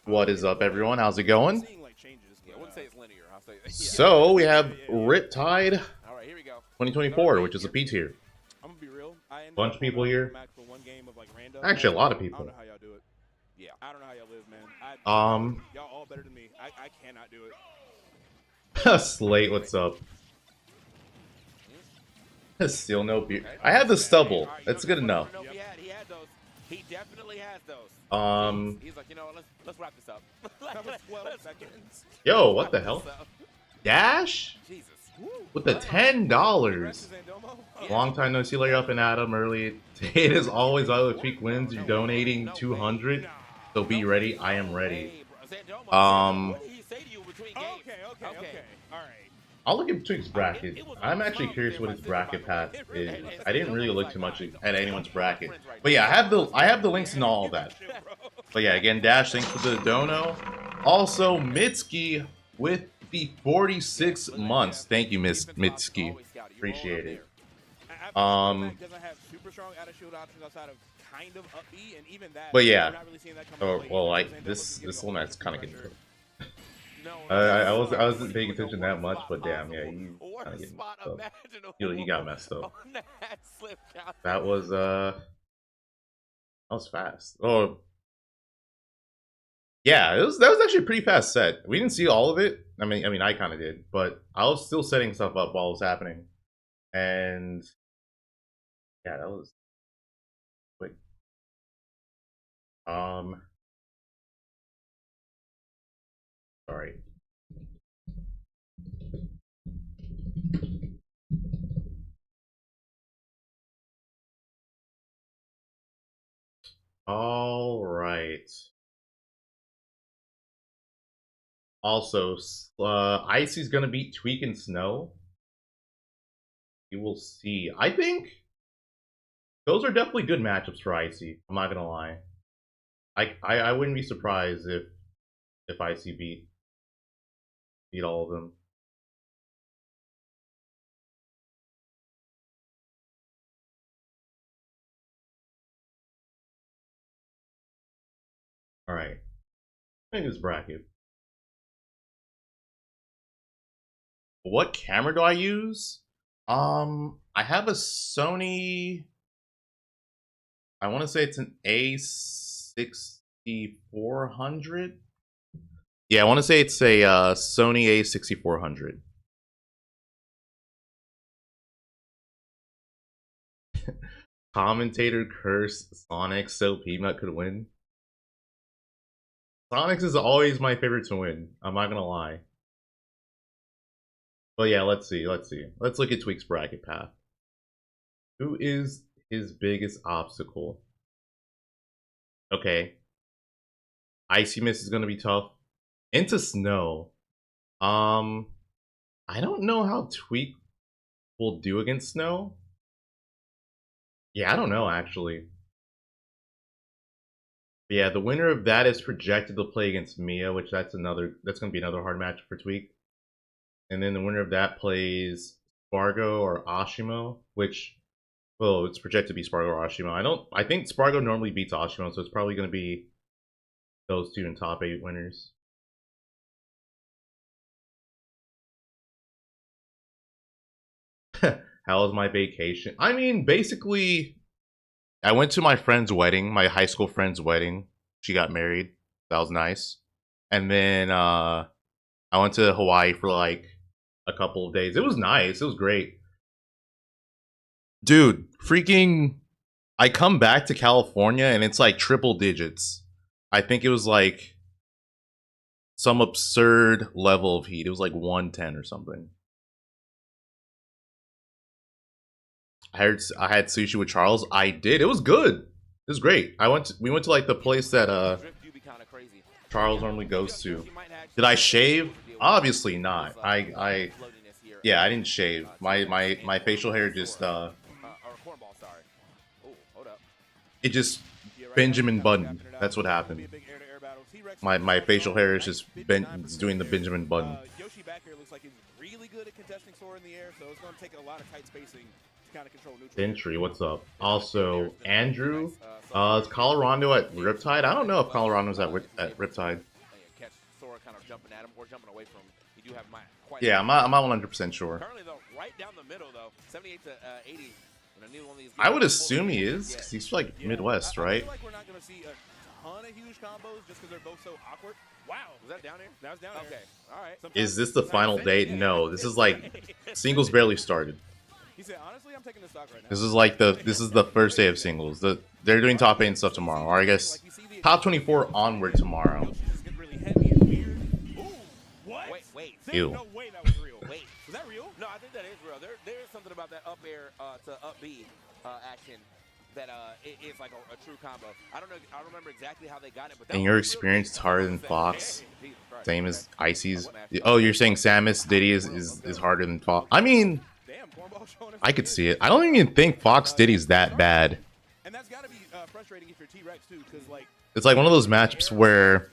What is up, everyone? How's it going? So we have Riptide 2024, which is a P tier. Bunch of people here. Actually, a lot of people. Yeah, I don't know how y'all live, man. Y'all all better than me. I cannot do it. Slate, what's up? Still no beer. I have the stubble. That's good enough. He had those. He definitely has those. He's like, you know what? Let's wrap this up. Yo, what the hell? Dash? Jesus. With the $10. Long time no see. Later up and Adam early. It is always either Tweek wins. You're donating 200. So be ready. I am ready. Okay. All right. I'll look at Tweek's bracket. I'm actually curious what his bracket path is. I didn't really look too much at anyone's bracket. But yeah, I have the links and all of that. But yeah, again, Dash, thanks for the dono. Also, Nicc with the 46 months. Thank you, Miss Nicc. Appreciate it. Doesn't have super strong out of shield options outside of kind of up B, and even that. But yeah. We're not really seeing that come Oh late. well, like this one that's kind of getting. No, I wasn't paying attention that much, but damn, yeah, he kind of getting messed up. He got messed up. That was fast. Oh, yeah, that was actually a pretty fast set. We didn't see all of it. I mean, I kind of did, but I was still setting stuff up while it was happening, and yeah, that was quick. Sorry. All right. Also, Icy's gonna beat Tweek and Snow. You will see. I think those are definitely good matchups for Icy. I'm not gonna lie. I wouldn't be surprised if Icy beat all of them. All right. I think this bracket. What camera do I use? I have a Sony. I want to say it's an A6400. Yeah, I want to say it's a Sony A6400. Commentator curse Sonix so Peanut could win. Sonix is always my favorite to win. I'm not gonna lie. But yeah, let's see. Let's look at Tweek's bracket path. Who is his biggest obstacle? Okay. Icy Miss is gonna be tough. Into Snow. I don't know how Tweek will do against Snow. Yeah, I don't know actually. But yeah, the winner of that is projected to play against Miya, which that's gonna be another hard match for Tweek. And then the winner of that plays Spargo or Ashimo, which, well, it's projected to be Spargo or Ashimo. I think Spargo normally beats Ashimo, so it's probably going to be those two in top 8 winners. How was my vacation? I mean, basically, I went to my friend's wedding, my high school friend's wedding. She got married. That was nice. And then I went to Hawaii for like a couple of days. It was nice. It was great. Dude, freaking, I come back to California and it's like triple digits. I think it was like some absurd level of heat. It was like 110 or something. I had sushi with Charles. I did. It was good. It was great. We went to like the place that Charles normally goes to. Did I shave? Obviously not. Yeah, I didn't shave. My facial hair just it just Benjamin Button. That's what happened. My facial hair is just doing the Benjamin Button. Yoshi back here looks like he's really good at contesting Sora in the air, so it's going to take a lot of tight spacing to kind of control neutral. Entry, what's up? Also, Andrew, is Colorado at Riptide? I don't know if Colorado's at Riptide. kind of jumping at him or jumping away from him. You do have quite. Yeah, I'm not 100% sure. Currently though, right down the middle though, 78 to 80. Neither one of these I would assume he is, because he's like Midwest, right? I feel like we're not gonna see a ton of huge combos just because they're both so awkward. Wow, was that down here? That was down here. Okay, all right. Is this the final date? No, this is like singles barely started. He said, honestly, I'm taking the stock right now. This is like the first day of singles. They're doing top 8 and stuff tomorrow, or I guess top 24 onward tomorrow. Wait. Ew. No way that was real. Wait, was that real? No, I think that is real. There is something about that up air to up B action that is like a true combo. I don't know. I don't remember exactly how they got it, but In your experience, it's harder than Fox. Same as Icy's. Oh, you're saying Samus Diddy is harder than Fox? I mean, I could see it. I don't even think Fox Diddy's that bad. And that's got to be frustrating if you're T-Rex too, because like it's like one of those matchups where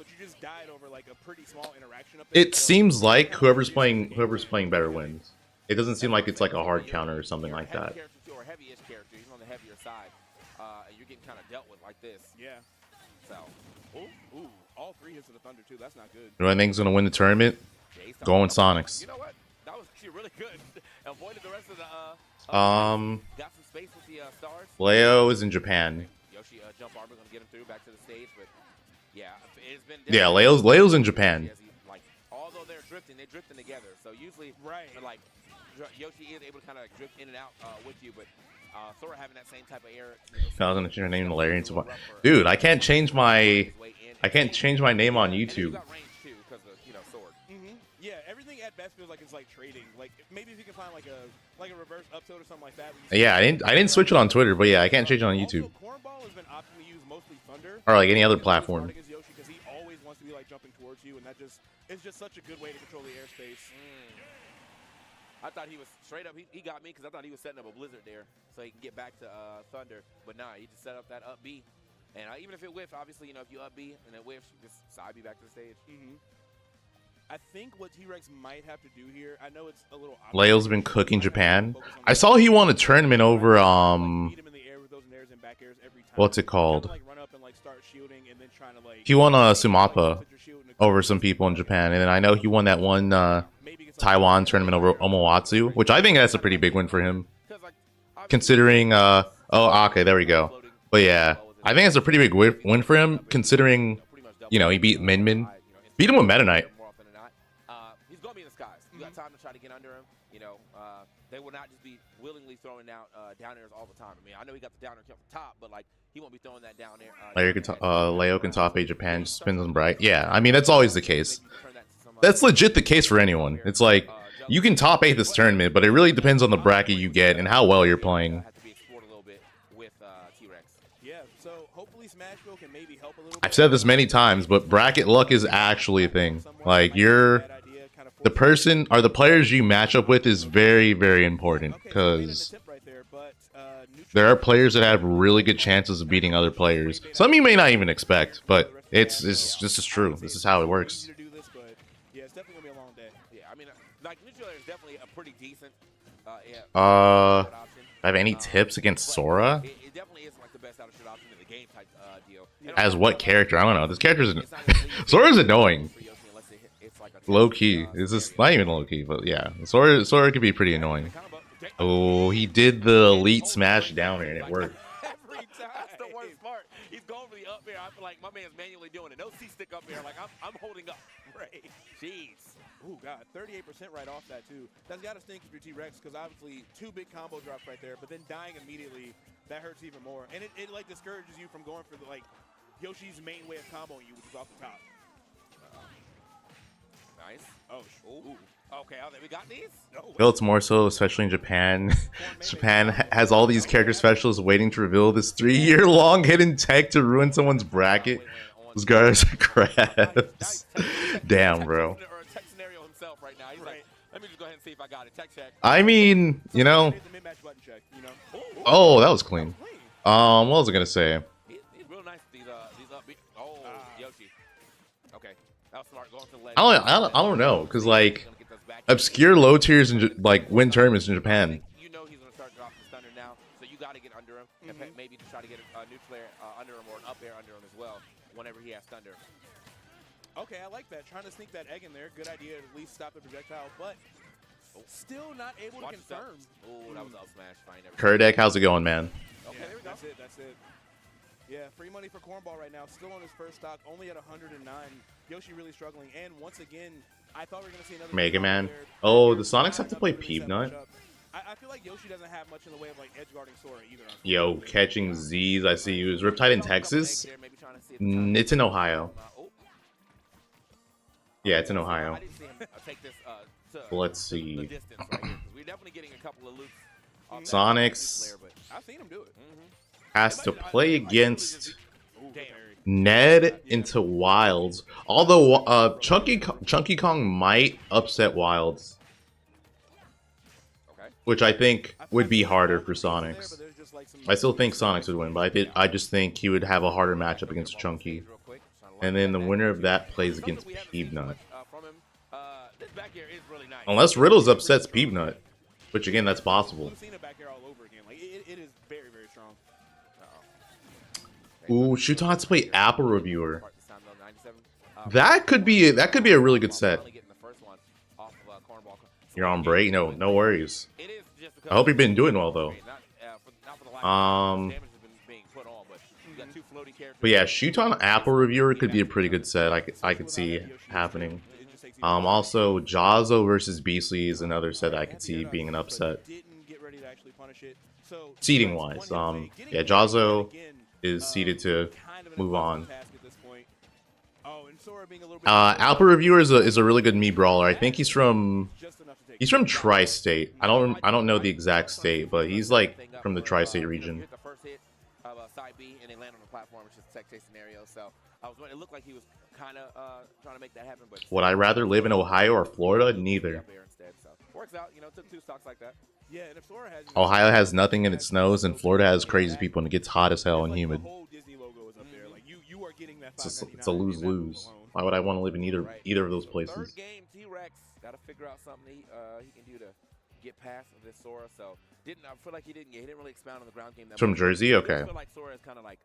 it seems like whoever's playing better wins. It doesn't seem like it's like a hard counter or something like that. You're getting kind of dealt with like this. Yeah. So, ooh, all 3 hits of the thunder too. That's not good. You know, I think he's gonna win the tournament. Going Sonix. You know what? That was actually really good. Avoided the rest of the. Got some space with the stars. Leo is in Japan. Yoshi jump armor gonna get him through back to the stage, but yeah, it's been. Yeah, Leo's in Japan. Like, although they're drifting together. So usually, like Yoshi is able to kind of drift in and out with you, but. Thor having that same type of air. I was gonna change my name to Larry. Dude, I can't change my name on YouTube. Yeah, everything at best feels like it's like trading. Like maybe if you can find like a reverse up tilt or something like that. Yeah, I didn't switch it on Twitter, but yeah, I can't change it on YouTube. Cornball has been opting to use mostly Thunder or like any other platform. Because he always wants to be like jumping towards you, and it's just such a good way to control the airspace. I thought he was straight up. He got me because I thought he was setting up a blizzard there so he can get back to Thunder. But nah, he just set up that up B. And even if it whiffs, obviously, you know, if you up B and it whiffs, you just side B back to the stage. I think what T-Rex might have to do here, I know it's a little... Leo's been cooking Japan. I saw he won a tournament over, what's it called? He won Sumapa over some people in Japan. And then I know he won that one... Taiwan tournament over Omowatsu, which I think that's a pretty big win for him. Considering, oh, okay, there we go. But yeah, I think that's a pretty big win for him, considering, you know, he beat Min. Beat him with Meta Knight. He's going to be in the skies. You got time to try to get under him. You know, they will not just be willingly throwing out down airs all the time. I mean, I know he got the down air from the top, but like, he won't be throwing that down air. Leo can top A Japan, spins them bright. Yeah, I mean, that's always the case. That's legit the case for anyone. It's like, you can top 8 this tournament, but it really depends on the bracket you get and how well you're playing. I've said this many times, but bracket luck is actually a thing. Like, the person or the players you match up with is very, very important, because there are players that have really good chances of beating other players. Some you may not even expect, but this is true. This is how it works. Pretty decent. I have any tips against Sora? It definitely is like the best out of shit option in the game type deal. As what character? I don't know. This character's Sora's annoying. Low key. This is not even low key, but yeah, Sora can be pretty annoying. Oh, he did the elite smash down here and it worked. Every time. That's the worst part. He's going for the up air. I feel like my man's manually doing it. No C-stick up air. Like I'm holding up. Right. Jeez. Ooh, God, 38% right off that, too. That's got to stink if you're T-Rex, because obviously 2 big combo drops right there, but then dying immediately, that hurts even more. And it like, discourages you from going for, the like, Yoshi's main way of comboing you, which is off the top. Nice. Oh, ooh. Okay, we got these? Well, it's more so, especially in Japan. Japan has all these character specialists waiting to reveal this 3-year-long hidden tech to ruin someone's bracket. Those guys are crabs. Damn, bro. Let me just go ahead and see if I got it. Tech check. I mean, you know. Oh, that was clean. What was I gonna say? He's real nice. These upbeat. Oh, Yoshi. Okay, that was smart. Going to the ledge. I don't know, cause like obscure low tiers and like win tournaments in Japan. You know he's gonna start dropping thunder now, so you got to get under him, and maybe to try to get a neutral air under him or an up air under him as well. Whenever he has thunder. Okay, I like that. Trying to sneak that egg in there. Good idea to at least stop the projectile, but still not able to confirm. Oh, that was up smash. Fine. Kurdek, how's it going, man? Okay, there we go. That's it. Yeah, free money for Cornball right now. Still on his first stock, only at 109. Yoshi really struggling. And once again, I thought we were going to see another Mega Man. Oh, the Sonics have to play Peanut. I feel like Yoshi doesn't have much in the way of like edge guarding Sora either. Yo, catching Z's. I see you. Is Riptide in Texas? It's in Ohio. Yeah, it's in Ohio. Let's see. Sonix has to play against Ned into Wilds. Although Chunky Kong might upset Wilds, which I think would be harder for Sonix. I still think Sonix would win, but I just think he would have a harder matchup against Chunky. And then the winner of that plays against Peanut. Unless Riddles upsets Peanut, which again, that's possible. Ooh, Shuton has to play Apple Reviewer. That could be a really good set. You're on break? No worries. I hope you've been doing well though. But yeah, Shuton Apple Reviewer could be a pretty good set. I could see happening. Also, Jazzo versus Beastly is another set that I could see being an upset. Seeding wise, yeah, Jazzo is seeded to move on. Apple Reviewer is a really good Mii brawler. I think he's from Tri-State. I don't know the exact state, but he's like from the Tri-State region. Would I rather live in Ohio or Florida? Neither. Ohio has nothing and it snows, and Florida has crazy people and it gets hot as hell and humid. It's a lose-lose. Why would I want to live in either of those places? Gotta figure out something he can do to get past this Sora. So I feel like he didn't really expound on the ground game. From Jersey, okay. I feel like Sora is kind of like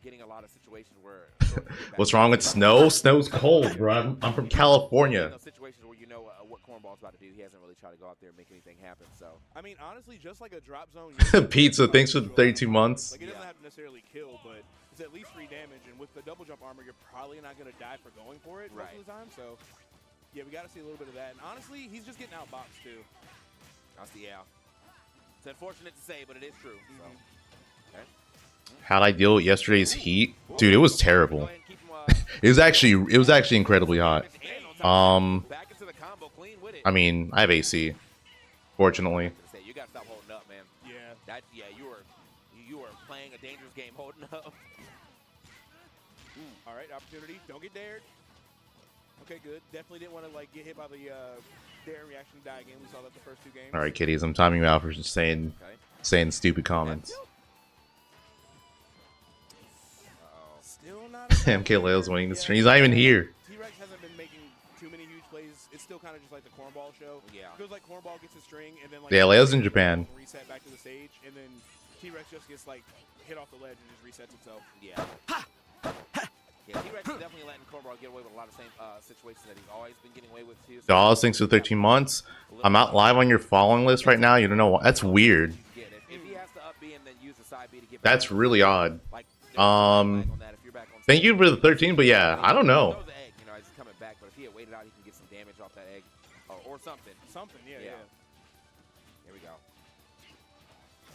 getting a lot of situations where. What's wrong with snow? Snow's cold, bro. I'm from California. Situations where you know what Cornball's about to do. He hasn't really tried to go out there and make anything happen. So I mean, honestly, just like a drop zone. Pizza, thanks for the 32 months. Like it doesn't have to necessarily kill, but it's at least 3 damage, and with the double jump armor, you're probably not gonna die for going for it most of the time. So. Yeah, we got to see a little bit of that. And honestly, he's just getting outboxed, too. Yeah. It's unfortunate to say, but it is true. So. Okay. How'd I deal with yesterday's heat? Dude, it was terrible. It was actually incredibly hot. I mean, I have AC, fortunately. You got to stop holding up, man. Yeah. You were playing a dangerous game holding up. All right, opportunity. Don't get dared. Okay, good. Definitely didn't want to like get hit by the dare reaction die again. We saw that the first 2 games. All right, kiddies, I'm timing you out for just saying stupid comments. Still not. MK Leo's winning the stream. He's not even here. T-Rex hasn't been making too many huge plays. It's still kind of just like the Cornball show. Yeah. It feels like Cornball gets a string and then like yeah, Leo's in Japan. Reset back to the stage, and then T-Rex just gets like hit off the ledge and just resets himself. Yeah. Ha! Yeah, T-Rex is definitely letting Cornball get away with a lot of same situations that he's always been getting away with too. Dawes, thanks for 13 months. I'm not live on your following list right now. You don't know what? That's weird. That's really odd. Thank you for the 13, but yeah, I don't know. You know, he's coming back, but if he had waited out, he can get some damage off that egg or something. Something, yeah. Here we go.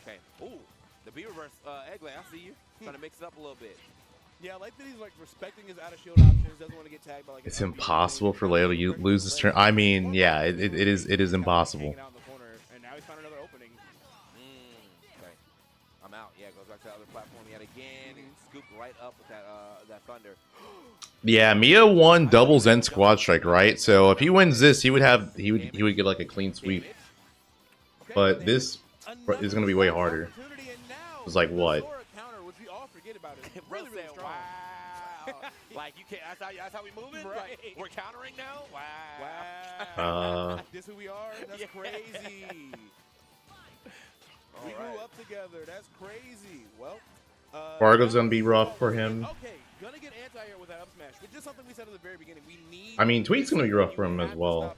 Okay. Ooh, the B reverse egg lay. I see you trying to mix it up a little bit. Yeah, I like that he's like respecting his out of shield options. Doesn't want to get tagged by like. It's impossible for Leo to lose this turn. I mean, yeah, it is impossible. And now he's found another opening. Okay, I'm out. Yeah, goes back to the other platform yet again. And scooped right up with that thunder. Yeah, Miya won double Zen squad strike, right? So if he wins this, he would get like a clean sweep. But this is gonna be way harder. It's like what? Like you can't. That's how we moving. Right. Like, we're countering now. Wow. This who we are. That's crazy. We grew up together. That's crazy. Well, Fargo's gonna be rough for him. Okay. Gonna get anti-air with that up smash, which is something we said at the very beginning. We need. I mean, Tweek's gonna be rough for him as well.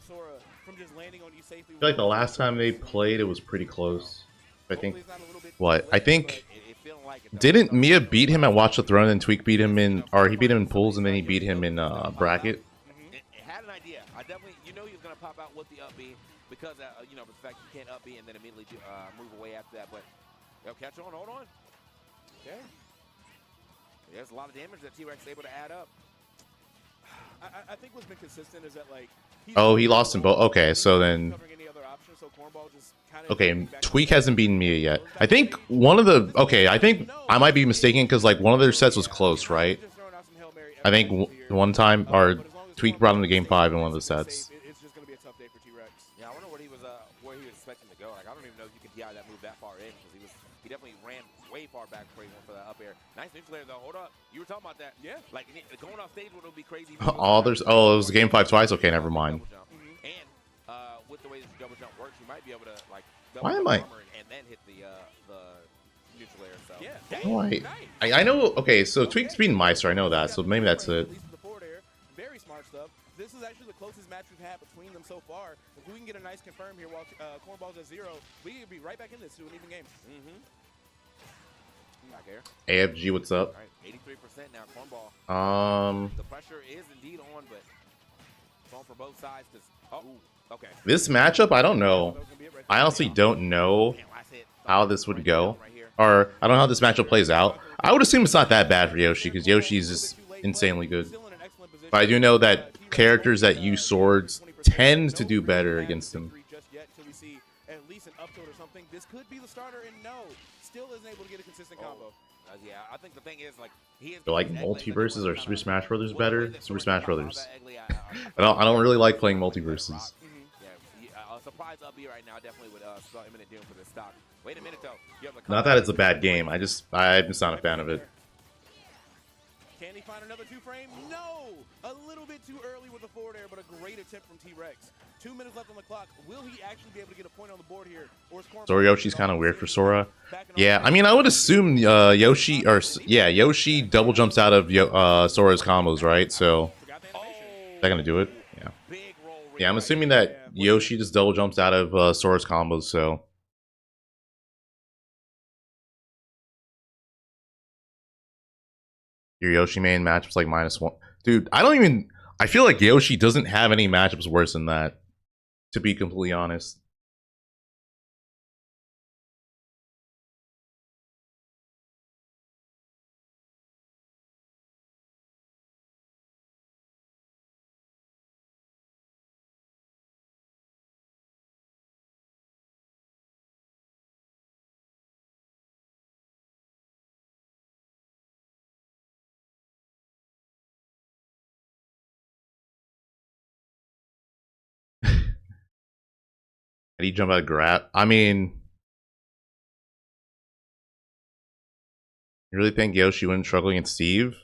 I feel like the last time they played, it was pretty close. I think. What? I think. Didn't Miya beat him at Watch the Throne and Tweek beat him in, or he beat him in pools and then he beat him in bracket? Had an idea. I definitely, he was gonna pop out with the up B because the fact you can't up B and then immediately move away after that. But catch on, hold on. Okay. There's a lot of damage that T-Rex is able to add up. I think what's been consistent is that oh, he lost in both. Okay, so then. Okay, Tweek hasn't beaten Miya yet. I think one of the. Okay, I think I might be mistaken because one of their sets was close, right? I think one time, or Tweek brought him to game 5 in one of the sets. It's just gonna be a tough day for T-Rex. Yeah, I wonder where he was expecting to go. I don't even know if you can DI that move that far in because he definitely ran way far back before he went for that up air. Nice neutral air though. Hold up, you were talking about that. Yeah. Going off stage would be crazy. It was game 5 twice. Okay, never mind. And with the way this double jump works, you might be able to Why am I? And then hit the neutral air. So yeah. I know. Okay, so Tweek's beating Meister. I know that. So maybe that's it. Very smart stuff. This is actually the closest match we've had between them so far. If we can get a nice confirm here while Cornball's at 0, we could be right back in this to an even game. Back air. AFG, what's up? All right, 83% now, Cornball. The pressure is indeed on, but it's on for both sides. Okay. This matchup, I don't know. I honestly don't know how this would go, or I don't know how this matchup plays out. I would assume it's not that bad for Yoshi because Yoshi's just insanely good. But I do know that characters that use swords tend to do better against him. This could be the starter, and no, still isn't able to get a consistent combo. Yeah, I think the thing is he is like multiverses or Super Smash Brothers better. Super Smash Brothers. I don't really like playing multiverses. Surprise up B right now definitely would spell imminent doom for this stock. Wait a minute though. Not that it's a bad game. I'm just not a fan of it. Can he find another 2-frame? No! A little bit too early with the forward air, but a great attempt from T-Rex. 2 minutes left on the clock. Will he actually be able to get a point on the board here? Or Sora Yoshi's kind of weird for Sora. Yeah, I mean, I would assume Yoshi double jumps out of Sora's combos, right? So, they're going to do it? Yeah. Yeah, I'm assuming that Yoshi just double jumps out of Sora's combos, so. Your Yoshi main matchup's like -1. Dude, I feel like Yoshi doesn't have any matchups worse than that, to be completely honest. Did he jump out of grab? I mean, you really think Yoshi wouldn't struggle against Steve?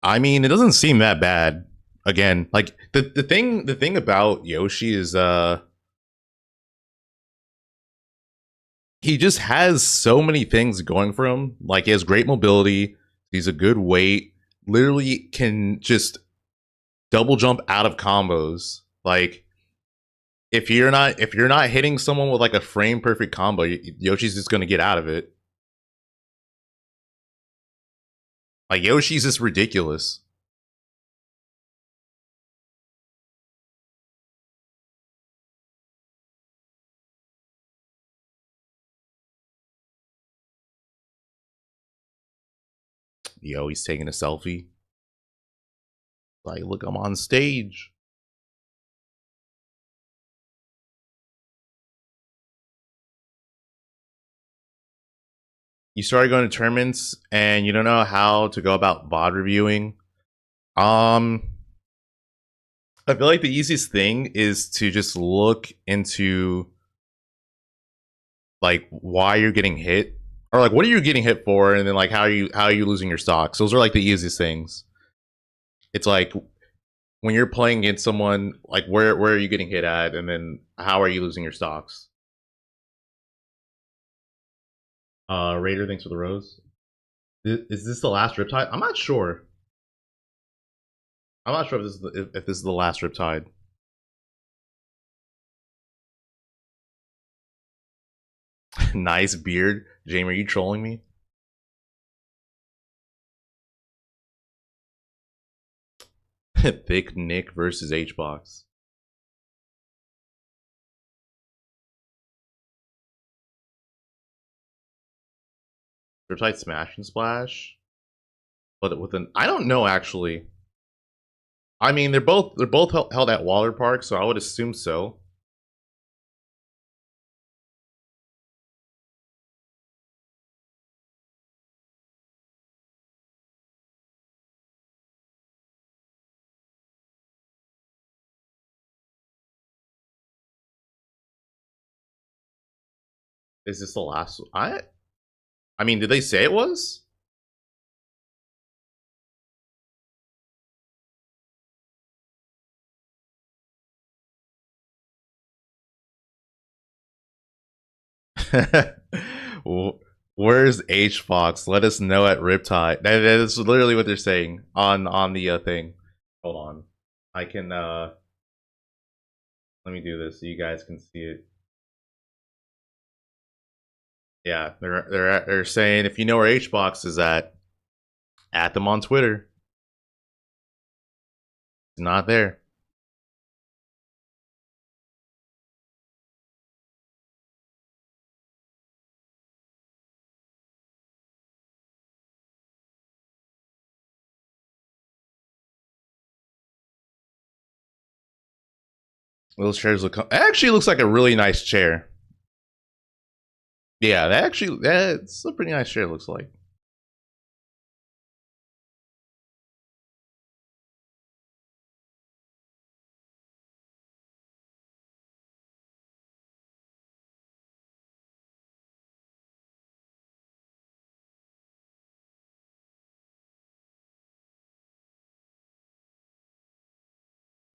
I mean, it doesn't seem that bad. Again, like the thing about Yoshi is he just has so many things going for him. Like he has great mobility, he's a good weight, literally can just double jump out of combos. Like if you're not hitting someone with like a frame perfect combo, Yoshi's just gonna get out of it. Like Yoshi's just ridiculous. Yo, he's taking a selfie. Like, look, I'm on stage. You started going to tournaments and you don't know how to go about VOD reviewing. I feel like the easiest thing is to just look into like why you're getting hit, or like what are you getting hit for, and then like how are you losing your stocks. Those are like the easiest things. It's like when you're playing against someone, like where are you getting hit at, and then how are you losing your stocks. Raider, thanks for the rose. Is this the last Riptide? I'm not sure. I'm not sure if this is the last Riptide. Nice beard. Jamie, are you trolling me? Thicc Nicc versus Hbox. Riptide Smash and Splash. But with an I don't know actually. I mean they're both held at Waller Park, so I would assume so. Is this the last? I mean, did they say it was? Where's Hbox? Let us know at Riptide. That is literally what they're saying on the thing. Hold on, I can let me do this so you guys can see it. Yeah, they're saying if you know where Hbox is at them on Twitter. It's not there. Those chairs look. It actually looks like a really nice chair. Yeah, that's a pretty nice chair. It looks like.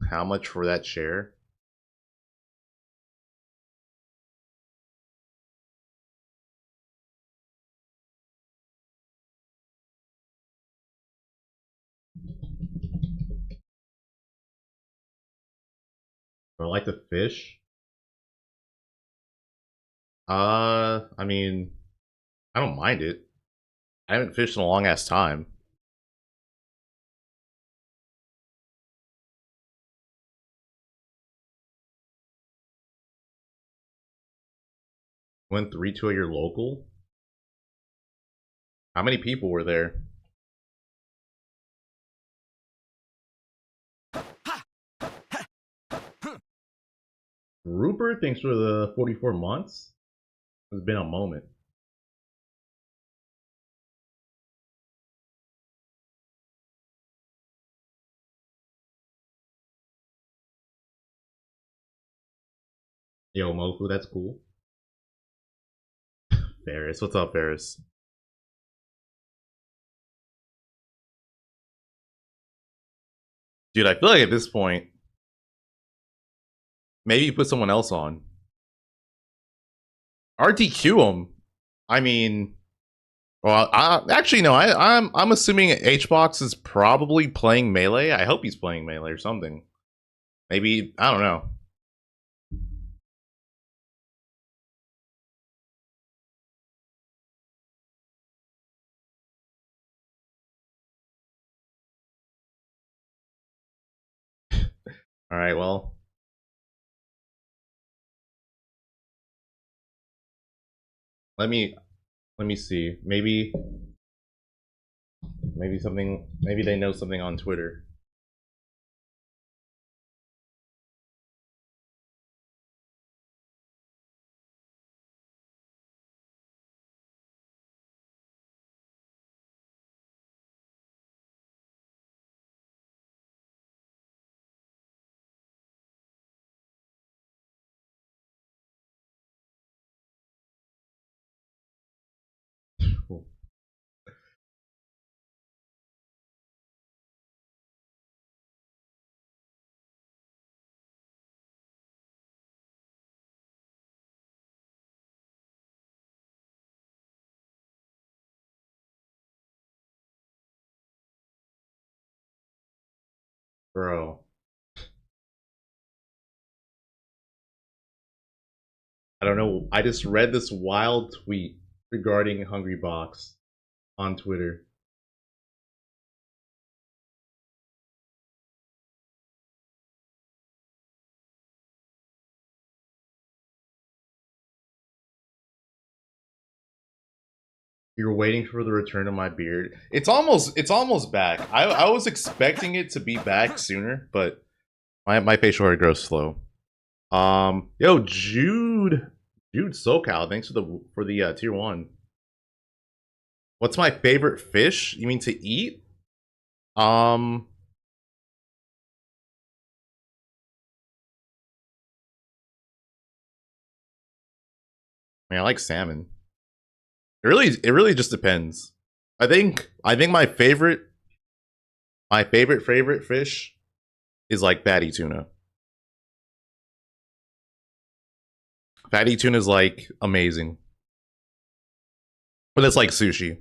How much for that chair? I like the fish. I mean, I don't mind it. I haven't fished in a long ass time. Went 3-2 at your local. How many people were there? Rupert, thanks for the 44 months. It's been a moment. Yo, Mofu, that's cool. Ferris, what's up, Ferris? Dude, I feel like at this point, maybe you put someone else on. RTQ him. I mean, well, actually no. I'm assuming Hbox is probably playing Melee. I hope he's playing Melee or something. Maybe I don't know. All right, well. Let me see. Maybe something. Maybe they know something on Twitter. Bro. I don't know. I just read this wild tweet regarding Hungrybox on Twitter. You're waiting for the return of my beard. It's almost back. I was expecting it to be back sooner, but my facial hair grows slow. Yo, Jude SoCal, thanks for the tier 1. What's my favorite fish? You mean to eat? I mean, I like salmon. It really just depends. I think my favorite fish is like fatty tuna. Fatty tuna is like amazing. But it's like sushi.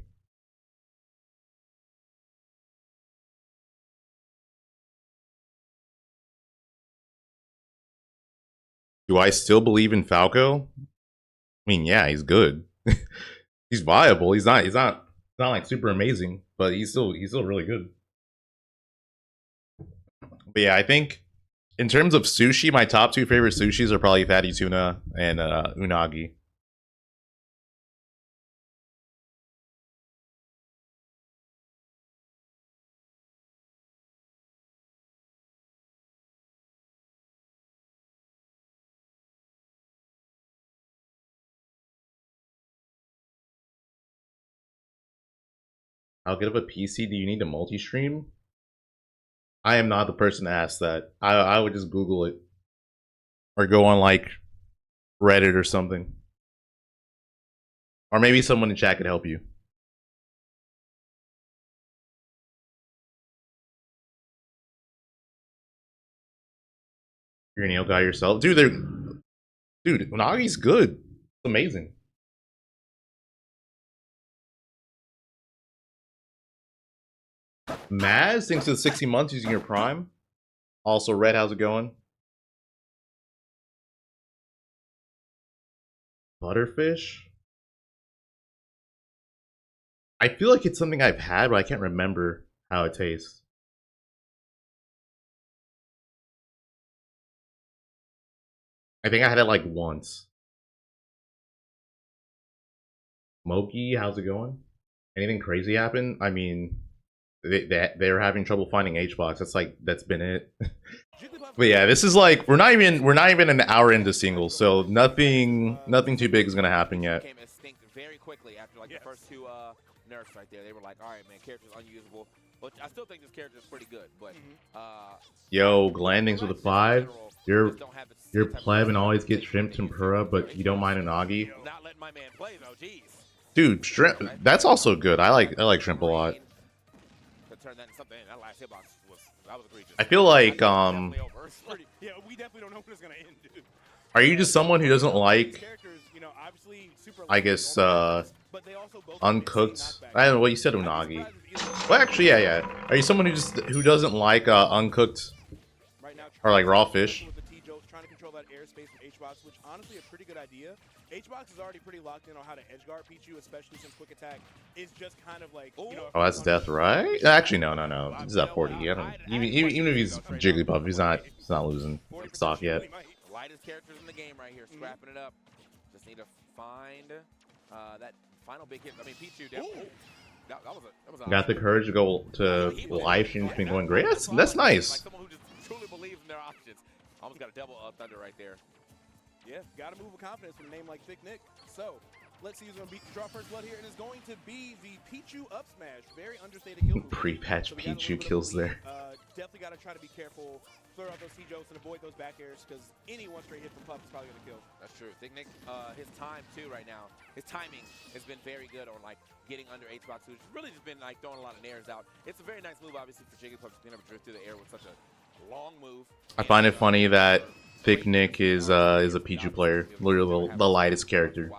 Do I still believe in Falco? I mean, yeah, he's good. He's viable. He's not like super amazing, but he's still really good. But yeah, I think in terms of sushi, my top 2 favorite sushis are probably fatty tuna and unagi. How good of a PC do you need to multi-stream? I am not the person to ask that. I would just Google it. Or go on like Reddit or something. Or maybe someone in chat could help you. You're an eel guy yourself? Dude, Unagi's good. It's amazing. Maz, thanks to the 60 months using your Prime. Also, Red, how's it going? Butterfish? I feel like it's something I've had, but I can't remember how it tastes. I think I had it like once. Moki, how's it going? Anything crazy happen? I mean, they're having trouble finding Hbox. That's been it. But yeah, this is like we're not even an hour into singles, so nothing too big is gonna happen yet. Very quickly after like the first 2 nerfs right there, they were like, all right, man, character's unusable. But I still think this character is pretty good. But yo, Glandings with a 5. You're pleb and always get shrimp tempura, but you don't mind unagi. Not letting my man play though, jeez. Dude, shrimp. That's also good. I like shrimp a lot. Turn that into something. That last hitbox that was egregious. I feel like yeah, we definitely don't know when it's gonna end, dude. Are you just someone who doesn't like, I guess, uncooked? I don't know what you said, unagi. Well, actually, yeah. Are you someone who doesn't like uncooked or like raw fish? Trying to control that airspace with Hbox, which honestly a pretty good idea. Hbox is already pretty locked in on how to edge guard Pichu, especially since quick attack is just kind of like, you know. Oh, that's death, right? Actually, no. He's at 40. I don't. Even if he's Jigglypuff, he's not losing stock yet. Lightest characters in the game right here, scrapping it up. Just need to find that final big hit. I mean, Pichu. That was a Got the courage to go to live stream. Been going great. That's nice. Like someone who just truly believes in their options. Almost got a double thunder right there. Yeah, got to move with confidence with a name like Thicc Nicc. So, let's see who's going to draw first blood here, and it's going to be the Pichu up smash. Very understated kill. Pre-patch Pichu kills there. Definitely got to try to be careful, throw out those C-jokes, and avoid those back airs, because any one straight hit from Puff is probably going to kill. That's true. Thicc Nicc, his time, too, right now, his timing has been very good on, like, getting under Hbox, who's really just been, like, throwing a lot of nairs out. It's a very nice move, obviously, for Jigglypuff, being able to drift through the air with such a long move. I find it funny that Thicc Nicc is a Pichu player, literally the lightest character.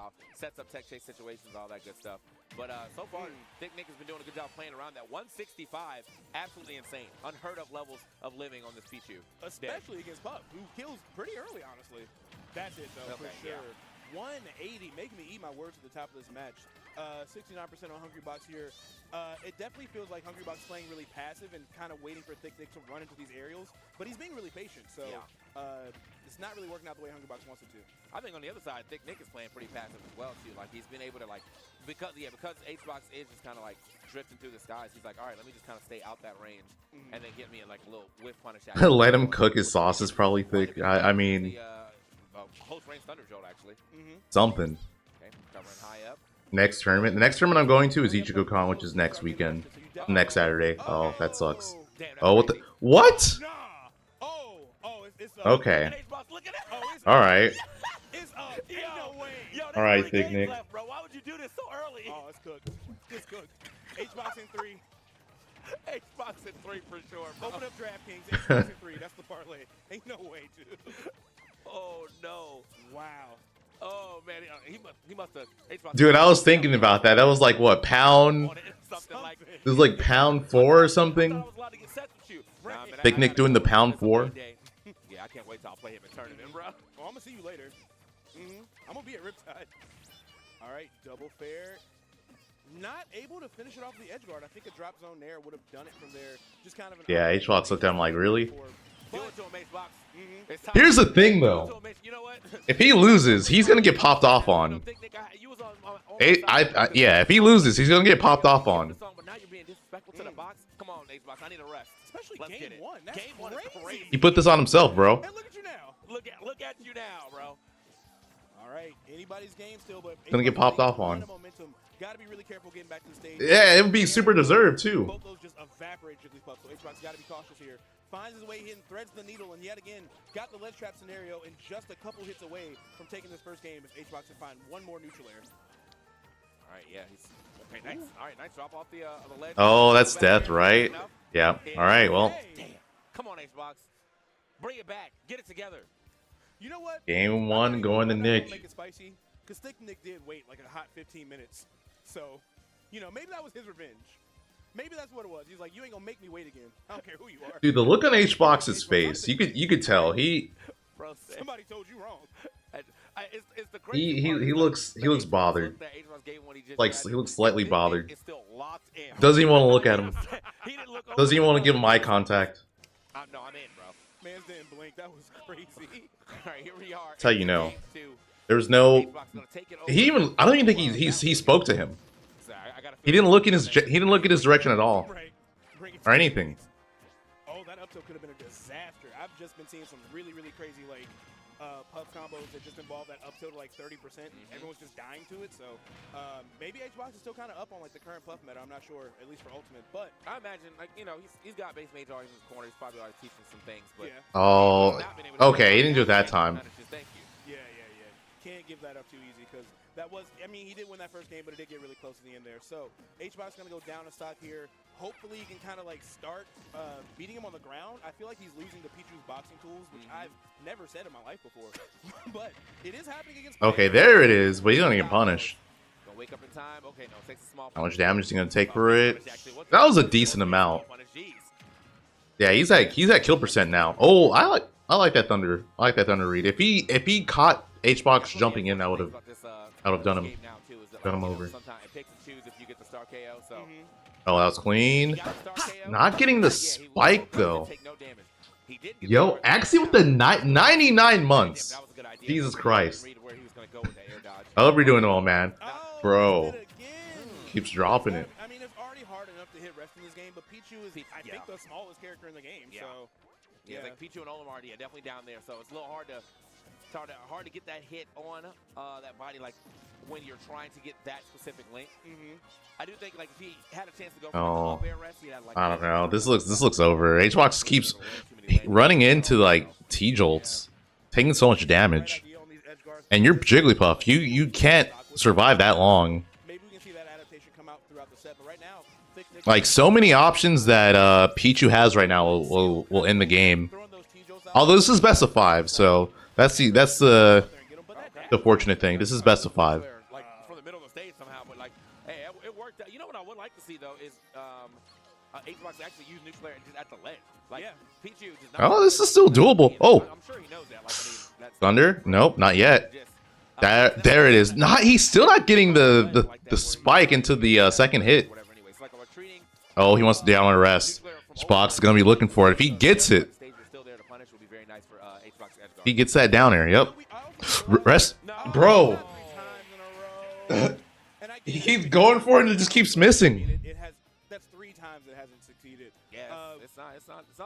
sets up tech chase situations, all that good stuff. But so far, Thicc Nicc has been doing a good job playing around that. 165, absolutely insane. Unheard of levels of living on this Pichu. Especially against Puff, who kills pretty early, honestly. That's it, though, for sure. Yeah. 180, making me eat my words at the top of this match. 69% on Hungrybox here. It definitely feels like Hungrybox playing really passive and kind of waiting for Thicc Nicc to run into these aerials, but he's being really patient, so it's not really working out the way Hungrybox wants it to. I think on the other side, Thicc Nicc is playing pretty passive as well, too. Like, he's been able to, like, because HBox is just kind of, like, drifting through the skies, he's like, all right, let me just kind of stay out that range and then get me in, like, a little whiff punish. Let him cook his sauces, probably Thicc. I mean... Host range Thunder Jolt, actually. Something. Okay, covering high up. Next tournament. The next tournament I'm going to is IchigoCon, which is next weekend. Next Saturday. Oh, that sucks. Oh, what the... What? Okay. Alright. Alright, Thicc Nicc. Why would you do this so early? Oh, it's cooked. It's cooked. HBox in 3. HBox in 3 for sure, bro. Open up DraftKings. HBox in 3. That's the parlay. Ain't no way, dude. Oh, no. Wow. Oh, man. He must have... Dude, I was thinking about that. That was like, what, pound... It was like pound 4 or something? Thicc Nicc doing the pound 4? Yeah, I can't wait till I'll play him in tournament, bro. Well, I'm going to see you later. I'm going to be at Riptide. All right, double fair. Not able to finish it off the edge guard. I think a drop zone there would have done it from there. Just kind of an... Yeah, HBox looked at him like, really? But, here's the thing, though. You know what? If he loses, he's going to get popped off on. Yeah, if he loses, he's going to get popped off on. But now you're being disrespectful to the box. Come on, HBox. I need a rest. Especially game 1. That's game 1 is crazy. He put this on himself, bro. And look at you now. Look at you now, bro. All right, anybody's game still, but gonna get popped off on. Gotta be really careful getting back to the stage. Yeah, it would be super deserved too. Both those just evaporate Jigglypuff, so HBox gotta be cautious here. Finds his way in, threads the needle, and yet again got the ledge trap scenario and just a couple hits away from taking this first game. If HBox can find one more neutral air. All right, yeah, he's okay. Nice. All right, nice drop off the ledge. Oh, that's death, right? Yeah. All right, well. Damn. Come on, HBox. Bring it back. Get it together. You know what? Game 1 going to Nicc. Make it spicy, because Thicc Nicc did wait like a hot 15 minutes. So, you know, maybe that was his revenge. Maybe that's what it was. He's like, you ain't gonna make me wait again. I don't care who you are. Dude, the look on HBox's face, you could tell Bro, somebody told you wrong. It's the crazy he looks bothered. Like he looks slightly bothered. Doesn't even want to look at him. Doesn't even want to give him eye contact. No, I'm in, bro. Man's didn't blink. That was crazy. All right, here we are. That's how you know. There was no. He even. I don't even think he spoke to him. He didn't look in his direction at all, or anything. Oh, that up tilt could have been a disaster. I've just been seeing some really crazy like puff combos that just involve that up tilt to like 30%. Everyone's just dying to it. So maybe HBox is still kind of up on like the current puff meta. I'm not sure, at least for Ultimate. But I imagine, like, you know, he's got base mage always in his corner. He's probably already teaching some things. But oh, okay, he didn't do it that time. Thank you. Yeah. Can't give that up too easy because that was, I mean, he did win that first game, but it did get really close to the end there. So HBox going to go down a stock here. Hopefully he can kind of like start beating him on the ground. I feel like he's losing to Pichu's boxing tools, which I've never said in my life before. But it is happening against Okay, there it is, but he's going to get punished. Gonna wake up in time. Okay, no, takes a small. How much damage is he going to take for it? That was a decent amount. Yeah, he's at kill percent now. Oh, I like that thunder. I like that thunder read. If he caught HBox jumping in, I would have done him. Got him over. Oh, that was clean. Not getting the spike though. Yo, Axie with the 99 months. Jesus Christ. I love redoing it all, man. Bro. Keeps dropping it. I mean, it's already hard enough to hit rest in this game, but Pichu is, I think, the smallest character in the game. So, yeah, like Pichu and Olimar, definitely down there. So it's a little hard to get that hit on that body, like when you're trying to get that specific link. I do think like if he had a chance to go for the air rest, he had like I don't know. This looks over. HBox keeps running into like T-jolts, taking so much damage. And you're Jigglypuff. You can't survive that long. Maybe we can see that adaptation come out throughout the set, but right now, like so many options that Pichu has right now will end the game. Although this is best of 5, so that's the fortunate thing. This is best of 5. I would like to see though is Hungrybox actually use neutral air just at the ledge. Like Pichu does not. Oh, this is still doable. Oh, I'm sure he knows that. Like, I mean, that's Thunder? Nope, not yet. There it is. He's still not getting the spike into the second hit. Oh, he wants to down arrest. Spock's gonna be looking for it. If he gets it, if he gets that down air. Yep. Rest, bro. He keeps going for it and it just keeps missing. That's 3 times it hasn't succeeded. Yeah, it's not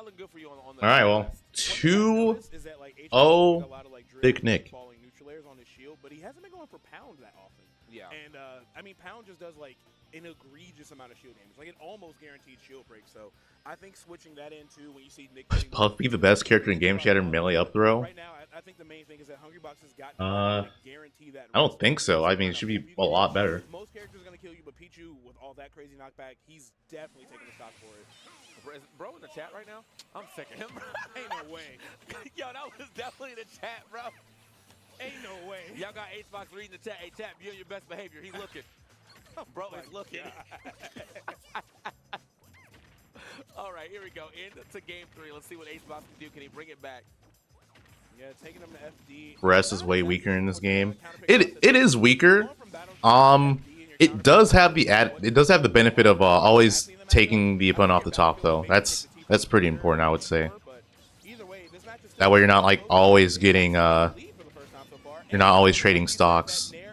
looking good for you on the. All right, well, 2-0 Thicc Nicc. Neutral airs on his shield, but he hasn't been going for pound that often. Yeah. And I mean, pound just does like an egregious amount of shield damage, like an almost guaranteed shield break. So I think switching that into when you see Nicc. Is Puffy the best character in game shatter melee up throw? Right now, I think the main thing is that Hungrybox has got to guarantee that. I don't think so. I mean, it should be a lot better. Most characters are gonna kill you, but Pichu with all that crazy knockback, he's definitely taking the stock for it. Bro in the chat right now? I'm sick of him. Ain't no way. Yo, that was definitely the chat, bro. Ain't no way. Y'all got Hbox reading the chat. Hey, Tap, you're your best behavior. He's looking. Bro is looking. All right, here we go. Into game 3. Let's see what Hbox can do. Can he bring it back? Yeah, taking him to FD. Rest is way weaker in this game. It is weaker. It does have the benefit of always taking the opponent off the top though. That's pretty important, I would say. That way you're not like always getting you're not always trading stocks. Yeah.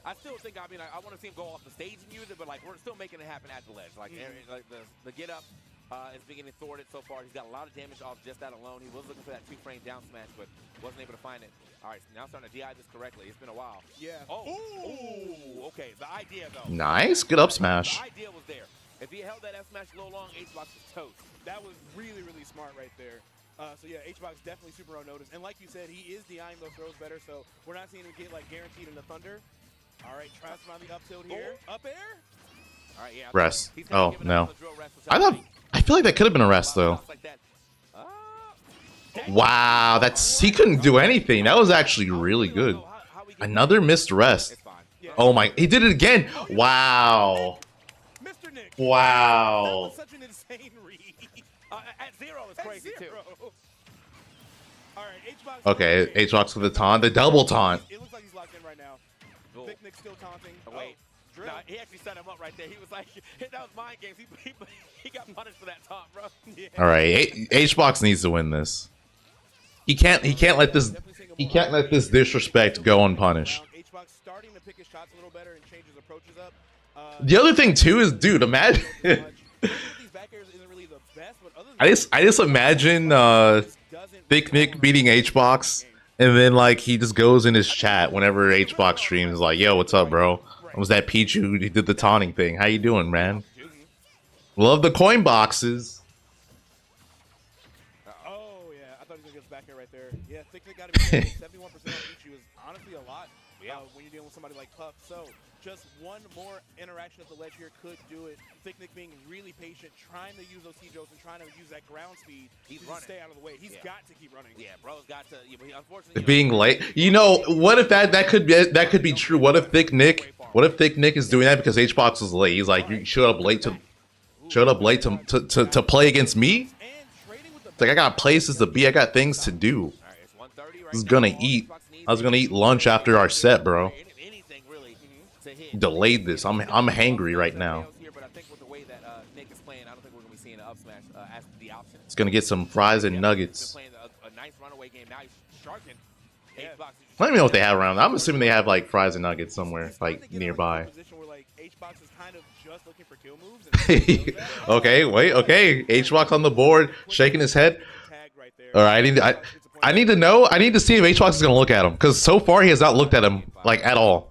I still think, I mean, I want to see him go off the stage and use it, but like we're still making it happen at the ledge. Like, like the get up is beginning thwarted so far. He's got a lot of damage off just that alone. He was looking for that 2-frame down smash, but wasn't able to find it. All right, now starting to DI this correctly. It's been a while. Yeah. Oh. Ooh. Okay. The idea though. Nice. Good up smash. The idea was there. If he held that F smash a little long, Hbox was toast. That was really, really smart right there. So yeah, Hbox definitely super on notice. And like you said, he is DIing those throws better, so we're not seeing him get like guaranteed in the thunder. All right, tries to find the up tilt here. Up air. All right, yeah. Rest. Oh no. I feel like that could have been a rest though. Wow, he couldn't do anything. That was actually really good. Another missed rest. Oh my, he did it again. Wow. Wow. Such an insane read. At 0 is crazy too. All right, Hbox. Okay, Hbox with the taunt, the double taunt. It looks like he's locked in right now. Thicc Nicc still taunting. Oh, wait. No, he actually set him up right there. He was like, that was mind games. He got punished for that taunt, bro. Yeah. All right, Hbox needs to win this. He can't let this disrespect go unpunished. Hbox starting to pick his shots a little better and change his approaches up. The other thing too is, dude, imagine. I just imagine Thicc Nicc beating Hbox, and then like he just goes in his chat whenever Hbox streams, like, "Yo, what's up, bro? Was that Pichu who did the taunting thing? How you doing, man? Love the coin boxes." Oh yeah, I thought he was gonna get his back here right there. Yeah, Thicc Nicc got to be 71% on Pichu is honestly a lot. When you're dealing with somebody like Puff. So just one more interaction at the ledge here could do it. Thicc Nicc being really patient, trying to use those T-Jokes and trying to use that ground speed to stay out of the way. He's got to keep running. Yeah, bro's got to. Unfortunately, being late. You know, what if that could be true? What if Thicc Nicc is doing that because Hbox was late? He's like, you showed up late to play against me. It's like, I got places to be. I got things to do. I was gonna eat lunch after our set, bro. Delayed this. I'm hangry right now. It's gonna get some fries and nuggets. I don't even know what they have around. I'm assuming they have like fries and nuggets somewhere like nearby. Okay, wait. Okay, Hbox on the board, shaking his head. All right, I need to know. I need to see if Hbox is gonna look at him, because so far he has not looked at him like at all.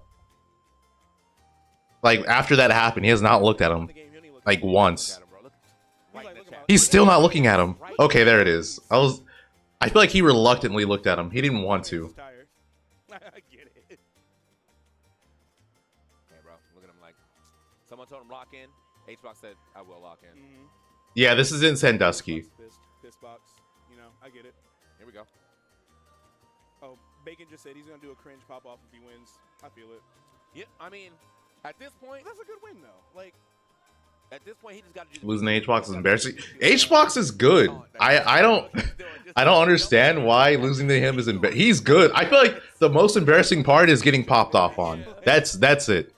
Like after that happened, he has not looked at him like once. He's still not looking at him. Okay, there it is. I feel like he reluctantly looked at him. He didn't want to. I get it. Hey, bro, look at him like someone told him lock in. Hbox said, "I will lock in." Yeah, this is in Sandusky. Piss box. You know, I get it. Here we go. Oh, Bacon just said he's gonna do a cringe pop off if he wins. I feel it. Yeah, I mean, At this point, That's a good win, though. Like, at this point, he just got to Losing to H-Box is embarrassing. H-Box is good. I don't understand why losing to him is he's good. I feel like the most embarrassing part is getting popped off on. That's it.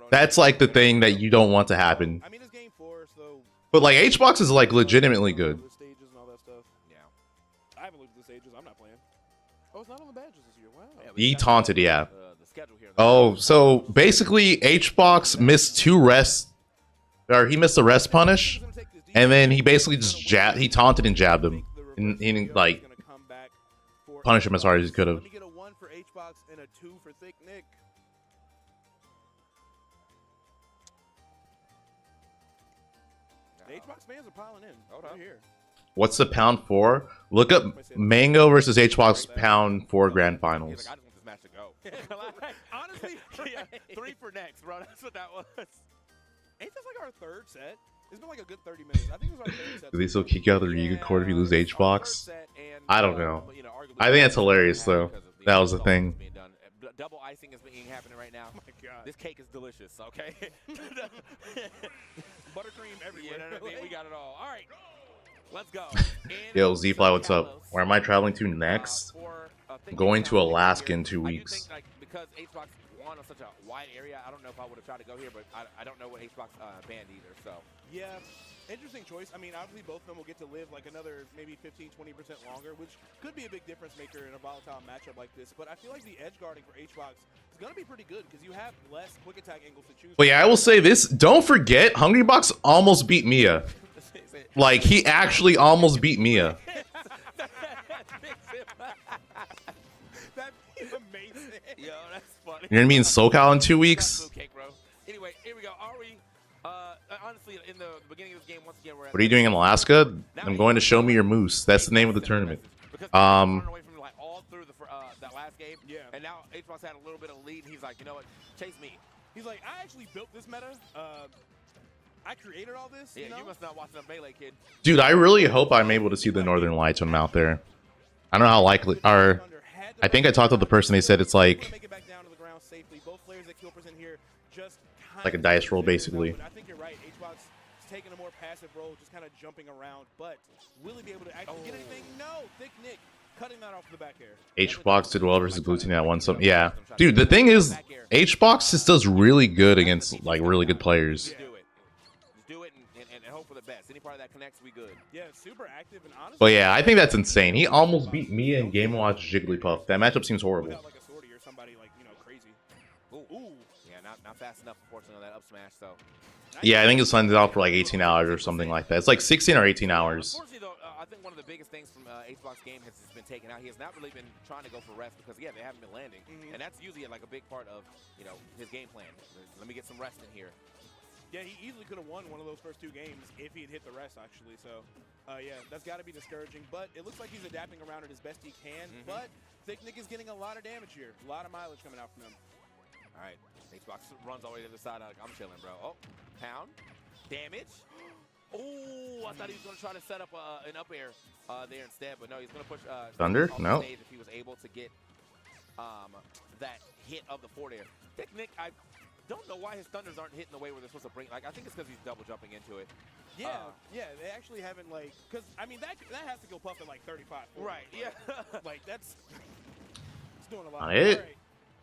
That's like the thing that you don't want to happen. I mean, it's game 4, so. But like H-Box is like legitimately good. The stages and all that stuff. Yeah. I haven't looked at the stages. I'm not playing. Oh, it's not on the badges this year. Wow. He taunted, yeah. The schedule here. Oh, so basically H-Box missed 2 rests, or he missed a rest punish, and then he basically just he taunted and jabbed him, and he didn't like punish him as hard as he could have. Let me get a 1 for H-Box and a 2 for Thicc Nicc. The H-Box fans are piling in. Right here. What's the pound 4? Look up Mango versus H-Box pound 4 grand finals. I just want this match to go. Honestly, 3 for next, bro. That's what that was. Ain't this like our 3rd set? It's been like a good 30 minutes. I think it was our 3rd set. Do they still kick you out of the Riga court if you lose H-Box? I don't know. I think that's hilarious though. That was the thing. Double icing is being happening right now. Oh my God. This cake is delicious, okay? Buttercream everywhere. Yeah, we got it all. All right. Let's go. Yo, Z-Fly, what's up? Where am I traveling to next? I'm going to Alaska in 2 weeks. Because H-Box won on such a wide area, I don't know if I would have tried to go here, but I don't know what H-Box banned either, so. Yeah, interesting choice. I mean, obviously both of them will get to live like another maybe 15-20% longer, which could be a big difference maker in a volatile matchup like this. But I feel like the edge guarding for H-Box is going to be pretty good because you have less quick attack angles to choose. But yeah, I will say this. Don't forget, Hungrybox almost beat Miya. Like, he actually almost beat Miya. That'd be amazing. Yo, that's funny. You're gonna be in SoCal in 2 weeks? Cake, bro. Anyway, here we go. Are we, honestly, in the beginning of this game, once again, we're at What are you doing in Alaska? I'm going to show me your moose. That's the name of the tournament. Away from like all through that last game. Yeah. And now H-Box had a little bit of lead, and he's like, you know what? Chase me. He's like, I actually built this meta. I created all this. Yeah, you know? you must not watch enough Melee, kid. Dude, I really hope I'm able to see the Northern Lights when I'm out there. I don't know how likely, or I think I talked to the person, they said it's like like a dice roll, basically. I think you're right. H-Box is taking a more passive role, just kind of jumping around. But will he be able to actually get anything? No. Thicc Nicc cutting that off the back air. H-Box did well versus Blue Team that won some. Yeah. Dude, the thing is, H-Box just does really good against like really good players. Just do it and hope for the best. Any part of that connects, we good. Yeah, super active and honestly. But yeah, I think that's insane. He almost beat me in Game & Watch Jigglypuff. That matchup seems horrible. Without like a sortie or somebody like, you know, crazy. Ooh. Yeah, not fast enough, unfortunately, on that up smash, so. Yeah, I think it's signed out for like 18 hours or something like that. It's like 16 or 18 hours. Unfortunately, though, I think one of the biggest things from H-Box game has just been taken out. He has not really been trying to go for rest because, yeah, they haven't been landing. And that's usually like a big part of, you know, his game plan. Let me get some rest in here. Yeah, he easily could have won one of those first 2 games if he had hit the rest, actually. So, yeah, that's got to be discouraging. But it looks like he's adapting around it as best he can. But Thicc Nicc is getting a lot of damage here. A lot of mileage coming out from him. All right. H-Box runs all the way to the side. I'm chilling, bro. Oh, pound. Damage. Oh, I thought he was going to try to set up an up air there instead. But no, he's going to push Thunder? No. If he was able to get that hit of the forward air. Thicc Nicc, I don't know why his thunders aren't hitting the way where they're supposed to bring. Like, I think it's because he's double jumping into it. Yeah, yeah, they actually haven't like, because I mean that has to go puff at like 35. 40, right. Yeah. Like that's it's doing a lot. Not it. All right.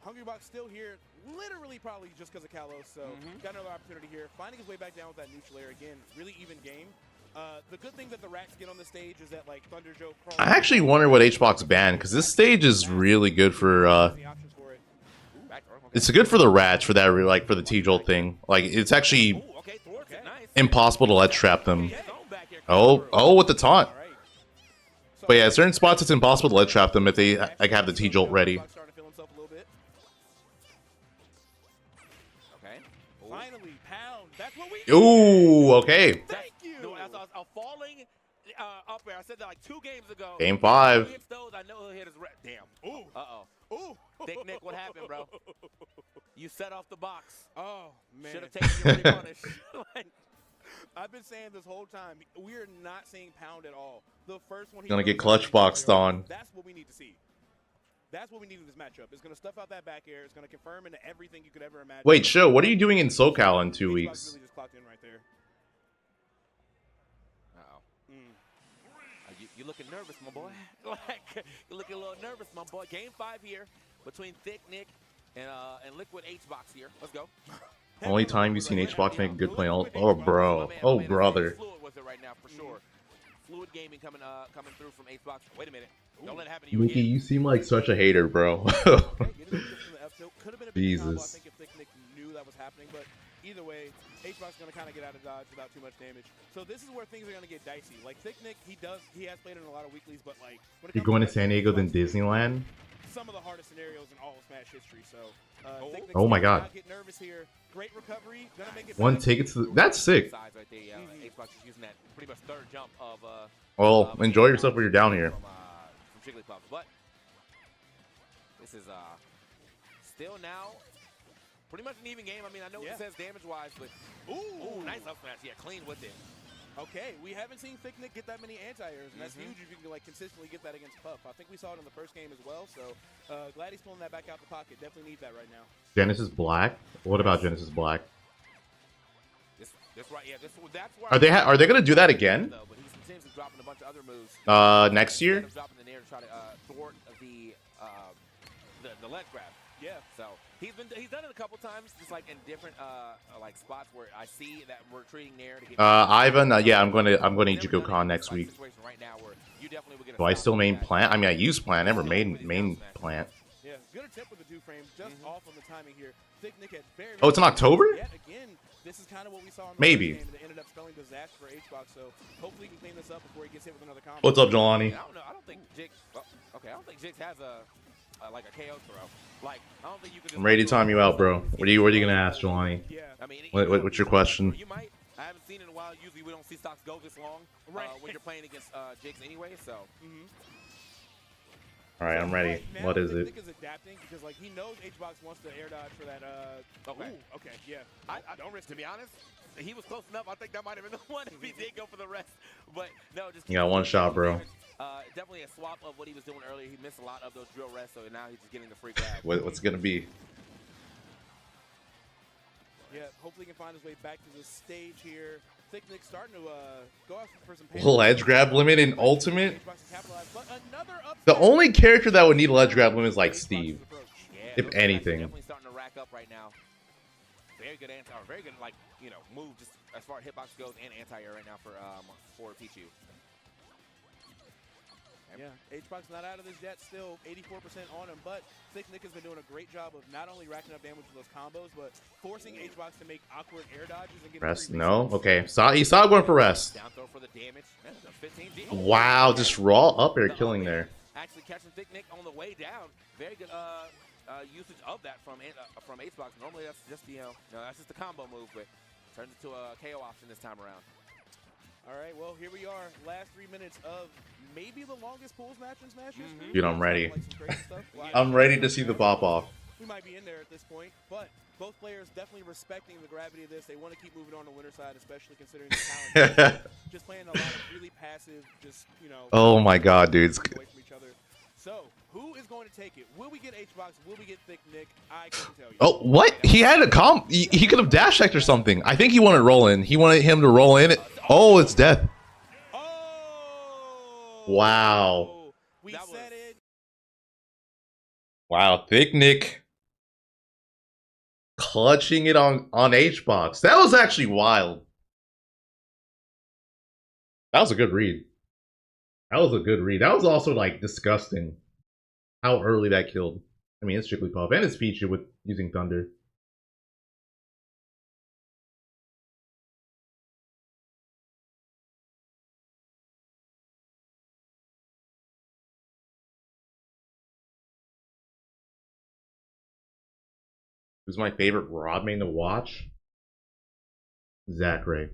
Hungrybox still here, literally probably just because of Kalos. So got another opportunity here, finding his way back down with that neutral air again. Really even game. The good thing that the racks get on the stage is that like Thunder Joe. I actually wonder what H-Box banned because this stage is really good for. It's good for the rats for that, like for the T-Jolt thing. Like it's actually impossible to let trap them. Oh, with the taunt. But yeah, at certain spots it's impossible to let trap them if they like have the T-Jolt ready. Finally, pound. That's what we. Ooh, okay. Thank you. No, I was falling up there. I said that like 2 games ago. Game 5. He hits those, I know he'll hit his damn. Ooh. Uh-oh. Ooh. Thicc Nicc, what happened, bro? You set off the box. Oh, man. Should have taken your repunish. I've been saying this whole time, we're not seeing pound at all. The first one Gonna get clutch boxed on. That's what we need to see. That's what we need in this matchup. It's going to stuff out that back air. It's going to confirm into everything you could ever imagine. Wait, Show, what are you doing in SoCal in 2 weeks? Really just clocked in right there. You looking nervous, my boy. Like, you're looking a little nervous, my boy. Game 5 here between Thicc, Nicc, and Liquid HBox here. Let's go. Only time you've seen HBox make a good play. Oh, bro. Oh, brother. Fluid with it right now, for sure. Fluid gaming coming through from HBox. Wait a minute. Don't let it happen to you Nicc, again. you seem like such a hater, bro. Jesus. I think if Thicc Nicc knew that was happening, but either way, HBox is going to kind of get out of dodge without too much damage. So this is where things are going to get dicey. Like Thicc Nicc, he has played in a lot of weeklies, but like when it You're comes going to San Diego than Disneyland? Some of the hardest scenarios in all of Smash history. So Thicc Nick's Oh my gonna God. not get nervous here. Great recovery. Gonna make it One back. ticket to the... That's sick. Sides right there, yeah. HBox is using that pretty much third jump of Well, enjoy yourself when you're down here. from Jigglypuff. But this is still now pretty much an even game. I mean, I know what it says damage-wise, but ooh, nice up smash. Yeah, clean with it. Okay, we haven't seen Thicc Nicc get that many anti-airs, and that's huge if you can like consistently get that against Puff. I think we saw it in the first game as well, so glad he's pulling that back out the pocket. Definitely need that right now. Genesis Black? What about Genesis Black? This right, yeah. That's where Are they gonna do that again? Though, but he's continuously dropping a bunch of other moves. Next year? Instead of dropping the nair to try to thwart the ledge grab. Yeah. So he's done it a couple times, just like in different like spots where I see that we're treating nair to get. Ivan, yeah, I'm going to Ichiko-con next week. Right now where you definitely would get a Do I stop still with main that. plant? I mean, I use plant. I never main plant. Yeah, good attempt with the 2-frame, just off on the timing here. Thicc Nicc had very. Oh, it's in October? Yet again, this is kind of what we saw in the Maybe. first game that ended up spelling disaster for HBox. So hopefully he can clean this up before he gets hit with another combo. What's up, Jelani? I don't know. I don't think Jix. Well, okay, I don't think Jix has like a KO throw. Like I don't think you can. Just I'm ready to time you out, bro. What are you gonna ask, Jelani? Yeah. I mean, What's your question? You might. I haven't seen it in a while. Usually we don't see stocks go this long when you're playing against Jix anyway. So. All right, I'm ready. Right now, What is Thicc it? Nicc is adapting because like he knows HBox wants to air dodge for that. Okay. Ooh, okay, yeah. I don't risk, to be honest. He was close enough. I think that might have been the one if he did go for the rest. But no, just You got one shot, bro. Definitely a swap of what he was doing earlier. He missed a lot of those drill rests, so now he's just getting the free grab. What's it gonna be? Yeah, hopefully he can find his way back to the stage here. Thicc Nicc starting to go out for some Ledge grab limit in Ultimate? HBox can capitalize, but another The upset. only character that would need ledge grab limit is like Steve. Yeah, If those guys are anything. definitely starting to rack up right now. Very good anti, or very good like move just as far as hitbox goes and anti-air right now for Pichu. Yeah, HBox not out of this yet, still 84% on him, but Thicc Nicc has been doing a great job of not only racking up damage with those combos, but forcing HBox to make awkward air dodges and getting Rest? free No? resets. Okay. He saw going for rest. Down throw for the damage. Man, that's a 15 G. Wow, just raw up air killing there. Actually catching Thicc Nicc on the way down. Very good usage of that from HBox. Normally that's just that's just the combo move, but turns into a KO option this time around. All right, well, here we are. Last 3 minutes of maybe the longest pools match in Smash history. Dude, I'm ready. Like some crazy stuff. Well, I'm ready to see the pop off. We might be in there at this point, but both players definitely respecting the gravity of this. They want to keep moving on the winner side, especially considering the talent. Just playing a lot of really passive, just, Oh my god, dudes. away from each other. So, who is going to take it? Will we get HBox? Will we get Thicc Nicc? I couldn't tell you. Oh, what? He had a comp. He could have dash checked or something. I think he wanted roll in. He wanted him to roll in. Oh, it's death. Oh! Wow. We That said it. Wow, Thicc Nicc clutching it on HBox. That was actually wild. That was a good read. That was a good read. That was also like disgusting how early that killed. I mean, it's Jigglypuff and it's Pichu with using Thunder. Who's my favorite Rod main to watch? Zachary.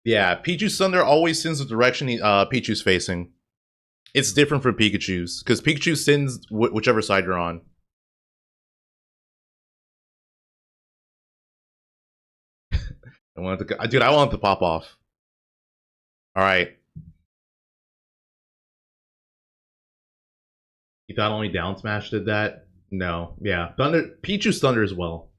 Yeah, Pichu's Thunder always sends the direction Pichu's facing. It's different from Pikachu's, because Pikachu sends whichever side you're on. Dude, I want it to pop off. All right. You thought only down smash did that? No. Yeah. Thunder. Pichu's Thunder as well.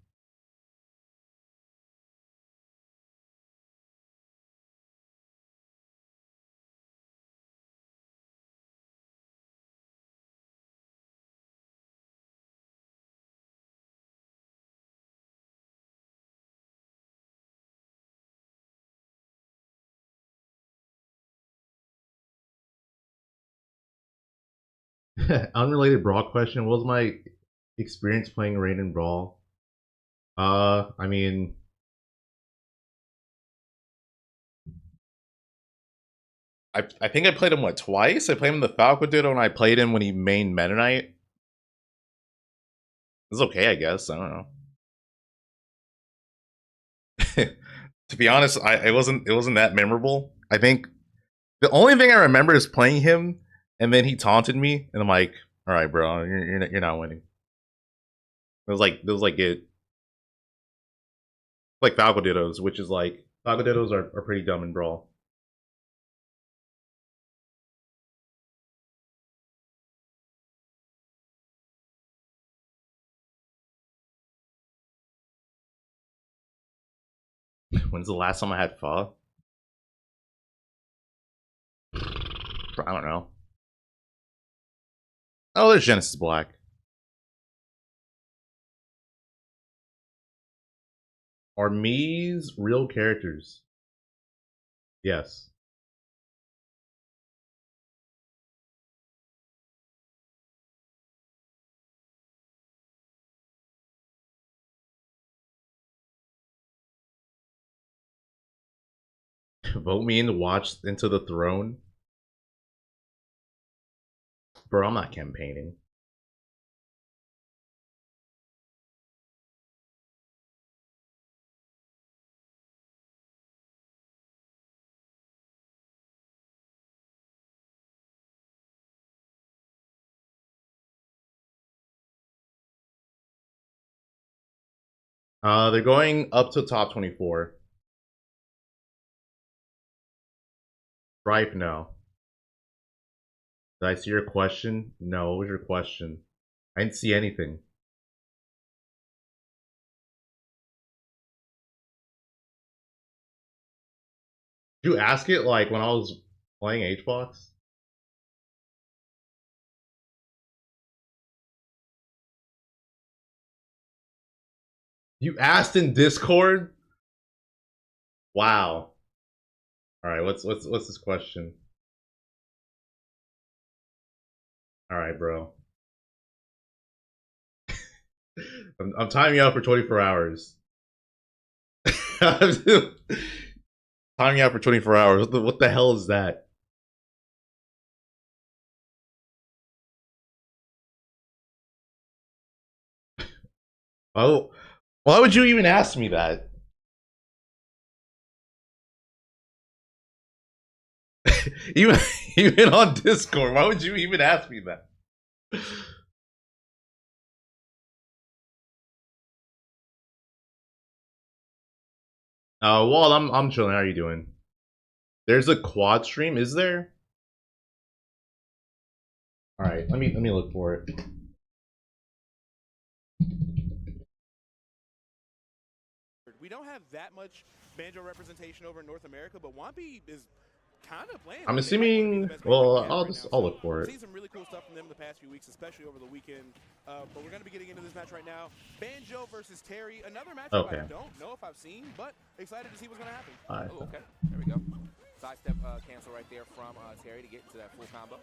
Unrelated Brawl question. What was my experience playing Rain and Brawl? I mean, I think I played him, what, twice? I played him in the Falco Ditto, and I played him when he mained Meta Knight. It was okay, I guess. I don't know. To be honest, it wasn't that memorable. I think the only thing I remember is playing him, and then he taunted me, and I'm like, all right, bro, you're not winning. It was like it. Like Falco Dittos, which is like Falco Dittos are pretty dumb in Brawl. When's the last time I had Pho? I don't know. Oh, there's Genesis Black. Are Mii's real characters? Yes. Vote me in to watch Into the Throne. Bro, I'm not campaigning. They're going up to top 24. Stripe, no. Did I see your question? No, what was your question? I didn't see anything. Did you ask it like when I was playing Hbox? You asked in Discord? Wow. All right, what's this question? All right, bro. I'm timing you out for 24 hours. Timing you out for 24 hours. What the hell is that? Oh, why would you even ask me that? even on Discord, why would you even ask me that? Walt, I'm chilling. How are you doing? There's a quad stream, is there? All right, let me look for it. We don't have that much banjo representation over in North America, but Wampi is kind of playing. I'm assuming. Well, I'll look for it. I've seen some really cool stuff from them in the past few weeks, especially over the weekend. But we're going to be getting into this match right now. Banjo versus Terry, another match I don't know if I've seen, but excited to see what's going to happen. Oh, okay, there we go. Sidestep cancel right there from Terry to get into that full combo.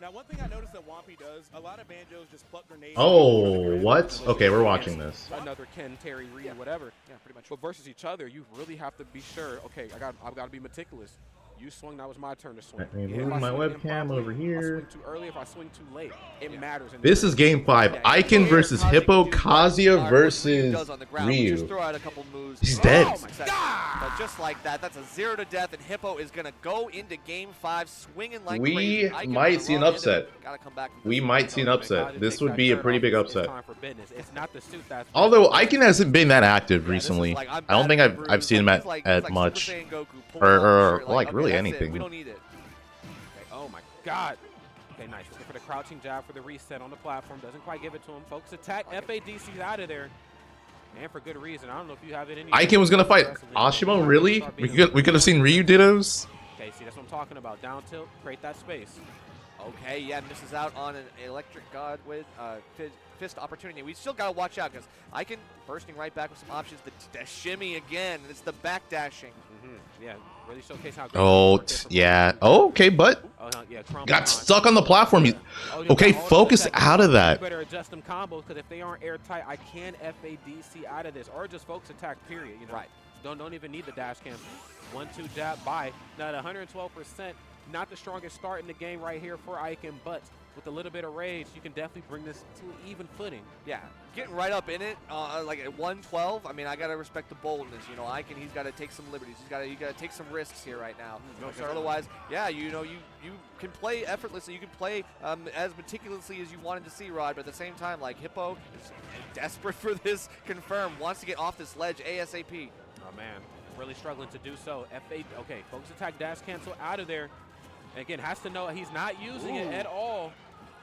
Now, one thing I noticed that Wampi does, a lot of banjos just pluck grenades. Oh, what? Okay, we're watching this. Another Ken, Terry, Rhea, whatever. Yeah, pretty much. But versus each other, you really have to be sure. Okay, I've got to be meticulous. You swung, that was my turn to swing. Let me move my webcam over here. If I swing too early, if I swing too late, it matters. This is game 5. Icon versus Hippo, Kazuya versus Ryu. Just throw out a couple moves. He's dead. Oh my God. But just like that, that's a 0 to death, and Hippo is going to go into game 5 swinging like we crazy. might see an upset. Come back We might see an upset. This would be a pretty big upset. It's not the suit that's Although Icon hasn't been that active recently. I don't think I've seen him at much. Or like really anything. We don't need it. Oh my God. Okay, nice. Looking for the crouching jab for the reset on the platform. Doesn't quite give it to him. Focus attack. FADC's out of there. And for good reason. I don't know if you have it in you. Icon was gonna fight Ashimo, really? We could have seen Ryu Dittos. Okay, see, that's what I'm talking about. Down tilt, create that space. Okay, yeah, misses out on an electric god with fist opportunity. We still gotta watch out because Icon bursting right back with some options. The shimmy again. It's the back dashing. Yeah, really showcase how. Oh, yeah. Oh, okay, but Yeah, got stuck on the platform. Okay, focus out of that. You better adjust them combos because if they aren't airtight, I can FADC out of this or just focus attack. Period. You know? Right. Don't even need the dash cam. 1-2 jab by. Now at 112%, not the strongest start in the game right here for Icon, but with a little bit of rage, you can definitely bring this to an even footing. Yeah, getting right up in it, like at 112. I mean, I gotta respect the boldness. You know, Icon, he's got to take some liberties. You gotta take some risks here right now. Because otherwise, yeah, you know, you can play effortlessly. You can play as meticulously as you wanted to see, Rod. But at the same time, like Hippo is desperate for this confirm, wants to get off this ledge ASAP. Oh man, really struggling to do so. Okay, focus attack dash cancel out of there. Again, has to know he's not using it at all.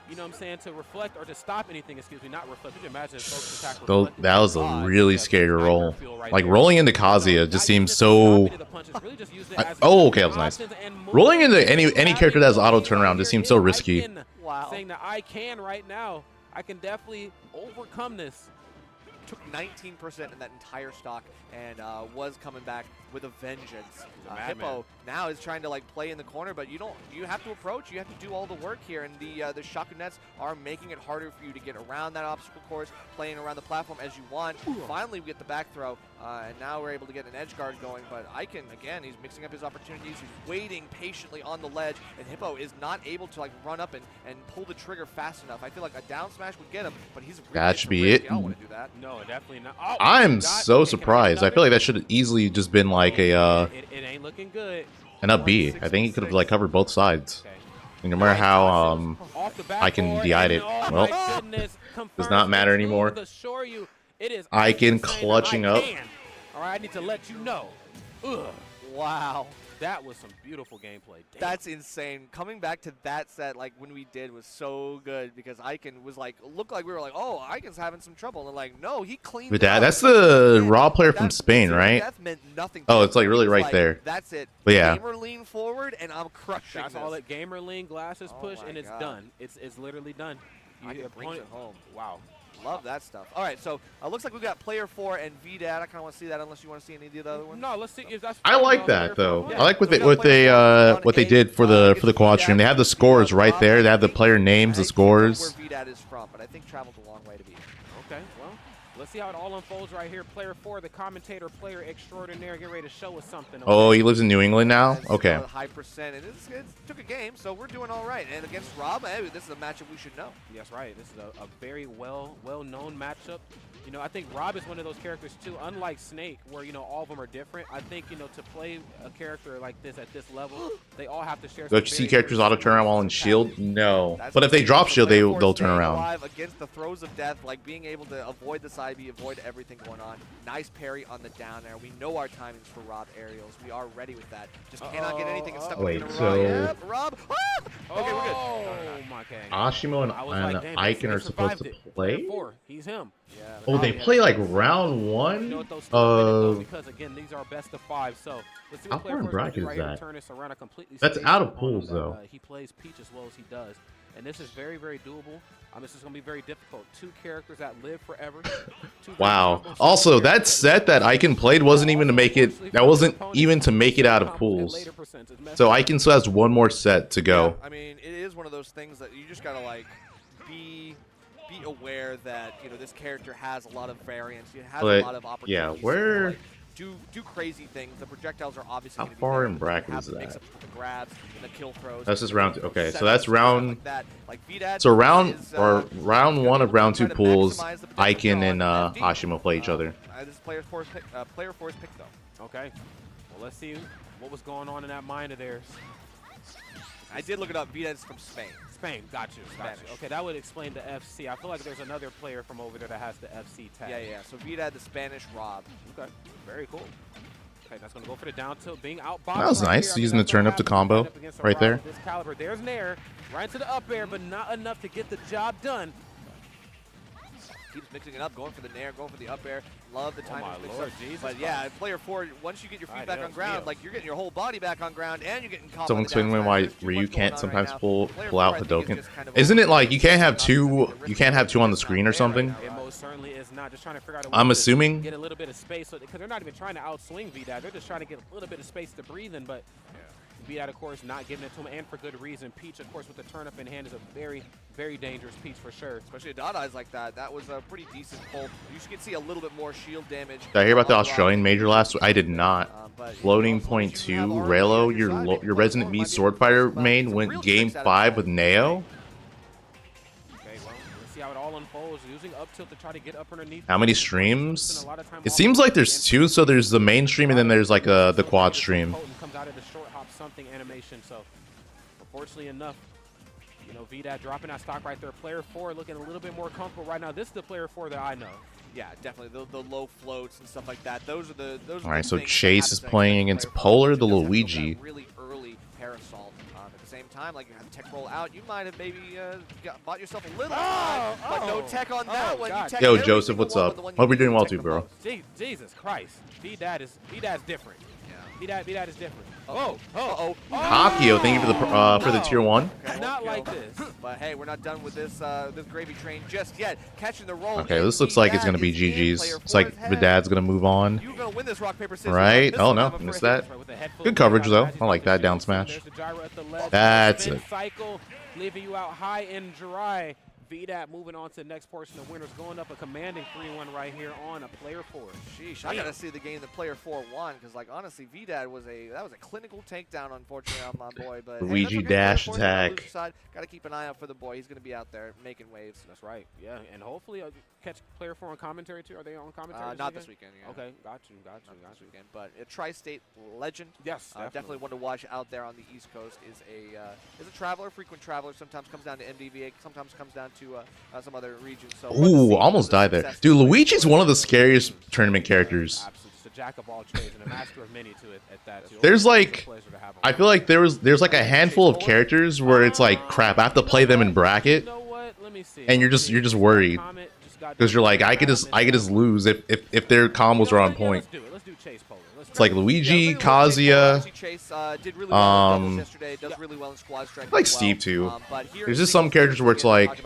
You know what I'm saying, to reflect or to stop anything, excuse me, not reflect. Could you imagine if focus attack reflected? That was a really scary roll. Like, rolling into Kazuya just seems so... Oh, okay, that was nice. Rolling into any character that has auto turnaround just seems so risky. Wow. Saying that I can right now. I can definitely overcome this. Took 19% in that entire stock and was coming back with a vengeance. Hippo now is trying to like play in the corner, but you have to approach. You have to do all the work here, and the Shakunets are making it harder for you to get around that obstacle course, playing around the platform as you want. Finally, we get the back throw, and now we're able to get an edge guard going. But Icon, again, he's mixing up his opportunities. He's waiting patiently on the ledge, and Hippo is not able to like run up and pull the trigger fast enough. I feel like a down smash would get him, but he's really that should be it. I don't want to do that. No, definitely not. Oh, I'm so surprised. I feel like that should have easily just been like a it ain't looking good. an up B. I think he could have like covered both sides. And no matter how Icon DI'd it, well, does not matter anymore. Icon clutching up. All right, I need to let you know. Ugh. Wow. That was some beautiful gameplay. Damn. That's insane. Coming back to that set, like when we did, was so good because Icon was like, looked like we were like, oh, Icon's having some trouble. And like, no, he cleaned But it up. that's the raw player from Spain, right? Death meant nothing. Oh, it's like really right like, there. That's it. But yeah. Gamer lean forward, and I'm crushing That's this. all that gamer lean glasses push, and it's God. done. It's literally done. Icon brings it home. Wow. Love that stuff. All right, so looks like we got player 4 and VDAD. I kind of want to see that, unless you want to see any of the other ones. No, let's see if that's. I like that though. Yeah. I like what they did for the quad stream. They have the scores right there. They have the player names, the scores. Where VDAD is from, but I think traveled a long way to be here. Okay, well, let's see how it all unfolds right here. Player 4, the commentator, player extraordinaire, get ready to show us something. Oh, he lives in New England now? That's Okay. a high percent, and it took a game, so we're doing all right. And against Rob, hey, this is a matchup we should know. Yes, right. This is a very well-known matchup. You know, I think Rob is one of those characters too, unlike Snake, where, you know, all of them are different. I think, you know, to play a character like this at this level, they all have to share. Do you see characters auto turn around while in shield? No. But if they drop shield, they'll turn around. Against the throws of death, like being able to avoid the side B, avoid everything going on. Nice parry on the down air. We know our timings for Rob aerials. We are ready with that. Just cannot get anything stuck Wait, in a so- row. Yep, Rob. Ah! Okay, we're good. Oh, my God. Ashimo and Icon are supposed to play? He's him. Yeah, Oh, they play like round You know one what, those still of... because again, these are best of 5. So let's see How what far in player bracket four is right here to that? turn this around a completely That's staged out of opponent pools, that, though. he plays Peach as well as he does, and this is very, very doable. This is going to be very difficult. 2 characters that live forever. Wow. Also, that set that Icon played wasn't even to make it... That wasn't even to make it out of pools. So Icon still has one more set to go. I mean, it is one of those things that you just gotta like be aware that, you know, this character has a lot of variance. It has a lot of opportunities. Yeah, to, where... like, do crazy things. The projectiles are obviously How gonna be far there. in bracket Have is the that? mix-ups with the grabs and the kill throws. That's just round 2. Okay, so Setups, that's stuff round... like that. Like VDAD So round is, round 1 of round 2 try to pools, maximize the potential Icon and on FD. Ashimo play each other. This is player 4's pick, though. Okay. Well, let's see what was going on in that mind of theirs. I did look it up. VDAD's from Spain. Spain, got you. Okay, that would explain the FC. I feel like there's another player from over there that has the FC tag. Yeah. So VDAD, the Spanish Rob. Okay, very cool. Okay, that's going to go for the down tilt, being out. That was nice, using the turnip to combo right there. This caliber, there's Nair, right into the up air, but not enough to get the job done. Keeps mixing it up, going for the Nair, going for the up air. Love the timing. Jesus but yeah, player 4, once you get your feet back on ground, like you're getting your whole body back on ground, and you're getting caught. Someone explain me why Ryu can't sometimes pull out Hadoken. Isn't it like you can't have two? You can't have two on the screen or something? It most certainly is not. Just trying to figure out a way I'm to assuming. get a little bit of space, because they're not even trying to outswing VDAD. They're just trying to get a little bit of space to breathe in, but VDAD, of course, not giving it to him, and for good reason. Peach, of course, with the turnip in hand is a very, very dangerous Peach for sure. Especially a dot eyes like that. That was a pretty decent pull. You should see a little bit more shield damage. Did I hear about the Australian major last week? I did not. Floating point 2, Raylo, your Resident Me Swordfighter main went game 5 with Neo. Okay, well, let's see how it all unfolds. Using up tilt to try to get up underneath. How many streams? It seems like there's 2, so there's the main stream and then there's like the quad stream. Comes out of the short hop something animation, so unfortunately enough, you know, VDAD dropping that stock right there. Player 4 looking a little bit more comfortable right now. This is the player 4 that I know. Yeah, definitely the low floats and stuff like that. Those are the All right, so Chase is playing against Polar, the Luigi. Really early parasol. At the same time, like you have tech roll out, you might have maybe bought yourself a little time, but no tech on that one. Yo, Joseph, what's up? Hope you're doing well too, bro. Jesus Christ, VDAD's different. VDAD is different. Hakio, thank you for the tier 1. Okay, not like this. But hey, we're not done with this this gravy train just yet. Catching the roll. Okay, this looks like it's gonna be GG's. It's like Vidad's gonna move on. You're gonna win this rock paper scissors. Right? Oh no, missed that. Good coverage though. I like that down smash. That's it. Cycle, leaving you out high and dry. VDAD moving on to the next portion of winners, going up a commanding 3-1 right here on a player 4. Sheesh, I gotta see the game the player 4 won, because like honestly, VDAD was a clinical takedown, unfortunately, on my boy. But Luigi hey, dash attack. Gotta keep an eye out for the boy. He's gonna be out there making waves. That's right. Yeah, and hopefully catch player 4 on commentary too. Are they on commentary? Not this weekend. Yeah. Okay, got you. This weekend, but a tri-state legend. Yes, definitely one to watch out there on the East Coast. Is a traveler, frequent traveler. Sometimes comes down to MDVA. Sometimes comes down to some other regions. So ooh, almost died there. Dude, Luigi's one of the scariest tournament characters. Absolutely, just a jack of all trades and a master of many to it at that. Too. There's like, I feel like there's like a handful of characters where it's like, crap, I have to play them in bracket, You know what? Let me see. and you're just worried because you're like, I could just lose if their combos are on point. Let's do Chase Polar. It's like Luigi, Kazuya, like Steve too. There's just some characters where it's like,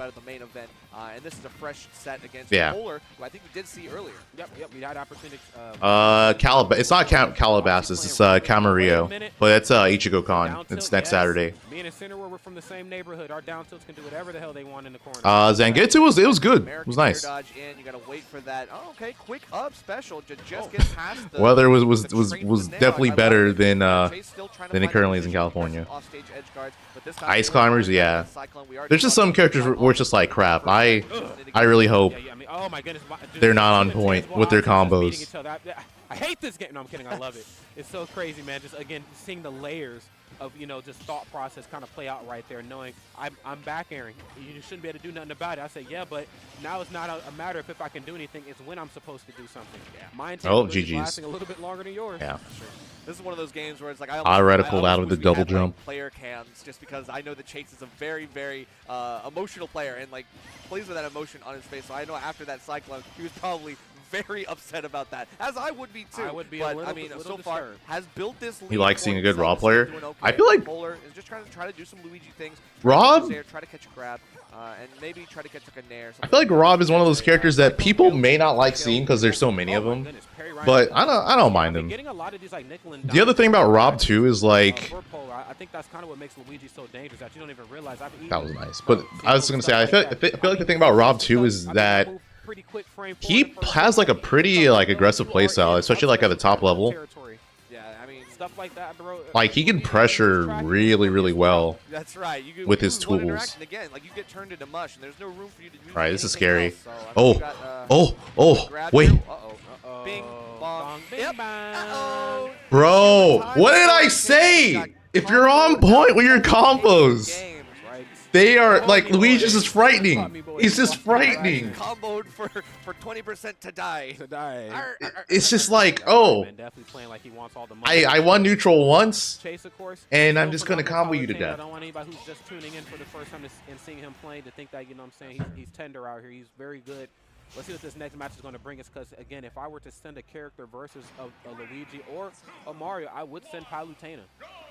and this is a fresh set against yeah. Polar, who I think we did see earlier. Yep, we had opportunity. It's not Calabasas, it's Camarillo, but that's Ichigo Con. It's next Saturday. Me and Center we're from the same neighborhood. Our down tilts can do whatever the hell they want in the corner. Zangetsu was good. It was nice. Dodge in, you gotta wait for that. Oh, okay, quick up special. Just get past the Weather was definitely better than it currently is in California. Ice climbers, yeah. There's just some characters where it's just like, crap. I really hope oh my goodness, they're not on point with their combos. I hate this game. No, I'm kidding. I love it. It's so crazy, man. Just again, seeing the layers of just thought process kind of play out right there, knowing I'm back airing. You shouldn't be able to do nothing about it. I say, yeah, but now it's not a matter of if I can do anything. It's when I'm supposed to do something. Yeah. My intent is lasting a little bit longer than yours. Yeah. Sure. This is one of those games where it's like I reticle out of the double jump. Player cams, just because I know that Chase is a very, very emotional player and like plays with that emotion on his face. So I know after that cyclone, he was probably very upset about that, as I would be too. I would be but a little, I mean, so disturbed. far has built this lead. He likes seeing a good Raw himself. player. Okay. I feel like Polar is just trying to do some Luigi things. Rob, Try to catch a grab, and maybe try to catch like a nair. I feel like Rob is one of those characters that people may not like seeing because there's so many of them, but I don't mind them. The other thing about Rob too is like, I think that's kind of what makes Luigi so dangerous that you don't even realize. That was nice, but I was gonna say I feel like the thing about Rob too is that he has like a pretty aggressive playstyle, especially like at the top level. Yeah, I mean, stuff like that, bro. Like he can pressure really well. That's right. With his tools. Again, like you get turned into mush, and there's no room for you to do. Right, this is scary. Else, so, Wait. Bing bong. Yep. Bro, what did I say? If you're on point with your combos. They are like Luigi's is frightening. He's just frightening. Comboed for 20% to die. It's just like, oh, Definitely playing like he wants all the money. I won neutral once, Chase, of course, and I'm just gonna combo you to death. I don't want anybody who's just tuning in for the first time and seeing him playing to think that, you know what I'm saying, he's tender out here. He's very good. Let's see what this next match is going to bring us, because, again, if I were to send a character versus a Luigi or a Mario, I would send Palutena.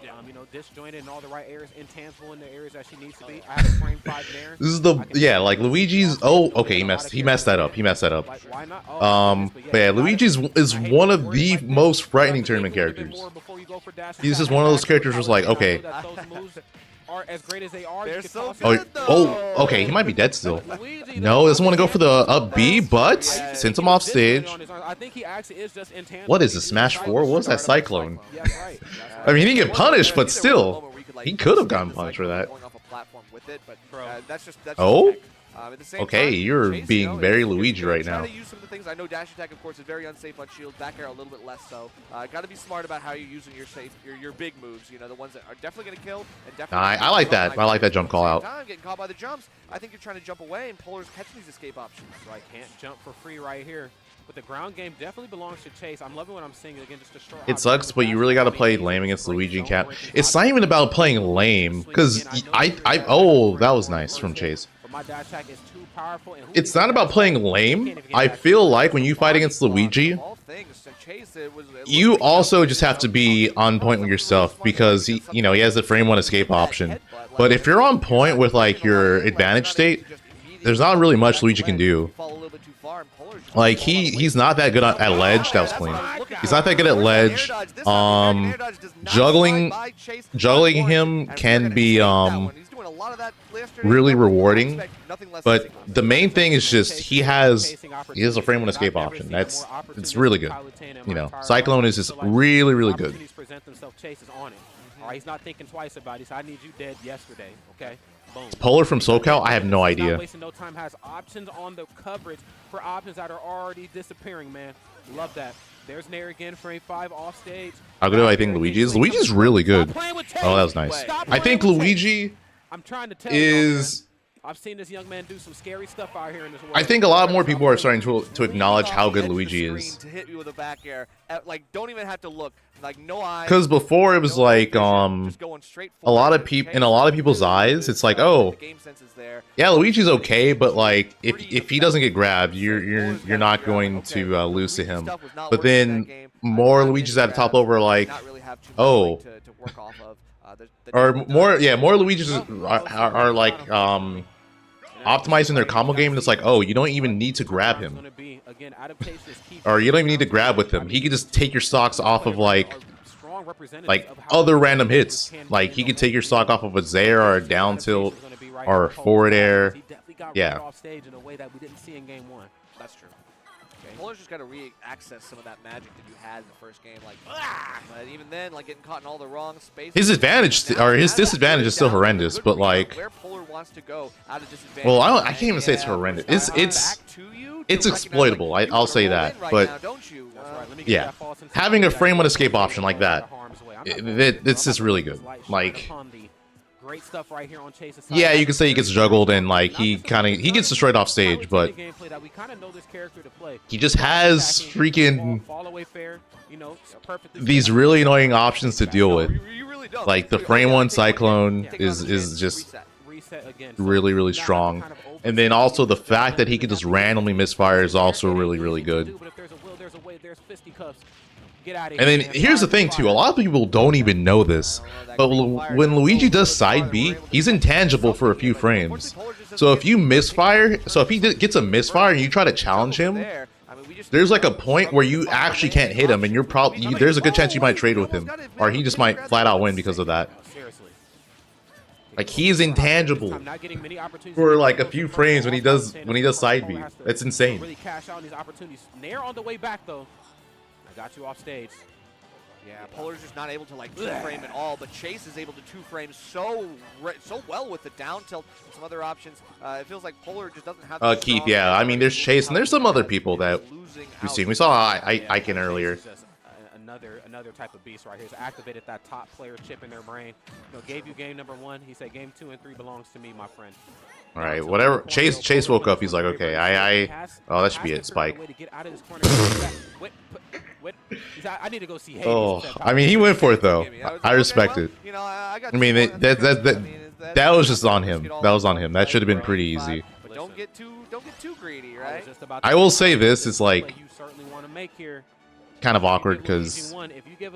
You know, disjointed in all the right areas, intangible in the areas that she needs to be. I have a frame 5 there. This is the, yeah, like Luigi's, oh, okay, he messed that up. He messed that up. Like, why not? Oh, but yeah, Luigi's is one of the most frightening tournament characters. He's just one of those characters who's like, okay. Are as great as they are. They're so Oh, good, though. oh, okay, he might be dead still. No, doesn't want to go for the up B, but sends him off stage. I think he actually is just intangible. What is the Smash 4? What was that Cyclone? I mean, he didn't get punished, but still, he could have gotten punished for that. Oh? Okay, you're being very Luigi right now. I know dash attack, of course, is very unsafe on shield. Back air a little bit less so. Got to be smart about how you're using your big moves. You know, the ones that are definitely going to kill. And definitely I like that. I like that jump call out. Getting caught by the jumps. I think you're trying to jump away, and Polar's catching these escape options. Right, can't jump for free right here. But the ground game definitely belongs to Chase. I'm loving what I'm seeing again. Just a short. It sucks, but you really got to play lame against Luigi and Cap. It's not even about playing lame, because oh, that was nice from Chase. My dash attack is too powerful. It's not about playing lame. I feel like when you fight against Luigi, you also just have to be on point with yourself, because he, you know, he has the frame 1 escape option. But if you're on point with like your advantage state, there's not really much Luigi can do. Like he's not that good at ledge. That was clean. He's not that good at ledge. Juggling him can be really rewarding, but the main thing is just he has a frame 1 escape option. It's really good. You know, Cyclone is just really good. He's not thinking twice about it. I need you dead yesterday. Okay. Boom. Polar from SoCal, I have no idea. Wasting no time, has options on the coverage for options that are already disappearing, man. Love that. There's Nair again, frame 5 off stage. How good do I think Luigi is? Luigi's really good. Oh, that was nice. I think Luigi is... I've seen this young man do some scary stuff out here in this world. I think a lot more people are starting to acknowledge how good Luigi is. To hit you with a back air, like don't even have to look, like no eyes. Because before it was like a lot of people in a lot of people's eyes, it's like, oh, yeah, Luigi's okay, but like if he doesn't get grabbed, you're not going to lose to him. But then more Luigi's at the top over like, oh. Or more Luigi's are like optimizing their combo game, and it's like, oh, you don't even need to grab him, or you don't even need to grab with him. He can just take your stocks off of like other random hits. Like he can take your stock off of a Zaire or a down tilt or forward air. Yeah. That's true. Polar's just got to re-access some of that magic that you had in the first game. Like, but even then, like getting caught in all the wrong spaces. His advantage or his disadvantage is still horrendous, but like, where Polar wants to go out of disadvantage. Well, I can't even say it's horrendous. It's exploitable. I'll say that. But yeah, having a frame 1 escape option like that, it's just really good. Like. Great stuff right here on Chase's side. Yeah, you can say he gets juggled and like he gets destroyed off stage, but he just has freaking these really annoying options to deal with. Like the frame 1 Cyclone is just really strong, and then also the fact that he can just randomly misfire is also really good. And then here's the thing too, a lot of people don't even know this, but when Luigi does side B, he's intangible for a few frames. So if you misfire, so if he gets a misfire and you try to challenge him, there's like a point where you actually can't hit him, and you're probably there's a good chance you might trade with him, or he just might flat out win because of that. Like he's intangible for like a few frames when he does side B. That's insane. Really cash out on these opportunities. Nair on the way back though. I got you off stage. Yeah, Polar's just not able to like two-frame at all, but Chase is able to two-frame so well with the down tilt and some other options. It feels like Polar just doesn't have. Keith, yeah, I mean there's Chase and there's some other people that we've seen. We saw Icon earlier. another type of beast right here. He's activated that top player chip in their brain. You know, gave you game number 1. He said game 2 and 3 belongs to me, my friend. All right, whatever. Chase woke up. He's like, okay, oh, that should be it. Spike. I need to go see Hades. Oh, I mean, he went for it though. I respect it. You know, I mean, that was just on him. That was on him. That should have been pretty easy. But don't get too greedy, right? I will say this: it's like you certainly want to make here. kind of awkward because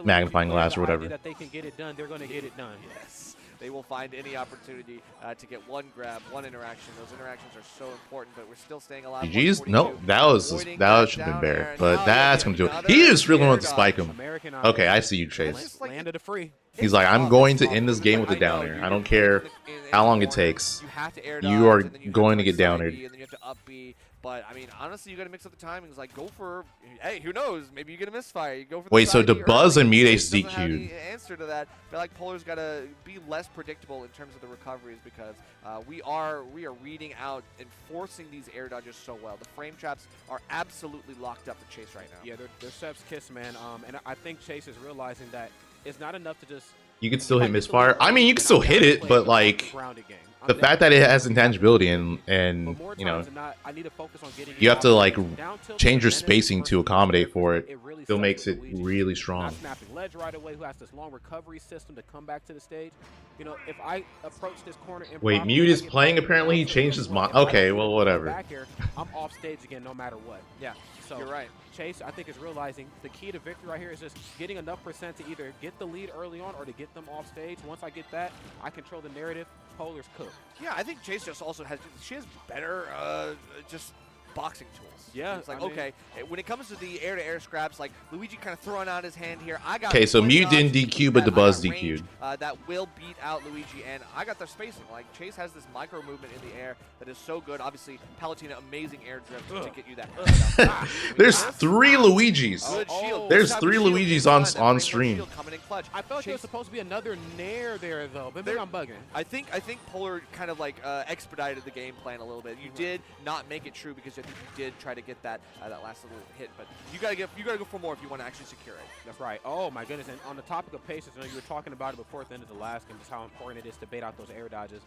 magnifying glass or whatever. That they can get it done, they're going to get it done. Yes. They will find any opportunity to get one grab, one interaction. Those interactions are so important, but we're still staying alive. GG's? No, that should have been better. But that's going to do it. He just really wanted to spike him. Okay, I see you, Chase. Landed a free. He's like, I'm going to end this game with a down air. I don't care how long it takes. You are going to get down aired. But I mean, honestly, you got to mix up the timings. Like, go for, hey, who knows? Maybe you get a misfire. You go for. Wait, so Dabuz and Mute Ace DQ'd. Answer to that, I feel like Polar's got to be less predictable in terms of the recoveries because we are reading out and forcing these air dodges so well. The frame traps are absolutely locked up to Chase right now. Yeah, they're Seb's kiss, man. And I think Chase is realizing that it's not enough to just. You can still hit misfire. I mean, you can still hit it, but like the fact that it has intangibility and you know, you have to like change your spacing to accommodate for it. Still makes it really strong. Snapping ledge right away. Who has this long recovery system to come back to the stage? You know, if I approach this corner. Wait, Mute is playing. Apparently, he changed his mind. Okay, well, whatever. Back here, I'm off stage again, no matter what. Yeah, so you're right. Chase, I think, is realizing the key to victory right here is just getting enough percent to either get the lead early on or to get them off stage. Once I get that, I control the narrative. Polar's cooked. Yeah, I think Chase just also has better just boxing tools. Yeah, it's like, okay, when it comes to the air-to-air scraps, like Luigi kind of throwing out his hand here. Okay, so Mute didn't DQ, but Dabuz DQ'd. That will beat out Luigi, and I got their spacing. Like, Chase has this micro movement in the air that is so good. Obviously, Palutena, amazing air drift to get you that. There's 3 Luigis. Good shield. There's 3 Luigis on stream. I felt there was supposed to be another Nair there, though, but maybe I'm bugging. I think Polar kind of like expedited the game plan a little bit. You did not make it true because I think you did try to get that last little hit, but you gotta go for more if you want to actually secure it. That's right. Oh my goodness! And on the topic of patience, you know, you were talking about it before at the end of the last game, just how important it is to bait out those air dodges.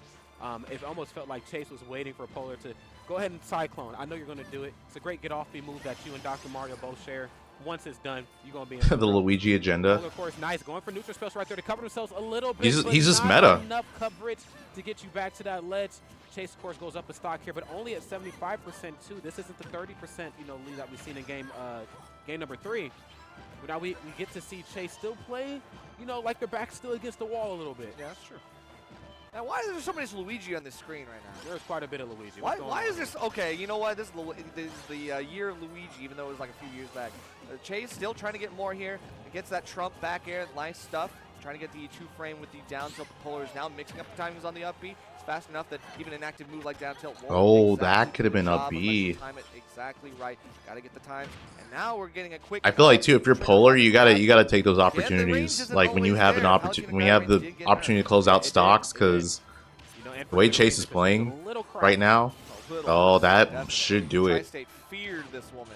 It almost felt like Chase was waiting for Polar to go ahead and cyclone. I know you're going to do it. It's a great get-off B move that you and Dr. Mario both share. Once it's done, you're going to be in the Luigi agenda. Polar, of course, nice. Going for neutral special right there to cover themselves a little bit. He's just meta. Enough coverage to get you back to that ledge. Chase, of course, goes up a stock here, but only at 75% too. This isn't the 30%, you know, lead that we've seen in game number 3. But now we get to see Chase still play, you know, like their back's still against the wall a little bit. Yeah, that's true. Now, why is there so much Luigi on this screen right now? There's quite a bit of Luigi. Why is this? Okay, you know what? This is the year of Luigi, even though it was like a few years back. Chase still trying to get more here. It gets that Trump back air, nice stuff. Trying to get the 2-frame with the down tilt. Polar is now mixing up the timings on the up B. It's fast enough that even an active move like down tilt won't. Oh, that could have been up B. Time it exactly right. Got to get the time. And now we're getting a quick. I feel like too, if you're Polar, you gotta take those opportunities. Like when you have an opportunity, when you have the opportunity to close out stocks, because the way Chase is playing right now, oh, that should do it. Tri-State feared this woman.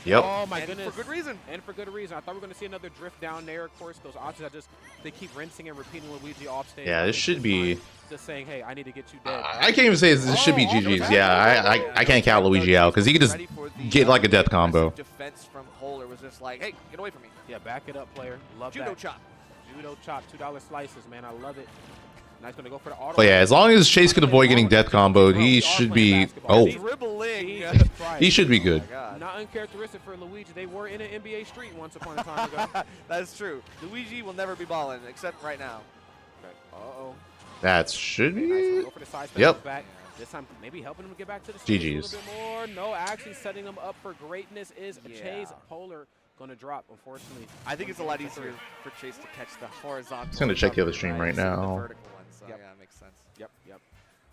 Yep. Oh my goodness. For good reason. And for good reason. I thought we were going to see another drift down there. Of course, those options they keep rinsing and repeating Luigi off stage. Yeah, this should be. Just saying, hey, I need to get you dead. I can't even say this should be GG's. Yeah, I can't count Luigi out because he could just get like a death combo. Defense from Kola was just like, hey, get away from me. Yeah, back it up, player. Love Judo that. chop. Judo chop. $2 slices, man. I love it. Now he's going to go for the auto. But yeah, as long as Chase can avoid getting death comboed, he should be. Oh, he should be good. Not uncharacteristic for Luigi. They were in an NBA street once upon a time ago. That's true. Luigi will never be balling, except right now. Uh-oh. That should be. Nice. Go for the side Yep. back. This time, maybe helping him get back to the stage a GG's. little bit more. No, actually setting him up for greatness is Chase. Polar going to drop, unfortunately. I think it's a lot easier for Chase to catch the horizontal. I'm just gonna check the other stream right now. So, yeah, it makes sense. Yep.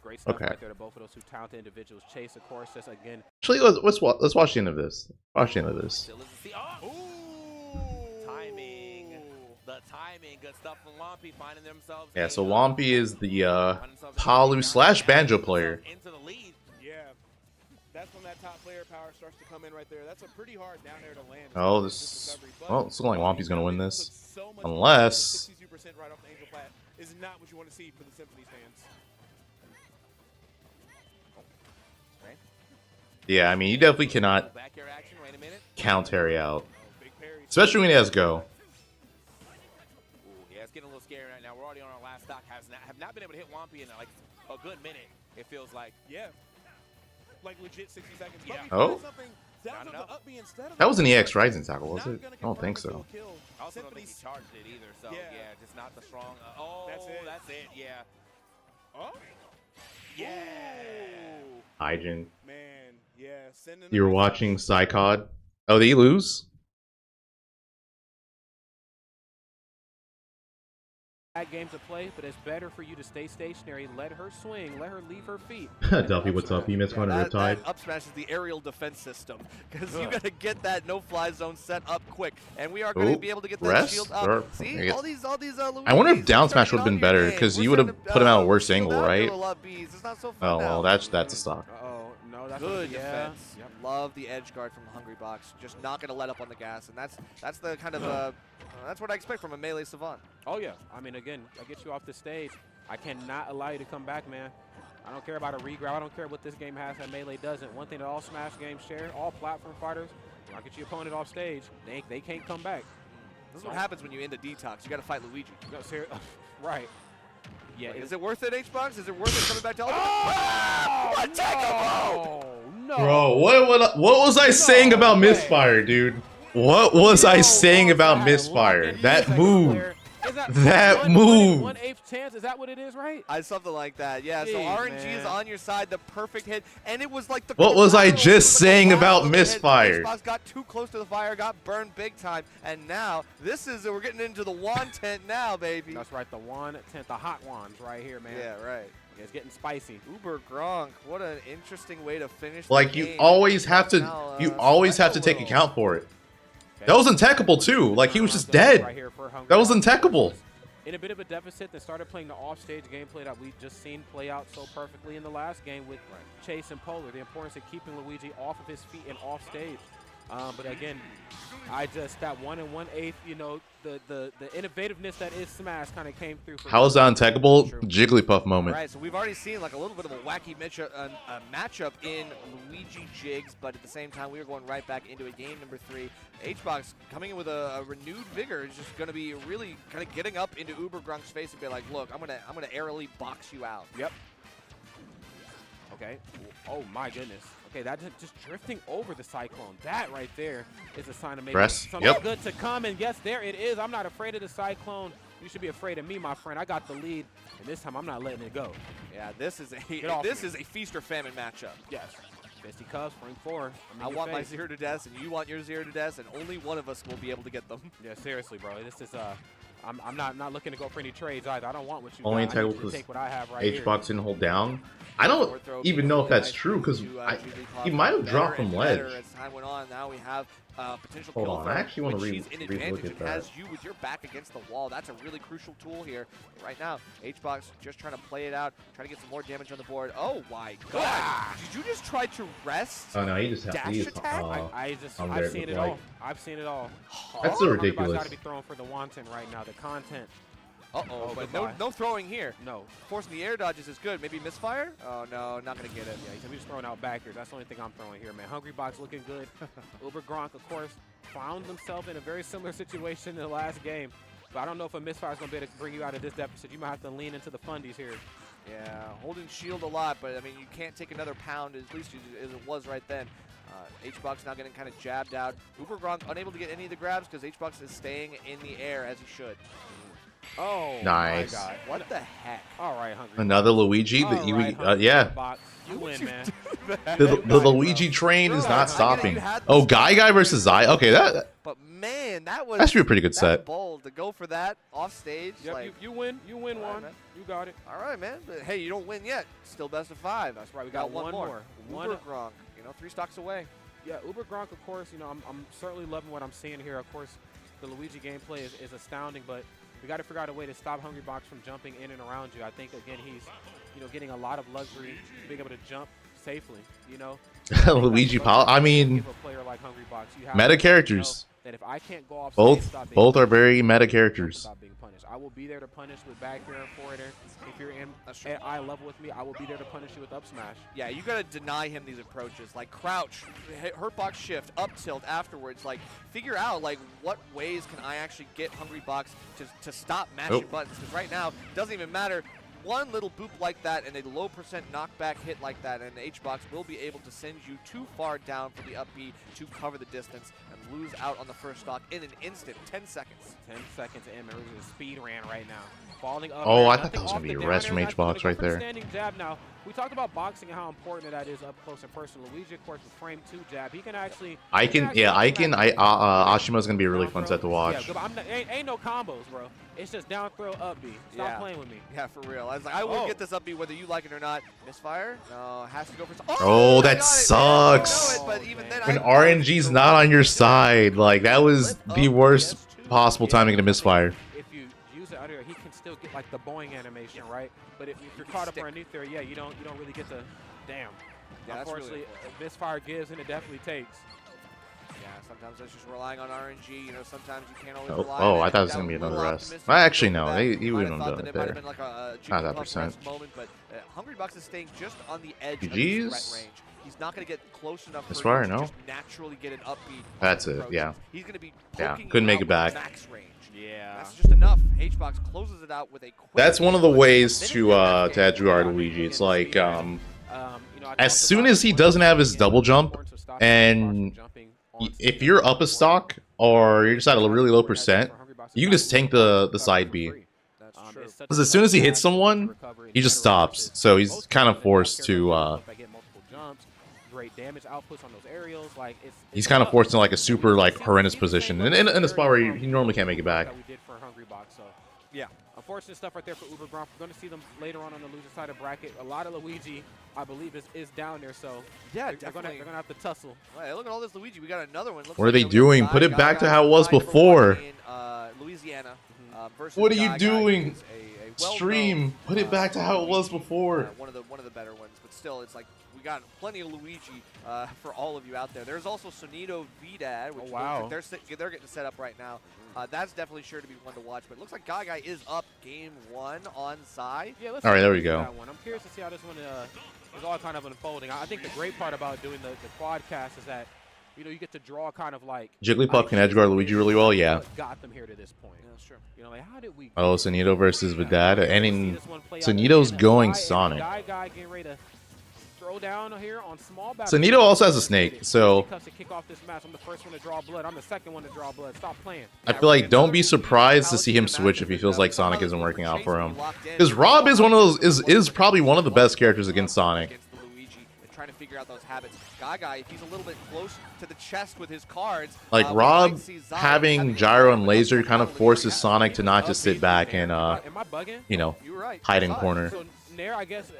Great stuff Okay. right there to both of those two talented individuals. Chase, of course, just again. Actually, let's watch the end of this. Watch the end of this. Timing. The timing. Good stuff from Wompy finding themselves. Yeah, so Wompy is the Palu / Banjo player. Into the lead. Yeah. That's when that top player power starts to come in right there. That's a pretty hard down air to land. Oh, this. Well, it's looking like Wompy's gonna win this, unless. 62% right off the Angel Plat is not what you want to see for the Symphony fans. Yeah, I mean, you definitely cannot count Harry out, especially when he has go. Yeah, it's getting a little scary right now. We're already on our last stock. Have not been able to hit Wompy in like a good minute. It feels like. Yeah. Like legit 60 seconds. Yeah. Oh. That was an EX Rising tackle, was it? I don't think so. I also don't think he charged it either. So yeah, just not the strong. Oh, that's it. Yeah. Oh. Yeah. Hyjin. Man, yeah. You were watching Psychod. Oh, did he lose? Bad game to play, but it's better for you to stay stationary. Let her swing. Let her leave her feet. Duffy, what's up? You missed one on Riptide. Up smash is the aerial defense system because you got to get that no-fly zone set up quick, and we are going to be able to get that shield up. See, all these I wonder if down smash would have been better because you would have put him at a worse angle, right? It's not so fun Oh well, that's a stock. Uh-oh. No, that's Good defense. Yep. Love the edge guard from Hungrybox. Just not going to let up on the gas, and that's the kind of that's what I expect from a melee savant. Oh yeah. I mean, again, I get you off the stage. I cannot allow you to come back, man. I don't care about a regrab. I don't care what this game has that melee doesn't. One thing that all Smash games share, all platform fighters, when I get your opponent off stage, they can't come back. This is what happens when you end the detox. You got to fight Luigi. No, right. Yeah. Like, is it worth it, Hbox? Is it worth it coming back to all No. Bro, what was I saying about Misfire, dude? What was I saying about Misfire? That move. That move. 1/8 chance. Is that what it is, right? Something like that. Yeah. So RNG is on your side. The perfect hit, and it was like the. What was I just saying about Misfire? Xbox got too close to the fire, got burned big time, and now we're getting into the wand tent now, baby. That's right. The wand tent, the hot wands right here, man. Yeah, right. It's getting spicy. Uber Gronk, what an interesting way to finish. Like the you game. always have to, take account for it. Okay. That was untechable too. Like he was just dead. Right here for that was untechable. In a bit of a deficit, they started playing the off-stage gameplay that we just seen play out so perfectly in the last game with Chase and Polar. The importance of keeping Luigi off of his feet and off stage. But again, that 1 1/8, you know, the innovativeness that is Smash kind of came through. How is that untechable? Jigglypuff moment. Right, so we've already seen like a little bit of a wacky matchup in Luigi Jigs, but at the same time, we are going right back into a game number 3. Hbox coming in with a renewed vigor is just going to be really kind of getting up into Uber Gronk's face and be like, look, I'm gonna aerially box you out. Yep. Okay. Oh my goodness. Okay, that's just drifting over the Cyclone. That right there is a sign of maybe something good to come. And yes, there it is. I'm not afraid of the Cyclone. You should be afraid of me, my friend. I got the lead, and this time I'm not letting it go. Yeah, this is a feast or famine matchup. Yes. Fisticuffs, frame 4. I want my 0 to deaths, and you want your 0 to deaths, and only one of us will be able to get them. Yeah, seriously, bro. This is I'm not looking to go for any trades either. I don't want what you only got. I need to take what I have right here. Hbox didn't hold down. I don't even know if that's true because he might have dropped from ledge. As time went on, now we have potential Hold kill on, I actually want to relook at that. Has you with your back against the wall. That's a really crucial tool here. Right now, Hbox just trying to play it out, trying to get some more damage on the board. Oh my god! Did you just try to rest? Oh no, he just dash attack. I've seen it all. I've seen it all. That's so ridiculous. Got to be thrown for the wanton right now. The content. But no throwing here. No. Forcing the air dodges is good. Maybe misfire? Oh, no, not going to get it. Yeah, he's just throwing out backers. That's the only thing I'm throwing here, man. Hungrybox looking good. Uber Gronk, of course, found himself in a very similar situation in the last game. But I don't know if a misfire is going to be able to bring you out of this deficit. You might have to lean into the fundies here. Yeah, holding shield a lot, but, I mean, you can't take another pound, at least as it was right then. Hbox now getting kind of jabbed out. Uber Gronk unable to get any of the grabs because Hbox is staying in the air as he should. Oh, nice. My God. What the heck? All right, Hungry. Another Luigi. Yeah. You win, man. The Luigi train is not stopping. Oh, Guy versus Zai. Okay, But man, that should be a pretty good set. Bold to go for that off stage. Yep, like, you win. You win one. Man. You got it. All right, man. But hey, you don't win yet. Still best of 5. That's right. We got one more. Uber Gronk. 3 stocks away. Yeah, Uber Gronk, of course. I'm certainly loving what I'm seeing here. Of course, the Luigi gameplay is astounding, but we got to figure out a way to stop Hungrybox from jumping in and around you. I think again he's, getting a lot of luxury, being able to jump safely. You know, Luigi, I mean, give a player like Hungrybox, you have meta to characters. know that if I can't go off Both stage, stop being both are punished, very meta characters. stop being punished. I will be there to punish with back air and forward air. If you're at eye level with me, I will be there to punish you with up smash. Yeah, you gotta deny him these approaches, like crouch, hurtbox shift, up tilt afterwards. Like, figure out like what ways can I actually get Hungrybox to stop mashing buttons? Because right now, it doesn't even matter. One little boop like that and a low percent knockback hit like that, and H-Box will be able to send you too far down for the up B to cover the distance and lose out on the first stock in an instant, 10 seconds. 10 seconds in, there's a speed ran right now. Falling up. Oh, there, I thought that was nothing gonna be off a the rest down from air, H-Box gonna right go for the there. Standing jab now. We talked about boxing and how important that is up close and personal. Luigi, of course, with frame 2 jab, he can actually. Ashima's gonna be a really fun set to watch. Yeah, ain't no combos, bro. It's just down throw up B. Stop playing with me. Yeah, for real. I was like, I will get this up B whether you like it or not. Misfire? No, has to go for. Oh, that sucks. But even then, When RNG's not on your side, like that was the worst possible timing to misfire. If you use it under, he can still get like the Boeing animation, right? But if you're caught up underneath there, yeah, you don't really get the damn. Yeah, unfortunately, misfire gives and it definitely takes. Yeah, sometimes it's just relying on RNG. You know, sometimes you can't always rely Oh, on I thought it was gonna be another rest. Well, actually, no, he wouldn't have done it there. Like not that percent. Moment, but Hungrybox is staying just on the edge of GG's? the threat range. He's not going to get close enough As for far him I to know. just naturally get an upbeat. That's it, yeah. He's going to be couldn't you make out it back. with max range. Yeah. That's just enough. H-Box closes it out with a quick. That's one of the ways to edgeguard Luigi. It's like you know, as soon as he doesn't have his double jump, and if you're up a stock or you're just at a really low percent, you can just tank the side B. Because as soon as he hits someone, he just stops. So he's kind of forced to. He's kind of forced in like a super like horrendous position, and in a spot where he normally can't make it back. Yeah, unfortunate stuff right there for Uber Grump. We're going to see them later on the loser side of bracket. A lot of Luigi, I believe, is down there. So yeah, they're going to have to tussle. Hey, look at all this Luigi. We got another one. What are they doing? Put it back to how it was before. Louisiana. What are you doing? Stream. Put it back to how it was before. One of the better ones, but still, it's like we got plenty of Luigi for all of you out there. There's also Sonito Vidad, which they're getting set up right now. That's definitely sure to be one to watch. But it looks like Gagai is up game 1 on side. Yeah, all right, there we go. I'm curious to see how this one is all kind of unfolding. I think the great part about doing the quadcast is that you get to draw kind of like Jigglypuff can edgeguard Luigi really well, yeah. Got them here to this point. Yeah, that's true. Like how did we? Oh, Sonito versus Vidad, and Sonito's going Sonic. Guy getting ready to throw down here on small back. Sonito also has a snake, so to kick off this match. I'm the first one to draw blood. I'm the second one to draw blood. Stop playing. I feel like don't be surprised to see him switch if he feels like Sonic isn't working out for him. Because Rob is one of those is probably one of the best characters against Sonic. Trying to figure out those habits. Gagai, if he's a little bit close to the chest with his cards, like Rob having gyro and laser kind of forces Sonic to not just sit back and hide in corner.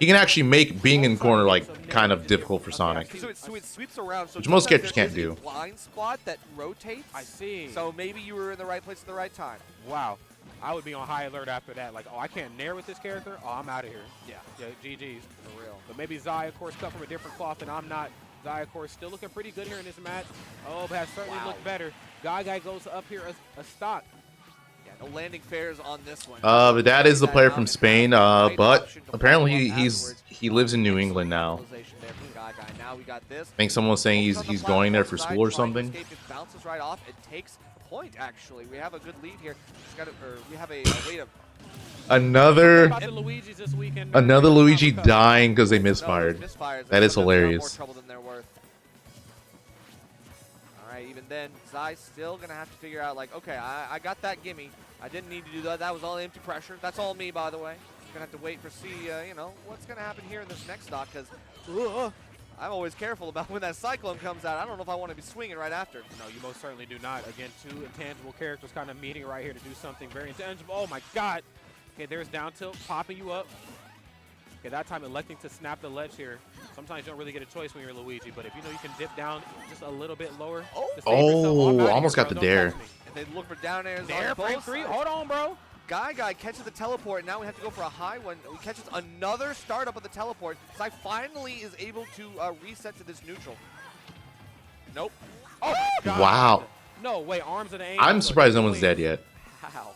He can actually make being in corner like kind of difficult for Sonic, so it sweeps around, which most characters can't do. Blind spot that rotates. I see. So maybe you were in the right place at the right time. Wow. I would be on high alert after that. Like, oh, I can't nair with this character. Oh, I'm out of here. Yeah, GG's. For real. But maybe Zai, of course, cut from a different cloth, and I'm not. Zai, of course, still looking pretty good here in this match. Oh, but has certainly looked better. Gagai goes up here a stock. Yeah, no landing fares on this one. But that is the player from Spain. But apparently he lives in New England now. I think someone was saying he's going there for school or something. Bounces right off. It takes point, actually. We have a good lead here. We have a way to... Another Luigi dying because they misfired. That is hilarious. More trouble than they're worth. All right, even then, Zai's still going to have to figure out, like, okay, I got that gimme. I didn't need to do that. That was all empty pressure. That's all me, by the way. Going to have to wait for what's going to happen here in this next stock, because I'm always careful about when that Cyclone comes out. I don't know if I want to be swinging right after. No, you most certainly do not. Again, two intangible characters kind of meeting right here to do something very intangible. Oh, my God. Okay, there's down tilt, popping you up. Okay, that time electing to snap the ledge here. Sometimes you don't really get a choice when you're Luigi, but if you know you can dip down just a little bit lower. Oh, almost got the dare. And they look for down airs on both frame 3. Hold on, bro. Guy catches the teleport, and now we have to go for a high one. He catches another startup of the teleport. Zai finally is able to reset to this neutral. Nope. Oh my God. Wow. No, wait, arms of the aim. I'm surprised no one's dead yet. Wow.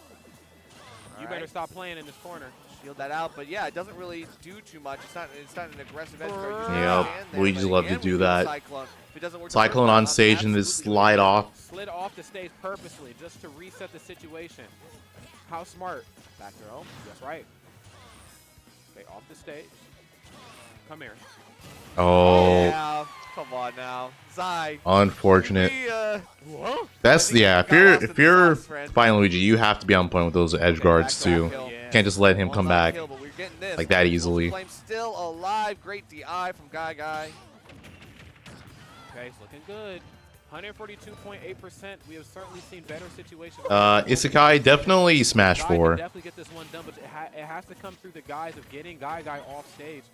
You better stop playing in this corner. Shield that out, but yeah, it doesn't really do too much. It's not an aggressive edge guard. Yep, Luigi's love to do that. Cyclone. If it doesn't work, Cyclone on stage and just slide off. Slid off the stage purposely just to reset the situation. How smart. Back throw. That's right. Okay, off the stage. Come here. Oh. Yeah, come on now. Zai. Unfortunate. That's, yeah, if you're fighting Luigi, you have to be on point with those edge guards too. Can't just let him come back like that easily. Flame still alive. Great DI from Guy. Okay, it's looking good. 142.8%. We have certainly seen better situations. Isekai definitely Smash 4. Definitely get this one done, but it has to come through the guise of getting Guy off stage.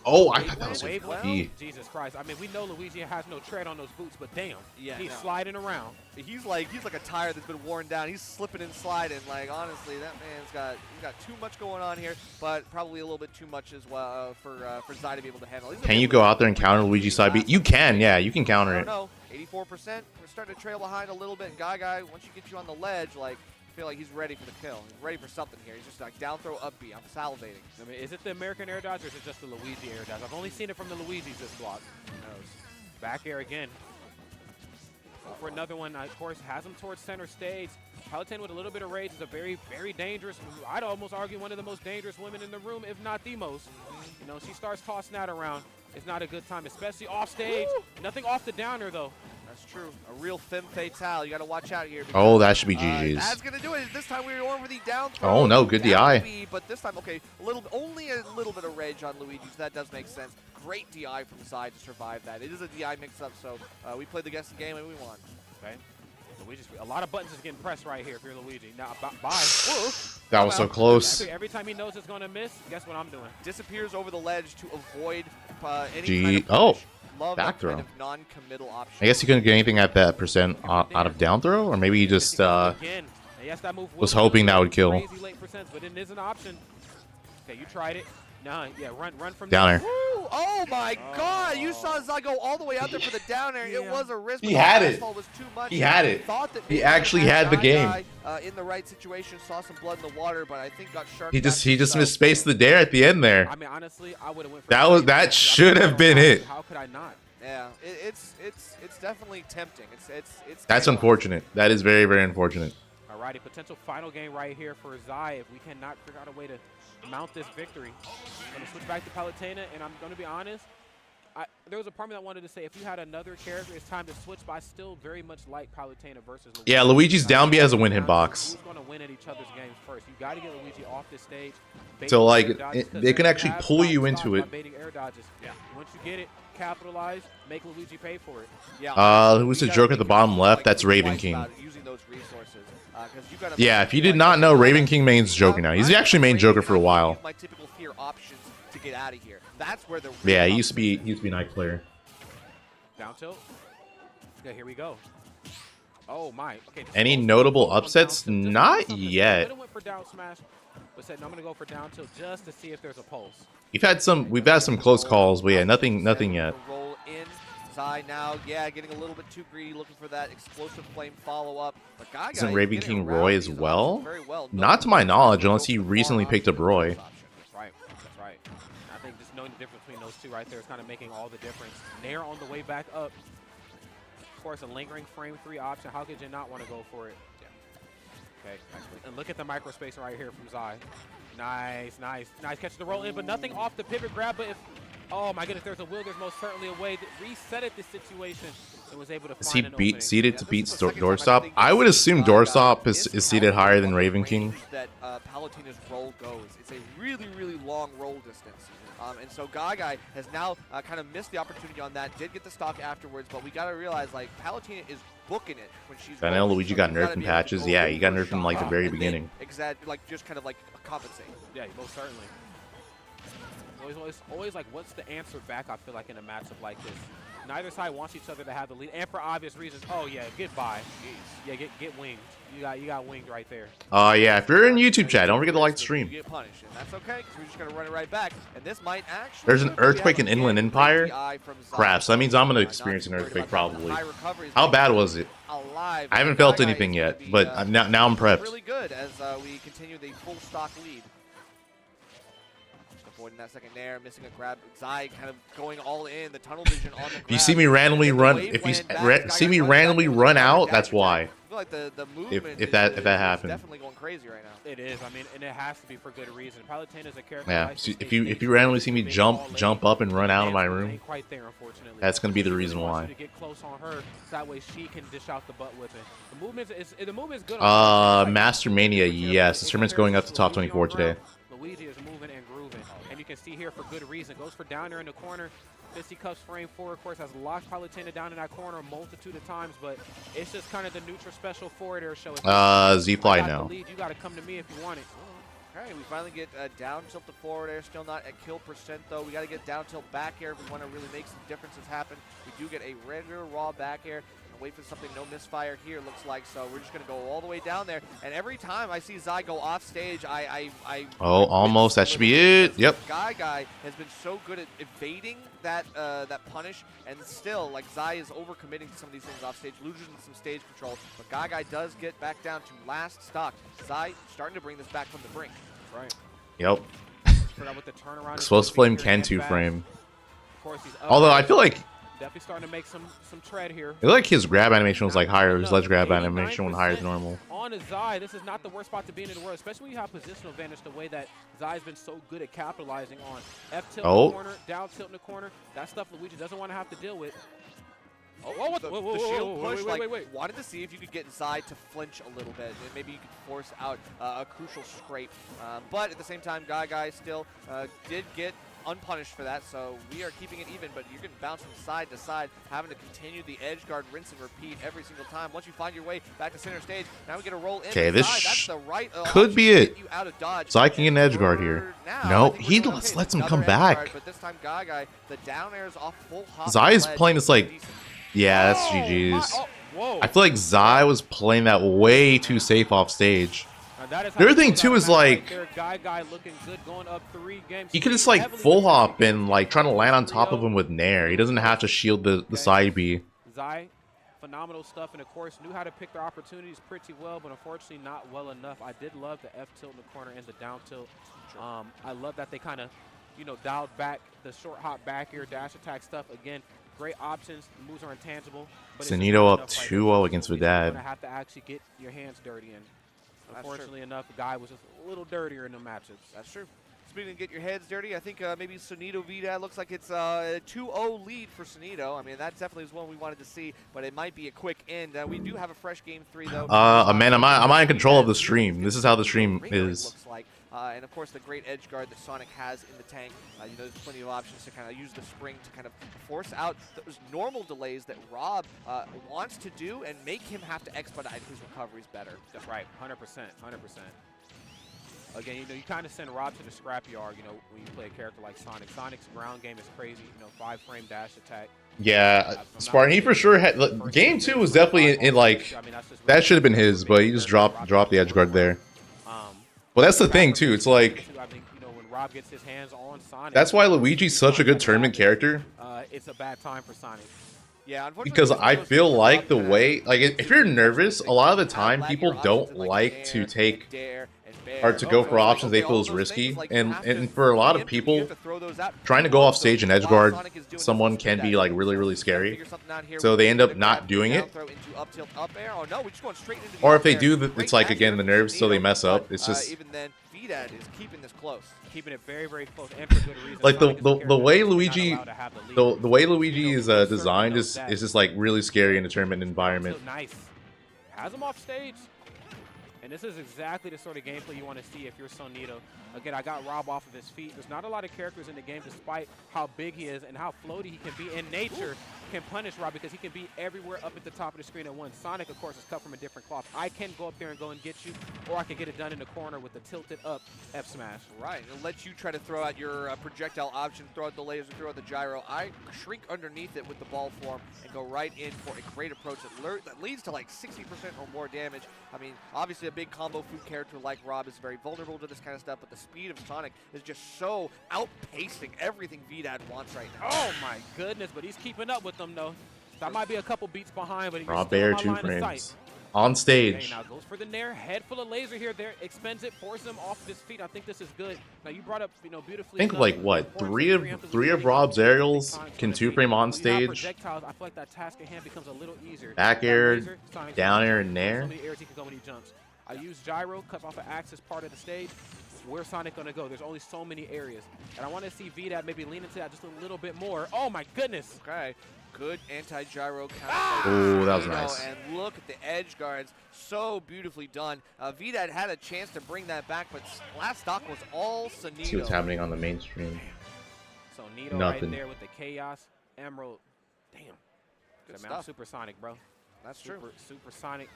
Oh, I thought that was Wave a well? Jesus Christ. I mean, we know Luigi has no tread on those boots, but damn, he's sliding around. He's like a tire that's been worn down. He's slipping and sliding. Like, honestly, that man's got too much going on here, but probably a little bit too much as well for Zai to be able to handle. Can you go out there and counter Luigi side B? You can, yeah, you can counter it. No, 84%. We're starting to trail behind a little bit. Guy, once you get you on the ledge, like, I feel like he's ready for the kill. He's ready for something here. He's just like down throw up B. I'm salivating. I mean, is it the American air dodge or is it just the Luigi air dodge? I've only seen it from the Luigi's this block. Who knows? Back air again. For another one, of course, has him towards center stage. Palutena with a little bit of rage is a very, very dangerous, I'd almost argue one of the most dangerous women in the room, if not the most. You know, she starts tossing that around. It's not a good time, especially off stage. Woo! Nothing off the downer, though. That's true. A real femme fatale. You got to watch out here. Oh, that should be GG's. That's going to do it. This time we were going for the down throw. Oh, no. Good DI. But this time, okay, only a little bit of rage on Luigi, so that does make sense. Great DI from Zai to survive that. It is a DI mix-up, so we played the guessing game and we won. Okay. Luigi's, a lot of buttons is getting pressed right here if you're Luigi. Now, bye. That was so close. Every time he knows it's going to miss, guess what I'm doing? Disappears over the ledge to avoid any kind of push. Love back throw. Kind of non-committal option. I guess you couldn't get anything at that percent out of down throw, or maybe you just was hoping that would kill. Crazy late percents, but it is an option. Okay, you tried it. Nah, yeah, run from down there. Oh my God! You saw Zai go all the way out there for the down air. It was a risk. He had it. Was too much. He had it. He actually had the game. In the right situation, saw some blood in the water, but I think got sharp. He just misspaced the dare at the end there. I mean, honestly, I would have went for that should have been it. How could I not? Yeah, it's definitely tempting. It's That's unfortunate. That is very, very unfortunate. Alrighty, potential final game right here for Zai if we cannot figure out a way to mount this victory. I'm going to switch back to Palutena, and I'm going to be honest. There was a part of me that wanted to say if you had another character, it's time to switch, but I still very much like Palutena versus Luigi. Yeah, Luigi's down B has a win hitbox. Who's going to win at each other's games first? You got to get Luigi off the stage. So, like, they can actually pull you into it. Baiting air dodges. Yeah. Once you get it, capitalize, make Luigi pay for it. Yeah. Who's the joke at the bottom left? That's Raven King. Using those resources. Yeah, if you did not know, Raven King main's Joker now. He's actually main Joker for a while. My typical fear options to get out of here. That's where the he used to be Knight player. Down tilt. Okay, here we go. Oh my. Okay. Any notable upsets? Not yet. I went for down smash, but said no, I'm gonna go for down tilt just to see if there's a pulse. We've had some close calls, but yeah, nothing yet. Roll in. Zai now, getting a little bit too greedy, looking for that explosive flame follow-up. But Guy isn't Raven King Roy as well? Not to my knowledge, unless he recently picked up Roy. That's right. I think just knowing the difference between those two right there is kind of making all the difference. Nair on the way back up. Of course, a lingering frame 3 option. How could you not want to go for it? Yeah. Okay, and look at the microspace right here from Zai. Nice. Catches the roll in, but nothing off the pivot grab. But if, oh my goodness, there's a will. There's most certainly a way that resetted this situation and was able to find an opening. Is he seated to beat Doorstop? I would assume Doorstop is seated higher than Raven King. That Palutena's roll goes. It's a really, really long roll distance. And so Guy has now kind of missed the opportunity on that. Did get the stock afterwards, but we got to realize, like, Palutena is booking it when she's. I know Luigi got nerfed in patches. Yeah, he got nerfed in like the very beginning. Exactly, like just kind of like compensate. Yeah, most certainly. Always like, what's the answer back? I feel like in a matchup like this, Neither side wants each other to have the lead, and for obvious reasons. Oh yeah, goodbye. Yeah, get winged. You got winged right there. Yeah, if you're in YouTube chat, don't forget to like the stream. You get punished, and that's okay, because we're just going to run it right back. And this might actually... There's an earthquake in Inland Empire? Crap, so that means I'm going to experience an earthquake probably. How bad was it? I haven't felt anything yet, but now I'm prepped. Really good as we continue the full stock lead. Avoiding that second nair, missing a grab. Zai kind of going all in, the tunnel vision on the grab. If you see me randomly run, if you see me randomly run out, that's why. I feel like the movement if that happened. Definitely going crazy right now. It is. I mean, and it has to be for good reason. Palutena is a character. Yeah. So if you randomly see me jump up and run out of my room, quite there, unfortunately. that's gonna be the reason why. To get close on her, so that way she can dish out the butt whipping. The movement is good. Master Mania, yes. The tournament's going up to top 24 today. Luigi is moving and grooving, and you can see here for good reason. Goes for down there in the corner. Fisticuffs frame 4, of course, has locked Palutena down in that corner a multitude of times, but it's just kind of the neutral special forward air show. Z-Fly now. You got to come to me if you want it. Okay, we finally get down tilt to forward air, still not at kill percent though. We got to get down tilt back air if we want to really make some differences happen. We do get a regular raw back air. Wait for something, no misfire here, looks like, so we're just going to go all the way down there. And every time I see Zai go off stage, Oh, almost. That should be it. Yep. Guy has been so good at evading that that punish, and still, like, Zai is overcommitting to some of these things off stage, losing some stage control. But Guy does get back down to last stock. Zai starting to bring this back from the brink. Right. Yep. With the turnaround. Explosive Flame can 2-frame. Of course, he's Although I feel like definitely starting to make some tread here. I feel like his grab animation was like higher. His ledge grab animation was higher than normal. On a Zai, this is not the worst spot to be in the world, especially when you have positional advantage the way that Zai's been so good at capitalizing on. F tilt in the corner, down tilt in the corner. That stuff Luigi doesn't want to have to deal with. Oh, what? The shield push, wait. Wanted to see if you could get Zai to flinch a little bit, and maybe you could force out a crucial scrape. But at the same time, Guy still did get unpunished for that, so we are keeping it even, but you're getting bounced from side to side, having to continue the edge guard, rinse and repeat every single time. Once you find your way back to center stage, now we get a roll in. Okay, this that's the right could be it. Out of dodge. So I can get an edge guard here. No, he lets him come back. Guard, but this time Guy, the down air is off full hop. Zai is playing this like, yeah, that's GG's. I feel like Zai was playing that way too safe off stage. The other thing too is like he could just like full hop and like trying to land on top of him with Nair. He doesn't have to shield the side B. Zai, phenomenal stuff, and of course knew how to pick their opportunities pretty well, but unfortunately not well enough. I did love the F tilt in the corner and the down tilt. I love that they kind of, dialed back the short hop back air dash attack stuff. Again, great options. The moves are intangible. Sanito up 2-0 against Vidad. You're gonna have to actually get your hands dirty in. Unfortunately enough, the guy was just a little dirtier in the matchups. That's true. Speaking of get your heads dirty, I think maybe Sonito Vidad looks like it's a 2-0 lead for Sonito. I mean, that definitely is one we wanted to see, but it might be a quick end. We do have a fresh game 3, though. Man, am I in control of the stream? This is how the stream is. Looks like. And of course, the great edge guard that Sonic has in the tank. There's plenty of options to kind of use the spring to kind of force out those normal delays that Rob wants to do and make him have to expedite his recoveries better. That's right, 100%, 100%. Again, you kind of send Rob to the scrapyard, when you play a character like Sonic. Sonic's ground game is crazy, 5-frame dash attack. Yeah, Spartan, he for sure had. Game 2 was definitely in like, that should have been his, but he just dropped the edge guard there. Well, that's the thing too. It's like, when Rob gets his hands on Sonic, that's why Luigi's such a good tournament character. It's a bad time for Sonic. Yeah, unfortunately, because I feel like the way, like, if you're nervous, a lot of the time people don't like to take or to go for options they feel is risky, and for a lot of people, trying to go off stage and edge guard someone can be like really scary. So they end up not doing it. Or if they do, it's like, again, the nerves, so they mess up. It's just even then, Vidad is keeping this close. Keeping it very close, and for good reason. Like the way Luigi, the way Luigi is designed is just like really scary in a tournament environment. Nice, has him off stage. And this is exactly the sort of gameplay you want to see if you're Sonito. Again, I got Rob off of his feet. There's not a lot of characters in the game, despite how big he is and how floaty he can be. In nature, can punish Rob because he can be everywhere up at the top of the screen at once. Sonic, of course, is cut from a different cloth. I can go up there and go and get you, or I can get it done in the corner with the tilted up F smash. Right, it'll let you try to throw out your projectile option, throw out the laser, throw out the gyro. I shrink underneath it with the ball form and go right in for a great approach that leads to like 60% or more damage. I mean, obviously a big combo food character like Rob is very vulnerable to this kind of stuff, but the speed of Sonic is just so outpacing everything VDAD wants right now. Oh my goodness, but he's keeping up with them though. That might be a couple beats behind, but he's Raw still Bear, on 2 line of sight. frames. On Okay, stage. now goes for the nair, head full of laser here. There, expends it, forces him off of his feet. I think this is good. Now you brought up, beautifully. Think of like what? Three of Rob's aerials can 2-frame on stage. Projectiles, I feel like that task at hand becomes a little easier. Back air, down air, and So nair. many airs he can go when he jumps. I use gyro, cuts off an axis part of the stage. Where's Sonic gonna go? There's only so many areas, and I want to see VDAD maybe lean into that just a little bit more. Oh my goodness! Okay, good anti-gyro counter. Oh, that was nice. And look at the edge guards, so beautifully done. VDAD had a chance to bring that back, but last stock was all Sonito. See what's happening on the mainstream. So Nito Nothing. right there with the chaos emerald. Damn. Good I mean, I'm stuff. supersonic, bro. That's true. Supersonic.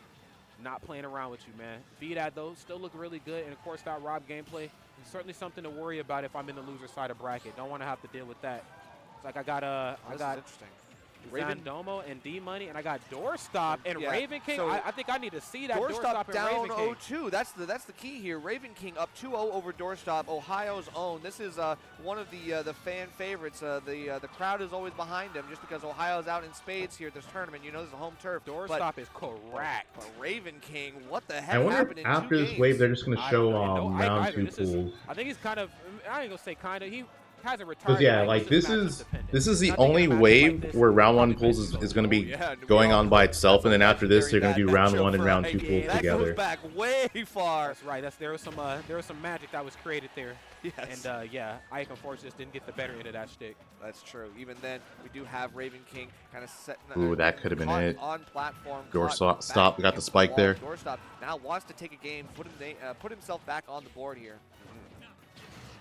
Not playing around with you, man. VDAD, though, still look really good. And, of course, that Rob gameplay, certainly something to worry about if I'm in the loser side of bracket. Don't want to have to deal with that. It's like I got Interesting. Raven Domo and D-Money, and I got Doorstop and Yeah, Raven King. so I think I need to see that Doorstop Doorstop and down Raven King. 0-2. That's the key here. Raven King up 2-0 over Doorstop, Ohio's own. This is one of the fan favorites. The crowd is always behind him just because Ohio's out in spades here at this tournament. You know, this is a home turf. Doorstop is correct. But Raven King, what the heck I wonder happened if in after 2 this games? wave they're just going to I show don't know. round Either. 2 This is- pools. I think he's kind of, I ain't going to say kind of, he hasn't retired. Because yeah, yet. like He's just this matchup is dependent. the I think in a only matchup wave like this, where round 1 probably pools makes is going to be Yeah, going we all on by know itself, and then after this they're going to very do bad round matchup 1 and for round a 2 game. pools That together. goes back way far. That's right. There was some magic that was created there. Yes. And yeah, Ike unfortunately just didn't get the better end of that stick. That's true. Even then, we do have Raven King kind of setting. Ooh, that could have been it. On platform. Doorstop, caught stop. back We got the against spike wall. there. Doorstop now wants to take a game, put himself back on the board here.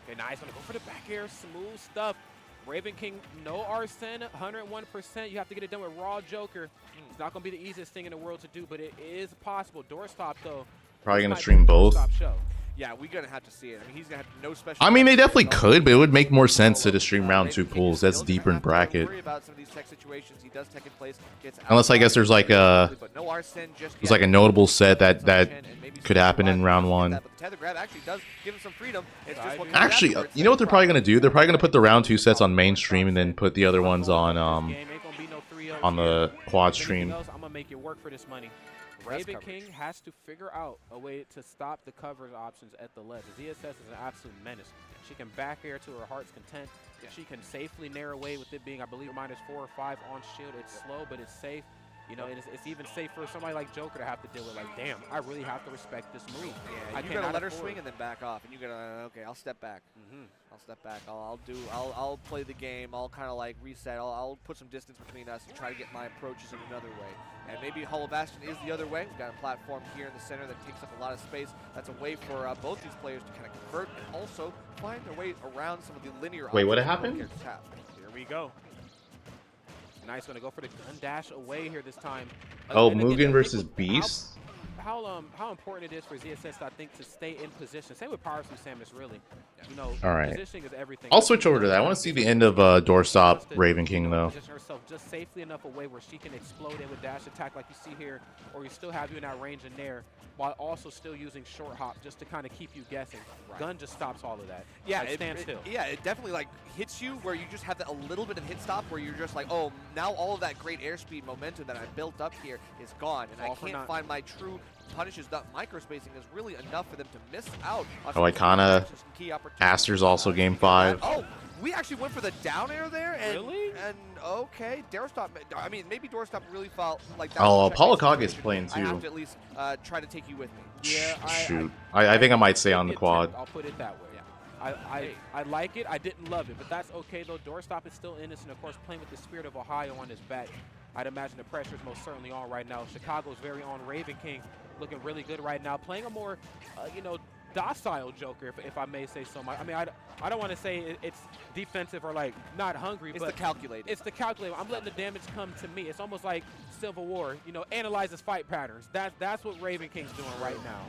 Okay, nice. Gonna go for the back air. Smooth stuff. Raven King, no Arsene, 101%. You have to get it done with Raw Joker. It's not going to be the easiest thing in the world to do, but it is possible. Doorstop, though. Probably this going to might stream be a both. Doorstop show. Yeah, we're gonna have to see it. I mean, he's gonna have no special. I mean, they definitely techniques. could, but it would make more sense to just stream round Raven 2 King pools. is That's still deeper gonna in have to bracket. Worry about some of these tech situations. He does tech in place. Gets Unless I guess there's like a but no Arsene just there's yet. like a notable set that And maybe could some happen in surprise round if he 1. gets that, but the tether grab actually does give him some freedom. It's just what comes Actually, afterwards you know what they're that's probably the going to do? They're probably going to put the round 2 sets on mainstream and then put the other ones on Game ain't gonna be no 3-0 on the here. quad If anything stream. else, I'm going to make you work for this money. Raven King has to figure out a way to stop the coverage options at the ledge. ZSS is an absolute menace. She can back air to her heart's content. She can safely nair away with it being, I believe, -4 or -5 on shield. It's slow, but it's safe. You know, it's even safe for somebody like Joker to have to deal with. Like, damn, I really have to respect this move. Yeah, I you're gonna cannot let her afford swing it. and then back off, and you're gonna okay. I'll step back. I'll step back. I'll play the game. I'll kind of like reset. I'll put some distance between us and try to get my approaches in another way. And maybe Hollow Bastion is the other way. We've got a platform here in the center that takes up a lot of space. That's a way for both these players to kind of convert and also find their way around some of the linear. Wait, what options that both happened? characters have. Here we go. Nice, gonna go for the gun dash away here this time. Oh, And again, I Mugen think versus with Beast? how important it is for ZSS, I think, to stay in position. Same with Power Suit Samus, really. You know, All right. positioning is everything. I'll switch over to that. I want to see the end of Doorstop Raven King, though. Position herself just safely enough away where she can explode in with dash attack like you see here, or you still have you in that range in there, while also still using short hop just to kind of keep you guessing. Gun just stops all of that. Yeah, like, stand still. Yeah, it definitely like hits you where you just have that, a little bit of hit stop where you're just like, oh, now all of that great airspeed momentum that I built up here is gone, and All I for can't naught. find my true punishes. That microspacing is really enough for them to miss out on Oh, I some kinda- key opportunities. Aster's also game 5. Oh, we actually went for the down air there, and Really? and okay, Doorstop. I mean, maybe Doorstop really felt like that. Oh, was a Apollo checkmate Kage is situation. playing I have too. to at least try to take you with me. Yeah, Shoot. I think I might stay on the Good quad. attempt, I'll put it that way. I like it. I didn't love it, but that's okay though. Doorstop is still innocent, of course, playing with the spirit of Ohio on his back. I'd imagine the pressure is most certainly on right now. Chicago's very on. Raven King looking really good right now, playing a more, you know, docile Joker, if I may say so. I mean, I don't want to say it's defensive or like not hungry, It's but the calculated. it's the calculator. I'm letting the damage come to me. It's almost like Civil War, you know, analyzes fight patterns. That's what Raven King's doing right now.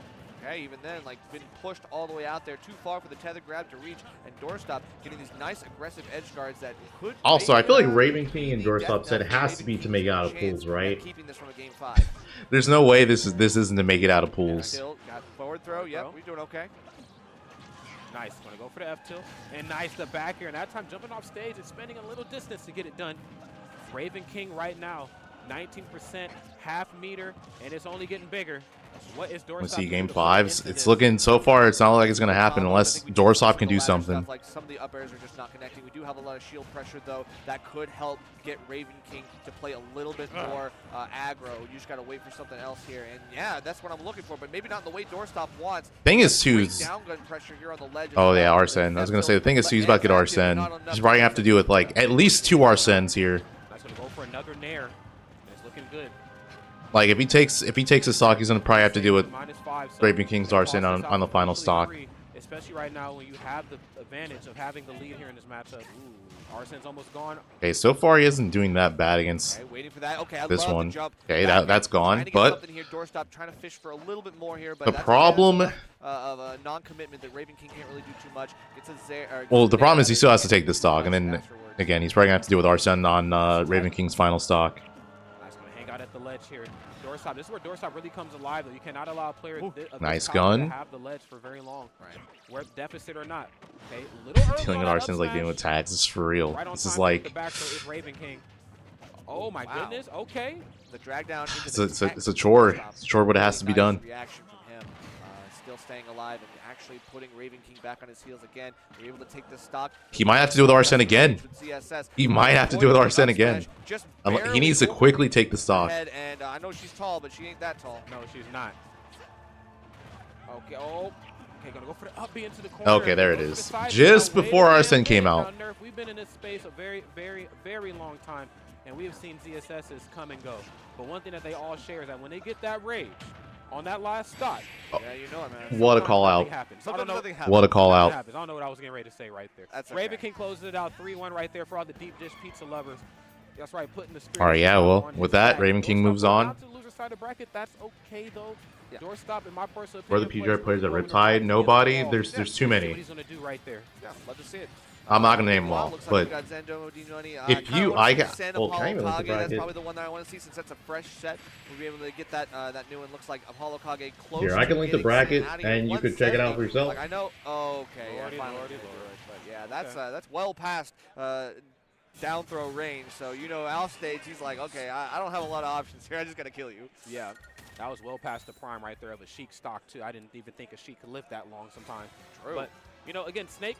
Okay, even then, like, been pushed all the way out there, too far for the tether grab to reach, and Doorstop getting these nice aggressive edge guards that could. Also, I feel like Raven King and Doorstop said it has to be to make it out of pools, right? Keeping this from a game 5. There's no way this isn't to make it out of pools. Still got forward throw. Yep, we're doing okay. Nice, gonna go for the F tilt, and nice the back here, and that time jumping off stage and spending a little distance to get it done. Raven King right now, 19%, half meter, and it's only getting bigger. What is Doorstop? Let's see game 5s. It's looking so far. It's not like it's gonna happen unless Doorstop can do something. Like some of the up airs are just not connecting. We do have a lot of shield pressure though that could help get Raven King to play a little bit more aggro. You just gotta wait for something else here, and yeah, that's what I'm looking for. But maybe not in the way Doorstop wants. Thing is too. Down gun pressure here on the ledge. Oh yeah, Arsene. I was gonna say the thing is too. He's about to get Arsene. He's probably gonna have to do with like at least 2 Arsenes here. That's gonna go for another nair. It's looking good. Like if he takes the stock, he's gonna probably have to do with -5, so Raven King's Arsene on the final stock. Especially right now when you have the advantage of having the lead here in this matchup. Ooh, Arsene's almost gone. Okay, so far he isn't doing that bad against waiting for that. Okay, I this love one. The jump. Okay, that's gone. But here. Doorstop trying to fish for a little bit more here, but the that's problem of a non-commitment that Raven King can't really do too much. Gets a well, the problem is he still has to take the stock, and then again he's probably gonna have to deal with Arsene on Raven King's final stock. Nice, gonna hang out at the ledge here. Doorstop. This is where Doorstop really comes alive, though. You cannot allow a player of nice this gun. to have the ledge for very long. Right. Where deficit or not. Okay, little early Dealing with Arsene's like dealing with tags. This is for real. Right This is like the back is Raven King. Oh my goodness. Okay. The drag down. it's a chore. It's a chore, but it has to be done. Reaction from him. Still staying alive and actually putting Raven King back on his heels again. We're able to take the stock. He might have to do with Arsene again. He might have to do with Arsene again. He needs to quickly take the stock. And I know she's tall, but she ain't that tall. No, she's not. Okay. Oh. Okay, gonna go for the up B into the corner. Okay, there it is. Just before Arsene came out. We've been in this space a very long time, and we have seen ZSSs come and go. But one thing that they all share is that when they get that rage on that last stock, yeah, you know it, man. What a call out. Sometimes nothing happens. What a call out. I don't know what I was getting ready to say right there. That's okay. Raven King closes it out 3-1 right there for all the deep dish pizza lovers. That's right, putting the all right, yeah, well, with that, Raven King moves on. To the loser side of the bracket, that's okay though. Yeah. Doorstop, in my personal Where opinion, the PGR players at Riptide? Nobody. There's too What many. he's gonna do right there. Yeah, love to see it. I'm not gonna name them all, Looks but like we got Zendo, Dinoni. if you, I got. Well, Well, can I even look at the That's bracket? probably the one that I want to see since that's a fresh set. We'll be able to get that that new one. Looks like Apollo Kage close. Here, I can link the bracket, and you could check it out for yourself. Like I know. Oh, okay. Lordy, Yeah, finally lordy, did do lordy. it. But yeah, that's well past down throw range. So you know, Al stage, he's like, okay, I don't have a lot of options here. I just gotta kill you. Yeah, that was well past the prime right there of a Sheik stock too. I didn't even think a Sheik could live that long sometimes. True. But you know, again, Snake,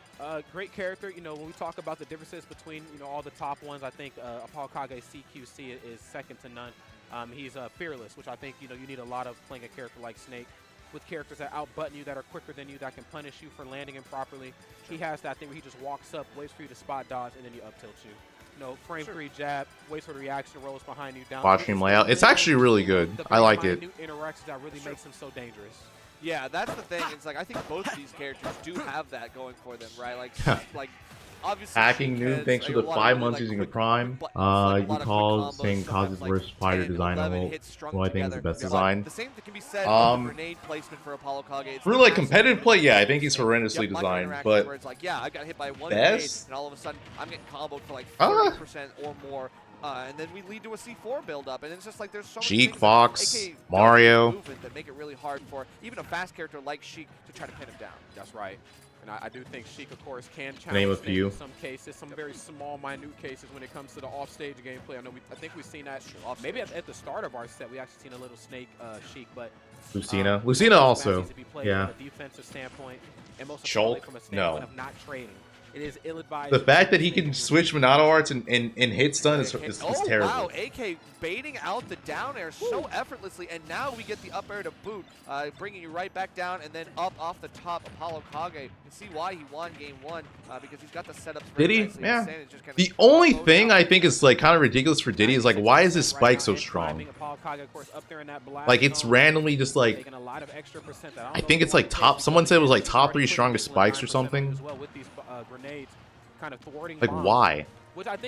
great character. You know, when we talk about the differences between all the top ones, I think Apollo Kage CQC is second to none. He's fearless, which I think you need a lot of playing a character like Snake, with characters that outbutton you, that are quicker than you, that can punish you for landing improperly. He has that thing where he just walks up, waits for you to spot dodge, and then he up tilts you. Frame 3 jab, waits for the reaction, rolls behind you down. Watch stream layout. It's actually really good. I like it. Interactions that really makes him so dangerous. Yeah, that's the thing. It's like I think both of these characters do have that going for them, right? Like obviously Hacking noob, thanks for the 5 months using a prime. You call saying causes worst fighter design who I think is the best design. The same can be said of the grenade placement for Apollo Kage. For like competitive play, yeah, I think he's horrendously designed. But where it's like, yeah, I got hit by one best? grenade, and all of a sudden I'm getting comboed for like 30% or more. And then we lead to a C4 build-up, and it's just like there's so many Sheik, things Fox, that, Mario, movement that make it really hard for even a fast character like Sheik to try to pin him down. That's right. And I do think Sheik, of course, can name a challenge few. in some cases, some very small, minute cases when it comes to the off-stage gameplay. I think we've seen that maybe at the start of our set. We actually seen a little Snake Sheik, but Lucina. Lucina also. needs to be played Yeah. from a defensive standpoint, and most Shulk? importantly from a standpoint No. of not trading. It is ill-advised. The fact that he can switch Monado arts and hit stun is terrible. Wow, AK baiting out the down air so effortlessly, and now we get the up air to boot, bringing you right back down and then up off the top. Apollo Kage, you can see why he won game one, because he's got the setups. Did he? Nicely. Yeah. The only thing I think is like kind of ridiculous for Diddy is like, why is his spike so strong? Like it's randomly just like, I think it's like top. Someone said it was like top 3 strongest spikes or something. Like why?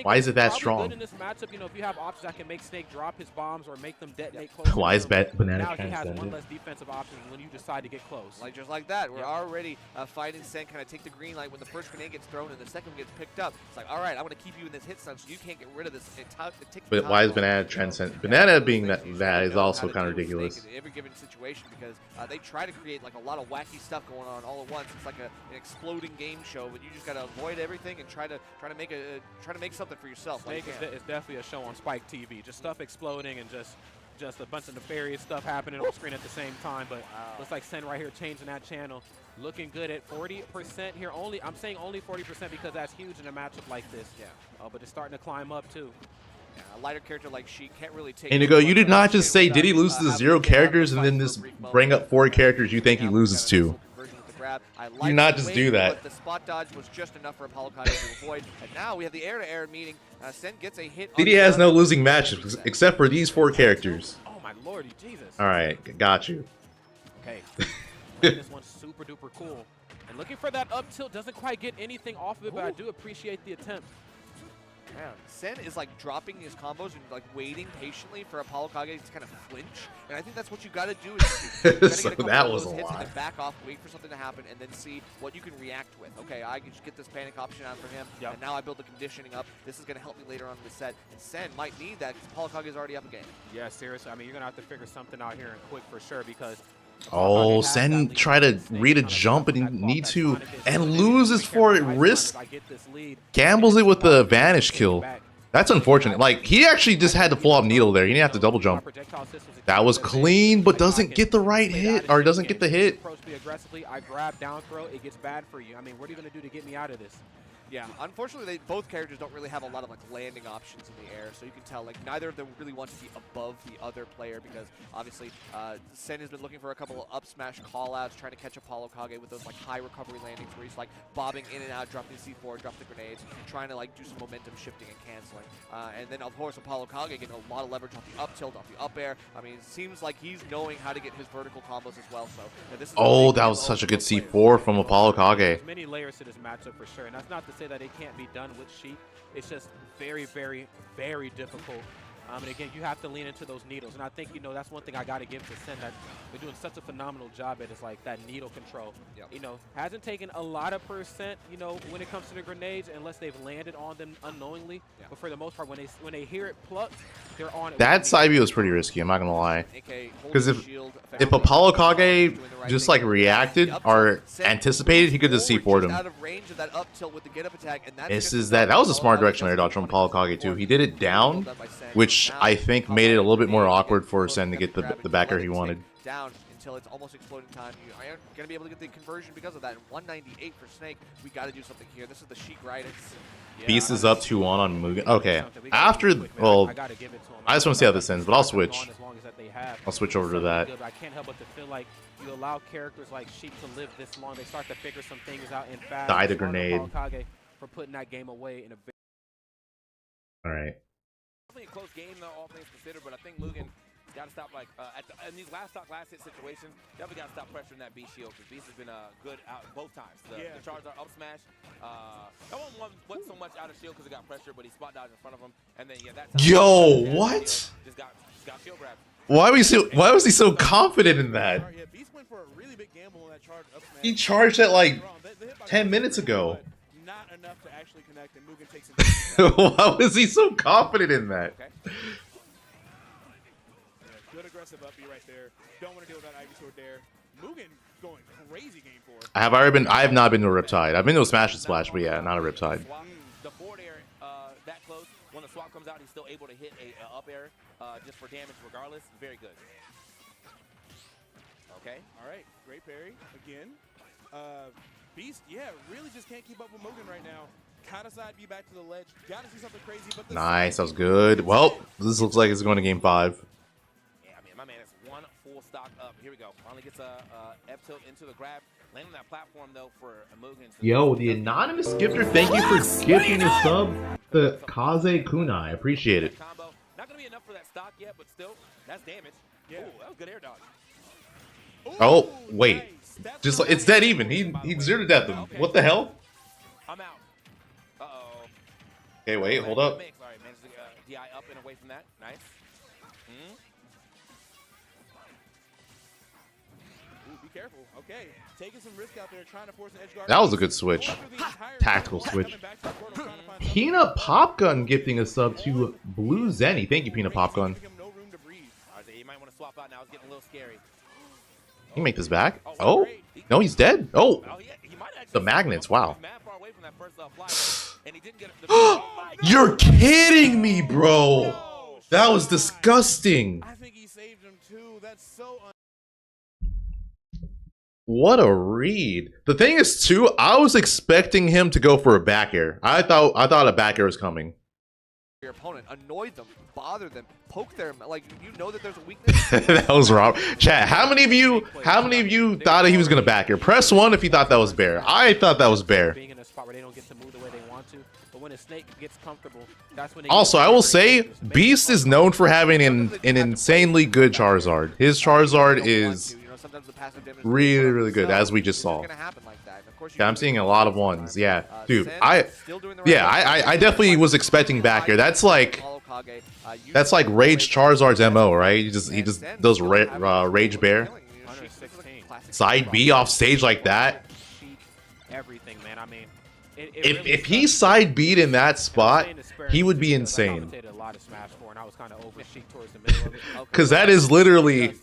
Why is it that strong? In this matchup, you know, if you have options that can make Snake drop his bombs or make them detonate close. Why is Banana now he has transcended? one less defensive option when you decide to get close. Like just like that, we're already fighting Sen kind of take the green light when the first grenade gets thrown and the second one gets picked up. It's like, all right, I'm going to keep you in this hit stun so you can't get rid of this. But why is Banana transcend? Banana being that is also kind of ridiculous. In every given situation because they try to create like a lot of wacky stuff going on all at once. It's like an exploding game show, but you just got to avoid everything and try to make something for yourself. Snake is definitely a show on Spike TV. Just stuff exploding and just a bunch of nefarious stuff happening on screen at the same time. But looks like Sen right here changing that channel. Looking good at 40% here. I'm saying only 40% because that's huge in a matchup like this. Yeah. But it's starting to climb up too. Yeah, a lighter character like she can't really take. And to go, you did not just say did he lose to 0 characters and then just bring up 4 characters you think he loses to. You not just do that. The spot dodge was just enough for Apollo Kage to avoid. And now we have the air-to-air meeting. Sen gets a hit. Diddy has no losing matches except for these 4 characters. Oh my lordy Jesus. All right, got you. Okay. This one's super duper cool. And looking for that up tilt, doesn't quite get anything off of it, but I do appreciate the attempt. Yeah, Sen is like dropping his combos and like waiting patiently for Apollo Kage to kind of flinch, and I think that's what you got to do. Is So that was a lot. And then back off, wait for something to happen, and then see what you can react with. Okay, I can just get this panic option out for him, and now I build the conditioning up. This is going to help me later on in the set, and Sen might need that because Apollo Kage is already up a game. Yeah, seriously. I mean, you're gonna have to figure something out here and quick for sure because. Oh, Sen try to read a jump and he need to and loses for it. Risk gambles it with the vanish kill. That's unfortunate. Like he actually just had to full up needle there. He didn't have to double jump. That was clean, but doesn't get the right hit or doesn't get the hit. Approach me aggressively. I grab down throw. It gets bad for you. I mean, what are you gonna do to get me out of this? Yeah, unfortunately, both characters don't really have a lot of like landing options in the air, so you can tell like neither of them really wants to be above the other player because obviously Sen has been looking for a couple of up smash call-outs, trying to catch Apollo Kage with those like high recovery landings where he's like bobbing in and out, dropping C4, drop the grenades, trying to like do some momentum shifting and canceling. And then of course Apollo Kage getting a lot of leverage off the up tilt, off the up air. I mean, it seems like he's knowing how to get his vertical combos as well. So this is that was such a good C4 from Apollo Kage. There's many layers to this matchup for sure, and that's not to say that it can't be done with Sheik. It's just very, very, very difficult. And again, you have to lean into those needles. And I think, you know, that's one thing I got to give to Sen that they're doing such a phenomenal job at is like that needle control. Yep. You know, hasn't taken a lot of percent, you know, when it comes to the grenades unless they've landed on them unknowingly. Yeah. But for the most part, when they hear it plucked, they're on it. That side view was pretty risky, I'm not going to lie. Because if Apollo Kage just like reacted or anticipated, he could just C4'd him. That was a smart direction air dodge from Apollo Kage too. He did it down, which I think made it a little bit more awkward for Sen to get the backer he wanted. Down until it's almost exploding time. You are going to be able to get the conversion because of that. And 198 for Snake. We got to do something here. This is the Sheik, right? Beast is up 2-1 on Mugen. Okay, after, well, I just want to see how this ends, but I'll switch. I'll switch over to that. I can't help but to feel like you allow characters like Sheik to live this long. They start to figure some things out in fast. Die the grenade. For putting that game away in a big. All right. Definitely a close game, though, all things considered, but I think Mugen got to stop, like, in these last hit situations, definitely got to stop pressuring that Beast shield, because Beast has been good out both times. The charge up smash, that one wasn't so much out of shield because it got pressure, but he spot dodged in front of him, and then, that time. Yo, what? Just got shield grabbed. Why was he so confident in that? Yeah, Beast went for a really big gamble on that charge up smash. He charged it like 10 minutes ago. Not enough to actually connect, and Mugen takes it. Why was he so confident in that? Okay. Good aggressive up B right there. Don't want to deal with that Ivy Sword there. Mugen going crazy game 4. I have not been to a Riptide. I've been to a Smash and Splash, but yeah, not a Riptide. The forward air that close. When the swap comes out, he's still able to hit a up air just for damage regardless. Very good. Okay. All right. Great parry again. Beast, yeah, really just can't keep up with Mogan right now. Kind of side B back to the ledge. Gotta see something crazy. But Nice, that was good. Well, this looks like it's going to game 5. Yeah, I mean, my man is one full stock up. Here we go. Finally gets a F-tilt into the grab. Landing that platform, though, for Mogan. Yo, the anonymous gifter, thank you for gifting a sub to Kaze Kunai. Appreciate it. Combo. Not going to be enough for that stock yet, but still, that's damage. Yeah. Ooh, that was good air dodge. Oh, wait. Just like, it's dead even. He 0 to death him. What the hell? I'm out. Uh-oh. Okay, wait, hold up. All right, managed to DI up and away from that. Nice. Ooh, be careful. Okay, taking some risk out there, trying to force an edge guard. That was a good switch. Tactical switch. Peanut Pop Gun gifting a sub to Blue Zenny. Thank you, Peanut Pop Gun. You might want to swap out now. It's getting a little scary. Can you make this back? Oh, no, he's dead. Oh, the magnets. Wow. You're kidding me, bro. That was disgusting. I think he saved him too. That's so. What a read. The thing is, too, I was expecting him to go for a back air. I thought a back air was coming. Your opponent, annoy them, bother them, poke them, like you know that there's a weakness. That was wrong. Chat, how many of you thought he was gonna back air? Press 1 if you thought that was bear. I thought that was bear. Being in a spot where they don't get to move the way they want to, but when a snake gets comfortable, that's when they Also, I will say, Beast is known for having an insanely good Charizard. His Charizard is really, really good, as we just saw. Yeah, I'm seeing a lot of ones. Yeah, dude, I definitely was expecting back air. That's like Rage Charizard's MO, right? He just does Rage Bear. Side B off stage like that. Everything, man. I mean, if he side B'd in that spot, he would be insane. Because that is literally,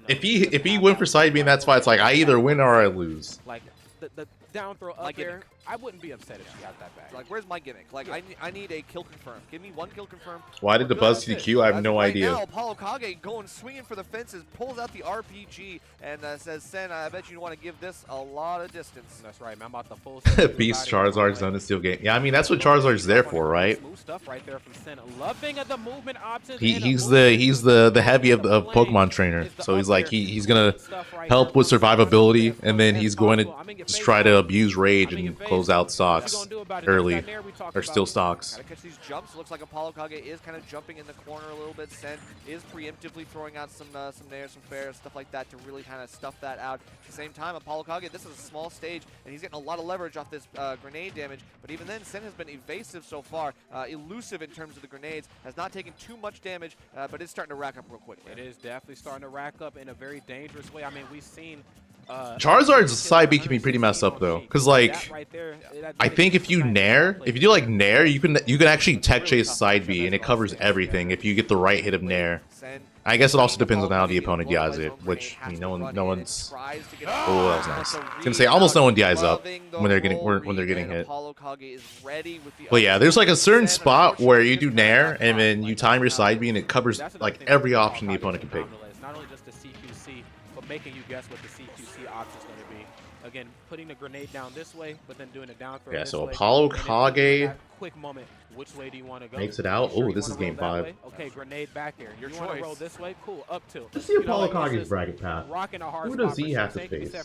if he went for side B in that spot, it's like I either win or I lose. Like the down throw up there, I wouldn't be upset if she got that back. Like, where's my gimmick? Like, I need a kill confirm. Give me one kill confirm. Why did the buzz TQ? I have no idea. Now, Apollo Kage going swinging for the fences, pulls out the RPG, and says, Sen, I bet you want to give this a lot of distance. That's right, man. I'm about the full Beast Charizard's done to steal game. Yeah, I mean, that's what Charizard's there for, right? Smooth stuff right there from Sen. Loving the movement options. He's the heavy of Pokemon trainer. So he's like, he's going to help with survivability, and then he's going to just try to abuse Rage and close out stocks early, or still stocks. Gotta catch these jumps. Looks like Apollo Kage is kind of jumping in the corner a little bit. Sen is preemptively throwing out some nair, some fair, stuff like that to really kind of stuff that out. At the same time, Apollo Kage, this is a small stage, and he's getting a lot of leverage off this grenade damage. But even then, Sen has been evasive so far, elusive in terms of the grenades, has not taken too much damage, but it's starting to rack up real quickly. It is definitely starting to rack up in a very dangerous way. I mean, we've seen Charizard's side B can be pretty messed up though, because like I think if you do like nair, you can actually tech chase side B and it covers everything if you get the right hit of nair. I guess it also depends on how the opponent DIs it, which I mean, no one's. Oh, that was nice. I was gonna say almost no one DIs up when they're getting hit. But yeah, there's like a certain spot where you do nair and then you time your side B and it covers like every option the opponent can pick. Not only just the CQC, but making you guess what the CQC option is going to be. Again, putting the grenade down this way, but then doing a down throw. Yeah, so Apollo Kage quick moment. Which way do you want to go? Makes it out. Oh, this is game 5. Okay, grenade back here. You want to roll this way? Cool, up tilt. Let's see Apollo Kage's bracket path. Who does he have to face?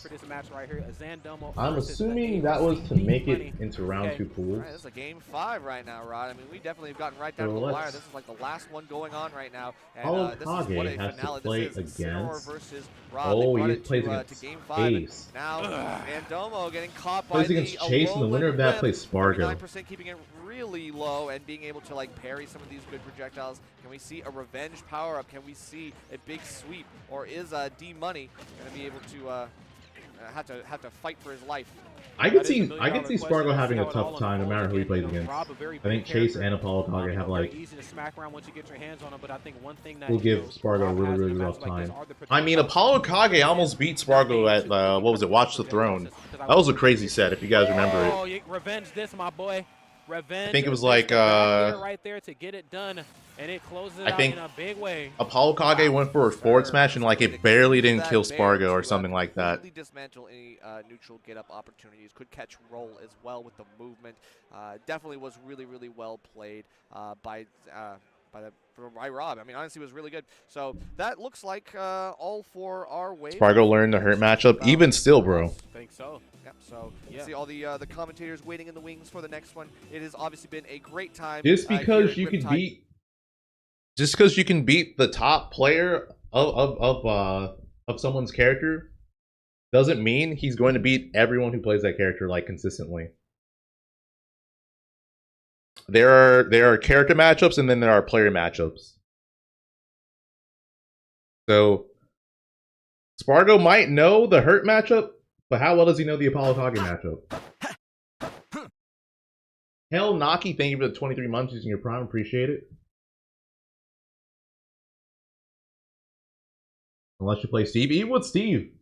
I'm assuming that was to make it into round 2 pools. This is a game 5 right now, Rod. I mean, we definitely have gotten right down to the wire. This is like the last one going on right now. Apollo Kage has to play against. Oh, he plays against Chase. Now, Mandomo getting caught by plays against Chase, and the winner of that plays Spargo. 9% keeping it really low and being able to like parry some of these good projectiles. Can we see a revenge power up? Can we see a big sweep, or is D Money going to be able to have to fight for his life? I can see Spargo having a tough time no matter who he plays against. I think Chase and Apollo Kage have like will give Spargo a really rough time. I mean, Apollo Kage almost beat Spargo at what was it? Watch the Throne. That was a crazy set if you guys remember it. Oh, revenge this, my boy. Revenge. I think it was missed like, the back air right there to get it done, and it closes it I out think in a big way. Apollo Kage went for a forward smash and like it barely didn't kill Spargo or something like that. Completely dismantle any neutral get-up opportunities. Could catch roll as well with the movement. Definitely was really, really well played by Rob. I mean, honestly, it was really good. So that looks like all for our wave. Spargo learned the hurt matchup. Even still, bro. I think so. Yep. So you see all the commentators waiting in the wings for the next one. It has obviously been a great time. Just because you can beat, just because you can beat the top player of someone's character, doesn't mean he's going to beat everyone who plays that character like consistently. There are character matchups and then there are player matchups. So Spargo might know the hurt matchup, but how well does he know the Apollo Kage matchup? Hell, Naki, thank you for the 23 months using your Prime. Appreciate it. Unless you play Steve. Even with Steve.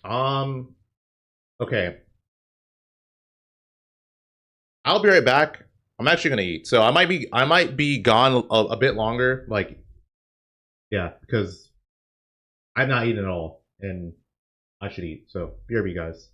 Okay. I'll be right back. I'm actually gonna eat. So I might be gone a bit longer. Like, yeah, because I've not eaten at all. And I should eat. So BRB, guys.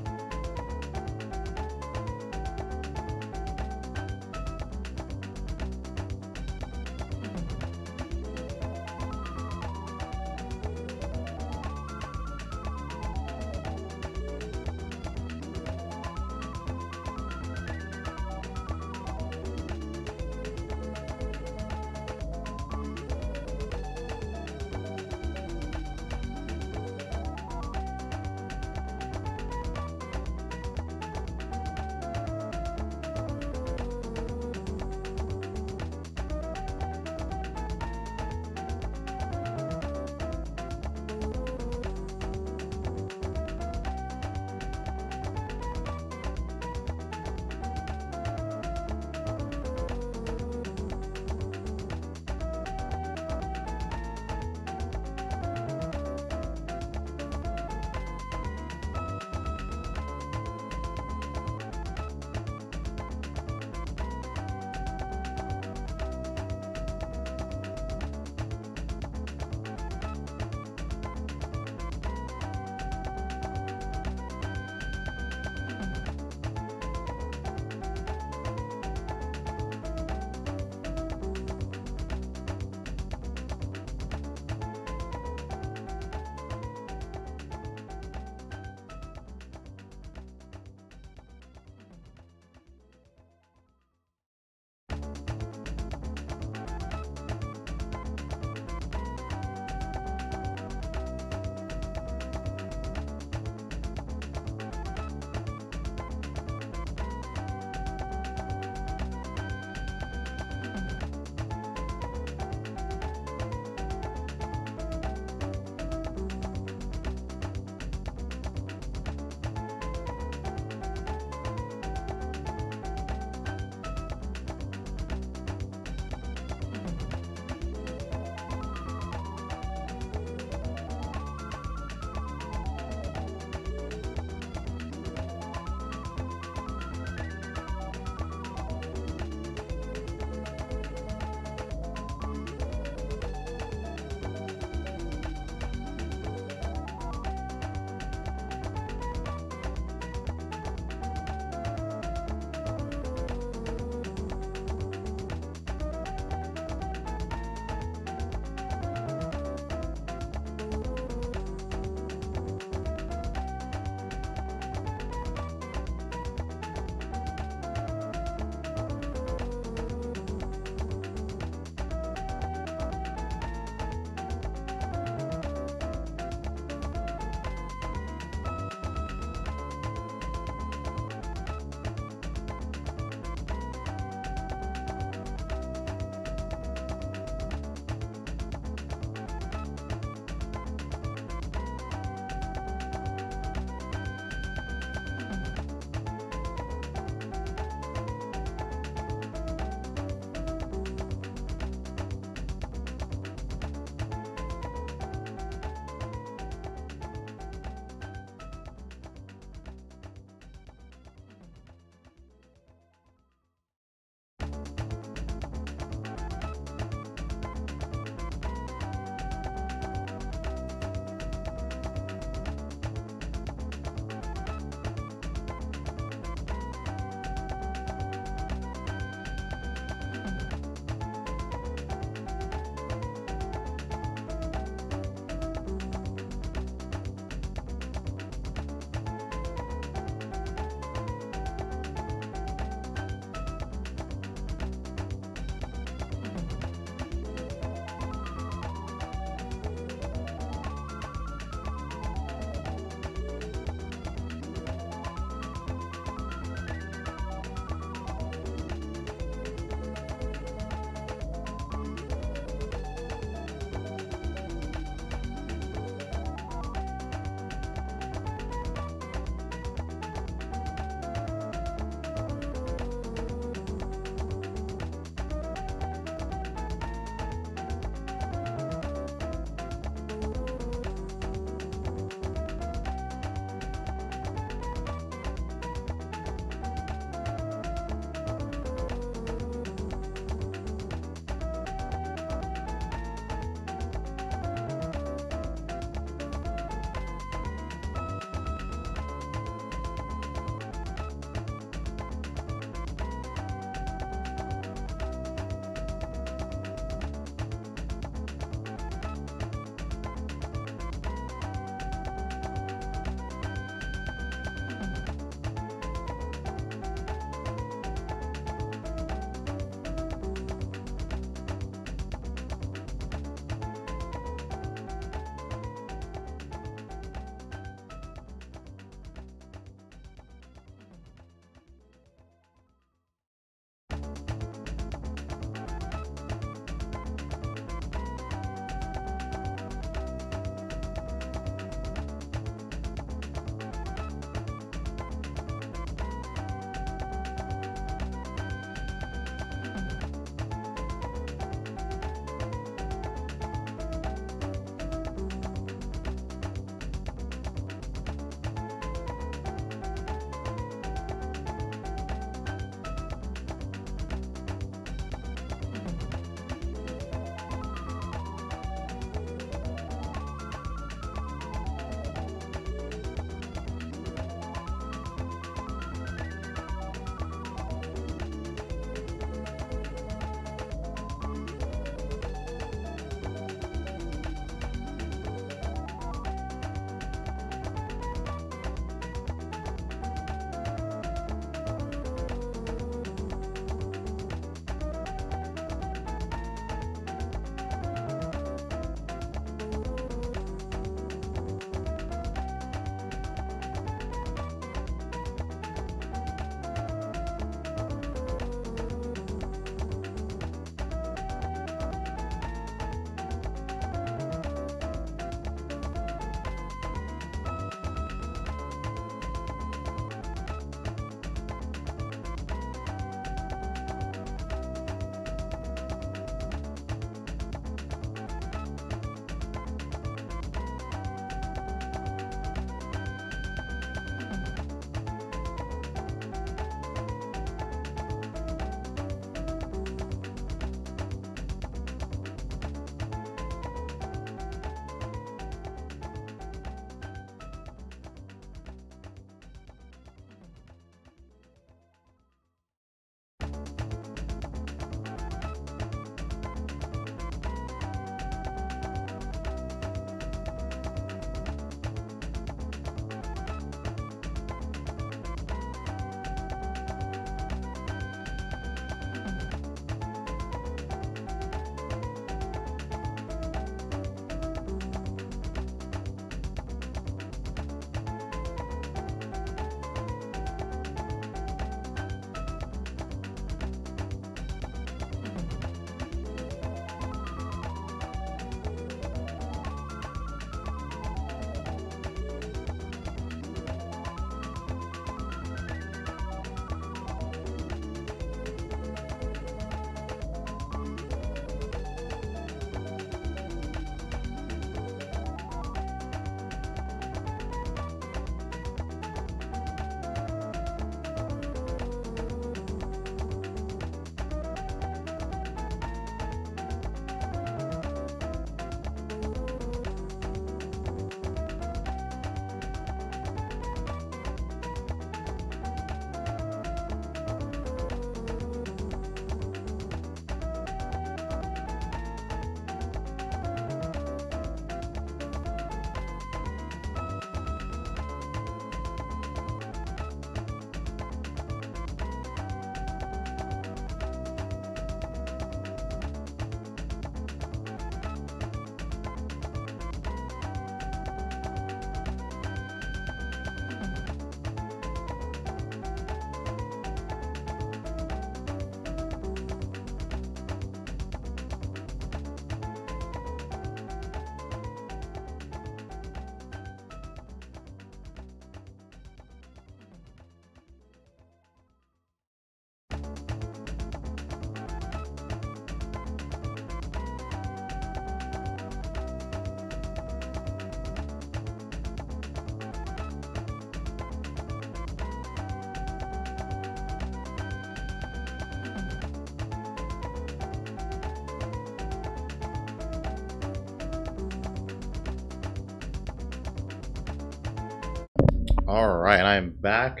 Alright, I'm back.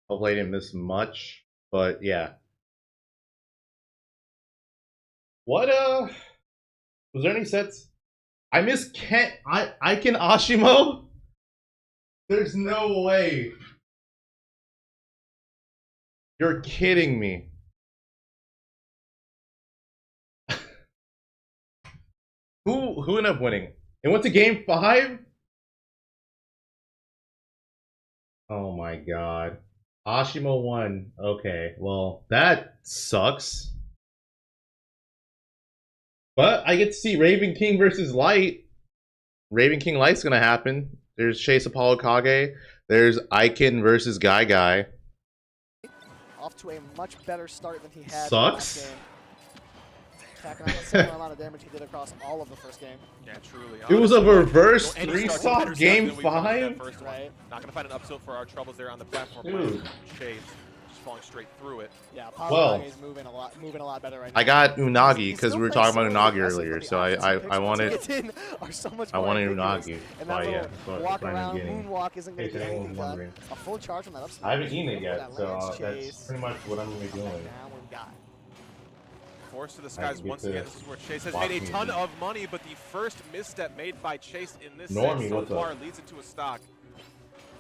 Hopefully I didn't miss much, but yeah. What, was there any sets? I missed Kent. I can Ashimo? There's no way. You're kidding me. Who ended up winning? It went to game 5? Oh my god. Ashimo won. Okay, well, that sucks. But I get to see Raven King versus Light. Raven King Light's gonna happen. There's Chase Apollo Kage. There's Aiken versus Guy Guy. Off to a much better start than he had Sucks. in the last game. Attacking out a similar amount of damage he did across all of the first game. Yeah, truly. It was a reverse Any 3-stock better game than we won in that 5? first one. Right. Not going to find an up tilt for our troubles there on the platform. Dude. Chase just falling straight through it. Yeah, Well, Apollo is moving a lot better right now. I got Unagi He's because still we were playing talking about so Unagi aggressive, earlier, but the so options he I picks once he wanted gets in are so much I more wanted ambiguous. Unagi. And But that yeah, little that's what walk I'm around, getting. moonwalk isn't going In to case get anyone anything was done. wondering. A full charge on that up smash. I haven't eaten it Oh, yet, that so lands that's Chase. pretty much what I'm gonna be doing. Now we've got Force to the I skies can get once to again. This is where Chase has watch made a me ton eat. of money, but the first misstep made by Chase in this Normie, set so what's up? far leads into a stock.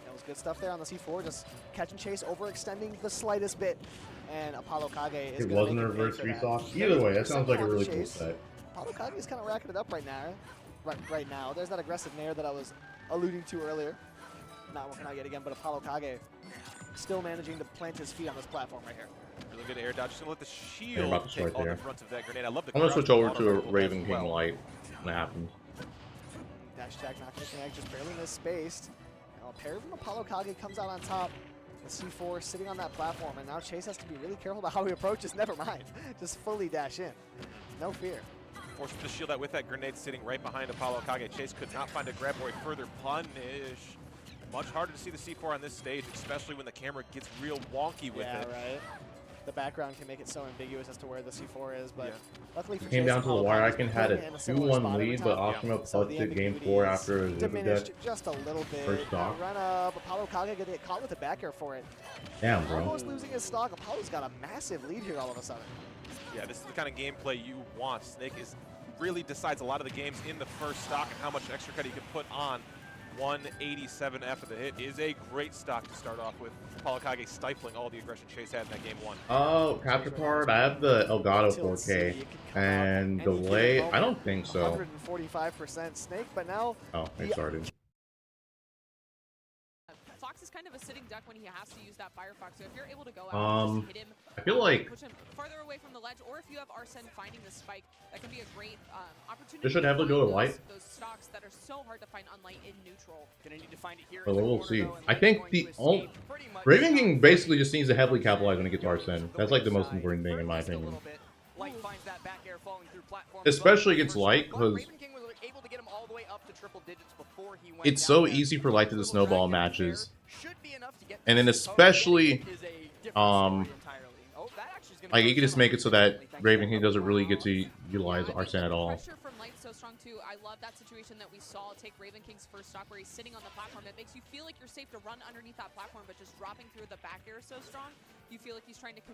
That was good stuff there on the C4, just catch and chase, overextending the slightest bit. And Apollo Kage is It going wasn't to a make him pay reverse for that. 3-stock. Either way, that sounds like a Simple on really the cool chase. set. Apollo Kage is kind of racking it up right now. Right now, there's that aggressive nair that I was alluding to earlier. Not working out yet again, but Apollo Kage still managing to plant his feet on this platform right here. Really good air dodge. Just gonna let the I'm shield about to take start all there. the brunt of that grenade. I love the I'm gonna crouch switch over auto to a rifle Raven as King well. Light when that happens. Dash attack not going to connect, just barely misspaced. Now a pair from Apollo Kage comes out on top. The C4 sitting on that platform, and now Chase has to be really careful about how he approaches. Never mind, just fully dash in. No fear. Forced to shield that with that grenade sitting right behind Apollo Kage. Chase could not find a grab or a further punish. Much harder to see the C4 on this stage, especially when the camera gets real wonky with Yeah, it. right. The background can make it so ambiguous as to where the C4 is, but Yeah. luckily for It came Chase, down to the Apollo wire. Kage's Aiken had a putting it in similar 2-1 spot every lead, but time. Ashimo So the clutched it game ambiguity 4 is after a diminished death. just a little bit. First stock. Run up, Apollo Kage gonna get caught with the back air for it. Damn, bro. Almost losing his stock. Apollo's got a massive lead here all of a sudden. Yeah, this is the kind of gameplay you want. Nicc is really decides a lot of the games in the first stock and how much extra credit you can put on. 187 after the hit is a great stock to start off with. Apollo Kage stifling all the aggression Chase had in that game 1. Oh, capture card. I have the Elgato Tilt C, 4K it can come and out any given delay. I moment. don't think so. 145% Snake, but now Oh, it started. Fox is kind of a sitting duck when he has to use that Firefox. So if you're able to go out and just hit him, I feel like push him farther away from the ledge, or if you have Arsene finding the spike, that can be a great opportunity. This should heavily to go to find Light. Those stocks that are so hard to find on Light in neutral. Gonna need to find it here. But in the we'll corner, see. though, and I Light's think going the to only escape pretty much Raven King without basically just needs to heavily capitalize when it gets to Arsene. That's like the most important thing in my Just a opinion. little bit. Light finds that back air falling through platform. Especially against Light, But because Raven King was able to get him all the way up to triple digits before he went it's down so there. easy for Light to Little snowball drag down matches. there should be enough to get And then this. especially, Is a different story entirely. Oh, that actually is gonna like go you can just similar make it so to that Thanks to Raven King that. doesn't really get to utilize I think Arsene at the all. pressure from Light so strong too. I love that situation that we saw take Raven King's first stock where he's sitting on the platform. It makes you feel like you're safe to run underneath that platform, but just dropping through the back air so strong, you feel like he's trying to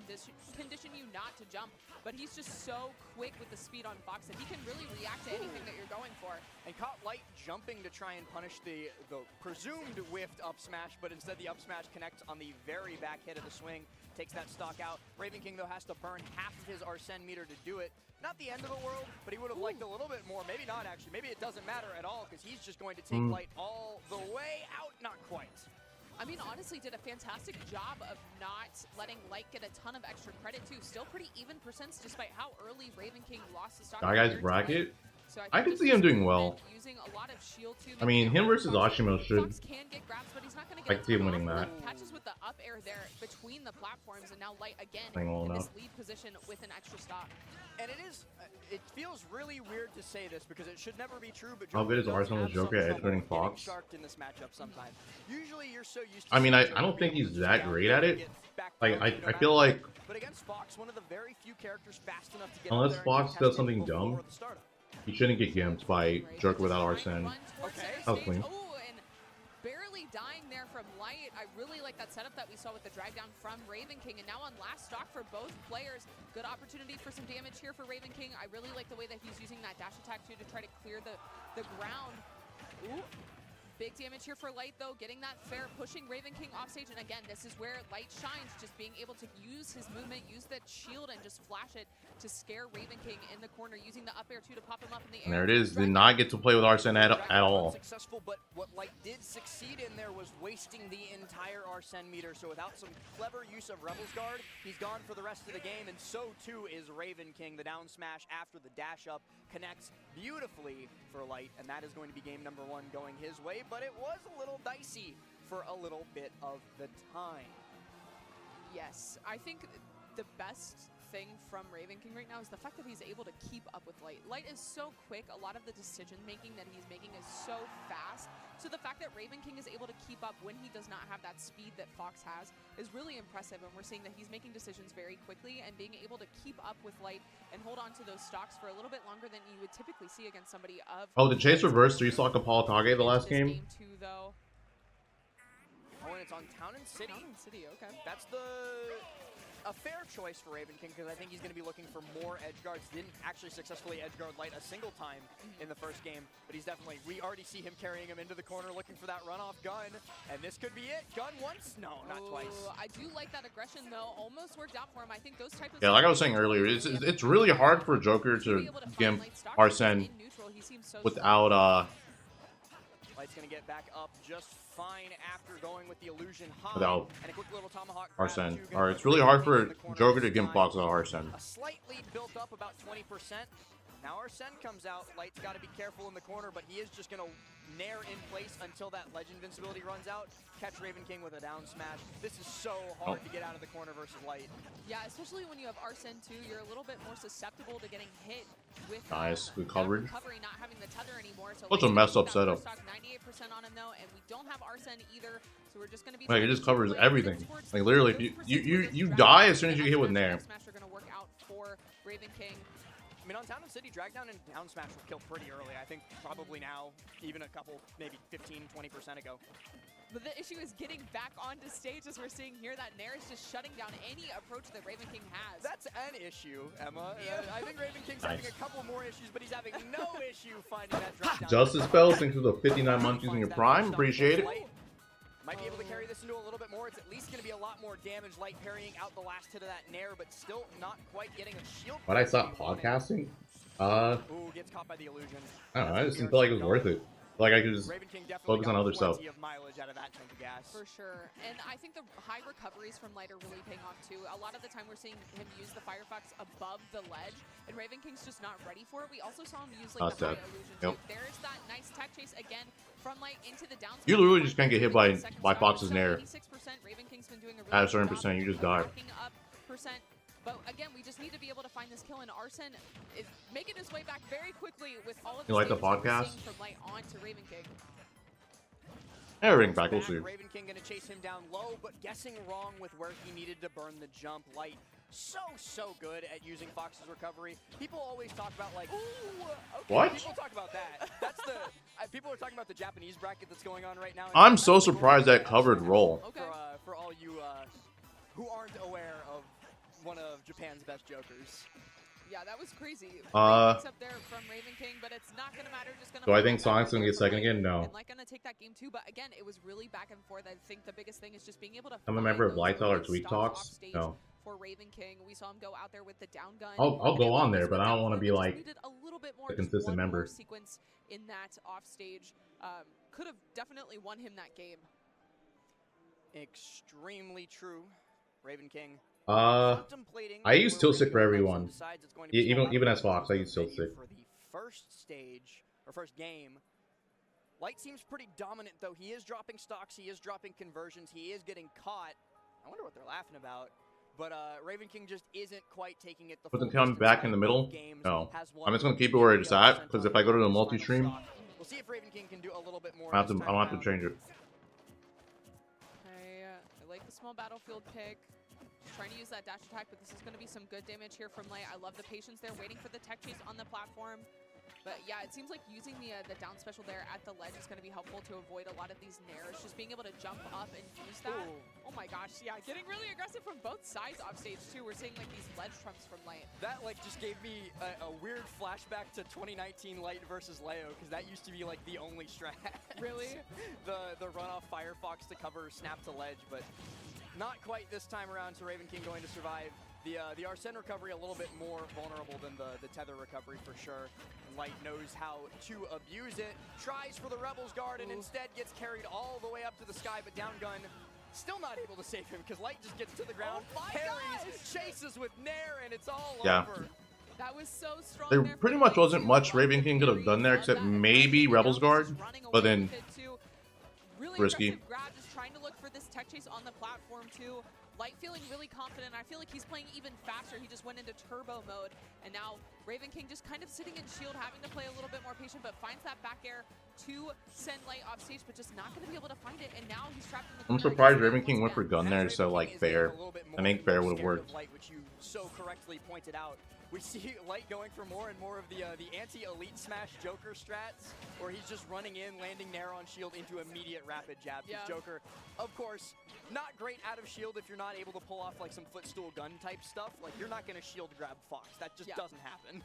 condition you not to jump. But he's just so quick with the speed on Fox that he can really react to anything that you're going for. And caught Light jumping to try and punish the presumed whiffed up smash, but instead the up smash connects on the very back hit of the swing, takes that stock out. Raven King, though, has to burn half of his Arsene meter to do it. Not the end of the world, but he would have liked a little bit more. Maybe not, actually. Maybe it doesn't matter at all, because he's just going to take Light all the way out. Not quite. I mean, honestly, did a fantastic job of not letting Light get a ton of extra credit, too. Still pretty even percents, despite how early Raven King lost the stock. That guy's bracket. So I can see him doing well. Using a lot of shield too. I mean, him versus Ashimo should. Fox can get grabs, but he's not going to I get can see him winning that. Catches with the up air there between the platforms, and now Light again Playing well in enough. this lead position with an extra stock. And it is, it feels really weird to say this because it should never be true, but How good is does Arsenal's have some Joker at trouble turning getting Fox? sharked in this matchup sometimes. Usually you're so used to I mean, seeing I don't think Joker he's be able that to great down at there it. and get back Like, through I no feel matter like what. But against Fox, one of the very few characters fast enough to get Unless up there and Fox contest does something it before dumb, the startup. he shouldn't get gimped by Joker without Arsene. Run towards Okay. center That was stage. clean. Oh, and I really like that setup that we saw with the drag down from Raven King. And now on last stock for both players, good opportunity for some damage here for Raven King. I really like the way that he's using that dash attack too to try to clear the ground. Ooh. Big damage here for Light, though, getting that fair, pushing Raven King off stage. And again, this is where Light shines, just being able to use his movement, use that shield, and just flash it to scare Raven King in the corner, using the up air, too, to pop him up in the air. And there it is. Did not get to play with Arsene at all. Successful, but what Light did succeed in there was wasting the entire Arsene meter. So without some clever use of Rebel's Guard, he's gone for the rest of the game, and so, too, is Raven King. The down smash after the dash up connects beautifully for Light, and that is going to be game number 1 going his way. But it was a little dicey for a little bit of the time. Yes, I think the best thing from Raven King right now is the fact that he's able to keep up with Light. Light is so quick, a lot of the decision making that he's making is so fast. So the fact that Raven King is able to keep up when he does not have that speed that Fox has is really impressive, and we're seeing that he's making decisions very quickly and being able to keep up with Light and hold on to those stocks for a little bit longer than you would typically see against somebody of... Oh, did Chase reverse 3-stock Apollo Kage the last game? Game 2, though. Oh, and it's on Town and City. Town and City, okay. That's a fair choice for Raven King, because I think he's going to be looking for more edge guards. Didn't actually successfully edge guard Light a single time in the first game, but he's definitely, we already see him carrying him into the corner looking for that runoff gun, and this could be it. Gun once? No, not twice. I do like that aggression, though. Almost worked out for him. I think those types of... Yeah, like I was saying earlier, it's really hard for Joker to gimp Arsene without Light's going to get back up just fine after going with the illusion high. Without and a quick little tomahawk Arsene. Alright, it's really hard for Joker to gimp Fox without Arsene. A slight lead built up, about 20%. Now Arsene comes out. Light's got to be careful in the corner, but he is just going to nair in place until that Legend invincibility runs out. Catch Raven King with a down smash. This is so hard to get out of the corner versus Light. Yeah, especially when you have Arsene too, you're a little bit more susceptible to getting hit with nice, good coverage. Recovery, not having the tether anymore. So such a messed up setup. 98% on him though, and we don't have Arsene either, so we're just going to be... Like, it just covers everything. Like literally, if you die as soon as you get hit with nair. Smash are going to work out for Raven King. I mean, on Town and City, drag down and down smash were killed pretty early. I think probably now, even a couple, maybe 15, 20% ago. But the issue is getting back onto stage, as we're seeing here. That Nair is just shutting down any approach that Raven King has. That's an issue, Emma. I think Raven King's having a couple more issues, but he's having no issue finding that drop down. Justice spells, thanks for the 59 months using your prime. Appreciate it. Might be able to carry this into a little bit more. It's at least going to be a lot more damage. Light parrying out the last hit of that Nair, but still not quite getting a shield. Why'd I stop podcasting? Ooh, gets caught by the illusion. I don't know, I just didn't feel like it was worth it. Like I could just focus on other stuff. Mileage out of that tank of gas. For sure. And I think the high recoveries from Light are really paying off too. A lot of the time we're seeing him use the Firefox above the ledge, and Raven King's just not ready for it. We also saw him use like the high illusion too. There's that nice tech chase again from Light into the down. You literally just can't get hit by Fox's Nair. 86%. Raven King's been doing a really at a certain percent, you just die. But again, we just need to be able to find this kill, and Arsene is making his way back very quickly with all of the like the podcast? From Light on to Raven King. Everything back, we'll see. Raven King going to chase him down low, but guessing wrong with where he needed to burn the jump. Light so good at using Fox's recovery. People always talk about like, ooh, okay, what? People talk about that. That's the people are talking about the Japanese bracket that's going on right now. I'm so surprised that covered roll. Okay. For all you who aren't aware of one of Japan's best jokers. Yeah, that was crazy. Up there from Raven King, but it's not gonna matter. Just gonna. Do I think Sonic's gonna get second again? No. And like gonna take that game too, but again, it was really back and forth. I think the biggest thing is just being able to. I'm a member of Lightel or Tweek Talks. No. For Raven King, we saw him go out there with the down gun. I'll go on there, but I don't want to be like a consistent member. Sequence in that off stage could have definitely won him that game. Extremely true, Raven King. I use Thicc for everyone. Even as Fox, I use Thicc. For the first stage, or first game, Light seems pretty dominant, though. He is dropping stocks, he is dropping conversions, he is getting caught. I wonder what they're laughing about. But Raven King just isn't quite taking it the full distance. Wasn't coming back in the middle? No. I'm just going to keep it where it's at, because if I go to the multi-stream, we'll see if Raven King can do a little bit more. I'll have to change it. I like the small battlefield pick. Trying to use that dash attack, but this is going to be some good damage here from Light. I love the patience there, waiting for the tech chase on the platform. But yeah, it seems like using the down special there at the ledge is going to be helpful to avoid a lot of these nairs. Just being able to jump up and use that. Ooh. Oh my gosh, yeah, getting really aggressive from both sides off stage too. We're seeing like these ledge trumps from Light. That like just gave me a weird flashback to 2019 Light versus Leo, because that used to be like the only strat. Really? the runoff Firefox to cover snap to ledge, but not quite this time around. So Raven King going to survive. The Arsene recovery a little bit more vulnerable than the tether recovery for sure. And Light knows how to abuse it. Tries for the Rebels guard and instead gets carried all the way up to the sky, but down gun still not able to save him because Light just gets to the ground, parries, chases with Nair, and it's all over. That was so strong. There pretty much wasn't much Raven King could have done there except maybe Rebels guard, but then risky. Grab, just trying to look for this tech chase on the platform too. Light feeling really confident. I feel like he's playing even faster. He just went into turbo mode, and now Raven King just kind of sitting in shield, having to play a little bit more patient, but finds that back air to send Light off stage, but just not going to be able to find it. And now he's trapped in the corner. I'm surprised Raven King went for gun there, so like fair. I think fair would have worked. Light, which you so correctly pointed out. We see Light going for more and more of the anti-elite smash Joker strats, where he's just running in, landing Nair on shield into immediate rapid jabs. Yeah. Joker, of course, not great out of shield if you're not able to pull off like some footstool gun type stuff. Like you're not going to shield grab Fox. That just doesn't happen.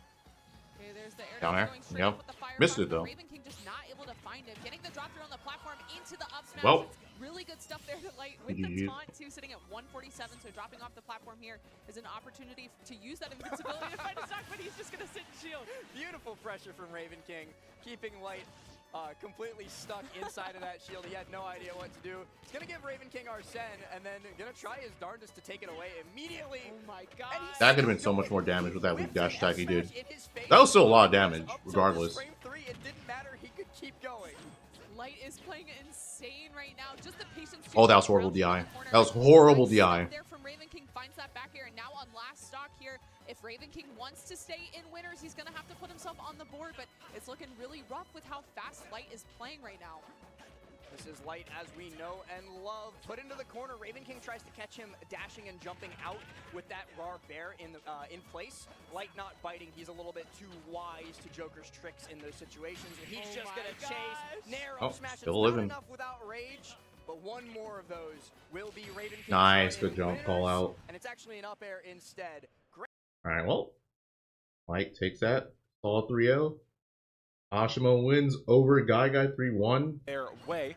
Okay, there's the air down there. going straight up with the fire. Missed it though. Raven King just not able to find him. Getting the drop through on the platform into the up smash. Well. Really good stuff there to Light with the taunt too, sitting at 147. So dropping off the platform here is an opportunity to use that invincibility to find a stock, but he's just going to sit and shield. Beautiful pressure from Raven King, keeping Light completely stuck inside of that shield. He had no idea what to do. He's going to give Raven King Arsene, and then going to try his darndest to take it away immediately. Oh my god. That could have been so much more damage with that weak dash attack he did. That was still a lot of damage, regardless. Frame 3, it didn't matter. He could keep going. Light is playing insane right now. Just the patience. Oh, that was horrible DI. That was horrible DI. There from Raven King finds that back air, and now on last stock here, if Raven King wants to stay in winners, he's going to have to put himself on the board, but it's looking really rough with how fast Light is playing right now. This is Light as we know and love. Put into the corner. Raven King tries to catch him dashing and jumping out with that raw bear in place. Light not biting. He's a little bit too wise to Joker's tricks in those situations. And he's just going to chase. Nair up smash. Still it's living. not enough without rage, but one more of those will be Raven King. Nice, good jump call out. And it's actually an up air instead. Great. Alright, well, Light takes that. All 3-0. Ashimo wins over Guy 3-1. Their way.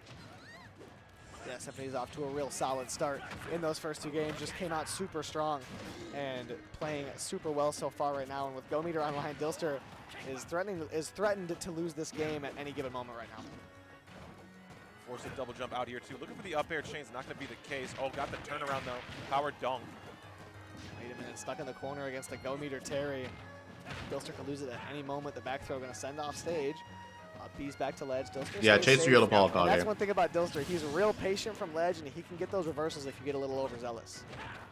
Yeah, Symphony's off to a real solid start in those first two games. Just came out super strong and playing super well so far right now. And with Go Meter online, Dilster is threatened to lose this game at any given moment right now. Force a double jump out here too. Looking for the up air chains, not going to be the case. Oh, got the turnaround though. Power dunk. Wait a minute, stuck in the corner against the Go Meter Terry. Dilster could lose it at any moment. The back throw going to send off stage. B's back to ledge. Dilster yeah, chase your yellow ball. That's one thing about Dilster. He's real patient from ledge, and he can get those reversals if you get a little overzealous.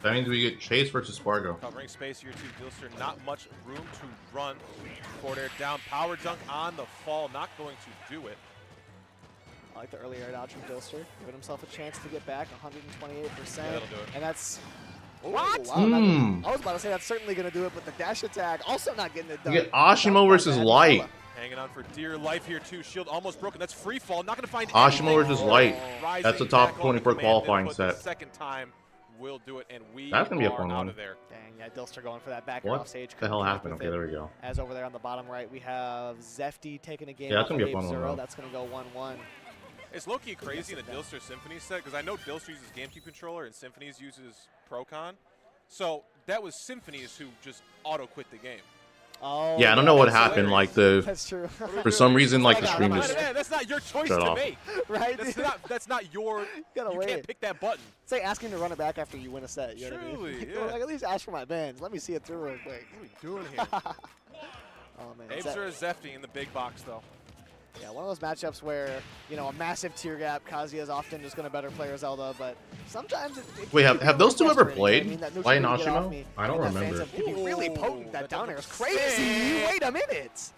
That means we get Chase versus Spargo. Covering space here too. Dilster, not much room to run. Forward air down. Power dunk on the fall. Not going to do it. I like the early air dodge from Dilster. Giving himself a chance to get back 128%. Yeah, that'll do it. And that's... What? Wow, I was about to say that's certainly going to do it, but the dash attack also not getting it done. You get Ashimo versus Light. Hanging on for dear life here too. Shield almost broken. That's free fall. Not going to find Ashimo versus Light. Rising That's a top 24 command, qualifying but set. The second time will do it, and we That's gonna be a are fun out one. of there. Dang, yeah, Dilster going for that back What off stage. the hell Couldn't happened? connect Okay, with there it. we go. As over there on the bottom right, we have Zefty taking a game Yeah, off that's gonna of be a fun one, Zero. though. That's going to go 1-1. It's low-key crazy in the Dilster Symphony set, because I know Dilster uses GameCube controller and Symphonies uses Procon. So that was Symphonies who just auto-quit the game. Oh, Yeah, I don't know what that's happened. Like That's true. for some reason, like the stream Man, just. that's not your choice Shut to off. make. right? That's not your. Gotta You wait. can't pick that button. It's like asking to run it back after you win a set. You know what I Truly, mean? yeah. Like, at least ask for my bans. Let me see it through real quick. What are we doing here? Oh, man. Abes is Zefty in the big box, though. Yeah, one of those matchups where, you know, a massive tier gap, Kazuya is often just going to better player Zelda, but sometimes it Wait, can have be those two ever frustrating. played? I mean, that Light and neutral get off Ashimo? me, I don't and that remember. phantom can be really potent. That down air is crazy. Wait a minute.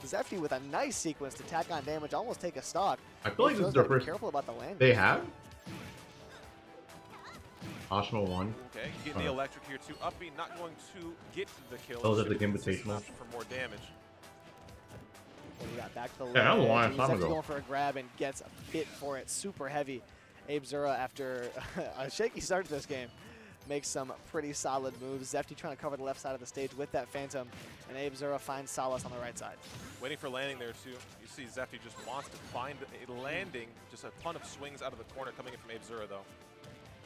Zefty with a nice sequence to tack on damage, almost take a stock. I feel like this is their first. Careful about the landing. They have. Ashimo won. Okay, getting the electric here too. Uppy not going to get the kill. Oh, is it the Should've been Invitational? for more damage. that back to the ledge. Yeah, that was a long time Zefty ago. going for a grab and gets hit for it. Super heavy. Abe Zura, after a shaky start to this game, makes some pretty solid moves. Zefty trying to cover the left side of the stage with that Phantom, and Abe Zura finds solace on the right side. Waiting for landing there, too. You see Zefty just wants to find a landing. Just a ton of swings out of the corner coming in from Abe Zura, though.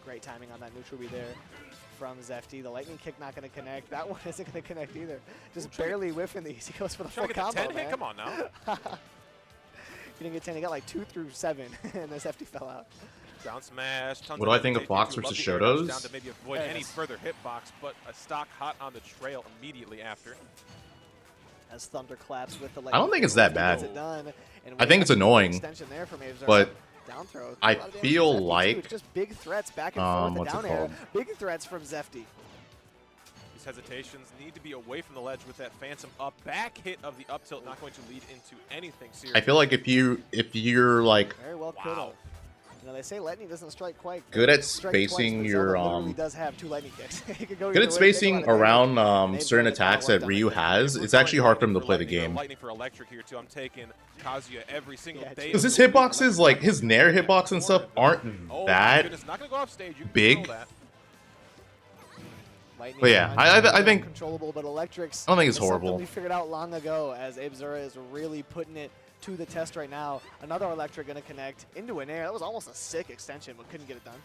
Great timing on that neutral B there from Zefty. The lightning kick not going to connect. That one isn't going to connect either. Just barely whiffing these. He goes for the full Trying to get the combo, 10 man. hit? Come on now. He didn't get 10. He got like 2 through 7, and the Zefty fell out. Down smash. Tons What of do I think of take Fox two. Love versus the air dash Shotos? down to maybe avoid any Yes. further hitbox, but a stock hot on the trail immediately after. As Thunder claps with the I don't think it's that bad. Gets it done, and I think it's annoying, extension there from Abe Zura. but down throw. I A lot of damage feel from Zefty, too. like, It's just big threats back and forth. The what's it down air. called? Big threats from Zefty. These hesitations need to be away from the ledge with that Phantom. A back hit of the up tilt not going to lead into anything serious. I feel like if you're like Very well could have. You know, they say lightning doesn't strike quite. good at strike spacing twice, but your Zelda literally does have 2 lightning kicks. He could go good either at way, take a spacing lot of damage. around They've certain got the attacks power that done. Ryu has, it's actually hard for him to play the Lightning game. Lightning for electric here too. I'm taking Kazuya every single Yeah, day. Because his hitboxes, like his Nair hitbox and stuff, aren't Oh my that goodness, not gonna go off stage. You can big. control that. Lightning But yeah, punch, I think controllable, but electrics. I don't think it's is something horrible. we figured out long ago, as Abe Zura is really putting it to the test right now. Another electric going to connect into an air. That was almost a sick extension, but couldn't get it done.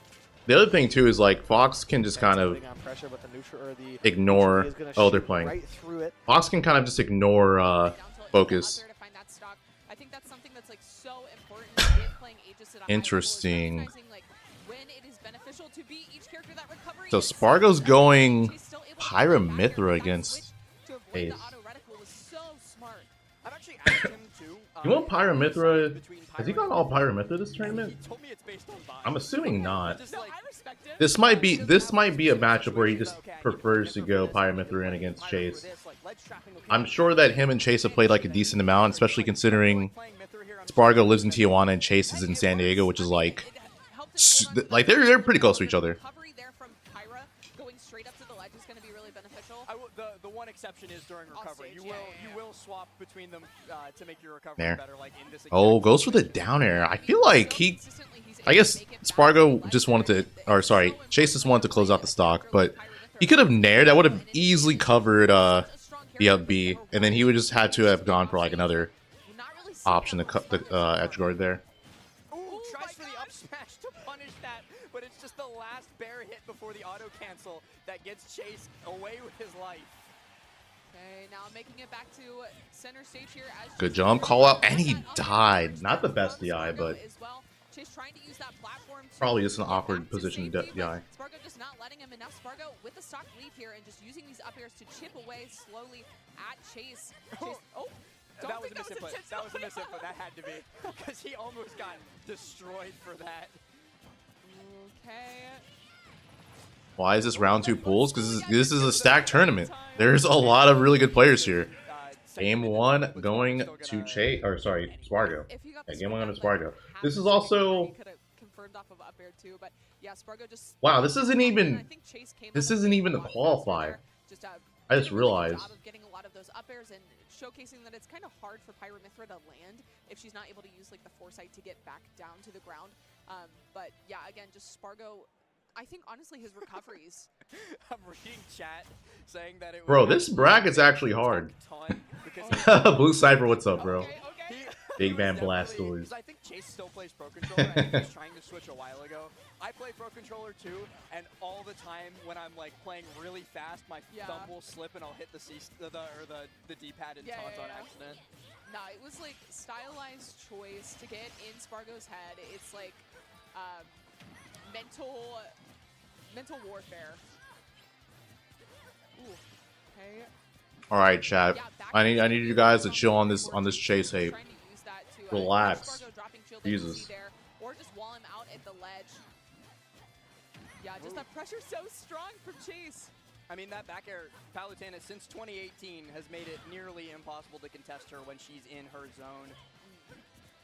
The other thing too is like Fox can just kind of Putting on pressure, but the neutral or the ignore. is gonna Oh, they're shoot playing. right through it. Fox can kind of just ignore focus. To find that stock. I think that's something that's like so important in playing Aegis at a high level, is Interesting. recognizing, like, when it is beneficial to beat each character. That recovery So is Spargo's so going she's still able to get back Pyramithra there. That against switch to avoid Ace. the auto reticle was so smart. I've actually asked him to. You want Pyramithra? between Has he Pyro gone all and Pyramithra this He tournament? told me it's based on vibe. I'm assuming not. Just No, like, I respect it. This might be a matchup where he just prefers to go Pyramithra in against Chase. I'm sure that him and Chase have played like a decent amount, especially considering Spargo lives in Tijuana and Chase is in San Diego, which is like like they're pretty close to each other. Recovery there from Pyra going straight up to the ledge is going to be really beneficial. the one exception is during recovery. stage, You yeah. will swap between them to make your recovery There. better. Like in this Oh, exact goes for the down air. I feel like he. I guess Spargo just wanted to, or sorry, Chase just wanted to close out the stock, but he could have nared. That would have easily covered the up B, and then he would just had to have gone for like another option to cut the edge guard there. Ooh, tries for the up smash to punish that, but it's just the last bear hit before the auto cancel that gets Chase away with his life. Okay, now making it back to center stage here. As Good jump, call out, and he died. Not the best DI, but Chase trying to use that platform to probably just an get awkward back to position safety, to DI. but Spargo just not letting him, and now Spargo with the stock lead here and just using these up airs to chip away slowly at Chase. Oh, That was a misinput. intentional. That was a misinput. That had to be. Because he almost got destroyed for that. Okay. Why is this round 2 pools? Because this is a stacked tournament. There's a lot of really good players here. Game 1 going to Chase, or sorry, Spargo. If he got Yeah, the game 1 going to start, Spargo. but This is half the also. he could've confirmed off of up air too, but yeah, Spargo just. Wow, this isn't I even. think Chase came This up with isn't a even the lot of qualifier. Just, I just did a really good realized. job of getting a lot of those up airs and showcasing that it's kind of hard for Pyramithra to land if she's not able to use like the foresight to get back down to the ground. But yeah, again, just Spargo. I think honestly his recoveries. I'm reading chat saying that it was Bro, this bracket's actually hard. Blue Cypher, what's up, bro? Okay, okay. Big Man Definitely- Blastoise. 'cause I think Chase still plays Pro Controller. I think he was trying to switch a while ago. I play Pro Controller too, and all the time when I'm like playing really fast, my Yeah. thumb will slip and I'll hit the D-pad and Yeah, taunt yeah, on yeah. accident. Nah, it was like stylized choice to get in Spargo's head. It's like mental warfare. Ooh. Okay. All right, chat. Yeah, back I to need you guys to Spargo. chill on this Chase hate. Trying to use that to, Relax. Spargo dropping shield that you Jesus. see there, or just wall him out at the ledge. Yeah, just that pressure so strong from Chase. I mean, that back air, Palutena, since 2018, has made it nearly impossible to contest her when she's in her zone.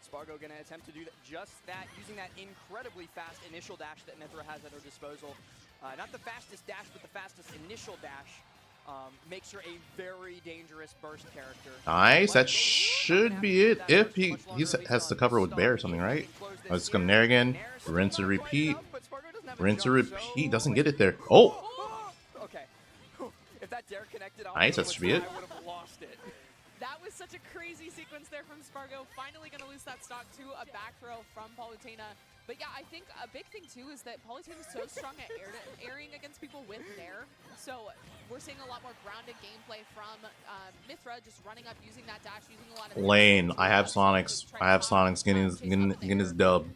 Spargo going to attempt to do just that, using that incredibly fast initial dash that Mithra has at her disposal. Not the fastest dash, but the fastest initial dash makes her a very dangerous burst character. Nice. That should be it. If he has to cover with Bear or something, right? I was gonna Nair again. Rinse and repeat. Rinse and repeat. Doesn't get it there. Oh! Okay. If that dare connected, Nice, that should be it. I would have lost it. That was such a crazy sequence there from Spargo. Finally going to lose that stock to a back throw from Palutena. But yeah, I think a big thing too is that Palutena is so strong at airing against people with Nair. So we're seeing a lot more grounded gameplay from Mythra, just running up, using that dash, using a lot of Lane. I have Sonix. I have Sonix getting his dub.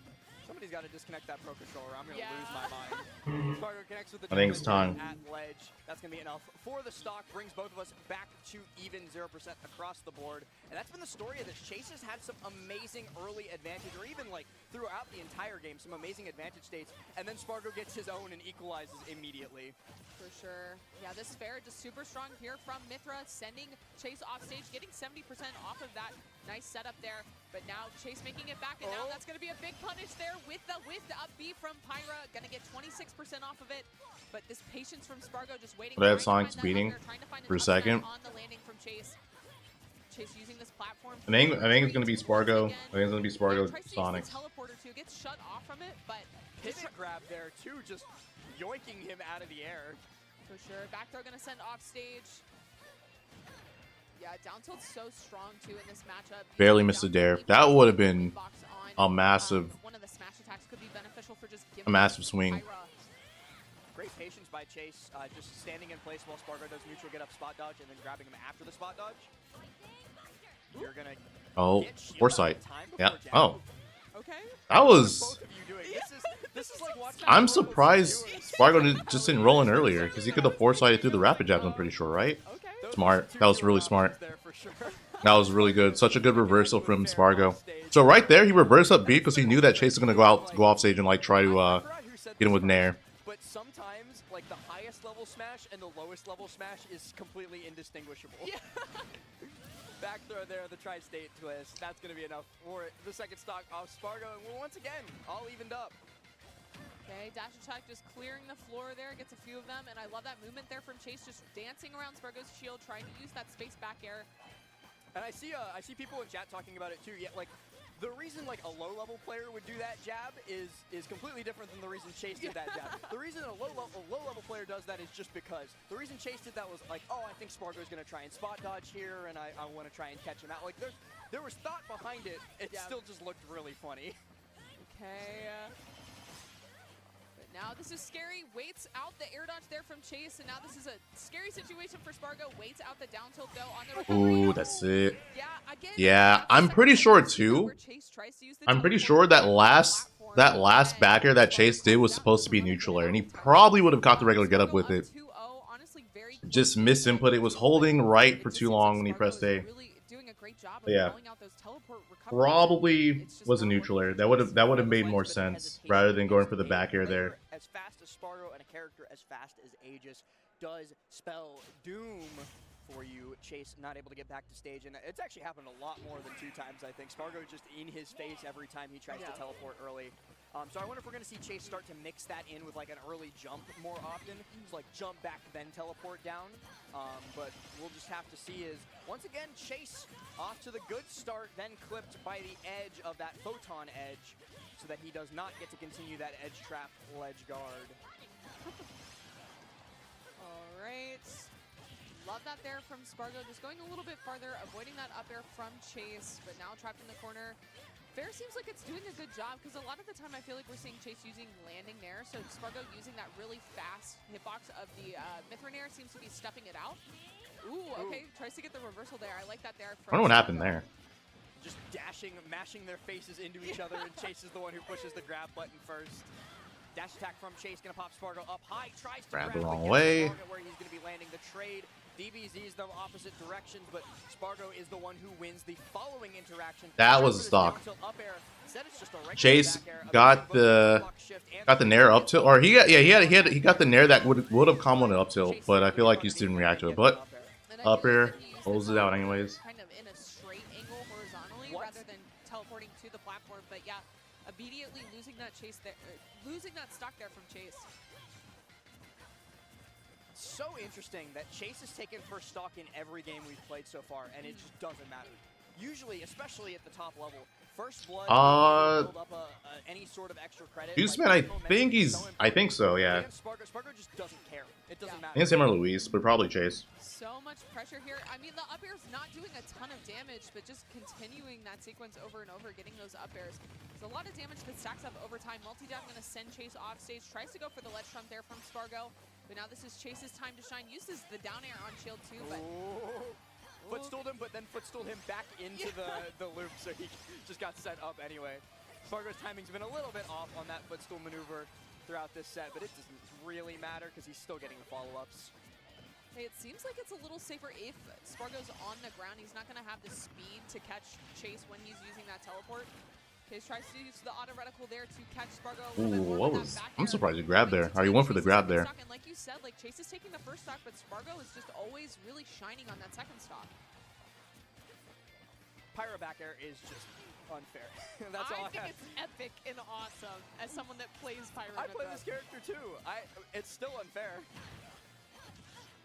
Somebody's got to disconnect that Pro Controller. I'm going to lose my mind. Spargo connects with the I think it's time. at ledge. That's going to be enough for the stock. Brings both of us back to even 0% across the board. And that's been the story of this. Chase has had some amazing early advantage, or even like throughout the entire game, some amazing advantage states. And then Spargo gets his own and equalizes immediately. For sure. Yeah, this fair just super strong here from Mythra, sending Chase off stage, getting 70% off of that nice setup there. But now Chase making it back, and now that's going to be a big punish there with the up B from Pyra. Going to get 26% off of it. But this patience from Spargo just waiting. But I have Sonix beating for a second. On the landing from Chase. Chase using this platform. I think it's going to be Spargo. I think it's going to be Spargo Sonix. Teleporter too gets shut off from it, but Pivot grab there too, just yoinking him out of the air. For sure. Back throw going to send off stage. Yeah, down tilt's so strong too in this matchup. Barely missed a dare. That would have been a massive, one of the smash attacks could be beneficial for just a massive swing. Great patience by Chase, just standing in place while Spargo does neutral get up spot dodge and then grabbing him after the spot dodge. You're gonna foresight. Yeah. Oh. Okay. That was. This is like watching. I'm surprised Spargo just didn't roll in earlier because he could have foresighted through the rapid jabs. I'm pretty sure, right? Smart. That was really smart. That was really good. Such a good reversal from Spargo. So right there, he reversed up B because he knew that Chase is gonna go off stage and like try to get him with Nair. But sometimes, like the highest level smash and the lowest level smash is completely indistinguishable. Yeah. Back throw there, the tri-state twist. That's going to be enough for it. The second stock off Spargo, and we're once again all evened up. Okay, dash attack just clearing the floor there, gets a few of them, and I love that movement there from Chase, just dancing around Spargo's shield, trying to use that space back air. And I see people in chat talking about it too. Yeah, like the reason like a low-level player would do that jab is completely different than the reason Chase did that jab. The reason a low-level player does that is just because. The reason Chase did that was like, oh, I think Spargo's going to try and spot dodge here, and I want to try and catch him out. Like there was thought behind it. It still just looked really funny. Okay. But now this is scary. Waits out the air dodge there from Chase, and now this is a scary situation for Spargo. Waits out the down tilt though on the recovery. Ooh, that's it. Yeah, again. Yeah, I'm pretty sure too. I'm pretty sure that last back air that Chase did was supposed to be neutral air, and he probably would have caught the regular get up with it. Just misinput. It was holding right for too long when he pressed A. But yeah, probably was a neutral air. That would have made more sense rather than going for the back air there. As fast as Spargo and a character as fast as Aegis does spell doom for you. Chase not able to get back to stage, and it's actually happened a lot more than 2 times, I think. Spargo just in his face every time he tries to teleport early. So I wonder if we're going to see Chase start to mix that in with like an early jump more often. So like jump back, then teleport down. But we'll just have to see is, once again, Chase off to the good start, then clipped by the edge of that photon edge so that he does not get to continue that edge trap ledge guard. All right. Love that there from Spargo, just going a little bit farther, avoiding that up air from Chase, but now trapped in the corner. Fair seems like it's doing a good job, because a lot of the time I feel like we're seeing Chase using landing Nair, so Spargo using that really fast hitbox of the Mythra Nair seems to be stuffing it out. Ooh, okay, tries to get the reversal there. I like that there. I wonder what happened there. Just dashing, mashing their faces into each other, and Chase is the one who pushes the grab button first. Dash attack from Chase, gonna pop Spargo up high, tries to grab the wrong way. Where he's gonna be landing the trade. DBZ's the opposite directions, but Spargo is the one who wins the following interaction. That was a stock. Chase got the Nair up tilt, or he got the Nair that would have comboed up tilt, but I feel like he just didn't react to it. But up air holds it out anyways. Kind of in a straight angle horizontally rather than teleporting to the platform, but yeah, immediately losing that Chase there, losing that stock there from Chase. It's so interesting that Chase has taken first stock in every game we've played so far, and it just doesn't matter. Usually, especially at the top level, first blood build up any sort of extra credit. Gooseman, I think so, yeah. Spargo just doesn't care. It doesn't matter. I think it's him or Luis, but probably Chase. So much pressure here. I mean, the up air's not doing a ton of damage, but just continuing that sequence over and over, getting those up airs. There's a lot of damage that stacks up over time. Multi-Dab going to send Chase off stage, tries to go for the ledge trump there from Spargo, but now this is Chase's time to shine. Uses the down air on shield too, but... Footstooled him, but then footstooled him back into the loop, so he just got set up anyway. Spargo's timing's been a little bit off on that footstool maneuver throughout this set, but it doesn't really matter because he's still getting the follow-ups. Hey, it seems like it's a little safer if Spargo's on the ground. He's not going to have the speed to catch Chase when he's using that teleport. Chase tries to use the auto reticle there to catch Spargo a little bit more with that back I'm air. surprised you grabbed there. Or you went for the grab there. And like you said, like Chase is taking the first stock, but Spargo is just always really shining on that second stock. Pyro back air is just unfair. That's all I think it's epic and awesome as someone that plays Pyro. I play this character too. It's still unfair.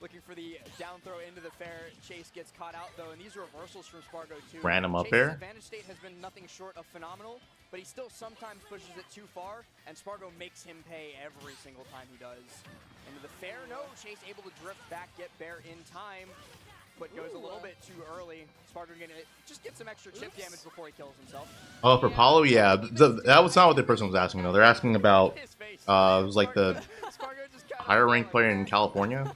Looking for the down throw into the fair. Chase gets caught out though, and these reversals from Spargo too. Random up Chase's air. Advantage state has been nothing short of phenomenal, but he still sometimes pushes it too far, and Spargo makes him pay every single time he does. Into the fair, no. Chase able to drift back, get Bear in time, but goes a little bit too early. Spargo gonna just get some extra chip damage before he kills himself. Oh, for Paulo, yeah. That was not what the person was asking, though. They're asking about, it was like the higher ranked player in California.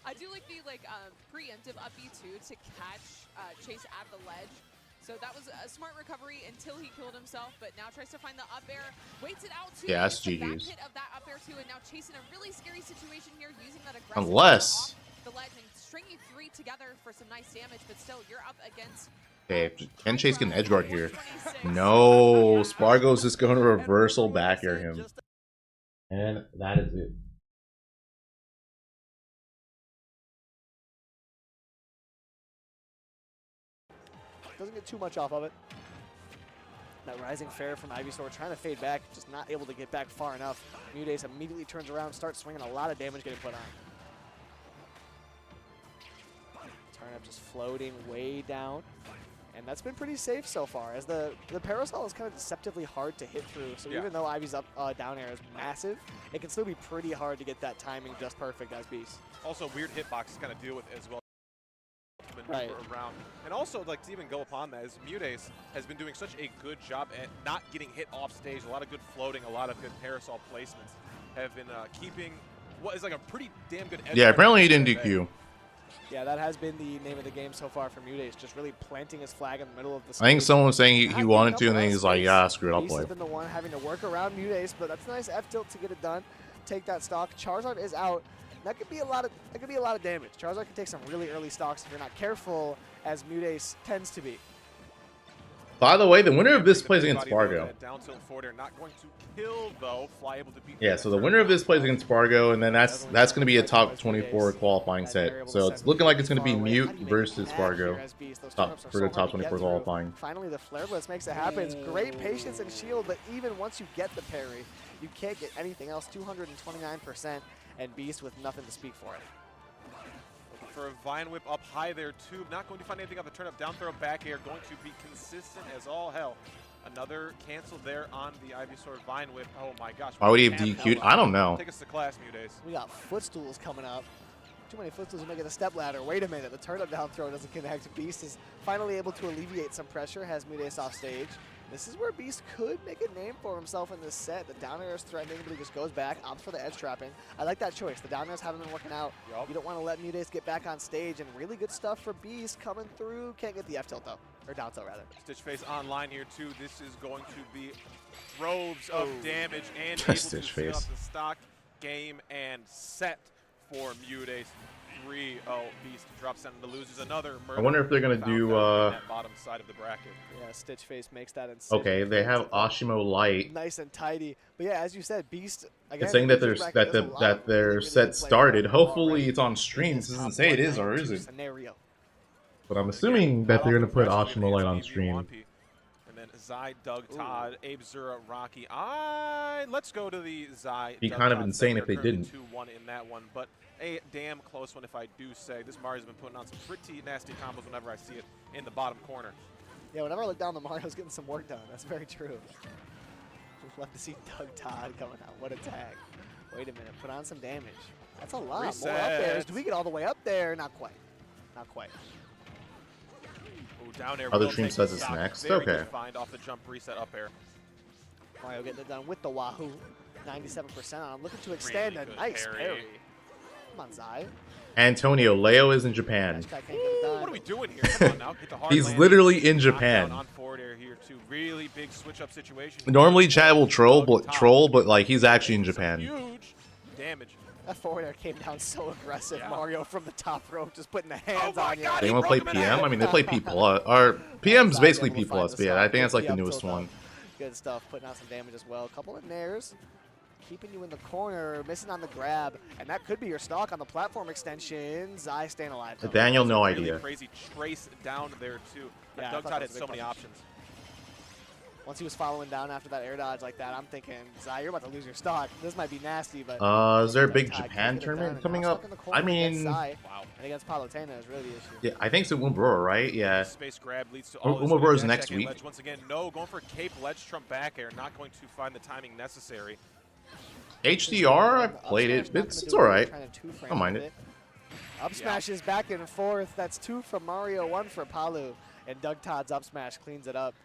I do like the preemptive up B too to catch Chase at the ledge. So that was a smart recovery until he killed himself, but now tries to find the up air, waits it out too. Yeah, that's GG's. Back hit of that up air too, and now Chase in a really scary situation here, using that aggressive Unless the ledge and stringing three together for some nice damage, but still you're up against. Okay, can Chase get an edge guard here? No, Spargo's just going to reversal back air him. And that is it. Doesn't get too much off of it. That rising fair from Ivysaur trying to fade back, just not able to get back far enough. Mudace immediately turns around, starts swinging, a lot of damage getting put on. Turnip just floating way down. And that's been pretty safe so far, as the Parasol is kind of deceptively hard to hit through. So even though Ivy's up down air is massive, it can still be pretty hard to get that timing just perfect as Beast. Also, weird hitbox to kind of deal with as well. Right. Around. And also, like, to even go upon that, is Mudace has been doing such a good job at not getting hit off stage. A lot of good floating, a lot of good parasol placements have been keeping what is like a pretty damn good edge. Yeah, apparently he didn't DQ. Yeah, that has been the name of the game so far for Mudace, just really planting his flag in the middle of the stage. I think someone was saying he wanted to, and then he's like, yeah, screw it, I'll Beast play. has been the one having to work around Mudace, but that's a nice F-tilt to get it done. Take that stock. Charizard is out. That could be a lot of damage. Charizard can take some really early stocks if you're not careful, as Mudace tends to be. By the way, the winner of this plays against Spargo. Down tilt forward air, not going to kill though. Fly able to beat. Yeah, so the winner of this plays against Spargo, and then that's going to be a top 24 qualifying set. So it's looking like it's going to be Mute versus Spargo for the top 24 qualifying. Finally, the Flare Blitz makes it happen. It's great patience and shield, but even once you get the parry, you can't get anything else. 229%, and Beast with nothing to speak for it. For a Vine Whip up high there too. Not going to find anything on the turn up, down throw, back air. Going to be consistent as all hell. Another cancel there on the Ivysaur Vine Whip. Oh my gosh. Why would he have DQ'd? I don't know. Take us to class, Mudace. We got footstools coming up. Too many footstools to make it a step ladder. Wait a minute, the turn up down throw doesn't connect. Beast is finally able to alleviate some pressure, has Mudace off stage. This is where Beast could make a name for himself in this set. The down air is threatening, but he just goes back, opts for the edge trapping. I like that choice. The down airs haven't been working out. You don't want to let Mudace get back on stage, and really good stuff for Beast coming through. Can't get the F tilt though, or down tilt rather. Stitch Face online here too. This is going to be droves of damage and able to seal up the stock, game, and set for Mudace. 3-0 Beast drops down to loses another murder. I wonder if they're going to do that bottom side of the bracket. Yeah, Stitch Face makes that incision. Okay, they have Ashimo Light. Nice and tidy. But yeah, as you said, Beast again, It's saying that their set started. Hopefully it's on stream. This doesn't say it is, or is it? Scenario. But I'm assuming that they're going to put Ashimo Light on stream. And then Zai, Doug, Todd, Abe, Zura, Rocky. Let's go to the Zai. Be Doug, kind of Todd insane set. if they They're didn't. 2-1 in that one, but a damn close one if I do say. This Mario's been putting on some pretty nasty combos whenever I see it in the bottom corner. Yeah, whenever I look down, the Mario's getting some work done. That's very true. Love to see Doug Todd coming out. What a tag. Wait a minute. Put on some damage. That's a lot. Reset. More up there. Do we get all the way up there? Not quite. Not quite. Ooh, down air. Other will stream take says the it's stock. next. Very Okay. good find off the jump reset up air. Mario getting it done with the Wahoo. 97% on. Looking to extend Really a good nice parry. parry. Come on, Zai. Antonio, Leo is in Japan. Dash back can't get it done. What are we doing here? Come on now. Hit the hard He's landing. literally in Knockdown Japan. On forward air here too. Really big switch up situation. Normally, Chad will troll, but like he's actually in Japan. Huge damage. That forward air came down so aggressive. Yeah. Mario from the top rope just putting the hands my on you. God, They he want to play broke him in PM? half. I mean, they play P+. Or PM's Zai basically able P+, to find but the yeah, I slot. think that's like Good the up newest tilt one. up. Good stuff. Putting out some damage as well. A couple of nairs. Keeping you in the corner, missing on the grab, and that could be your stock on the platform extension. Zai staying alive. though. Daniel, no Really idea. crazy trace down there too. Yeah, I Doug thought Todd that had was a so big many punish. options. Once he was following down after that air dodge like that, I'm thinking, Zai, you're about to lose your stock. This might be nasty, but... Is there a big Doug Todd Japan can't get it done, tournament and coming now up? stuck in the corner I against mean, Zai, Wow. and against Palutena is really the issue. yeah, I think it's in Umbro, right? Yeah. Space grab leads to all Uma this Burrows dash next back and week. ledge. Once again, no, going for cape ledge trump back air, not going to find the timing necessary. HDR, I played it. It's alright. I don't mind it. Up smash is back and forth. That's 2 from Mario, 1 for Palu. And Doug Todd's up smash cleans it up.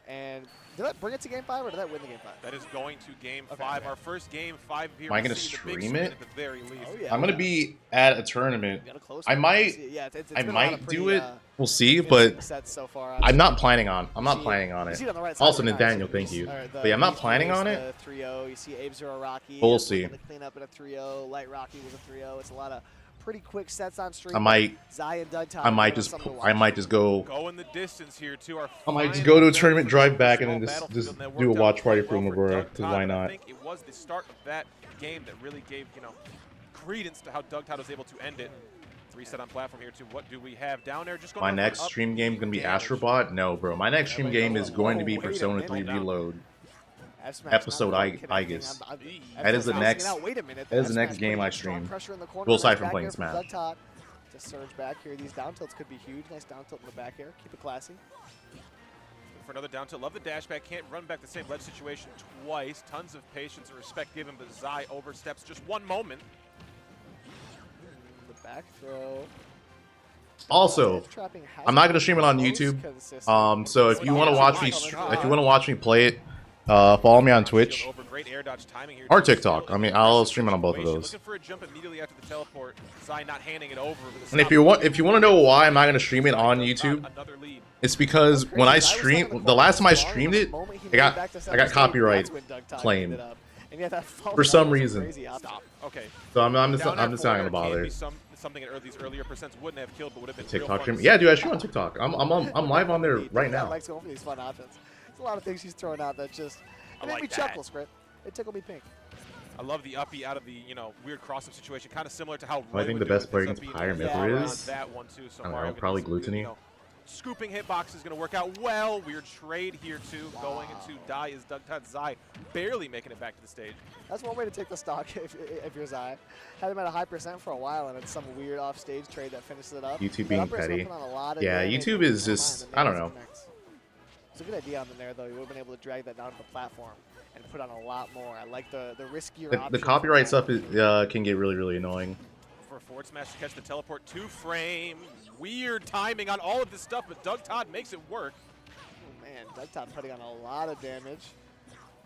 And did that bring it to game 5 or did that win the game 5? That is going to game Okay, 5. okay. Our first game 5 here. Am I We'll gonna see the big stream swing it? At the very least. Oh, yeah. I'm gonna be at a tournament. Got a close I one. might- Yeah, it's I been a lot of might pretty, do it. We'll see, but interesting sets so far. I'm not planning on. I'm not See- planning on you it. see it on the right side Also, of the Nathaniel, nice. thank you. Or the But yeah, I'm not V3 planning is on it. the 3-0. You see Abe Zero Rocky. But we'll looking see. to clean up in a 3-0. Light Rocky was a 3-0. It's a lot of pretty quick sets on stream. I might. Zai and Doug Todd I might giving us just. something to I watch. might just go. Go in the distance here to our. I might just final go to a game tournament, for drive the back, and small then just battlefield, and that do a worked out watch party quite for well Umabura, Doug 'cause Todd, why but I not? think it was the start of that game that really gave credence to how Doug Todd was able to end it. Reset on platform here too. What do we have down there? Just going My for next up stream game is gonna be damage. Astrobot. No, bro. My next stream game is going to be Wait a Persona minute. 3 Reload. F-smash Episode not really I connecting. guess. I'm- That is the F-smash next- out. Wait a minute. that is the F-smash next game putting I strong stream. pressure in the corner. Well, aside Nice from back playing air from Smash. Doug Todd. Just surge back here. These down tilts could be huge. Nice down tilt in the back air. Keep it classy. For another down tilt. Love the dash back. Can't run back the same ledge situation twice. Tons of patience and respect given, but Zai oversteps just one moment. The back throw. Also, F-trapping has I'm not been gonna stream it on most YouTube. consistent. So if you want to watch me, if you want to watch me play it, follow me on Twitch Over great air dodge timing here or to TikTok. steal I mean, an I'll aggressive stream it on both of situation. those. Looking for a jump immediately after the teleport. Zai not handing it over. with a And if stop. you want to know why I'm not gonna stream it on YouTube, Another lead. it's because when I stream, the last time I streamed it, I got copyright claimed for some reason. Stop. Okay. So I'm just Down not at gonna forward bother. can be something at these earlier percents wouldn't have killed, but would have been real TikTok fun stream. to Yeah, see. dude, I stream on TikTok. I'm live on there right I now. like going for these fun options. There's a lot of things she's throwing out that just I it made like me that. chuckle, Script. It tickled me pink. I love the uppie out of the weird cross-up situation, kind of similar to how. I Roy think would the do best with player his against uppie Pyre and Myth on is- that one too. So I don't Mario know, gonna probably do some good, Gluttony. Scooping hitbox is going to work out well. Weird trade here too. Going into die is Doug Todd. Zai barely making it back to the stage. That's one way to take the stock if you're Zai. Had him at a high percent for a while, and it's some weird off-stage trade that finishes it up. YouTube That being up air's petty. putting on a lot of Yeah, damage. YouTube is Never just- mind, the I don't nails know. connect. It's a good idea on the Nair, though. You would have been able to drag that down to the platform and put on a lot more. I like the riskier The option copyright for stuff is, can get really annoying. For a forward smash to catch the teleport 2-frame. Weird timing on all of this stuff, but Doug Todd makes it work. Oh, man, Doug Todd putting on a lot of damage.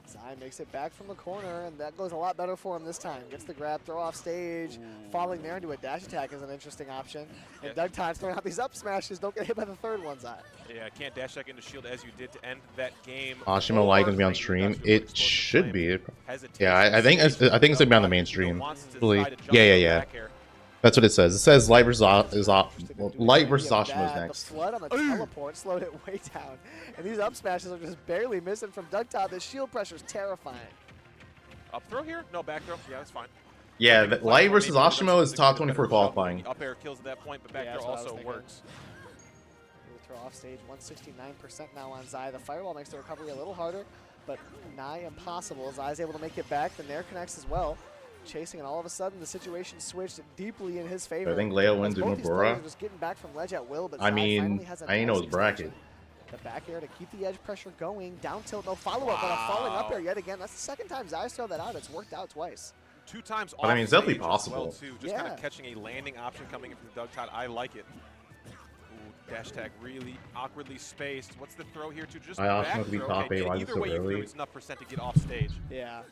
Zai makes it back from the corner, and that goes a lot better for him this time. Gets the grab, throw off stage. Falling there into a dash attack is an interesting option. And Yeah. Doug Todd's throwing out these up smashes. Don't get hit by the third one, Zai. Yeah, can't dash back into shield as you did to end that game. Ashima Light gonna be on stream. It should be. Hesitation. Yeah, I think it's gonna be on the main stream. Wants to Believe. decide to jump Yeah. to the back air. That's what it says. It says Light versus Light versus Yeah, Ashima is The next. flood on the teleport slowed it way down. And these up smashes are just barely missing from Doug Todd. The shield pressure is terrifying. Up throw here? No, back throw. Yeah, that's fine. Yeah, Taking the Light platform, versus maybe Ashima that's is a top better 24 jump. qualifying. Up air kills at that point, but back Yeah, throw that's what I was also thinking. works. The off stage. 169% now on Zai. The Fireball makes the recovery a little harder, but nigh impossible. Zai's able to make it back. The Nair connects as well. Chasing, and all of a sudden the situation switched deeply in his favor. I think Leo wins Both with these Mabura. players are just getting back from ledge at will, but I Zai mean, finally has a I ain't know nice his bracket. extension. The back air to keep the edge pressure going. Down tilt, no follow-up, but a falling up air yet again. That's the second time Zai's thrown that out. It's worked out twice. 2 times But I mean, it's definitely off stage as well, possible. too. Just kind Yeah. of catching a landing option coming in from Doug Todd. I like it. Ooh, dash tag really awkwardly spaced. What's the throw here to just I also back want to be throw? top Okay, eight. Why is it either so way you early? throw, it's enough percent to get off stage. Yeah.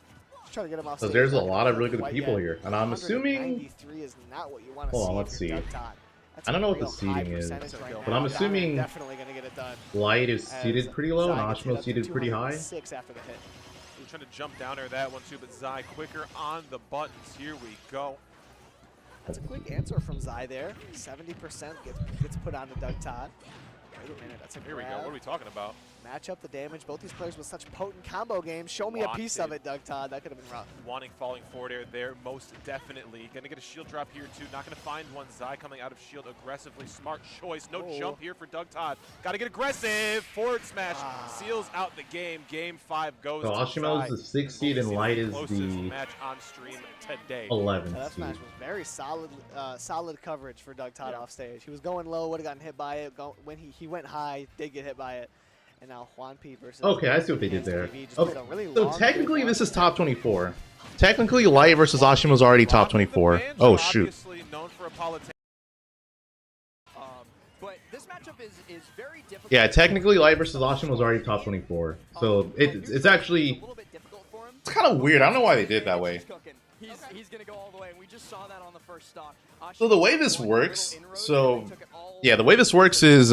Just trying to get him off So stage. there's a Not lot of quite really good yet. people here, and I'm assuming. 193 is not what you want to Hold see. on, let's if you're see. Doug Todd. That's I don't a know what the real high seeding is, percentage right but now. I'm Donovan assuming definitely going to get it done. Light is As seated pretty low, and Zai gets hit Ashmo up to seated pretty high. 206 after the hit. He's trying to jump down there that one too, but Zai quicker on the buttons. Here we go. That's a quick answer from Zai there. 70% gets put on to Doug Todd. Wait a minute, that's a Here we go. grab. What are we talking about? Match up the damage. Both these players with such potent combo games. Show me a Locked piece in. of it, Doug Todd. That could have been rough. Wanting falling forward air there, most definitely. Gonna get a shield drop here too. Not gonna find one. Zai coming out of shield aggressively. Smart choice. No Oh. jump here for Doug Todd. Gotta get aggressive. Forward smash seals out the game. Game 5 goes So to Ashimo's Zai. the 6th seed, We'll and see Light is closest the match on stream today. 11th That smash seed. was very solid, solid coverage for Doug Todd Yeah. off stage. He was going low, would have gotten hit by it. When he went high, did get hit by it. And now Juan P versus. Okay, I see what they did there. TV just Okay, played a really so long technically game. this is top 24. Technically, Light versus Ashimo's already top 24. Oh shoot. Obviously known for a politician. But this matchup is very difficult. Yeah, technically Light versus Ashimo's already top 24. So it's actually a little bit difficult for him. it's kind of weird. I don't know why they did it that way. He's gonna go all the way, and we just saw that on the first stock. So the way this works, so yeah, the way this works is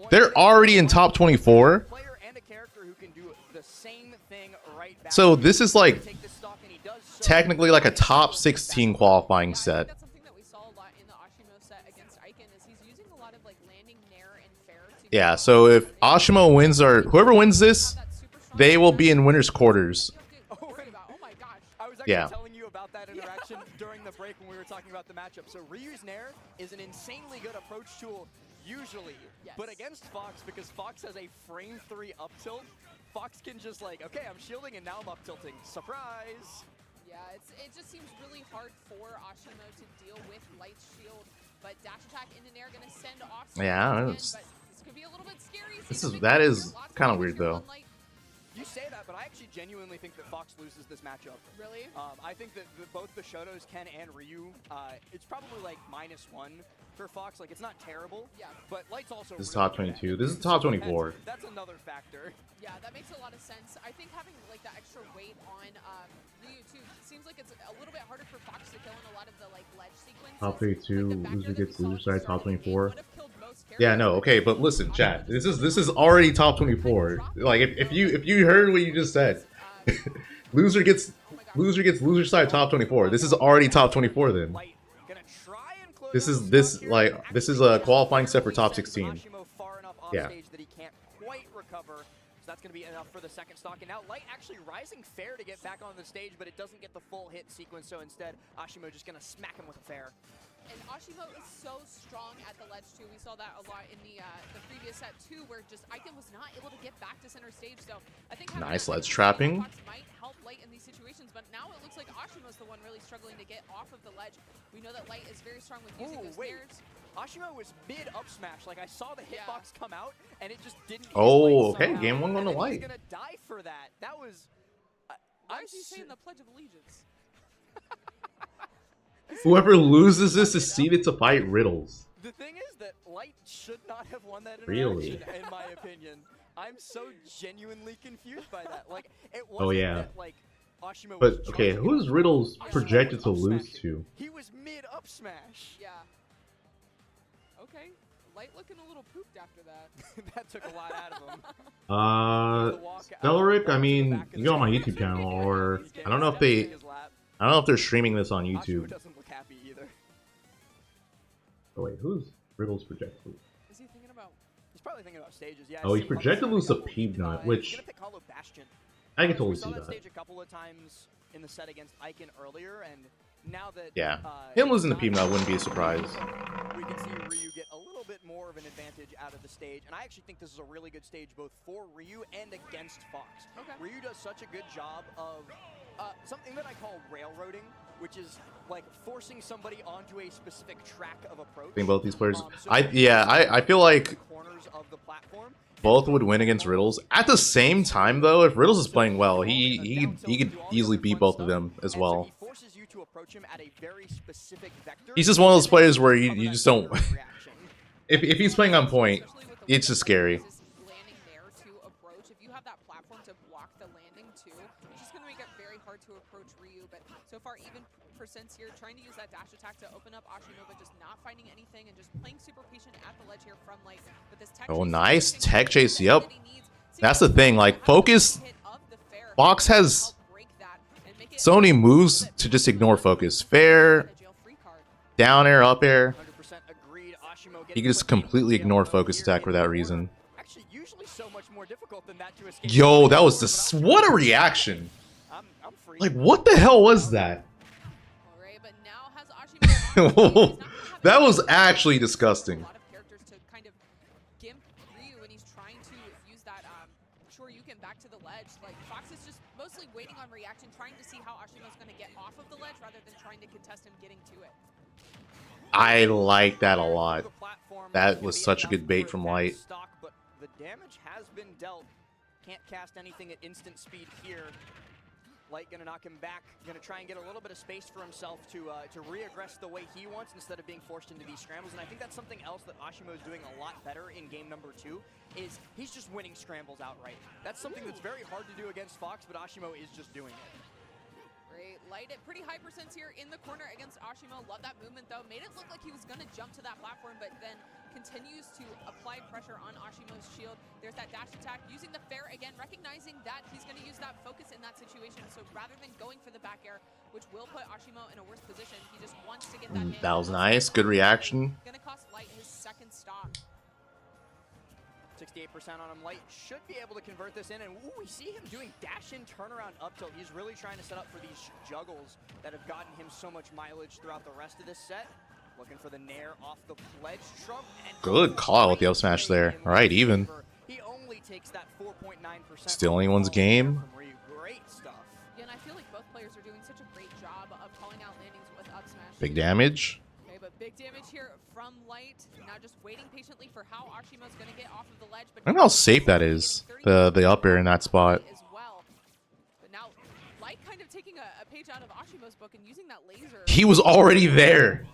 they're already in top 24. Player and a character who can do the same thing right back. So this is like Take this stock, and he does so. technically like a top 16 qualifying set. That's something that we saw a lot in the Ashimo set against Icon is he's using a lot of like landing nair and fair to Yeah, so if Ashimo wins or whoever wins this, they will be in winner's quarters. Oh my gosh! I was actually Yeah. telling you about that interaction during the break when we were talking about the matchup. So Ryu's Nair is an insanely good approach tool usually, but against Fox, because Fox has a frame 3 up tilt, Fox can just like, okay, I'm shielding and now I'm up tilting. Surprise! Yeah, it just seems really hard for Ashimo to deal with Light's shield, but dash attack into Nair gonna send off. Yeah, again, it's- but this could be a little bit scary. That is kind of weird though. You say that, but I actually genuinely think that Fox loses this matchup. Really? I think that both the Shotos, Ken and Ryu, it's probably like -1 for Fox. Like, it's not terrible. Yeah. But Light's also This is really top good at 22. it. This is top So 24. That's another factor. Yeah, that makes a lot of sense. I think having like that extra weight on Ryu too seems like it's a little bit harder for Fox to kill in a lot of the like ledge sequences. Top 32, Like, the back loser air that gets we saw loser at the side, start top of the game 24. would have killed most Yeah, no, okay, but listen, chat. This is already top 24. Like if you heard what you just said, loser gets loser side top 24. This is already top 24 then. Light gonna try and close This is out this here. like this is a qualifying set for top 16. Ashimo far enough off Yeah. stage that he can't quite recover. So that's going to be enough for the second stock. And now Light actually rising fair to get back on the stage, but it doesn't get the full hit sequence. So instead, Ashimo just going to smack him with a fair. And Ashimo is so strong at the ledge too. We saw that a lot in the previous set too, where just Icon was not able to get back to center stage. So I think having Nice that ledge ledge trapping. box might help Light in these situations, but now it looks like Ashimo's the one really struggling to get off of the ledge. We know that Light is very strong with using those wait. nairs. Ashimo was mid up smash. Like, I saw the hitbox come out, and it just didn't hit Oh, Light okay, somehow. game one going to And then Light. He's going to die for that. That was... Why is he saying the Pledge of Allegiance? Whoever loses this is seeded to fight Riddles. The thing is that Light should not have won that Really? interaction, in my opinion. I'm so genuinely confused by that. Like, it wasn't Oh, yeah. that, like, Ashimo But was okay, charging who's him. Riddles Ashimo projected was to up lose smashing. to? He was mid up smash. Yeah. Okay. Light looking a little pooped after that. That took a lot out of him. The walk out, Stellaric, walk I to the mean, back of you the go on my stage. YouTube channel, or He's I don't know if getting they, steps in his lap. I don't know if they're streaming this on Ashimo YouTube. doesn't look happy either. Oh wait, who's Riddles projected to lose? Is he thinking about? He's probably thinking about stages. Yeah. Oh, I've he's seen Hollow projected to Stage a lose to couple- Peanut, he's which gonna pick Hollow Bastion. I can We totally saw see that that. stage a couple of times in the set against Icon earlier, and now that Yeah. Him losing to Pima wouldn't be a surprise. we can see Ryu get a little bit more of an advantage out of the stage, and I actually think this is a really good stage both for Ryu and against Fox. Okay. Ryu does such a good job of something that I call railroading, which is like forcing somebody onto a specific track of approach. I think both these players. So I feel like corners of the platform. both would win against Riddles. At the same time, though, if Riddles is playing well, he could easily beat both of them as well. He forces you to approach him at a very specific vector. He's just one of those players where you just don't. If he's playing on point, it's just scary. Landing there to approach. If you have that platform to block the landing too, it's just going to make it very hard to approach Ryu. But so far, even percents here, trying to use that dash attack to open up Ashimo, but just not finding anything and just playing super patient at the ledge here from Light. But this tech Oh, chase nice is tech chase. Yep. that he needs. That's the thing. Like, focus. Fox has so many moves to just ignore focus. Fair, down air, up air. He can just completely ignore focus attack for that reason. Actually, usually so much more difficult than that to escape. Yo, that was just what a reaction. I'm free. Like, what the hell was that? Alright, but now has Ashimo That was actually disgusting. a lot of characters to kind of gimp Ryu when he's trying to use that Shoryuken back to the ledge. Like Fox is just mostly waiting on reaction, trying to see how Ashimo's going to get off of the ledge rather than trying to contest him getting to it. I like that a lot. That was such a good bait from Light. Stock, but the damage has been dealt. Can't cast anything at instant speed here. Light gonna knock him back. Gonna try and get a little bit of space for himself to re-aggress the way he wants instead of being forced into these scrambles. And I think that's something else that Ashimo is doing a lot better in game number 2. Is he's just winning scrambles outright. That's something that's very hard to do against Fox, but Ashimo is just doing it. Great. Light at pretty high percents here in the corner against Ashimo. Love that movement though. Made it look like he was going to jump to that platform, but then continues to apply pressure on Ashimo's shield. There's that dash attack. Using the fair again, recognizing that he's going to use that focus in that situation. So rather than going for the back air, which will put Ashimo in a worse position, he just wants to get that That was nice. Good reaction. Going to cost Light his second stock. 68% on him. Light should be able to convert this in, and ooh, we see him doing dash-in turnaround up tilt. He's really trying to set up for these juggles that have gotten him so much mileage throughout the rest of this set. Looking for the nair off the pledge trump. And Good call out with the up smash there. All right, even. He only takes that 4.9%. Still anyone's game. Great stuff. Yeah, and I feel like both players are doing such a great job of calling out landings with up smash. Big damage. Okay, but big damage here from Light. Now just waiting patiently for how Ashimo's going to get off of the ledge. But I don't know how safe that is. The up air in that spot. As well. But now Light kind of taking a page out of Ashimo's book and using that laser. He was already there.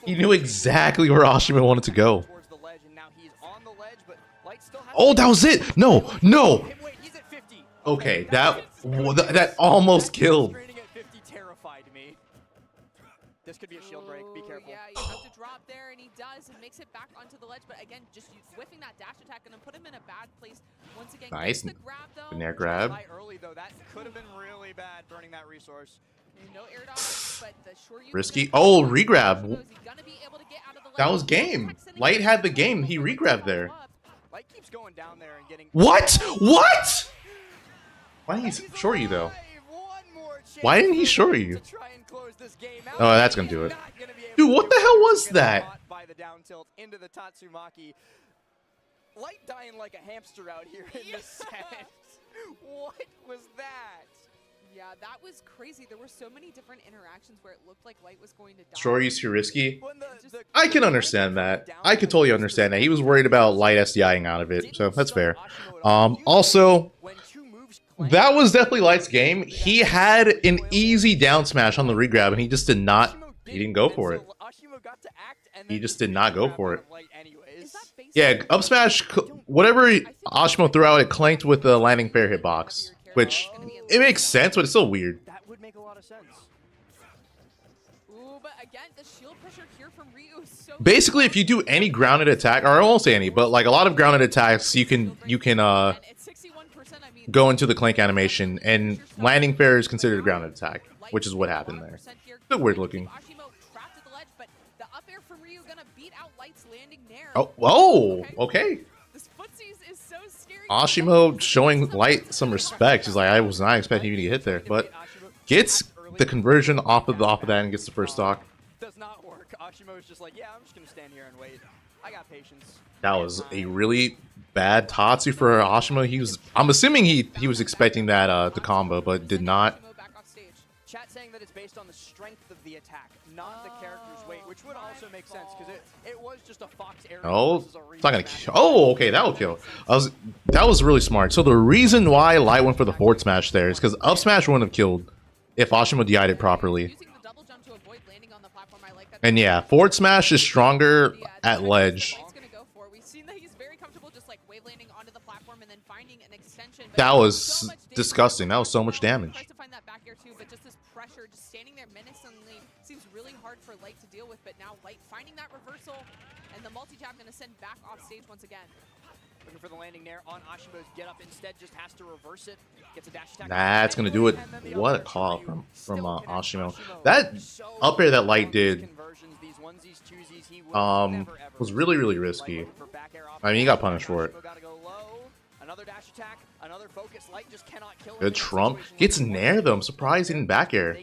He knew exactly where Ashimo wanted to go. Towards the ledge, and now he's on the ledge, but Light still has Oh, that was it. No, no. Wait, he's at 50. Okay, that almost killed. Training at 50 terrified me. This could be a shield break. Be careful. Yeah, you have to drop there, and he does, and makes it back onto the ledge. But again, just whiffing that dash attack and then put him in a bad place once again. Nice. Gets the grab, though. An air grab. High early though, that could have been really bad burning that resource. No air dodge, but the Shoryuken Risky. Oh, regrab. is he gonna be able to get out of the ledge? That was game. Light had the game. He regrabbed there. Light keeps going down there and getting. What? What? Why didn't he short you though? Why didn't he short you? Oh, that's gonna do it. Dude, what the hell was that? By the down tilt into the Tatsumaki. Light dying like a hamster out here in the set. What was that? Yeah, that was crazy. There were so many different interactions where it looked like Light was going to die. Short you's too risky. I can understand that. I could totally understand that. He was worried about Light SDIing out of it, so that's fair. Also, that was definitely Light's game. He had an easy down smash on the regrab, and he just did not. He didn't go for it. He just did not go for it. Yeah, up smash, whatever Ashimo threw out, it clanked with the landing fair hitbox, which it makes sense, but it's still weird. That would make a lot of sense. Ooh, but again, the shield pressure here from Ryu is so Basically, if you do any grounded attack, or I won't say any, but like a lot of grounded attacks, you can go into the clank animation, and landing fair is considered a grounded attack, which is what happened there. Still weird looking. Oh, okay. Ashimo showing Light some respect. He's like, I was not expecting you to get hit there, but gets the conversion off of that and gets the first stock. Does not work. Ashimo's just like, yeah, I'm just gonna stand here and wait. I got patience. That was a really bad Tatsu for Ashimo. I'm assuming he was expecting that the combo, but did not. Chat saying that it's based on the strength of the attack, not the character's weight, which would also make sense because it was just a Fox air. Oh, it's not gonna kill. Oh, okay, that will kill. That was really smart. So the reason why Light went for the forward smash there is because up smash wouldn't have killed if Ashimo DI'd it properly. And yeah, forward smash is stronger at ledge. That was disgusting. That was so much damage. Standing there menacingly seems really hard for Light to deal with, but now Light finding that reversal, and the multi-tap going to send back off stage once again. Looking for the landing there on Ashimo's get up, instead just has to reverse it. Gets a dash attack. That's gonna do it. What a call from Ashimo. That up air that Light did was really risky. I mean, he got punished for it. Another dash attack, another focus. Light just cannot kill. Good Trump gets nair though. I'm surprised he didn't back air.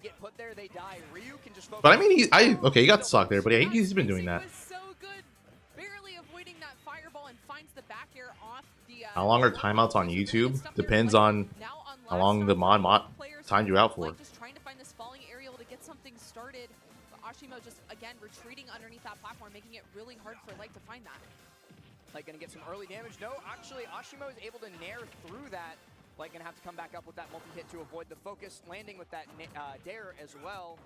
But I mean, okay, he got the stock there, but yeah, he's been doing that. How long are timeouts on YouTube? Depends on how long the mod timed you out for. Just trying to find this falling aerial to get something started. But Ashimo just again retreating underneath that platform, making it really hard for Light to find that. Like gonna get some early damage. No, actually, Ashimo is able to nair through that. Like gonna have to come back up with that multi-hit to avoid the focus, landing with that dare as well.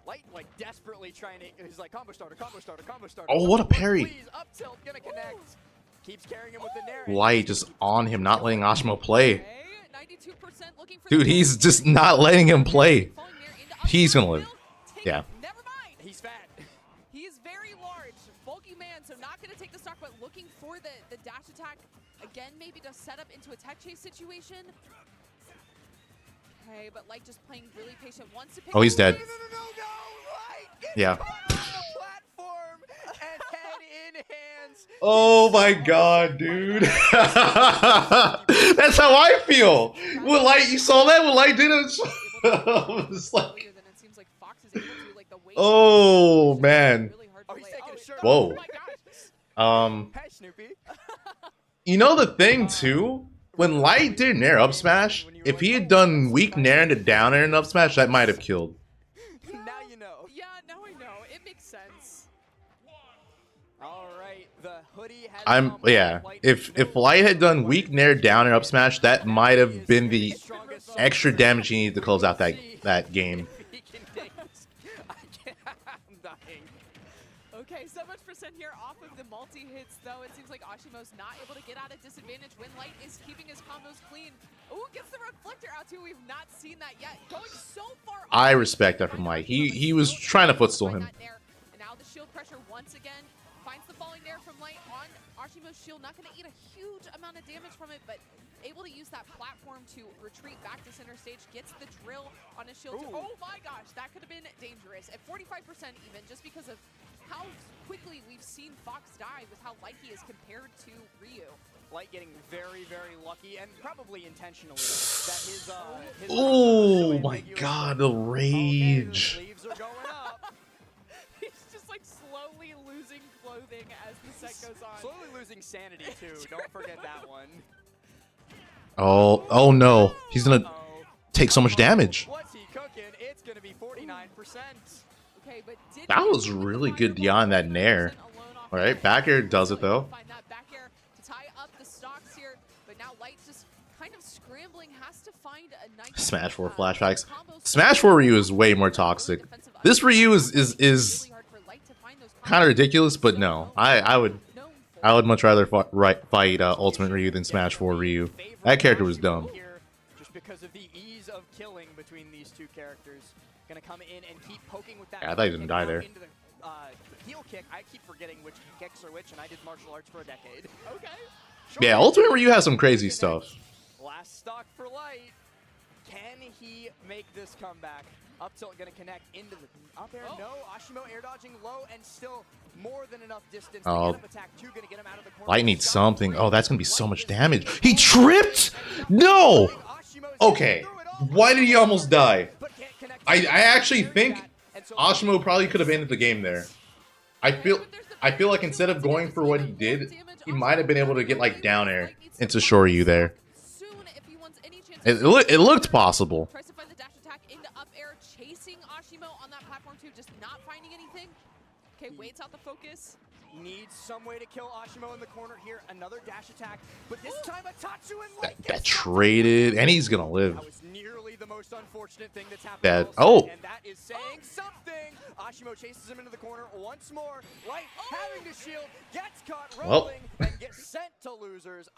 Light like desperately trying to, he's like combo starter. Oh, what a parry! Please, up tilt, gonna connect. Keeps carrying him with the nair. Light just on him, not letting Ashimo play. 92% looking for Dude, he's just not letting him play. He's gonna live. Yeah. Never mind. He's fat. He's very large, bulky man, so not going to take the stock, but looking for the dash attack again, maybe to set up into a tech chase situation. Okay, but Light just playing really patient. Wants to pick. Oh, he's dead. No, Light Yeah. platform and head in hands. Oh my god, dude. That's how I feel. When Light, you saw that? When Light did it, I was like, oh man. Oh, he's taking a shirt. Whoa. Hey, Snoopy. You know the thing too? When Light did nair up smash, if he had done weak nair into down air and up smash, that might have killed. Now you know. Yeah, now I know. It makes sense. All right, the hoodie has If Light had done weak nair down air up smash, that might have been the extra damage he needed to close out that game. I'm dying. Okay, so much percent here off of the multi-hits, though. It seems like Ashimo's not able to get out of disadvantage when Light is keeping his combos clean. Ooh, gets the reflector out too. We've not seen that yet. Going so far. I respect that from Light. He was trying to footstool him. And now the shield pressure once again finds the falling nair from Light on Ashimo's shield. Not going to eat a huge amount of damage from it, but able to use that platform to retreat back to center stage. Gets the drill on his shield. Oh my gosh, that could have been dangerous. At 45% even, just because of how quickly we've seen Fox die with how light he is compared to Ryu. Light getting very lucky and probably intentionally that his oh my god, the rage. Sleeves are going up. He's just like slowly losing clothing as the set goes on. Slowly losing sanity too. Don't forget that one. Oh no. He's gonna take so much damage. What's he cooking? It's gonna be 49%. Okay, but that was really good beyond that nair. Alright, back air does it though. Find that back air to tie up the stocks here, but now Light's just kind of scrambling, has to find a nice Smash 4 flashbacks. Smash 4 Ryu is way more toxic. This Ryu is kind of ridiculous, but no. I would much rather fight Ultimate Ryu than Smash 4 Ryu. That character was dumb. Just because of the ease of killing between these two characters. Gonna come in and keep poking with that. Yeah, I thought he didn't die there. Into the, heel kick. I keep forgetting which kicks are which, and I did martial arts for a decade. Okay. Yeah, Ultimate Ryu has some crazy stuff. Last stock for Light. Can he make this comeback? Up tilt gonna connect into the up air. No, Ashimo air dodging low and still more than enough distance. Oh, attack two, gonna get him out of the corner. Light needs something. Oh, that's gonna be so much damage. He tripped? No! Okay. Why did he almost die? But can't connect I actually think Ashimo probably could have ended the game there. I feel like instead of going for what he did, he might have been able to get like down air into Shoryu there. It looked possible. Tries to find the dash attack into up air, chasing Ashimo on that platform too, just not finding anything. Okay, waits out the focus. Needs some way to kill Ashimo in the corner here. Another dash attack, but this time a Tatsu and Light That traded, and he's gonna live. That was nearly the most unfortunate thing that's happened. That all set, and that is saying something. Ashimo chases him into the corner once more. Light having to shield, gets caught rolling, and gets sent to losers.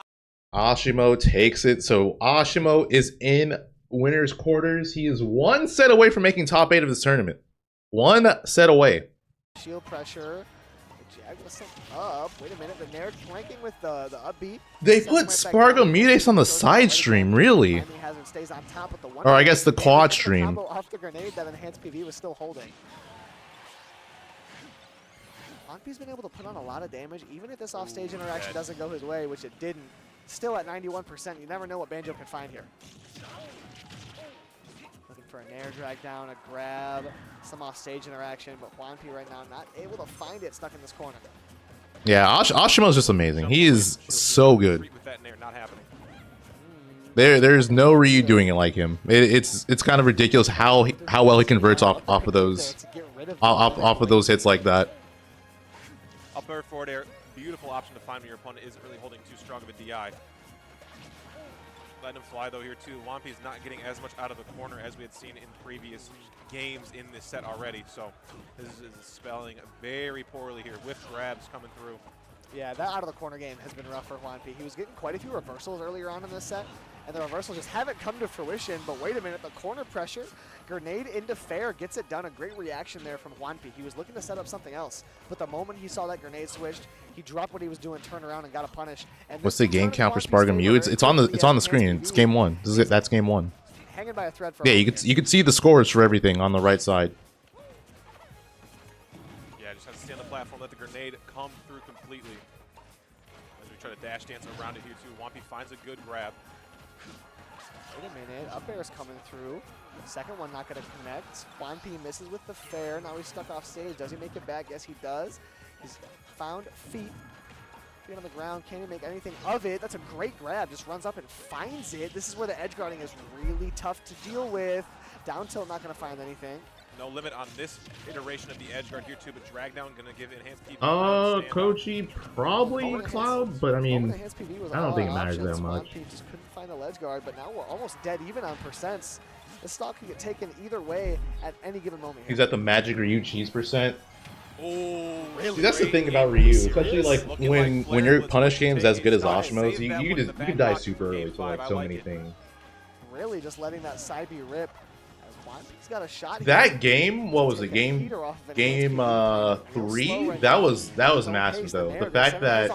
Ashimo takes it, so Ashimo is in winner's quarters. He is one set away from making top 8 of this tournament. One set away. Shield pressure. Jag was sent up. Wait a minute. The Nair flanking with the upbeat. They put Spargo Mutes on the side stream, really? Hazard stays on top with the one. Or I guess the quad stream. Combo off the grenade that enhanced PV was still holding. Onpy's been able to put on a lot of damage, even if this offstage interaction doesn't go his way, which it didn't. Still at 91%. You never know what Banjo can find here. Looking for a Nair drag down, a grab, some offstage interaction, but Juanpi right now not able to find it, stuck in this corner. Yeah, Ashimo's just amazing. He is so good. There's no Ryu doing it like him. It's kind of ridiculous how well he converts off of those hits like that. Up air, forward air, beautiful option to find when your opponent isn't really holding too strong of a DI. Letting him fly though here too. Wampi is not getting as much out of the corner as we had seen in previous games in this set already. So this is spelling very poorly here. Whiff grabs coming through. Yeah, that out of the corner game has been rough for Juanpi. He was getting quite a few reversals earlier on in this set, and the reversals just haven't come to fruition. But wait a minute, the corner pressure, grenade into fair, gets it done. A great reaction there from Juanpi. He was looking to set up something else, but the moment he saw that grenade switched, he dropped what he was doing, turned around, and got a punish. And what's the game count for Spargo Mew? It's on the screen. It's game 1. That's game 1. Hanging by a thread for yeah, you could see the scores for everything on the right side. Yeah, just have to stay on the platform, let the grenade come through completely. As we try to dash dance around it here too. Wampi finds a good grab. Wait a minute, up air is coming through. Second one not going to connect. Juanpi misses with the fair. Now he's stuck off stage. Does he make it back? Yes, he does. He's found feet. Feet on the ground. Can't even make anything of it. That's a great grab. Just runs up and finds it. This is where the edge guarding is really tough to deal with. Down tilt not going to find anything. No limit on this iteration of the edge guard here too, but drag down going to give enhanced PV. Kochi probably Cloud, but I mean, I don't think it matters that much. Just couldn't find a ledge guard, but now we're almost dead even on percents. This stock can get taken either way at any given moment. He's at the magic Ryu cheese percent. Oh, really? See, that's the thing about Ryu, especially like when your punish game's as good as Ashimo's, you could die super early to like so many things. Really, just letting that side B rip. He's got a shot here. That game, what was it? Game 3. That was massive though. The fact that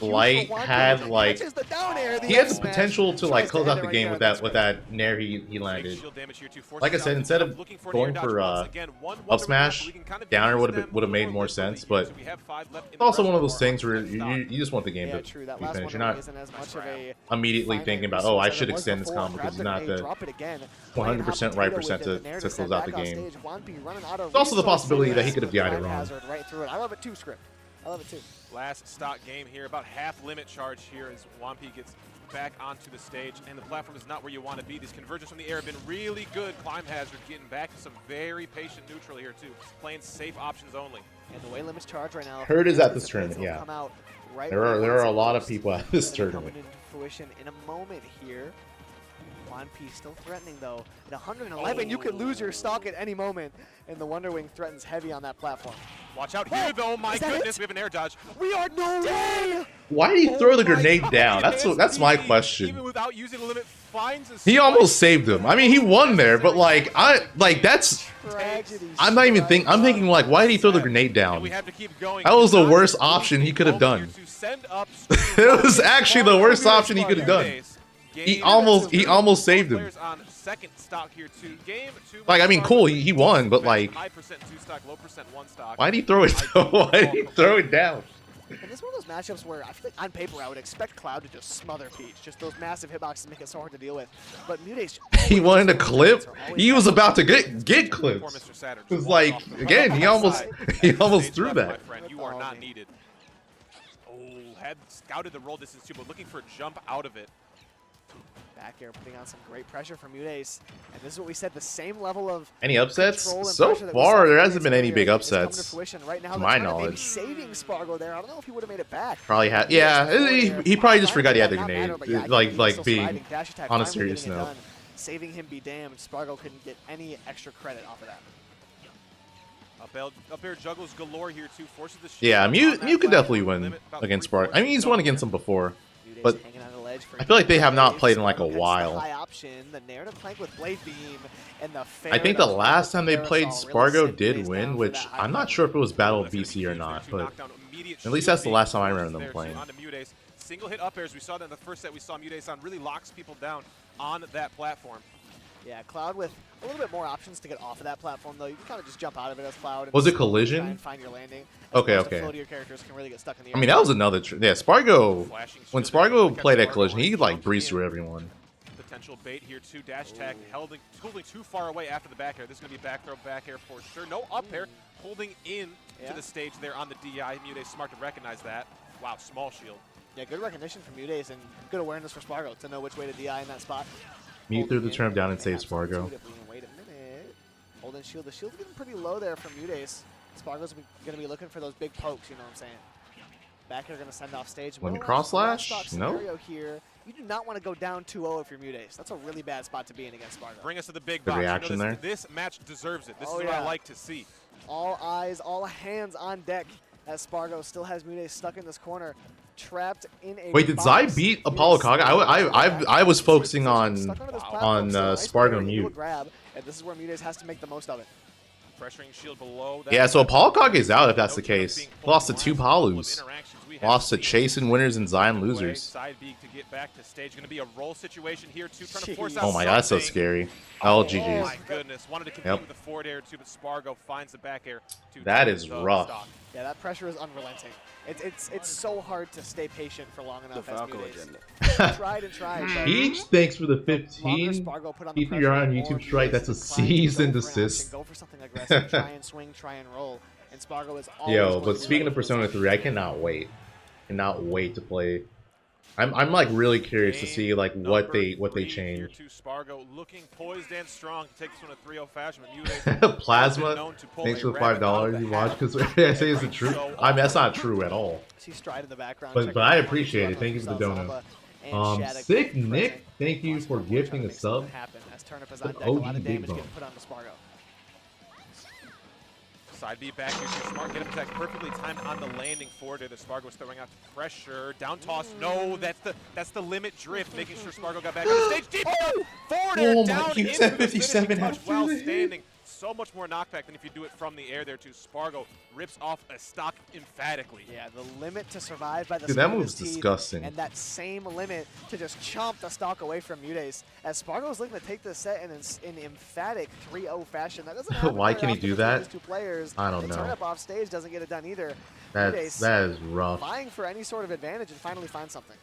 Light had like he had the potential to like close out the game with that nair he landed. Like I said, instead of going for up smash, downer would have made more sense. But it's also one of those things where you just want the game to be finished. You're not immediately thinking about, oh, I should extend this combo because he's not the 100% right percent to close out the game. There's also the possibility that he could have DI'd it wrong. I love it too, Script. I love it too. Last stock game here, about half limit charge here as Wampi gets back onto the stage, and the platform is not where you want to be. These conversions from the air have been really good. Climb Hazard getting back to some very patient neutral here too, playing safe options only. And the way limits charge right now. Hurt is at this tournament, yeah. There are a lot of people at this tournament. Coming into fruition in a moment here. Juanpi still threatening though. At 111, you could lose your stock at any moment, and the Wonder Wing threatens heavy on that platform. Watch out here though, my goodness, we have an air dodge. We are no way! Why did he throw the grenade down? That's my question. Even without using the limit, finds he almost saved him. I mean, he won there, but like that's I'm not even thinking. I'm thinking like, why did he throw the grenade down? That was the worst option he could have done. It was actually the worst option he could have done. He almost saved him. Like, I mean, cool, he won, but like, why did he throw it? Why did he throw it down? And this is one of those matchups where I feel like on paper I would expect Cloud to just smother Peach. Just those massive hitboxes make it so hard to deal with. But Mute He wanted to clip. He was about to get clipped. It was like, again, he almost threw that. My friend, you are not needed. Oh, had scouted the roll distance too, but looking for a jump out of it. Back air putting on some great pressure from Mute. And this is what we said, the same level of Any upsets? control and So pressure that we far, saw there from hasn't been any earlier big is coming to upsets. fruition. Right now, to they're my trying to maybe knowledge. saving Spargo there. I don't know if he would have made it back. Probably had. Yeah, he probably just forgot he had the grenade. Like being on a serious note. Saving him be damned. Spargo couldn't get any extra credit off of that. Up air juggles galore here too. Forces the shield Yeah, on Mute that could definitely platform, win limit about against 3/4 Spark. I mean, he's won against him before. Mute's But hanging on the ledge for I feel like they have not Blade. played in like a Spargo gets the while. high option, the narrative plank with Blade Beam, and the I think the fair last time they parasol played, really Spargo sent did Mute's win, down for which that high I'm not ground. sure if it was Battle of That's gonna BC be or huge not, there, too. but Knockdown, immediate at least that's the shield last time I being remember them there, too, playing. onto Mutes. Single hit up airs. We saw that in the first set we saw Mutes on really locks people down on that platform. Yeah, Cloud with a little bit more options to get off of that platform, though. You can kind of just jump out of it as Cloud. And Was it just collision? Try and find your landing. Okay, As opposed to okay. floatier characters can really get stuck in the air. I mean, that was another. Yeah, Spargo. Flashing When shield there, Spargo look at played at Spargo collision, he jumps like breezed in. through everyone. Potential bait here too. Dash tag holding too far away after the back air. This is going to be back throw, back air for sure. No up air. Holding in to the stage there on the DI. Mute smart to recognize that. Wow, small shield. Yeah, good recognition from Mute and good awareness for Spargo to know which way to DI in that spot. Mute threw the Holding turnip in, down and they saved have some Spargo. intuitively, and wait a minute. Holding shield. The shield's getting pretty low there from Mute. Spargo's going to be looking for those big pokes, you know what I'm saying? Back here going to send off stage. Let me Well, cross last slash? stock No. scenario here. You do not want to go down 2-0 if you're Mute. That's a really bad spot to be in against Spargo. Bring us to the big The box. You know reaction there. This match deserves it. This Oh, is what I yeah. like to see. All eyes, all hands on deck as Spargo still has Mute stuck in this corner, trapped in a Wait, did box. Zai beat Apollo Kaga? I was focusing on Spargo Mute. Grab, and this is where Mute has to make the most of it. Pressuring shield below. That Yeah, so Apollo Kaga is out if that's no the chance case. being Lost to pulled two around. Couple of Palus. interactions we have Lost to seen. Chasing winners and Zion Away, losers. Side B to get back to stage. Going to be a roll situation here too. Trying to force out Oh my god, that's so something. scary. Oh GG's. my goodness. Wanted to compete Yep. with the forward air too, but Spargo finds the back air. To That take is the rough. stock. Yeah, that pressure is unrelenting. It's so hard to stay patient for long enough as Mute tried and tried. But Peach, thanks for the longer 15. Spargo put on the Keep pressure, your eye on the more YouTube Mute Strike. is That's a inclined to cease go and for an option, desist. Go for something aggressive, try and swing, try and roll. And Spargo is always Yo, going but to be speaking ready of for Persona something. 3, I cannot wait. Cannot wait to play. I'm like really curious to see like what they Number 3 here change. to Spargo looking poised and strong to take this one to 3-0 fashion. But Mute Plasma, known to pull thanks a for the rabbit out of $5 the you hat. watch because I say it's the truth. I mean that's not true at all. See Stride in the background. But checking I out appreciate it. Spargo Thank you for the himself, donut. Samba, and Shadic Sick present. Nick, thank you Lots for of people gifting trying a to make something sub. happen as Turnip is The on deck. A lot OG of big damage bump. getting put on the Spargo. Side B back here too. Smart get up attack perfectly timed on the landing forward there. The Spargo is throwing out pressure. Down toss. No, that's the limit drift, making sure Spargo got back on the stage. Deep forward air Oh my, down he into said the 57 finishing touch after while the hit. standing. So much more knockback than if you do it from the air there too. Spargo rips off a stock emphatically. Yeah, the limit to survive by the Dude, skin that of move's his teeth, disgusting. and that same limit to just chomp the stock away from Mute. As Spargo is looking to take this set in emphatic 3-0 fashion. That doesn't happen Why very can he often do between that? these two players. I don't and know. Turnip off stage doesn't get it done either. That Mute is rough. vying for any sort of advantage and finally find something.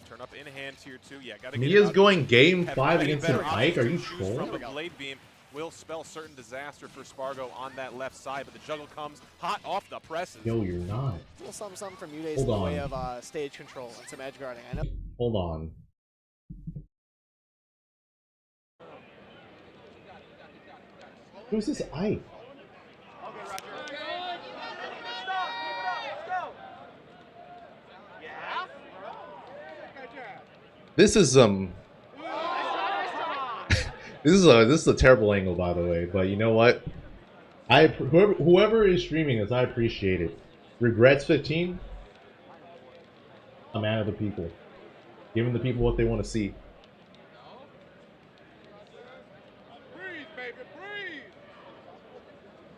Turn up in hand tier 2. Yeah, gotta get it Mia's out. going game Have 5 many against better an Ike. Are you options to choose trolling? from. The blade beam will spell certain disaster for Spargo on that left side, but the juggle comes hot off the presses. Yo, you're not. A little something from Mute Hold in the way on. of stage control and some edge guarding. I know. Hold on. Who's this Ike? This is this is a terrible angle, by the way. But you know what? Whoever is streaming this, I appreciate it. Regrets 15. A man of the people, giving the people what they want to see.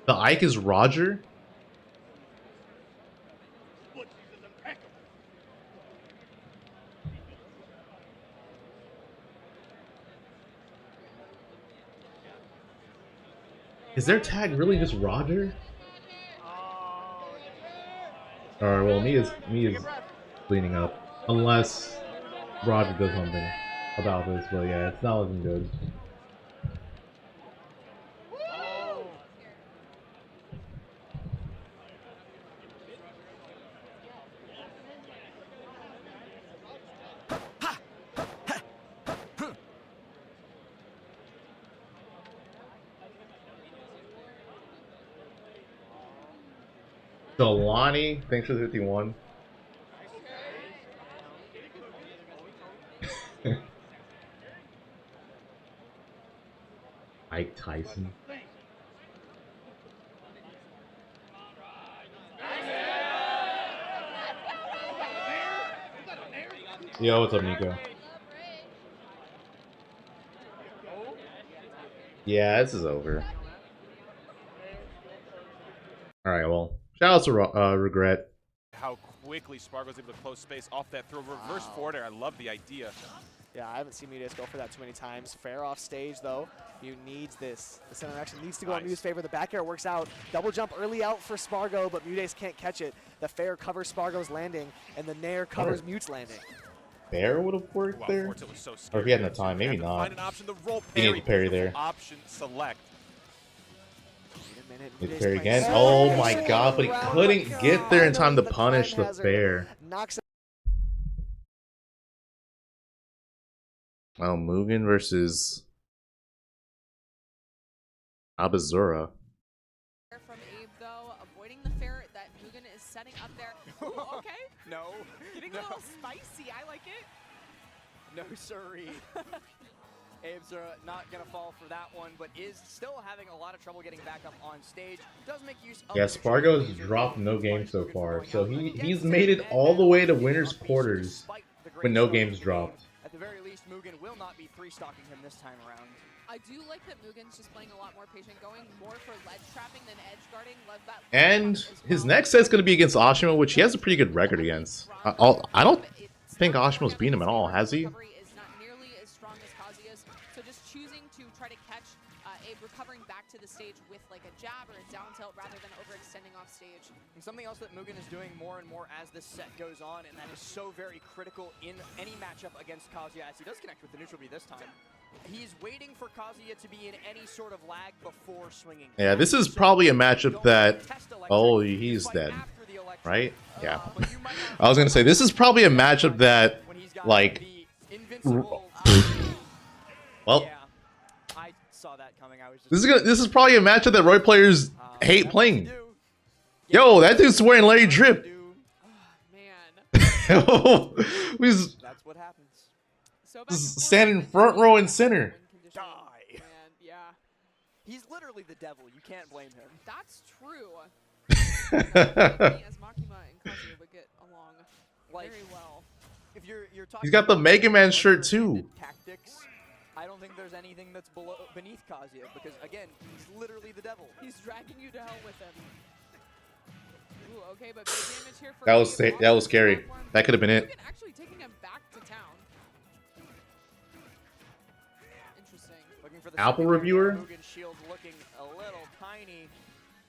The Ike is Roger. Is their tag really just Roger? well, Miya's cleaning up. Unless Roger does something about this, but yeah, it's not looking good. Delani, thanks for the 51. Mike Tyson. Yo, what's up, Nico? Yeah, this is over. Alright, well, shout out to Regret. How quickly Spargo's able to close space off that throw. Reverse forward air, I love the idea. Yeah, I haven't seen Mudace go for that too many times. Fair off stage, though. Mew needs this. The center action needs to go in Mew's favor. The back air works out. Double jump early out for Spargo, but Mudace can't catch it. The fair covers Spargo's landing, and the nair covers Mute's landing. Fair would have worked there? So Or if he had no time, maybe not. He needs to parry there. Option select. Needs to parry again. Oh my god, but he couldn't get there in time to punish the fair. Oh, Mugen versus Abazura. From Abe, though, avoiding the fair that Mugen is setting up there. Ooh, okay. No. Getting a little spicy. I like it. No, sirree. Abe's not going to fall for that one, but is still having a lot of trouble getting back up on stage. Does make use of yeah, Spargo's dropped no games so far, so he's made it all the way to winner's quarters with no games dropped. At the very least, Mugen will not be three-stocking him this time around. I do like that Mugen's just playing a lot more patient, going more for ledge trapping than edge guarding. Love that. And his next set's going to be against Ashima, which he has a pretty good record against. I don't think Ashima's beaten him at all, has he? Is not nearly as strong as Kazuya's, so just choosing to try to catch Abe recovering back to the stage with like a jab or a down tilt rather than overextending off stage. And something else that Mugen is doing more and more as this set goes on, and that is so very critical in any matchup against Kazuya, as he does connect with the neutral B this time. He's waiting for Kazuya to be in any sort of lag before swinging. Yeah, this is probably a matchup that... Oh, he's dead. Right? Yeah. I was going to say, this is probably a matchup that, like... Well... I saw that coming. I was just this is probably a matchup that Roy players hate playing. Yo, that dude's wearing Larry Drip. Man. He's That's what happens. So standing front row and center. Die. And yeah, he's literally the devil. You can't blame him. that's true. As Makima and Kazuya would get along very well. If you're talking, He's got the Mega Man shirt too. Tactics. I don't think there's anything that's beneath Kazuya because again, he's literally the devil. He's dragging you to hell with him. Ooh, okay, but big damage here for That was scary. That could have been it. Actually taking him back to town. Interesting. Looking for the Apple reviewer? Mugen shield looking a little tiny.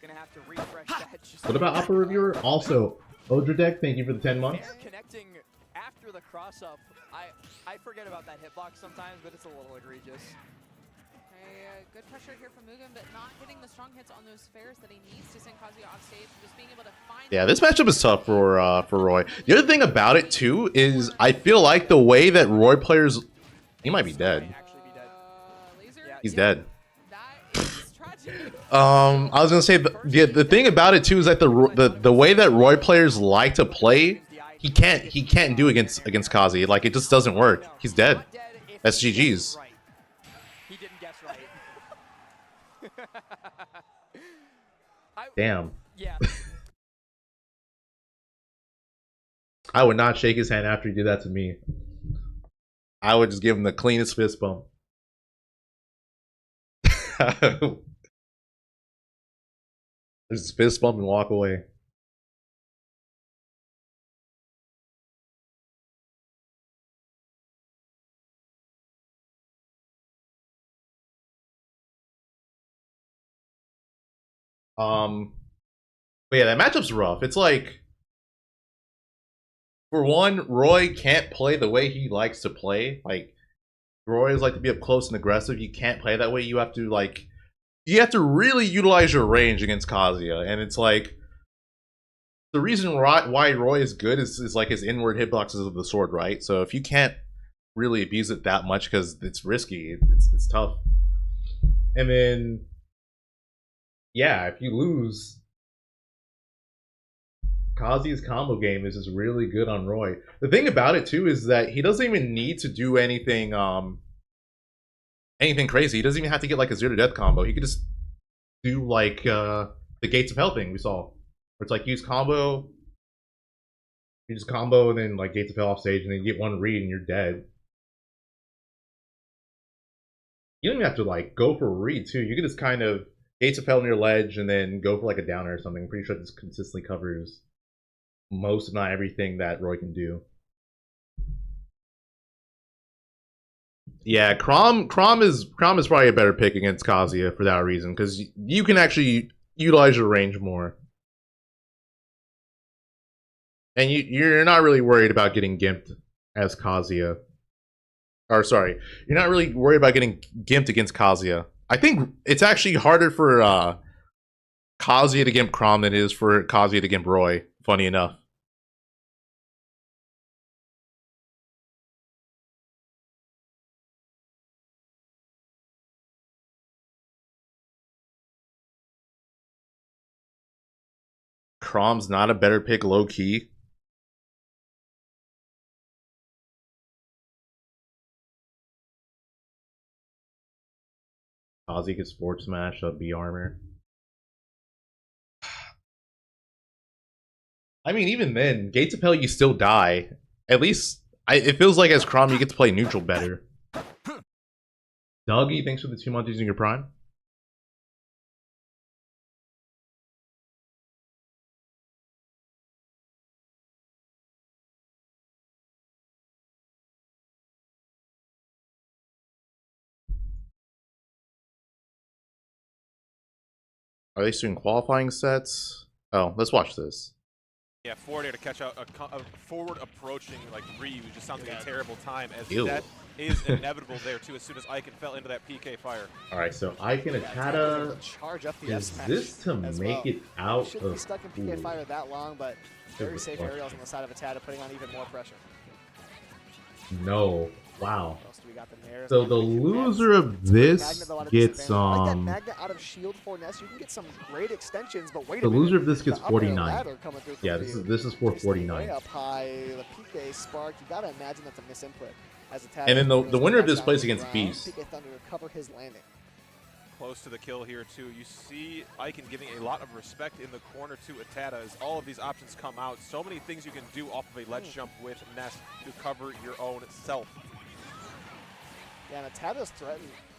Gonna have to refresh that. What about Apple reviewer? Also, Odradek, thank you for the 10 months. They're connecting after the cross up. I forget about that hitbox sometimes, but it's a little egregious. Okay, good pressure here from Mugen, but not getting the strong hits on those fares that he needs to send Kazuya off stage. Just being able to find. Yeah, this matchup is tough for Roy. The other thing about it too is I feel like the way that Roy players, he might be dead. He's dead. That is tragic. I was gonna say the thing about it too is that the way that Roy players like to play, he can't do against Kazi. Like it just doesn't work. He's dead. That's GG's. He didn't guess right. Damn. Yeah. I would not shake his hand after he did that to me. I would just give him the cleanest fist bump. Just fist bump and walk away. But yeah, that matchup's rough. It's like For one, Roy can't play the way he likes to play. Like, Roy is like to be up close and aggressive. You can't play that way. You have to really utilize your range against Kazuya. And it's like, the reason why Roy is good is like his inward hitboxes of the sword, right? So if you can't really abuse it that much because it's risky, it's tough. And then, yeah, if you lose, Kazuya's combo game is just really good on Roy. The thing about it too is that he doesn't even need to do anything crazy. He doesn't even have to get like a 0 to death combo. He could just do like the Gates of Hell thing we saw. Where it's like use combo, you just combo and then like Gates of Hell off stage and then you get one read and you're dead. You don't even have to like go for a read too. You can just kind of Gates of Hell near ledge and then go for like a downer or something. I'm pretty sure this consistently covers most, if not everything, that Roy can do. Yeah, Crom is probably a better pick against Kazuya for that reason, because you can actually utilize your range more. And you're not really worried about getting gimped as Kazuya. Or sorry, you're not really worried about getting gimped against Kazuya. I think it's actually harder for Kazuya to gimp Crom than it is for Kazuya to gimp Roy, funny enough. Crom's not a better pick low-key. Kazuya gets forward smash up B armor. I mean, even then, Gates of Hell, you still die. At least, it feels like as Crom, you get to play neutral better. Dougie, thanks for the 2 months using your Prime. Are they doing qualifying sets? Oh, let's watch this. Yeah, forward air to catch out a forward approaching like Ryu just sounds like a terrible time, as Ew. that is inevitable there too as soon as Icon fell into that PK fire. Alright, so Icon Atada. Charge up the Is F-smash this to as make well. it out Shouldn't of be stuck in PK fire that long, but very safe question. aerials on the side of Atada, putting on even more pressure. No. Wow. What else do we got in there? So the loser of this gets I like that Magnet out of shield for Ness. You can get some great extensions, but wait the a minute. loser of this gets The upper 49. ladder coming through Yeah, from this is for Jason way 49. up high, the PK spark. You gotta imagine that's a misinput. As Atada And then the goes winner of back this down plays to the against ground. Beast. PK Thunder recover his landing. Close to the kill here too. You see Icon giving a lot of respect in the corner to Atada as all of these options come out. So many things you can do off of a ledge jump with Ness to cover your own self. Yeah, and Atada's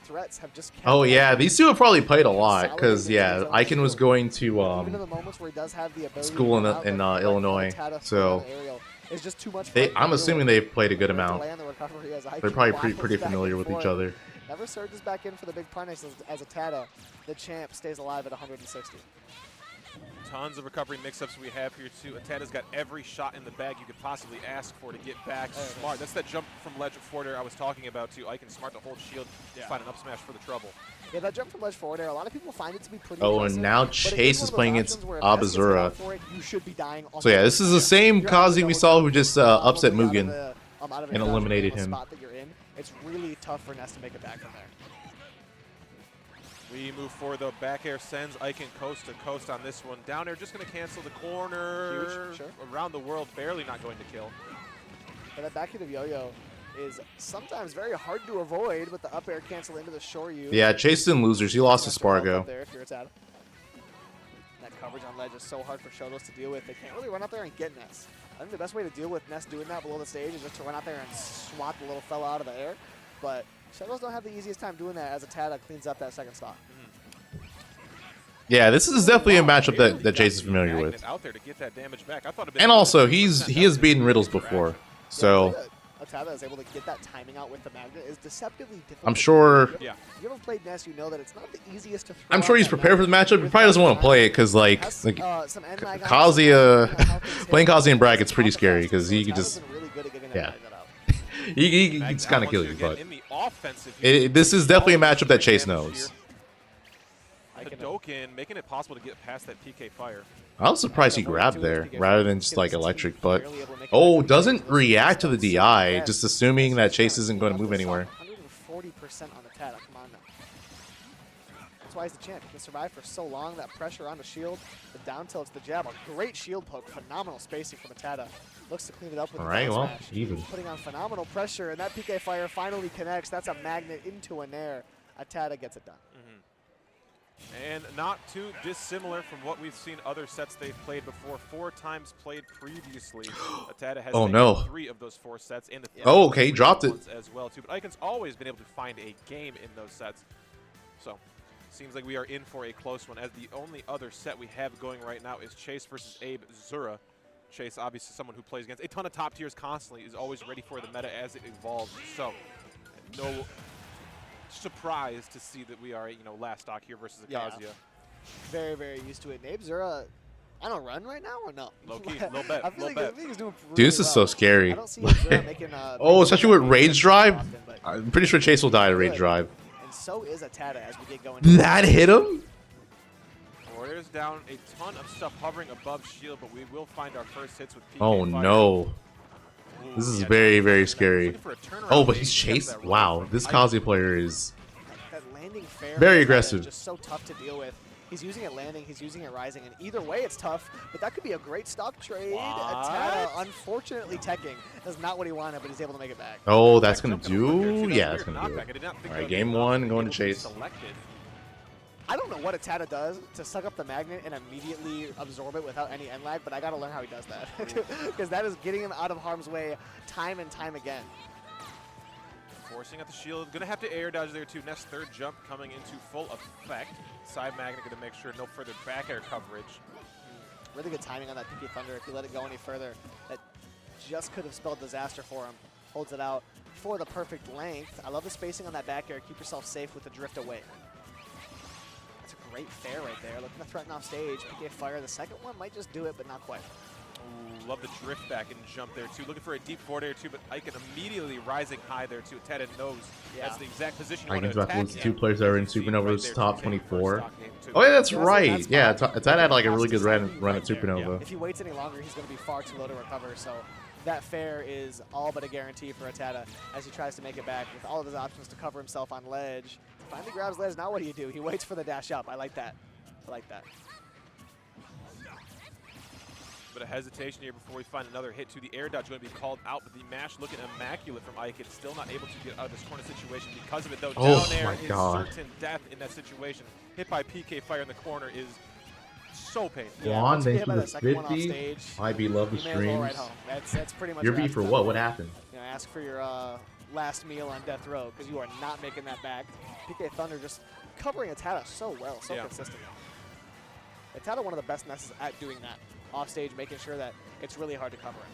threats have just kept Oh yeah, up. these two have probably played a lot Solid because against yeah, his own Icon was shield. going to Even in the moments where he does have the ability school to in go out, in like Illinois, Atada so aerial is just too much they for I'm assuming they've played a good amount. They're probably pretty pretty familiar with each other. Never surges back in for the big punish as Atada, the champ, stays alive at 160. Tons of recovery mix-ups we have here too. Atada's got every shot in the bag you could possibly ask for to get back. Smart. That's that jump from ledge forward air I was talking about too. Icon smart to hold shield, find an up smash for the trouble. Yeah, that jump from ledge forward air, a lot of people find it to be pretty Oh, impressive, and now but it Chase one is of playing those against options where if Ness gets hit Abazura. out for it, you should be dying on So yeah, the this is the same You're Kazi we saw who just upset out of Mugen the- out of and the eliminated game, him. the spot that you're in. It's really tough for Ness to make it back from there. We move forward though. Back air sends Icon coast to coast on this one. Down air just going to cancel the corner. Huge, sure. Around the world, barely not going to kill. But that back hit of Yo-Yo is sometimes very hard to avoid with the up air cancel into the Shoryu. Yeah, Chase didn't losers. He lost to That's well Spargo. up there if you're Atada. That coverage on ledge is so hard for Shotos to deal with. They can't really run out there and get Ness. I think the best way to deal with Ness doing that below the stage is just to run out there and swat the little fella out of the air. But Shotos don't have the easiest time doing that as Atada cleans up that second stock. Yeah, this is definitely a matchup that Chase is familiar with. Out there to get that damage back. I thought it'd been And also, he has beaten Riddles before. So, Tada is able to get that timing out with the magnet is deceptively difficult. I'm sure. If you ever played Ness, you know that it's not the easiest to throw. I'm sure he's prepared for the matchup. He probably doesn't want to play it because like Kazuya, playing Kazuya in bracket's pretty scary because he could just he can kind of kill you. But this is definitely a matchup that Chase knows. Hadoken, making it possible to get past that PK fire. I was surprised he grabbed there rather than just like electric, but doesn't react to the DI, just assuming that Chase isn't going to move anywhere. 140% on the Tada. Come on now. That's why he's the champ. He can survive for so long. That pressure on the shield, the down tilts, the jab, a great shield poke, phenomenal spacing from Tada. Looks to clean it up with the down smash. Even Putting on phenomenal pressure, and that PK fire finally connects. That's a magnet into a nair. Tada gets it done. And not too dissimilar from what we've seen other sets they've played before. 4 times played previously. Tada has taken 3 of those 4 sets. And okay, he dropped it as well too. But Icon's always been able to find a game in those sets. So seems like we are in for a close one, as the only other set we have going right now is Chase versus Abe Zura. Chase, obviously someone who plays against a ton of top tiers constantly, is always ready for the meta as it evolves. So no surprised to see that we are, last stock here versus Kazuya. Very, very used to it. Abe Zura, I don't run right now or no? Low key, little bit. I feel like he's doing really dude, this is so scary. I don't see Zura making, especially with Rage Drive. I'm pretty sure Chase will die to Rage Drive. And so is Tada as we get going. That hit him? Warriors down a ton of stuff hovering above shield, but we will find our first hits with PK Oh fire. No. This is very, very scary. Oh, but he's chased. Wow, this Kazuya player is very aggressive. Just so tough to deal with. He's using it landing, he's using it rising, and either way it's tough, but that could be a great stock trade. Tada, unfortunately, teching. That's not what he wanted, but he's able to make it back. Oh, that's going to do? Yeah, that's going to do it. All right, game 1, going to Chase. I don't know what Tada does to suck up the magnet and immediately absorb it without any end lag, but I got to learn how he does that. Because that is getting him out of harm's way time and time again. Forcing at the shield. Going to have to air dodge there too. Ness third jump coming into full effect. Side magnet going to make sure no further back air coverage. Really good timing on that PK Thunder. If you let it go any further, that just could have spelled disaster for him. Holds it out for the perfect length. I love the spacing on that back air. Keep yourself safe with the drift away. That's a great fair right there. Looking to threaten off stage. PK fire. The second one might just do it, but not quite. Ooh, love the drift back and jump there too. Looking for a deep forward air too, but Icon immediately rising high there too. Tada knows that's the exact position. Icon's about to lose to 2 players that are in Supernova's top 24. Oh yeah, that's right. Yeah, Tada had like a really good run at Supernova. If he waits any longer, he's going to be far too low to recover. So that fair is all but a guarantee for Tada as he tries to make it back with all of his options to cover himself on ledge. Finally grabs ledge. Now what do? He waits for the dash up. I like that. I like that. But a hesitation here before we find another hit to the air dodge going to be called out, but the mash looking immaculate from Icon, still not able to get out of this corner situation because of it though. Oh down air my is God. certain death in that situation. Hit by PK fire in the corner is so painful. Juan, thanks for the 50. IB, love the streams. That's pretty much Your beef for what? What happened? Ask for your last meal on death row because you are not making that back. PK Thunder just covering Tada so well, so consistent. Tada one of the best Nesses at doing that. Off stage, making sure that it's really hard to cover it.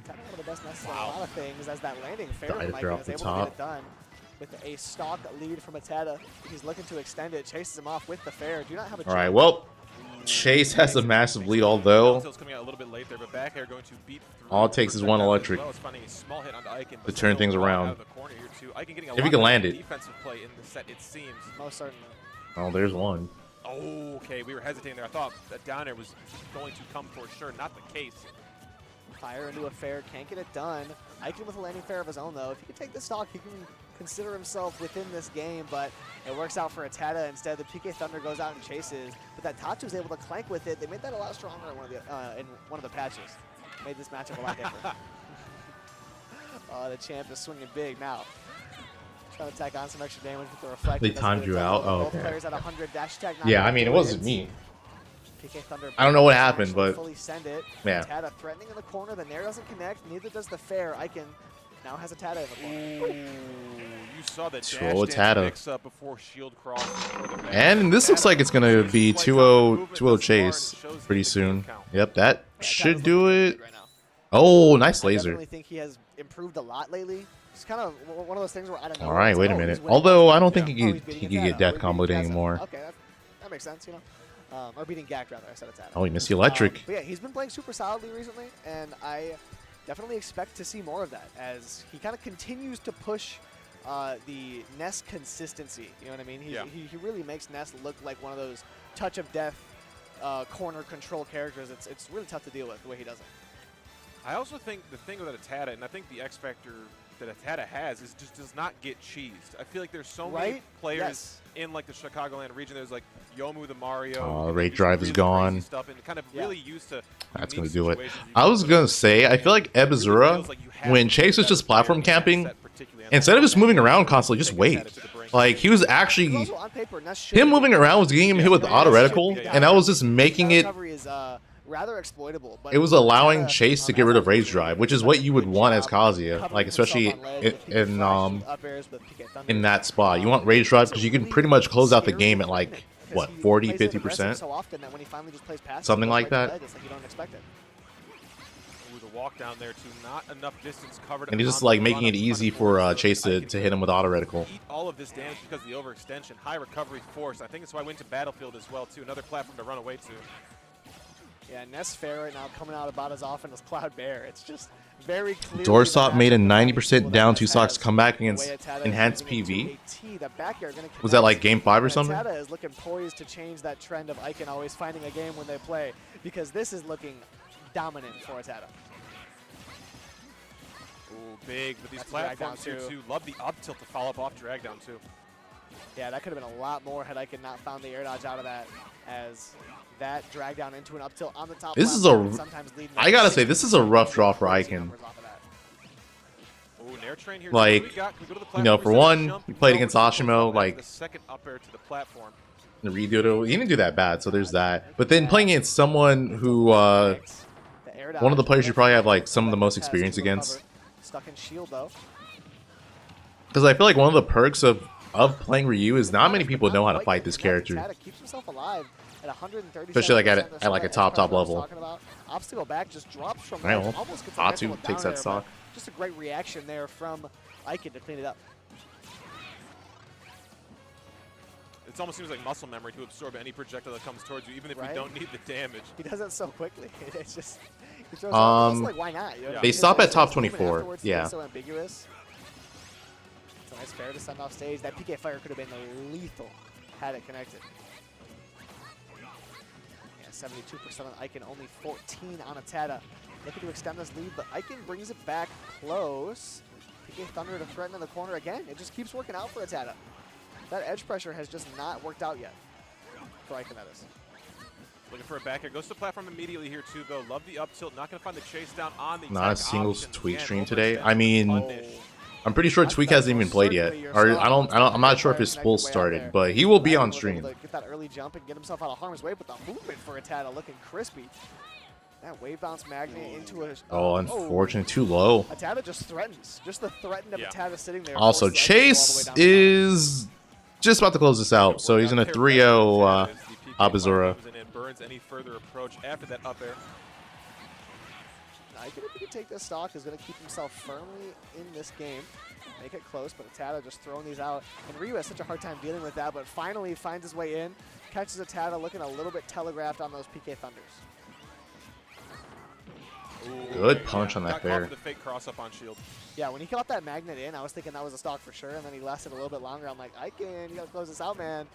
Tada one of the best Nesses on a lot of things as that landing fair from Icon is able to get it done. With a stock lead from Tada, he's looking to extend it, chases him off with the fair. Do not have a all right, well, Chase has a massive lead, although coming out a little bit late there, but back air going to beat all it takes is one electric to turn things around. If he can land it. Defensive play in the set, it seems. Most certainly. Oh, there's one. Oh, okay. We were hesitating there. I thought that down air was going to come for sure. Not the case. Fire into a fair, can't get it done. Icon with a landing fair of his own, though. If he can take the stock, he can consider himself within this game, but it works out for Tada instead. The PK Thunder goes out and chases, but that Tachu's able to clank with it. They made that a lot stronger in one of the patches. Made this matchup a lot different. The champ is swinging big now. Trying to tack on some extra damage with the reflect. They timed you out? Oh, okay. Players at 100 dash attack. Yeah, I mean, it wasn't me. PK Thunder I don't know what happened, but fully send it. Yeah. Tada threatening in the corner. The nair doesn't connect. Neither does the fair. Icon now has a Tada in the corner. You saw that dash mix up before shield cross. And this looks like it's going to be 2-0 chase pretty soon. Yep, that should do it. Right now. Oh, nice I laser. definitely think he has improved a lot lately. It's kind of one of those things where I don't know. All right, It's wait like, a oh, minute. he's winning. Although I don't think Oh, he he's could beating get Atata. death Or he's comboed beating Atata. anymore. Okay, that makes sense, you know. Or beating Gak, rather. I said Atata. Oh, he missed the electric. But yeah, he's been playing super solidly recently, and I definitely expect to see more of that as he kind of continues to push the Ness consistency. You know what I mean? He really makes Ness look like one of those touch of death corner control characters. It's really tough to deal with the way he does it. I also think the thing with Atata, and I think the X factor that Atata has, is just does not get cheesed. I feel like there's so many players in like the Chicagoland region. There's like Yomu the Mario. Rate drive is gone. Stuff and kind of really used to. That's gonna do it. I was gonna say I feel like Ebizura, when Chase was just platform camping, instead of just moving around constantly, just wait. Like he was actually him moving around was getting him hit with auto reticle, and that was just making it. Rather exploitable, but it was allowing Chase to get rid of Rage Drive, which is what you would want as Kazuya, like especially in that spot. You want Rage Drive because you can pretty much close out the game at like what 40–50%, something like that. The walk down there too, not enough distance covered. And he's just like making it easy for Chase to hit him with auto reticle. Eat all of this damage because of the overextension, high recovery force. I think that's why I went to Battlefield as well too. Another platform to run away to. Yeah, Ness Fair right now coming out about as often as Cloud Bear. It's just very clear. Dorsop made a 90% down 2 stocks comeback against Enhanced PV. Was that like game 5 or something? Atata is looking poised to change that trend of Icon always finding a game when they play, because this is looking dominant for Atata. Ooh, big, but these platforms here too. Love the up tilt to follow up off drag down too. Yeah, that could have been a lot more had Icon not found the air dodge out of that, as that drag down into an up tilt on the top. This is I gotta say, this is a rough draw for Icon. Like, you know, for one, he played against Ashimo, like, the redo, he didn't do that bad, so there's that. But then playing against someone who, one of the players you probably have, like, some of the most experience against. Stuck in shield, though. Because I feel like one of the perks of playing Ryu is not many people know how to fight this character. Keeps himself alive at 130. Especially like at like a top level. Obstacle back just drops from right, well, Atu takes that stock. Just a great reaction there from Icon to clean it up. It almost seems like muscle memory to absorb any projectile that comes towards you, even if we don't need the damage. He does it so quickly. It's just he throws out, like, why not? You know, they stop at top 24. Yeah. So ambiguous. It's a nice fair to send off stage. That PK fire could have been lethal had it connected. 72% on Icon, only 14 on Atata. Looking to extend this lead, but Icon brings it back close. PK Thunder to threaten in the corner again. It just keeps working out for Atata. That edge pressure has just not worked out yet for Icon, that is. Looking for a back air. Goes to the platform immediately here too, though. Love the up tilt. Not going to find the chase down on the not a single Tweek stream today. I mean, I'm pretty sure Tweek hasn't even played yet. Or I'm not sure if his spool started, but he will be on stream. Get that early jump and get himself out of harm's way, but the movement for Atata looking crispy. That wave bounce magnet into a... Oh, unfortunate. Too low. Atata just threatens. Just the threaten of Atata sitting there. Also, Chase is just about to close this out, so he's in a 3-0 Abizura. And burns any further approach after that up air. Icon, if he can take this stock, is going to keep himself firmly in this game. Make it close, but Atata just throwing these out. And Ryu has such a hard time dealing with that, but finally finds his way in. Catches Atata looking a little bit telegraphed on those PK Thunders. Ooh, good punch on that fair. The fake cross up on shield. Yeah, when he got that magnet in, I was thinking that was a stock for sure, and then he lasted a little bit longer. I'm like, Icon, you got to close this out, man.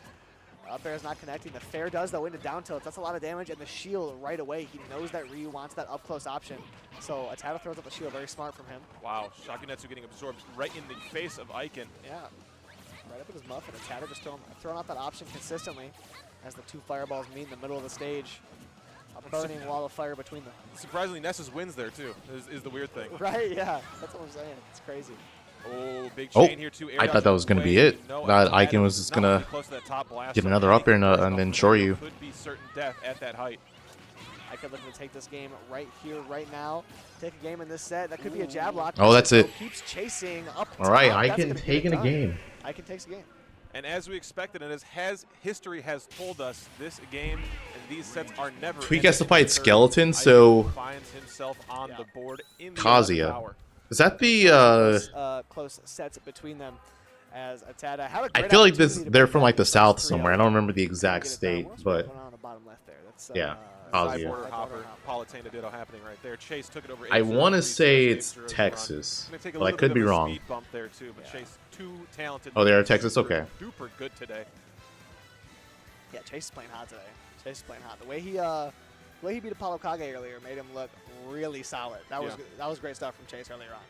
Up air is not connecting. The fair does, though, into down tilts. That's a lot of damage, and the shield right away. He knows that Ryu wants that up-close option. So Atata throws up the shield. Very smart from him. Wow, Shakunetsu getting absorbed right in the face of Icon. Yeah, right up in his muff, and Atata just throwing out that option consistently as the two fireballs meet in the middle of the stage. A burning wall of fire between them. Surprisingly, Nessus wins there, too, is the weird thing. Right, yeah. That's what I'm saying. It's crazy. Oh, big chain here too. I thought that was going to be it. That Icon was just going to get another up air and then shore you. Could be certain death at that height. Icon looking to take this game right here, right now. Take a game in this set. That could be a jab lock. Oh, that's it. Keeps chasing up. All right, Icon taking a game. Icon takes a game. And as we expected, and as history has told us, this game these sets are never. Tweek has to fight Skeleton, so finds himself on the board in the Kazuya. Is that the close sets between them? As Atada had a I great feel like opportunity they're to from beat like the them south first somewhere. I don't remember the exact Get it state, done. What's but going on the bottom left there? That's, yeah, Side Kazuya. border hopper, Palatena ditto happening right there. Chase took it over. I 8-0, want to say 3-0, it's 8-0 Texas, Gonna take a but I little could bit be of a wrong. speed bump there too, but Chase too talented. Oh, they are He's Texas? super Okay. Duper good today. Yeah, Chase is playing hot today. Chase is playing hot. The way he beat Apollo Kage earlier made him look really solid. That was great stuff from Chase earlier on.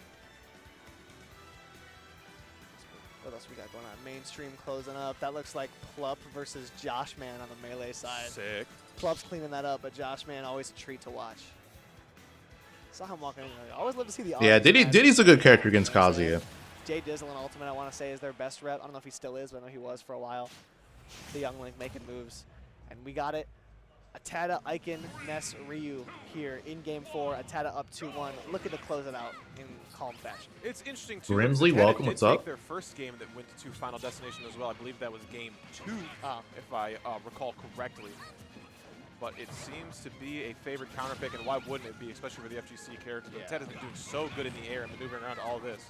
What else we got going on? Mainstream closing up. That looks like Plup versus Joshman on the melee side. Sick. Plup's cleaning that up, but Joshman always a treat to watch. Saw him walking in. I always love to see the. Yeah, Diddy's a good character against Kazuya. Jay Dizzle and Ultimate, I want to say, is their best rep. I don't know if he still is, but I know he was for a while. The young Link making moves, and we got it. Atada, Icon, Ness, Ryu here in Game 4. Atada up 2-1. Looking to close it out in calm fashion. It's interesting too. Grimsley, Atada welcome. did What's take up? Their first game that went to Final Destination as well. I believe that was Game 2, if I recall correctly. But it seems to be a favorite counter pick, and why wouldn't it be, especially for the FGC characters? Yeah. Atada's been doing so good in the air and maneuvering around all this.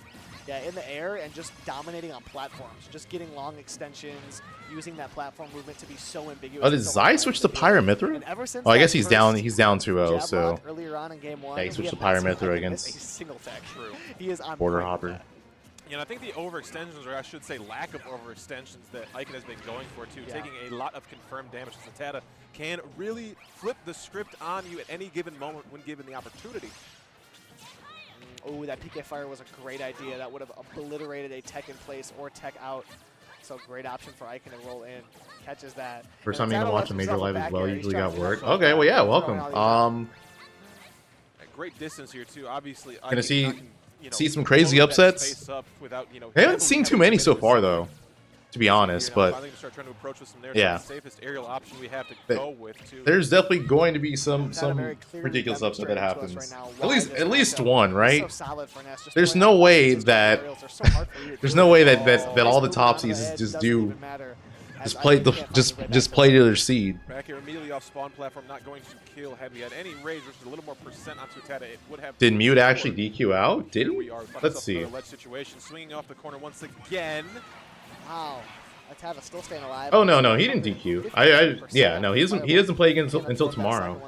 Yeah, in the air and just dominating on platforms. Just getting long extensions, using that platform movement to be so ambiguous. Oh, did Zai switch to Pyramithra? Oh, I guess he's down 2-0, so earlier on in Game 1, yeah, he switched to Pyramithra against a single tech. True. He is on Border Hopper. You know, I think the overextensions, or I should say lack of overextensions, that Icon has been going for too, taking a lot of confirmed damage. Atada can really flip the script on you at any given moment when given the opportunity. Oh, that PK Fire was a great idea. That would have obliterated a tech in place or tech out. So great option for Icon to roll in. Catches that. First time you're gonna watch a major live as well. Usually got work. Okay, well yeah, welcome. At great distance here too. Obviously, gonna see some crazy upsets. Without, I haven't seen too many so far though, to be honest. But yeah, the safest aerial option we have to go with too. There's definitely going to be some ridiculous upset that happens. At least one, right? There's no way that all the topsies just play to their seed. Back here immediately off spawn platform, not going to kill. Had we had any rage, which is a little more percent onto Atada, it would have. Did Mute actually DQ out? Did he? Let's see. Situation, swinging off the corner once again. Wow. Atada still staying alive. Oh no, he didn't DQ. Yeah, no, he doesn't play again until tomorrow.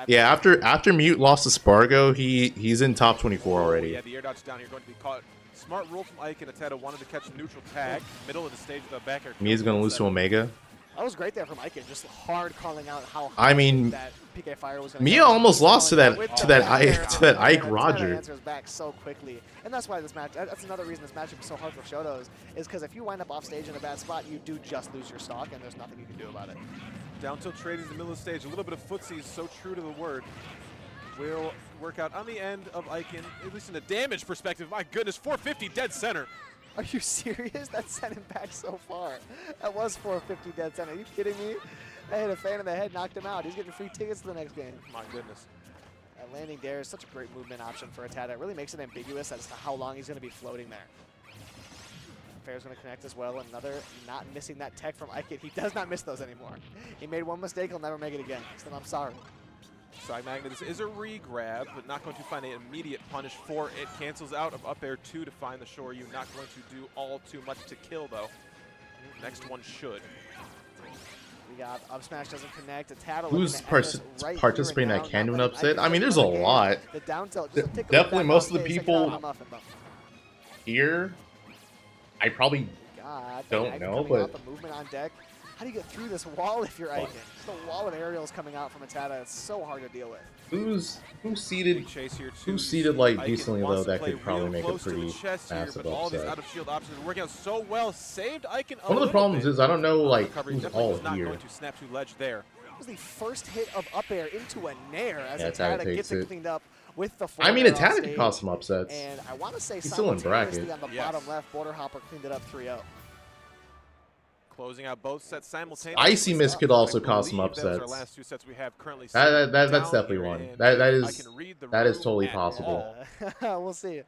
Yeah, after Mute lost to Spargo, he's in top 24 already. Yeah, the air dodge down here going to be caught. Smart rule from Ike, and Atada wanted to catch neutral tag, middle of the stage with a back air. Mia's gonna lose to Omega. That was great there from Ike, just hard calling out how I mean, that PK Fire was Mia almost lost to that Ike Roger. Answers back so quickly, and that's why this match. That's another reason this matchup is so hard for Shotos, is because if you wind up off stage in a bad spot, you do just lose your stock, and there's nothing you can do about it. Down tilt trading in the middle of the stage, a little bit of footsie is so true to the word. Will work out on the end of Icon, at least in a damage perspective. My goodness, 450 dead center. Are you serious? That sent him back so far. That was 450 dead center. Are you kidding me? I hit a fan in the head, knocked him out. He's getting free tickets to the next game. My goodness. That landing there is such a great movement option for Atada. It really makes it ambiguous as to how long he's going to be floating there. Fair's going to connect as well. Another not missing that tech from Icon. He does not miss those anymore. He made one mistake. He'll never make it again. So I'm sorry. Side magnet, this is a re-grab, but not going to find an immediate punish for it. Cancels out of up air 2 to find the shore. You're not going to do all too much to kill, though. Next one should. We got up smash doesn't connect. Atada who's participating that can do an upset? I mean, there's a lot. The down tilt, definitely most of the people here, I probably don't know, but the movement on deck. How do you get through this wall if you're Icon? Just a wall of aerials coming out from Atada. It's so hard to deal with. Who's seated like decently low that could probably make a pretty massive upset. Out of shield options are working out so well. Saved Icon. One of the problems is I don't know like who's all here. Going to snap to ledge there. That was the first hit of up air into a nair as Atada gets it cleaned up with the. I mean, Atada could cause some upsets. And I want to say he's still in bracket. On the bottom left, Border Hopper cleaned it up 3-0. Closing out both sets simultaneously. Icy Mist could also cause some upsets. Our last two sets we have currently that's definitely one. That is totally possible. We'll see.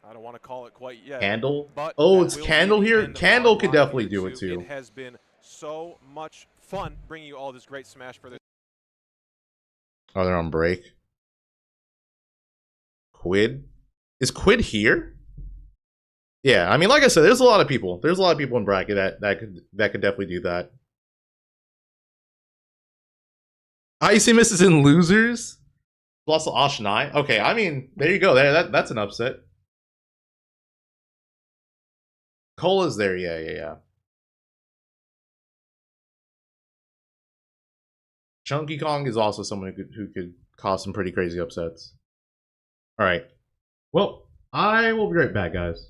I don't want to call it quite yet. Candle? But Oh, that it's will be Candle the here? end of Candle our could run definitely here, do it too. It has been so much fun bringing you all this great Smash for this. Oh, they're on break. Quid? Is Quid here? Yeah, I mean, like I said, there's a lot of people. There's a lot of people in bracket that could definitely do that. Icy Miss is in losers. Plus Ashnai. Okay, I mean, there you go. That's an upset. Kola's there. Yeah. Chunky Kong is also someone who could cause some pretty crazy upsets. All right. Well, I will be right back, guys.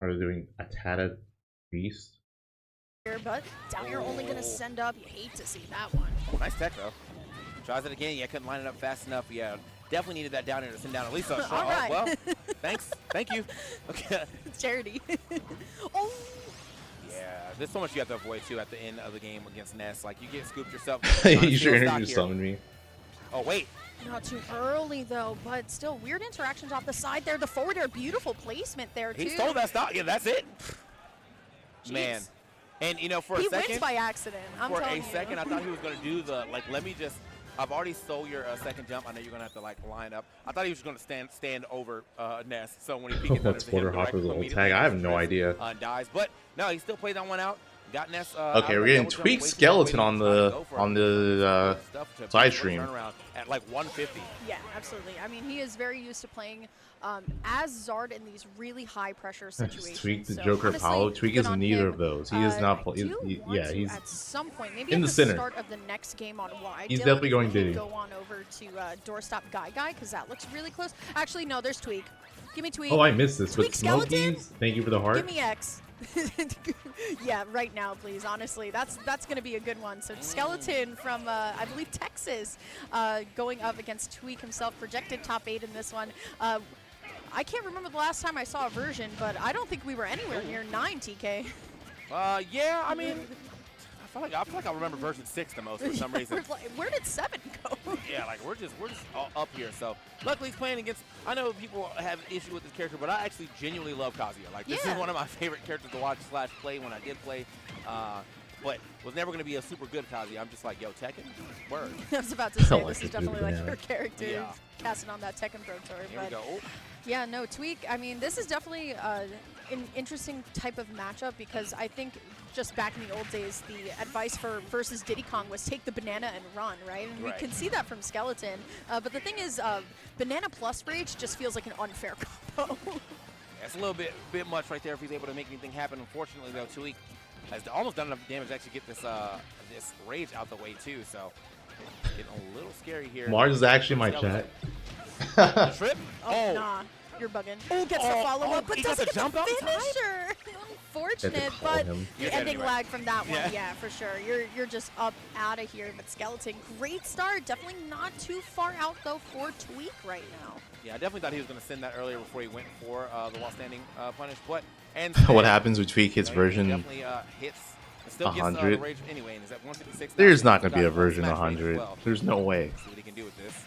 Are they doing Atata Beast? But down here only going to send up. You hate to see that one. Oh, nice tech, though. Tries it again. Yeah, couldn't line it up fast enough. Yeah, definitely needed that down here to send down at least a shot. All right. Oh, well, thanks. Thank you. Okay. It's charity. Oh. Yeah, there's so much you have to avoid, too, at the end of the game against Nicc. Like, you get scooped yourself. You sure you summoned me. Oh, wait. Not too early, though, but still weird interactions off the side there. The forward air, beautiful placement there, too. He stole that stock. Yeah, that's it. Jeez. Man. And, you know, for a he second. wins by accident. I'm for telling a you. second, I thought he was going to do the, like, let me just. I've already stole your second jump. I know you're going to have to, like, line up. I thought he was just going to stand over Nicc. So when he peeked What's Border Hopper's old tag? I have no idea. Dies. But, no, he still played that one out. Got Nicc. Okay, we're getting Tweek skeleton on the side stream. At, like, 150. Yeah, absolutely. I mean, he is very used to playing as Zard in these really high pressure situations. Tweek the so Joker honestly, Apollo. Tweek good is on neither him. of those. He is not. Yeah, he's at some point, maybe in at the the center. start of the next game on wide. He's Dylan, definitely going if we Diddy. could go on over to doorstop Guy because that looks really close. Actually, no, there's Tweek. Give me Tweek. Oh, I missed this. Tweek But skeleton. Smokies, thank you for the heart. Give me X. Yeah, right now, please. Honestly, that's going to be a good one. So skeleton from I believe Texas, going up against Tweek himself, projected top 8 in this one. I can't remember the last time I saw a version, but I don't think we were anywhere near 9, TK. Yeah, I mean, I feel like I remember version 6 the most for some reason. Where did 7 go? Yeah, like we're just all up here. So luckily he's playing against. I know people have issue with this character, but I actually genuinely love Kazuya. Like this is one of my favorite characters to watch / play when I did play. But was never going to be a super good Kazuya. I'm just like, yo, Tekken, word. I was about to say like this is the definitely dude, like yeah. your character Yeah. casting on that Tekken Pro Tour. Here we But go. yeah, no, Tweek, I mean, this is definitely an interesting type of matchup because I think just back in the old days, the advice for versus Diddy Kong was take the banana and run, right? And we can see that from Skeleton. But the thing is, banana plus rage just feels like an unfair combo. That's a little bit much right there if he's able to make anything happen. Unfortunately, though, Tweek has almost done enough damage to actually get this this rage out the way, too. So getting a little scary here. Mars is actually my chat. Trip? Oh, nah. You're bugging. Oh, gets the follow-up, but he doesn't got the get jump the out? finisher. Unfortunate, call but him. the You're dead ending anyway. lag from that one, Yeah. yeah, for sure. You're just up out of here. But Skeleton, great start. Definitely not too far out, though, for Tweek right now. Yeah, I definitely thought he was going to send that earlier before he went for the while standing punish. But What happens with Tweek hits version definitely hits. Still gets, 100? the rage anyway, and is at 156 now. There's not going to be a Got version smash rate as 100. well. There's no way. See what he can do with this.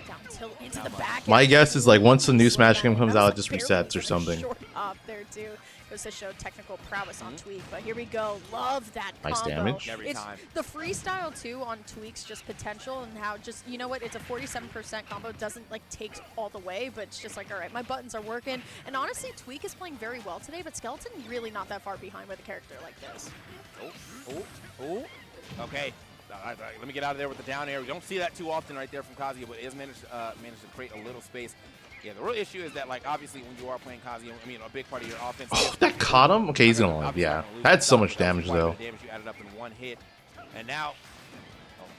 Down tilt into the back. My guess is like once the new Slow Smash game down. comes That was out, it just barely resets or just a something. Short up there too. It was to show technical prowess on Tweek, but here we go. Love that Nice combo. damage. Every It's time. the freestyle too on Tweek's just potential and how just you know what, it's a 47% combo, doesn't like take all the way, but it's just like, all right, my buttons are working. And honestly, Tweek is playing very well today, but Skeleton really not that far behind with a character like this. Oh. Okay. Let me get out of there with the down air. We don't see that too often right there from Kazuya, but is managed to create a little space. Yeah, the real issue is that, like, obviously when you are playing Kazuya, I mean, a big part of your offense. Oh, that caught him? Okay, he's going to live. Obviously Yeah. not gonna lose That's so the much stock, but damage, quite a though. bit of damage you added up in one hit. And now,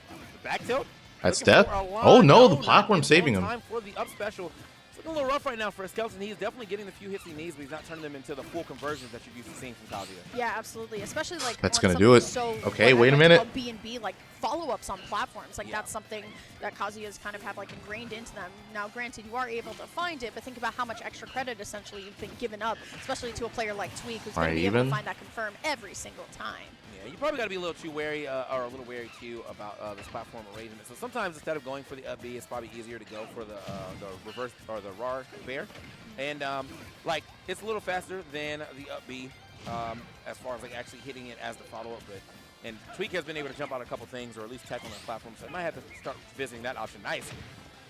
the back tilt. That's looking death? for a lot. Oh, no, the not platform's in saving him. time for the up special. It's looking a little rough right now for a Skeleton. He's definitely getting the few hits he needs, but he's not turning them into the full conversions that you're used to seeing from Kazuya. Yeah, absolutely. Especially like That's on gonna do it. something so, Okay, what wait I a like to minute. call B&B, like follow-ups on platforms. Like Yeah. that's something that Kazuya's kind of have like ingrained into them. Now, granted, you are able to find it, but think about how much extra credit essentially you've been given up, especially to a player like Tweek, who's going to Alright, be able to even? find that confirm every single time. Yeah, you probably got to be a little too wary, or a little wary too about this platform arrangement. So sometimes instead of going for the up B, it's probably easier to go for the reverse or the RAR bear, and like it's a little faster than the up B as far as like actually hitting it as the follow up. But and Tweek has been able to jump out a couple things or at least tech on the platform, so I might have to start visiting that option. Nice,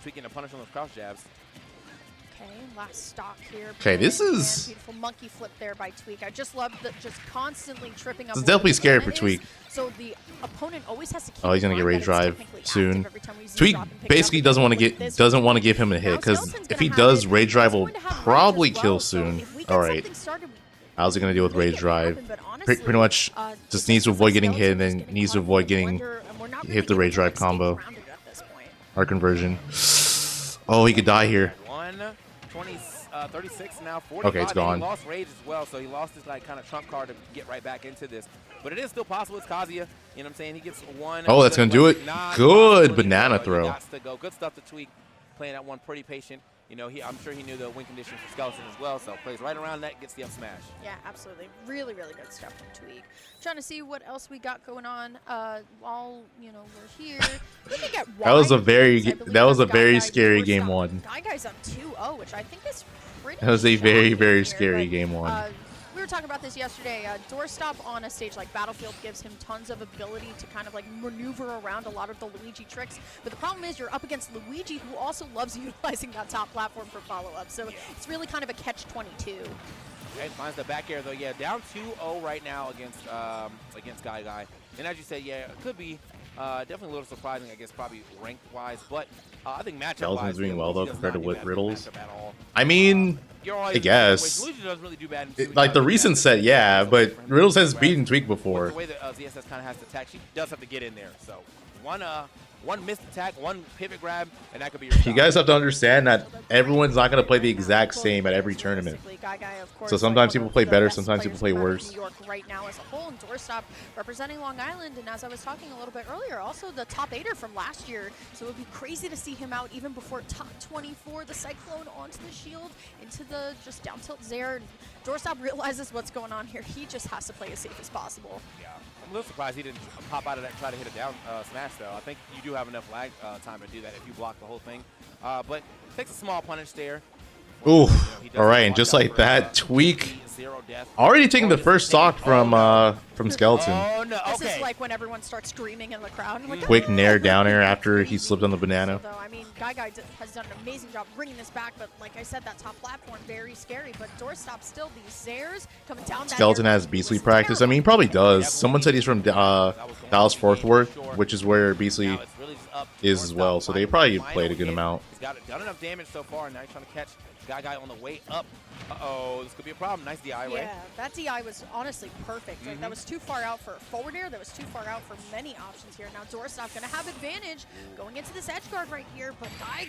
Tweek getting a punish on those cross jabs. Okay, last stock here. Okay, this And is- beautiful monkey flip there by Tweek. I just love the just constantly tripping up. This is where definitely the scary for banana is, Tweek. So the opponent always has to keep Oh, he's in gonna get mind rage that it's drive technically soon. active every time we Tweek Z-drop and pick it up. basically doesn't want to With get this give him a hit Now because Skeleton's if gonna he have does, it. rage He's drive will going to have rage probably as well, kill so soon. if we get All right. something started, How's he gonna deal with we rage can drive? happen, but Pretty honestly, much just this needs to feels avoid like getting hit and Skeleton's then getting needs to caught in avoid the getting blender, and we're not hit really the rage able to drive combo. stay grounded at this point. our conversion. Oh, he could die here. 1:20 36 now, 45. Okay, it's gone. He lost rage as well, so he lost his like kind of trump card to get right back into this. But it is still possible. It's Kazuya. You know what I'm saying? He gets one. Oh, that's gonna do it. Good banana throw. He to go. Good stuff to Tweek. Playing that one pretty patient. You know, I'm sure he knew the win condition for Skeleton as well, so plays right around that, gets the up smash. Yeah, absolutely. Really, really good stuff from Tweek. Trying to see what else we got going on while, you know, we're here. That was a very scary game one. Guy's up 2-0, which I think is pretty That was a very, very here, scary game one. We were talking about this yesterday. Doorstop on a stage like Battlefield gives him tons of ability to kind of like maneuver around a lot of the Luigi tricks. But the problem is you're up against Luigi, who also loves utilizing that top platform for follow-up. So it's really kind of a catch-22. Okay, finds the back air though. Yeah, down 2-0 right now against Guy. And as you said, yeah, it could be definitely a little surprising, I guess, probably ranked-wise. But I think matchup-wise, Skeleton's doing well though compared to with Riddles. at all. I mean, I guess. Luigi doesn't really do bad Like the recent set, yeah, but Riddles has beaten Tweek before. The way that ZSS kind of has to attack, she does have to get in there. So one missed attack, one pivot grab, and that could be your You guys have to understand that everyone's not going to play the exact same at every tournament. So sometimes people play better, sometimes people play worse. New York right now as a whole, and Doorstop representing Long Island, and as I was talking a little bit earlier, also the top 8er from last year. So it would be crazy to see him out even before top 24. The Cyclone onto the shield, into the just down tilt Zair. Doorstop realizes what's going on here. He just has to play as safe as possible. Yeah. I'm a little surprised he didn't pop out of that and try to hit a down smash, though. I think you do have enough lag time to do that if you block the whole thing. But takes a small punish there. Ooh, all right, and just like that, Tweek already taking the first stock from Skeleton. Oh, no, okay. This is like when everyone starts screaming in the crowd. Like, Quick nair down air after he slipped on the banana. Though, I mean, Guy has done an amazing job bringing this back, but like I said, that top platform, very scary. But Doorstop still, these Zairs coming down. Skeleton has Beastly practice. I mean, he probably does. Someone said he's from Dallas Fort Worth, which is where Beastly is as well. So they probably played a good amount. He's done enough damage so far, and now he's trying to catch Guy on the way up. Uh-oh, this could be a problem. Nice DI, right? Yeah, that DI was honestly perfect. Like, that was too far out for forward air. That was too far out for many options here. Now Doorstop going to have advantage going into this edge guard right here, but Guy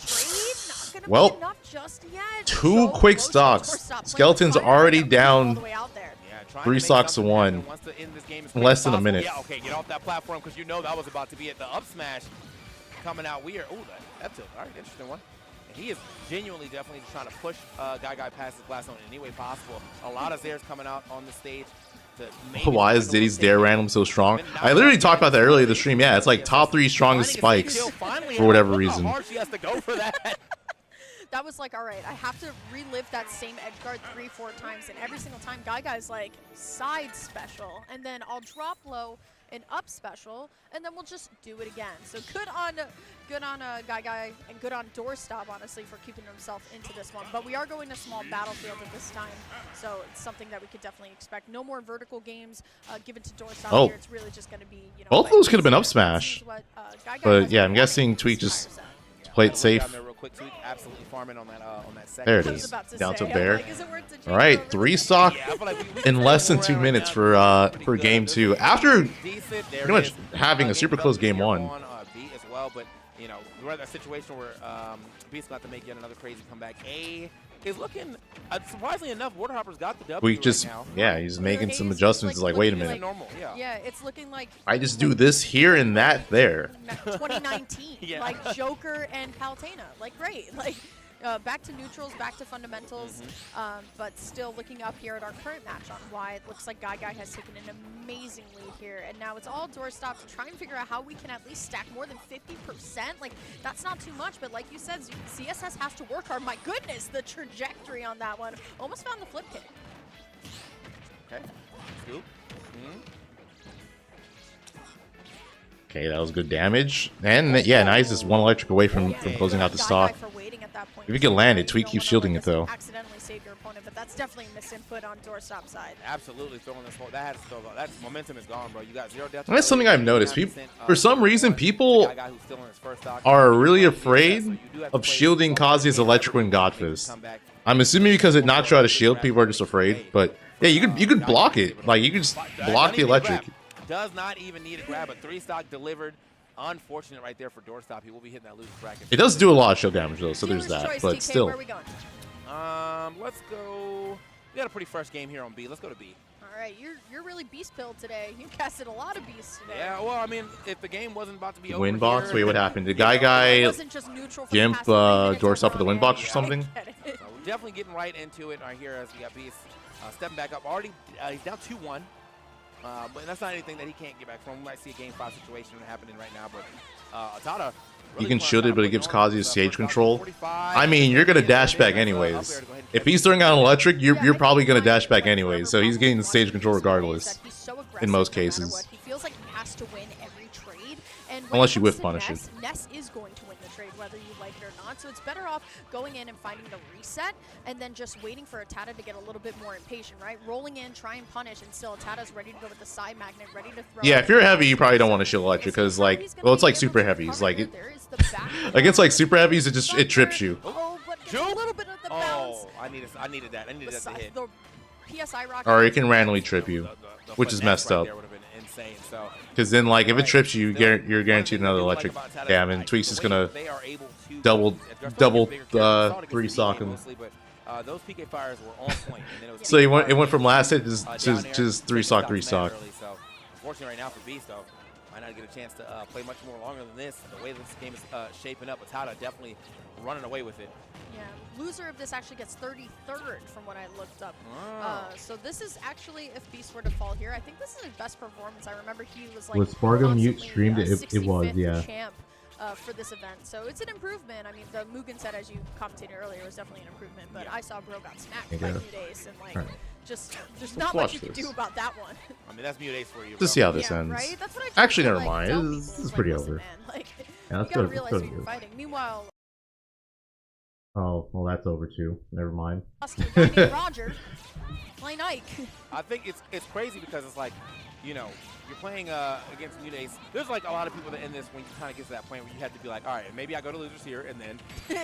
trade not going to be enough just yet. Two quick stocks. Skeleton's already down 3 stocks to 1 in less than a minute. Yeah, okay, get off that platform because you know that was about to be at the up smash coming out weird. Oh, that's a all right, interesting one. He is genuinely definitely trying to push Guy past his glass zone in any way possible. A lot of Zairs coming out on the stage. Why is Diddy's Dare random so strong? I literally talked about that earlier in the stream. Yeah, it's like top 3 strongest spikes for whatever reason. That was like, all right, I have to relive that same edge guard 3-4 times, and every single time Guy's like side special, and then I'll drop low and up special, and then we'll just do it again. So good on Guy, and good on Doorstop, honestly, for keeping himself into this one. But we are going to small Battlefield at this time, so it's something that we could definitely expect. No more vertical games given to Doorstop here. It's really just going to be, you know, both of those could have been up smash. But yeah, I'm guessing Tweek just played safe. Absolutely farming on that second. There it is. Down to Bear. All right, 3 stock in less than 2 minutes for game 2. After pretty much having a super close game 1. As well, but you know, we're in that situation where Beast's got to make yet another crazy comeback. A is looking surprisingly enough, Waterhopper's got the W. We just right now. Yeah, he's making some adjustments. He's like, wait a minute. Yeah, it's looking like I just do this here and that there. 2019, like Joker and Palutena, like great, like back to neutrals, back to fundamentals, but still looking up here at our current match on why it looks like Guy has taken an amazing lead here, and now it's all Doorstop to try and figure out how we can at least stack more than 50%. Like, that's not too much, but like you said, CSS has to work hard. My goodness, the trajectory on that one. Almost found the flip kick. Okay, scoop. Okay, that was good damage. And yeah, Nice is 1 electric away from closing out the stock. If you can land it, Tweek keeps shielding it though. Accidentally saved your opponent, but that's definitely a misinput on Doorstop's side. Absolutely throwing this whole, that momentum is gone, bro. You got 0 death. And that's something I've noticed. People, for some reason, people are really afraid of shielding Kazuya's electric when Godfist. I'm assuming because it knocks you out of shield, people are just afraid. But yeah, you could block it. Like you could just block the electric. Does not even need a grab. A 3 stock delivered. Unfortunate right there for doorstop. He will be hitting that loser bracket. It does do a lot of shield damage though, so Dealer's there's that. choice, But TK, still. Where are we going? Let's go. We got a pretty fresh game here on B. Let's go to B. All right, you're really beast pilled today. You casted a lot of beasts today. Yeah, well, I mean, if the game wasn't about to be over Win box? here, Wait, what happened? Did It guy wasn't just neutral for the gimp past 3 minutes doorstop of of the win Ron box or A. something? I get it. So we're definitely getting right into it right here as we got Beast stepping back up. Already, he's down 2-1. But that's not anything that he can't get back from. We might see a game 5 situation happening right now, but Atada. You can shield it, but it gives Kazi stage control. I mean, you're gonna dash back anyways. If he's throwing out an electric, you're probably gonna dash back anyways. So he's getting the stage control regardless. In most cases. He feels like he has to win every trade. And Unless you whiff punish it. Ness is going to win the trade whether you like it or not. So it's better off going in and finding the reset and then just waiting for Atada to get a little bit more impatient, right? Rolling in, try and punish, and still Atada's ready to go with the side magnet, ready to throw. Yeah, if you're heavy, you probably don't want to shield electric because like, well, it's like super heavies. Like against like super heavies, it trips you. Oh, but a little bit of the bounce. Oh, I needed that. I needed that to hit. The PSI rock. Or it can randomly trip you, which is messed up. Because then, like, if it trips you, you're guaranteed another electric dam, and Tweek's is gonna double 3 stock him. Those PK fires were on point. So it went from last hit to just 3 stock, 3 stock. So, fortunately, right now for Beast, though, might not get a chance to play much more longer than this. The way this game is shaping up, Atada definitely running away with it. Yeah, loser of this actually gets 33rd from what I looked up. So this is actually, if Beast were to fall here, I think this is his best performance. I remember he was like Was Spargo mute constantly, streamed? It was, 65th yeah. champ for this event. So it's an improvement. I mean, the Mugen set, as you commentated earlier, was definitely an improvement. But I saw Bro got smacked by Mute Ace, and like, just there's not much you can do about that one. I mean, that's Mute Ace for you, bro. Just see how this Yeah, ends. right? That's what I Actually, try to, never like, tell mind. people. This is It's pretty like, listen, over. man, like, Yeah, you let's gotta go. realize who you're fighting. Meanwhile, Oh, well, that's over too. Never mind. Roger, play Nicc. I think it's crazy because it's like, you know, you're playing against Mute Ace. There's like a lot of people that in this when you kind of get to that point where you have to be like, all right, maybe I go to losers here and then.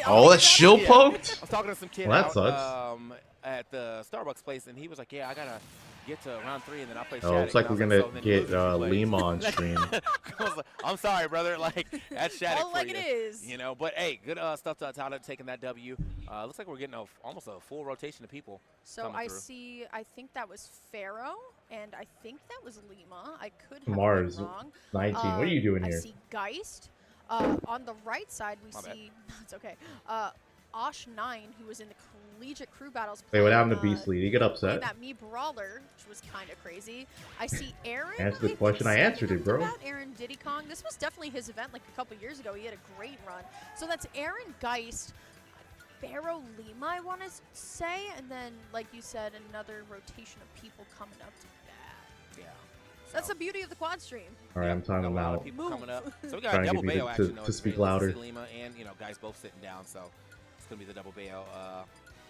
Oh, that shield poked? I was talking to some kid Well, that out, sucks. at the Starbucks place, and he was like, yeah, I gotta get to round 3 and then I'll play Oh, Shadic. looks like And we're I was gonna so then get losers can play. Lima on stream. I was like, I'm sorry, brother. Like, that's Shadic All for like you. it is. You know, but hey, good stuff to Atada taking that W. Looks like we're getting almost a full rotation of people. So I see, I think that was Pharaoh, and I think that was Lima. I could have Mars, been wrong. 19. What are you doing here? I see Geist. On the right side, we My bad. see, it's okay, Osh9, who was in the collegiate crew battles. Wait, what playing, happened to Beast Lead? He got upset? That Me Brawler, which was kind of crazy. I see Aaron. Answer the think, question. I second answered it, up to bro. bat, Aaron Diddy Kong. This was definitely his event like a couple years ago. He had a great run. So that's Aaron Geist, Pharaoh Lima, I want to say, and then, like you said, another rotation of people coming up to bat. Yeah. That's the beauty of the quad stream. All right, I'm Got timing a him lot of out. people coming up. So we got Trying a to double get me bail to- action. to though. It's speak great to louder. see Lima and, you know, guys both sitting down. So it's going to be the double bail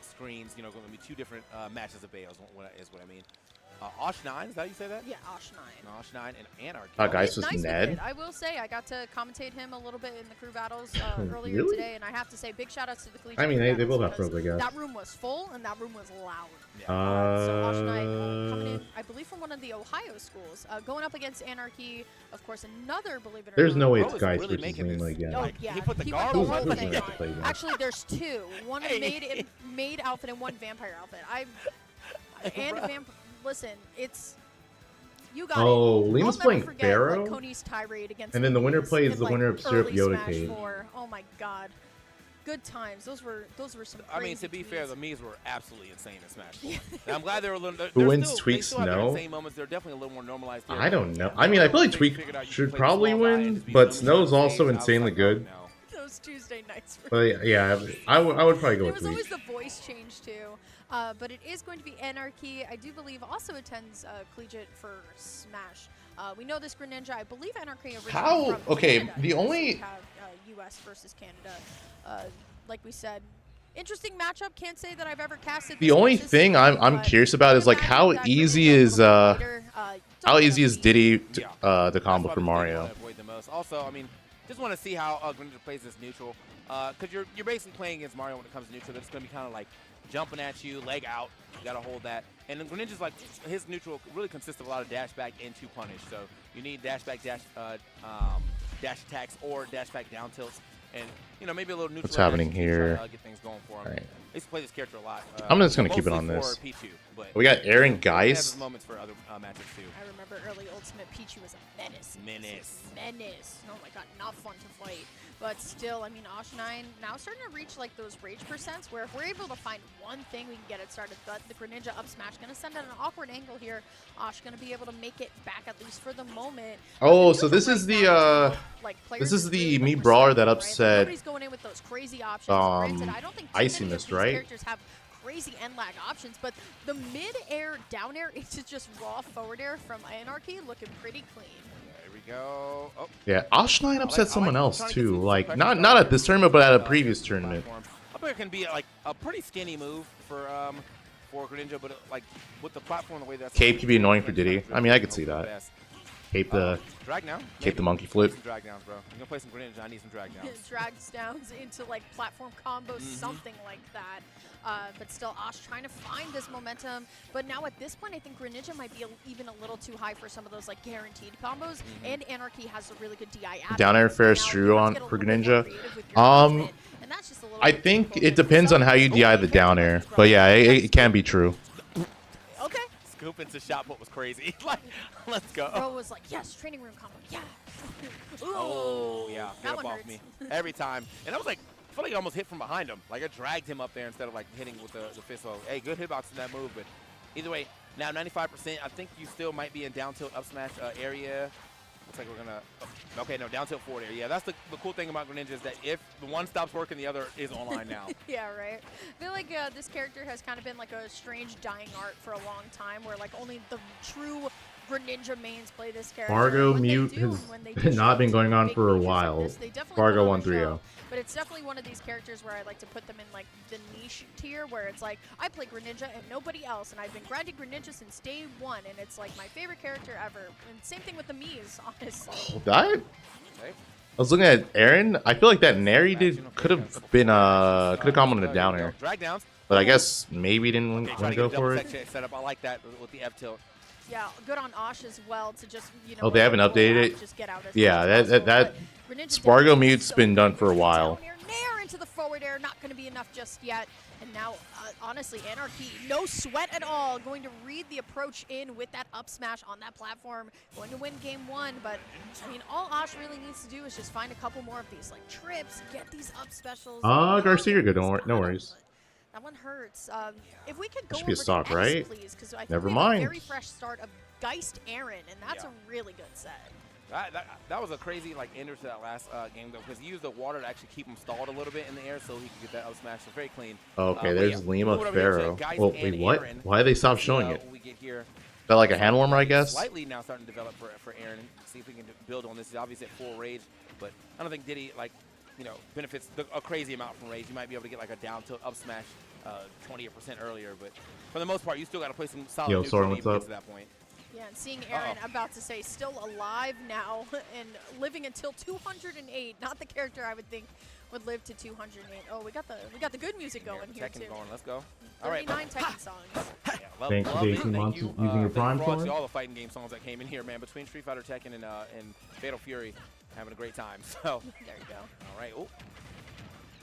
screens. You know, going to be 2 different matches of bails is what I mean. Osh9, is that how you say that? Yeah, Osh9. Osh9 and Anarchy. Guys, was Nice with Ned. it. I will say, I got to commentate him a little bit in the crew battles earlier Really? today, and I have to say, big shout outs to the collegiate. I mean, crew they both battles have pros, I because guess. That room was full, and that room was loud. Yeah. So Osh9 coming in, I believe, from one of the Ohio schools, going up against Anarchy. Of course, another, believe it or There's not. no way Bro it's is Geist really versus making Lima this- again. Oh, Like, yeah. he put the went guard the on whole him. thing Who's on. gonna play again? Actually, there's 2. One Hey. made outfit and one vampire outfit. And a vamp. Listen, it's. You got Oh, it. Lima's I'll never playing forget, Pharaoh? Like, Coney's tirade against And then the winner Louise plays in, the like, winner of Syrup early Yoda Smash Cage. 4. Oh my god. Good times. Those were some I mean, crazy to be fair, tweets. the Mii's were absolutely insane in Smash 4. And I'm glad they were a little. Who they're wins still, Tweek they still have their Snow? insane moments. They're definitely a little more normalized. There. I don't know. I mean, I feel like Figured out Tweek you should play the probably small guy and win, just be but really Snow's trying to also save. I was insanely like, good. oh, no. Those Tuesday nights. But yeah, I would probably go There with was always Tweek. the voice change too, but it is going to be Anarchy. I do believe also attends collegiate for Smash. We know this Greninja. I believe Anarchy originally How- from okay, Canada, the so only- we have U.S. versus Canada. Like we said, interesting matchup. Can't say that I've ever casted. The this only consistently, thing I'm but curious about is like imagine how that easy Greninja a is little bit lighter, how don't easy is be- Diddy Yeah. the combo That's for probably the thing I Mario? wanna avoid the most. Also, I mean, just want to see how Greninja plays this neutral, because you're basically playing against Mario when it comes to neutral. It's going to be kind of like jumping at you, leg out. You got to hold that. And then Greninja's like his neutral really consists of a lot of dash back and 2 punish. So you need dash back, dash attacks or dash back down tilts, and you know maybe a little neutral. What's happening action to here? get things going for him. All right. I used to play this character a lot. I'm just gonna keep it on mostly this. for Pichu, but We got Aaron he has Geist. his moments for other matches too. I remember early Ultimate Pichu was a menace. Menace. Oh my god, not fun to fight. But still, I mean, Osh9 now starting to reach like those rage percents where if we're able to find one thing, we can get it started. But the Greninja up smash going to send out an awkward angle here. Osh going to be able to make it back at least for the moment. Oh, so this is the this is the Mii brawler that upset Nobody's going in with those crazy options. Granted, I don't think too Icy many of Mist, these right? characters have crazy end lag options, but the mid-air down air into just raw forward air from Anarchy looking pretty clean. There we go. Oh. Yeah, Osh9 upset someone else trying to too. get Like some not at this tournament, but at a previous tournament. I think it can be like a pretty skinny move for Greninja, but like with the platform the way that's Cape could be annoying for Diddy. I mean, I could see that. Cape the drag now. Cape the monkey flip. Some drag downs, bro. I'm gonna play some Greninja. I need some drag downs. Drags downs into like platform combos, something like that. But still, Osh trying to find this momentum. But now at this point, I think Greninja might be even a little too high for some of those like guaranteed combos. And Anarchy has a really good DI. Down air fair Stru on for Greninja. And that's just a little I think it depends on how you DI the down air, but yeah, it can be true. Okay. Scoop into shot put was crazy. Like, let's go. Bro was like, yes, training room combo, yeah. Oh yeah, that get up one off hurts. me every time. And I was like, I feel like I almost hit from behind him. Like I dragged him up there instead of like hitting with the fist. So hey, good hitbox in that move. But either way, now 95%. I think you still might be in down tilt up smash area. Looks like we're gonna. Oh, okay, no, down tilt forward area. Yeah, that's the cool thing about Greninja is that if the one stops working, the other is online now. Yeah, right. I feel like this character has kind of been like a strange dying art for a long time, where like only the true Greninja mains play this character. Fargo When they mute do, has when they do not show been up going to on big for a features like while. this, they definitely Fargo put on a 130. show. But it's definitely one of these characters where I like to put them in like the niche tier, where it's like I play Greninja and nobody else, and I've been grinding Greninja since day one, and it's like my favorite character ever. And same thing with the Mii's, honestly. I was looking at Aaron. I feel like that Nary could have been could have gone on a down air, Drag downs. but I guess maybe didn't want to go for it. Setup. I like that with the F tilt. Yeah, good on Osh as well to just, you know. Oh, they haven't updated it? Just get out as Yeah, much as that possible, but Greninja Spargo definitely mute's so been done good. for a while. Down air, nair into the forward air, not going to be enough just yet. And now, honestly, Anarchy, no sweat at all, going to read the approach in with that up smash on that platform, going to win game one. But, I mean, all Osh really needs to do is just find a couple more of these, like, trips, get these up specials. Garcia, you're good. No worries. That one hurts. If we could go Should be a over stock, to X, right? please, because I think Never we have mind. a very fresh start of Geist Aaron, and that's a really good set. That was a crazy like ender to that last game though, because he used the water to actually keep him stalled a little bit in the air, so he could get that up smash. So very clean. Okay, there's yeah. Lima Moving over here to Pharaoh. Geist Well, and wait, what? Aaron. Why did they stop showing it? What we get here. Is that like a hand warmer, I guess? Slightly now starting to develop for Aaron. See if we can build on this. He's obviously at full rage, but I don't think Diddy benefits a crazy amount from rage. You might be able to get like a down tilt up smash 20% earlier, but for the most part, you still got to play some solid Yo, neutral Soren, to what's even get up? to that point. Yeah, and seeing Aaron, about to say, still alive now and living until 208. Not the character I would think would live to 208. Oh, we got the good music going here Tekken too. going. Let's go. All right, 39 Tekken songs. Yeah, Thanks for love it. 18 Thank months you, using your Prime Clutch, card. all the fighting game songs that came in here, man. Between Street Fighter, Tekken, and Fatal Fury, having a great time. So. There you go. All right. Oh.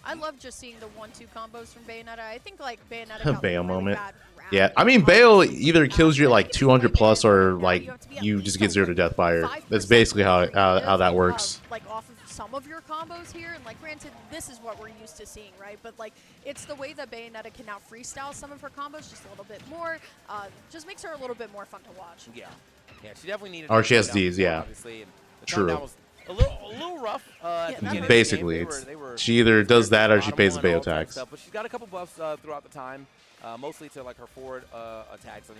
I love just seeing the 1-2 combos from Bayonetta. I think like Bayonetta got Bayo like, really moment. bad rap. Yeah, I mean, Bale either kills you at like 200 plus or like you just get 0 to death by her. That's basically how that works. Like off of some of your combos here, and like granted, this is what we're used to seeing, right? But like it's the way that Bayonetta can now freestyle some of her combos just a little bit more. Just makes her a little bit more fun to watch. Yeah. Yeah, she definitely needed. Or she has down Ds, yeah. Obviously, and the True. down was a little rough. At the beginning of the game. Basically, she either does that or she pays the Bayo tax. But she's got a couple buffs throughout the time, mostly to like her forward attacks. And,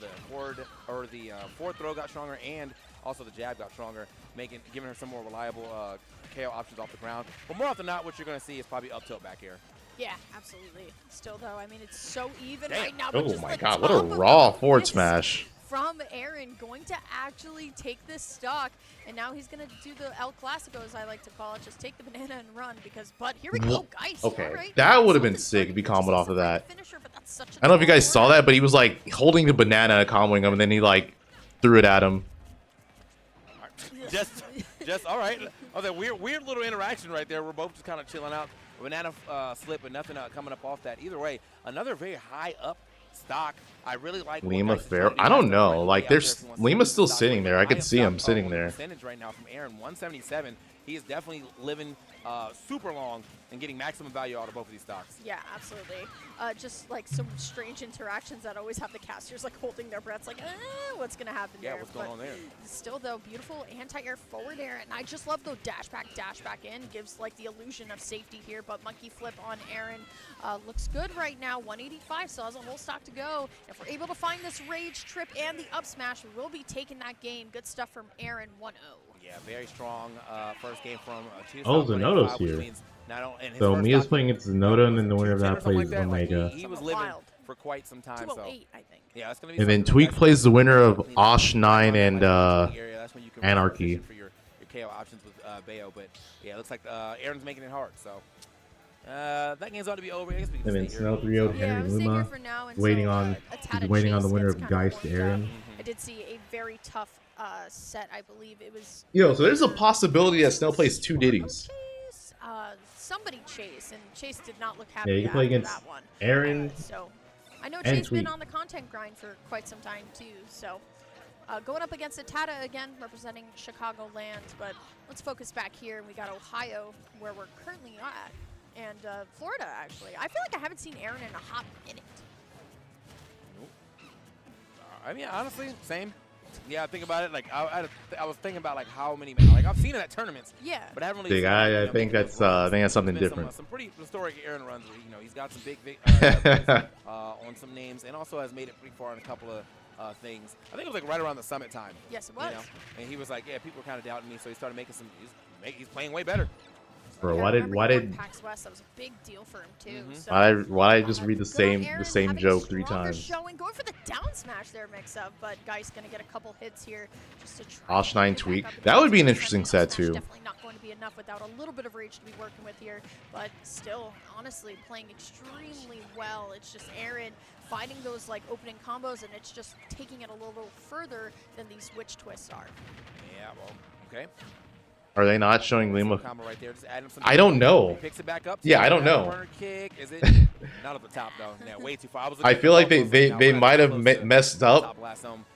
the forward or the forward throw got stronger, and also the jab got stronger, giving her some more reliable KO options off the ground. But more often than not, what you're going to see is probably up tilt back here. Yeah, absolutely. Still though, I mean it's so even Damn. right now. But Oh just my the god, what a top of raw the forward list smash. from Aaron, going to actually take this stock, and now he's going to do the El Clasico, as I like to call it, just take the banana and run, but here we go, guys. Okay, all right. that would have been Something sick if he comboed off of that. Finisher, but that's such a I don't know if you guys tall saw that, but he was like holding the banana, comboing him, and then he like threw it at him. Just Just all right. Oh, that weird little interaction right there. We're both just kind of chilling out. Banana slip, but nothing coming up off that. Either way, another very high up stock. I really like Lima Fair. I don't know. Like, there's Lima's still sitting there. I could see him sitting there. Percentage right now from Aaron, 177. He is definitely living super long and getting maximum value out of both of these stocks. Yeah, absolutely. Just like some strange interactions that always have the casters like holding their breaths, like, what's gonna happen there? Yeah, what's going on there? Still though, beautiful anti-air forward air, and I just love the dash back in. Gives like the illusion of safety here, but monkey flip on Aaron looks good right now. 185, still has a whole stock to go. If we're able to find this rage trip and the up smash, we will be taking that game. Good stuff from Aaron, 1-0. Yeah, very strong first game from two. Oh, Zenodo's here. So Mia's playing against Zenodo, and then the winner of that plays Omega. He was living for quite some time. 208, I think. Yeah, that's gonna be. And then Tweek plays the winner of Osh9 and Anarchy. For your KO options with Bayo, but yeah, it looks like Aaron's making it hard. So that game's ought to be over. I guess we can And then stay here. Snell 3-0'd Henry Luma, waiting on the winner of Geist Aaron. I did see a very tough set, I believe it was. Yo, so there's a possibility that Snell plays 2 Diddies. Somebody Chase, and Chase did not look happy. Yeah, you can play against that one. Aaron. So I know and Chase been Tweek. on the content grind for quite some time too. So going up against Tata again, representing Chicagoland. But let's focus back here, and we got Ohio, where we're currently at, and Florida actually. I feel like I haven't seen Aaron in a hot minute. I mean, honestly, same. Yeah, think about it. Like I was thinking about like how many. Like I've seen it at tournaments. Yeah. But I haven't really. Big, I think that's something different. Some pretty historic Aaron runs. Where, he's got some big on some names, and also has made it pretty far in a couple of things. I think it was like right around the summit time. Yes, it was. And he was like, yeah, people were kind of doubting me, so he started making some. He's playing way better. Bro, Yeah, why did PAX West? That was a big deal for him too. So, why did I just read the same Aaron joke 3 stronger times? Showing, going for the down smash there, mix up, but Geist gonna get a couple hits here just to try. Osh9 Tweek. That would be an interesting set too. Definitely not going to be enough without a little bit of rage to be working with here, but still, honestly, playing extremely well. It's just Aaron finding those like opening combos, and it's just taking it a little further than these witch twists are. Yeah, well, okay. Are they not showing Lima? Right there, just add him some I don't know. Picks it back up. Yeah, I don't know. Kick. Is it not at the top though? Yeah, way too far. I feel like they might have messed up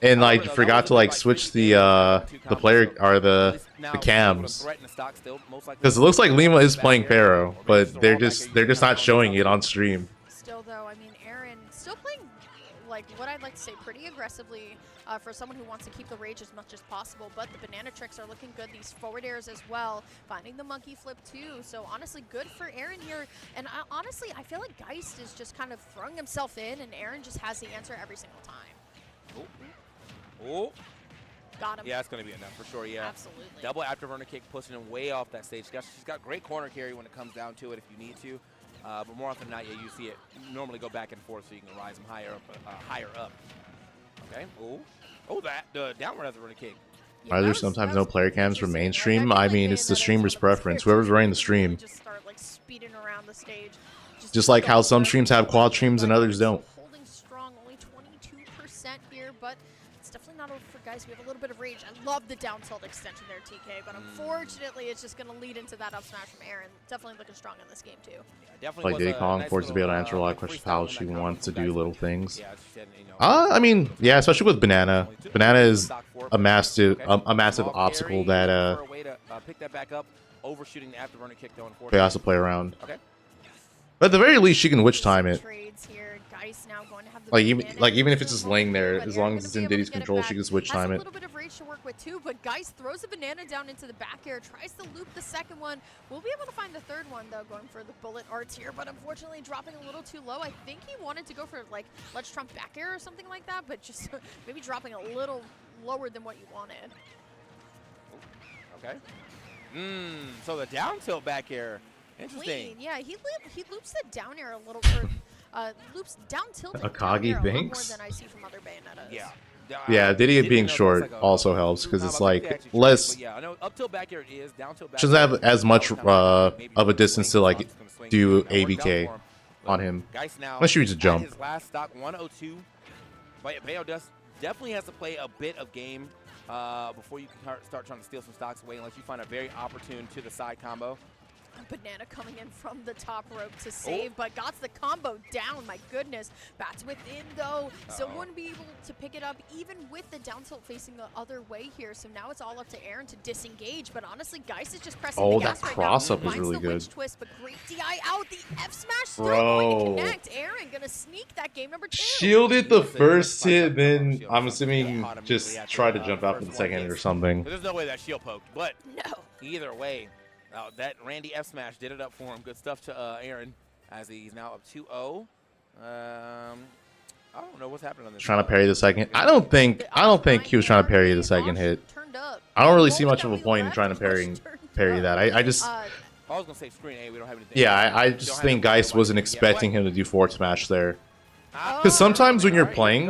and like forgot to like switch the player or the cams. Because it looks like Lima is playing Pharaoh, but they're just not showing it on stream. Still though, I mean, Aaron still playing like what I'd like to say pretty aggressively. For someone who wants to keep the rage as much as possible, but the banana tricks are looking good. These forward airs as well, finding the monkey flip too. So honestly, good for Aaron here. And honestly, I feel like Geist is just kind of throwing himself in, and Aaron just has the answer every single time. Oh. Got him. Yeah, it's going to be enough for sure, yeah. Absolutely. Double afterburner kick, pushing him way off that stage. She's got great corner carry when it comes down to it if you need to. But more often than not, yeah, you see it normally go back and forth so you can rise them higher up. Okay. Oh, the downward has a running kick. Are there sometimes no player cams for mainstream? I mean, it's the streamer's preference. Whoever's running the stream. Just start like speeding around the stage. Just like how some streams have quad streams and others don't. Holding strong, only 22% here, but it's definitely not over for Geist. We have a little bit of rage. I love the down tilt extension there, TK, but unfortunately, it's just going to lead into that up smash from Aaron. Definitely looking strong in this game too. Like Diddy Kong forced to be able to answer a lot of questions how she wants to do little things. I mean, yeah, especially with Banana. Banana is a massive obstacle that pick that back up, overshooting the afterburner kick though. they also play around. Okay. But at the very least, she can witch time it. Trades here. Geist now going to have the even if it's just laying there, as long as it's in Diddy's control, she can switch time it. A little bit of rage to work with too, but Geist throws a banana down into the back air, tries to loop the second one. We'll be able to find the third one though, going for the bullet arts here, but unfortunately dropping a little too low. I think he wanted to go for like Let's Trump back air or something like that, but just maybe dropping a little lower than what you wanted. Okay. So the down tilt back air. Interesting. Clean. Yeah, he loops the down air a little, loops down tilt. Akagi thinks. More than I see from other Bayonetas. Yeah. Yeah, Diddy being short also helps because it's like less. Yeah, I know up tilt back air it is. Down tilt back She doesn't have as much of a distance to like do ABK on him. Unless she reaches a jump. His last stock 102. Bayo definitely has to play a bit of game before you can start trying to steal some stocks away, unless you find a very opportune to the side combo. Banana coming in from the top rope to save, but got the combo down. My goodness. Bats within, though. Still wouldn't be able to pick it up, even with the down tilt facing the other way here. So now it's all up to Aaron to disengage. But honestly, Geist is just pressing the gas right now. Oh, that cross-up was Finds really the good. witch twist, but great DI out. The F smash still Bro. going to connect. Aaron gonna sneak that game number 2. Shielded the first hit, then I'm assuming just tried to jump out for the second hit or something. There's no way that shield poked, but No. either way, that Randy F smash did it up for him. Good stuff to Aaron, as he's now up 2-0. I don't know what's happening on this. Trying to parry the second. I don't think he was trying to parry the second hit. I don't really see much of a point in trying to parry that. I just I was gonna say screen A. We don't have anything. yeah, I just think Geist wasn't expecting him to do forward smash there. Because sometimes when you're playing,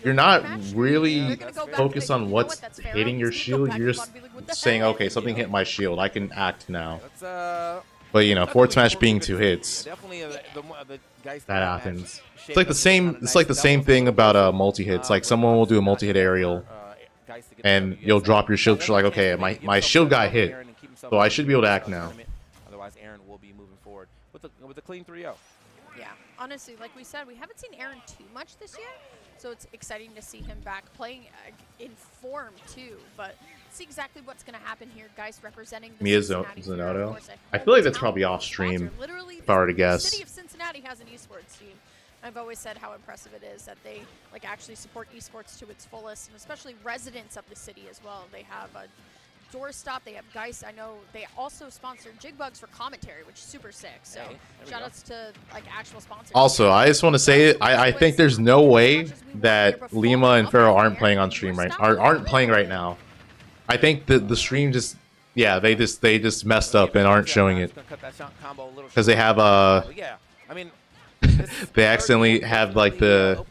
you're not really focused on what's hitting your shield. You're just saying, okay, something hit my shield. I can act now. But you know, forward smash being 2 hits, that happens. It's like the same. It's like the same thing about multi hits. Like someone will do a multi hit aerial, and you'll drop your shield. 'Cause you're like, okay, my shield got hit, so I should be able to act now. Otherwise, Aaron will be moving forward with the clean 3-0. Yeah, honestly, like we said, we haven't seen Aaron too much this year, so it's exciting to see him back playing in form too. But see exactly what's going to happen here. Guys representing the Miya Cincinnati Zanotto. Heat, I feel like that's probably off stream, Literally, if I were to the guess. city of Cincinnati has an esports team. I've always said how impressive it is that they like actually support esports to its fullest, and especially residents of the city as well. They have a doorstop, they have Geist. I know they also sponsor Jigbugs for commentary, which is super sick. So shout outs to like actual sponsors. Also, I just want to say I think there's no way that Lima and Pharaoh aren't playing on stream aren't playing right now. I think the stream just they just messed up and aren't showing it because they have yeah, I mean, they accidentally have like the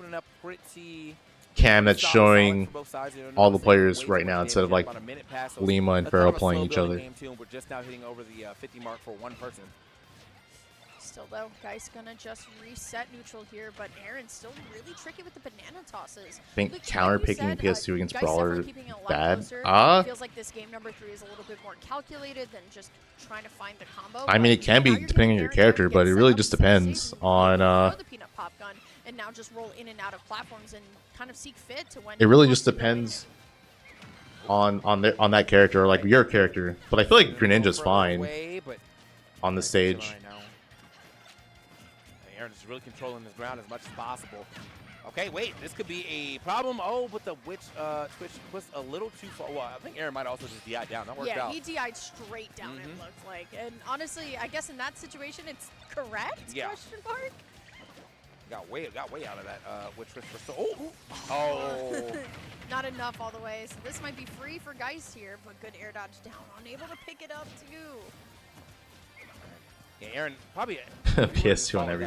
cam that's showing all the players right now instead of like Lima and Pharaoh playing each other. We're just now hitting over the 50 mark for one person. Still though, Geist gonna just reset neutral here, but Aaron's still really tricky with the banana tosses. I think counter picking PS2 against Brawler is bad. Feels like this game number 3 is a little bit more calculated than just trying to find the combo. I mean, it can be depending on your character, but it really just depends on the peanut pop gun and now just roll in and out of platforms and kind of seek fit to when it really just depends on that character, or like your character. But I feel like Greninja's fine on the stage. Aaron's really controlling his ground as much as possible. Okay, wait, this could be a problem. Oh, but the Twitch was a little too far. Well, I think Aaron might also just DI down. That worked out. Yeah, he DI'd straight down, it looked like. And honestly, I guess in that situation, it's correct, question mark? Got way out of that witch twist for oh. Not enough all the way. So this might be free for Geist here, but good air dodge down. Unable to pick it up too. Yeah, Aaron probably PS2 on every.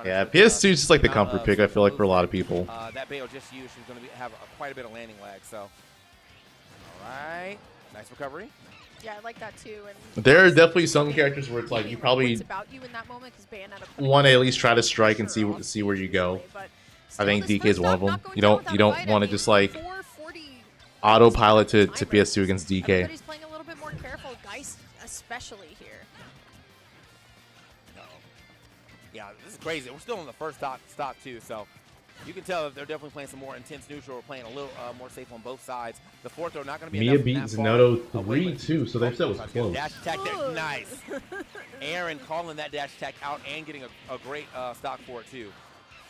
Yeah, PS2 is just like the comfort pick. I feel like for a lot of people. That Bayo just used, she's going to have quite a bit of landing lag. So, all right, nice recovery. Yeah, I like that too. And there are definitely some characters where it's like you probably want to at least try to strike and see where you go. I think DK is one of them. You don't want to just like autopilot to PS2 against DK. Everybody's playing a little bit more careful, Geist especially here. Yeah, this is crazy. We're still in the first stock too, so you can tell that they're definitely playing some more intense neutral. We're playing a little more safe on both sides. The fourth throw not going to be Miya enough. beat Zanotto 3-2, so that was close. Dash attack there, nice. Aaron calling that dash attack out and getting a great stock for it too.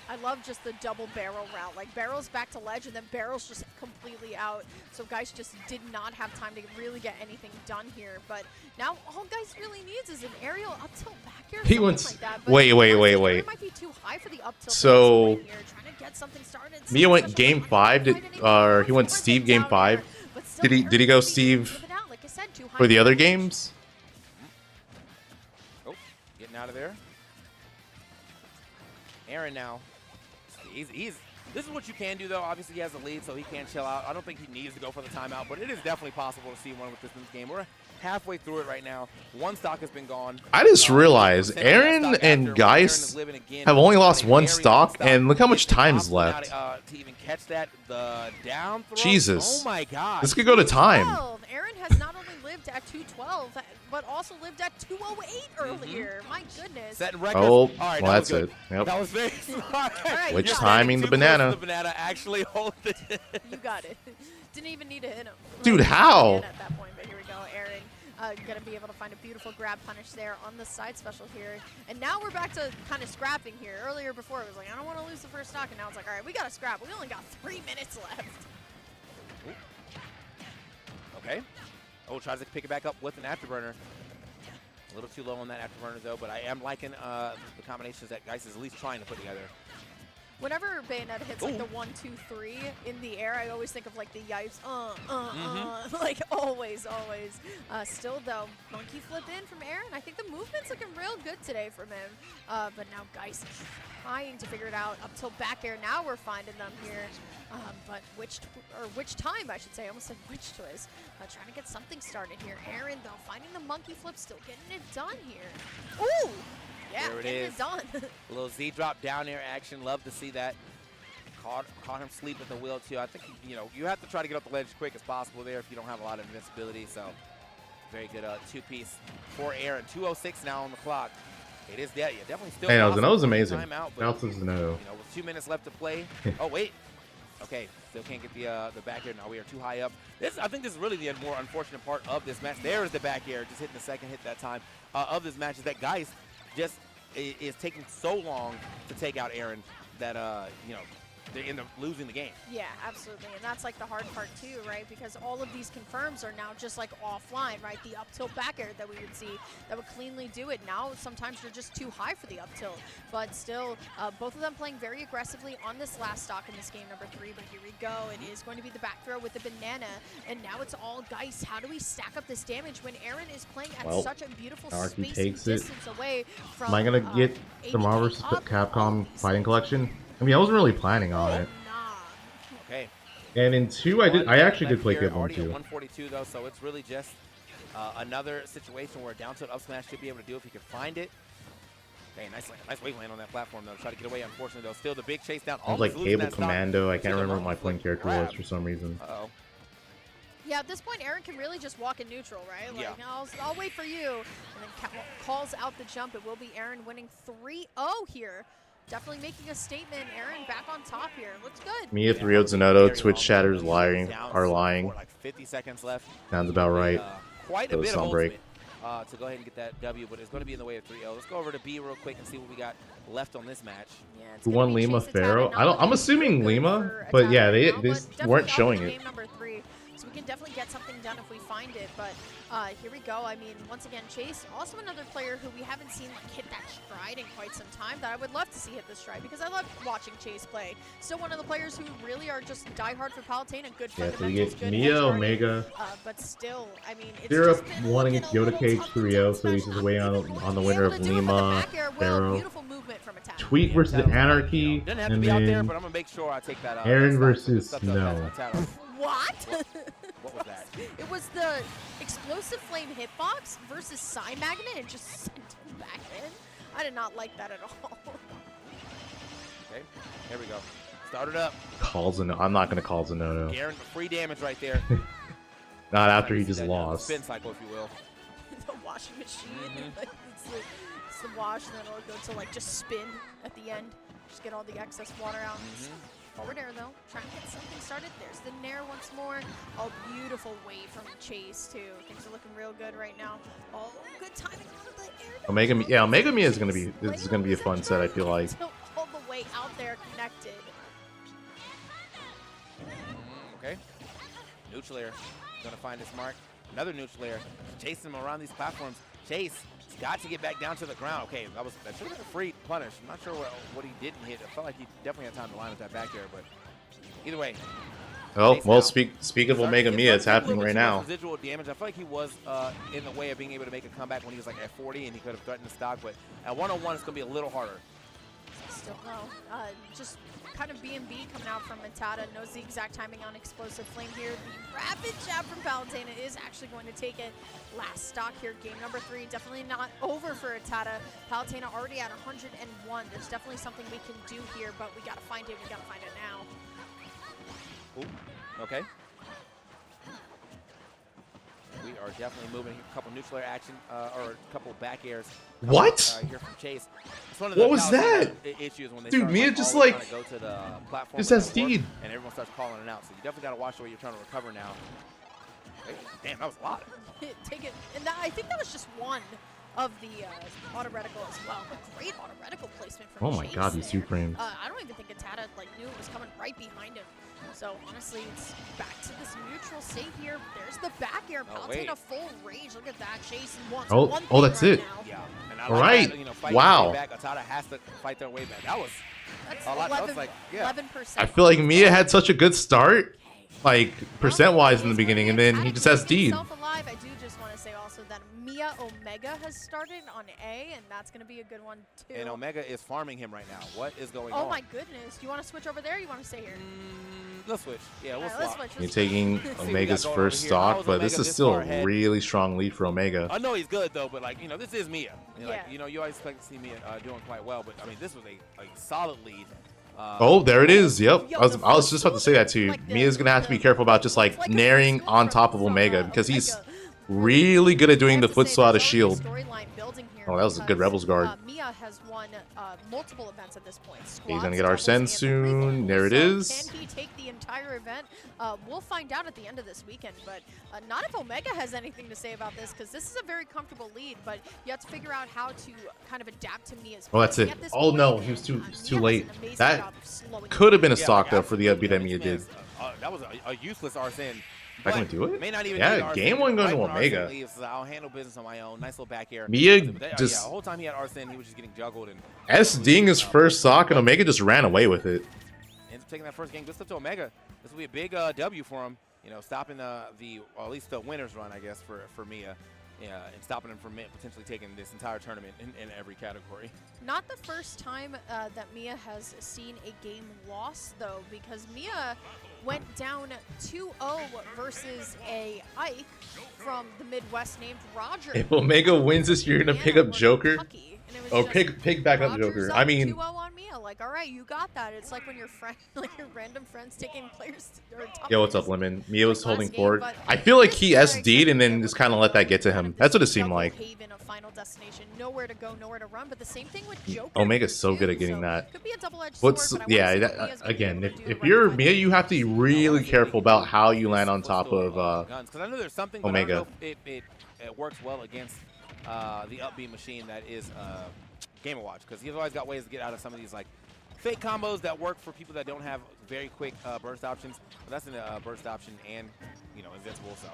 I love just the double barrel route. Like barrels back to ledge and then barrels just completely out. So Geist just did not have time to really get anything done here. But now all Geist really needs is an aerial up tilt back air. He went. Like that. Wait. It might be too high for the up tilt. So Trying to get something started. Miya went game 5. Or he went Steve game 5. Did he go Steve for the other games? Oh, getting out of there. Aaron now. He's This is what you can do, though. Obviously, he has a lead, so he can chill out. I don't think he needs to go for the timeout, but it is definitely possible to see one with this game. We're halfway through it right now. One stock has been gone. I just realized Aaron and Geist have only lost one stock, and look how much time is left. To even catch that, the down throw. Jesus. Oh my God. This could go to time. Aaron has not only lived at 212, but also lived at 208 earlier. My goodness. Setting records. Oh, all right, well, that that's was good. it. Yep. That was very smart. right, Which you got timing it. the banana. The banana actually hold it. You got it. Didn't even need to hit him. Dude, how? At that point, but here we go. Aaron going to be able to find a beautiful grab punish there on the side special here. And now we're back to kind of scrapping here. Earlier before it was like, I don't want to lose the first stock. And now it's like, all right, we got to scrap. We only got 3 minutes left. Okay. Oh, tries to pick it back up with an afterburner. A little too low on that afterburner, though, but I am liking the combinations that Geist is at least trying to put together. Whenever Bayonetta hits like the 1, 2, 3 in the air, I always think of like the yipes, like always. Still though, monkey flip in from Aaron. I think the movement's looking real good today from him. But now Geist is trying to figure it out up till back air. Now we're finding them here. But which time I should say? I almost said which twist. Trying to get something started here. Aaron though finding the monkey flip, still getting it done here. Ooh. Yeah, there it getting is. it done. A little Z drop down air action. Love to see that. Caught him sleep at the wheel too. I think you have to try to get up the ledge as quick as possible there if you don't have a lot of invincibility. So very good two-piece for Aaron. 2:06 now on the clock. It is that. Yeah, definitely still. Hey, no, possible. Zeno's amazing. Timeout, but, Shouts to Zeno. with 2 minutes left to play. Oh wait. Okay, still can't get the back air. Now we are too high up. I think this is really the more unfortunate part of this match. There is the back air, just hitting the second hit that time of this match. Is that Geist just is taking so long to take out Aaron that they end up losing the game. Yeah, absolutely. And that's like the hard part too, right? Because all of these confirms are now just like offline, right? The up tilt back air that we would see that would cleanly do it. Now sometimes you're just too high for the up tilt. But still, both of them playing very aggressively on this last stock in this game number 3. But here we go. It is going to be the back throw with the banana. And now it's all Geist. How do we stack up this damage when Aaron is playing at such a beautiful space and distance away from Am I going to get the Marvel vs. Capcom Fighting Collection? I mean, I wasn't really planning on it. Okay. And in 2, I actually did play Kid 1 too. 142 though, so it's really just another situation where down tilt up smash should be able to do if he can find it. Okay, nice wave land on that platform though. Try to get away, unfortunately though. Still the big chase down. I was like Cable Commando. I can't remember what my playing character was for some reason. Uh-oh. Yeah, at this point, Aaron can really just walk in neutral, right? Like, yeah. I'll wait for you. And then calls out the jump. It will be Aaron winning 3-0 here. Definitely making a statement. Aaron back on top here. Looks good. Miya 3-0 Zenoto. Twitch chatters are lying. Like 50 seconds left. Sounds about right. Quite a bit of ultimate to go ahead and get that W, but it's going to be in the way of 3-0. Let's go over to B real quick and see what we got left on this match. Yeah, Who won Lima Pharaoh? I'm assuming Lima, but yeah, they weren't showing it. Game number 3. So we can definitely get something done if we find it, but here we go. I mean, once again, Chase, also another player who we haven't seen like hit that stride in quite some time that I would love to see hit the stride because I love watching Chase play. Still one of the players who really are just diehard for Palutena, good fundamentals, so you get good Miya, edge Omega. But still, I mean, it's They're just been wanting looking its Yoda a Cage little 3-0, so he's just away on the winner of Lima, Pharaoh. Tweek versus Anarchy, Doesn't have to and be out there, then but I'm gonna make sure I take that out. Aaron versus Snow. What? What was that? It was the explosive flame hitbox versus Psy Magnet and just sent him back in. I did not like that at all. Okay, here we go. Start it up. I'm not gonna call Zenoto. Aaron, free damage right there. Not after he just lost. Spin cycle, if you will. The washing machine. Like, it's the wash, and then it'll go to like just spin at the end. Just get all the excess water out. Forward air though, trying to get something started. There's the nair once more. Oh, beautiful wave from Chase too. Things are looking real good right now. Oh, good timing on the air. Omega Miya is gonna be a fun set. I feel like. All the way out there, connected. Okay. Neutral air. Gonna find his mark. Another neutral air. Chasing him around these platforms. Chase has got to get back down to the ground. Okay, that should have been a free punish. I'm not sure what he didn't hit. I felt like he definitely had time to line up that back there, but either way. Oh, well, speak of Omega Miya, it's happening right now. Residual damage. I feel like he was in the way of being able to make a comeback when he was like at 40 and he could have threatened the stock, but at 101 it's going to be a little harder. Still no. Just kind of B&B coming out from Matata. Knows the exact timing on Explosive Flame here. The rapid jab from Palutena is actually going to take it. Last stock here, game number 3. Definitely not over for Atata. Palutena already at 101. There's definitely something we can do here, but we got to find it. We got to find it now. Ooh, okay. We are definitely moving. A couple neutral air action, or a couple back airs. What? Here from Chase. It's one of What the was that? issues when they Dude, start, Miya like, just always like trying to go to the platform just and SD'd. and everyone starts calling it out. So you definitely got to watch the way you're trying to recover now. Hey, damn, that was a lot. Take it. And I think that was just one of the auto reticle as well. A great auto reticle placement from Oh my Chase god, these there. 2 frames. I don't even think Atata knew it was coming right behind him. So honestly, it's back to this neutral state here. There's the back air. Palutena full rage. Look at that. Chase wants one thing that's right it. now. Yeah. And I All like right. that, you know, fighting Wow. their way back. Atata has to fight their way back. That was That's a lot. 11, That was like, yeah. 11%. I feel like Miya had such a good start, like percent-wise in the beginning, and then he just SD'd. Alive. I do just want to say also that Miya Omega has started on A, and that's going to be a good one too. And Omega is farming him right now. What is going on? Oh my goodness. Do you want to switch over there or you want to stay here? Let's switch. Yeah, we'll Alright, let's swap. switch. You're Let's taking switch. Omega's going first over here? How stock, is but this Omega is this still far a ahead? really strong lead for Omega. I know he's good though, but like, you know, this is Miya. You know, Yeah. like, you know, you always expect to see Miya doing quite well, but I mean, this was a solid lead. Oh, there it is. Yep. I was just about to say that too. Mia's gonna have to be careful about just like naring on top of Omega because he's really good at doing the foot saw out of shield. Oh, that was a good Rebels guard. Miya has won multiple events at this point. He's gonna Squads, get doubles, Arsene and soon. the There it so is. Can he take the entire event? We'll find out at the end of this weekend, but not if Omega has anything to say about this, because this is a very comfortable lead, but you have to figure out how to kind of adapt to Mia's Oh, that's play. it. At this Oh point, no, he was too Miya has late. an amazing That job of slowing could have been a Yeah, stock like, though for the upbeat that absolutely. Mia did. That was a useless Arsene. Back gonna do it? May not even Yeah, need Arsene. game one going to Right when Omega. Arsene leaves, I'll handle business on my own. Nice little back air. Miya Yeah, just the whole time he had Arsene, he was just getting juggled and SDing his first stock, and Omega just ran away with it. ends up taking that first game. Good stuff to Omega. This will be a big W for him. You know, stopping or at least the winner's run, I guess, for Miya. Yeah, and stopping him from potentially taking this entire tournament in every category. Not the first time that Miya has seen a game lost, though, because Miya went down 2-0 versus a Ike from the Midwest named Roger. If Omega wins this, you're gonna pick up Joker. Or just pick back up Roger's Joker. up I mean, 2-0 on Miya. Like, all right, you got that. It's like when your friend, like your random friends taking players. Or top yo, what's up, players Lemon? Mia was last holding game, forward. but I feel like he this is very SD'd and then exciting. just kind of let that get to him. That's what it seemed Double like. haven of Final Destination. Nowhere to go, nowhere to run. But the same thing with Joker. Omega's so too, good at getting so that. Could be a double-edged What's sword, but I yeah? wanna see That, what Mia's gonna be again, able to do if right you're behind Miya, him. you have to be really careful about how you land on top of guns. Because I know there's something, but Omega. I don't know if it works well against the upbeat machine that is Game & Watch. Because he's always got ways to get out of some of these like fake combos that work for people that don't have very quick burst options. But that's in the burst option and, you know, invincible. So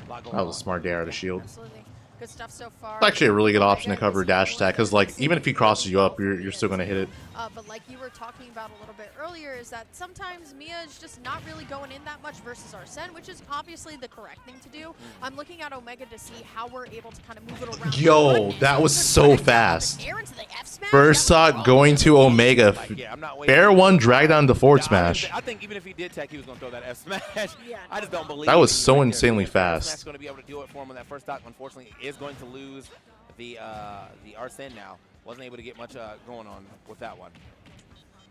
a lot going that on. was a smart day out of shield. Absolutely. Good stuff so far. It's actually a really good option to cover dash attack because, like, even if he crosses you up, you're still gonna hit it. But like you were talking about a little bit earlier, is that sometimes Miya is just not really going in that much versus Arsene, which is obviously the correct thing to do. I'm looking at Omega to see how we're able to kind of move it around. Yo, that was so fast. Air into the F smash. First That was stock going to Omega. Like, yeah, I'm not waiting. Fair one, drag down the forward Yeah, smash. I think even if he did tech, he was going to throw that F smash. Yeah, I just don't believe That was it. so Right there. insanely F smash fast. is going to be able to do it for him on that first stock. Unfortunately, is going to lose the Arsene now. Wasn't able to get much going on with that one.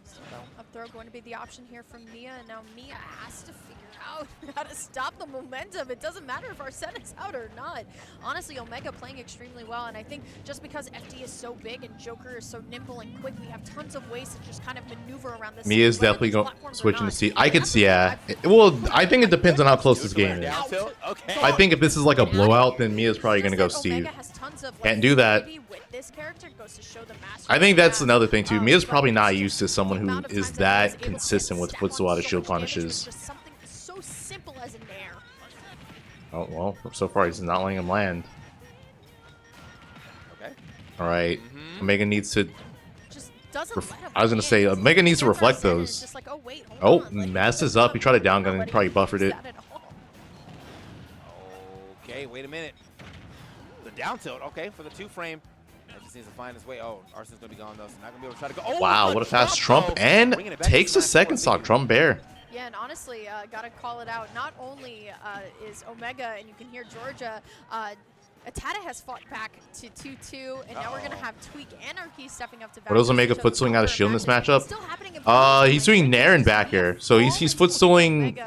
So up throw going to be the option here from Miya, and now Miya has to figure out how to stop the momentum. It doesn't matter if Arsene is out or not. Honestly, Omega playing extremely well, and I think just because FD is so big and Joker is so nimble and quick, we have tons of ways to just kind of maneuver around this. Mia's whether definitely these going platforms or switching to not. C. I could That's see, what yeah. Well, I think it depends on how close this game is. Down tilt? Okay. I think if this is like a blowout, then Mia's probably gonna go Just that Steve. Omega has tons of, like, Can't do that. fluidity with this character. It goes to show the mastery I think of that's that. another thing too. Mia's But probably it's not just used to someone the who amount of is times that that he was able to consistent with stack foot on swat of so shield much damage with punishes. just something so simple as an air. Oh well, so far he's not letting him land. Okay. All right, Omega needs to. Just doesn't let him I was gonna win. say Omega needs to Here for reflect Arsene, it's those. just like, oh, wait, hold Oh, on, let him messes go. up. He tried to down gun Not and letting probably him buffered use it. that at all. Okay, wait a minute. The down tilt, okay, for the 2 frame. just needs to find his way. Oh, Arsenal's going to be gone, though, so not going to be able to try to go. Oh, Wow, what a fast Trump. And takes a second stock. Trump Bear. Yeah, and honestly, gotta call it out. Not only is Omega, and you can hear Georgia, Atada has fought back to 2-2, and now we're gonna have Tweek Anarchy stepping up to back. What does Omega foot stalling out of shield in this matchup? He's doing Nair in back air, so he's foot stalling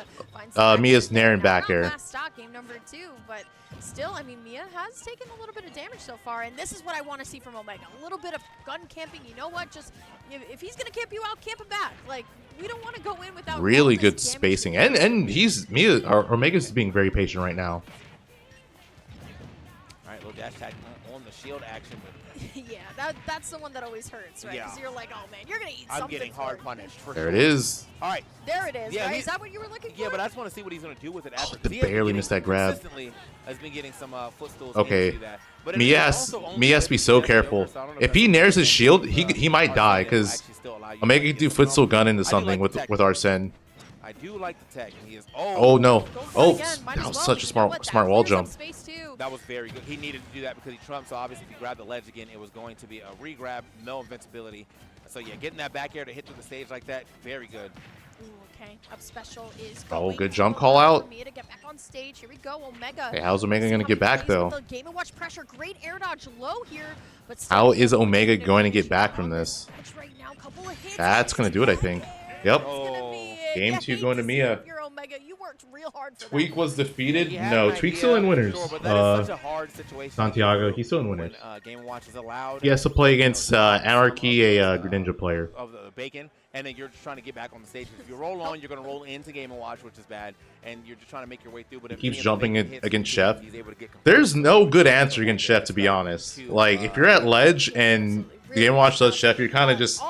Miya's Nair in back air. Game number 2, but still, I mean, Miya has taken a little bit of damage so far, and this is what I want to see from Omega. A little bit of gun camping. You know what? Just if he's gonna camp you out, camp him back. Like, we don't want to go in without really good spacing, and he's Omega's being very patient right now. All right, little dash tag on the shield action. But yeah, that's the one that always hurts, right? Because you're like, oh man, you're gonna eat something. I'm getting hard punished. For there it is. All right, there it is. Yeah, right? Is that what you were looking for? Yeah, but I just want to see what he's gonna do with it after. They barely missed that grab. Consistently has been getting some footstools. Okay, Miya has to be so careful. If he nairs his shield, he might die because Omega can do footstool gun into something with Arsene. I do like the tech. He is. Oh no! Oh, that was such a smart wall jump. That was very good. He needed to do that because he trumped. So obviously, if he grabbed the ledge again, it was going to be a re-grab, no invincibility. So yeah, getting that back air to hit through the stage like that, very good. Ooh, okay. Up special is good jump call out. Miya to get back on stage. Here we go, Omega. Okay, how's Omega gonna get back though? Game and watch pressure. Great air dodge low here, but how is Omega going to get back from this? That's gonna do it, I think. Yep. Game 2 going to Miya. Tweek was defeated. No, Tweek's still in winners. Santiago, he's still in winners. He has to play against Anarchy, a Greninja player. Of the bacon, and then you're just trying to get back on the stage. If you roll on, you're going to roll into Game & Watch, which is bad, and you're just trying to make your way through. But if he keeps jumping against Chef. There's no good answer against Chef, to be honest. Like, if you're at ledge and Game & Watch does Chef, you're kind of just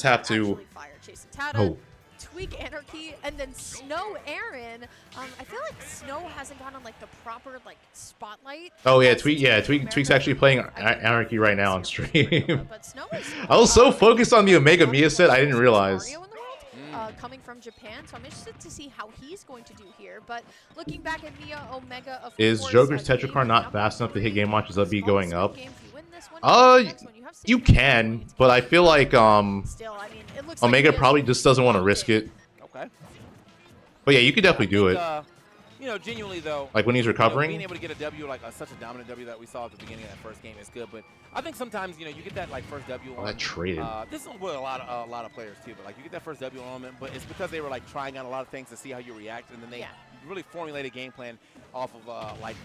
have to. Oh. Tweek Anarchy, and then Snow Aaron. I feel like Snow hasn't gotten like the proper like spotlight. Oh yeah, Tweek's actually playing Anarchy right now on stream. I was so focused on the Omega Miya set, I didn't realize. Coming from Japan, so I'm interested to see how he's going to do here. But looking back at Miya, Omega, of is course, Joker's Tetracard not fast enough to hit Game Watch's up B going up? You can, but I feel like Omega probably just doesn't want to risk it. Okay. But yeah, you could definitely do it. You know, genuinely though, like when he's recovering, being able to get a W, like such a dominant W that we saw at the beginning of that first game is good. But I think sometimes you get that like first W. That traded. This is with a lot of players too. But like you get that first W on them, but it's because they were like trying out a lot of things to see how you react, and then they really formulate a game plan off of like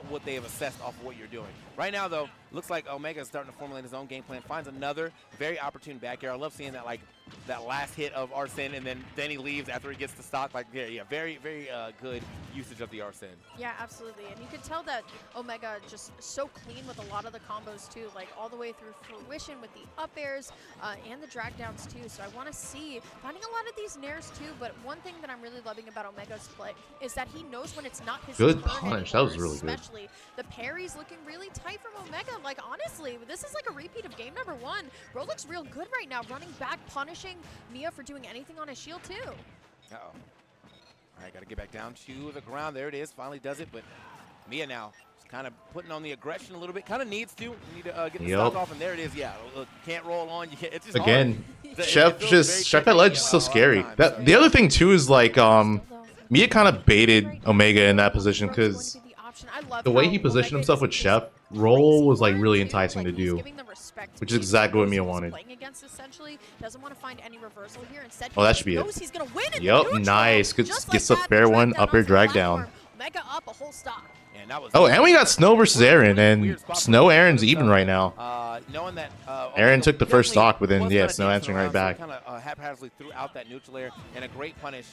what they have assessed off of what you're doing. Right now though, looks like Omega is starting to formulate his own game plan. Finds another very opportune back air. I love seeing that that last hit of Arsene, and then he leaves after he gets the stock. Like yeah, very good usage of the Arsene. Yeah, absolutely, and you can tell that Omega just so clean with a lot of the combos too, like all the way through fruition with the up airs and the drag downs too. So I want to see finding a lot of these nairs too. But one thing that I'm really loving about Omega's play is that he knows when it's not his good turn punish. Anymore, That was really good. Especially the parry's looking really tight from Omega. Like honestly, this is like a repeat of game number 1. Bro looks real good right now, running back, punishing Miya for doing anything on his shield too. Uh-oh. All right, got to get back down to the ground. There it is. Finally does it, but Miya now just kind of putting on the aggression a little bit. Kind of needs to. Need to get the stock off, and there it is. Yeah, can't roll on. It's just again, Chef at ledge is so scary. The other thing too is like Miya kind of baited Omega in that position because the way he positioned himself with Chef, roll was like really enticing to do, which is exactly what Miya wanted. Oh, that should be it. Yep, nice. Gets a fair one, up air drag down. Oh, and we got Snow versus Aaron, and Snow Aaron's even right now. Aaron took the first stock, but then yeah, Snow answering right back. Kind of haphazardly threw out that neutral air, and a great punish.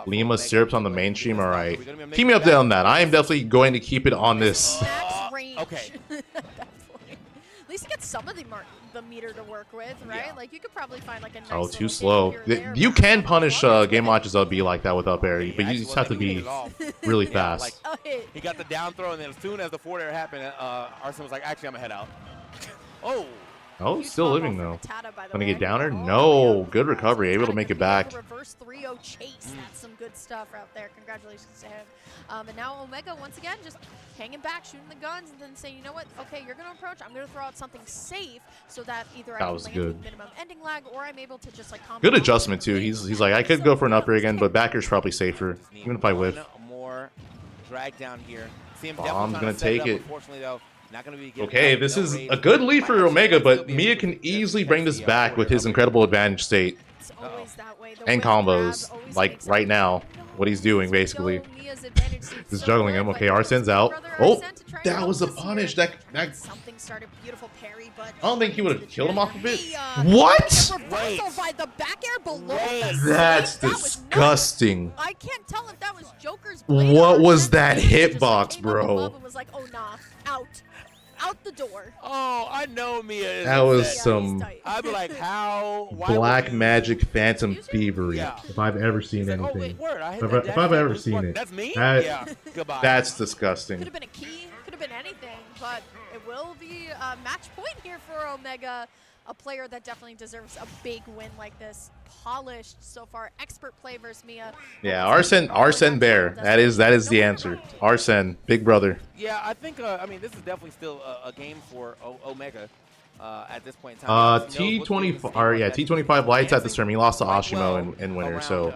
Lima syrups on the mainstream, all right. Keep me up there on that. I am definitely going to keep it on this. Okay. At least get some of the meter to work with, right? Yeah. Like you could probably find like a nice too slow. You can punish Game Watches up B like that with up air, but you just have to be really fast. He got the down throw, and then as soon as the forward air happened, Arsene was like, actually, I'm gonna head out. Oh. Oh, Huge still combo living from though. Tata, by the Gonna way. get downer? Oh, No. yeah. Good recovery. Able to Tata make it gonna be able back. to reverse 3-0 chase. That's some good stuff out there. Congratulations to him. And now Omega, once again, just hanging back, shooting the guns, and then saying, you know what? Okay, you're going to approach. I'm going to throw out something safe so that either I can was land good. with minimum ending lag or I'm able to just like combo Good out adjustment too. with He's like, I could go for an upper again, but back air's probably safer. Even if I whiff. More drag down here. See him Bomb's definitely trying gonna to set take up. it. Unfortunately, though, not gonna be getting Okay, back. this No is raid. a good lead Might for actually Omega, still but be Miya able to can easily catch bring this the, back with his order. incredible advantage state It's always that way. The and whip grab combos. always Like makes right it now, what he's doing Yo, basically. Mia's advantage seems Just so juggling good, him. but Okay, here comes Arsen's big out. brother Oh, Arsene to try and that help was a us here. punish. That Something started beautiful parry, but I don't think he would have killed him off of it. Miya, What? reversal by the back air below the That's stage. That was nuts. disgusting. I can't tell if that was Joker's blade What or was Arsene's that blade. He just, hitbox, came up bro? above and was like, oh nah, out the door. Oh, I know Miya is. That was upset. Yeah, some he's tight. I'd be like, how? Why black would you- magic phantom thievery. Yeah. If I've ever seen He's like, oh, anything. wait, word. I hit If that I- if dash I've kick. ever Who's seen fuck- it. That's me? That- Yeah. Goodbye. That's Could disgusting. have been a key, could have been anything, but it will be a match point here for Omega. A player that definitely deserves a big win like this. Polished so far. Expert play versus Miya. Yeah, Arsene Bear. That is the answer. Arsene, big brother. Yeah, I think. I mean, this is definitely still a game for Omega at this point in time. T25 or yeah, T25 lights at the stream. He lost to Ashimo in winter, so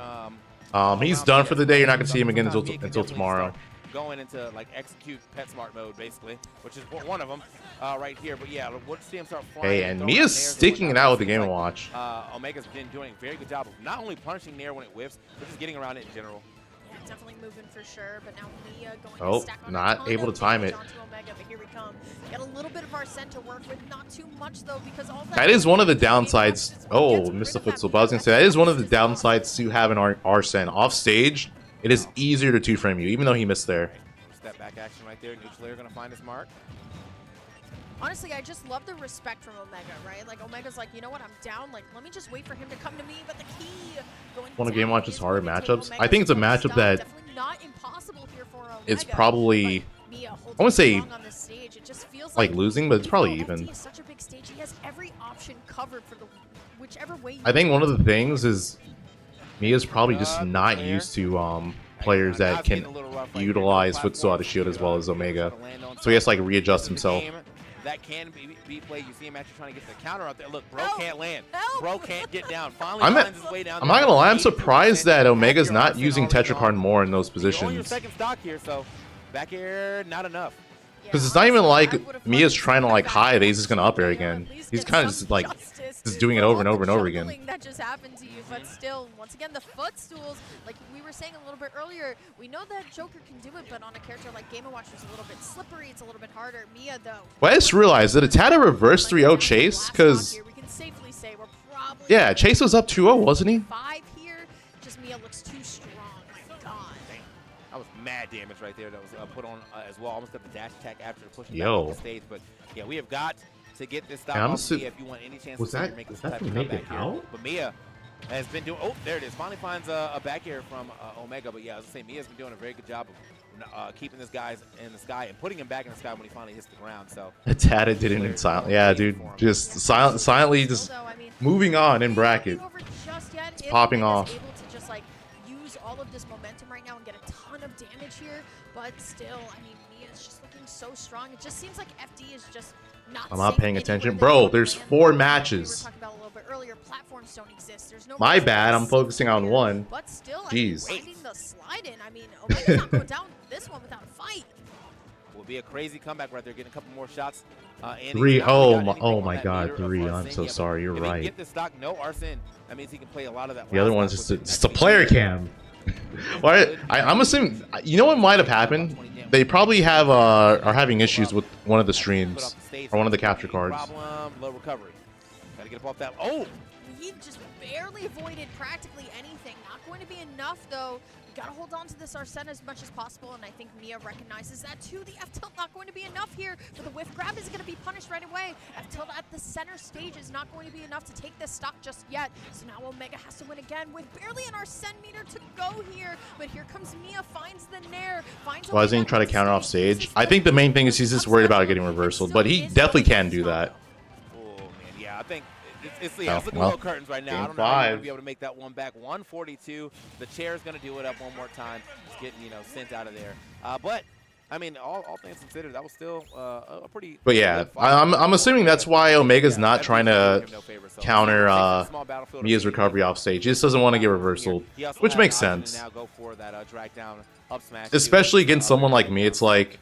he's done for the day. You're not gonna see him again until tomorrow. Going into like execute PetSmart mode basically, which is one of them right here. But yeah, we'll see him start flying. Hey, and Mia's sticking it out with the Game & Watch. Omega's been doing a very good job of not only punishing Nair when it whiffs, but just getting around it in general. Yeah, definitely moving for sure, but now Miya going Oh, to stack on not a ton able of to time damage it. onto Omega, but here we come. Got a little bit of Arsene to work with, not too much though, because all That is one of the downsides. Gets Oh, rid missed the of that footstool. But I was gonna say that is one of the downsides to having Arsene off stage. It is easier to two-frame you, even though he missed there. Step back action right there. Neutral layer gonna find his mark. Honestly, I just love the respect from Omega, right? Like, Omega's like, you know what, I'm down. Like, let me just wait for him to come to me. But the key going One of down Game Watch's is hard going to take matchups. I Omega's think it's a first matchup stop. that Definitely not impossible here for Omega. it's probably, but Miya holds I wouldn't say, strong on this stage. It just feels like losing, but it's probably FD even. is such a big stage. He has every option covered for the whichever way. I think one of the things is Mia's probably just not used to players that can utilize footstool out of shield as well as Omega, so he has to like readjust himself. That can be played. You see him actually trying to get the counter out there. Look, bro Help! can't land. Help! Bro can't get down. Finally I'm finds his way down. not gonna lie, I'm surprised that Omega's not using Tetracard more in those You're on your positions. second stock here, so back air, not enough. Because it's not even like Mia's trying to like hide. He's just gonna up air again. He's kind of just like just doing it over and over and over again. That just happened to you, but still, once again, the footstools, like we were saying a little bit earlier, we know that Joker can do it, but on a character like Game & Watch is a little bit slippery. It's a little bit harder. Miya, though. Well, I just realized that it's had a reverse 3-0 chase because We can safely say we're probably yeah, Chase was up 2-0, wasn't he? 5 here. Just Miya looks too strong. My God. That was mad damage right there that was put on as well. Almost got the dash attack after pushing Yo. back on the stage. But yeah, we have got to get this stop Yeah, I'm off assu- Miya if you want any chance was to that- make was this that type of from Naked comeback here. out? But Miya has been doing. Oh, there it is. Finally finds a back air from Omega. But yeah, as I say, Mia's been doing a very good job of keeping this guy in the sky and putting him back in the sky when he finally hits the ground. So Tata did it in silent. Yeah, dude, just silently just Although, I mean, moving on in bracket. over just yet. If popping Omega's off. able to just like use all of this momentum right now and get a ton of damage here, but still, I mean, Mia's just looking so strong. It just seems like FD is just not. I'm not safe paying anywhere attention. they Bro, go there's land. 4 We were matches. talking about a little bit earlier. Platforms don't exist. There's no. My reason bad, to I'm focusing on here, one. But still, Jeez. I mean, finding the slide in. I mean, Omega's not going down this one without a fight. will be a crazy comeback right there. Getting a couple more shots. And 3. he's not Oh got my, anything oh on my that God, meter of 3. I'm Arsene so yet, but sorry. You're if he right. get the stock, no Arsene. That means he can play a lot of that. The other last one's stock, just which a is player actually cam. Well, I'm assuming. You know what might have happened? They probably have are having issues with one of the streams or one of the capture cards. Problem, low recovery. Gotta get up off that. Oh, He just barely avoided practically anything. Not going to be enough, though. You gotta hold on to this Arsene as much as possible, and I think Miya recognizes that too. The F-tilt not going to be enough here, but the whiff grab is gonna be punished right away. F-tilt at the center stage is not going to be enough to take this stock just yet. So now Omega has to win again with barely an Arsene meter to go here. But here comes Miya, finds the Nair, finds. Why doesn't he try to counter off stage? I think the main thing is he's just worried about getting reversal, but he definitely can do that. oh man, I think it's looking well, low curtains right now. I don't know how you're going to be able to make that one back. 142. The chair is going to do it up one more time. Just getting, sent out of there. But, I mean, all things considered, that was still a pretty... But yeah, I'm assuming that's why Omega's not trying to counter Miya's recovery off stage. He just doesn't want to get reversal, which makes sense. Especially against someone like me, it's like,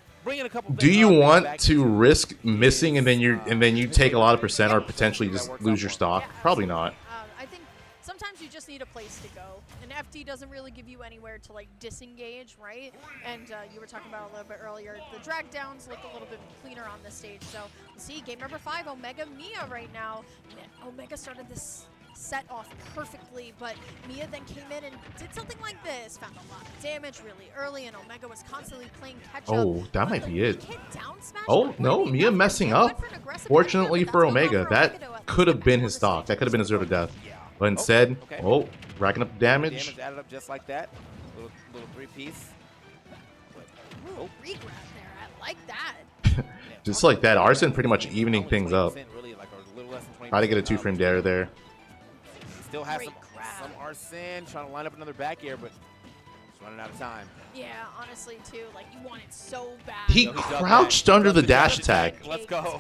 do you want to risk missing and then you take a lot of percent or potentially just lose your stock? Probably not. I think sometimes you just need a place to go. And FD doesn't really give you anywhere to like disengage, right? And you were talking about a little bit earlier, the drag downs look a little bit cleaner on this stage. So see, game number 5, Omega Miya right now. Omega started this set off perfectly, but Miya then came in and did something like this, found a lot of damage really early, and Omega was constantly playing catch up. Oh, that might be it. Oh no, Miya messing up. Fortunately for Omega, that could have been his stock. That could have been a 0 to death. But instead, racking up damage. Damage added up just like that. Little 3-piece. Ooh, re-grab there. I like that. Just like that, Arsene pretty much evening things up. Try to get a 2-frame dare there. Still has some Arsene trying to line up another back air, but just running out of time. Yeah, honestly, too. Like, you want it so bad. He crouched under the dash attack. Let's go.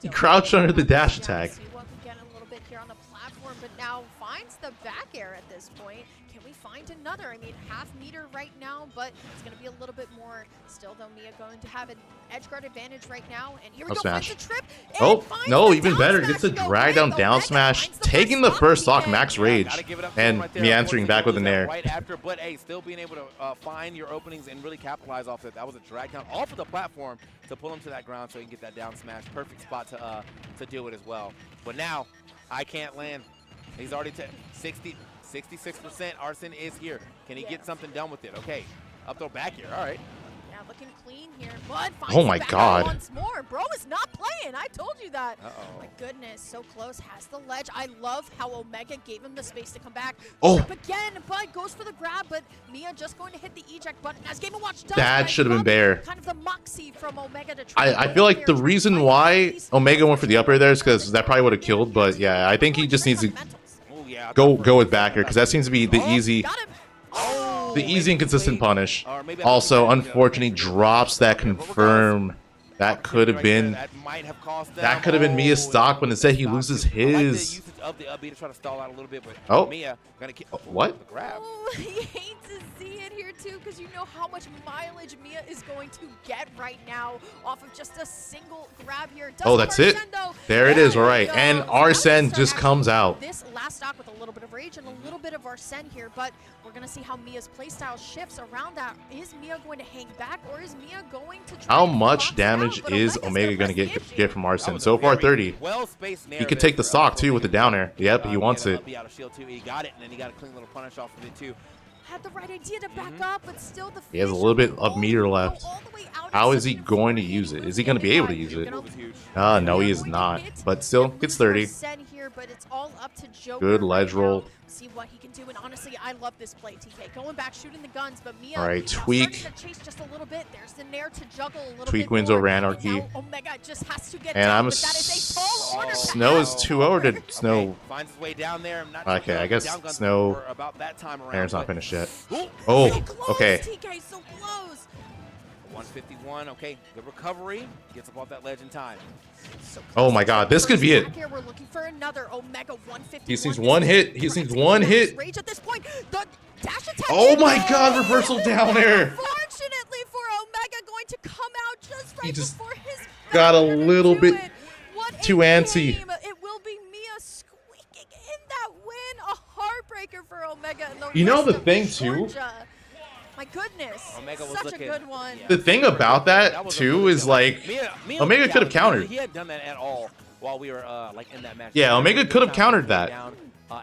He crouched under the dash attack. See what we get a little bit here on the platform, but now finds the back air at this point. Can we find another? I mean, half meter right now, but it's going to be a little bit more. Still, though, Miya going to have an edge guard advantage right now. And here we go. Smash. Finds the trip. Oh, no, even better. Gets a drag down down smash. Taking the first stock, max rage. And Miya answering back with an air. Right after, but hey, still being able to find your openings and really capitalize off it. That was a drag down off of the platform to pull him to that ground so he can get that down smash. Perfect spot to do it as well. But now, I can't land. He's already 66%. Arsene is here. Can he get something done with it? Okay. Up throw back here. All right. Yeah, looking clean here. Bud finds oh my the back God. Once more. Bro is not playing. I told you that. Uh-oh. My goodness. So close. Has the ledge. I love how Omega gave him the space to come back. Oh. Again, Bud goes for the grab, but Miya just going to hit the eject button as Game & Watch does. That should have been Bear. Kind of the moxie from Omega to try I feel like the reason why Omega went for the up air there is because that probably would have killed, but yeah, I think he just needs to go with back air because that seems to be the easy and consistent punish. Also, unfortunately, drops that confirm. That could have been Miya's stock, but instead he loses his. Oh, what? Oh, you hate to see it here too, because you know how much mileage Miya is going to get right now off of just a single grab here. Oh, that's it. There it is. All right, and Arsene just comes out. This last stock with a little bit of rage and a little bit of Arsene here, but we're gonna see how Miya's playstyle shifts around that. Is Miya going to hang back, or is Miya going to try how much damage is Omega going to get from Arsene? So far, 30. He could take the stock too with the down air. Yep, he wants it. He got it, and then he got a clean little punish off of it too. Had the right idea to back up, but still the he has a little bit of meter left. How is he going to use it? Is he going to be able to use it? No, he is not. But still, gets 30. Good ledge roll. See what he can do, and honestly, I love this play, TK. Going back, shooting the guns, but Miya all right, Tweek. To chase just a little bit. There's the nair to juggle a little Tweek bit wins more. over Anarchy. Omega just has to get and down, I'm but that is a tall order. Snow is 2-0, or did Snow? Finds his way down there. I'm not okay, I guess Snow. About that time around, Air's not finished yet. Ooh, oh, so close, okay. TK, so close. 151. Okay, good recovery. Gets up off that ledge in time. Oh my God, this could be it. We're looking for another Omega 151. He seems one hit. He seems one hit. Rage at this point. The dash attack. Oh my God, reversal down air. Unfortunately for Omega, going to come out just right before his got a little bit too antsy. It will be Miya squeaking in that win. A heartbreaker for Omega. You know the thing too? My goodness, Omega was such a good one. The thing about that too is like Miya Omega could have countered. He had done that at all while we were like in that match. Yeah, Omega could have countered that.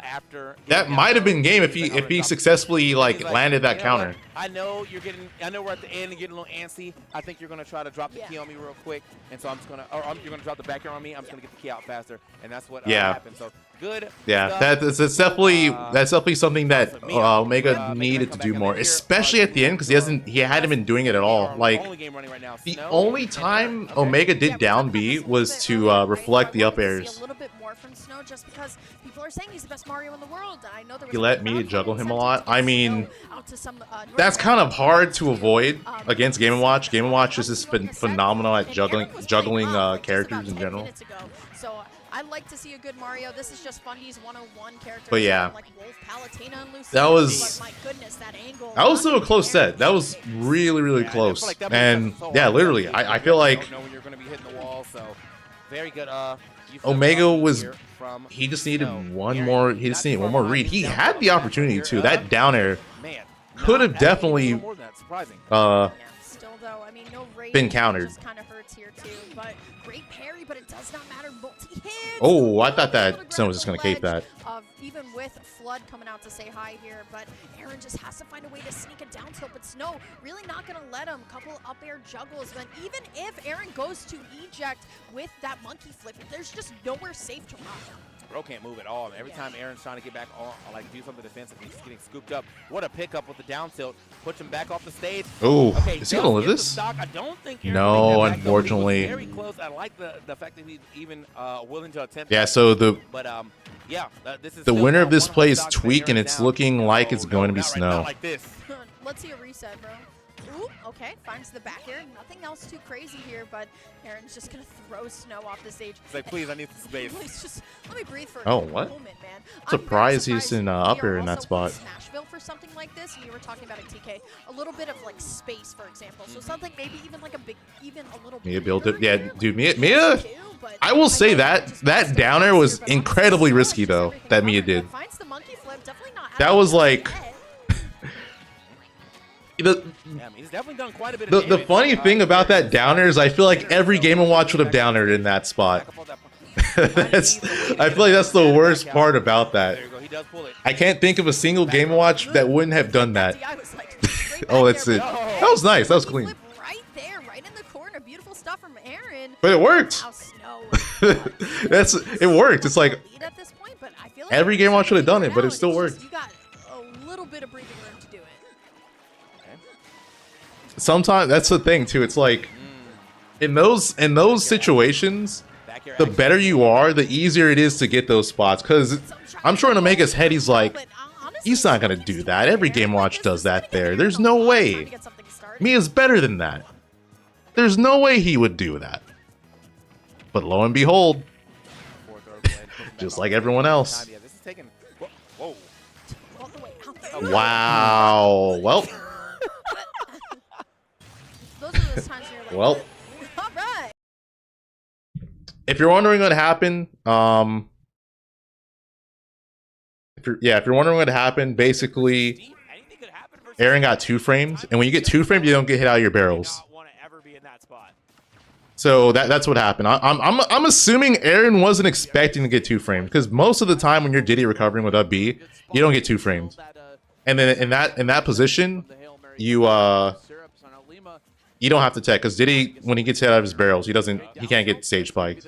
after. That might have been game if he successfully like landed that counter. I know we're at the end and getting a little antsy. I think you're gonna try to drop the key on me real quick, and so I'm just gonna, you're gonna drop the back air on me. I'm just gonna get the key out faster, and that's what happened. So good. Yeah, that's definitely something that Omega needed to do more, especially at the end because he hadn't been doing it at all. Like the only time Omega did down B was to reflect the up airs. A little bit more from Snow just because people are saying he's the best Mario in the world. I know there was He let Miya juggle him a lot. I mean, that's kind of hard to avoid against Game & Watch. Game & Watch is just phenomenal at juggling characters in general. So I like to see a good Mario. This is just Fundy's 101 character. But yeah, like Wolf, Palutena, and Lucy. that was my goodness, that angle. That was still a close set. That was really close. And yeah, literally, I feel like very good. Omega was. He just needed one more. He just needed one more read. He had the opportunity to. That down air could have definitely Still though, I mean, no rage been countered. just kind of hurts here too. But great parry, but it does not matter. Multi-hit. Oh, I thought that Snow was just gonna cape that. Even with Flood coming out to say hi here, but Aaron just has to find a way to sneak it down tilt. But Snow really not going to let him. Couple up air juggles, but even if Aaron goes to eject with that monkey flip, there's just nowhere safe to run. Bro can't move at all. Every time Aaron's trying to get back on, like do something defensive, he's getting scooped up. What a pickup with the down tilt. Puts him back off the stage. Oh, is he gonna live this? I don't think no, unfortunately. Very close. I like the fact that he's even willing to attempt. Yeah, so this is the still winner of this one play is stock for Tweek, Aaron and it's now. looking like it's going to be Snow. Like this. Let's see a reset, bro. Ooh, okay, finds the back air. Nothing else too crazy here, but Aaron's just gonna throw Snow off the stage. He's like, please, I need some space. Please, just let me breathe for Oh, a what? moment, man. Surprised he's in up air in that spot. Smashville for something like this, and you were talking about a TK, a little bit of like space, for example. So something maybe even like a big, even a little. Miya built it. Yeah, dude, Miya. I will say that down air was incredibly risky though. That Miya did. Finds the monkey flip, definitely not. That was like. He's definitely done quite a bit of the funny thing about that down air is I feel like every Game & Watch would have down aired in that spot. I feel like that's the worst part about that. I can't think of a single Game & Watch that wouldn't have done that. Oh, that's it. That was nice. That was clean. Right there, right in the corner. Beautiful stuff from Aaron. But it worked. It worked. It's like every Game & Watch should have done it, but it still worked. You got a little bit of breathing room to do it. Sometimes that's the thing too. It's like in those situations, the better you are, the easier it is to get those spots. Because I'm sure in Omega's head, he's like, he's not gonna do that. Every Game & Watch does that there. There's no way. Miya's better than that. There's no way he would do that. But lo and behold, just like everyone else. Wow. Well. Well, all right. If you're wondering what happened, if you're wondering what happened, basically, Aaron got 2 frames, and when you get 2 frames, you don't get hit out of your barrels. So that's what happened. I'm assuming Aaron wasn't expecting to get 2 frames because most of the time when you're Diddy recovering with up B, you don't get 2 frames, and then in that position, you don't have to tech because Diddy, when he gets hit out of his barrels, he can't get stage spiked.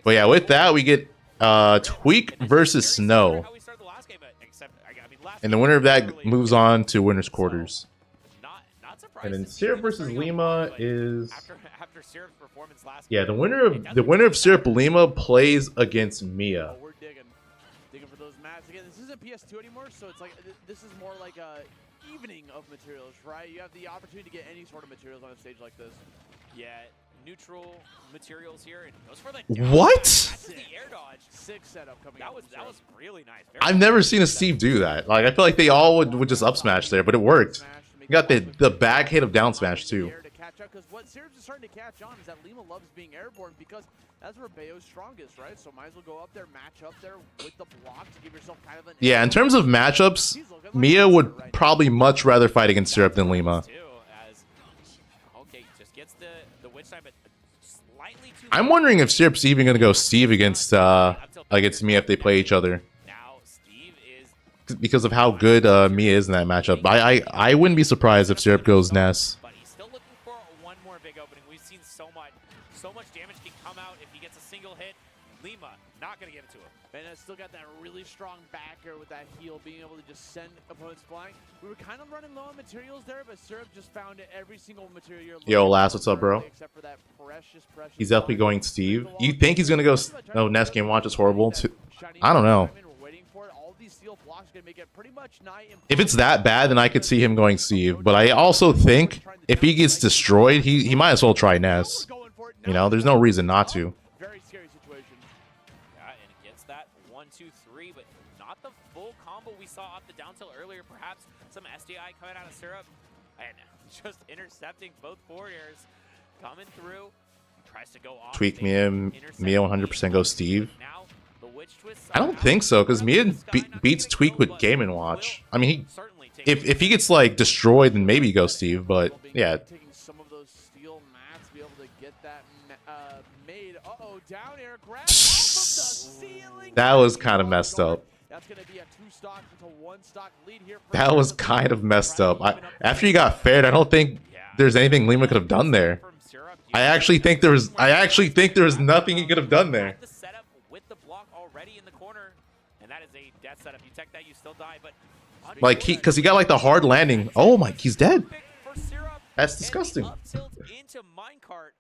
But yeah, with that we get Tweek versus Snow, and the winner of that moves on to winners quarters. And then Syrup versus Lima is the winner of Syrup Lima plays against Miya. Again, this isn't PS2 anymore, so it's like this is more like a evening of materials, right? You have the opportunity to get any sort of materials on a stage like this. Yeah, neutral materials here, and goes for the what? That's the air dodge. Sick setup coming. That was really nice. I've never seen a Steve do that. Like I feel like they all would just up smash there, but it worked. You got the back hit of down smash too. Because what Syrup's is starting to catch on is that Lima loves being airborne because that's where Bayo's strongest, right? So might as well go up there, match up there with the block to give yourself kind of an... Yeah, in terms of matchups, Miya would probably much rather fight against Syrup than Lima. Okay, just gets the witch side, but I'm wondering if Syrup's even gonna go Steve against Miya if they play each other. Because of how good Miya is in that matchup. I wouldn't be surprised if Syrup goes Ness. But he's still looking for one more big opening. We've seen so much damage can come out if he gets a single hit. Lima not gonna give it to him. And it's still got that really strong backer with that heal, being able to just send opponents flying. We were kind of running low on materials there, but Syrup just found every single material you're Yo, Last, what's up, bro? Except for that precious He's definitely going Steve. You think he's gonna go? No, Ness game watch is horrible. I don't know. If it's that bad, then I could see him going Steve. But I also think if he gets destroyed, he might as well try Ness. You know, there's no reason not to. Very scary situation. Yeah, and it gets that 1, 2, 3, but not the full combo we saw off the down tilt earlier. Perhaps some SDI coming out of Syrup and just intercepting both forward airs coming through. Tries to go off. Tweek Miya 100% go Steve. I don't think so, because Miya beats Tweek with Game & Watch. I mean, if he gets like destroyed, then maybe he goes Steve. But yeah, Taking some of those steel mats, be able to get that made. Uh-oh, down air grab off of the ceiling. that was kind of messed up. That's going to be a 2-stock to 1-stock lead here. That was kind of messed up. After he got faired, I don't think there's anything Lima could have done there. I actually think there was nothing he could have done there. Like because he got like the hard landing. Oh my, he's dead. That's disgusting.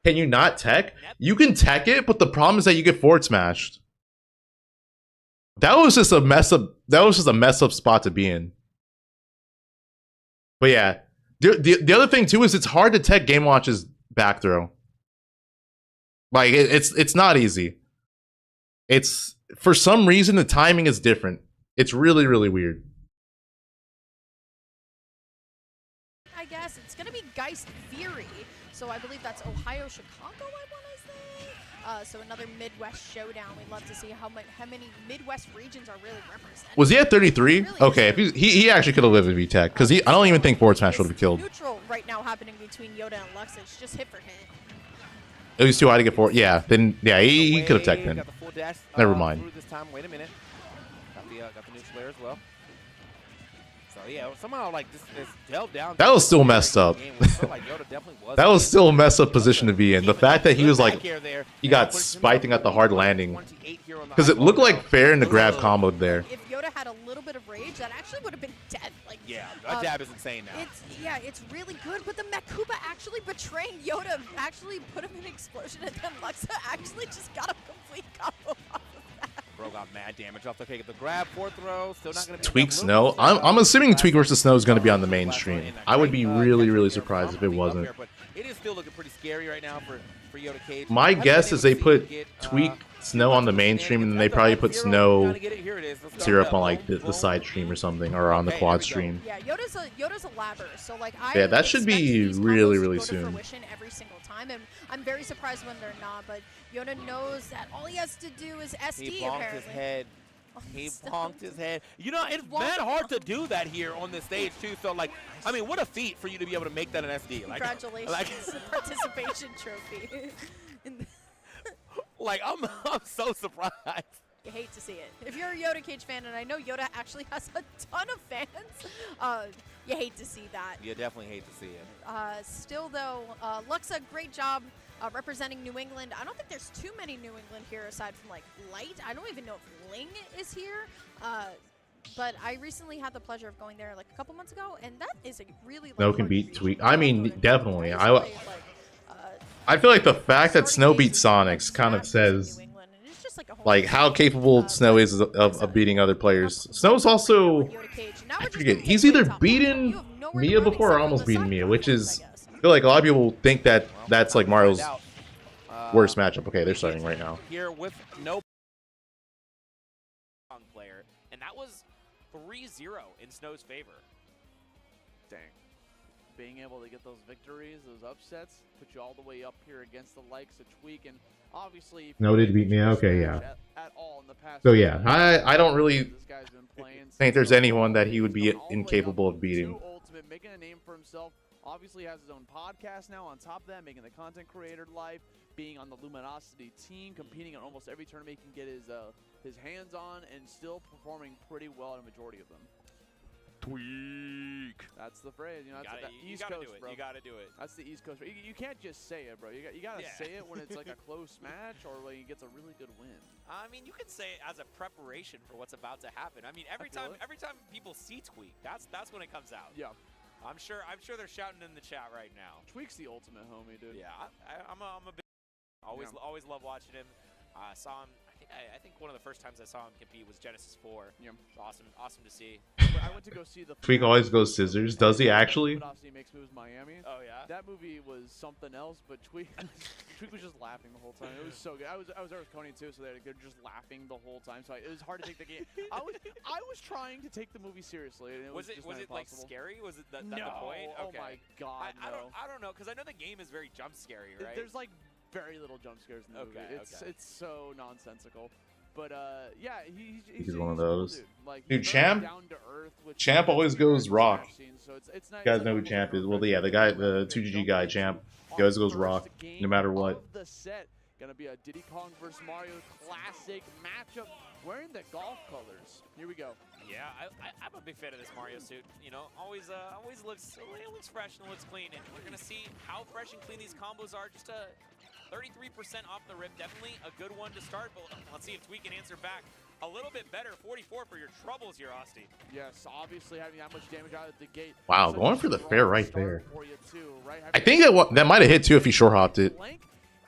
Can you not tech? You can tech it, but the problem is that you get forward smashed. That was just a mess up. That was just a mess up spot to be in. But yeah, the other thing too is it's hard to tech Game Watch's back throw. Like it's not easy. It's for some reason the timing is different. It's really weird. I guess it's gonna be Geist Fury, so I believe that's Ohio, Chicago. I want to say. So another Midwest showdown. We'd love to see how many Midwest regions are really represented. Was he at 33? Okay, if he actually could have lived in VTech because I don't even think forward smash would have killed. Neutral right now happening between Yoda and Lux. It's just hit for hit. It was too high to get forward. Yeah, then yeah, he could have teched in. Never mind. This time, wait a minute. Got the neutral air as well. So yeah, somehow like this delved down. That was still messed up. That was still a messed up position to be in. The fact that he was like, he got spiked and got the hard landing. Because it looked like fair in the grab combo there. If Yoda had a little bit of rage, that actually would have been dead. Like, yeah, that dab is insane now. It's really good, but the Makuba actually betraying Yoda actually put him in explosion, and then Luxa actually just got a complete combo off of that. Bro got mad damage off the fake of the grab, fourth throw, still not going to be Tweek Snow. I'm assuming Tweek versus Snow is going to be on the mainstream. I would be really surprised if it wasn't. But it is still looking pretty scary right now for Yoda Cage. My guess is they put Tweek Snow on the mainstream, and then they probably put Snow Syrup on like the side stream or something, or on the quad stream. Yeah, Yoda's a labber, so like yeah, that should be really soon. Every single time, and I'm very surprised when they're not. But Yoda knows that all he has to do is SD. He bonked his head. He bonked his head. You know, it's been hard to do that here on this stage too. So like, I mean, what a feat for you to be able to make that an SD. Like, congratulations, participation trophy. Like I'm so surprised. You hate to see it. If you're a Yoda Cage fan, and I know Yoda actually has a ton of fans, you hate to see that. You definitely hate to see it. Still though, Luxa, great job representing New England. I don't think there's too many New England here aside from like Light. I don't even know if Ling is here. But I recently had the pleasure of going there like a couple months ago, and that is a really Snow can beat Tweek. I mean, definitely. I feel like the fact that Snow beat Sonix kind of says like how capable Snow is of beating other players. Snow's also, I forget, he's either beaten Miya before or almost beaten Miya, which is, I feel like a lot of people think that that's like Mario's worst matchup. Okay, they're starting right now. Here with no player, and that was 3-0 in Snow's favor. Dang. Being able to get those victories, those upsets, put you all the way up here against the likes of Tweek, and obviously No, did beat me. Okay, yeah. So yeah, I don't really think there's anyone that he would be incapable of beating. Ultimate, making a name for himself Obviously has his own podcast now on top of that, making the content creator life, being on the Luminosity team, competing in almost every tournament he can get his hands on, and still performing pretty well in a majority of them. Tweek. That's the phrase. You know, that's You East gotta Coast, do it. bro. You gotta do it. That's the East Coast. You can't just say it, bro. You gotta say it when it's like a close match or when he gets a really good win. I mean, you could say it as a preparation for what's about to happen. I mean, every time people see Tweek, that's when it comes out. Yeah. I'm sure they're shouting in the chat right now. Tweek's the ultimate homie, dude. Yeah, I'm a big always love watching him. I saw him. I think one of the first times I saw him compete was Genesis 4. Yeah. It's awesome to see. I went to go see the Tweek always goes scissors. Does he actually? He makes moves Miami. Oh yeah. That movie was something else, but Tweek was just laughing the whole time. It was so good. I was there with Coney too, so they're just laughing the whole time. So it was hard to take the game. I was trying to take the movie seriously. And was it like scary? Was it the no. point? Okay. Oh my god. I don't know, because I know the game is very jump scary, right? There's like very little jump scares in the movie. It's so nonsensical. But yeah, he's one of those. Dude. Like, Dude, Champ always goes rock. So it's nice. You guys know who Champ is. Well, yeah, the guy, the 2GG guy, Champ. He always goes rock, no matter what. The set gonna be a Diddy Kong versus Mario classic matchup, wearing the golf colors. Here we go. Yeah, I'm a big fan of this Mario suit. You know, always looks fresh and looks clean, and we're gonna see how fresh and clean these combos are. Just 33% off the rip, definitely a good one to start, but let's see if Tweek can answer back a little bit better. 44 for your troubles here, Austin. Yes, obviously having that much damage out of the gate. Wow, going for the fair right there. For you too, right? I think that might have hit too if he short hopped it.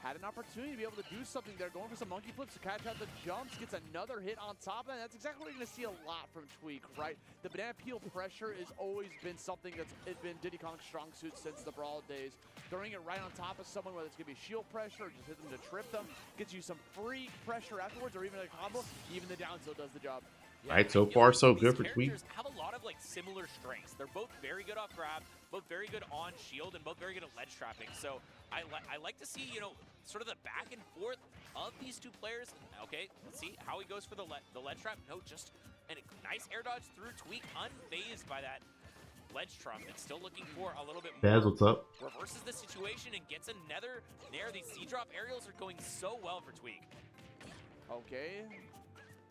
Had an opportunity to be able to do something there, going for some monkey flips to catch out the jumps, gets another hit on top of that. That's exactly what you're going to see a lot from Tweek, right? The banana peel pressure has always been something that's been Diddy Kong's strong suit since the Brawl days. Throwing it right on top of someone, whether it's going to be shield pressure or just hit them to trip them, gets you some free pressure afterwards, or even a combo. Even the down tilt does the job. All right, so far so good for Tweek. Have a lot of like similar strengths. They're both very good off grab, both very good on shield, and both very good at ledge trapping. So I like to see, you know, sort of the back and forth of these two players. Okay, let's see how he goes for the ledge trap. No, just a nice air dodge through Tweek, unfazed by that ledge trump, and still looking for a little bit more. Baz, what's up? Reverses the situation and gets another nair. These C-drop aerials are going so well for Tweek. Okay.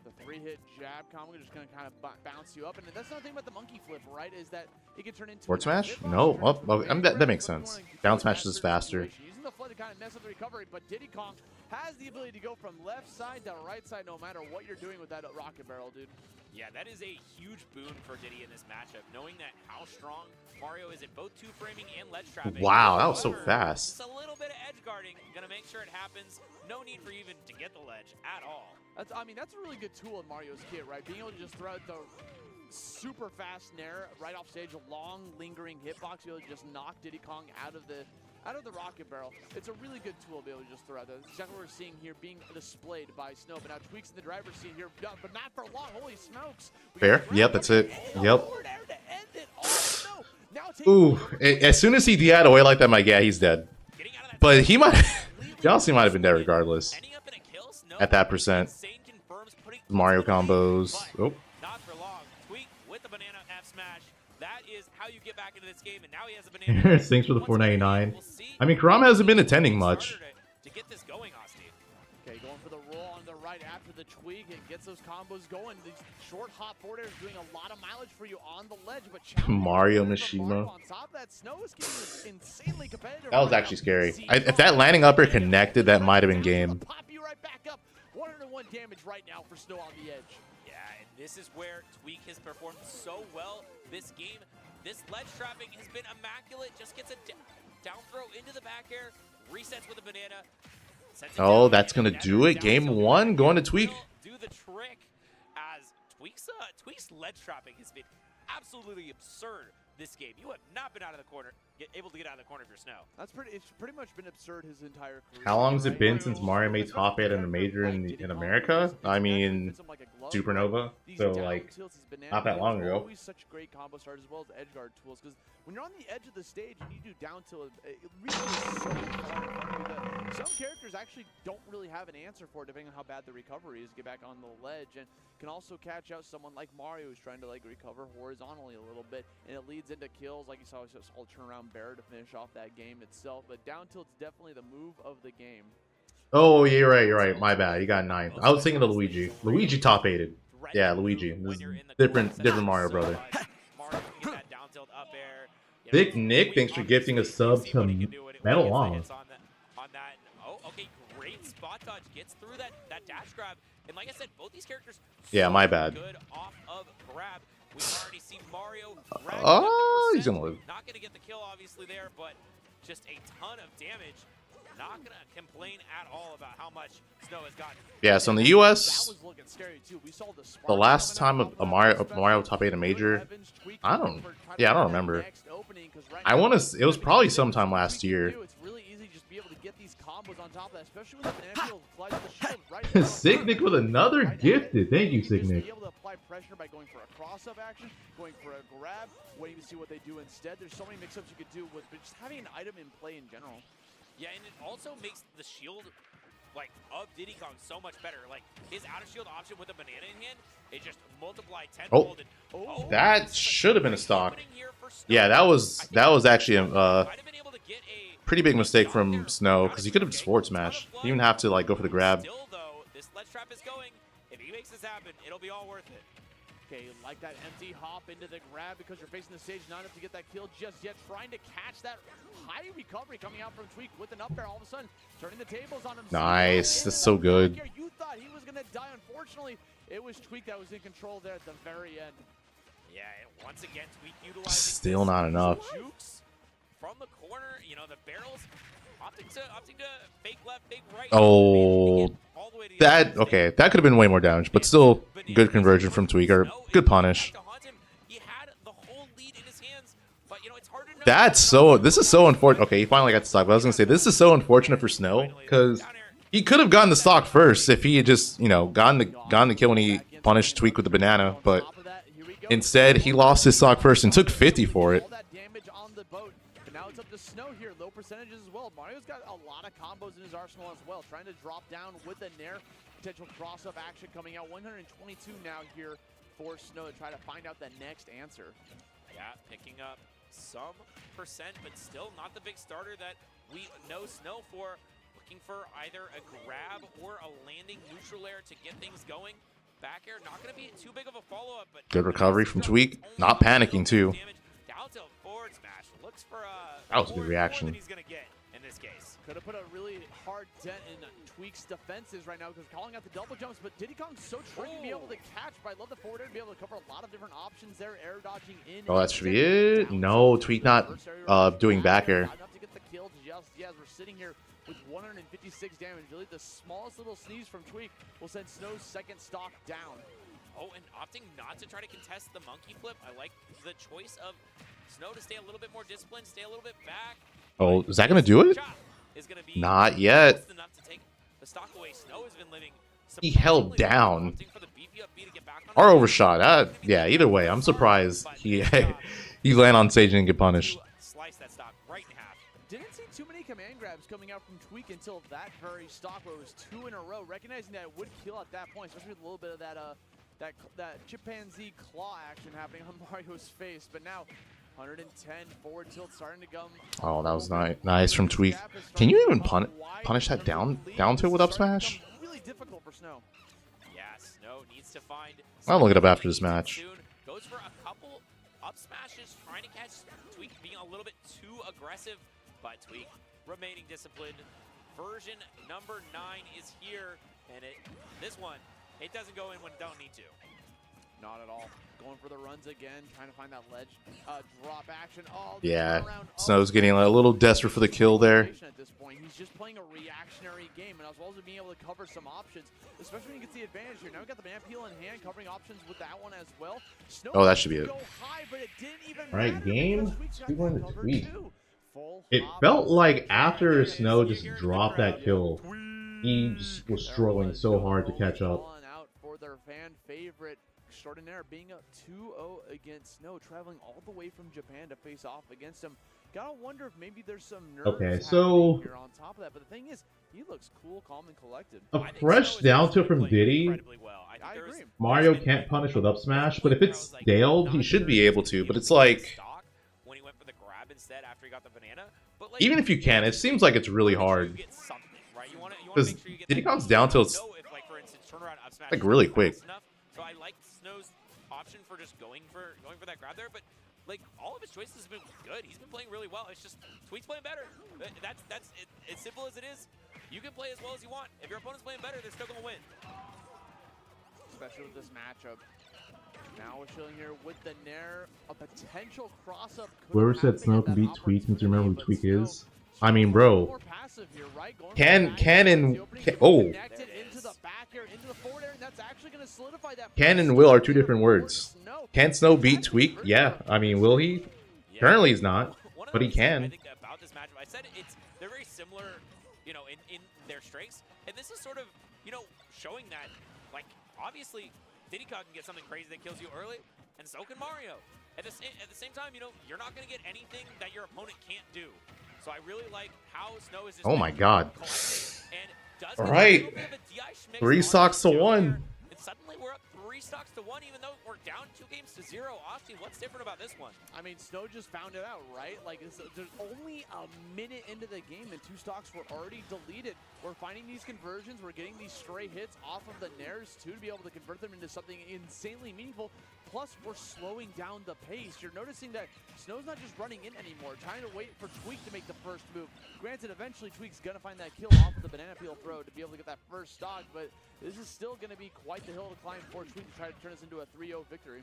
The 3-hit jab combo just going to kind of bounce you up. And that's another thing about the monkey flip, right? Is that it can turn into Forward smash? No. That makes sense. Down smash is faster. Using the flood to kind of mess up the recovery, but Diddy Kong has the ability to go from left side to right side no matter what you're doing with that rocket barrel, dude. Yeah, that is a huge boon for Diddy in this matchup, knowing that how strong Mario is at both two-framing and ledge trapping. Wow, that was so fast. Just a little bit of edge guarding, gonna make sure it happens. No need for even to get the ledge at all. That's a really good tool in Mario's kit, right? Being able to just throw out the super fast nair right off stage, a long lingering hitbox, you'll just knock Diddy Kong out of the rocket barrel. It's a really good tool to be able to just throw out there. That's exactly what we're seeing here being displayed by Snow. But now Tweek's in the driver's seat here, but not for long. Holy smokes. Fair. Yep, that's it. Yep. Ooh, as soon as he DI'd away like that, I'm like, yeah, he's dead. But he might, Johnson might have been dead regardless. At that percent. Mario combos. Oh. Not for long. Tweek with the banana F smash. That is how you get back into this game, and now he has a banana. Thanks for the $4.99. I mean, Karama hasn't been attending much. To get this going, Austin. Okay, going for the roll on the right after the Tweek and gets those combos going. These short hop forward air is doing a lot of mileage for you on the ledge, but Mario Mishima. On top of that, Snow is getting insanely competitive. That was actually scary. If that landing upper connected, that might have been game. Pop you right back up. 101 damage right now for Snow on the edge. Yeah, and this is where Tweek has performed so well this game. This ledge trapping has been immaculate. Just gets a down throw into the back air, resets with a banana. Oh, that's going to do it. Game 1 going to Tweek. Do the trick as Tweek's ledge trapping has been absolutely absurd this game. You have not been out of the corner, able to get out of the corner of your Snow. It's pretty much been absurd his entire career. How long has it been since Mario made top 8 in a major in America? I mean, Supernova. So like, not that long ago. Always such great combo starters as well as edge guard tools, because when you're on the edge of the stage and you do down tilt, it really is so far in front of you. some characters actually don't really have an answer for it, depending on how bad the recovery is. Get back on the ledge and can also catch out someone like Mario who's trying to like recover horizontally a little bit, and it leads into kills. Like you saw, just all turnaround bear to finish off that game itself. But down tilt's definitely the move of the game. Oh, you're right. My bad. You got 9th. I was thinking of Luigi. Luigi top 8'd. Yeah, Luigi. Different Mario brother. Thicc Nicc, thanks for gifting a sub to Metal Long. Oh, okay, great spot dodge, gets through that dash grab, and like I said, both these characters. Yeah, my bad. Good off of grab. We've already seen Mario. Oh, he's gonna live. Not gonna get the kill, obviously there, but just a ton of damage. Not gonna complain at all about how much Snow has gotten. Yeah, so in the U.S., the last time a Mario top 8 a major, I don't remember. I want to. It was probably sometime last year. Sick Nick with another gifted. Thank you, Sick Nick. Pressure by going for a cross-up action, going for a grab, waiting to see what they do instead. There's so many mix-ups you could do with just having an item in play in general. Yeah, and it also makes the shield like of Diddy Kong so much better. Like his out of shield option with a banana in hand, it just multiplied tenfold. Oh, that should have been a stock. Yeah, that was actually a pretty big mistake from Snow, because he could have just forward smashed. He didn't even have to like go for the grab. Still though, this ledge trap is going. If he makes this happen, it'll be all worth it. Okay, like that empty hop into the grab because you're facing the stage, not enough to get that kill just yet. Trying to catch that high recovery coming out from Tweek with an up there, all of a sudden turning the tables on him. Nice, that's so good. You thought he was gonna die. Unfortunately, it was Tweek that was in control there at the very end. Yeah, and once again, Tweek utilizing still not enough. Jukes from the corner, you know, the barrels opting to fake left, fake right. Oh, that okay. That could have been way more damage, but still good conversion from Tweek, or good punish. That's so. This is so unfortunate. Okay, he finally got the stock. But I was gonna say this is so unfortunate for Snow, because he could have gotten the stock first if he had just, you know, gotten the kill when he punished Tweek with the banana. But instead, he lost his stock first and took 50 for it. Now it's up to Snow here, low percentages as well. Mario's got a lot of combos in his arsenal as well, trying to drop down with a nair. Potential cross-up action coming out. 122 now here for Snow to try to find out the next answer. Yeah, picking up some percent, but still not the big starter that we know Snow for. Looking for either a grab or a landing neutral air to get things going. Back air, not going to be too big of a follow-up, but good recovery from Tweek. Not panicking too. Down tilt forward smash. Looks for that was a good reaction. He's going to get in this case. Could have put a really hard dent in Tweek's defenses right now because calling out the double jumps, but Diddy Kong's so tricky to be able to catch. But I love the forward air to be able to cover a lot of different options there. Air dodging in. Oh, that should be it. No, Tweek not doing back air. Enough to get the kill just as we're sitting here with 156 damage. Really, the smallest little sneeze from Tweek will send Snow's second stock down. Oh, and opting not to try to contest the monkey flip. I like the choice of Snow to stay a little bit more disciplined, stay a little bit back. Oh, is that going to do it? Not yet. He held down. Or overshot. Yeah, either way, I'm surprised he landed on stage and didn't get punished. Slice that stock right in half. Didn't see too many command grabs coming out from Tweek until that very stock where it was 2 in a row, recognizing that it would kill at that point, especially with a little bit of that chimpanzee claw action happening on Mario's face. But now 110 forward tilt starting to come. Oh, that was nice from Tweek. Can you even punish that down tilt with up smash? Really difficult for Snow. Yeah, Snow needs to find. I'll look it up after this match. Goes for a couple up smashes, trying to catch Tweek being a little bit too aggressive, but Tweek remaining disciplined. Version number 9 is here, and this one, it doesn't go in when it don't need to. Not at all. Going for the runs again, trying to find that ledge drop action. Oh, yeah, Snow's getting a little desperate for the kill there. At this point, he's just playing a reactionary game, and as well as being able to cover some options, especially when he gets the advantage here. Now we got the man peel in hand, covering options with that one as well. Snow oh, that should be it. High, but it didn't even right, game 2-1 to Tweek. It felt like after Snow just dropped that kill, he just was struggling so hard to catch up. Out for their fan favorite extraordinaire, being up 2-0 against Snow, traveling all the way from Japan to face off against him. Gotta wonder if maybe there's some nerves Okay, so here on top of that. But the thing is, he looks cool, calm, and collected. a fresh down tilt from Diddy. I agree. Mario can't punish with up smash, but if it's Dale, he should be able to. But it's like, even if you can, it seems like it's really hard. Because Diddy Kong's down tilt's like really quick. So I like Snow's option for just going for that grab there, but like all of his choices have been good. He's been playing really well. It's just Tweek's playing better. That's it, as simple as it is. You can play as well as you want. If your opponent's playing better, they're still gonna win. Especially with this matchup. Now we're showing here with the Nair, a potential cross-up. Whoever said Snow can beat Tweek needs to remember who Tweek is. I mean, bro. Can and will are two different words. Can Snow beat Tweek? Yeah. I mean, will he? Currently he's not, but he can. I think about this matchup, I said they're very similar, you know, in their strengths, and this is sort of, you know, showing that, like, obviously Diddy Kong can get something crazy that kills you early, and so can Mario. At the same time, you know, you're not going to get anything that your opponent can't do. So I really like how Snow is just oh my god. All right. 3 stocks to 1. And suddenly we're up 3 stocks to 1, even though we're down 2 games to 0. Austin, what's different about this one? I mean, Snow just found it out, right? Like, there's only a minute into the game and 2 stocks were already deleted. We're finding these conversions. We're getting these stray hits off of the Nairs, too, to be able to convert them into something insanely meaningful. Plus, we're slowing down the pace. You're noticing that Snow's not just running in anymore, trying to wait for Tweek to make the first move. Granted, eventually Tweek's going to find that kill off of the banana peel throw to be able to get that first stock, but this is still going to be quite the hill to climb for Tweek to try to turn this into a 3-0 victory.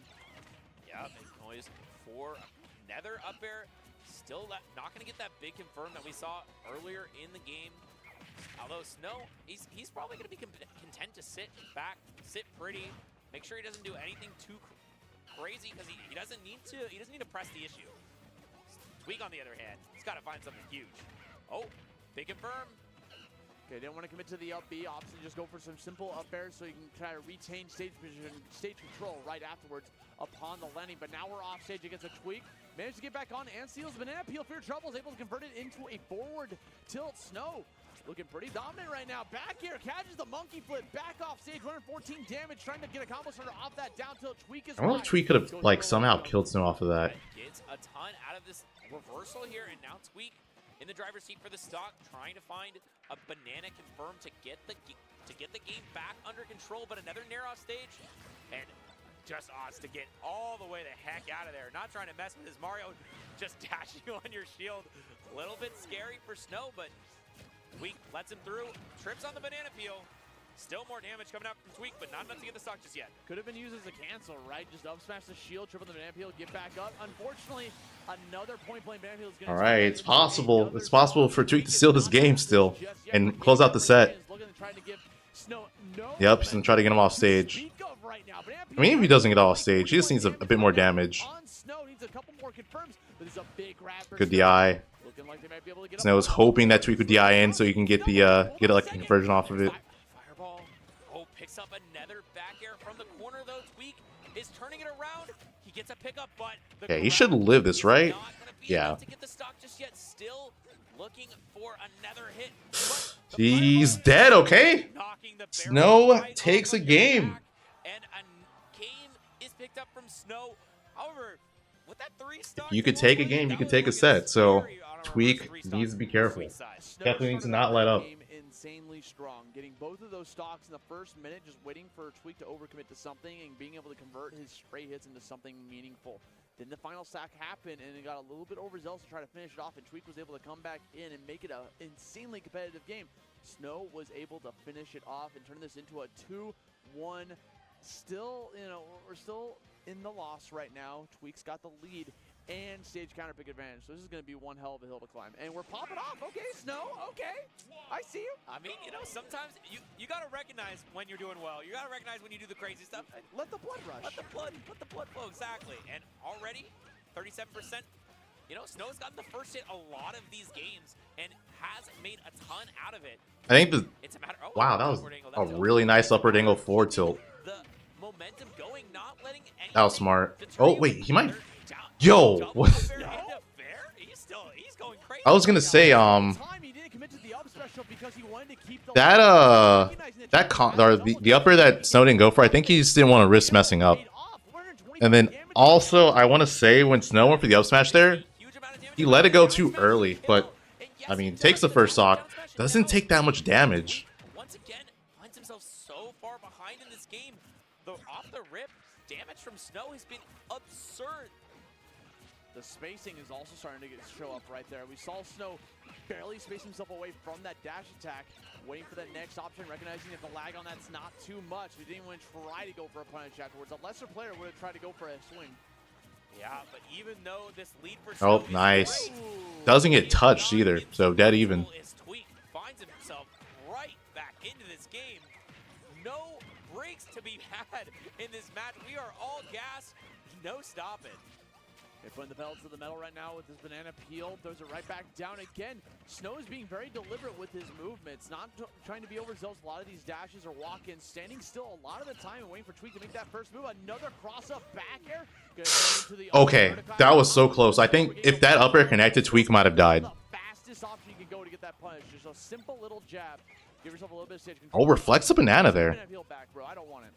Yeah, big noise for Nether up there. Still not going to get that big confirm that we saw earlier in the game. Although Snow, he's probably going to be content to sit back, sit pretty, make sure he doesn't do anything too crazy because he doesn't need to press the issue. Tweek, on the other hand, he's got to find something huge. Oh, big confirm. Okay, didn't want to commit to the up B. Option just go for some simple up airs so you can try to retain stage position, stage control right afterwards upon the landing. But now we're off stage against a Tweek. Managed to get back on and steals banana peel. Fear Trouble is able to convert it into a forward tilt. Snow looking pretty dominant right now. Back here, catches the monkey flip. Back off stage, 114 damage, trying to get a combo starter off that down tilt. Tweek is I wonder if Tweek could have like somehow killed Snow off of that. Gets a ton out of this reversal here, and now Tweek in the driver's seat for the stock, trying to find a banana confirm to get the game back under control. But another Nair off stage, and just odds to get all the way the heck out of there. Not trying to mess with his Mario, just dashing on your shield. A little bit scary for Snow, but Tweek lets him through, trips on the banana peel. Still more damage coming out from Tweek, but not enough to get the stock just yet. Could have been used as a cancel, right? Just up smash the shield, trip on the banana peel, get back up. Unfortunately, another point blank banana peel is going to... All right, it's possible. It's possible for Tweek to steal this game still and close out the set. Yep, he's going to try to get him off stage. I mean, if he doesn't get off stage, he just needs a bit more damage. Good DI. Snow's hoping that Tweek would DI in so he can get the like a conversion off of it. Fireball. Oh, picks up another back air from the corner though. Tweek is turning it around. He gets a pickup, but yeah, he should live this, right? Yeah. To get the stock just yet. Still looking for another hit. He's dead. Okay. Snow takes a game. And a game is picked up from Snow. However, with that 3-star, You could take a game. You could take a set. So Tweek needs to be careful. Definitely needs to not let up. Insanely strong, getting both of those stocks in the first minute, just waiting for Tweek to overcommit to something and being able to convert his stray hits into something meaningful. Then the final stack happened, and it got a little bit overzealous to try to finish it off, and Tweek was able to come back in and make it an insanely competitive game. Snow was able to finish it off and turn this into a 2-1. Still, you know, we're still in the loss right now. Tweek's got the lead and stage counter pick advantage. So this is going to be one hell of a hill to climb. And we're popping off. Okay, Snow. Okay. I see you. I mean, you know, sometimes you got to recognize when you're doing well. You got to recognize when you do the crazy stuff. Let the blood rush. Let the blood flow, exactly. And already, 37%. You know, Snow's gotten the first hit a lot of these games and has made a ton out of it. I think the... It's a matter, oh, wow, that was a really nice upward angle forward tilt. The momentum going, not letting that was smart. Oh, wait, he might... Yo! What? He's I was gonna say, the upper that Snow didn't go for, I think he just didn't want to risk messing up. And then also, I want to say when Snow went for the up smash there, he let it go too early. But I mean, takes the first stock, doesn't take that much damage. Once again, finds himself so far behind in this game. The off the rip damage from Snow has been absurd. The spacing is also starting to show up right there. We saw Snow barely space himself away from that dash attack, waiting for that next option, recognizing that the lag on that's not too much. He didn't even try to go for a punish afterwards. A lesser player would have tried to go for a swing. Yeah, but even though this lead for Snow Oh, nice. Doesn't get touched either, so dead even. Tweek finds himself right back into this game. No breaks to be had in this match. We are all gas, no stopping. They're putting the pedal to the metal right now with his banana peel. Throws it right back down again. Snow is being very deliberate with his movements, not trying to be overzealous. A lot of these dashes are walk-ins, standing still a lot of the time and waiting for Tweek to make that first move. Another cross-up back air. Okay, that was so close. I think if that upper connected, Tweek might have died. The fastest option you can go to get that punish. Just a simple little jab. Give yourself a little bit of stage Oh, reflects the banana there. Back, bro. I don't want it.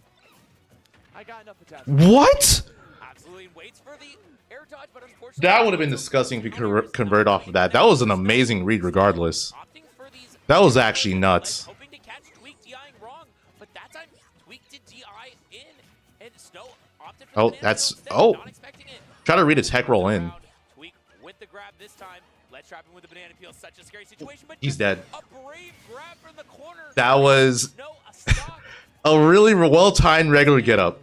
I got enough attacks. What? Absolutely waits for the air dodge, but unfortunately That would have been disgusting if you could convert off of that. That was an amazing read regardless. That was actually nuts. Hoping to catch Tweek DIing wrong, but that time Tweek did DI in, and Snow opted for Oh, that's not expecting it. Try to read a tech roll in. Tweek with the grab this time. Let's trap him with the banana peel. Such a scary situation, but He's dead. a brave grab from the corner. That was No, a stock a really well-timed regular get-up.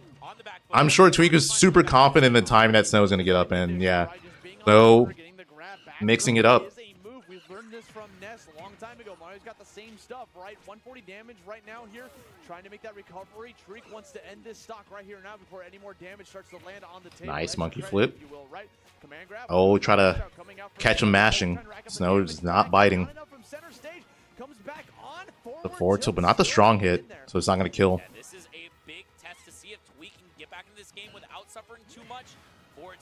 I'm sure Tweek was super confident in the time that Snow was going to get up in, yeah. So, mixing it up. We've learned this from Ness a long time ago. Mario's got the same stuff, right? 140 damage right now here, trying to make that recovery. Tweek wants to end this stock right here now before any more damage starts to land on the table. Nice monkey flip. Oh, try to catch him mashing. Snow is not biting. The forward tilt, but not the strong hit, so it's not going to kill. This is a big test to see if Tweek can get back into this game without suffering too much.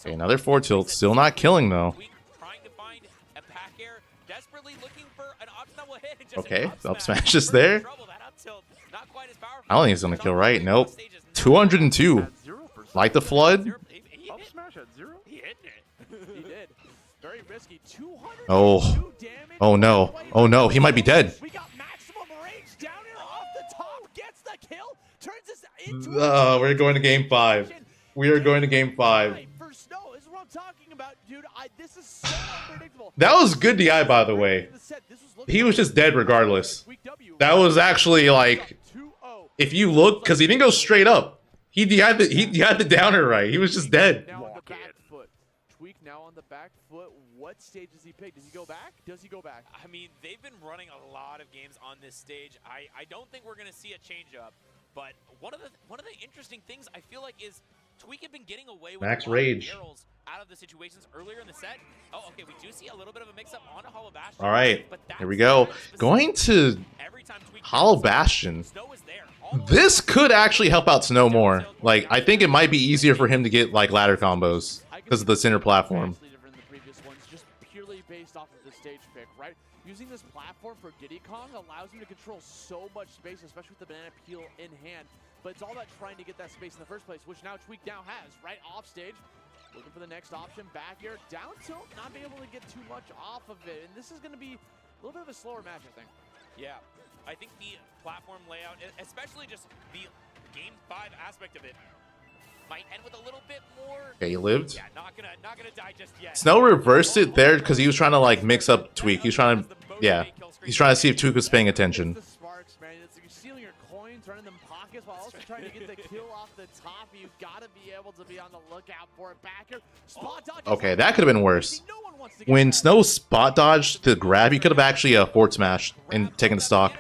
Okay, another forward tilt, still not killing though. Trying to find a back air, desperately looking for an option that will hit. Okay, up smash is there. I don't think he's going to kill right. Nope. 202. Like the flood. Up smash at 0? He hit it. He did. Very risky. Oh. Oh no. Oh no, he might be dead. We got maximum rage down here off the top. Gets the kill. Turns this into We're going to game 5. We are going to game 5. For Snow, this is what I'm talking about, dude. This is so unpredictable. That was good DI, by the way. He was just dead regardless. That was actually like, if you look, because he didn't go straight up. He DI'd the downer right. He was just dead. Now on the back foot. Tweek now on the back foot. What stage does he pick? Does he go back? Does he go back? I mean, they've been running a lot of games on this stage. I don't think we're going to see a change up. But one of the interesting things I feel like is Tweek had been getting away with Max Rage barrels out of the situations earlier in the set. Oh, okay, we do see a little bit of a mix-up on a Hollow Bastion. All right, here we go. Going to Hollow Bastion. This could actually help out Snow more. Like, I think it might be easier for him to get like ladder combos because of the center platform. Just purely based off of the stage pick, right? Using this platform for Diddy Kong allows him to control so much space, especially with the banana peel in hand. But it's all about trying to get that space in the first place, which now Tweek now has, right? Off stage. Looking for the next option. Back air. Down tilt. Not being able to get too much off of it. And this is going to be a little bit of a slower match, I think. Yeah. I think the platform layout, especially just the Game 5 aspect of it, might end with a little bit more. Okay, he lived. Yeah, not gonna die just yet. Snow reversed it there because he was trying to like mix up Tweek. He's trying to, yeah, he's trying to see if Tweek was paying attention. The sparks, man. It's like you're stealing your coins, running them pockets while also trying to get the kill off the top. You've got to be able to be on the lookout for it. Backer. Spot dodge. Okay, that could have been worse. When Snow spot dodged the grab, he could have actually forward smashed and taken the stock.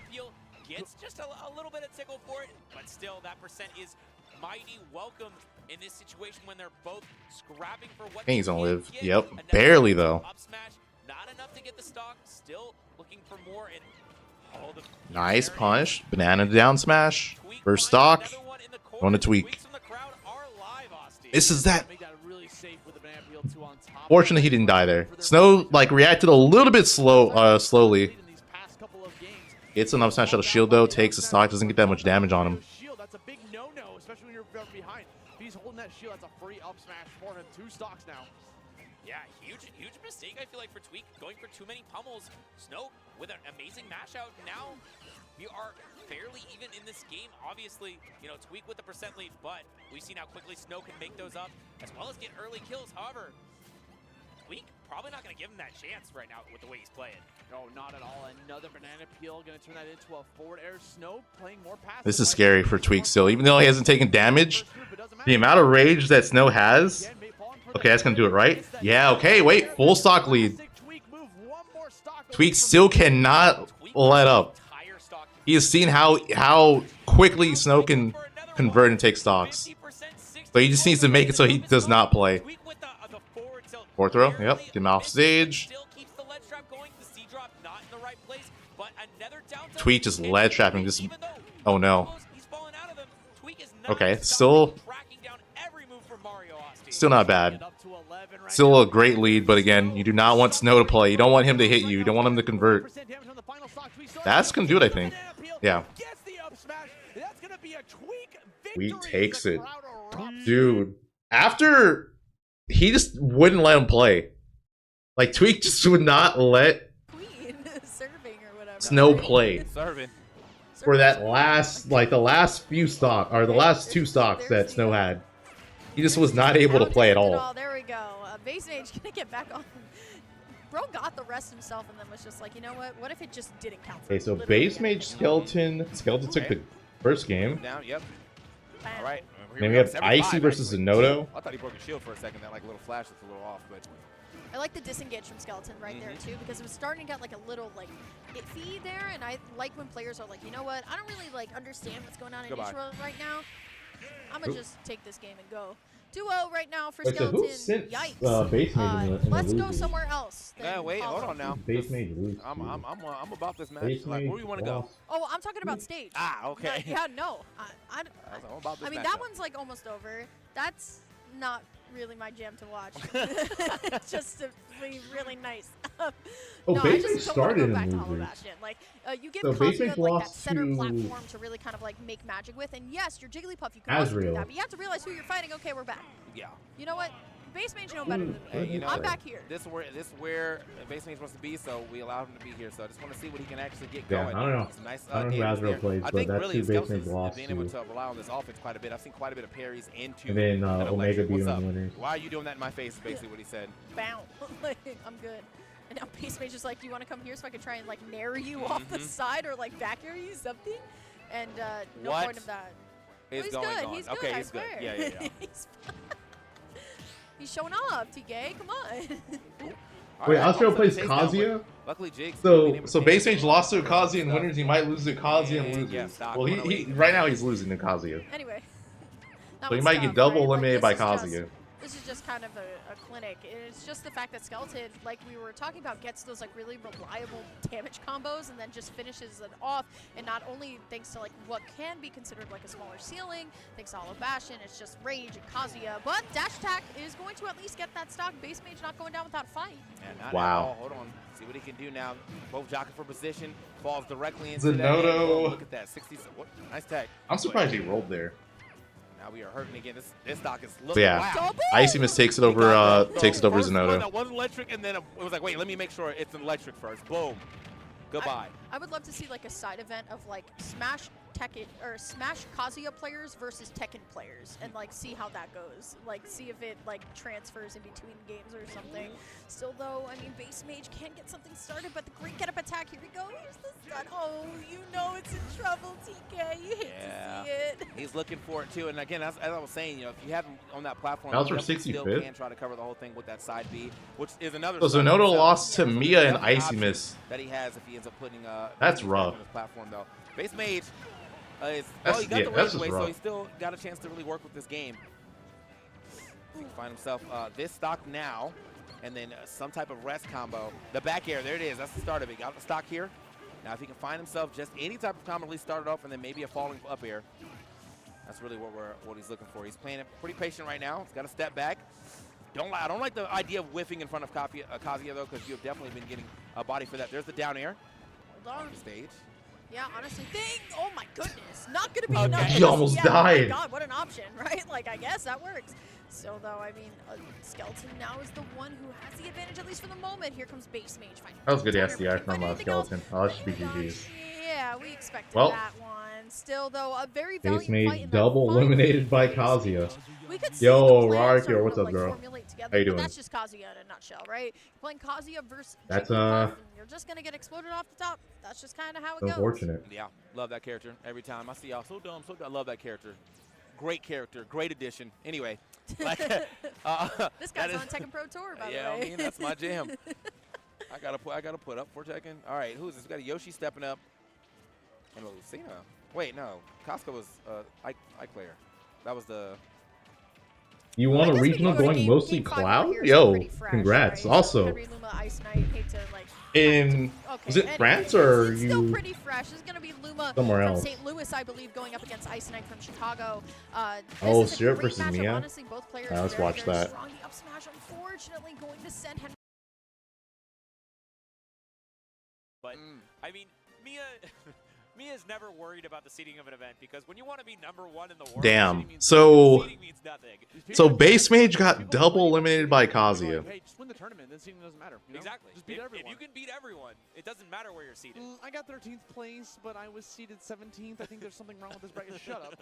Gets just a little bit of tickle for it, but still that percent is mighty welcome in this situation when they're both scrapping for what He's gonna live. Yep, barely though. Up smash, not enough to get the stock. Still looking for more. And nice punish. Banana down smash. First stock. Going to Tweek. This is that. Fortunately, he didn't die there. Snow like reacted a little bit slowly. Gets an up smash out of shield though. Takes the stock. Doesn't get that much damage on him. That's a big no-no, especially when you're behind. If he's holding that shield, that's a free up smash for him. 2 stocks now. Yeah, huge mistake, I feel like, for Tweek, going for too many pummels. Snow with an amazing mash out. Now we are fairly even in this game. Obviously, you know, Tweek with the percent lead, but we've seen how quickly Snow can make those up, as well as get early kills. However, Tweek probably not going to give him that chance right now with the way he's playing. No, not at all. Another banana peel, going to turn that into a forward air. Snow playing more passive. This is scary for Tweek still. Even though he hasn't taken damage, the amount of rage that Snow has. Okay, that's going to do it, right? Yeah, okay, wait. Full stock lead. Tweek still cannot let up. He has seen how quickly Snow can convert and take stocks. So he just needs to make it so he does not play. Fourth throw, yep. Get him off stage. Tweek just ledge trapping. Just, oh no. Okay, still not bad. Still a great lead, but again, you do not want Snow to play. You don't want him to hit you. You don't want him to convert. That's gonna do it, I think. Yeah. Tweek takes it. Dude, after he just wouldn't let him play. Like, Tweek just would not let Snow play. For that last, like, the last few stock, or the last 2 stocks that Snow had. He just was not able to play at all. There we go. Base Mage gonna get back on. Bro got the rest himself and then was just like, you know what? What if it just didn't count? Okay, so Base Mage Skeleton took the first game. Down, yep. All right. Then we have Icy versus Zenodo. I thought he broke his shield for a second. That like little flash that's a little off, but I like the disengage from Skeleton right there too, because it was starting to get like a little like iffy there, and I like when players are like, you know what? I don't really like understand what's going on in Israel right now. I'm gonna just take this game and go. 2-0 right now for Skeleton. Yikes. Base Mage in the Let's go somewhere else. Yeah, wait, hold on now. Base Mage loses. I'm about this match. Like, where do you want to go? Oh, I'm talking about stage. Ah, okay. Yeah, no. I mean, that matchup. one's like almost over. That's not really my jam to watch. Just to be really nice. Oh, no, Base I Mage just don't want to started go back in to losers. Holobastion. Like, you give So Base Mage Kazuya like that lost center to platform to really kind of like make magic with, and yes, your Jigglypuff, you can also do Asriel. that, but you have to realize who you're fighting. Okay, we're back. Yeah. You know what? Base Mage know better than me. Hey, you know, I'm back here. This is where Base Mage wants to be, so we allowed him to be here. So I just want to see what he can actually get Yeah, going. I don't know. It's a nice, I don't know who Asriel plays, I but think that's really who Base Mage Skeletons lost being able to. to rely on this offense quite a bit. I've seen quite a bit of parries into And then an Omega electric. beat What's him up? in winners. Why are you doing that in my face? Is basically what he said. Bow. Like, I'm good. And now Base Mage is like, do you want to come here so I can try and like nair you off the side or like back air you something? And no point of that. Is he's going good. on? He's good. Okay, I he's good. swear. Yeah. He's showing off, TK. Come on. Wait, Asriel plays Kazuya? Luckily, Jake's So Base Mage lost to Kazuya in winners. He might lose to Kazuya and lose. Yeah, stock Well, he 108. right now he's losing to Kazuya. Anyway. So he might get double eliminated by Kazuya. This is just kind of a clinic. It's just the fact that Skeleton, like we were talking about, gets those like really reliable damage combos and then just finishes it off. And not only thanks to like what can be considered like a smaller ceiling, thanks to Holobastion, it's just Rage and Kazuya. But Dash Attack is going to at least get that stock. Base Mage not going down without a fight. Yeah, not Wow. at all. Hold on. See what he can do now. Both jockeying for position. Falls directly into that. Zenodo. Look at that. 60. What? Nice tag. I'm surprised he rolled there. Now we are hurting again. This stock is So looking yeah, wow. Icy Miss takes it over. Takes it over First one Zenodo. that was electric, and then it was like, wait, let me make sure it's an electric first. Boom. Goodbye. I would love to see like a side event of like Smash Tekken or Smash Kazuya players versus Tekken players, and like see how that goes. Like see if it like transfers in between games or something. Still though, I mean Base Mage can get something started, but the great get up attack. Here we go. Here's the stun. Oh, you know it's in trouble, TK. You hate to see it. He's looking for it too. And again, as I was saying, you know, if you have him on that platform, That was you for definitely still 65th. can try to cover the whole thing with that side B, which is another. So Zenodo lost to Miya and Icy Miss. That he has if he ends up putting That's on rough. his platform though. Base Mage is That's- he got yeah, the that's rage just away, so rough. he still got a chance to really work with this game. He can find himself this stock now, and then some type of rest combo. The back air, there it is. That's the start of it. Got the stock here. Now if he can find himself just any type of combo, at least start it off, and then maybe a falling up air. That's really what he's looking for. He's playing it pretty patient right now. He's got to step back. I don't like the idea of whiffing in front of Kazuya though, because you have definitely been getting a body for that. There's the down air. Hold on. On the stage. Yeah, honestly, oh my goodness, not gonna be Okay. enough. He almost died. Oh my God, what an option, right? Like, I guess that works. Still, though, I mean, Skeleton now is the one who has the advantage, at least for the moment. Here comes Base Mage fighting. That was good SDI from Skeleton. Oh, that should be GG's. Yeah, we expected Well, that one. Still, though, a very Base valiant fight Mage in double that final eliminated by phase. Kazuya. We could see Yo, the plans Rark, sort of, what's up, like, girl? formulate together, How you but doing? that's just Kazuya in a nutshell, right? You're playing Kazuya versus That's, Jigglypuff, and you're just gonna get exploded off the top. That's just kind of how it goes. Unfortunate. Yeah, love that character every time. I see y'all so dumb, so dumb. I love that character. Great character, great addition. Anyway, like, This guy's on Tekken Pro Tour, by the way. Yeah, I mean that's my jam. I gotta put up for Tekken. All right, who's this? We got a Yoshi stepping up, and a Lucina. Wait, no, Casca was Ike player. That was the. You want a I guess we regional can go to going game mostly 5 Cloud? here, so Yo, pretty fresh, congrats. right? Also, Henry, Luma, Ice Knight, hate to, like, in okay, was it anyway, France or it's you still pretty fresh. It's gonna be Luma somewhere from else? St. Louis, I believe, going up against Ice Knight from Chicago. Oh, this is a Syrup great versus matchup. Miya? Honestly, both players Yeah, let's very, watch very that. strong. The up smash, unfortunately, going to send Henry. But I mean, Mia's never worried about the seeding of an event because when you want to be #1 in the world, Damn. seeding means So seeding means nothing. so Base Mage got double eliminated by Kazuya. Hey, just win the tournament, then seeding doesn't matter. You know? Exactly. Just beat If everyone. you can beat everyone, it doesn't matter where you're seated. I got 13th place, but I was seeded 17th. I think there's something wrong with this bracket. Shut up.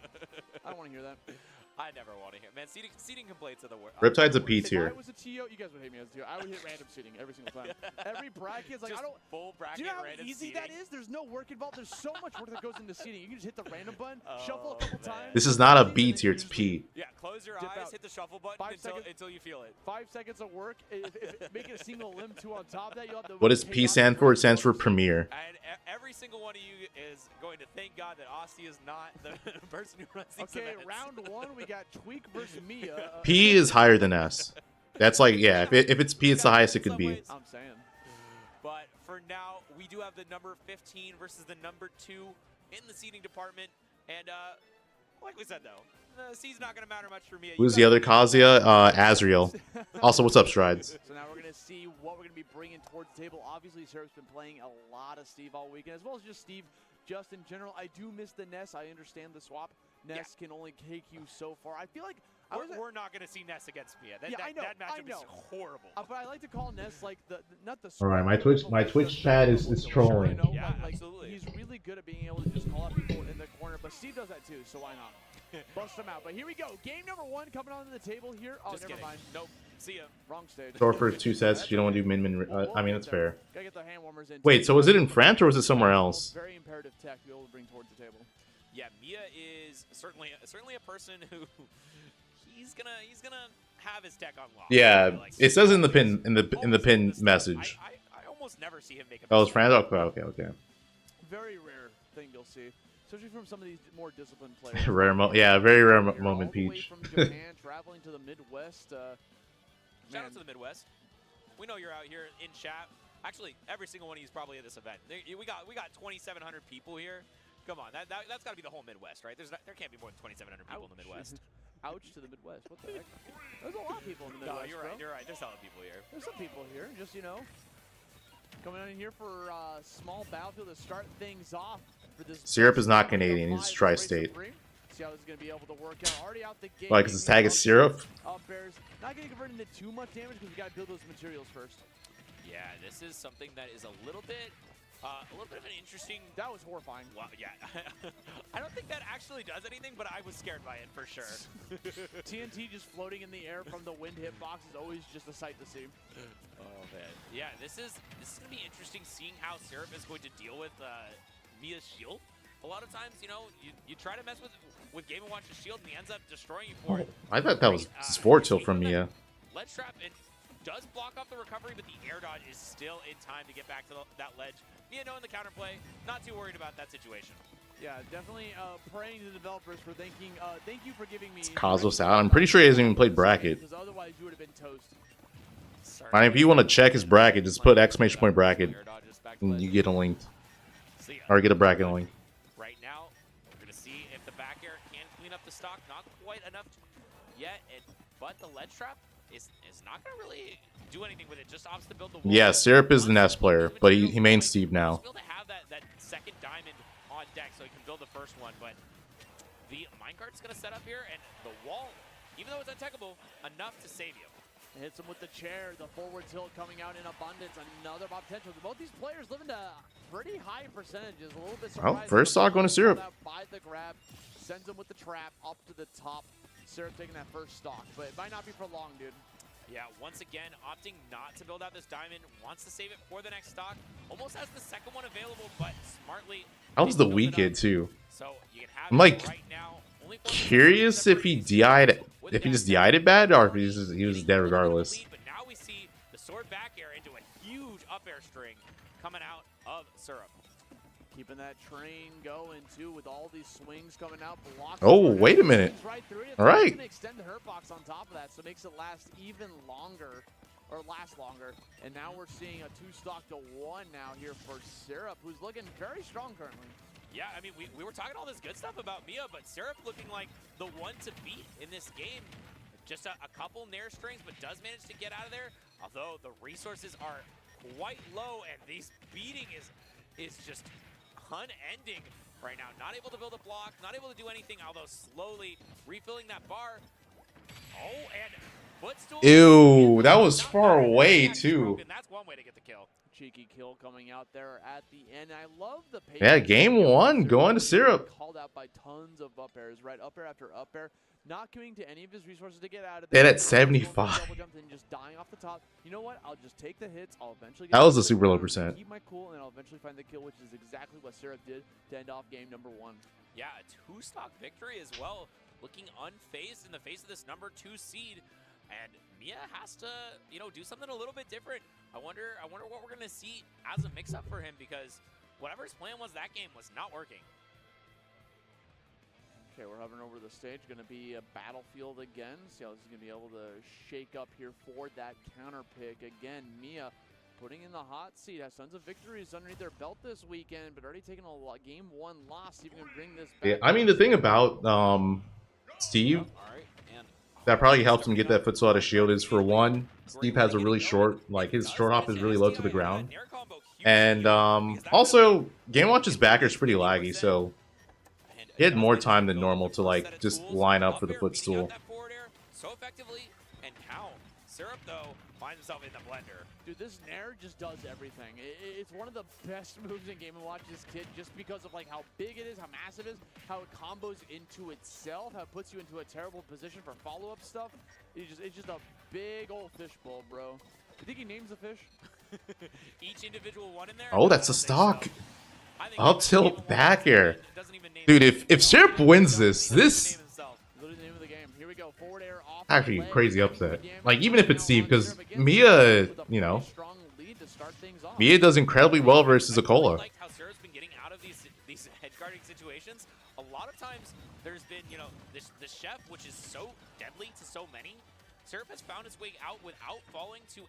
I don't want to hear that. I never want to hear. Man, seeding complaints are the worst. Riptide's a P If tier. I was a TO, you guys would hate me as a TO. I would hit random seeding every single time. Every bracket is like, Just I don't. full bracket Do you know how random easy seeding. that is? There's no work involved. There's so much work that goes into seeding. You can just hit the random button, shuffle a couple times. This is not a B tier, it's P. Yeah, close your Dip eyes, out. hit the shuffle button 5 seconds. until you feel it. 5 seconds of work. If make it a single limb, 2 on top of that, you'll have to. What does P stand for? It stands for Premier. And every single one of you is going to thank God that Osti is not the person who runs these Okay, events. round 1, we got Tweek versus Miya. P is higher than S. That's like, yeah, if it's P, it's the highest it could be. I'm saying. But for now, we do have the number 15 versus the number 2 in the seating department. And like we said, though, the seed's not going to matter much for me. Who's the other Kazuya? Azriel. Also, what's up, Strides? So now we're going to see what we're going to be bringing towards the table. Obviously, Syrup's been playing a lot of Steve all weekend, as well as just Steve just in general. I do miss the Ness. I understand the swap. Ness can only take you so far. I feel like we're not going to see Ness against Miya. That matchup is horrible. But I like to call Ness like not the. All right, my Twitch chat is trolling. Yeah, like, absolutely. He's really good at being able to just call out people in the corner, but Steve does that too, so why not? Bust him out. But here we go. Game number 1 coming onto the table here. Oh, Just never kidding. mind. Nope. See ya. Wrong stage. Or for 2 sets, you don't want to do min. I mean, that's fair. Gotta get the hand warmers in. Wait, so was it in France or was it somewhere else? Very imperative tech to be able to bring towards the table. Yeah, Miya is certainly a person who he's gonna have his tech unlocked. Yeah, Like, it says in the pin message. I almost never see him make a Oh, it's mistake. France. Okay. Very rare thing you'll see, especially from some of these more disciplined players. Rare very rare You're moment, all the way Peach. from Japan, traveling to the Midwest. Shout out to the Midwest. We know you're out here in chat. Actually, every single one of you is probably at this event. We got 2,700 people here. Come on, that's got to be the whole Midwest, right? There can't be more than 2,700 people in the Midwest. Ouch to the Midwest. What the heck? There's a lot of people in the Midwest. No, you're bro. right. You're right. There's a lot of people here. There's some people here, just coming on in here for a small battlefield to start things off for this. Syrup is not Canadian. He's tri-state. See how this is going to be able to work out. Already out the gate. Why? Because his tag is Syrup. Bears not going to convert into too much damage because we got to build those materials first. Yeah, this is something that is a little bit of an interesting. That was horrifying. Wow, yeah. I don't think that actually does anything, but I was scared by it for sure. TNT just floating in the air from the wind hitbox is always just a sight to see. Oh man. Yeah, this is gonna be interesting seeing how Syrup is going to deal with Miya's shield. A lot of times, you try to mess with Game & Watch's shield and he ends up destroying you for it. I thought that was sport tilt from Miya. Ledge trap, it does block off the recovery, but the air dodge is still in time to get back to that ledge. Miya knowing the counterplay, not too worried about that situation. Yeah, definitely praying to the developers for thank you for giving me. Cosmos out. I'm pretty sure he hasn't even played bracket. Because otherwise you would have been toast. I mean, if you want to check his bracket, just put exclamation point bracket, and you get a link, or get a bracket link. Right now, we're gonna see if the back air can clean up the stock. Not quite enough yet, but the ledge trap is not going to really do anything with it. Just opts to build the wall. Yeah, Syrup is the Nest player, but he mains Steve now. Still to have that second diamond on deck so he can build the first one, but the minecart's going to set up here, and the wall, even though it's untechable, enough to save you. Hits him with the chair. The forward tilt coming out in abundance. Another Bob potential. Both these players living to pretty high percentages. A little bit surprised. Oh, first stock going to Syrup. By the grab, sends him with the trap up to the top. Syrup taking that first stock, but it might not be for long, dude. Yeah, once again, opting not to build out this diamond, wants to save it for the next stock. Almost has the second one available, but smartly. That was the weak hit too. So you can have I'm like right now, curious if he DI'd, if he just DI'd it bad, or if he was dead regardless. But now we see the sword back air into a huge up air string coming out of Syrup. Keeping that train going too with all these swings coming out. Oh, wait a minute. Right through it. All right. Can extend the hurt box on top of that, so it makes it last even longer, or last longer. And now we're seeing a 2-stock to 1 now here for Syrup, who's looking very strong currently. Yeah, I mean, we were talking all this good stuff about Miya, but Syrup looking like the one to beat in this game. Just a couple nair strings, but does manage to get out of there. Although the resources are quite low, and this beating is just unending right now. Not able to build a block, not able to do anything, although slowly refilling that bar. Oh, and footstool. Ew, that was far away too. That's one way to get the kill. Cheeky kill coming out there at the end. I love the pace. Yeah, game 1 going to Syrup. Called out by tons of up airs, right? Up air after up air. Not coming to any of his resources to get out of there. And at 75. Double jumped and just dying off the top. You know what? I'll just take the hits. I'll eventually get That was a super low percent. Keep my cool, and I'll eventually find the kill, which is exactly what Syrup did to end off game number 1. Yeah, a 2-stock victory as well. Looking unfazed in the face of this number 2 seed. And Miya has to, you know, do something a little bit different. I wonder what we're going to see as a mix-up for him, because whatever his plan was that game was not working. Okay, we're hovering over the stage. Going to be a battlefield again. See how this is going to be able to shake up here for that counter pick. Again, Miya putting in the hot seat. Has tons of victories underneath their belt this weekend, but already taken a game 1 loss. Even going to bring this back. Yeah, I mean, the thing about Steve that probably helps him get that footstool out of shield is, for one, Steve has a really short, like his short hop is really low to the ground. And also, Game Watch's backer is pretty laggy, so he had more time than normal to like just line up for the footstool. So effectively, and how Syrup though finds himself in the blender. Dude, this Nair just does everything. It's one of the best moves in Game & Watch this kid, just because of like how big it is, how massive it is, how it combos into itself, how it puts you into a terrible position for follow-up stuff. It's just a big old fishbowl, bro. You think he names the fish? Each individual one in there. Oh, that's a stock. Up tilt back air. Dude, if Syrup wins this actually crazy upset. Like, even if it's Steve, because Miya, you know, Miya does incredibly well versus a Kola. Like how Syrup's been getting out of these head guarding situations. A lot of times there's been, you know, the chef, which is so deadly to so many. Syrup has found his way out without falling to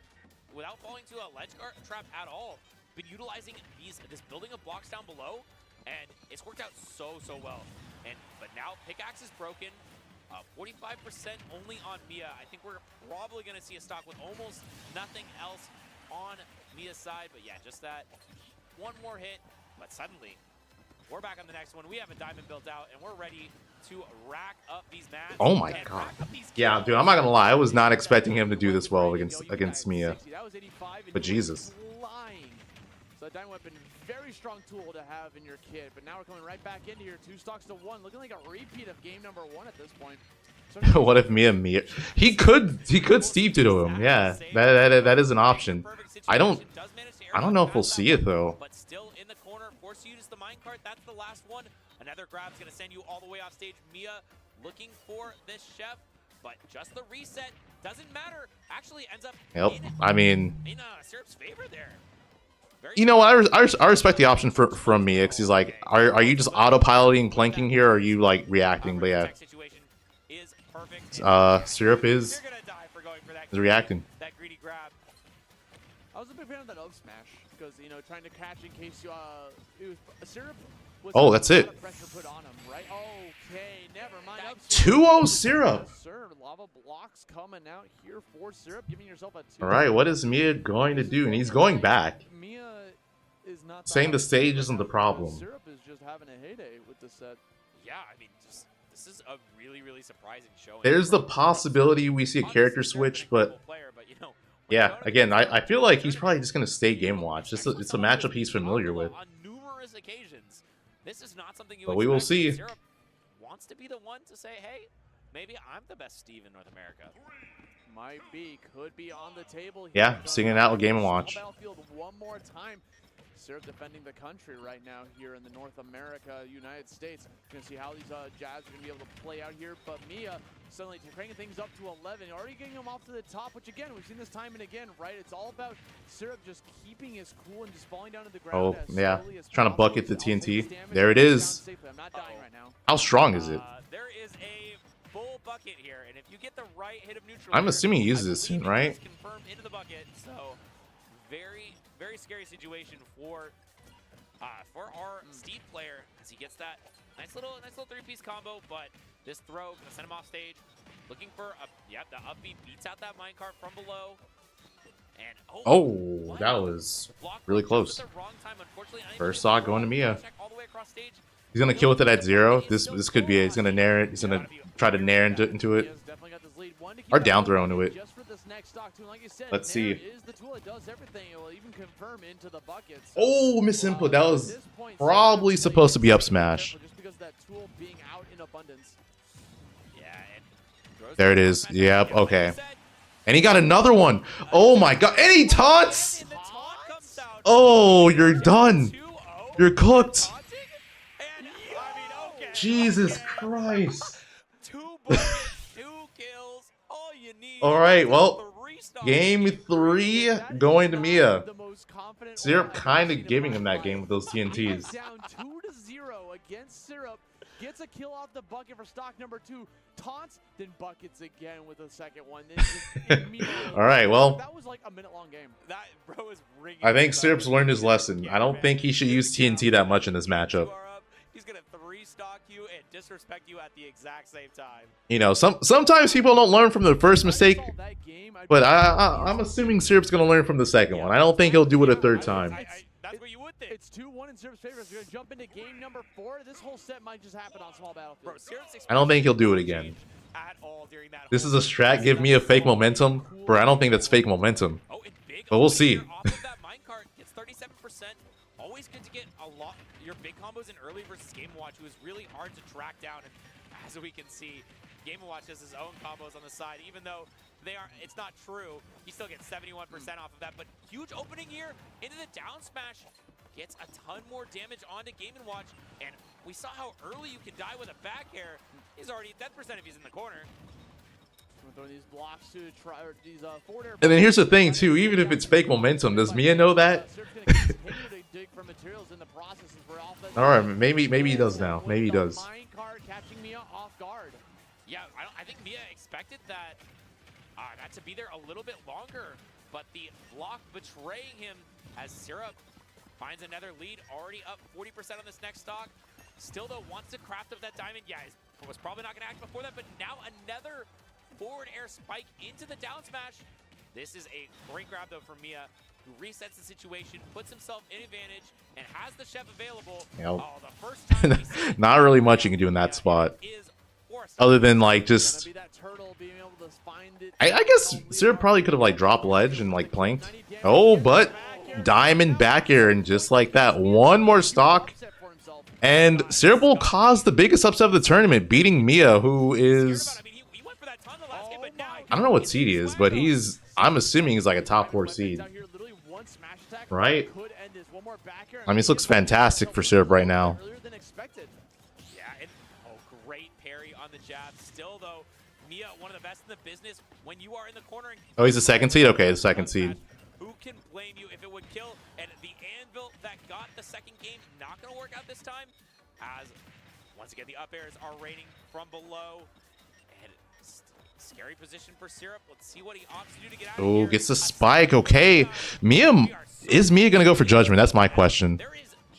a ledge guard trap at all. Been utilizing this building of blocks down below, and it's worked out so well. But now pickaxe is broken. 45% only on Miya. I think we're probably going to see a stock with almost nothing else on Miya's side. But yeah, just that one more hit. But suddenly, we're back on the next one. We have a diamond built out, and we're ready to rack up these mats. Oh my god. Yeah, dude, I'm not gonna lie. I was not expecting him to do this well against Miya. But Jesus. So that diamond weapon, very strong tool to have in your kit. But now we're coming right back into here, 2 stocks to 1, looking like a repeat of game number 1 at this point. What if Miya? He could Steve it to him. Yeah, that is an option. I don't know if we'll see it though. But still in the corner, force you to use the minecart. That's the last one. Another grab's gonna send you all the way off stage. Miya looking for this chef, but just the reset doesn't matter. Actually ends up I mean, in Syrup's favor there. You know what? I respect the option from Miya, because he's like, are you just autopiloting planking here, or are you like reacting? But yeah, Syrup is reacting. That greedy grab. I was a big fan of that up smash, because, you know, trying to catch in case you Syrup was that's it. Pressure put on him, right? Okay, never mind. 2-0 Syrup. Sir, lava blocks coming out here for Syrup, giving yourself a 2. All right, what is Miya going to do? And he's going back. Miya is not Saying the stage isn't the problem. Syrup is just having a heyday with the set. Yeah, I mean, just this is a really, really surprising showing. There's the possibility we see a character switch, but yeah, again, I feel like he's probably just going to stay Game Watch. It's a matchup he's familiar with. On numerous occasions. This is not something you But we will see. Syrup wants to be the one to say, hey, maybe I'm the best Steve in North America. Might be, could be on the table here. Yeah, singing out with Game Watch. Battlefield one more time. Syrup defending the country right now here in the North America, United States. We're going to see how these jabs are going to be able to play out here. But Miya suddenly cranking things up to 11. Already getting him off to the top, which again, we've seen this time and again, right? It's all about Syrup just keeping his cool and just falling down to the ground. Oh, yeah. Trying to bucket the TNT. There it is. I'm not dying right now. How strong is it? There is a full bucket here, and if you get the right hit of neutral, I'm assuming he uses this soon, right? Confirmed into the bucket, so very, very scary situation for our Steve player as he gets that nice little three-piece combo. But this throw gonna send him off stage, looking for the upbeat beats out that minecart from below. And oh, that was really close. First stock going to Miya. He's gonna kill with it at 0. This could be it. He's gonna nair it. He's gonna try to nair into it. Or down throw into it. Let's see. Oh, miss input. That was probably supposed to be up smash. There it is. Yep. Okay. And he got another one. Oh my god. And he taunts. Oh, you're done. You're cooked. Jesus Christ. All right, well, game 3 going to Miya. Syrup kind of giving him that game with those TNTs. Down 2-0 against Syrup. Gets a kill off the bucket for stock number 2. Taunts, then buckets again with a second one. All right, well, that was like a minute-long game. That bro is ringing. I think Syrup's learned his lesson. I don't think he should use TNT that much in this matchup. He's gonna 3-stock you and disrespect you at the exact same time. You know, sometimes people don't learn from the first mistake, but I'm assuming Syrup's gonna learn from the second one. I don't think he'll do it a third time. That's what you would think. It's 2-1 in Syrup's favor. We're gonna jump into game number 4. This whole set might just happen on small battlefield. I don't think he'll do it again. This is a strat. Give me a fake momentum, bro. I don't think that's fake momentum, but we'll see. It's 37%. Always good to get a lot your big combos in early versus Game Watch, who is really hard to track down. And as we can see, Game Watch has his own combos on the side, even though it's not true. He still gets 71% off of that, but huge opening here into the down smash. Gets a ton more damage onto Game & Watch, and we saw how early you can die with a back air. He's already death percent if he's in the corner. These blocks to try, these forward air. And then here's the thing too, even if it's fake momentum, does Miya know that? Alright, maybe he does now. Maybe he does. Yeah, I think Miya expected that to be there a little bit longer, but the block betraying him as Syrup finds another lead, already up 40% on this next stock. Still though wants to craft up that diamond. Yeah, he was probably not going to act before that, but now another forward air spike into the down smash. This is a great grab though from Miya, who resets the situation, puts himself in advantage, and has the chef available. Yep. Oh, the first time not really much you can do in that spot, other than like just. I guess Syrup probably could have like dropped ledge and like planked. Oh, but diamond back air, and just like that, one more stock. And Syrup will cause the biggest upset of the tournament, beating Miya, who is... I don't know what seed he is, but I'm assuming he's like a top 4 seed. Right? I mean, this looks fantastic for Syrup right now. Yeah, and great parry on the jab. Still, though, Miya, one of the best in the business when you are in the corner. Oh, he's the second seed? Okay, the second seed. Who can blame you if it would kill? And the anvil that got the second game, not going to work out this time, as once again the up airs are raining from below. And scary position for Syrup. Let's see what he opts to do to get out of here. Oh, gets the spike. Okay. Is Miya going to go for judgment? That's my question.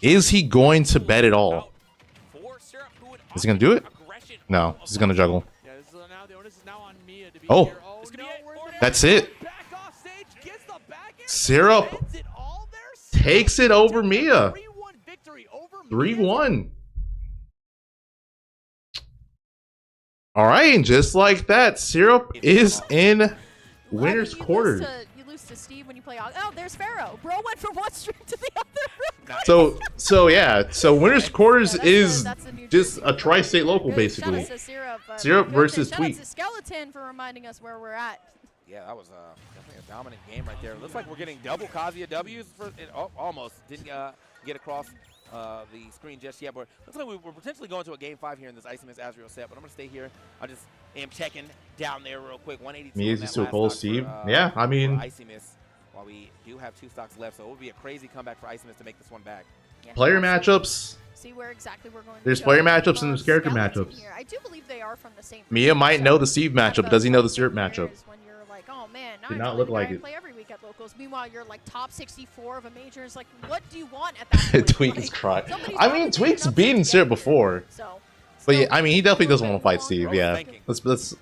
Is he going to bet it all? Is he going to do it? No, he's going to juggle. Yeah, this is now the only onus is now on Miya to be Oh. here. Oh, no, That's it. back off stage, gets the back air, Syrup ends it all there. takes it over Miya. 3-1 victory over 3-1. All right, and just like that, Syrup is in winner's quarters. You lose to Steve when you play. Oh, there's Pharaoh. Bro went from one stream to the other. So yeah, so winner's quarters is that's the new just jersey. a tri-state local Good. basically. Shout out to Syrup. Syrup Good versus thing. Shout out Tweek. to Skeleton for reminding us where we're at. Yeah, that was definitely a dominant game right there. Looks like we're getting double Kazuya W's. Almost didn't get across the screen just yet, but looks like we're potentially going to a game 5 here in this Icy Miss Azrael set. But I'm gonna stay here. I just am checking down there real quick. 182. Miya's used to a cold Steve. Yeah, I mean, Icy Miss. While we do have 2 stocks left, so it would be a crazy comeback for Icy Miss to make this one back. Yeah. player matchups. See where exactly we're going. There's to player go. matchups and there's character Skeleton matchups. Here. I do believe they are from the same. Miya might so know the Steve matchup, but does he know the Syrup thing matchup? is when you're like, oh man, now Did I not play look the like guy I it. play every week at locals. Meanwhile, you're like top 64 of a major. It's like, what do you want at that point? Tweek like, is crying. somebody's I already mean, playing Tweek's enough beaten to Syrup get before. So, But yeah, still I mean, he a definitely little doesn't bit want to fight longer. Steve. Yeah, thinking. let's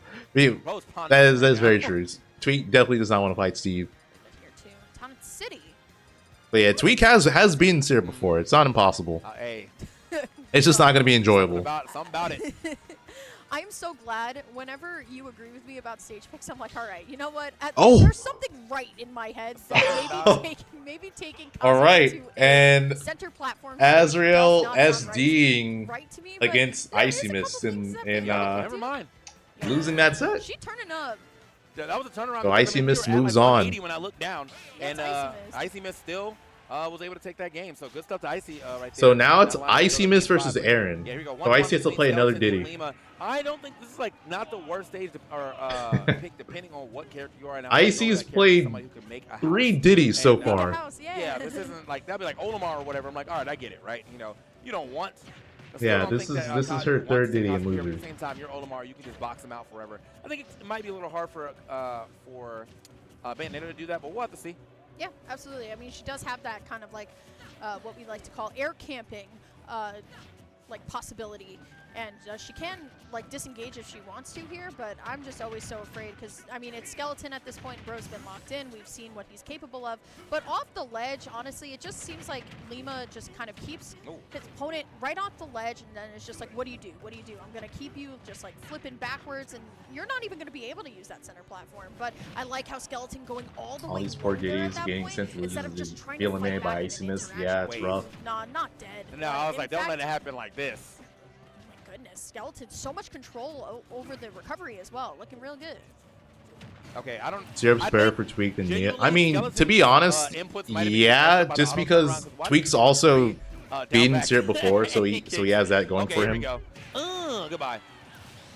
that is very true. Tweek definitely does not want to fight Steve. Here too. Town City. But yeah, Tweek has beaten Syrup before. It's not impossible. Hey, It's just not going to be enjoyable. something about it. I'm so glad whenever you agree with me about stage picks, I'm like, all right, you know what? There's something right in my head that maybe taking All Kazuya right, to a and center platform Azrael does not sound SDing right to me, but against there is Icy a Miss couple and things that and they Never mind. losing that set. She turning up. Yeah, that was a turnaround. So because, Icy we Miss were at, moves like, on. 180 when I looked down, Yeah, and it's Icy Miss. Icy Miss still was able to take that game. So good stuff to Icy right there. So now it's That allows us to Icy go to Miss game versus 5. Aaron. Yeah, here we go. So Icy has to play another Skeleton and Diddy. Lima. I don't think this is like not the worst stage to pick depending on what character you are. Now, Icy's played 3 Diddies so And, far. House, Yeah, this isn't like that'd be like Olimar or whatever. I'm like, all right, I get it, right? You know, you don't want. I still Yeah, don't this think is that, this is Kazuya her wants third to Diddy take and Kazuya, but loser. At the same time, you're Olimar, you can just box him out forever. I think it might be a little hard for Bandana to do that, but we'll have to see. Yeah, absolutely. I mean, she does have that kind of like what we like to call air camping like possibility. And she can like disengage if she wants to here, but I'm just always so afraid because, I mean, it's Skeleton at this point. Bro's been locked in. We've seen what he's capable of. But off the ledge, honestly, it just seems like Lima just kind of keeps his opponent right off the ledge, and then it's just like, what do you do? What do you do? I'm going to keep you just like flipping backwards, and you're not even going to be able to use that center platform. But I like how Skeleton going all the way All these poor over at Diddies that getting point, sent to instead of losers just and trying to feeling fight made by back in Icy an Miss. Yeah, it's interaction. rough. Nah, not dead. No, I was like, don't let it happen like this. Goodness, Skeleton, so much control over the recovery as well. Looking real good. Okay, I don't. Syrup's better for Tweek than Miya. I mean, to be honest, yeah, just because Tweek's also beaten Syrup before, so he has that going for him. Here we go. Goodbye.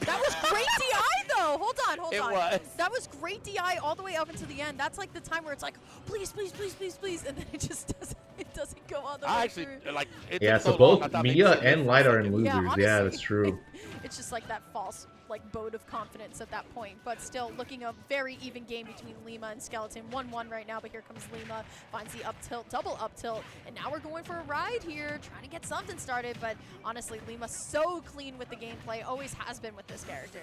That was great DI though. Hold on. It was. That was great DI all the way up until the end. That's like the time where it's like, please, please, please, please, please, and then it just doesn't. It doesn't go all the way Actually through. like. It Yeah, took so long, I both thought Miya maybe and Light are in it. losers. Yeah, honestly, Yeah, that's true. It's just like that false like boat of confidence at that point, but still looking a very even game between Lima and Skeleton. 1-1 right now, but here comes Lima, finds the up tilt, double up tilt, and now we're going for a ride here, trying to get something started, but honestly, Lima so clean with the gameplay, always has been with this character.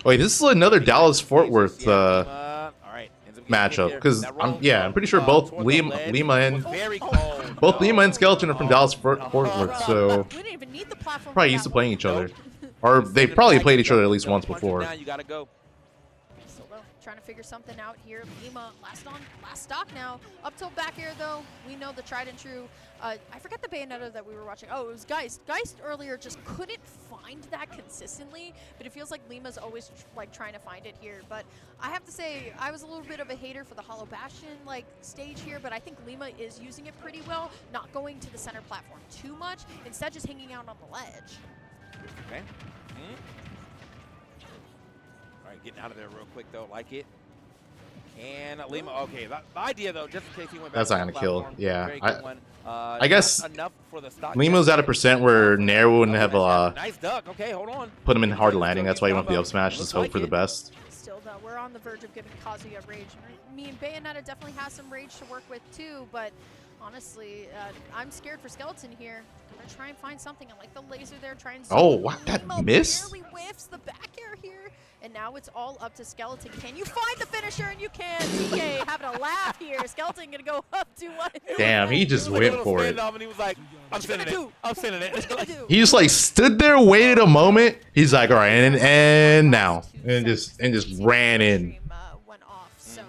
Wait, this is another Dallas-Fort Worth All right. matchup, because I'm pretty sure both Lima and both Lima and Skeleton are from Dallas-Fort Worth, so We didn't even need the platform. probably used to playing each other, or they've probably played each other at least once before. Now you gotta go. Solo trying to figure something out here. Lima last stock now. Up tilt back air though. We know the tried and true. I forget the Bayonetta that we were watching. Oh, it was Geist. Geist earlier just couldn't find that consistently, but it feels like Lima's always like trying to find it here. But I have to say, I was a little bit of a hater for the Hollow Bastion like stage here, but I think Lima is using it pretty well, not going to the center platform too much, instead just hanging out on the ledge. Okay. All right, getting out of there real quick though. Like it. And Lima. Okay, the idea though, just in case he went back. That's to not the gonna kill. platform, Yeah, very good one. I guess enough for the stock Lima's at a percent where Nair wouldn't have nice duck. Okay, hold on. put him in hard landing. That's why he went for the up smash. Just hope for the best. Still though, we're on the verge of giving Kazuya rage. I mean, Bayonetta definitely has some rage to work with too, but honestly, I'm scared for Skeleton here. gonna try and find something. I like the laser there. Try and Oh, what? That Lima miss? barely whiffs the back air here. And now it's all up to Skeleton. Can you find the finisher? And you can. TK having a laugh here. Skeleton gonna go up to one. Damn, he just went for it. And he was like, I'm sending it. I'm sending it. He just like stood there, waited a moment. He's like, all right, and now, and just ran in. Went off. So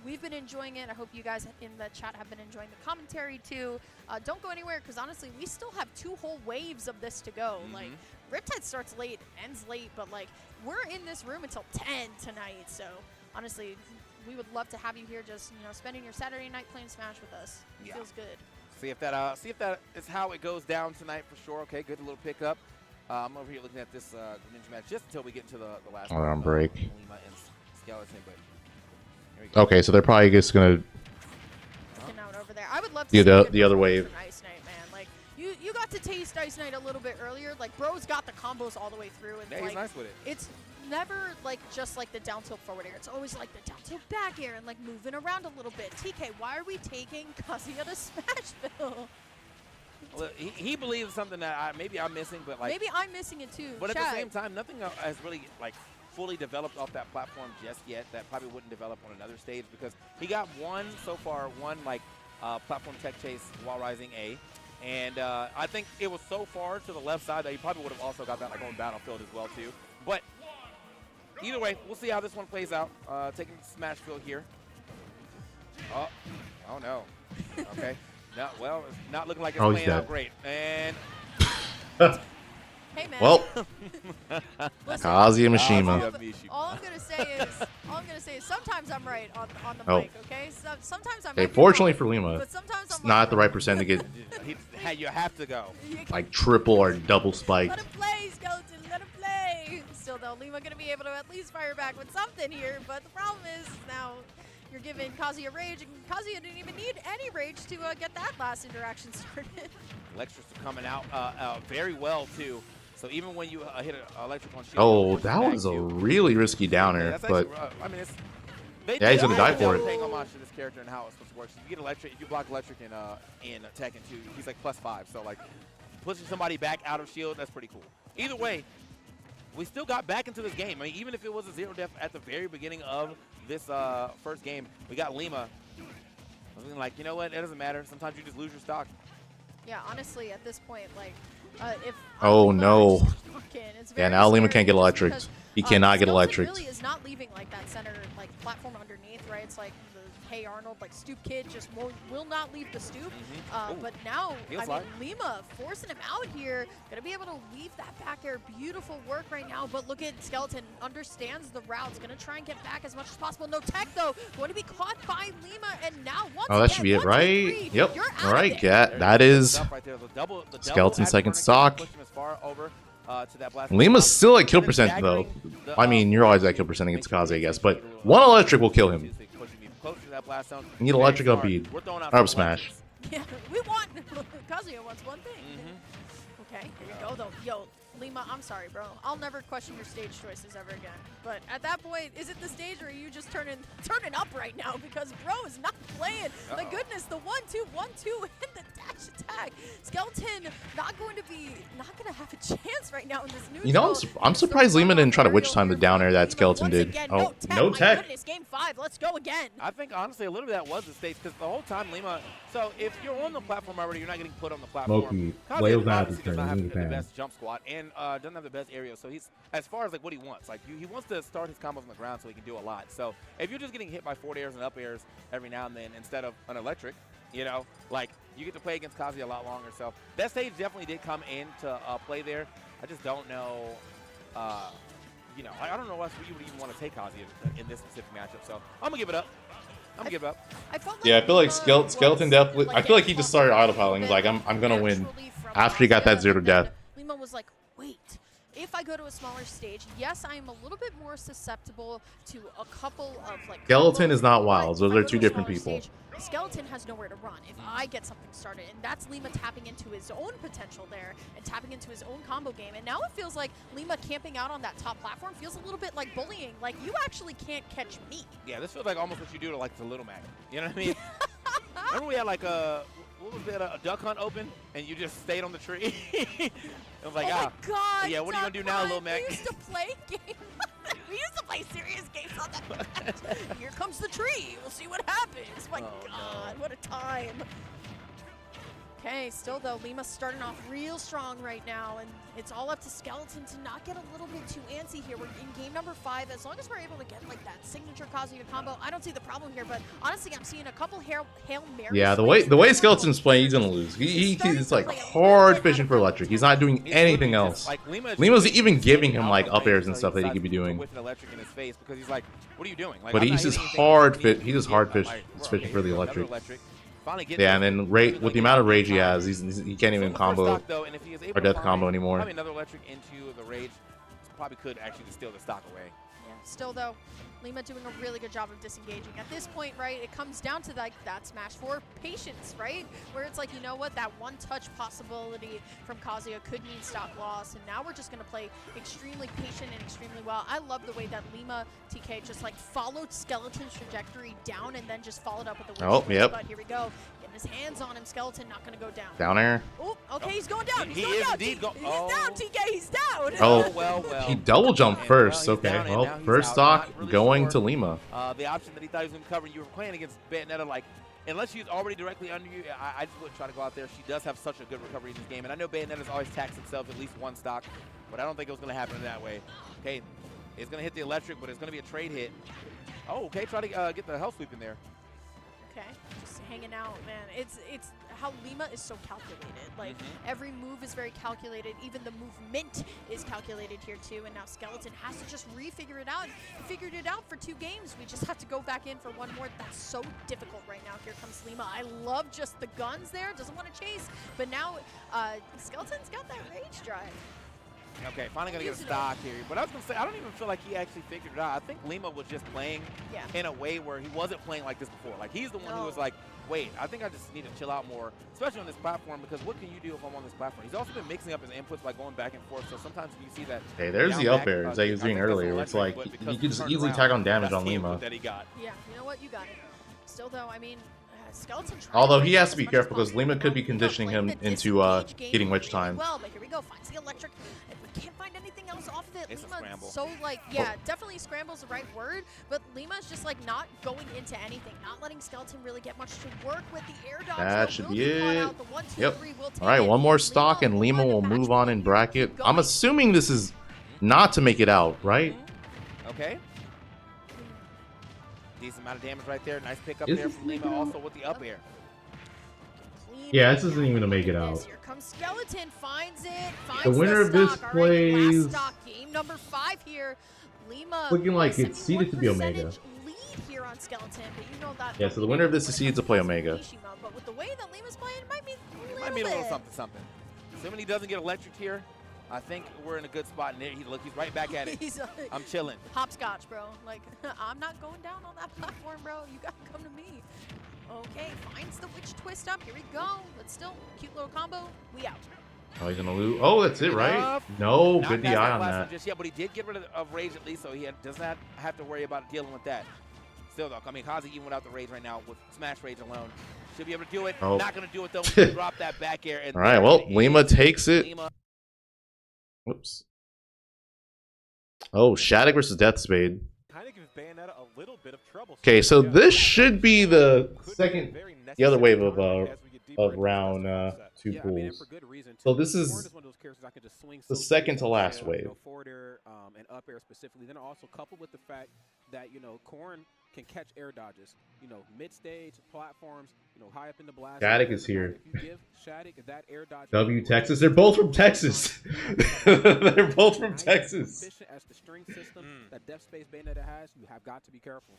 we've been enjoying it. I hope you guys in the chat have been enjoying the commentary too. Don't go anywhere because honestly, we still have 2 whole waves of this to go. Like Riptide starts late, ends late, but like we're in this room until 10 tonight. So honestly, we would love to have you here, just spending your Saturday night playing Smash with us. It feels good. See if that is how it goes down tonight for sure. Okay, good little pickup. I'm over here looking at this ninja match just until we get into the last Hold on, break. Lima and Skeleton, but here we go. Okay, so they're probably just gonna Out over there. I would love to do see the other wave. Ice Knight, man. Like you got to taste Ice Knight a little bit earlier. Like bro's got the combos all the way through, and Yeah, like he's nice with it. it's never like just like the down tilt forward air. It's always like the down tilt back air and like moving around a little bit. TK, why are we taking Kazuya to Smashville? Well, he believes something that maybe I'm missing, but like Maybe I'm missing it too. But Chad. at the same time, nothing has really like fully developed off that platform just yet. That probably wouldn't develop on another stage because he got one like platform tech chase while rising A, and I think it was so far to the left side that he probably would have also got that like on Battlefield as well too. But either way, we'll see how this one plays out. Taking Smashville here. Oh no. Okay. No, well, it's not looking like it's playing out great. And hey man. Well, Listen, Kazuya Mishima. all I'm gonna say is sometimes I'm right on the Oh. mic, okay? So, sometimes I'm Hey, fortunately for Lima, but sometimes it's I'm not the right percent to get you have to go. like triple or double spiked. Let him play, Skeleton. Let him play. Still, though, Lima gonna be able to at least fire back with something here. But the problem is now you're giving Kazuya rage, and Kazuya didn't even need any rage to get that last interaction started. Electrics are coming out very well too. So even when you hit an electric on shield, Oh, that was a really risky downer, that's but actually, I mean, yeah, he's gonna die for it. Paying homage to this character and how it's supposed to work. So if you get electric, if you block electric in Tekken 2, he's like +5. So like pushing somebody back out of shield, that's pretty cool. Either way, we still got back into this game. I mean, even if it was a 0-death at the very beginning of this first game, we got Lima. I was like, you know what? It doesn't matter. Sometimes you just lose your stock. Yeah, honestly, at this point, like, if Oh, no. it's Yeah, very now Lima scary can't get just electric. because, He cannot get Skeleton electric. really is not leaving like that center like platform underneath, right? It's like the Hey Arnold, like stoop kid, just will not leave the stoop. But now, I mean, Lima forcing him out here, gonna be able to weave that back air. Beautiful work right now. But look at Skeleton, understands the routes, gonna try and get back as much as possible. No tech though, going to be caught by Lima, and now once Oh, that should be it, right? Yep. All right, that is Skeleton second stock. Lima's still at kill percent though. I mean, you're always at kill percent against Kaze, I guess, but one electric will kill him. You need electric up beat. Up smash. Yeah, we want. Kazuya wants one thing. Okay, here we go though. Yo, Lima, I'm sorry, bro. I'll never question your stage choices ever again. But at that point, is it the stage or are you just turning up right now? Because bro is not playing. My goodness, the 1-2-1-2 and the dash attack. Skeleton not going to have a chance right now in this neutral. You know, I'm surprised Lima didn't try to witch time the down air that Skeleton did. Again, Oh, no no tech. tech. Goodness, game 5, let's go again. I think honestly a little bit of that was the stage because the whole time Lima. So if you're on the platform already, you're not getting put on the platform. Smokey, Kazuya Wales out obviously does not have the best jump squat and doesn't have the best area. So he's as far as like what he wants. Like he wants to start his combos on the ground so he can do a lot. So if you're just getting hit by forward airs and up airs every now and then instead of an electric, you know, like you get to play against Kazuya a lot longer. So that stage definitely did come into play there. I just don't know. You know, I don't know what you would even want to take Kazuya in this specific matchup. So I'm gonna give it up. Yeah, I feel like Skeleton definitely. I feel like he just started autopiloting. He's like, I'm gonna win. After he got that 0-death. Lima was like, wait. If I go to a smaller stage, yes, I am a little bit more susceptible to a couple of like. Skeleton is not Wilds. Those are two different people. Skeleton has nowhere to run if I get something started, and that's Lima tapping into his own potential there and tapping into his own combo game. And now it feels like Lima camping out on that top platform feels a little bit like bullying. Like, you actually can't catch me. Yeah, this feels like almost what you do to like the Little Mac. You know what I mean? Remember we had like what was that, a duck hunt open, and you just stayed on the tree? I was like, oh my God, yeah, what are you gonna do now, Lil Mac? We used to play games. We used to play serious games on that. Here comes the tree. We'll see what happens. My God, what a time. Okay, still though, Lima's starting off real strong right now, and it's all up to Skeleton to not get a little bit too antsy here. We're in game number 5. As long as we're able to get like that signature Kazuya combo, I don't see the problem here. But honestly, I'm seeing a couple Hail Marys. Yeah, the way Skeleton's playing, he's gonna lose. He's like hard fishing for electric. He's not doing anything else. Like, Lima's even giving him like up airs and stuff that he could be doing. With an electric in his face because he's like, what are you doing? Like, But he's just hard fit. He's just hard fish. He's fishing for the electric. Yeah, and then with the amount of rage he has, he can't even combo or death combo anymore. Probably another electric into the rage probably could actually steal the stock away. Yeah, still though, Lima doing a really good job of disengaging. At this point, right, it comes down to like that smash for patience, right? Where it's like, you know what, that one touch possibility from Kazuya could mean stock loss, and now we're just gonna play extremely patient and extremely well. I love the way that Lima TK just like followed Skeleton's trajectory down and then just followed up with the Oh, yep. But here we go. Getting his hands on him, Skeleton not gonna go down. Down air. Oh, okay, he's going down. He's He going is down. indeed He's down, TK, he's down. Oh, well. he double jumped first. Well, he's Okay, down, and well, now he's first out. stock Not really going sure. to Lima. The option that he thought he was going to cover, you were playing against Bayonetta, like, unless she's already directly under you, I just wouldn't try to go out there. She does have such a good recovery in this game, and I know Bayonetta's always taxed himself at least one stock, but I don't think it was going to happen that way. Okay, it's going to hit the electric, but it's going to be a trade hit. Oh, okay, try to get the health sweep in there. Okay, just hanging out, man. It's how Lima is so calculated. Like, every move is very calculated. Even the movement is calculated here, too. And now Skeleton has to just refigure it out. Figured it out for 2 games. We just have to go back in for one more. That's so difficult right now. Here comes Lima. I love just the guns there. Doesn't want to chase. But now Skeleton's got that rage drive. Okay, finally gonna get a stock here. But I was gonna say, I don't even feel like he actually figured it out. I think Lima was just playing in a way where he wasn't playing like this before. Like, he's the one who was like, wait, I think I just need to chill out more, especially on this platform, because what can you do if I'm on this platform? He's also been mixing up his inputs by going back and forth, so sometimes you see that. Hey, there's the up airs that he was doing earlier, where it's like, he could just easily tag on damage on Lima. Yeah, you know what? You got it. Still, though, I mean, Skeleton. Although he has to be careful, because Lima could be conditioning him into getting witch time. Well, but here we go. Finds the electric. We can't find anything else off of it. It's a Lima, scramble. so like, yeah, definitely scramble's the right word, but Lima's just like not going into anything, not letting Skeleton really get much to work with. The air dodge That should be it. Yep. All right, one more stock, and Lima will move on in bracket. I'm assuming this is not to make it out, right? Okay. Decent amount of damage right there. Nice pickup there from Lima, also with the up air. Yeah, this isn't even to make it out. Here comes Skeleton, finds it, finds The winner of this stock. plays. Last stock, game number 5 here. Lima Looking like with it's seeded to be 71% Omega. lead here on Skeleton, but you know that. Yeah, so the winner of this is seeded to play Omega. But with the way that Lima's playing, it might be It might mean a little something. Assuming he doesn't get electric here, I think we're in a good spot. And he's right back at it. I'm chilling. Hopscotch, bro. Like, I'm not going down on that platform, bro. You gotta come to me. Okay, finds the witch twist up. Here we go. But still, cute little combo. We out. Oh, he's gonna lose. Oh, that's it, right? No, Not good past DI on last that. one just yet, but he did get rid of rage at least, so he does not have to worry about dealing with that. Still, though, I mean, Kazi, even without the rage right now, with smash rage alone, should be able to do it. Oh. Not going to do it, though. Drop that back air. And All right, well, Lima takes it. Lima. Whoops. Oh, Shadic versus Death Spade. Kind of gives Bayonetta a little bit of trouble. Okay, so this should be the other wave of round 2 pools. So this is the second to last wave. Forward air and up air specifically. Then also coupled with the fact that, you know, Corn can catch air dodges. You know, mid-stage platforms, you know, high up in the blast. Shadic is here. If you give Shadic that air dodge, W Texas. They're both from Texas. They're both from Texas. Efficient as the string system that Death Space Bayonetta has, you have got to be careful.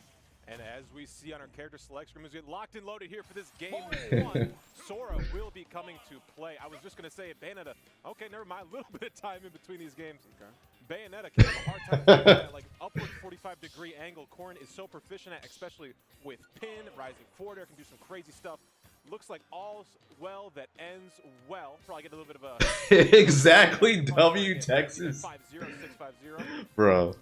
And as we see on our character select screen, as we get locked and loaded here for this game 1, Sora will be coming to play. I was just going to say, Bayonetta, okay, never mind, a little bit of time in between these games. Okay. Bayonetta can have a hard time finding that like upward 45-degree angle. Corn is so proficient at, especially with pin, rising forward air, can do some crazy stuff. Looks like all's well that ends well. Probably get a little bit of a... Exactly, W Texas. 5-0, 6-5-0. Bro.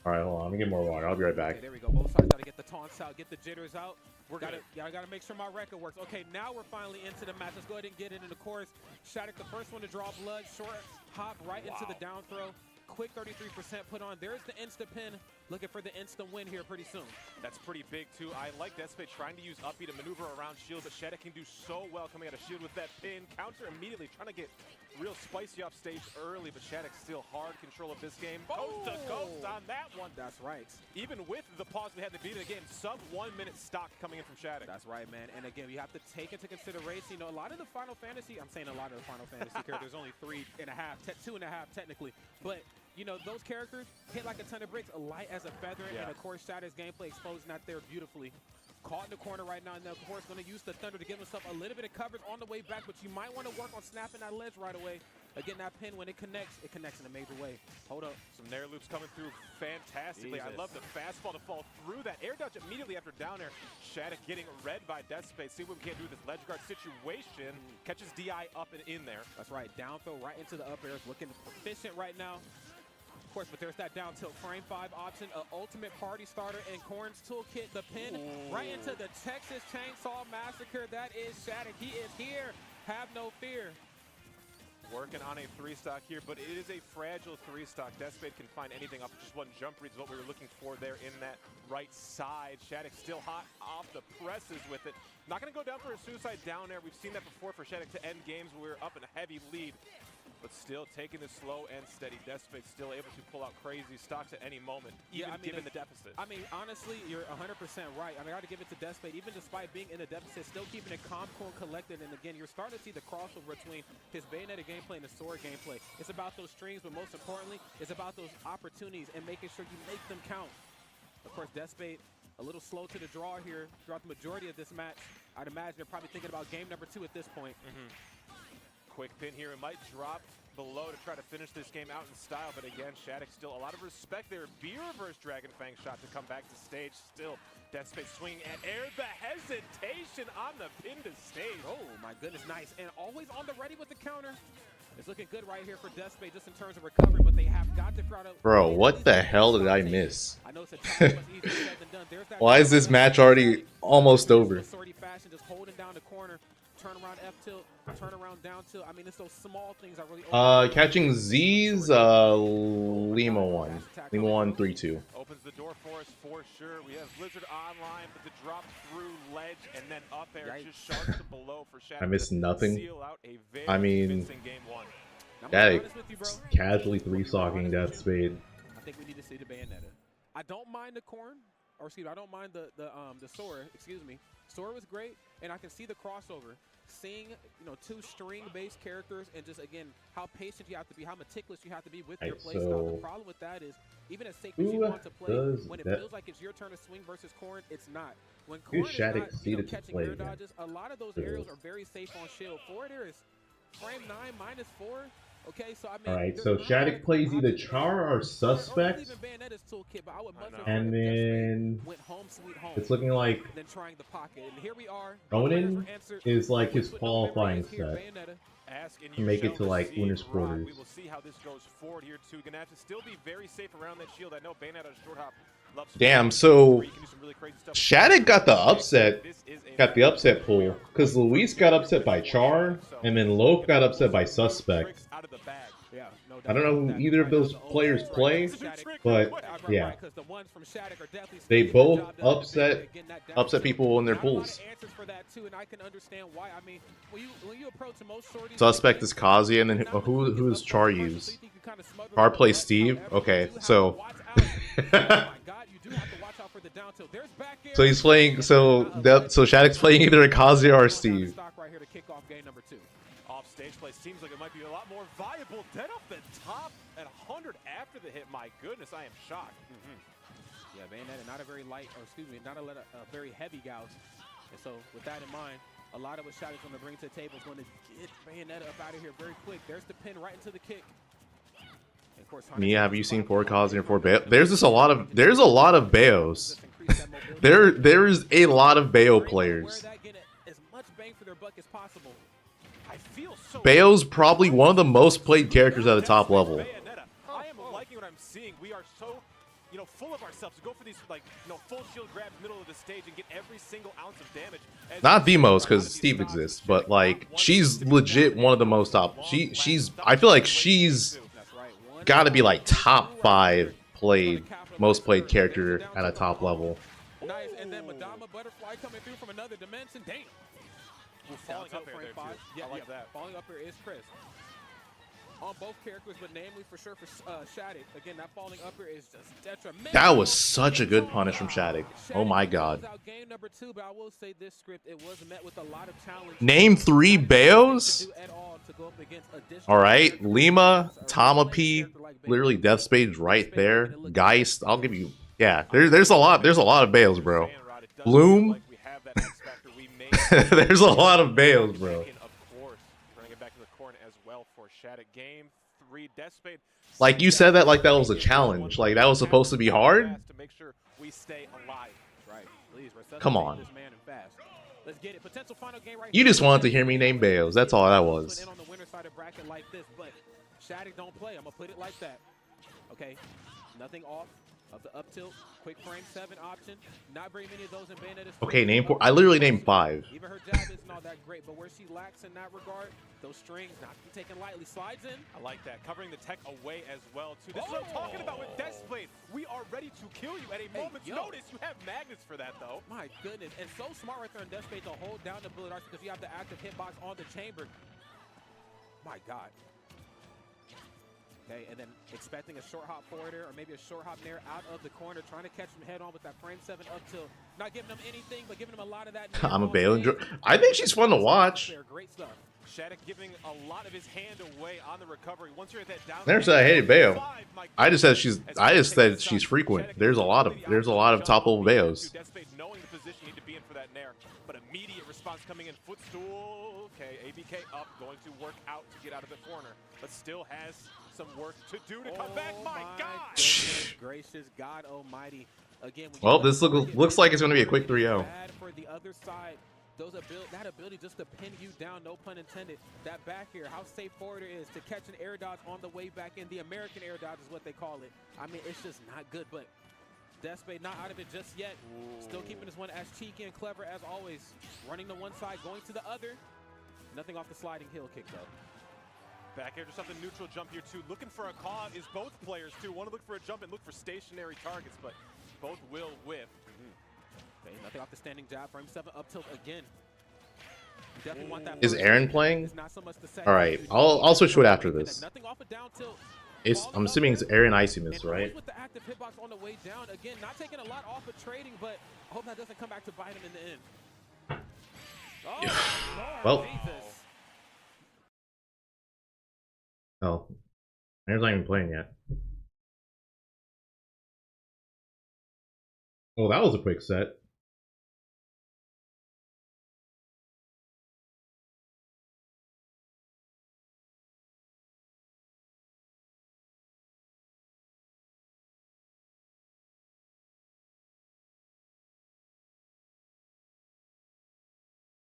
Alright, hold on. Let me get more water. I'll be right back. Okay, there we go. Both sides got to get the taunts out, get the jitters out. I gotta make sure my record works. Okay, now we're finally into the match. Let's go ahead and get it. And of course, Shadic, the first one to draw blood. Short hop right into the down throw. Quick 33% put on. There's the insta pin. Looking for the instant win here pretty soon. That's pretty big, too. I like Despate trying to use up B to maneuver around shield, but Shadic can do so well coming out of shield with that pin. Counter immediately, trying to get real spicy off stage early, but Shadic's still hard control of this game. Coast to coast on that one. That's right. Even with the pause we had to beat it again, sub 1 minute stock coming in from Shadic. That's right, man. And again, you have to take into consideration, you know, a lot of the Final Fantasy, I'm saying a lot of the Final Fantasy characters, only 2.5 technically, but you know, those characters hit like a ton of bricks, light as a feather, and of course, Shadic's gameplay exposing that there beautifully. Caught in the corner right now, and of course, going to use the Thunder to give himself a little bit of coverage on the way back, but you might want to work on snapping that ledge right away. Again, that pin, when it connects in a major way. Hold up. Some Nair loops coming through fantastically. Jesus. I love the fastball to fall through that. Air dodge immediately after down air. Shadic getting read by Despate. See what we can do with this ledge guard situation. Catches DI up and in there. That's right. Down throw right into the up airs. Looking efficient right now. Of course, but there's that down tilt frame 5 option, an ultimate party starter, and Corn's toolkit, the pin right into the Texas Chainsaw Massacre. That is Shadic. He is here. Have no fear. Working on a 3-stock here, but it is a fragile 3-stock. Despate can find anything off of just one jump read is what we were looking for there in that right side. Shadic still hot off the presses with it. Not going to go down for a suicide down there. We've seen that before for Shadic to end games where we're up in a heavy lead. But still taking it slow and steady. Despate still able to pull out crazy stocks at any moment, even given the deficit. I mean, honestly, you're 100% right. I mean, I got to give it to Despate. Even despite being in the deficit, still keeping it calm, cool, and collected. And again, you're starting to see the crossover between his Bayonetta gameplay and the Sora gameplay. It's about those strings, but most importantly, it's about those opportunities and making sure you make them count. Of course, Despate a little slow to the draw here throughout the majority of this match. I'd imagine they're probably thinking about game number 2 at this point. Quick pin here. It might drop below to try to finish this game out in style, but again, Shadic still a lot of respect there. B-reverse Dragon Fang shot to come back to stage. Still, Despate swinging at air. The hesitation on the pin to stage. Oh my goodness, nice. And always on the ready with the counter. It's looking good right here for Despate just in terms of recovery, but they have got to crowd out. Bro, what the hell did I miss? I know it's a task, much easier said than done. There's that Why is this match already almost over? Sortie fashion, just holding down the corner. Turn around F tilt, turn around down tilt. I mean, it's those small things that really Catching Z's, Lima 1. Lima 1, 3-2. Opens the door for us for sure. We have Blizzard online, but the drop through ledge and then up air just sharks to below for Shadic. I missed nothing. Seal out a very I mean, convincing game 1. that casually 3-stocking Despate. I think we need to see the Bayonetta. I don't mind the corn, or excuse me, I don't mind the Sora, excuse me. Sora was great, and I can see the crossover. Seeing, you know, 2 string-based characters and just, again, how patient you have to be, how meticulous you have to be with your play style. The problem with that is, even as sacred as you want to play, when it feels like it's your turn to swing versus corn, it's not. When corn is not, you know, catching air dodges, a lot of those aerials are very safe on shield. Forward air is frame 9 -4. Okay, so I mean, alright, so Shadic plays either Char or Suspect, and then it's looking like Ronin is like his qualifying set to make it to like winner's quarters. We will see how this goes forward here too. Gonna have to still be very safe around that shield. I know Bayonetta short hop. Damn, so Shadic got the upset pull because Luis got upset by Char, and then Loaf got upset by Suspect. I don't know who either of those players play, but yeah, they both upset people in their pools. Suspect is Kazuya, and then who does Char use? Char plays Steve. Okay, so so he's playing. So Shadic's playing either a Kazuya or Steve. Off stage play seems like it might be a lot more viable. Dead off the top at 100 after the hit. My goodness, I am shocked. Yeah, Bayonetta, not a very light, or excuse me, not a very heavy gouge. And so with that in mind, a lot of what Shadic's going to bring to the table is going to get Bayonetta up out of here very quick. There's the pin right into the kick. Of course, Miya, have you seen 4 Kazuya and 4 Bayo? There's a lot of Bayos. There's a lot of Bayo players. As much bang for their buck as possible. Bayo's probably one of the most played characters at the top level. I am liking what I'm seeing. We are so you know, full of ourselves to go for these, like, you know, full shield grabs middle of the stage and get every single ounce of damage. Not the most, because Steve exists, but like she's legit one of the most top. She's I feel like she's got to be like top 5 played, most played character at a top level. Nice, and then Madama Butterfly coming through from another dimension. Damn. Well, falling up there too. Yeah, I like that. Falling up here is Chris. On both characters, but namely for sure for Shadic. Again, that falling up here is just detrimental. That was such a good punish from Shadic. Oh my god. Game number 2, but I will say this script, it was met with a lot of challenge. Name 3 Beos? Alright, Lima, Tomapi, literally Death Spade right there. Geist, I'll give you, yeah, there's a lot of Beos, bro. Bloom, there's a lot of Beos, bro. Like you said that like that was a challenge, like that was supposed to be hard. Come on. You just wanted to hear me name Beos, that's all that was. Shadic don't play. I'm gonna put it like that. Okay, nothing off of the up tilt, quick frame 7 option. Not very many of those in Bayonetta. Okay, name 4. I literally named 5. Even her jab isn't all that great, but where she lacks in that regard, those strings not to be taken lightly. Slides in. I like that. Covering the tech away as well too. This is what I'm talking about with Deathblade. We are ready to kill you at a moment's notice. You have magnets for that though. My goodness, and so smart right there on Deathblade to hold down the bullet arch because you have the active hitbox on the chamber. My God. Okay, and then expecting a short hop forwarder or maybe a short hop nair out of the corner, trying to catch him head on with that frame 7 up tilt. Not giving him anything, but giving him a lot of that. I'm a Bale. I think she's fun to watch. Great stuff. Shadic giving a lot of his hand away on the recovery. Once you're at that down. Never said I hated Bayo. I just said she's frequent. There's a lot of top level Bayos. Knowing the position you need to be in for that nair, but immediate response coming in. Footstool. Okay, ABK up, going to work out to get out of the corner, but still has some work to do to come back. My God! Gracious God Almighty! Again. Well, this looks like it's going to be a quick 3-0. For the other side, that ability just to pin you down, no pun intended. That back here, how safe forwarder is to catch an air dodge on the way back in. The American air dodge is what they call it. I mean, it's just not good, but Deathblade not out of it just yet. Still keeping this one as cheeky and clever as always. Running to one side, going to the other. Nothing off the sliding heel kick though. Back here, just something neutral jump here too. Looking for a call is both players too. Want to look for a jump and look for stationary targets, but both will whiff. Okay, nothing off the standing jab. Frame 7 up tilt again. You definitely want that. Is Aaron playing? All right, I'll switch to it after this. Nothing off a down tilt. I'm assuming it's Aaron Icymus, right? With the active hitbox on the way down again, not taking a lot off of trading, but I hope that doesn't come back to bite him in the end. Oh, well. Jesus. Oh, Aaron's not even playing yet. Well, that was a quick set.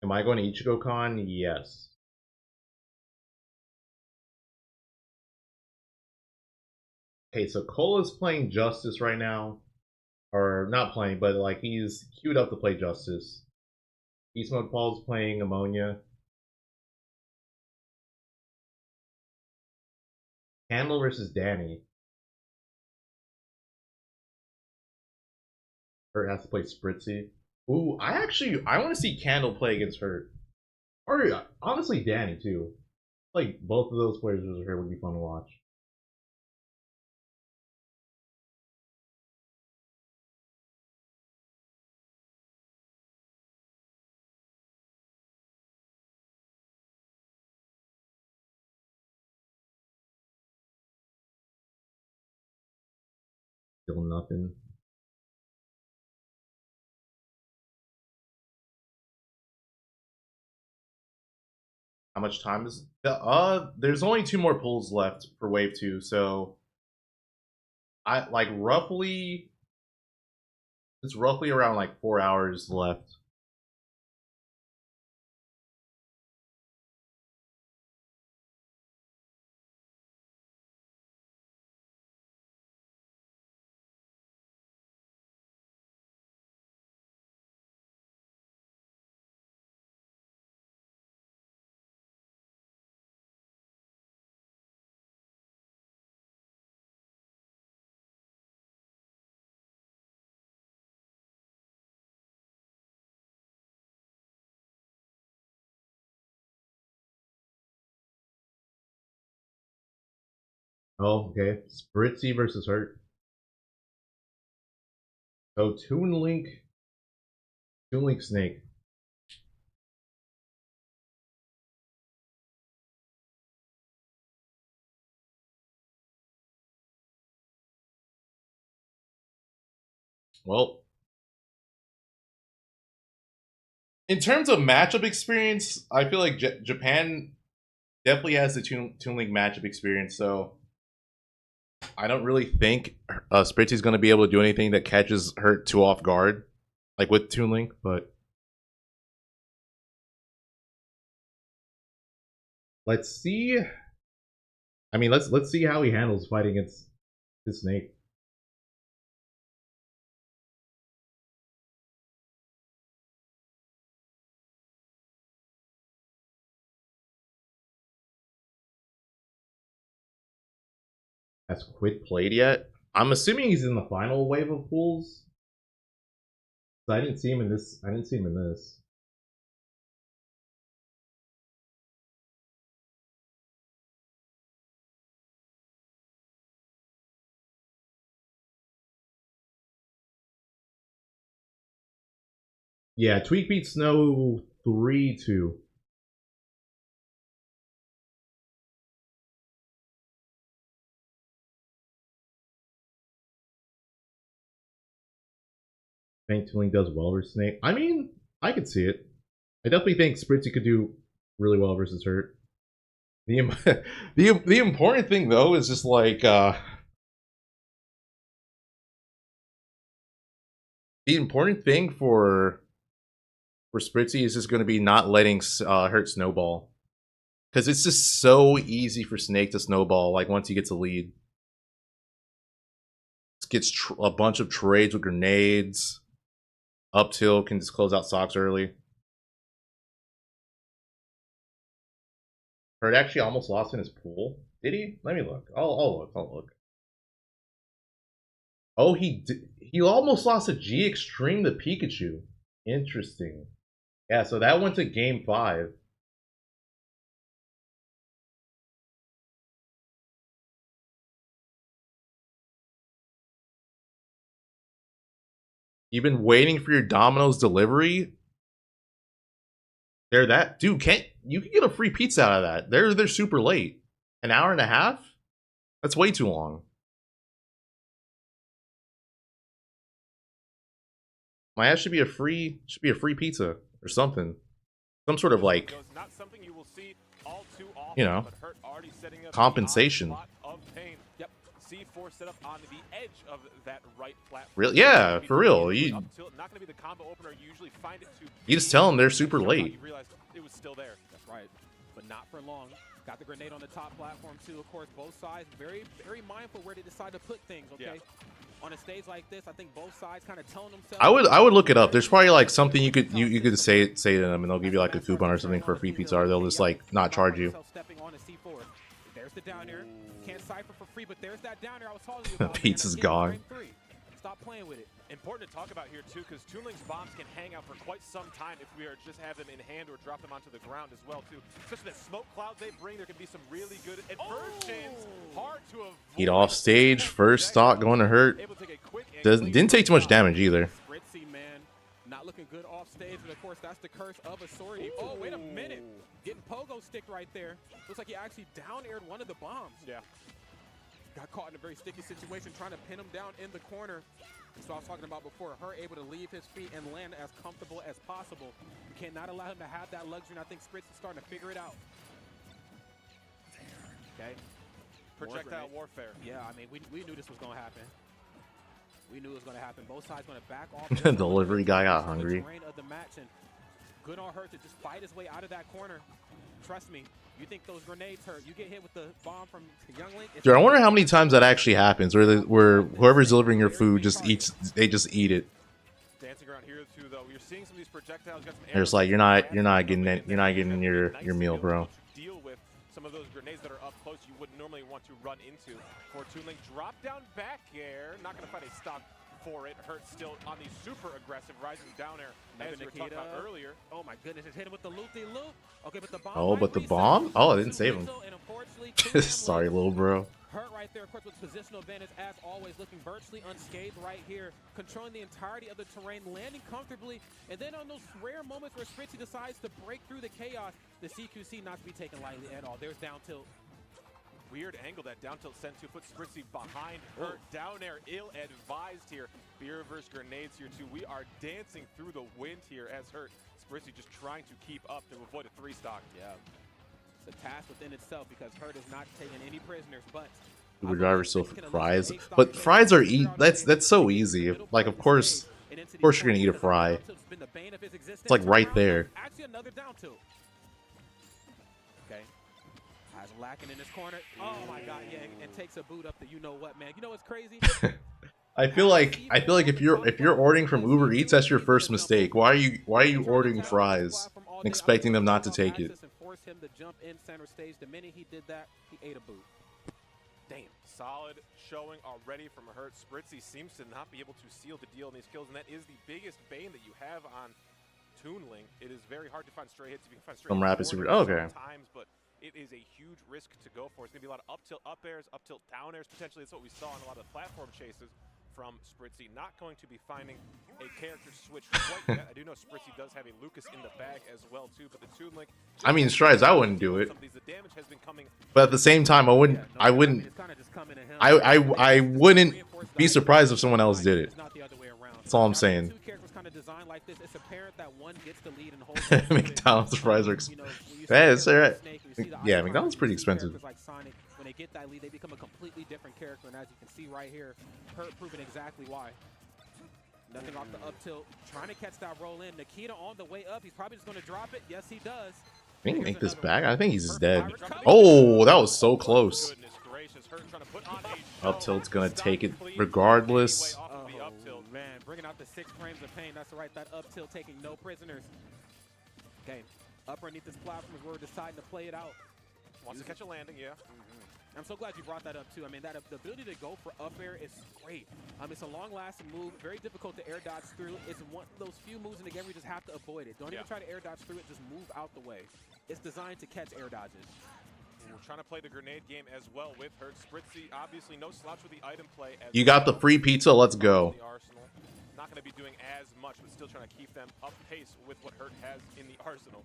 Am I going to IchigoCon? Yes. Okay, so Kola's playing Justice right now. Or not playing, but like he's queued up to play Justice. Beast Mode Paul's playing Ammonia. Candle versus Danny. Hurt has to play Spritzy. Ooh, I want to see Candle play against Hurt. Or honestly Danny too. Like both of those players versus Hurt would be fun to watch. Still nothing. How much time is there's only 2 more pulls left for wave 2, so I like it's roughly around like 4 hours left. Oh, okay. Spritzy versus Hurt. Oh, Toon Link Snake. Well, in terms of matchup experience, I feel like Japan definitely has the Toon Link matchup experience, so I don't really think Spritzy's going to be able to do anything that catches Hurt too off guard, like with Toon Link, but let's see. I mean, let's see how he handles fighting against this Snake. Has Quid played yet? I'm assuming he's in the final wave of pools. I didn't see him in this. I didn't see him in this. Yeah, Tweek beat Snow 3-2. I think Toon Link does well versus Snake. I mean, I could see it. I definitely think Spritzy could do really well versus Hurt. The important thing though is just like the important thing for Spritzy is just going to be not letting Hurt snowball, because it's just so easy for Snake to snowball. Like once he gets a lead, gets a bunch of trades with grenades. Up tilt, can just close out socks early. Hurt actually almost lost in his pool. Did he? Let me look. I'll look. Oh, he almost lost a G Extreme to Pikachu. Interesting. Yeah, so that went to game 5. You've been waiting for your Domino's delivery? They're that dude, you can get a free pizza out of that. They're super late. An hour and a half? That's way too long. My ass should be a free pizza or something. Some sort of like, you know, compensation. C4 set up on the edge of that right platform. Real, yeah, for real. You not gonna be the combo opener. You usually find it to you just tell them they're super late. You realize it was still there. That's right, but not for long. Got the grenade on the top platform too. Of course, both sides very mindful where they decide to put things. Okay. Yeah. On a stage like this, I think both sides kind of telling themselves. I would look it up. There's probably like something you could say to them, and they'll give you like a coupon or something for a free pizza, or they'll just like not charge you. Stepping on a C4. There's the down air. Can't cipher for free, but there's that down air I was talking about. Pizza's gone. Stop playing with it. Important to talk about here too, because Toon Link's bombs can hang out for quite some time if we are just have them in hand or drop them onto the ground as well too. Especially the smoke clouds they bring, there can be some really good inversions. Hard to avoid. Heat off stage, first stock going to Hurt. Didn't take too much damage either. Spritzy, man, not looking good off stage, but of course that's the curse of a sword. Oh, wait a minute. Getting pogo sticked right there. Looks like he actually down-aired one of the bombs. Yeah. Got caught in a very sticky situation, trying to pin him down in the corner. So I was talking about before, her able to leave his feet and land as comfortable as possible. You cannot allow him to have that luxury, and I think Spritz is starting to figure it out. Okay. Projectile warfare. Yeah, I mean, we knew this was going to happen. We knew it was going to happen. Both sides going to back off. Delivery guy got hungry. Of the match, and good on her to just fight his way out of that corner. Trust me, you think those grenades hurt. You get hit with the bomb from Young Link. Dude, I wonder how many times that actually happens, where whoever's delivering your food just eats, they just eat it. Dancing around here too, though. You're seeing some of these projectiles. They're just like, you're not getting your meal, bro. Deal with some of those grenades that are up close. You wouldn't normally want to run into. For Toon Link, drop down back air. Not going to find a stock for it. Hurt still on the super aggressive rising down air as we were talking about earlier. Oh my goodness, it's hit him with the loop-de-loop. Okay, but the bomb. Oh, but the bomb? Oh, I didn't save him. Sorry, little bro. Hurt right there, of course, with positional advantage as always, looking virtually unscathed right here, controlling the entirety of the terrain, landing comfortably, and then on those rare moments where Spritzy decides to break through the chaos, the CQC not to be taken lightly at all. There's down tilt. Weird angle that down tilt sent to put Spritzy behind her. Down air, ill-advised here. Beer reverse grenades here too. We are dancing through the wind here as Hurt. Spritzy just trying to keep up to avoid a 3-stock. Yeah. It's a task within itself because Hurt is not taking any prisoners, but Uber driver still fries, but fries are that's so easy. Like of course you're gonna eat a fry. It's like right there. Actually, another down tilt. Okay. Has lacking in this corner. Oh my God, yeah, and takes a boot up the you know what, man. You know what's crazy? I feel like if you're ordering from Uber Eats, that's your first mistake. Why are you ordering fries and expecting them not to take it? Force him to jump in center stage. The minute he did that, he ate a boot. Damn. Solid showing already from Hurt. Spritzy seems to not be able to seal the deal in these kills, and that is the biggest bane that you have on Toon Link. It is very hard to find stray hits. If you can find stray From hits rapid super. Oh, okay. Times, but it is a huge risk to go for. It's going to be a lot of up tilt up airs, up tilt down airs. Potentially, it's what we saw in a lot of platform chases from Spritzy. Not going to be finding a character switch quite yet. I do know Spritzy does have a Lucas in the bag as well too, but the Toon Link. I mean, strides, I wouldn't do it. The damage has been coming. But at the same time, I wouldn't be surprised if someone else did it. That's all I'm saying. McDonald's fries are yeah, McDonald's pretty expensive. When they get that lead, they become a completely different character, and as you can see right here, Hurt proving exactly why. Nothing off the up tilt, trying to catch that roll in. Nikita on the way up, he's probably just going to drop it. Yes, he does. I think make this back. I think he's just dead. Oh, that was so close. Up tilt's gonna take it regardless. Oh man, bringing out the 6 frames of pain. That's right, that up tilt taking no prisoners. Okay, up underneath this platform is where we're deciding to play it out. Wants to catch a landing, yeah. I'm so glad you brought that up too. I mean, the ability to go for up air is great. It's a long-lasting move, very difficult to air dodge through. It's one of those few moves in the game where you just have to avoid it. Don't even try to air dodge through it, just move out the way. It's designed to catch air dodges. We're trying to play the grenade game as well with Hurt. Spritzy, obviously no slouch with the item play. You got the free pizza, let's go. Not going to be doing as much, but still trying to keep them up pace with what Hurt has in the arsenal.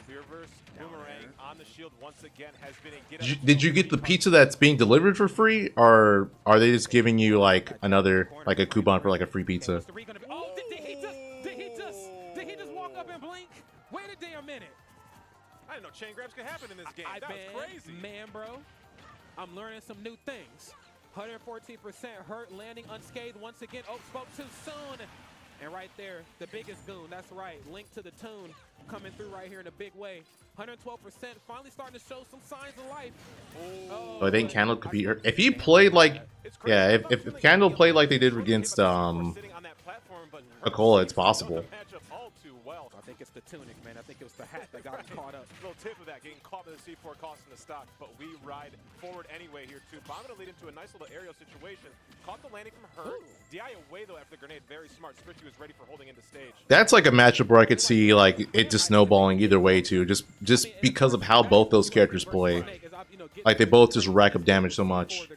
Reverse boomerang on the shield once again has been a Did you get the pizza that's being delivered for free, or are they just giving you like another like a coupon for like a free pizza? Oh, did he just walk up and blink? Wait a damn minute. I didn't know chain grabs could happen in this game. That was crazy. Man, bro, I'm learning some new things. 114% Hurt, landing unscathed once again. Oh, spoke too soon. And right there, the biggest goon, that's right, Link to the tune, coming through right here in a big way. 112%, finally starting to show some signs of life. Oh, I think Candle could be hurt. If he played like, yeah, if Candle played like they did against Kola, it's possible. I think it's the tunic, man. I think it was the hat that got him caught up. Little tip of that, getting caught by the C4 costing the stock, but we ride forward anyway here too. Bomb gonna lead into a nice little aerial situation. Caught the landing from Hurt. DI away though after the grenade. Very smart. Spritzy was ready for holding into stage. That's like a matchup where I could see like it just snowballing either way too, just because of how both those characters play. Like they both just rack up damage so much,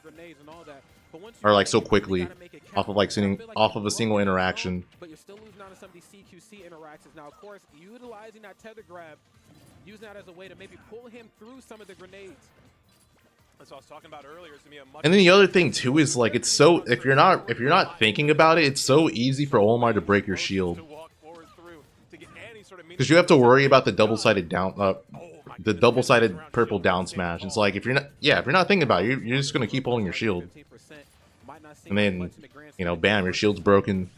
or like so quickly, off of like off of a single interaction. But you're still losing out on some of these CQC interactions. Now, of course, utilizing that tether grab, using that as a way to maybe pull him through some of the grenades. That's what I was talking about earlier. It's gonna be a much and then the other thing too is like it's so if you're not thinking about it, it's so easy for Olimar to break your shield because you have to worry about the double-sided the double-sided purple down smash. It's like if you're not thinking about it, you're just gonna keep holding your shield, and then bam, your shield's broken.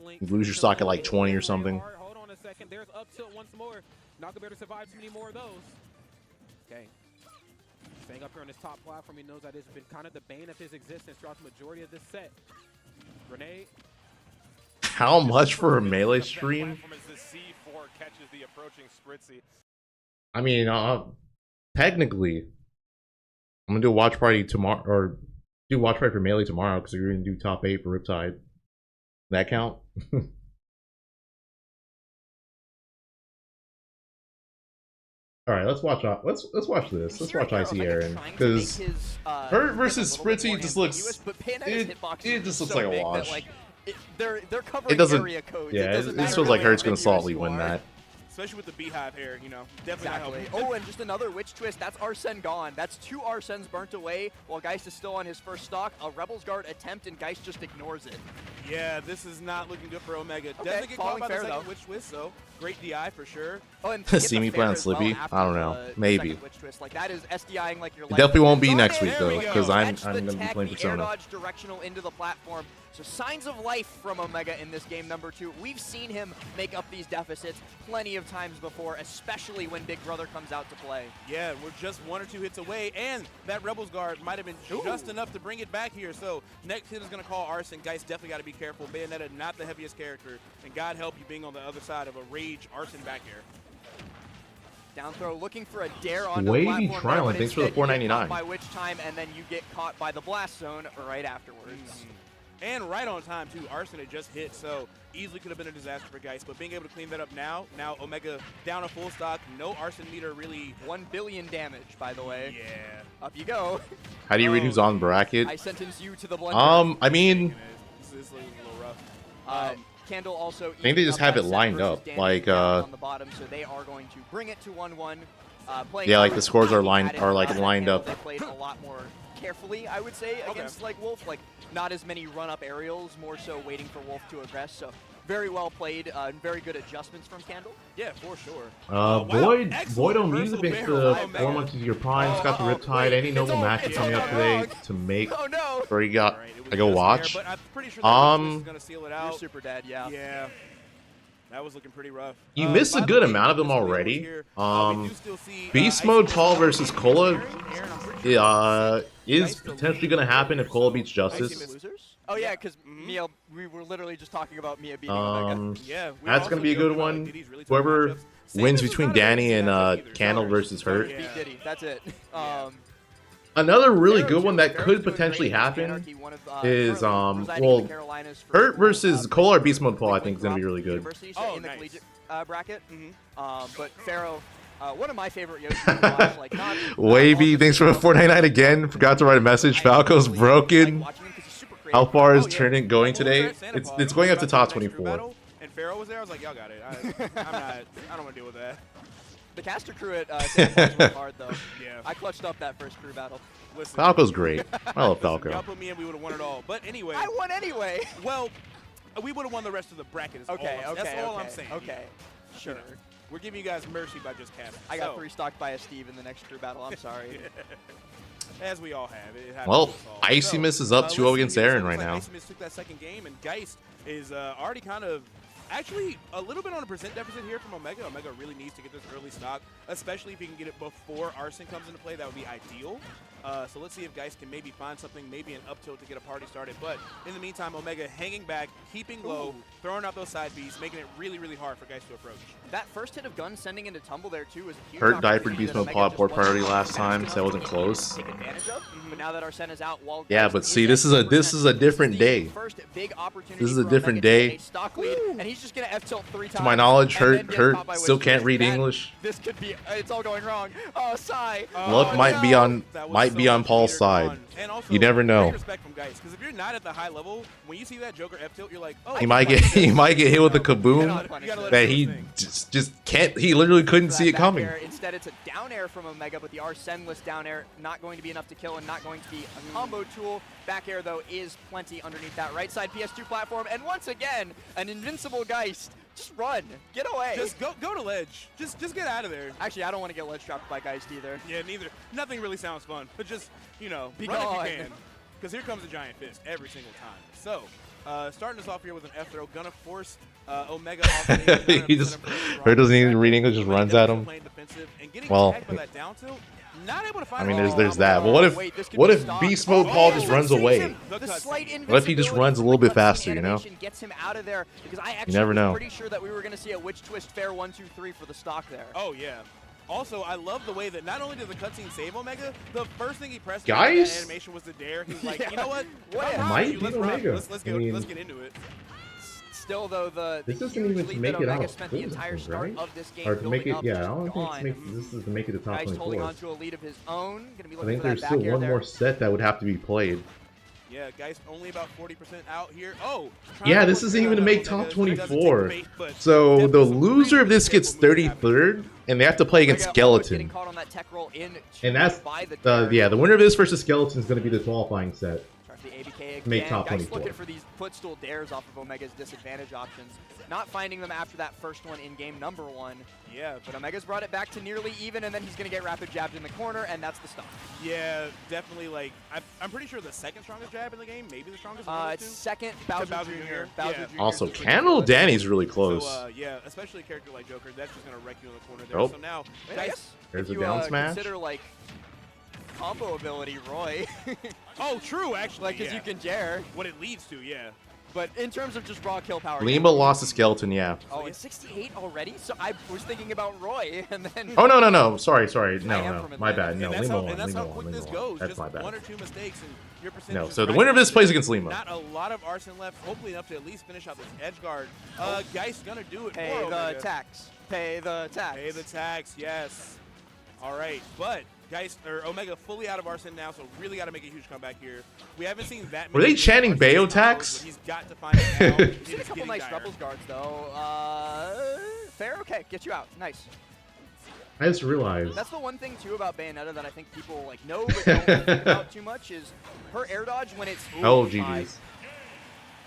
You lose your stock at like 20 or something. Hold on a second. There's up tilt once more. Not gonna be able to survive too many more of those. Okay. Staying up here on this top platform, he knows that it's been kind of the bane of his existence throughout the majority of this set. Grenade. How much for a melee stream? I mean, technically, I'm gonna do a watch party tomorrow, or Do watch right for Melee tomorrow because we're gonna do top 8 for Riptide. That count? All right, let's watch. Let's watch this. Let's watch Icy Aaron because Hurt versus Spritzy just looks. It just looks like a wash. They're covering It doesn't. area codes. Yeah, it this feels like Hurt's gonna solidly win that. Especially with the beehive hair, you know, definitely. Exactly. Oh, and just another witch twist. That's Arsene gone. That's 2 Arsens burnt away while Geist is still on his first stock. A Rebels Guard attempt, and Geist just ignores it. Yeah, this is not looking good for Omega. Okay, Doesn't get caught by the fair, second though. witch twist, so great DI for sure. Oh, and See me playing Slippy? I don't know. Maybe. Witch twist. Like, that is SDIing like your It definitely won't be life. next week There though, we go. because I'm Catch gonna the be tech, playing the air Persona. dodge directional into the platform. So signs of life from Omega in this game number 2. We've seen him make up these deficits plenty of times before, especially when Big Brother comes out to play. Yeah, we're just 1 or 2 hits away, and that Rebels Guard might have been just enough to bring it back here. So next hit is going to call Arsene. Guys, definitely got to be careful. Bayonetta, not the heaviest character, and God help you being on the other side of a Rage Arsene back air. Down throw, looking for a dare on the Wavy platform. Trial, but thanks for the instead you get caught $4.99. By which time, and then you get caught by the blast zone right afterwards. And right on time, too. Arsene had just hit, so easily could have been a disaster for Geist. But being able to clean that up now Omega down a full stock. No Arsene meter really. 1 billion damage, by the way. Yeah. Up you go. How do you read who's on bracket? I sentence you to the blender. I mean, This is looking a little rough. Candle also. I think they just have it lined up, like on the bottom, so they are going to bring it to 1-1. yeah, like the scores are lined up. They played a lot more carefully, I would say, against like Wolf. Like not as many run-up aerials, more so waiting for Wolf to aggress. So very well played, and very good adjustments from Candle. Yeah, for sure. Void Music makes the 4 months of your prime. Got the Riptide. Any noble matches coming up today to make. Oh no! Or you got. I go watch. But I'm pretty sure that is gonna seal it out. You're super dead, yeah. Yeah. That was looking pretty rough. You missed a good amount of them already. Beast Mode Paul versus Kola is potentially going to happen if Kola beats Justice. Oh yeah, because Miya, we were literally just talking about Miya beating Omega. That's going to be a good one. Whoever wins between Danny and Candle versus Hurt. Beat Diddy, that's it. Another really good one that could potentially happen is well, Hurt versus Kola or Beast Mode Paul. I think is going to be really good. In the collegiate bracket. But Pharaoh, one of my favorite Yoshi to watch. Like not Wavy, thanks for the $4.99 again. Forgot to write a message. Falco's broken. How far is Trinity going today? It's going up to top 24. And Pharaoh was there. I was like, y'all got it. I don't want to deal with that. The caster crew at Sandusky was hard though. Yeah. I clutched up that first crew battle. Listen, Falco's great. I love Falco. Y'all put me in, we would have won it all. But anyway. I won anyway. Well, we would have won the rest of the bracket. That's all I'm saying. Okay. Sure. We're giving you guys mercy by just casting. I got 3 stocked by a Steve in the next crew battle. I'm sorry. As we all have. Well, Icy Miss is up 2-0 against Aaron right now. Icy Miss took that second game, and Geist is already kind of actually a little bit on a percent deficit here from Omega. Omega really needs to get this early stock, especially if he can get it before Arsene comes into play. That would be ideal. So let's see if Geist can maybe find something, maybe an up tilt to get a party started. But in the meantime, Omega hanging back, keeping low, throwing out those side beats, making it really, really hard for Geist to approach. That first hit of gun sending into tumble there too was a huge. Hurt diapered Beast Mode Paul at port priority last time, so that wasn't close. Take advantage of, but now that Arsene is out, yeah, but see, this is a different day. This is a different day. And he's just gonna F tilt 3 times. To my knowledge, Hurt still can't read English. This could be. It's all going wrong. Oh, sigh. Luck might be on Paul's side. You never know. Respect from Geist, because if you're not at the high level, when you see that Joker F tilt, you're like, oh. He might get hit with a kaboom that he just can't. He literally couldn't see it coming. Instead, it's a down air from Omega, but the Arsene-less down air not going to be enough to kill and not going to be a combo tool. Back air though is plenty underneath that right side PS2 platform, and once again an invincible Geist. Just run, get away. Just go to ledge. Just get out of there. Actually, I don't want to get ledge trapped by Geist either. Yeah, neither. Nothing really sounds fun, but just be run gone. if you can, because here comes a giant fist every single time. So. Starting us off here with an F throw, gonna force Omega off. He just Hurt doesn't even read English, just runs at him. Well, I mean, there's that. But what if Beast Mode Paul just runs away? What if he just runs a little bit faster? You know? Gets him out of there because I actually never know. was pretty sure that we were gonna see a witch twist fair 1-2-3 for the stock there. Oh yeah. Also, I love the way that not only did the cutscene save Omega, the first thing he pressed in Guys? that animation was the dare. He was like, you know what? Might be Let's Omega. let's get into it. Still, though, the This isn't huge even to lead make that it Omega out. spent the entire start Right? of this game Or to make building it, up yeah, I don't think gone. this is to make it the top Guys holding 24. on to a lead of his own. Gonna be I looking think for that there's back still air one there. more set that would have to be played. Yeah, guys, only about 40% out here. Oh, Yeah, this isn't even to make top 24. So the loser of this gets 33rd, and they have to play against Skeleton. And that's yeah, the winner of this versus Skeleton is going to be the qualifying set. Make top 24. Looking for these footstool dares off of Omega's disadvantage options. Not finding them after that first one in game number 1. Yeah. But Omega's brought it back to nearly even, and then he's going to get rapid jabbed in the corner, and that's the stop. Yeah, definitely. Like, I'm pretty sure the second strongest jab in the game, maybe the strongest. It's second, Bowser Jr. Yeah. Also, Candle Danny's really close. So, yeah, especially a character like Joker, that's just going to wreck you in the corner there. Oh. So now, guys, there's if a down smash. Consider, like, combo ability, Roy. Oh, true, actually. Like, because you can dare. What it leads to, yeah. But in terms of just raw kill power. Lima lost to Skeleton, yeah. Oh, it's 68 already? So I was thinking about Roy, and then... Oh, no. Sorry. No. My bad. No, Lima won. That's how Lima quick won. this Lima goes. won. That's Just my bad. 1 or 2 mistakes, and your percentage No, is so the right. winner of this plays against Lima. Not a lot of arson left, hopefully enough to at least finish out this edge guard. Geist gonna do it. Pay the tax. Pay the tax. Pay the tax, yes. All right, but Geist, or Omega fully out of arson now, so really got to make a huge comeback here. We haven't seen that many. Were they chanting Bayo combos, tax? but he's got to find it now. He's a couple nice Rebels guards, though. Fair? Okay, get you out. Nice. I just realized. That's the one thing, too, about Bayonetta that I think people like know but don't think about too much is her air dodge when it's... Oh, GG's.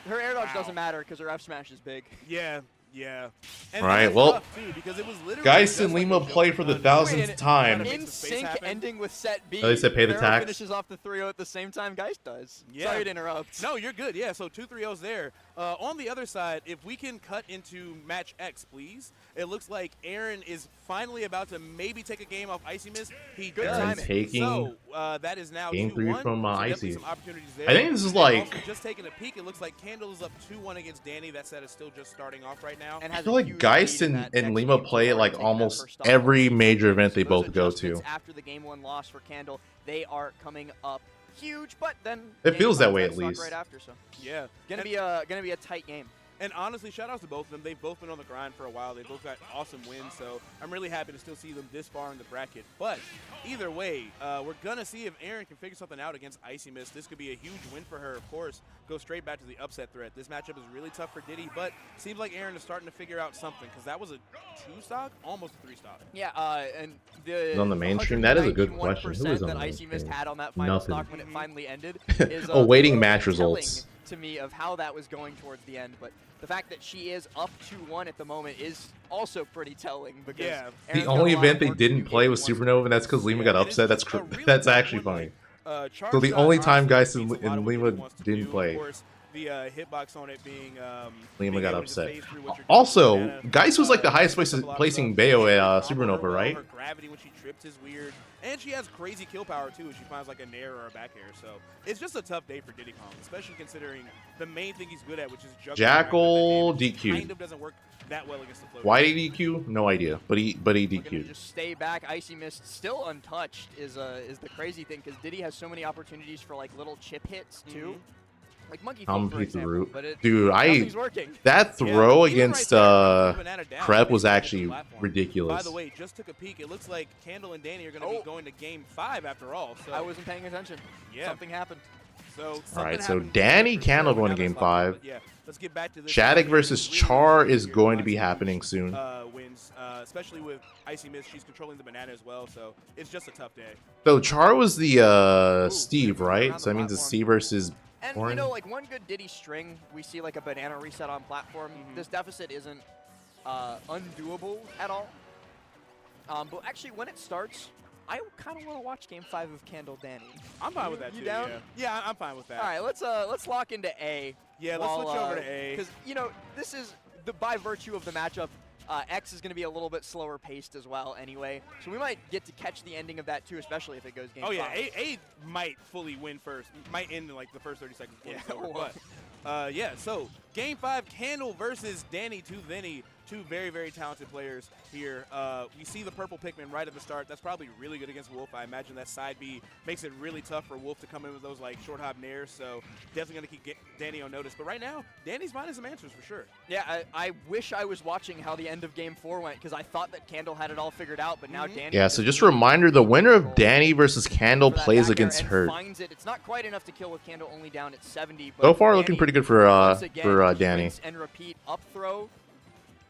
Her air dodge doesn't matter because her F smash is big. Yeah. Yeah. And all right, well, too, because it was Geist and Lima play for the 1000th time. In sync, ending with set B. Oh, they said pay the tax. Finishes off the 3-0 at the same time Geist does. Yeah. Sorry to interrupt. No, you're good. Yeah, so 2 3-0s there. On the other side, if we can cut into match X, please. It looks like Aaron is finally about to maybe take a game off Icy Mist. He does. Taking so that is now game 3 from Icy. Some opportunities there. I think this is like... Also, just taking a peek, it looks like Candle is up 2-1 against Danny. That set is still just starting off right now. And I feel like Geist and Lima play at like almost every major event they both go to. After the game 1 loss for Candle, they are coming up huge, but then it feels that way at least. Right after, so yeah, gonna be a tight game. And honestly, shout outs to both of them. They've both been on the grind for a while. They've both got awesome wins, so I'm really happy to still see them this far in the bracket. But either way, we're going to see if Aaron can figure something out against Icy Mist. This could be a huge win for her, of course. Go straight back to the upset threat. This matchup is really tough for Diddy, but seems like Aaron is starting to figure out something because that was a 2-stock, almost a 3-stock. Yeah, and the on the mainstream, that is a good question. Who is on that Icy Mist had on that final stock when it finally ended is awaiting match results to me of how that was going towards the end, but the fact that she is up 2-1 at the moment is also pretty telling because the only event they didn't play was Supernova, and that's because Lima got upset. That's actually funny. So the only time Geist and Lima didn't play. The hitbox on it being Lima got upset. Also, Geist was like the highest placing Bayo at Supernova, right? Her gravity when she trips is weird, and she has crazy kill power too. She finds like a nair or a back air, so it's just a tough day for Diddy Kong, especially considering the main thing he's good at, which is juggling. Jackal DQ. Kind of doesn't work that well against the floater. Why did he DQ? No idea, but he DQ'd. Just stay back. Icy Mist still untouched is the crazy thing because Diddy has so many opportunities for like little chip hits too. Like Monkey Flip, for example, but dude, that throw against Crep was actually ridiculous. By the way, just took a peek. It looks like Candle and Danny are going to be going to game 5 after all. So I wasn't paying attention. Yeah, something happened. So all right, so Danny Candle going to game 5. Yeah, let's get back to this. Shadic versus Char is going to be happening soon. Wins, especially with Icy Mist. She's controlling the banana as well, so it's just a tough day. So Char was the Steve, right? So that means it's Steve versus. And, you know, like one good Diddy string, we see like a banana reset on platform. This deficit isn't undoable at all. But actually, when it starts, I kind of want to watch Game 5 of Candle Danny. I'm fine with that too. Down? Yeah, I'm fine with that. All right, let's lock into A. Yeah, let's switch over to A. Because, you know, this is, by virtue of the matchup, X is going to be a little bit slower paced as well anyway. So we might get to catch the ending of that too, especially if it goes game 5. Oh yeah, A might fully win first. Might end in like the first 30 seconds. Yeah, but yeah, so game 5, Candle versus Danny to Vinny. two very, very talented players here. We see the purple Pikmin right at the start. That's probably really good against Wolf. I imagine that side B makes it really tough for Wolf to come in with those like short hop nairs. So definitely going to keep Danny on notice. But right now, Danny's finding some answers for sure. Yeah, I wish I was watching how the end of Game 4 went because I thought that Candle had it all figured out, but now Danny. Yeah, so just a reminder, the winner of Danny versus Candle plays against Hurt. Finds it. It's not quite enough to kill with Candle only down at 70. But So far, Danny, looking pretty good for Danny. rinse and repeat up throw.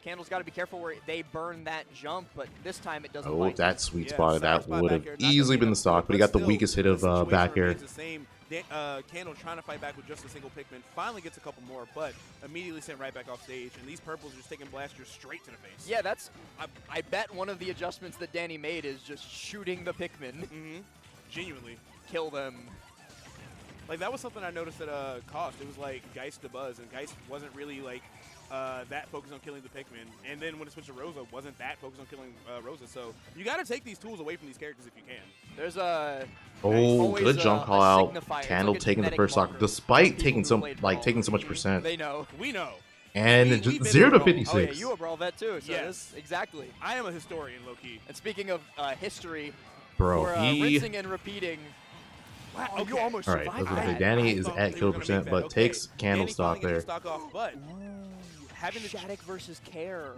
Candle's got to be careful where they burn that jump, but this time it doesn't. Oh, that sweet spot. That would have easily been the stock, but he got the weakest hit of back air. Candle trying to fight back with just a single Pikmin. Finally gets a couple more, but immediately sent right back off stage. And these purples are just taking blasters straight to the face. Yeah, that's. I bet one of the adjustments that Danny made is just shooting the Pikmin. Genuinely. Kill them. Like, that was something I noticed at Cost. It was like Geist to Buzz, and Geist wasn't really like that focused on killing the Pikmin. And then when it switched to Rosa, wasn't that focused on killing Rosa. So you got to take these tools away from these characters if you can. There's a good jump call out. Candle taking the first stock, despite taking so much percent. They know. We know. And 0 to 56. Oh yeah, you a brawl vet too. So yes, exactly. I am a historian, low key. And speaking of history, bro, for, rinsing and repeating. Wow, okay. You almost survived. All right, Danny is at kill percent, but takes Candle stock there. Having Shadic versus Care.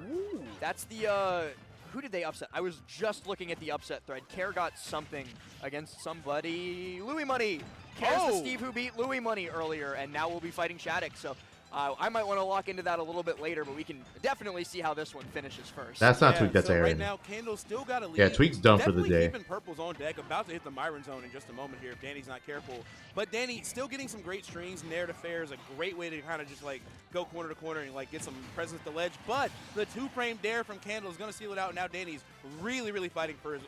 That's the who did they upset? I was just looking at the upset thread. Care got something against somebody. Louis Money. Care's the Steve who beat Louis Money earlier, and now we'll be fighting Shadic. So I might want to lock into that a little bit later, but we can definitely see how this one finishes first. That's not Tweek, that's so Aaron. Right now, Candle's still got a lead. Yeah, Tweek's done for the day. Keeping purples on deck, about to hit the Myron zone in just a moment here if Danny's not careful. But Danny still getting some great strings. Nair to fair is a great way to kind of just like go corner to corner and like get some presence to ledge. But the two-frame dare from Candle is going to seal it out. Now Danny's really, really fighting for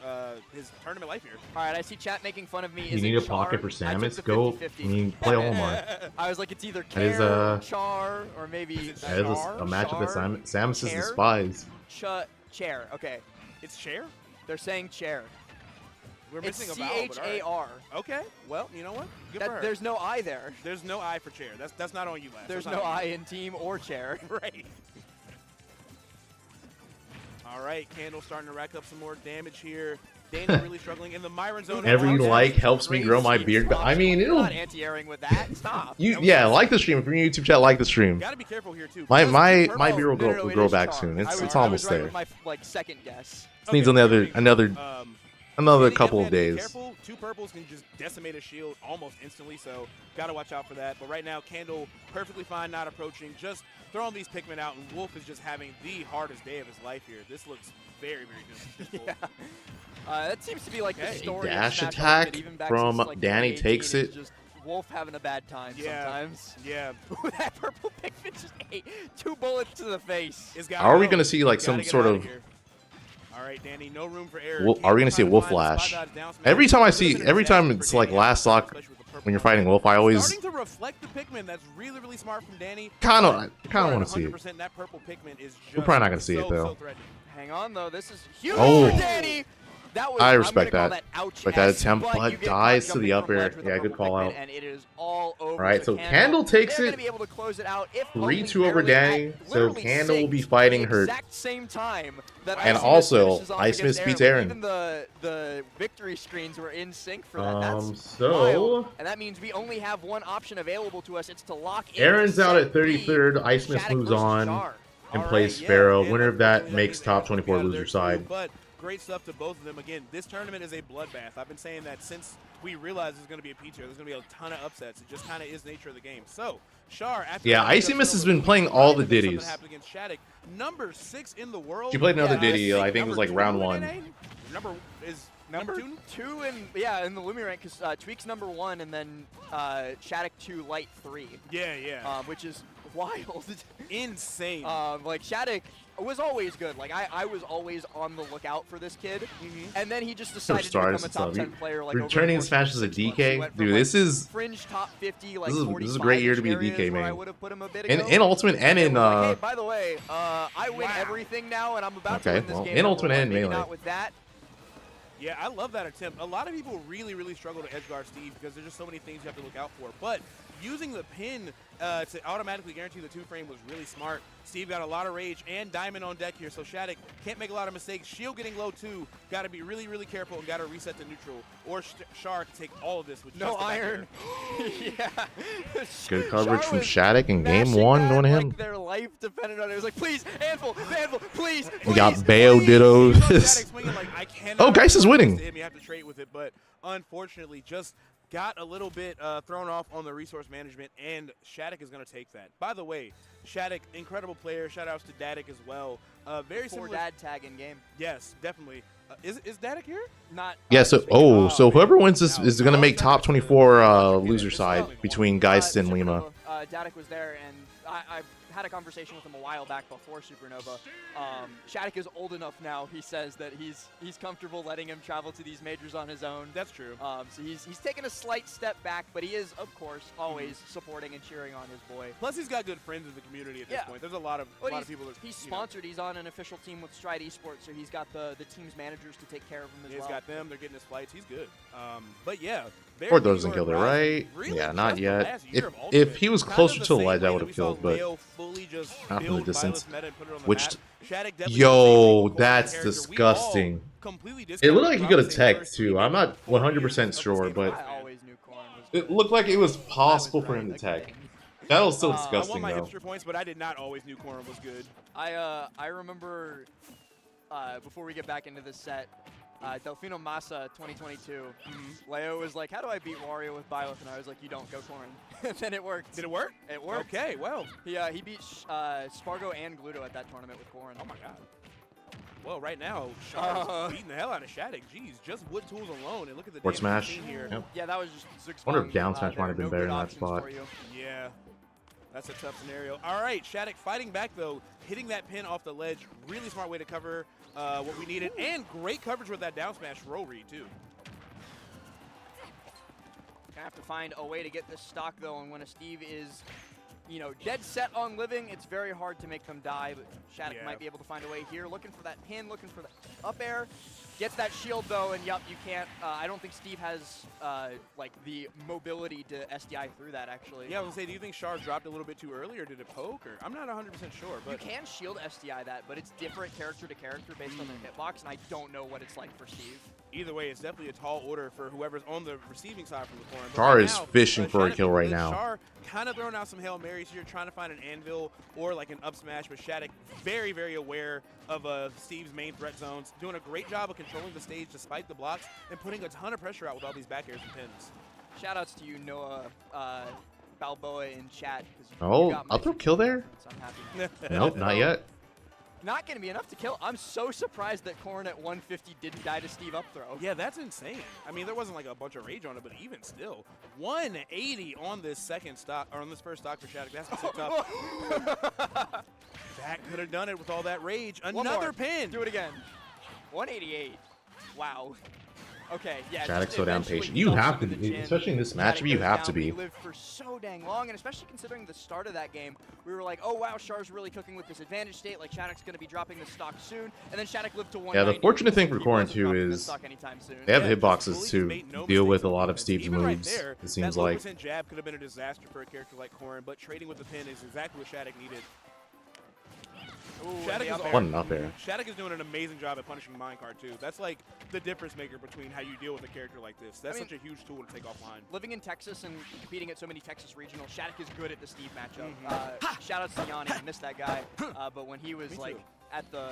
his tournament life here. All right, I see chat making fun of me. You need a pocket for Samus? Go, play Olimar. I was like, it's either Care, Char, or maybe that is a matchup that Samus is despise. Chair. Okay. It's Chair? They're saying Chair. We're missing it's a vowel, but all right. C-H-A-R. Okay. Well, you know what? Good for her. There's no I there. There's no I for Chair. That's not on you, last. There's no I in team or Chair. Right. All right, Candle starting to rack up some more damage here. Danny really struggling in the Myron zone. Every like helps me grow my beard. I mean, it'll. Not anti-airing with that. Stop. Yeah, like the stream. If you're in YouTube chat, like the stream. Gotta be careful here too. My beard will grow back soon. It's almost there. With my like second guess. It needs another couple of days. Careful. Two purples can just decimate a shield almost instantly, so gotta watch out for that. But right now, Candle perfectly fine, not approaching, just throwing these Pikmin out, and Wolf is just having the hardest day of his life here. This looks very, very difficult. Yeah. That seems to be like the story. Dash of attack even back from since, like, Danny takes it. Just Wolf having a bad time sometimes. Yeah. That purple Pikmin just ate 2 bullets to the face. Are we gonna see like some sort of? All right, Danny, no room for error. Are we gonna see a Wolf Flash? Every time it's like last stock when you're fighting Wolf, I always starting to reflect the Pikmin. That's really, really smart from Danny. Kind of want to see it. That purple Pikmin is just We're probably not gonna see it though. Hang on though, this is huge for Danny. That was, I respect that. Like that attempt, but dies to the up air. Yeah, good call out. And it is all over. All right, so Candle takes it. 3-2 over Danny. So Candle will be fighting her. Exact same time that and also, Ice Mist beats Aaron. Even the victory screens were in sync for that. That's so wild. And that means we only have one option available to us. It's to lock in. Aaron's out at 33rd. Ice Mist moves on and plays Sparrow. Winner of that makes top 24 loser side. Great stuff to both of them. Again, this tournament is a bloodbath. I've been saying that since we realized there's going to be a Peach here. There's going to be a ton of upsets. It just kind of is the nature of the game. So, Char, after Icy Mist has been playing all the ditties. Shadic, number 6 in the world. She played another ditty, I think it was like round 1. Number 2 in in the Lumi rank because Tweek's number 1 and then Shadic 2 Light 3. Yeah. Which is wild. Insane. Like Shadic was always good. Like I was always on the lookout for this kid, and then he just decided to become a top 10 player. Like returning Smash as a DK, dude. This is fringe top 50. Like this is a great year to be a DK, man. I would have put him a bit in Ultimate and in. Hey, by the way, I win everything now, and I'm about to win this game. In Ultimate and Melee. Melee. Not with that. Yeah, I love that attempt. A lot of people really, really struggle to edgeguard Steve because there's just so many things you have to look out for. But using the pin to automatically guarantee the 2-frame was really smart. Steve got a lot of rage and Diamond on deck here, so Shadic can't make a lot of mistakes. Shield getting low too. Got to be really, really careful and got to reset to neutral. Or Shar can take all of this with no just the back iron. Yeah. Good coverage Char from was Shadic in game mashing 1, that going to him. like their life depended on it. It was like, please, Anvil, please. We got please, Bayo please. Dittos. Shadic swinging like, I cannot Oh, Geist is winning. to him. You have to trade with it, but unfortunately just got a little bit thrown off on the resource management, and Shadic is going to take that. By the way, Shadic, incredible player. Shout-outs to Datic as well. Very Before similar. dad tag in game. Yes, definitely. Is Datic here? Not. Yeah, so so whoever wins this is going to make top 24 loser side between Geist and Lima. Datic was there, and I had a conversation with him a while back before Supernova. Shadic is old enough now, he says, that he's comfortable letting him travel to these majors on his own. That's true. So he's taken a slight step back, but he is, of course, always supporting and cheering on his boy. Plus, he's got good friends in the community at this point. There's a lot of people that he's sponsored. He's on an official team with Stride Esports, so he's got the team's managers to take care of him as well. He's got them. They're getting his flights. He's good. But yeah. Ford doesn't kill there, right? Really yeah, not yet. If he was closer to the ledge, I would have killed, but not from the distance. Which, yo, that's disgusting. It looked like he could have teched too. I'm not 100% sure, but it looked like it was possible for him to tech. That was still disgusting, I won my though. hipster points, but I did not always knew Corrin was good. I remember before we get back into this set. Delfino Massa 2022. Leo was like, how do I beat Wario with Byleth? And I was like, you don't, go Corrin. And it worked. Did it work? It worked. Okay, well. He beat Spargo and Gluto at that tournament with Corrin. Oh my god. Well, right now, Char's beating the hell out of Shadic. Jeez, just wood tools alone. And look at the Forward smash. Here. Yep. Yeah, that was just I wonder if down smash might have been better in that spot. Yeah. That's a tough scenario. All right, Shadic fighting back, though. Hitting that pin off the ledge. Really smart way to cover what we needed. And great coverage with that down smash roll read, too. Gonna have to find a way to get this stock, though. And when a Steve is, dead set on living, it's very hard to make them die. But Shadic might be able to find a way here. Looking for that pin, looking for that up air. Gets that shield, though, and yup, you can't. I don't think Steve has, the mobility to SDI through that, actually. Yeah, I was going to say, do you think Char dropped a little bit too early, or did it poke? Or I'm not 100% sure. But you can shield SDI that, but it's different character to character based on their hitbox, and I don't know what it's like for Steve. Either way, it's definitely a tall order for whoever's on the receiving side from the corner. Char is fishing for a kill right now. Char kind of throwing out some Hail Marys here, trying to find an anvil or like an up smash, but Shadic very, very aware of Steve's main threat zones, doing a great job of controlling the stage despite the blocks and putting a ton of pressure out with all these back airs and pins. Shoutouts to you, Noah Balboa in chat. Oh, up throw kill there? So I'm happy. Nope, not yet. Not going to be enough to kill. I'm so surprised that Corrin at 150 didn't die to Steve up throw. Yeah, that's insane. I mean, there wasn't like a bunch of rage on it, but even still, 180 on this second stock, or on this first stock for Shadic. That's so tough. That could have done it with all that rage. Another pin. Do it again. 188. Wow. Okay, yeah. Shadic's so damn patient. You have to be, especially in this matchup, you have to be. He lived for so dang long, and especially considering the start of that game, we were like, oh wow, Char's really cooking with this advantage state, like Shadic's going to be dropping the stock soon, and then Shadic lived to 190. Yeah, the fortunate thing for Corrin too is they have hitboxes to deal with a lot of Steve's moves, it seems like. That 1% jab could have been a disaster for a character like Corrin, but trading with the pin is exactly what Shadic needed. What an up air. Shadic is doing an amazing job at punishing minecart too. That's like the difference maker between how you deal with a character like this. That's such a huge tool to take offline. Living in Texas and competing at so many Texas regionals, Shadic is good at the Steve matchup. Shout out to Yanni, I missed that guy. But when he was like at the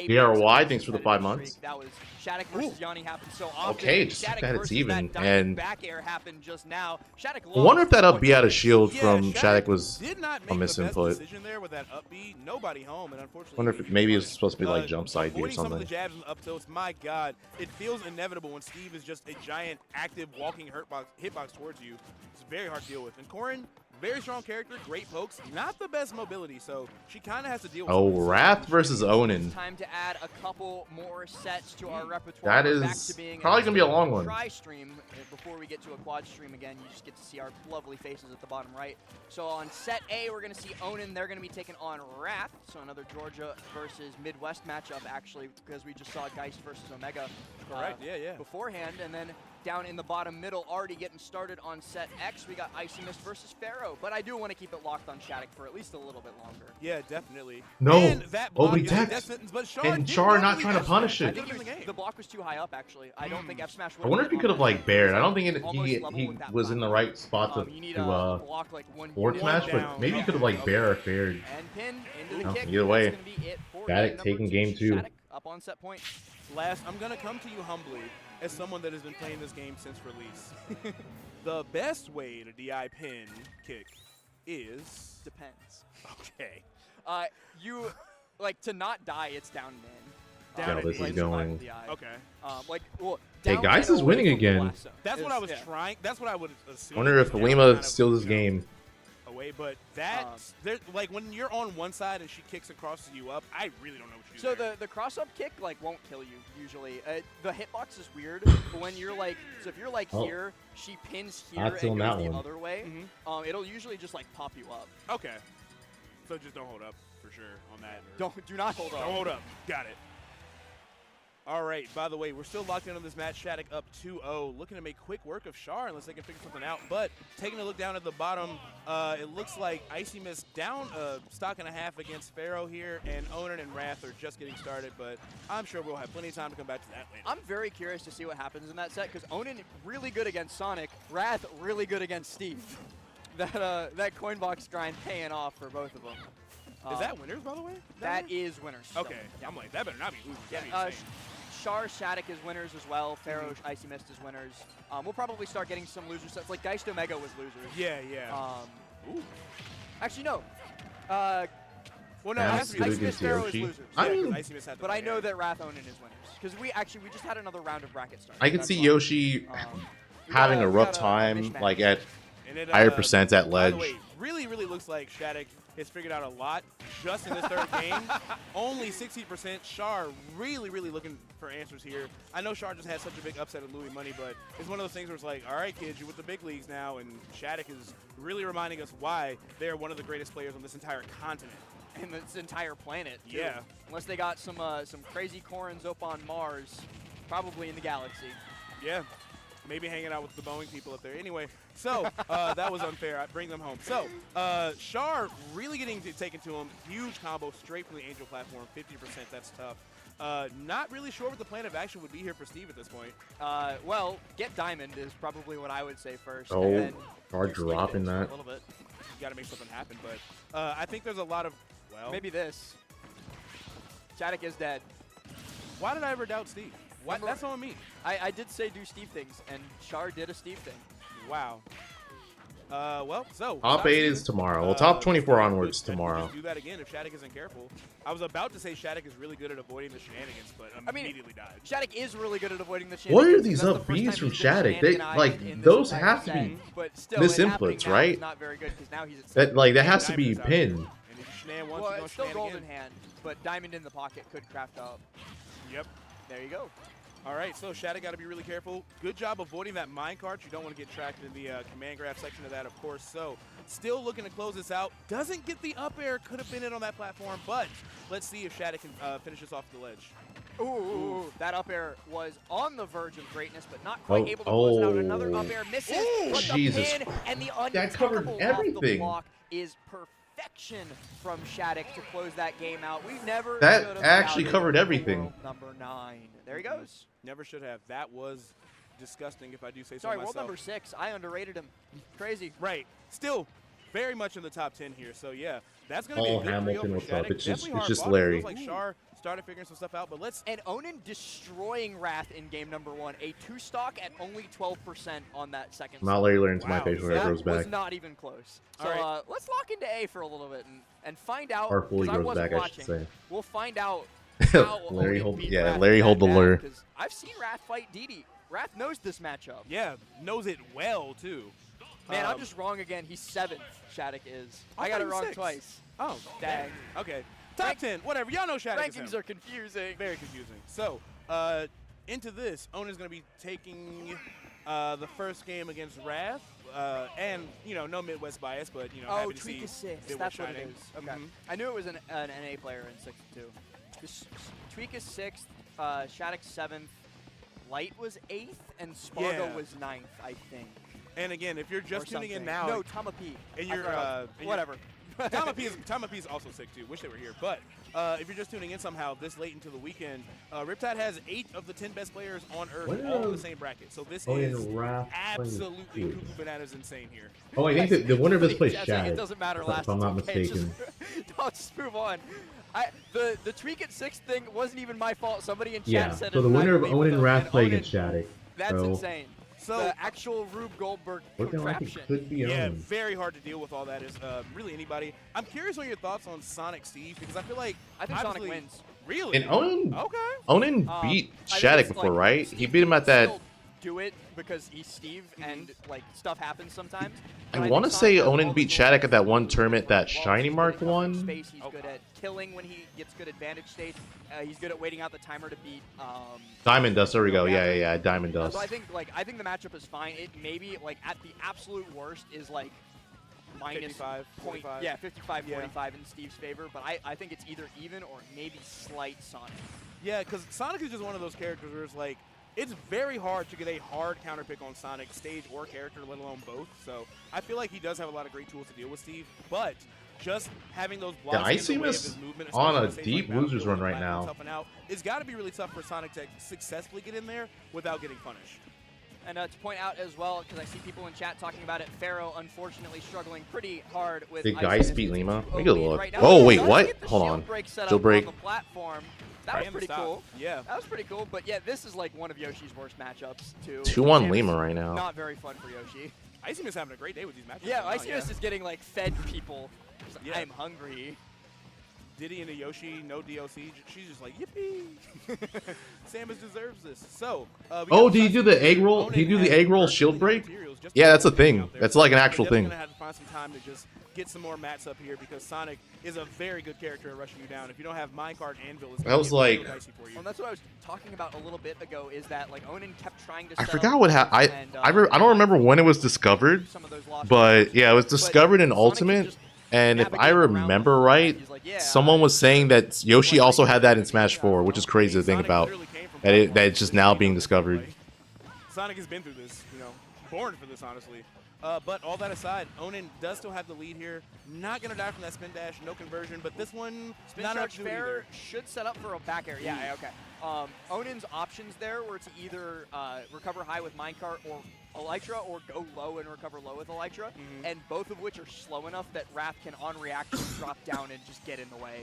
DRY, thanks for the 5 months. That was Shadic versus Yanni happened so often. Okay, just like that, it's even. And back air happened just now. I wonder if that up B out of shield from Shadic was a misinput. There with that up B, nobody home, and unfortunately, I wonder if maybe it's supposed to be like jump side B or something. Some of the jabs and up tilts, my God, it feels inevitable when Steve is just a giant, active, walking hitbox towards you. It's very hard to deal with. And Corrin, very strong character, great pokes, not the best mobility, so she kind of has to deal with Wrath versus Onin. Time to add a couple more sets to our repertoire. That is probably going to be a long one. Try stream before we get to a quad stream again. You just get to see our lovely faces at the bottom right. So on set A, we're going to see Onin. They're going to be taking on Wrath. So another Georgia versus Midwest matchup, actually, because we just saw Geist versus Omega yeah. beforehand. And then down in the bottom middle, already getting started on set X. We got Icy Mist versus Pharaoh, but I do want to keep it locked on Shadic for at least a little bit longer. Yeah, definitely. No. And that block we is a death tapped. sentence, but Char And did Char not really trying to F punish smash. it. I think The block was too high up, actually. I don't think F Smash would I wonder if he could have like bared. I don't think he was in the right spot to block like one forward smash, but maybe he could have like bared. And pin into the No, kick. either way, That's gonna be it for Shadic game taking number game 2. 2. Shadic up on set point. Last, I'm gonna come to you humbly as someone that has been playing this game since release. The best way to DI pin kick is depends. Okay. You like to not die. It's down min. Yeah, this is going. Okay. Well, Hey, down Geist min is away winning from the again. blast zone. That's what I was trying. That's what I would assume. Wonder if Down Lima kind of, steals this you know, game. away, but that's like when you're on one side and she kicks and crosses you up, I really don't know what you do. So there. the cross up kick like won't kill you usually. The hitbox is weird, but when you're like, so if you're like here, she pins here and goes that the one. other way, it'll usually just like pop you up. Okay. So just don't hold up for sure on that. Or Do not hold up. Don't hold up. Got it. All right, by the way, we're still locked in on this match. Shadic up 2-0, looking to make quick work of Char unless they can figure something out. But taking a look down at the bottom, it looks like Icy Mist down a stock and a half against Pharaoh here, and Onan and Wrath are just getting started, but I'm sure we'll have plenty of time to come back to that later. I'm very curious to see what happens in that set, because Onan really good against Sonic, Wrath really good against Steve. That coin box grind paying off for both of them. Is that winners, by the way? That is winners. Still. Okay. Yeah. I'm like, that better not be losers. Yeah, That'd be insane. Char, Shadic is winners as well. Pharaoh, Icy Mist is winners. We'll probably start getting some loser sets. Like Geist Omega was losers. Yeah, yeah. Actually, no. Well, no, Yeah, it has to be Icy Mist, Pharaoh is Yoshi. losers. I Yeah, 'cause mean, Icy Mist had to But play I know air. that Wrath Onan is winners. Because we just had another round of bracket started. I can That's see why. Yoshi We having got a rough mishmash. time, like at And it, higher percents at by the ledge. way, really looks like Shadic has figured out a lot just in this third game. Only 60%. Char really looking for answers here. I know Char just had such a big upset with Louis Money, but it's one of those things where it's like, all right, kids, you're with the big leagues now, and Shadic is really reminding us why they're one of the greatest players on this entire continent. And this entire planet, too. Yeah. Unless they got some crazy Corins up on Mars, probably in the galaxy. Yeah. Maybe hanging out with the Boeing people up there. Anyway, so that was unfair. I bring them home. So Char really getting taken to him. Huge combo straight from the Angel platform. 50%. That's tough. Not really sure what the plan of action would be here for Steve at this point. Well, get Diamond is probably what I would say first. Oh, and then Char dropping that. a little bit. You got to make something happen. But I think there's a lot of, well. Maybe this. Shadic is dead. Why did I ever doubt Steve? What? That's on me. I did say do Steve things, and Char did a Steve thing. Wow. Well, so. Top 8 is tomorrow. Well, top 24 onwards could tomorrow. Do that again if Shadic isn't careful. I was about to say Shadic is really good at avoiding the shenanigans, but immediately died. Shadic is really good at avoiding the What shenanigans. are these That's the up first Bs time from he's been Shadic? They shenaniganized like in this those entire have to set, be but still, it happening misinputs, now right? is not very good because now he's at That like that has to be Diamond's out pinned. And if you shenan once, well, you don't it's still shenan golden again. hand, but Diamond in the pocket could craft up. Yep. There you go. All right, so Shadic got to be really careful. Good job avoiding that minecart. You don't want to get tracked in the command graph section of that, of course. So still looking to close this out. Doesn't get the up air. Could have been it on that platform, but let's see if Shadic can finish this off the ledge. Ooh, that up air was on the verge of greatness, but not quite able to close it out. Another up air misses, but the Jesus. pin and the That covered untouchable off the everything. block is perfection from Shadic to close that game out. We never That should have actually doubted covered the everything. world number 9. There he goes. Never should have. That was disgusting, if I do say so Sorry, myself. world number 6. I underrated him. Crazy. Right. Still very much in the top 10 here. So, yeah, that's going to be Paul a good Hamilton, 3-0 what's for up? Shadic. It's just- Definitely it's just hard-fought. It Larry. feels like Char started figuring some stuff out, but let's... And Onan destroying Wrath in game number 1. A 2-stock at only 12% on that second Not stock. Larry learns my Wow. page when it That goes was back. not even close. So All right. let's lock into A for a little bit and find out. Or fully 'cause I goes wasn't back, I watching. should say. We'll find out how Larry Onan hold- beat yeah, Wrath Larry that hold the bad, lure. 'cause I've seen Wrath fight Didi. Wrath knows this matchup. Yeah, knows it well, too. Man, I'm just wrong again. He's 7th, Shadic is. I got thought it he was wrong 6th. twice. Oh, Dang. Okay. Top 10, whatever. Y'all know Shadic is him. Rankings are confusing. Very confusing. So, into this, Onan's going to be taking the first game against Wrath. And, you know, no Midwest bias, but, you know, Oh, happy to see Tweek is 6th. Midwest That's what it shining. is. Okay. Mhm. I knew it was an NA player in 6th, too. Tweek is 6th. Shadic 7th. Light was 8th and Spargo Yeah. was 9th, I think. And again, if you're just Or tuning in something. now, No, Tama P. and you're whatever. Tama P is also sick too. Wish they were here. But if you're just tuning in somehow this late into the weekend, Riptide has 8 of the 10 best players on Earth, all in the same bracket. So this is absolutely cuckoo bananas insane here. Oh, I think the winner of this plays It Shadic, doesn't matter if last. I'm not it's okay. mistaken. I'll just move on. The Tweek at 6 thing wasn't even my fault. Somebody in chat Yeah, said so it. the and I winner of believe Owen them, and Wrath and play Owen- against Shadic. That's So insane. So The actual Rube Goldberg looking like contraption. it could be yeah, Owen. very hard to deal with all that is really anybody. I'm curious on your thoughts on Sonic Steve because I feel like I think Sonic obviously- wins. Really? And Owen Okay. beat I think Shadic it's, before, like, right? Steve He beat him at that. still do it because he's Steve and like stuff happens sometimes. I But want to think say Sonic has Owen all beat the Shadic tools at that one to tournament that well, Shiny he's Mark good at covering won. Space. He's good at killing when he gets good advantage states. He's good at waiting out the timer to beat. Diamond Dust. There we go. Yeah. Yeah. Diamond Dust. So I think the matchup is fine. It maybe like at the absolute worst is like minus 55, 45. Yeah, 55, Yeah. 45 in Steve's favor. But I think it's either even or maybe slight Sonic. Yeah, because Sonic is just one of those characters where it's like, it's very hard to get a hard counter pick on Sonic, stage or character, let alone both. So I feel like he does have a lot of great tools to deal with Steve, but just having those blocks Yeah, I in the see way of his his movement, on especially a on stage deep like losers run Battlefield, right now. toughing out, it's got to be really tough for Sonic to successfully get in there without getting punished. And to point out as well, because I see people in chat talking about it, Pharaoh unfortunately struggling pretty hard with. Did Ice Guys Fist beat into Lima? a Make a lead look. right now. Oh, He wait, does what? get the Hold shield on. break set up Jailbreak. on the platform. That was And pretty stop. cool. Yeah. That was pretty cool. But yeah, this is like one of Yoshi's worst matchups too. 2-1 Sam Lima is right now. Not very fun for Yoshi. Icy is having a great day with these matches. Yeah, going on, Icy is getting like fed people. She's like, Yeah. I'm hungry. Diddy and a Yoshi, no DLC. She's just like, yippee. Samus deserves this. So, we Oh, got did he do the egg roll? Onan Did he do the has egg roll virtually shield no break? materials just Yeah, to that's a put thing. out there. That's like an We're actual definitely thing. gonna have to find some time to just get some more mats up here because Sonic is a very good character at rushing you down. If you don't have minecart Anvil, it's That was gonna get real like- dicey for you. Well, that's what I was talking about a little bit ago. Is that like Onan kept trying to. I set forgot up what happened. and, I don't remember when it was discovered, some of those lost but yeah, it was But discovered in Sonic Ultimate. can just And if I navigate around remember them. right, He's like, yeah, someone was saying that Yoshi also had that in Smash 4, which is crazy to think Sonic about. literally came from That it's just now being discovered. Sonic has been through this, born for this, honestly. But all that aside, Onan does still have the lead here. Not going to die from that spin dash, no conversion, but this one, Spin not enough charge to do fair either. should set up for a back air. Yeah, okay. Onan's options there were to either recover high with minecart or Elytra, or go low and recover low with Elytra, and both of which are slow enough that Wrath can on reaction drop down and just get in the way.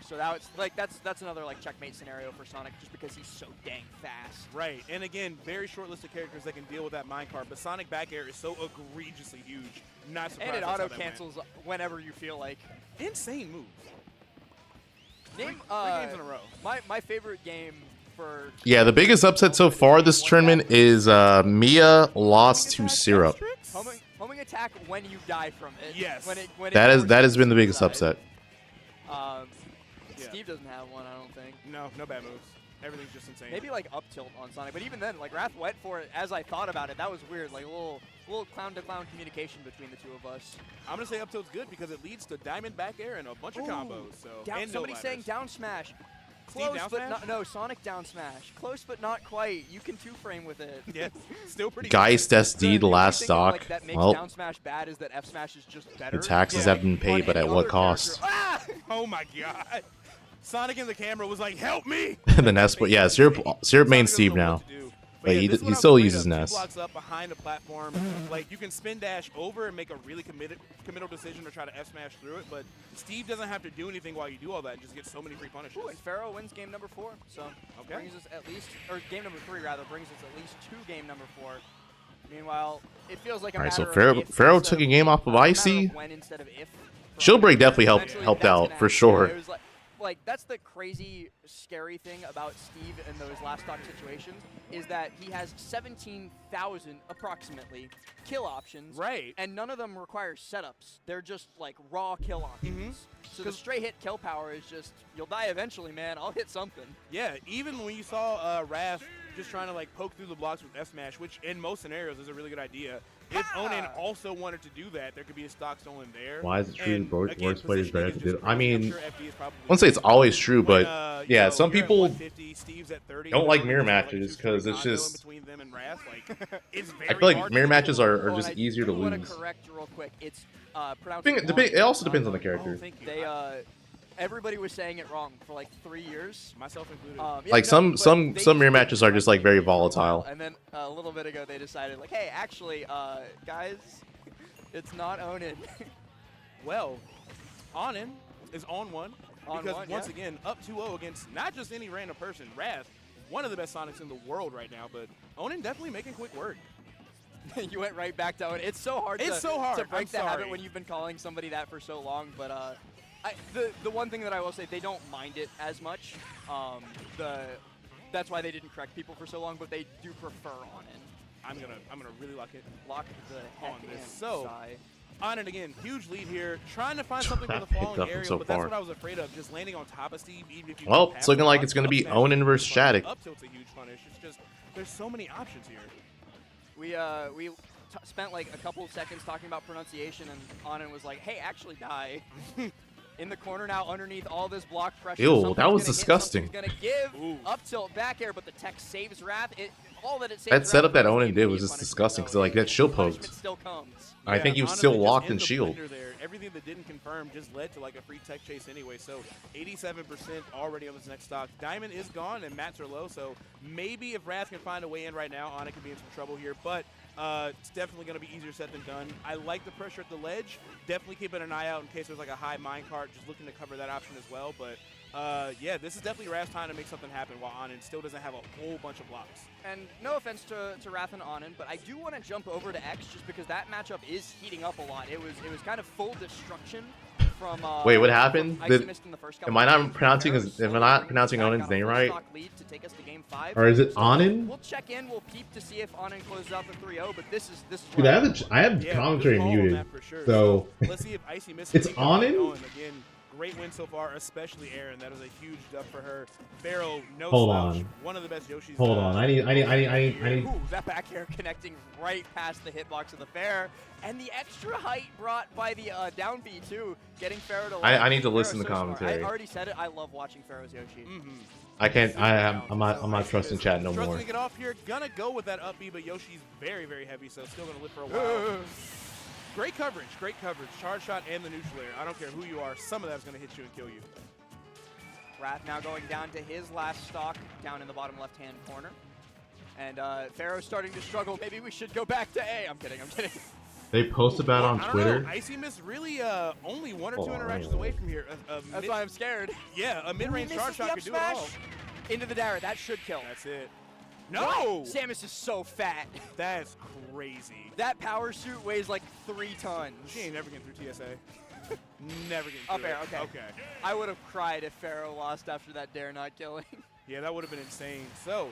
So that's another like checkmate scenario for Sonic, just because he's so dang fast. Right, and again, very short list of characters that can deal with that minecart, but Sonic back air is so egregiously huge. Not surprised. And it that's how auto that went. cancels whenever you feel like. Insane moves. Name Three games in a row. My favorite game for. Yeah, the biggest upset so far this tournament is Miya lost to Syrup. Homing attack when you die from it. Yes. When That forces has been the you to biggest die. upset. Yeah. Steve doesn't have one, I don't think. No bad moves. Everything's just insane. Maybe like up tilt on Sonic, but even then, like Wrath went for it. As I thought about it, that was weird. Like a little clown to clown communication between the two of us. I'm gonna say up tilt's good because it leads to diamond back air and a bunch of combos. So Down, and no somebody's saying ladders. down smash. Steve Close, down but smash? not, no, Sonic down smash. Close, but not quite. You can two frame with it. Yeah, still pretty. Geist SD, the last thing, stock. Like, that makes Well, down smash bad is that F smash is just better. the taxes Yeah. have been paid, On but any at what other cost? character. Ah! Oh my god. Sonic in the camera was like, "Help me!" The Nest, but yeah, Syrup main Sonic doesn't Steve know now. what to do. But yeah, he this one he I'm still afraid uses of. 2 Nest. blocks up behind the platform. Like you can spin dash over and make a really committal decision to try to F smash through it, but Steve doesn't have to do anything while you do all that and just get so many free punishes. Ooh, and Pharaoh wins game number 4. So Okay. brings us at least, or game number 3 rather, brings us at least 2 game number 4. Meanwhile, it feels like a Alright, so matter of if Pharaoh instead took a of- game off of a matter Icy. when instead of if. Shield break definitely Eventually, helped that's out gonna for happen. sure. It was like that's the crazy, scary thing about Steve in those last stock situations is that he has 17,000 approximately kill options, Right. and none of them require setups. They're just like raw kill options. So the straight hit kill power is just you'll die eventually, man. I'll hit something. Yeah, even when you saw Wrath just trying to like poke through the blocks with F smash, which in most scenarios is a really good idea. if Onin also wanted to do that, there could be a stock stolen there. Why is it true And, worse again, players better to positioning is do? just I crazy. I'm mean, sure FD is probably I wouldn't say it's always true, when, but yeah, some you're at people. 150, Steve's at 30, Don't and like then mirror there's like matches a 'cause it's condo in just- between them and Wrath. Like, it's I very feel like hard mirror to matches do. are Oh, just and easier to I do want lose. to correct real quick. It's pronounced. It also depends on the Oh, character. thank you. They everybody was saying it wrong for like 3 years. Myself included. Yeah, Like no, some but they mirror just matches are just like very volatile. And then a little bit ago they decided like, hey, actually, guys, it's not Onin. Well, Onin is on one. On Because one, once yeah. again, up 2-0 against not just any random person, Wrath, one of the best Sonics in the world right now, but Onin definitely making quick work. You went right back to Onin. It's so hard. It's so hard. to break I'm the habit sorry. when you've been calling somebody that for so long. But the one thing that I will say, they don't mind it as much. That's why they didn't correct people for so long, but they do prefer Onin. I'm gonna really lock the heck on this. in, So, Sai. Onin again, huge lead here, trying to find something for the Picked falling up area, so but that's far. what I was afraid of, just landing on top of Steve, even if you Well, don't it's have looking the like block. it's gonna Up be smash Onin is versus huge punish. Shadic. Up tilt's a huge punish. It's just, there's so many options here. We spent like a couple of seconds talking about pronunciation, and Onin was like, "Hey, actually die." In the corner now, underneath all this block pressure. Ew, something's that was gonna hit, disgusting. something's gonna give Ooh. up tilt back air, but the tech saves Wrath. All that it saves. That setup Wrath that from is Onin the did was immediate just punishment, disgusting, though. 'cause, like, that shield Punishment poked. still comes. I think he was honestly, still just locked in in the shield. blender there, everything that didn't confirm just led to like a free tech chase anyway. So 87% already on this next stock. Diamond is gone and mats are low. So maybe if Wrath can find a way in right now, Onin could be in some trouble here. But it's definitely going to be easier said than done. I like the pressure at the ledge. Definitely keeping an eye out in case there's like a high minecart. Just looking to cover that option as well. But yeah, this is definitely Wrath's time to make something happen while Onin still doesn't have a whole bunch of blocks. And no offense to Wrath and Onin, but I do want to jump over to X just because that matchup is heating up a lot. It was kind of full destruction from. Wait, what happened? from Did- Icy Mist in the first am I couple not games. pronouncing Pharaoh his- am I slowly not brings pronouncing us back Onin's on a name full right? stock lead to take us to game 5. Or is it So Onin? We'll check in. We'll peep to see if Onin closes out the 3-0. But this is Dude, I have Yeah, commentary good call on muted, that for sure. so Let's see if Icy Mist It's can keep that Onin? going. Again, great win so far, especially Aaron. That is a huge dub for her. Pharaoh, no Hold slouch, on. one of the best Yoshis. hold on. I need. Ooh, that back air connecting right past the hitbox of the Fair. And the extra height brought by the down B, too, getting Pharaoh to I need to Pharaoh's listen to so smart. commentary. I already said it. I love watching Pharaoh's Yoshi. I can't. I'm not trusting chat no Struggling more. to get off here. Gonna go with that up B, but Yoshi's very, very heavy, so still gonna live for a while. Great coverage, great coverage. Charge shot and the neutral air. I don't care who you are. Some of that's gonna hit you and kill you. Wrath now going down to his last stock down in the bottom left-hand corner. And Pharaoh's starting to struggle. Maybe we should go back to A. I'm kidding, I'm kidding. They post about it on I don't Twitter. know. Icy Mist really only one or Hold two on, interactions wait. away from here. That's why I'm scared. Yeah, a mid-range Ooh, charge misses the shot up could do it all. smash. Into the Dara. That should kill. That's it. No! Samus is so fat. That's crazy. That power suit weighs like 3 tons. She ain't never getting through TSA. Never getting Up through air, it. okay. Okay. I would have cried if Pharaoh lost after that Dare not killing. Yeah, that would have been insane. So,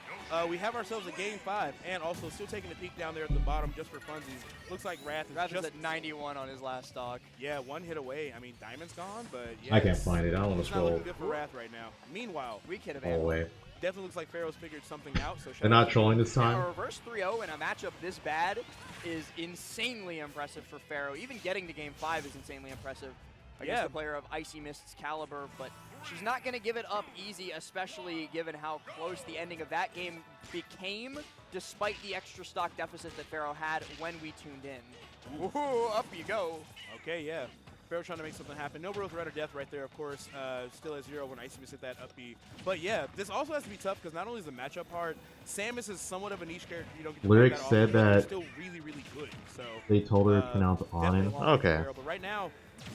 we have ourselves a game 5, and also still taking a peek down there at the bottom just for funsies. Looks like Wrath is Wrath is just at 91 on his last stock. yeah, one hit away. I mean, Diamond's gone, but yeah, I can't find it. I don't want to it's not scroll looking good for Wrath right now. Meanwhile, We could have all the way. definitely looks like Pharaoh's figured something out. So They're not trolling this A time. reverse 3-0 in a matchup this bad is insanely impressive for Pharaoh. Even getting to game 5 is insanely impressive against Yeah. a player of Icy Mist's caliber, but she's not going to give it up easy, especially given how close the ending of that game became, despite the extra stock deficit that Pharaoh had when we tuned in. Woohoo, up you go. Okay, yeah. Pharaoh trying to make something happen. No Bros Red or Death right there, of course. Still at 0 when Icy Mist hit that up B. But yeah, this also has to be tough because not only is the matchup hard, Samus is somewhat of a niche character. You don't get to play Lyric that said often, but she's that still really, really good. So They told her to pronounce definitely Onin. long for Okay. Pharaoh, but right now,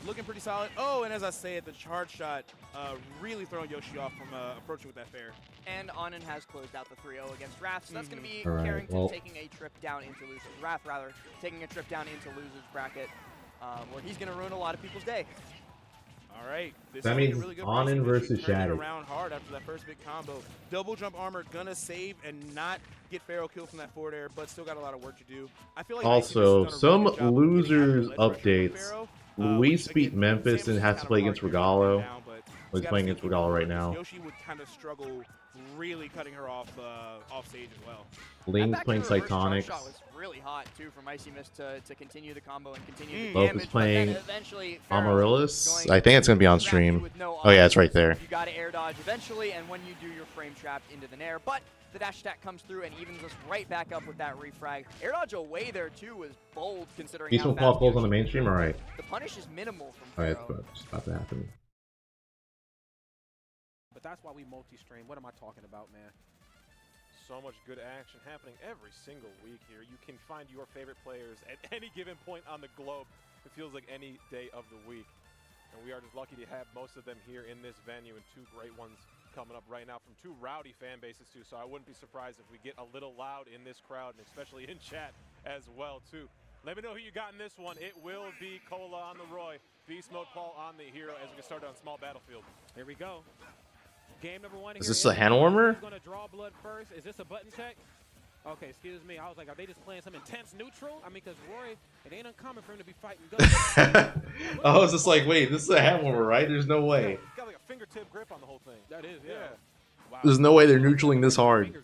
looking pretty solid. Oh, and as I say it, the charge shot really throwing Yoshi off from approaching with that fair. And Onin has closed out the 3-0 against Wrath, so that's going to be All right, Carrington well- taking a trip down into losers. Wrath, rather, taking a trip down into losers bracket, where he's going to ruin a lot of people's day. All right. This That is looking means really good. Onin Racing versus Machine turned it Shadic. around hard after that first big combo. Double jump armor, gonna save and not get Pharaoh killed from that forward air, but still got a lot of work to do. I feel like Also, Icy Mist has done a really good some job of getting out of losers the ledge pressure from updates. Pharaoh, Luis which, beat again, Memphis Samus and is has to kind play of against hard to get Regalo. down, but He's playing against Kola right now. Yoshi would kind of struggle really cutting her off off stage as well. Link's playing Cytonics. Shot was really hot too from Icy Mist to continue the combo and continue the Lope damage. is playing Eventually Amaryllis. I think it's gonna be on stream. Oh yeah, it's right there. You got to air dodge eventually, and when you do, your frame trapped into the nair. But the dash attack comes through and evens us right back up with that refrag. Air dodge away there too was bold considering. Peaceful Paul pulls on the mainstream. All right. The punish is minimal from. All right, it's about to happen. But that's why we multi-stream. What am I talking about, man? So much good action happening every single week here. You can find your favorite players at any given point on the globe. It feels like any day of the week. And we are just lucky to have most of them here in this venue, and two great ones coming up right now from two rowdy fan bases too. So I wouldn't be surprised if we get a little loud in this crowd, and especially in chat as well too. Let me know who you got in this one. It will be Kola on the Roy, Beast Mode Paul on the Hero as we get started on Small Battlefield. Here we go. Game number 1. Is this a hand warmer? Who's gonna draw blood first? Is this a button check? Okay, excuse me. I was like, are they just playing some intense neutral? I mean, because Roy, it ain't uncommon for him to be fighting guns. I was just like, wait, this is a hand warmer, right? There's no way. He's got like a fingertip grip on the whole thing. That is, yeah. Wow. There's no way they're neutraling this hard.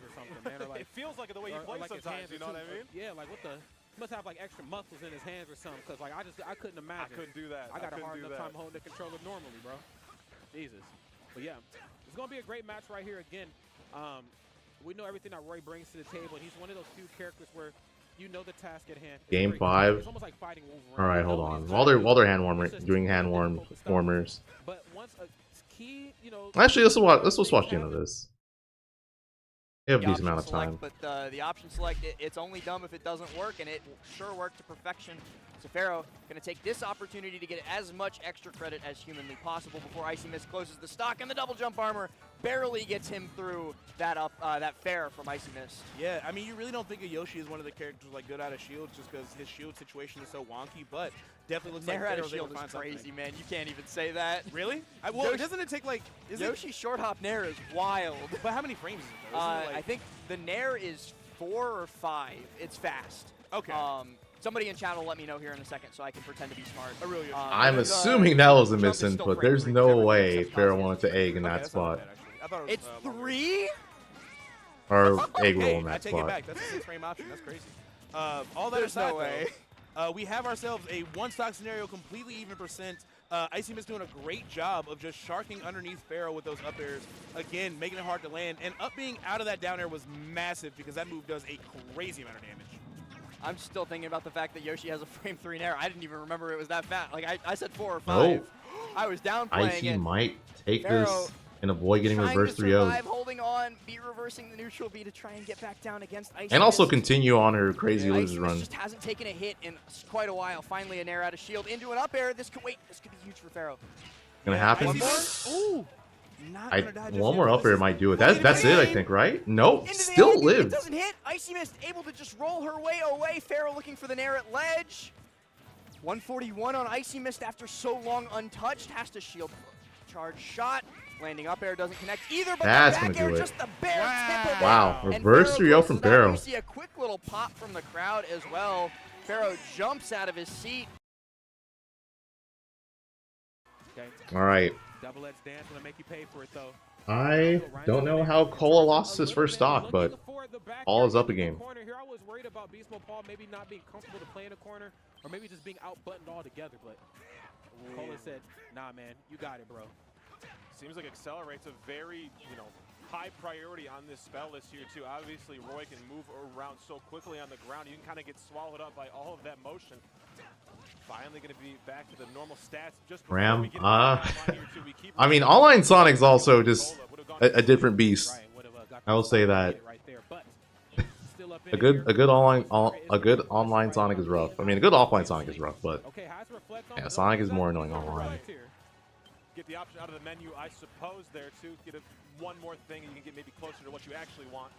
It feels like it the way you play like sometimes, you know what I mean? Yeah, like what the... He must have like extra muscles in his hands or something, because like I couldn't imagine. I couldn't do that. I got a hard enough time holding the controller normally, bro. Jesus. But yeah, it's going to be a great match right here again. We know everything that Roy brings to the table, and he's one of those few characters where you know the task at hand. Game 5. It's almost like fighting Wolverine. All right, hold on. While they're doing hand warmers. But once a key, you know. Actually, let's watch the end of this. You have a decent amount of time. But the option select, it's only dumb if it doesn't work, and it sure worked to perfection. So Pharaoh going to take this opportunity to get as much extra credit as humanly possible before Icy Mist closes the stock, and the double jump armor barely gets him through that that fair from Icy Mist. Yeah, I mean, you really don't think of Yoshi as one of the characters like good out of shield just because his shield situation is so wonky, but definitely looks like Nair out of Pharaoh's able shield to is find crazy, something. man. You can't even say that. Really? Well, doesn't it take like... Yoshi short hop Nair is wild. But how many frames is it though? I think the Nair is 4 or 5. It's fast. Okay. Somebody in chat will let me know here in a second so I can pretend to be smart. I'm assuming that was a misinput. There's no way Pharaoh wanted to egg in that spot. It's 3? Or egg roll in I that take spot. it back. That's a 6-frame option. That's crazy. All that There's aside, no way. though, we have ourselves a one-stock scenario, completely even percent. Icy Mist doing a great job of just sharking underneath Pharaoh with those up airs. Again, making it hard to land. And up being out of that down air was massive because that move does a crazy amount of damage. I'm still thinking about the fact that Yoshi has a frame 3 Nair. I didn't even remember it was that fast. Like, I said 4 or 5. Oh. I was downplaying Icy it. might take Pharaoh this and avoid getting reverse 3-0. Holding on, be reversing the neutral B to try and get back down against Icy And also Mist. continue on her crazy losers Icy run. Mist just hasn't taken a hit in quite a while. Finally, a Nair out of shield into an up air. This could be huge for Pharaoh. Gonna happen? One more? Ooh. One more up air might do it. That's it, I think, right? Nope, still It lived. doesn't hit. Icy Mist able to just roll her way away. Pharaoh looking for the Nair at ledge. 141 on Icy Mist after so long untouched. Has to shield charge shot. Landing up air doesn't connect either, but That's the back gonna air do it. just the bare tip of it. Wow, And reverse Pharaoh 3-0 from closes it out. Pharaoh. We see a quick little pop from the crowd as well. Pharaoh jumps out of his seat. Okay. All right. Double-edged dance gonna make you pay for it though. I don't know how Kola lost his first stock, but all is up a game. Here I was worried about Beast Mode Paul maybe not being comfortable to play in a corner, or maybe just being out-buttoned altogether, but Kola said, nah, man, you got it, bro. Seems like Accelerate's a very, high priority on this spell list here, too. Obviously, Roy can move around so quickly on the ground. You can kind of get swallowed up by all of that motion. Finally going to be back to the normal stats. Just Ram, I mean, online Sonic's also just a different beast. I will say that. A good online Sonic is rough. I mean, a good offline Sonic is rough, but yeah, Sonic is more annoying online. Get the option out of the menu, I suppose, there too. Get one more thing, and you can get maybe closer to what you actually want.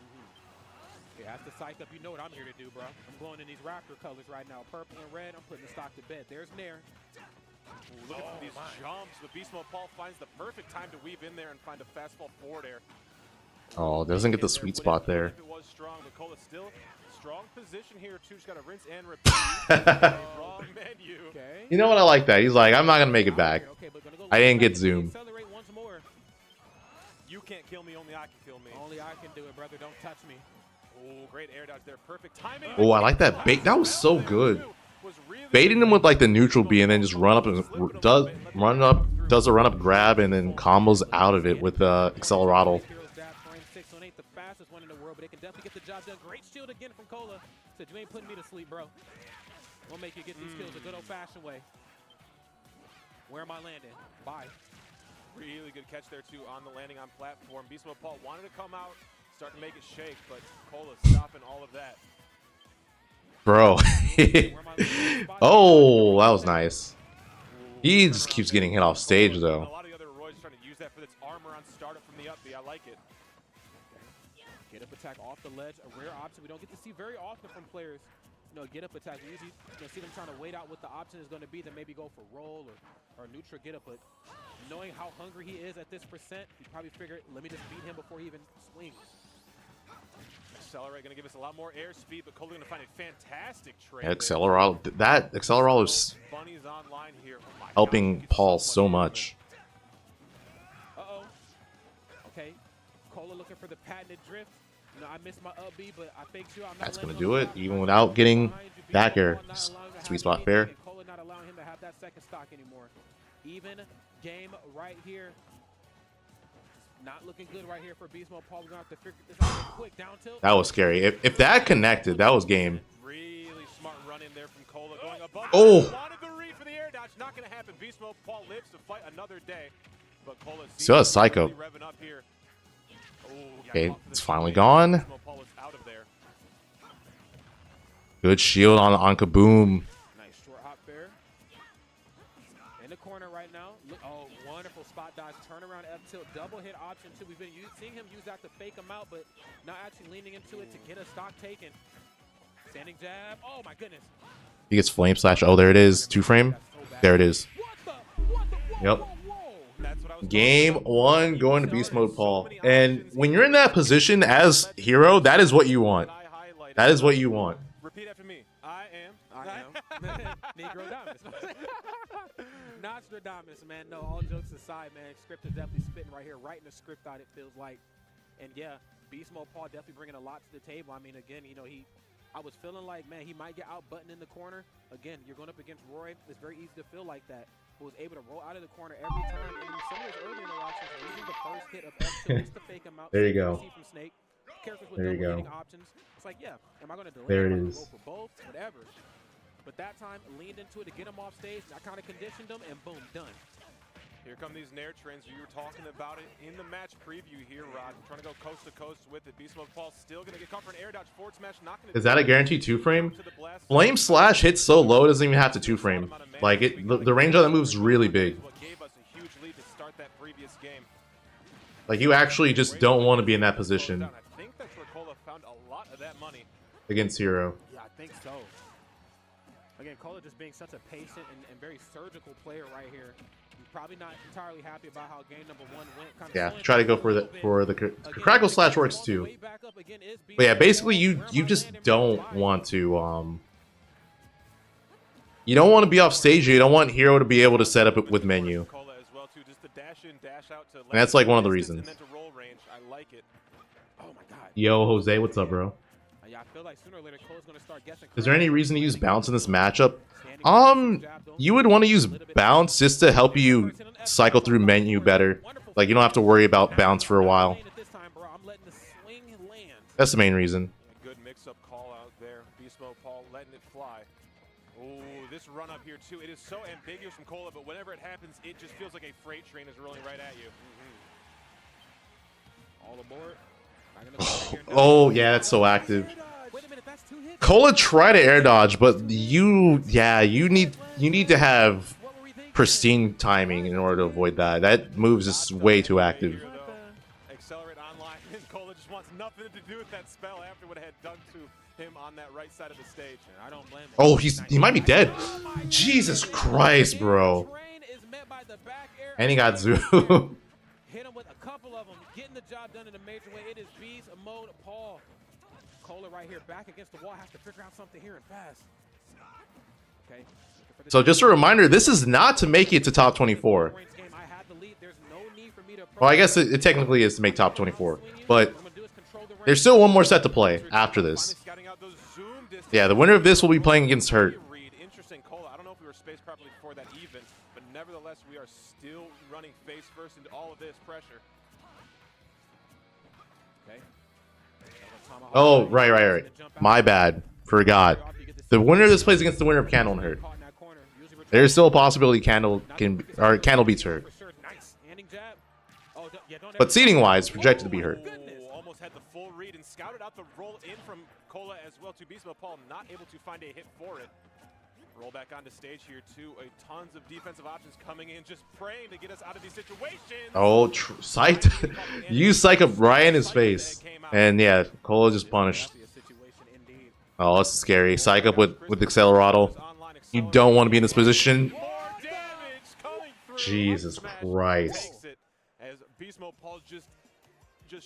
Yeah, that's the psych up. You know what I'm here to do, bro. I'm going in these Raptor colors right now. Purple and red. I'm putting the stock to bed. There's Nair. Look at these jumps. But Beast Mode Paul finds the perfect time to weave in there and find a fastball forward air. Oh, doesn't get the sweet spot there. It was strong, but Kola still strong position here too. She's got to rinse and repeat. Wrong menu. You know what? I like that. He's like, I'm not gonna make it back. I didn't get zoom. only I can kill me. Only I can do it, brother. Don't touch me. Oh, great air dodge there. Perfect timing. Oh, I like that bait. That was so good. Baiting him with like the neutral B and then just run up and does a run up grab and then combos out of it with Accelerado. The fastest one in the world, but they can definitely get the job done. Great shield again from Kola. Said you ain't putting me to sleep, bro. We'll make you get these kills a good old-fashioned way. Where am I landing? Bye. Really good catch there too on the landing on platform. Beast Mode Paul wanted to come out, start to make it shake, but Kola stopping all of that. Bro. Oh, that was nice. He just keeps getting hit off stage though. A lot of the other Roy's trying to use that for this armor on startup from the up B. I like it. Get up attack off the ledge, a rare option we don't get to see very often from players. You know, get up attack. We usually see them trying to wait out what the option is going to be, then maybe go for roll or neutral get up. But knowing how hungry he is at this percent, he probably figured, let me just beat him before he even swings. Accelerate going to give us a lot more air speed, but Kola going to find a fantastic trade. Accelerado is helping Paul so much. Uh-oh. Okay. Kola looking for the patented drift. You know, I missed my up B, but I faked you. That's going to do it, even without getting back air. Sweet spot fair. Kola not allowing him to have that second stock anymore. Even game right here. Not looking good right here for Beast Mode. Paul, we're going to have to figure this out quick. Down tilt. That was scary. If that connected, that was game. Really smart run in there from Kola going above. Oh! Wanted the read for the air dodge. Not going to happen. Beast Mode Paul lives to fight another day. But Kola still has Psycho. Okay, it's finally gone. Good shield on Kaboom. Nice short hop there. In the corner right now. Look, oh, wonderful spot dodge. Turnaround F tilt. Double hit option too. We've been seeing him use that to fake him out, but not actually leaning into it to get a stock taken. Standing jab. Oh my goodness. He gets flame slash. Oh, there it is. 2-frame. There it is. Yep. Game 1 going to Beast Mode Paul. And when you're in that position as hero, that is what you want. That is what you want. Repeat after me. I am. Negrodamus. Nostradamus, man. No, all jokes aside, man. Script is definitely spitting right here, writing the script out, it feels like. And yeah, Beast Mode Paul definitely bringing a lot to the table. I mean, again, you know, I was feeling like, man, he might get out buttoned in the corner. Again, you're going up against Roy. It's very easy to feel like that. Who was able to roll out of the corner every time. And some of his early interactions, even the first hit of F2 to fake him out. There you go. From Snake. Characters with there you go. Options. It's like, yeah, am I going to delay? There it am I is. Go for both? Whatever. But that time, leaned into it to get him off stage. I kind of conditioned him, and boom, done. Here come these Nair trends. You were talking about it in the match preview here, Rod. Trying to go coast to coast with it. Beast Mode Paul still going to get caught for an air dodge forward smash. Not going to. Is that a guaranteed 2-frame? Flame slash hits so low it doesn't even have to 2-frame. Like the range on that move is really big. What gave us a huge lead to start that previous game. Like you actually just don't want to be in that position I think that's where Kola found a lot of that money against hero. Yeah, I think so. Again, Kola just being such a patient and very surgical player right here. I'm probably not entirely happy about how game number 1 went. Yeah, try to go for the crackle slash works too. But yeah, basically you just don't want to you don't want to be off stage. You don't want hero to be able to set up with menu. And that's like one of the reasons. Yo, Jose, what's up, bro? Is there any reason to use bounce in this matchup? You would want to use bounce just to help you cycle through menu better. Like you don't have to worry about bounce for a while. That's the main reason. Good mix-up call out there. Beast Mode Paul letting it fly. Oh, this run up here too. It is so ambiguous from Kola, but whenever it happens, it just feels like a freight train is rolling right at you. All aboard. Oh yeah, that's so active. Kola tried to air dodge, but you need to have pristine timing in order to avoid that. That move is way too active. Accelerate online, and Kola just wants nothing to do with that spell after what it had done to him on that right side of the stage. And I don't blame him. Oh, he might be dead. Jesus Christ, bro. And he got Zoo. Hit him with a couple of them, getting the job done in a major way. It is Beast Mode Paul. Kola right here, back against the wall, has to figure out something here and fast. Okay. So just a reminder, this is not to make it to top 24. Well, I guess it technically is to make top 24, but there's still one more set to play after this. Yeah, the winner of this will be playing against Hurt. Interesting, Kola. I don't know if we were spaced properly before that even, but nevertheless, we are still running face first into all of this pressure. Okay. Oh, right. My bad. Forgot. The winner of this plays against the winner of Candle and Hurt. There's still a possibility Candle beats Hurt. But seeding-wise, projected to be Hurt. Almost had the full read and scouted out the roll in from Kola as well. To Beast Paul not able to find a hit for it. Roll back onto stage here too. Tons of defensive options coming in, just praying to get us out of these situations. Oh, Psych. You Psych up right in his face. And yeah, Kola just punished. Oh, this is scary. Psych up with Acceleratl. You don't want to be in this position. Jesus Christ.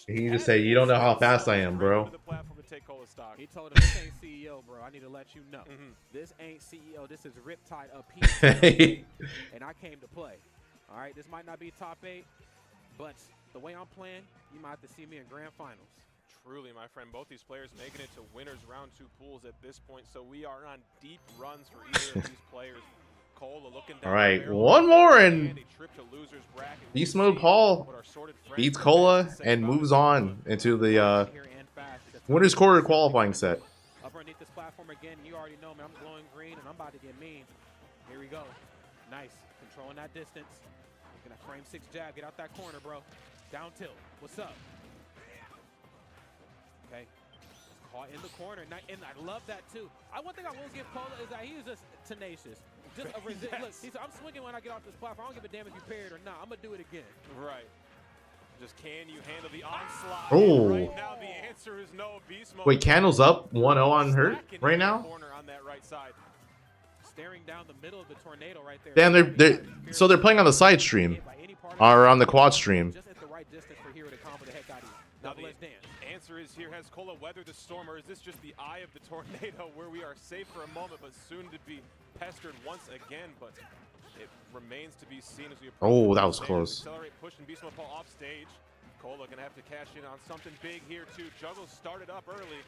He just say, you don't know how fast I am, bro. He told us, this ain't CEO, bro. I need to let you know. This ain't CEO. This is Riptide up here. And I came to play. All right, this might not be top 8, but the way I'm playing, you might have to see me in grand finals. Truly, my friend, both these players making it to winners round 2 pools at this point, so we are on deep runs for either of these players. Kola looking down. All right, one more and Beast Mode Paul beats Kola and moves on into the winner's quarter qualifying set. Up underneath this platform again, you already know me. I'm glowing green and I'm about to get mean. Here we go. Nice. Controlling that distance. Gonna frame 6 jab. Get out that corner, bro. Down tilt. What's up? Okay. Caught in the corner. And I love that too. One thing I will give Kola is that he is just tenacious. Just a resist. Look, he said, I'm swinging when I get off this platform. I don't give a damn if you parried or not. I'm going to do it again. Right. Just can you handle the onslaught? Oh. Right now, the answer is no. Beast Mode. Wait, Candle's up 1-0 on Hurt right now? On that right side. Staring down the middle of the tornado right there. Damn, so they're playing on the side stream. Or on the quad stream. Just at the right distance for Hero to combo the heck out of you. Now the answer is here, has Kola weathered the storm, or is this just the eye of the tornado where we are safe for a moment but soon to be pestered once again? But it remains to be seen as we approach. Oh, that was close. Accelerate, push, and Beast Mode Paul off stage. Kola gonna have to cash in on something big here too. Juggle started up early.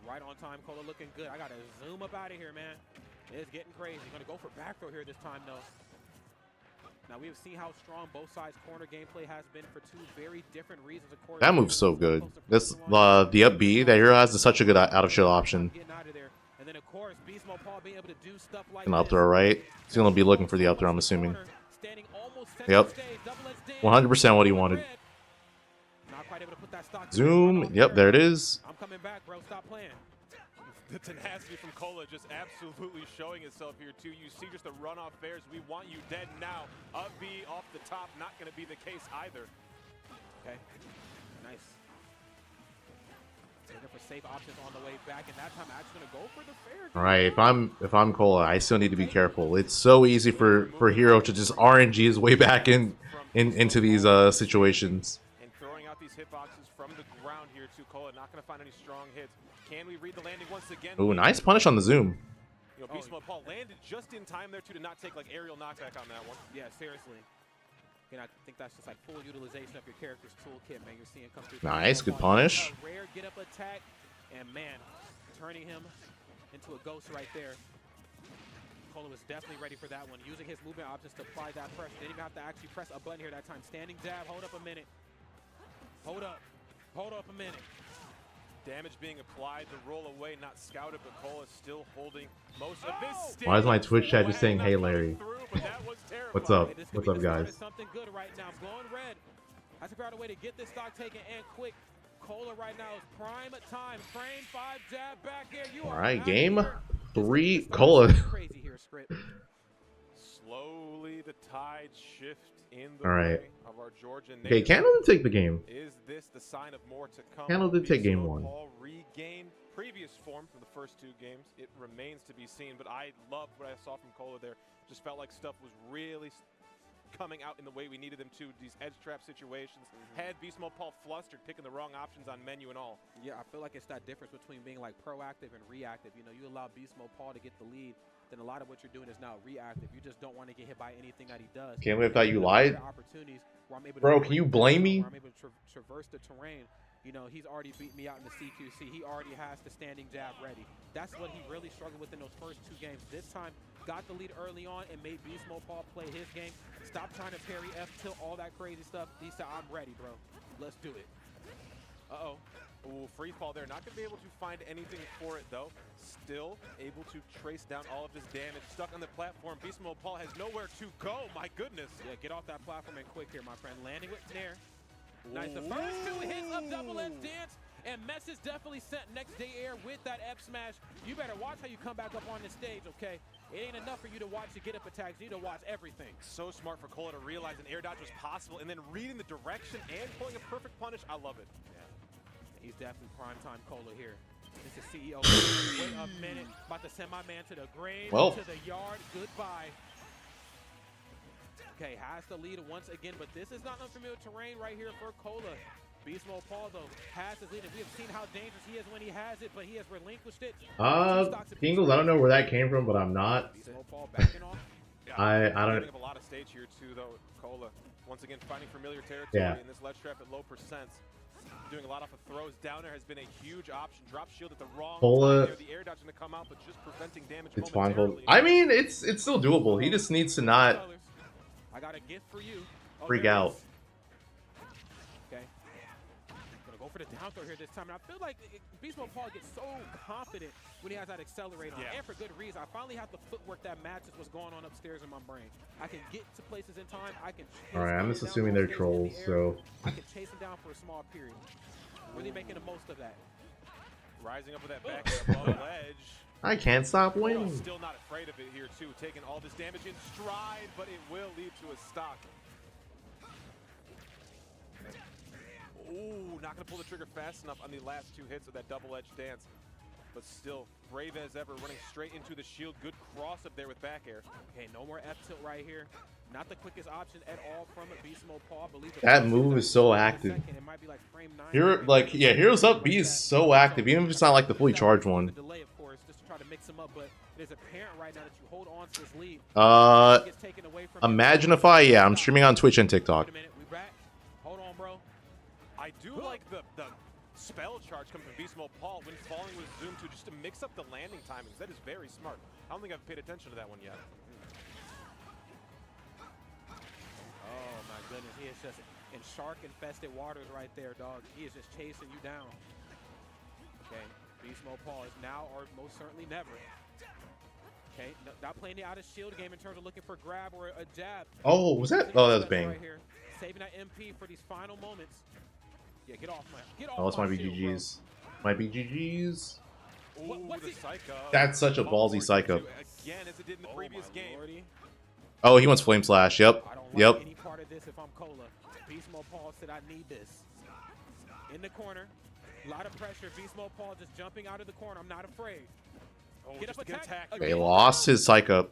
Right on time, Kola looking good. I gotta zoom up out of here, man. It's getting crazy. Gonna go for back throw here this time though. Now we have seen how strong both sides' corner gameplay has been for 2 very different reasons. That move's so good. This the up B that Hero has is such a good out of shield option. And then of course, Beast Mode Paul being able to do stuff like An up throw, right? He's gonna be looking for the up throw, I'm assuming. Yep. 100% what he wanted. Zoom. Yep, there it is. I'm coming back, bro. Stop playing. The tenacity from Kola just absolutely showing itself here too. You see just the runoff fares. We want you dead now. Up B off the top, not going to be the case either. Okay, nice. Looking for safe options on the way back, and that time I'm actually going to go for the fair. All right, if I'm Kola, I still need to be careful. It's so easy for Hero to just RNG his way back into these situations. And throwing out these hitboxes from the ground here too. Kola not going to find any strong hits. Can we read the landing once again? Ooh, nice punish on the zoom. You know, Beast Mode Paul landed just in time there too to not take like aerial knockback on that one. Yeah, seriously. And I think that's just like full utilization of your character's toolkit, man. You're seeing come through. Nice, good punish. Rare get up attack, and man, turning him into a ghost right there. Kola was definitely ready for that one, using his movement options to apply that pressure. Didn't even have to actually press a button here that time. Standing jab, hold up a minute. Hold up a minute. Damage being applied, the roll away, not scouted, but Kola still holding most of this. Why is my Twitch chat just saying, "Hey Larry"? What's up? What's up, guys? Something good right now. Glowing red. I figured out a way to get this stock taken and quick. Kola right now is prime time. Frame 5 jab back here. All right, game 3, Kola. Crazy here, script. Slowly the tide shift in the All right. way of our Georgian. Okay, Candle didn't take the game. Is this the sign of more to come? Candle did take game 1. Paul regained previous form from the first 2 games. It remains to be seen, but I loved what I saw from Kola there. Just felt like stuff was really coming out in the way we needed them to. These edge trap situations. Had Beast Mode Paul flustered, picking the wrong options on menu and all. Yeah, I feel like it's that difference between being like proactive and reactive. You know, you allow Beast Mode Paul to get the lead, then a lot of what you're doing is now reactive. You just don't want to get hit by anything that he does. Can't believe I thought you lied. I'm able to Bro, can you blame me? I'm able to traverse the terrain. You know, he's already beat me out in the CQC. He already has the standing jab ready. That's what he really struggled with in those first 2 games. This time, got the lead early on and made Beast Mode Paul play his game. Stop trying to parry F tilt, all that crazy stuff. He said, I'm ready, bro. Let's do it. Uh-oh. Ooh, free fall there. Not going to be able to find anything for it, though. Still able to trace down all of his damage. Stuck on the platform. Beast Mode Paul has nowhere to go. My goodness. Yeah, get off that platform and quick here, my friend. Landing with Nair. Nice. The first 2 hits of double-edged dance. And message definitely sent next day air with that F smash. You better watch how you come back up on the stage, okay? It ain't enough for you to watch the get up attacks. You need to watch everything. So smart for Kola to realize an air dodge was possible and then reading the direction and pulling a perfect punish. I love it. Yeah. He's definitely prime time Kola here. This is CEO. Wait a minute. About to send my man to the grave, to the yard. Goodbye. Okay, has the lead once again, but this is not unfamiliar terrain right here for Kola. Beast Mode Paul, though, has his lead, and we have seen how dangerous he is when he has it, but he has relinquished it. Pingles, I don't know where that came from, but I'm not. Beast Mode Paul backing off. I don't. Giving up a lot of stage here too, though. Kola once again finding familiar territory in this ledge trap at low percents. Doing a lot off of throws. Down there has been a huge option. Drop shield at the wrong Kola, time there. The air dodge going to come out, but just preventing damage. It's fine. I mean, it's still doable. He just needs to not I got a gift for you. freak out. Okay. Gonna go for the down throw here this time. And I feel like Beast Mode Paul gets so confident when he has that accelerate on. And for good reason. I finally have the footwork that matches what's going on upstairs in my brain. I can get to places in time. I can. Alright, I'm just assuming they're trolls, so. I can chase him down for a small period. Really making the most of that. Rising up with that back above the ledge. I can't stop winning. Still not afraid of it here too, taking all this damage in stride, but it will lead to a stock. Ooh, not gonna pull the trigger fast enough on the last 2 hits of that double-edged dance. But still, brave as ever, running straight into the shield. Good cross up there with back air. Okay, no more F tilt right here. Not the quickest option at all from a Beast Mode Paul. That move is so active. It might be like frame 9. Here, like, yeah, Heroes Up B is so active, even if it's not like the fully charged one. Delay, of course, just to try to mix them up, but it is apparent right now that you hold on to this lead. Imaginify, yeah, I'm streaming on Twitch and TikTok. Wait a minute, we back. Hold on, bro. I do like the spell charge coming from Beast Mode Paul when falling with zoom to just to mix up the landing timings. That is very smart. I don't think I've paid attention to that one yet. Oh my goodness, he is just in shark-infested waters right there, dog. He is just chasing you down. Okay, Beast Mode Paul is now or most certainly never. Okay, not playing the out of shield game in terms of looking for grab or a jab. Oh, was that? Oh, that was Bang. Right here. Saving that MP for these final moments. Yeah, get off my. Get off. Oh, this might be shield, GG's. Bro. Might be GG's. What's the psycho? That's such a ballsy psycho. Again, as it did in the previous game. Lordy. Oh, he wants Flame Slash. Yep. I don't Yep. like any part of this if I'm Kola. Beast Mode Paul said I need this. In the corner. A lot of pressure. Beast Mode Paul just jumping out of the corner. I'm not afraid. Oh, get up attack. They lost his Psych Up.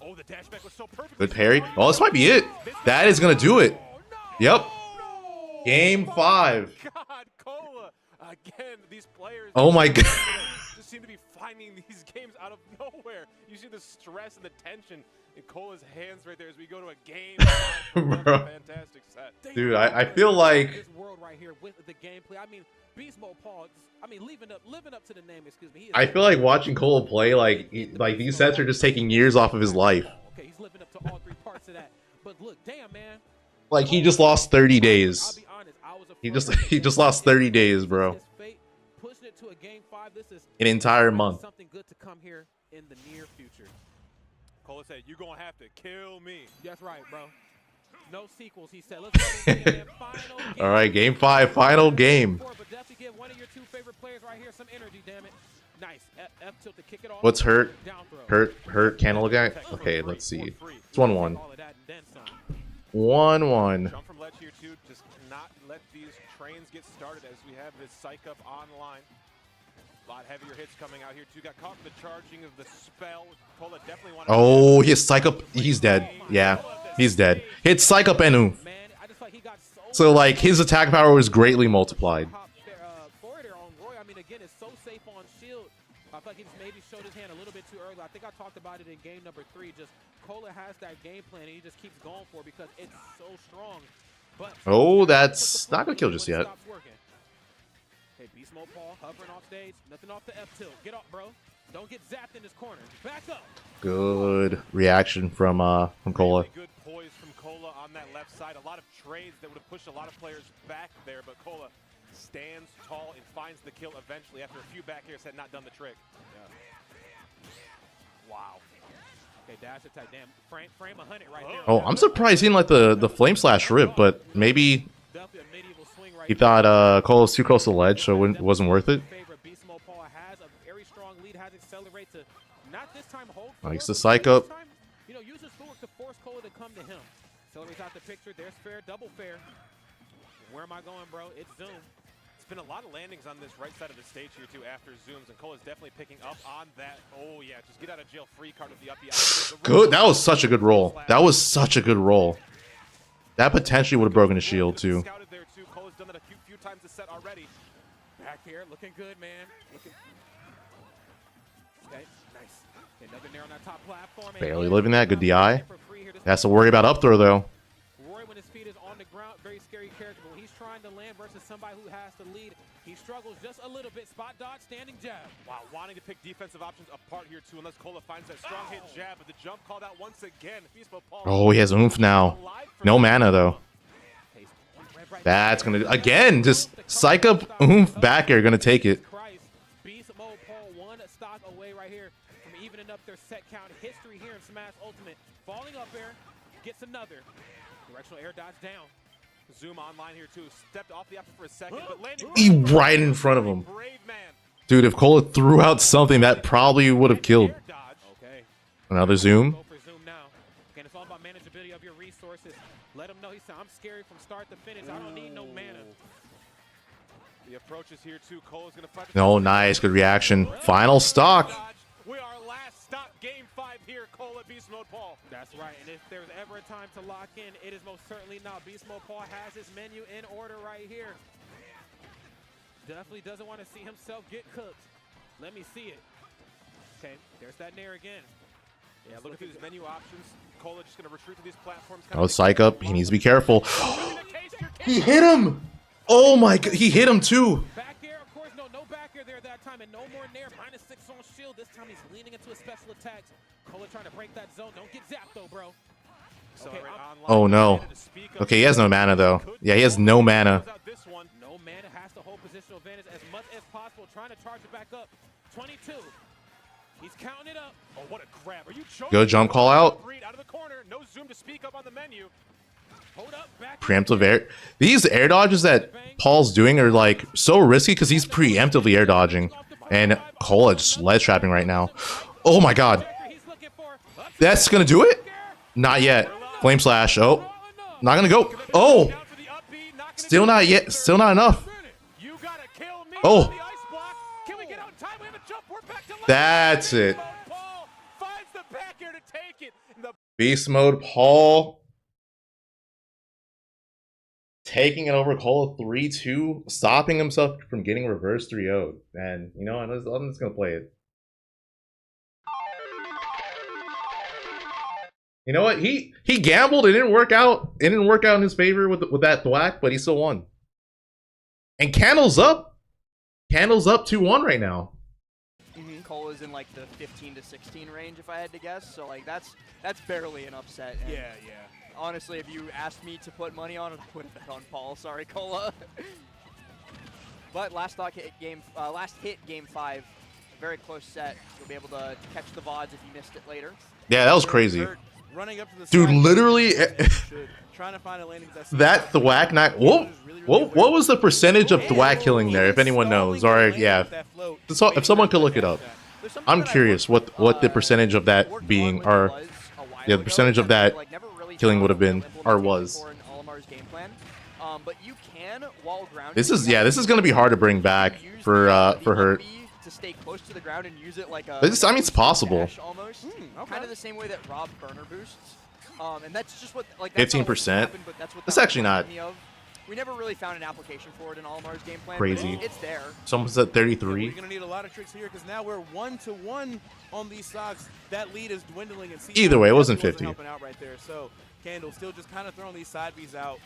Oh, the dash back was so perfect. Good parry. Oh, this might be it. That is going to do it. Yep. Game 5. God, Kola. Again, these players. Oh my god. Just seem to be finding these games out of nowhere. You see the stress and the tension in Kola's hands right there as we go to a game. Bro. Fantastic set. Dude, I feel like this world right here with the gameplay. I mean, Beast Mode Paul. I mean, living up to the name. Excuse me. I feel like watching Kola play, like these sets are just taking years off of his life. Okay, he's living up to all 3 parts of that. But look, damn man. Like he just lost 30 days. I'll be honest, I was He just lost 30 days, bro. Pushing it to a game 5. This is an entire month. Something good to come here in the near future. Kola said, "You're gonna have to kill me." That's right, bro. No sequels, he said. Let's go to final game. All right, game 5, final game. But definitely give one of your 2 favorite players right here some energy, damn it. Nice. F tilt to kick it off. What's hurt? Hurt Candle guy? Okay, let's see. It's 1-1. 1-1. Jump from ledge here too. Just not let these trains get started as we have this Psych Up online. A lot heavier hits coming out here too. Got caught in the charging of the spell. Kola definitely wanted. Oh, his Psych Up. He's dead. Yeah, he's dead. Hit Psych Up and oof. So like his attack power was greatly multiplied. I mean, again, it's so safe on shield. I feel like he just maybe showed his hand a little bit too early. I think I talked about it in game number 3. Just Kola has that game plan and he just keeps going for it because it's so strong. But Oh, that's not gonna kill just yet. Hey, Beast Mode Paul hovering off stage, nothing off the F tilt. Get up, bro. Don't get zapped in this corner. Back up. Good reaction from Kola. Really good poise from Kola on that left side. A lot of trades that would have pushed a lot of players back there, but Kola stands tall and finds the kill eventually after a few back airs had not done the trick. Wow. Okay, dash attack. Damn, frame 100 right there. Oh, I'm surprised he didn't let the flame slash rip, but maybe he thought Kola was too close to the ledge, so it wasn't worth it. Beast Mode Paul has a very strong lead, has accelerate to not this time hold. Likes the psych up. You know, uses footwork to force Kola to come to him. Accelerates out the picture. There's fair, double fair. Where am I going, bro? It's zoom. It's been a lot of landings on this right side of the stage here, too, after zooms, and Cola's definitely picking up on that. Oh, yeah, just get out of jail free card with the up. Good. That was such a good roll. That was such a good roll. That potentially would have broken his shield, too. Scouted there, too. Cola's done that a few times this set already. Back here, looking good, man. Okay, nice. Another nair on that top platform. Barely living that. Good DI. Has to worry about up throw, though. Roy, when his feet is on the ground, very scary character. But when he's trying to land versus somebody who has to lead, he struggles just a little bit. Spot dodge, standing jab. Wow, wanting to pick defensive options apart here, too, unless Kola finds that strong hit jab. But the jump called out once again. Oh, he has oomph now. No mana, though. That's going to... Again, just psych up oomph back air. Going to take it. Beast Mode Paul, one stock away right here from evening up their set count. History here in Smash Ultimate. Falling up air, gets another. Directional air dodge down. Zoom online here too. Stepped off the apple for a second, but landing right in front of him. Dude, if Kola threw out something, that probably would have killed. Okay. Another zoom. Go for zoom now. Again, it's all about manageability of your resources. Let him know he said, I'm scary from start to finish. I don't need no mana. The approach is here too. Cola's gonna fight. No, nice, good reaction. Final stock. We are last stop, game 5 here. Kola, Beast Mode Paul. That's right, and if there's ever a time to lock in, it is most certainly now. Beast Mode Paul has his menu in order right here. Definitely doesn't want to see himself get cooked. Let me see it. Okay, there's that nair again. Yeah, looking through his menu options. Kola just gonna retreat to these platforms. Oh, psych up. He needs to be careful. He hit him. Oh my god, he hit him too. Back air, of course, no back air there that time, and no more nair. -6 on shield. This time he's leaning into a special attack. Kola trying to break that zone. Don't get zapped though, bro. Okay, oh no. Okay, he has no mana though. Yeah, he has no mana. No mana, has to hold positional advantage as much as possible. Trying to charge it back up. 22. He's counting it up. Oh, what a grab. Are you joking? Good jump call out. Out of the corner. No zoom to speak up on the menu. Hold up, back Preemptive air. These air dodges that Paul's doing are like so risky because he's preemptively air dodging. And Kola just ledge trapping right now. Oh my god. That's gonna do it? Not yet. Flame slash. Oh. Not gonna go. Oh. Still not yet. Still not enough. Oh. That's it. Beast Mode Paul taking it over Kola 3-2, stopping himself from getting reverse 3-0'd. And you know, I'm just gonna play it. You know what? He gambled. It didn't work out. It didn't work out in his favor with that thwack, but he still won. And Candle's up. Candle's up 2-1 right now. Cola's in like the 15 to 16 range, if I had to guess. So like that's barely an upset. And yeah. Honestly, if you asked me to put money on it, I would have bet on Paul. Sorry, Kola. But last hit game 5, very close set. You'll be able to catch the VODs if you missed it later. Yeah, that was crazy. Running up to the dude, literally, trying to find a landing that thwack knock. What was the percentage of thwack killing there? If anyone knows, or yeah, if someone could look it up, I'm curious what the percentage of that being, or yeah, the percentage of that killing would have been or was. This is gonna be hard to bring back for her. To stay close to the ground and use it like a. I mean, it's possible. Almost, kind of the same way that Rob burner boosts, and that's just what like 15%. That's actually not. we never really found an application for it in Olimar's game plan. Crazy. It's there. Someone's at 33. We're going to need a lot of tricks here because now we're 1-to-1 on these stocks. That lead is dwindling. And Either way, it wasn't 50. Helping out right there. So Candle still just kind of throwing these side Bs out.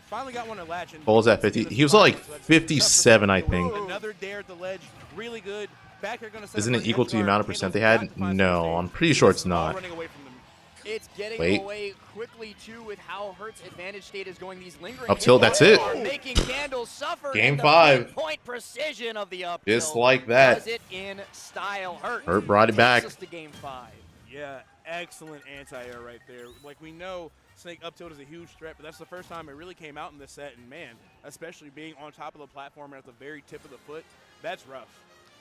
Finally got one to latch. And Bull's at 50. He was at like 57, I think. Another dare at the ledge. Really good. Back here gonna set Isn't up it for equal to the amount of percent they had? No, I'm pretty sure it's not. Running away from them. It's getting Wait. away quickly too with how Hurt's advantage state is going. These lingering Up tilt, that's it. Making Candle suffer. Game and the 5. Point precision of the up Just tilt like that. does it in style. Hurt brought it back. Takes us to game 5. Yeah, excellent anti-air right there. Like we know Snake up tilt is a huge threat, but that's the first time it really came out in this set. And man, especially being on top of the platform and at the very tip of the foot, that's rough.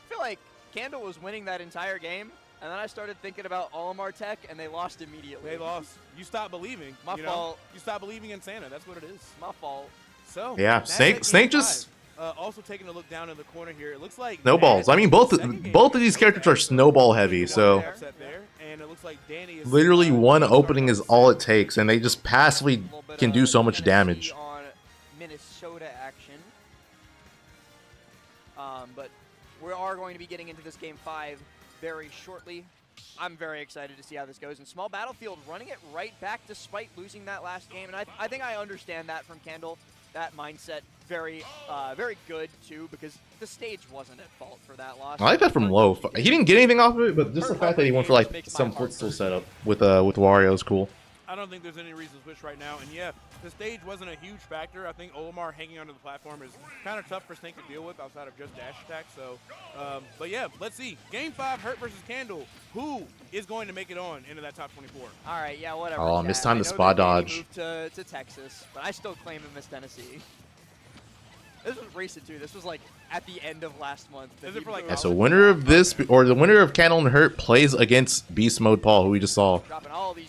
I feel like Candle was winning that entire game, and then I started thinking about Olimar Tech, and they lost immediately. They lost. You stopped believing. My fault. You stopped believing in Santa. That's what it is. My fault. So Yeah, Snake just also taking a look down in the corner here. It looks like snowballs. I mean, both of these characters are snowball heavy, so and it looks like Danny is literally one opening is all it takes, and they just passively can do so much damage. On Minnesota action, but we are going to be getting into this game 5 very shortly. I'm very excited to see how this goes. And Small Battlefield running it right back despite losing that last game, and I think I understand that from Candle. That mindset very good too, because the stage wasn't at fault for that loss. I like that from Low. He didn't get anything off of it, but just the fact that he went for like some footstool setup with Wario is cool. I don't think there's any reason to switch right now. And yeah, the stage wasn't a huge factor. I think Olimar hanging onto the platform is kind of tough for Snake to deal with outside of just dash attack. So, but yeah, let's see. Game 5, Hurt versus Candle. Who is going to make it on into that top 24? All right, yeah, whatever. Oh, missed time to spot dodge. Moved to Texas, but I still claim him as Tennessee. This was recent too. This was like at the end of last month. Yeah, so winner of this, or the winner of Candle and Hurt, plays against Beast Mode Paul, who we just saw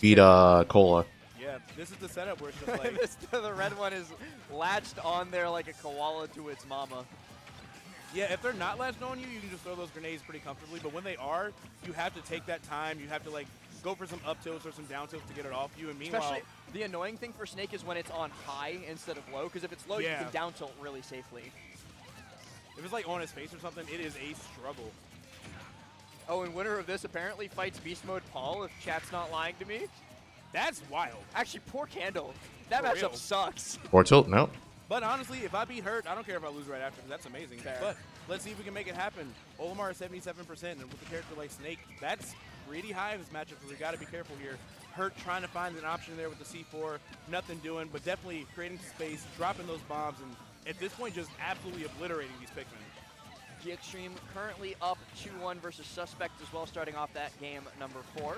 beat Kola. Yeah, this is the setup where it's just like the red one is latched on there like a koala to its mama. Yeah, if they're not latched on you, you can just throw those grenades pretty comfortably. But when they are, you have to take that time. You have to like go for some up tilts or some down tilts to get it off you. And meanwhile, especially the annoying thing for Snake is when it's on high instead of low, because if it's low, you can down tilt really safely. If it's like on his face or something, it is a struggle. Oh, and winner of this apparently fights Beast Mode Paul, if chat's not lying to me. That's wild. Actually, poor Candle. That matchup sucks. Or tilt, no. But honestly, if I beat Hurt, I don't care if I lose right after, because that's amazing. Fair. But let's see if we can make it happen. Olimar is 77%, and with a character like Snake, that's pretty high in this matchup, so we got to be careful here. Hurt trying to find an option there with the C4, nothing doing, but definitely creating space, dropping those bombs, and at this point, just absolutely obliterating these Pikmin. The Extreme currently up 2-1 versus Suspect as well, starting off that game number 4.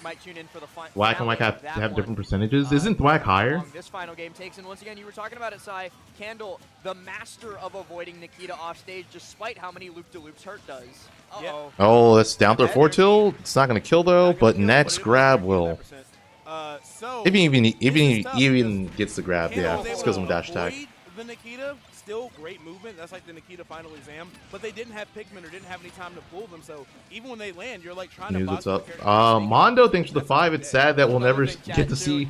Might tune in for the final. Thwack and Thwack have different percentages. Isn't Thwack higher? This final game takes, and once again, you were talking about it, Sai. Candle, the master of avoiding Nikita off stage, despite how many loop-de-loops Hurt does. Uh-oh. Oh, that's down throw 4 It's not going to kill though, but next grab will. If he even gets the grab, yeah, it's because of dash attack. The Nikita, still great movement. That's like the Nikita final exam. But they didn't have Pikmin or didn't have any time to pull them. So even when they land, you're like trying to box up. Mondo, thanks for the 5. It's sad that we'll never get to see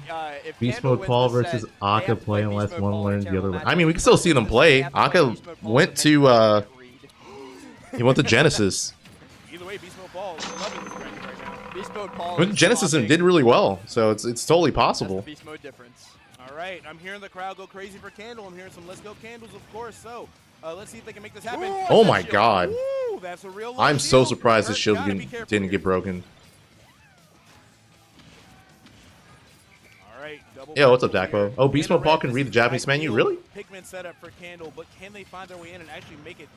Beast Mode Paul versus Aka play unless one learns the other. I mean, we can still see them play. Aka went to he went to Genesis. Either way, Beast Mode Paul is loving this bracket right now. Beast Mode Paul went to Genesis and did really well. So it's totally possible. That's the Beast Mode difference. All right, I'm hearing the crowd go crazy for Candle. I'm hearing some Let's Go Candles, of course. So let's see if they can make this happen. Ooh, oh my God! Ooh, that's a real I'm so surprised the shield didn't get broken. All right, double. Yeah, what's up, Dakpo? Oh, Beast Mode Paul can read the Japanese menu, really? Pikmin setup for Candle, but can they find their way in and actually make it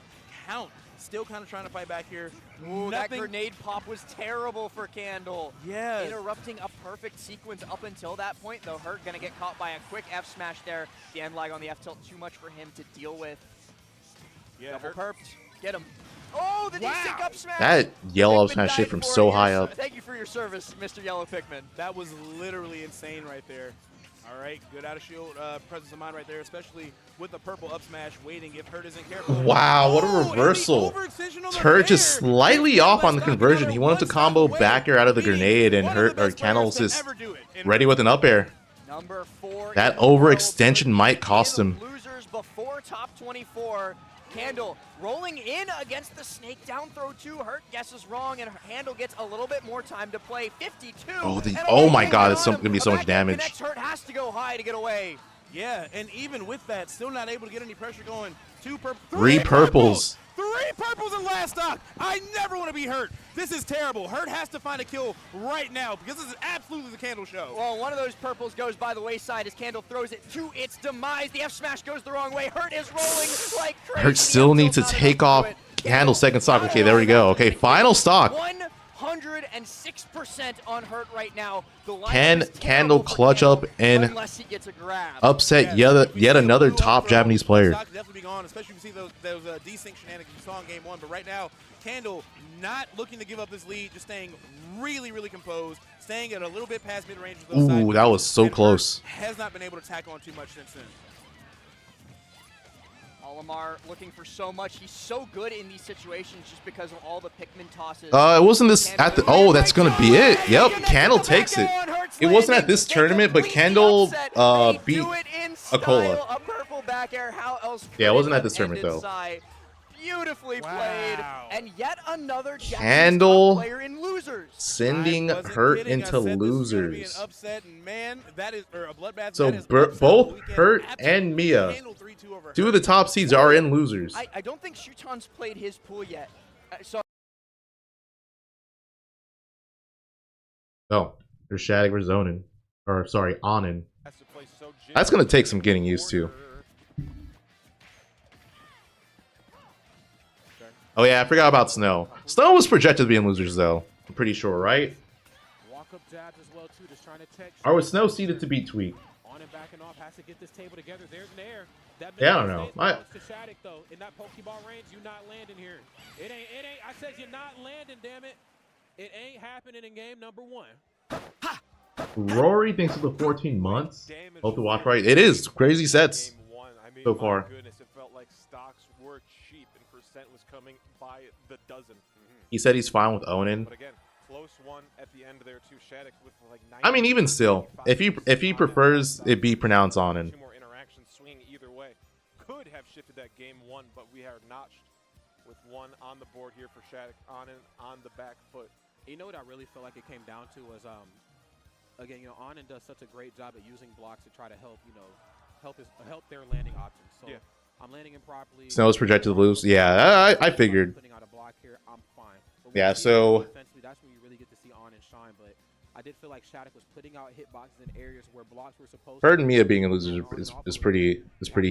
count? Still kind of trying to fight back here. Ooh, that grenade pop was terrible for Candle. Yeah. Interrupting a perfect sequence up until that point, though. Hurt gonna get caught by a quick F smash there. The end lag on the F tilt, too much for him to deal with. Yeah, double perped. Get him. Oh, the Nicc up smash. That yellow up smash shit from so high up. Thank you for your service, Mr. Yellow Pikmin. That was literally insane right there. All right, good out of shield presence of mind right there, especially with the purple up smash waiting if Hurt isn't careful. Wow, what a reversal. Hurt just slightly off on the conversion. He wanted to combo back air out of the grenade, and Hurt or Candle was just ready with an up air. Number 4. That overextension might cost him. Losers before top 24. Handle rolling in against the snake down throw 2. Hurt guesses wrong, and Handle gets a little bit more time to play. 52. Oh my God, it's gonna be so much damage. Next Hurt has to go high to get away. Yeah, and even with that, still not able to get any pressure going. 2 purple. 3 purples. 3 purples in last stock. I never want to be Hurt. This is terrible. Hurt has to find a kill right now because this is absolutely the Candle show. Well, one of those purples goes by the wayside as Candle throws it to its demise. The F smash goes the wrong way. Hurt is rolling like crazy. Hurt still needs to take off Handle second stock. Okay, there we go. Okay, final stock. 106% on Hurt right now. Can Candle clutch up and upset yet another top Japanese player? Definitely be gone, especially if you see those desync shenanigans you saw in game 1. But right now, Candle not looking to give up this lead, just staying really, really composed, staying at a little bit past mid-range. Ooh, that was so close. Has not been able to tack on too much since then. Olimar looking for so much. He's so good in these situations just because of all the Pikmin tosses. It wasn't this at the. Oh, that's gonna be it. Yep, Candle takes it. It wasn't at this tournament, but Candle beat a Kola. Yeah, it wasn't at this tournament though. Beautifully played, and yet another Candle player in losers. sending Hurt into losers. Upset, and man, that is a bloodbath. So both Hurt and Miya, 2 of the top seeds, are in losers. I don't think Shuton's played his pool yet. So oh, there's Shadic versus Onin, or sorry, Onin. That's gonna take some getting used to. Oh yeah, I forgot about Snow. Snow was projected to be in losers though. I'm pretty sure, right? Walk up jabs as well too, just trying to text. Or was Snow seeded to beat Tweek? On and backing off, has to get this table together. There's an air. Yeah, I don't know. To Shadic though, in that Pokeball range, you not landing here. It ain't. I said you're not landing, damn it. It ain't happening in game number 1. Rory thinks of the 14 months. Hope to watch right. It is crazy sets so far. Goodness, it felt like stocks were cheap and percent was coming by the dozen. He said he's fine with Onin. But again, close one at the end there too. Shadic with like 90. I mean, even still, if he prefers it be pronounced Onin. 2 more interactions swinging either way. Could have shifted that game 1, but we are notched with 1 on the board here for Shadic. Onin on the back foot. You know what I really felt like it came down to was again, you know, Onin does such a great job at using blocks to try to help, you know, help their landing options. So yeah. I'm landing improperly. Snow's projected to lose. Yeah, I figured. Putting out a block here, I'm fine. Yeah, so defensively, that's when you really get to see Onin shine. But I did feel like Shadic was putting out hitboxes in areas where blocks were supposed to. Hurt and Miya being in losers is pretty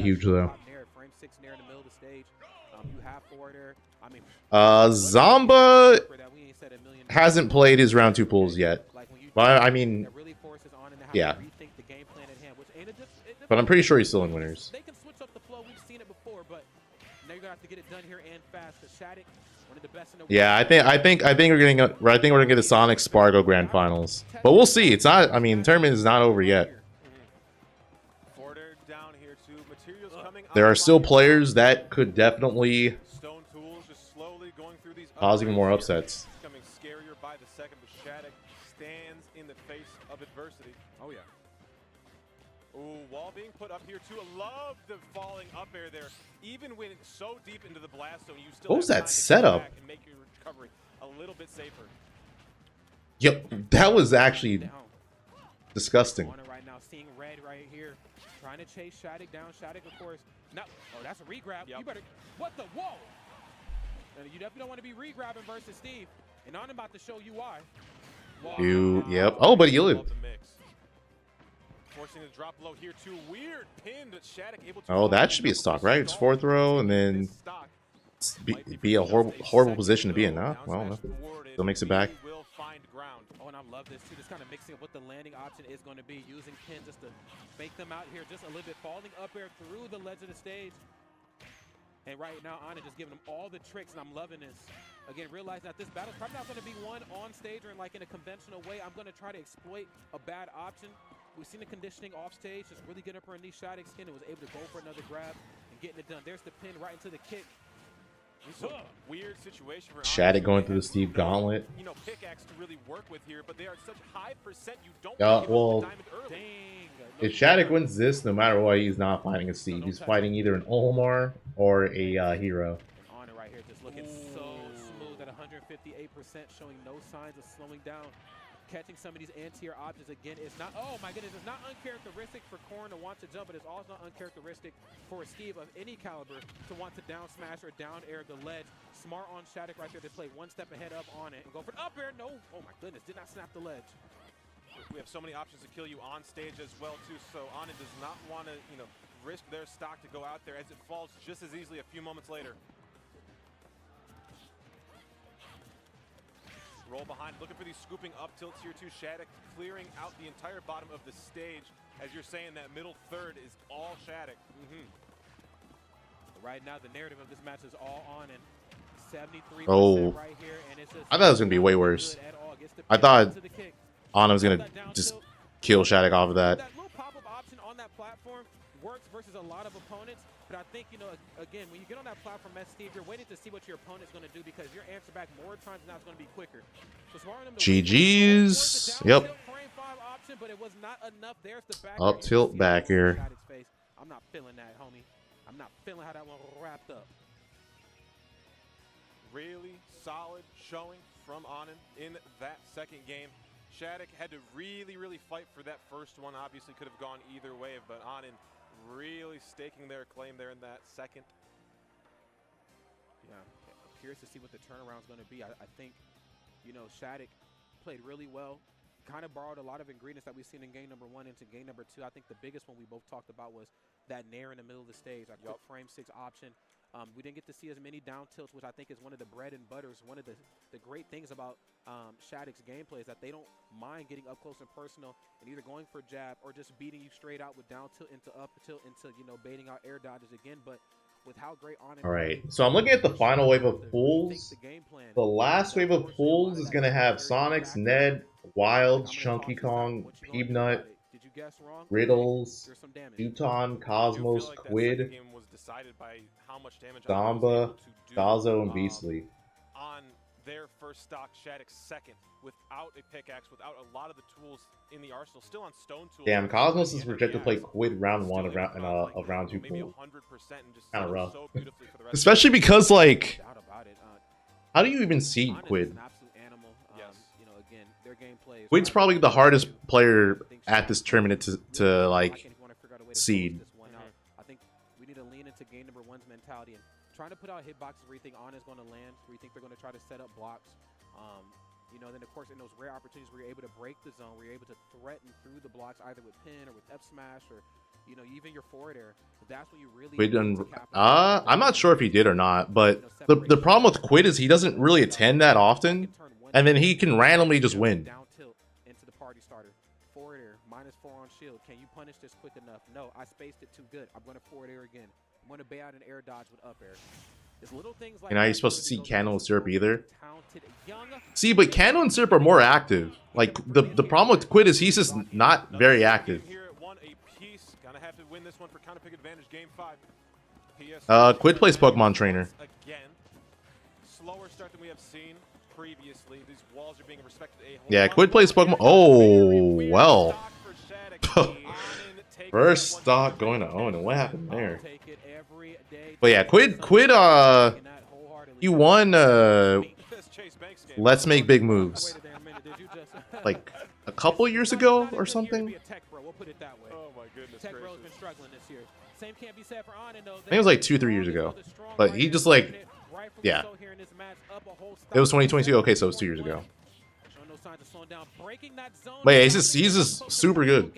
huge though. Frame 6 near in the middle of the stage. You have forwarder. I mean, Zomba hasn't played his round 2 pools yet. But I mean, yeah. But I'm pretty sure he's still in winners. They can switch up the flow. We've seen it before, but now you're gonna have to get it done here and fast. Shadic, one of the best in the world. Yeah, I think we're gonna get a Sonix Spargo Grand Finals, but we'll see. It's not. I mean, tournament is not over yet. There are still players that could definitely cause even more upsets. Becoming scarier by the second, but Shadic stands in the face of adversity. Oh yeah. Ooh, wall being put up here too. I love the falling up air there. Even when it's so deep into the blast zone, you still what was that setup? And make your recovery a little bit safer. Yep, that was actually disgusting. Right now, seeing red right here, trying to chase Shadic down. Shadic, of course. No, oh, that's a regrab. Yep. You better. What the whoa? And you definitely don't want to be regrabbing versus Steve. And I'm about to show you why. Wow. Yep. Oh, but he lived. Forcing the drop low here too. Weird pin, but Shadic able to. Oh, that should be a stock, right? It's 4th row, and then be a horrible position to be in. Nah, well, no. Still makes it back. Oh, and I love this too. Just kind of mixing up what the landing option is going to be. Using pin just to make them out here just a little bit, falling up air through the ledge of the stage. And right now, Anna just giving them all the tricks, and I'm loving this. Again, realizing that this battle's probably not going to be won on stage or in like in a conventional way. I'm going to try to exploit a bad option. We've seen the conditioning off stage, just really getting up her knee, Shadic's skin, and was able to go for another grab and getting it done. There's the pin right into the kick. It's a weird situation for Shadic going through the Steve Gauntlet. You know, pickaxe to really work with here, but they are such high percent you don't Well, diamond early. if Shadic wins this, no matter what, he's not fighting a Steve. He's fighting either an Olimar or a hero. On it right here, just looking so smooth at 158%, showing no signs of slowing down. Catching some of these anti-air options again is not, oh my goodness, it's not uncharacteristic for Corn to want to jump, but it's also not uncharacteristic for a Steve of any caliber to want to down smash or down air the ledge. Smart on Shadic right there to play one step ahead up on it and go for the up air. No, oh my goodness, did not snap the ledge. We have so many options to kill you on stage as well too, so Anin does not want to, you know, risk their stock to go out there as it falls just as easily a few moments later. Roll behind, looking for these scooping up tilts here too. Shadic clearing out the entire bottom of the stage. As you're saying, that middle third is all Shadic. Right now, the narrative of this match is all on and 73% right here, and it's just I thought it was gonna be way worse. I thought Ana was gonna just kill Shadic off of that. That little pop-up option on that platform works versus a lot of opponents, but I think, you know, again, when you get on that platform as Steve, you're waiting to see what your opponent's going to do because your answer back more times than not is going to be quicker. So GG's. Yep. Option, but it was not enough. There's the back up tilt back here. I'm not feeling that, homie. I'm not feeling how that one wrapped up. Really solid showing from Anin in that second game. Shadic had to really fight for that first one. Obviously could have gone either way, but Anin really staking their claim there in that second. Yeah, I'm curious to see what the turnaround's going to be. I think, you know, Shadic played really well. Kind of borrowed a lot of ingredients that we've seen in game number 1 into game number 2. I think the biggest one we both talked about was that nair in the middle of the stage, our quick frame 6 option. We didn't get to see as many down tilts, which I think is one of the bread and butters. One of the great things about Shadic's gameplay is that they don't mind getting up close and personal and either going for jab or just beating you straight out with down tilt into up tilt into, you know, baiting out air dodges again. But with how great on it. All right, so I'm looking at the final wave of pools. The last wave of pools is gonna have Sonix, Ned, Wild, Chunky Kong, Peanut, Riddles, Newton, Cosmos, Quid, Gamba, Dazo, and Beastly. On their first stock, Shadic second, without a pickaxe, without a lot of the tools in the arsenal, still on stone tools. Damn, Cosmos is projected to play Quid round 1 of round 2 pool. Kind of rough. Especially because, like, how do you even seed Quid? Quid's probably the hardest player at this tournament to like seed. I think we need to lean into game number 1's mentality and trying to put out hitboxes where you think on is going to land, where you think they're going to try to set up blocks. You know, then of course in those rare opportunities where you're able to break the zone, where you're able to threaten through the blocks either with pin or with F smash or, you know, even your forward air. That's when you really. I'm not sure if he did or not, but the problem with Quid is he doesn't really attend that often, and then he can randomly just win. -4 on shield. Can you punish this quick enough? No, I spaced it too good. I'm going to forward air again. I'm going to bait out an air dodge with up air. It's little things like. You're not supposed to see Candle and Syrup either. See, but Candle and Syrup are more active. Like the problem with Quid is he's just not very active. Quid plays Pokemon Trainer. Again, slower start than we have seen previously. These walls are being respected. Yeah, Quid plays Pokemon. Oh well. First stock going to own, and what happened there? But yeah, Quid, you won. Let's make big moves. Like a couple years ago or something. I think it was like 2-3 years ago. But he just like, yeah. It was 2022. Okay, so it was 2 years ago. But yeah, he's just super good.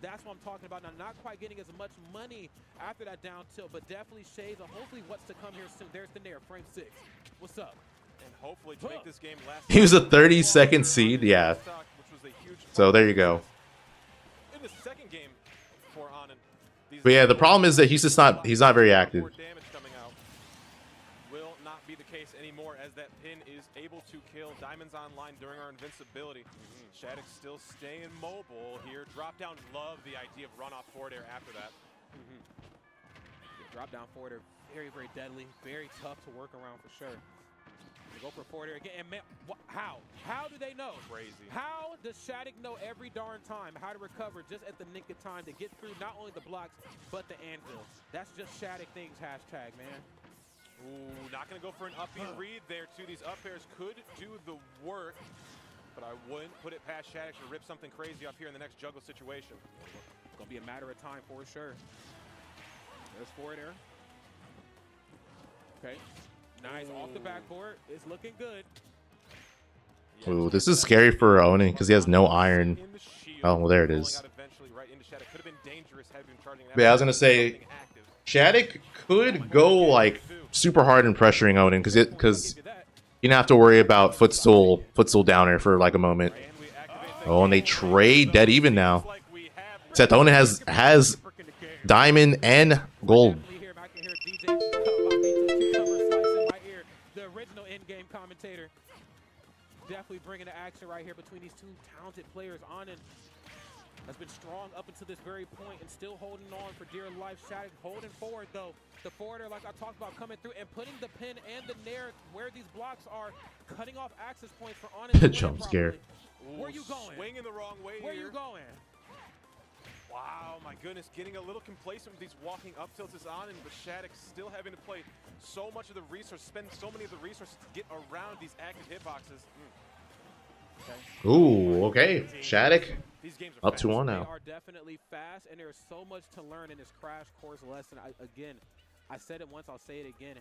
That's what I'm talking about now. Not quite getting as much money after that down tilt, but definitely shades of hopefully what's to come here soon. There's the nair, frame 6. What's up? And hopefully to make this game last. He was a 32nd seed, yeah. So there you go. In the second game for Anin. But yeah, the problem is that he's not very active. Damage coming out will not be the case anymore as that pin is able to kill Diamonds Online during our invincibility. Shadic still staying mobile here. Drop down, love the idea of run off forward air after that. Drop down forward air, very, very deadly, very tough to work around for sure. They go for forward air again, and man, how? How do they know? Crazy. How does Shadic know every darn time how to recover just at the nick of time to get through not only the blocks, but the anvil? That's just Shadic things, hashtag, man. Ooh, not going to go for an up-beat read there, too. These up airs could do the work, but I wouldn't put it past Shadic to rip something crazy up here in the next juggle situation. Gonna be a matter of time for sure. There's forward air. Okay. Nice off the backboard. It's looking good. Ooh, this is scary for Onin because he has no iron. Oh, well, there it is. Yeah, I was gonna say, Shadic could go like super hard in pressuring Onin because you don't have to worry about footstool downer for like a moment. Oh, and they trade dead even now. Except Onin has diamond and gold. The original in-game commentator definitely bringing the action right here between these two talented players. Onin has been strong up until this very point and still holding on for dear life. Shadic holding forward though. The forwarder, like I talked about, coming through and putting the pin and the nair where these blocks are, cutting off access points for Onin. Jump scare. Where you going? Swinging the wrong way Where here. you going? Wow, my goodness, getting a little complacent with these walking up tilts is on, but Shadic still having to play so much of the resource, spend so many of the resources to get around these active hitboxes. Ooh, okay. Shadic up 2-1 now. They are definitely fast, and there's so much to learn in this crash course lesson. I said it once, I'll say it again.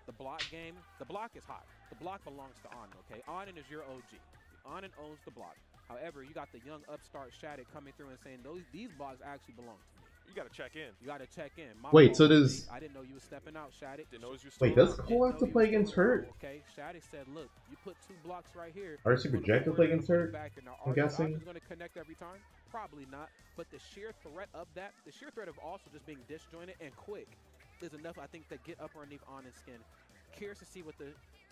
The block game, the block is hot. The block belongs to Onin, okay? Onin is your OG. Onin owns the block. However, you got the young upstart Shadic coming through and saying these blocks actually belong to me. You got to check in. You got to check in. Wait, so does... I didn't know you were stepping out, Shadic. Wait, does Kola have to play against Hurt? Okay, Shadic said, look, you put 2 blocks right here. RC Projector play against Hurt? I'm guessing. Is going to connect every time? Probably not. But the sheer threat of that, the sheer threat of also just being disjointed and quick is enough, I think, to get up underneath Onin's skin. Curious to see what the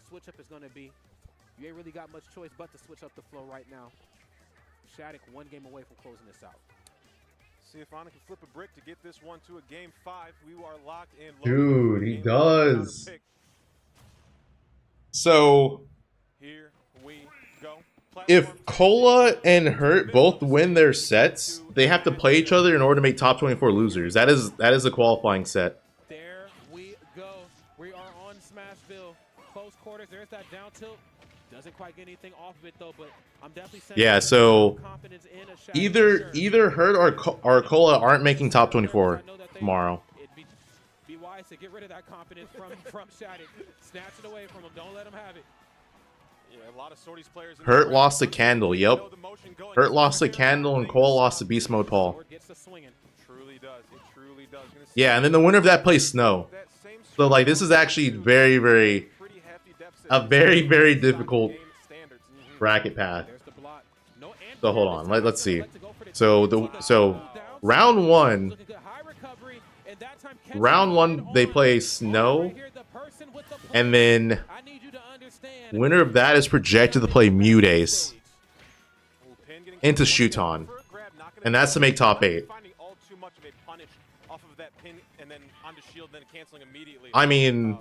switch up is going to be. You ain't really got much choice but to switch up the flow right now. Shadic 1 game away from closing this out. See if Onin can flip a brick to get this one to a game 5. We are locked in. Dude, he does. So, here we go. If Kola and Hurt both win their sets, they have to play each other in order to make top 24 losers. That is a qualifying set. There we go. We are on Smashville. Close quarters. There's that down tilt. Doesn't quite get anything off of it though, but I'm definitely saying so either Hurt or Kola aren't making top 24 tomorrow. It'd be wise to get rid of that confidence from Shadic. Snatch it away from him. Don't let him have it. Yeah, a lot of Sorties players. Hurt lost the candle. Yep. Hurt lost the candle and Kola lost the beast mode Paul. Truly does. It truly does. Yeah, and then the winner of that plays Snow. So like this is actually a very difficult bracket path. So hold on, let's see. So round one they play Snow, and then winner of that is projected to play Mudace into Shuton, and that's to make top 8. I mean,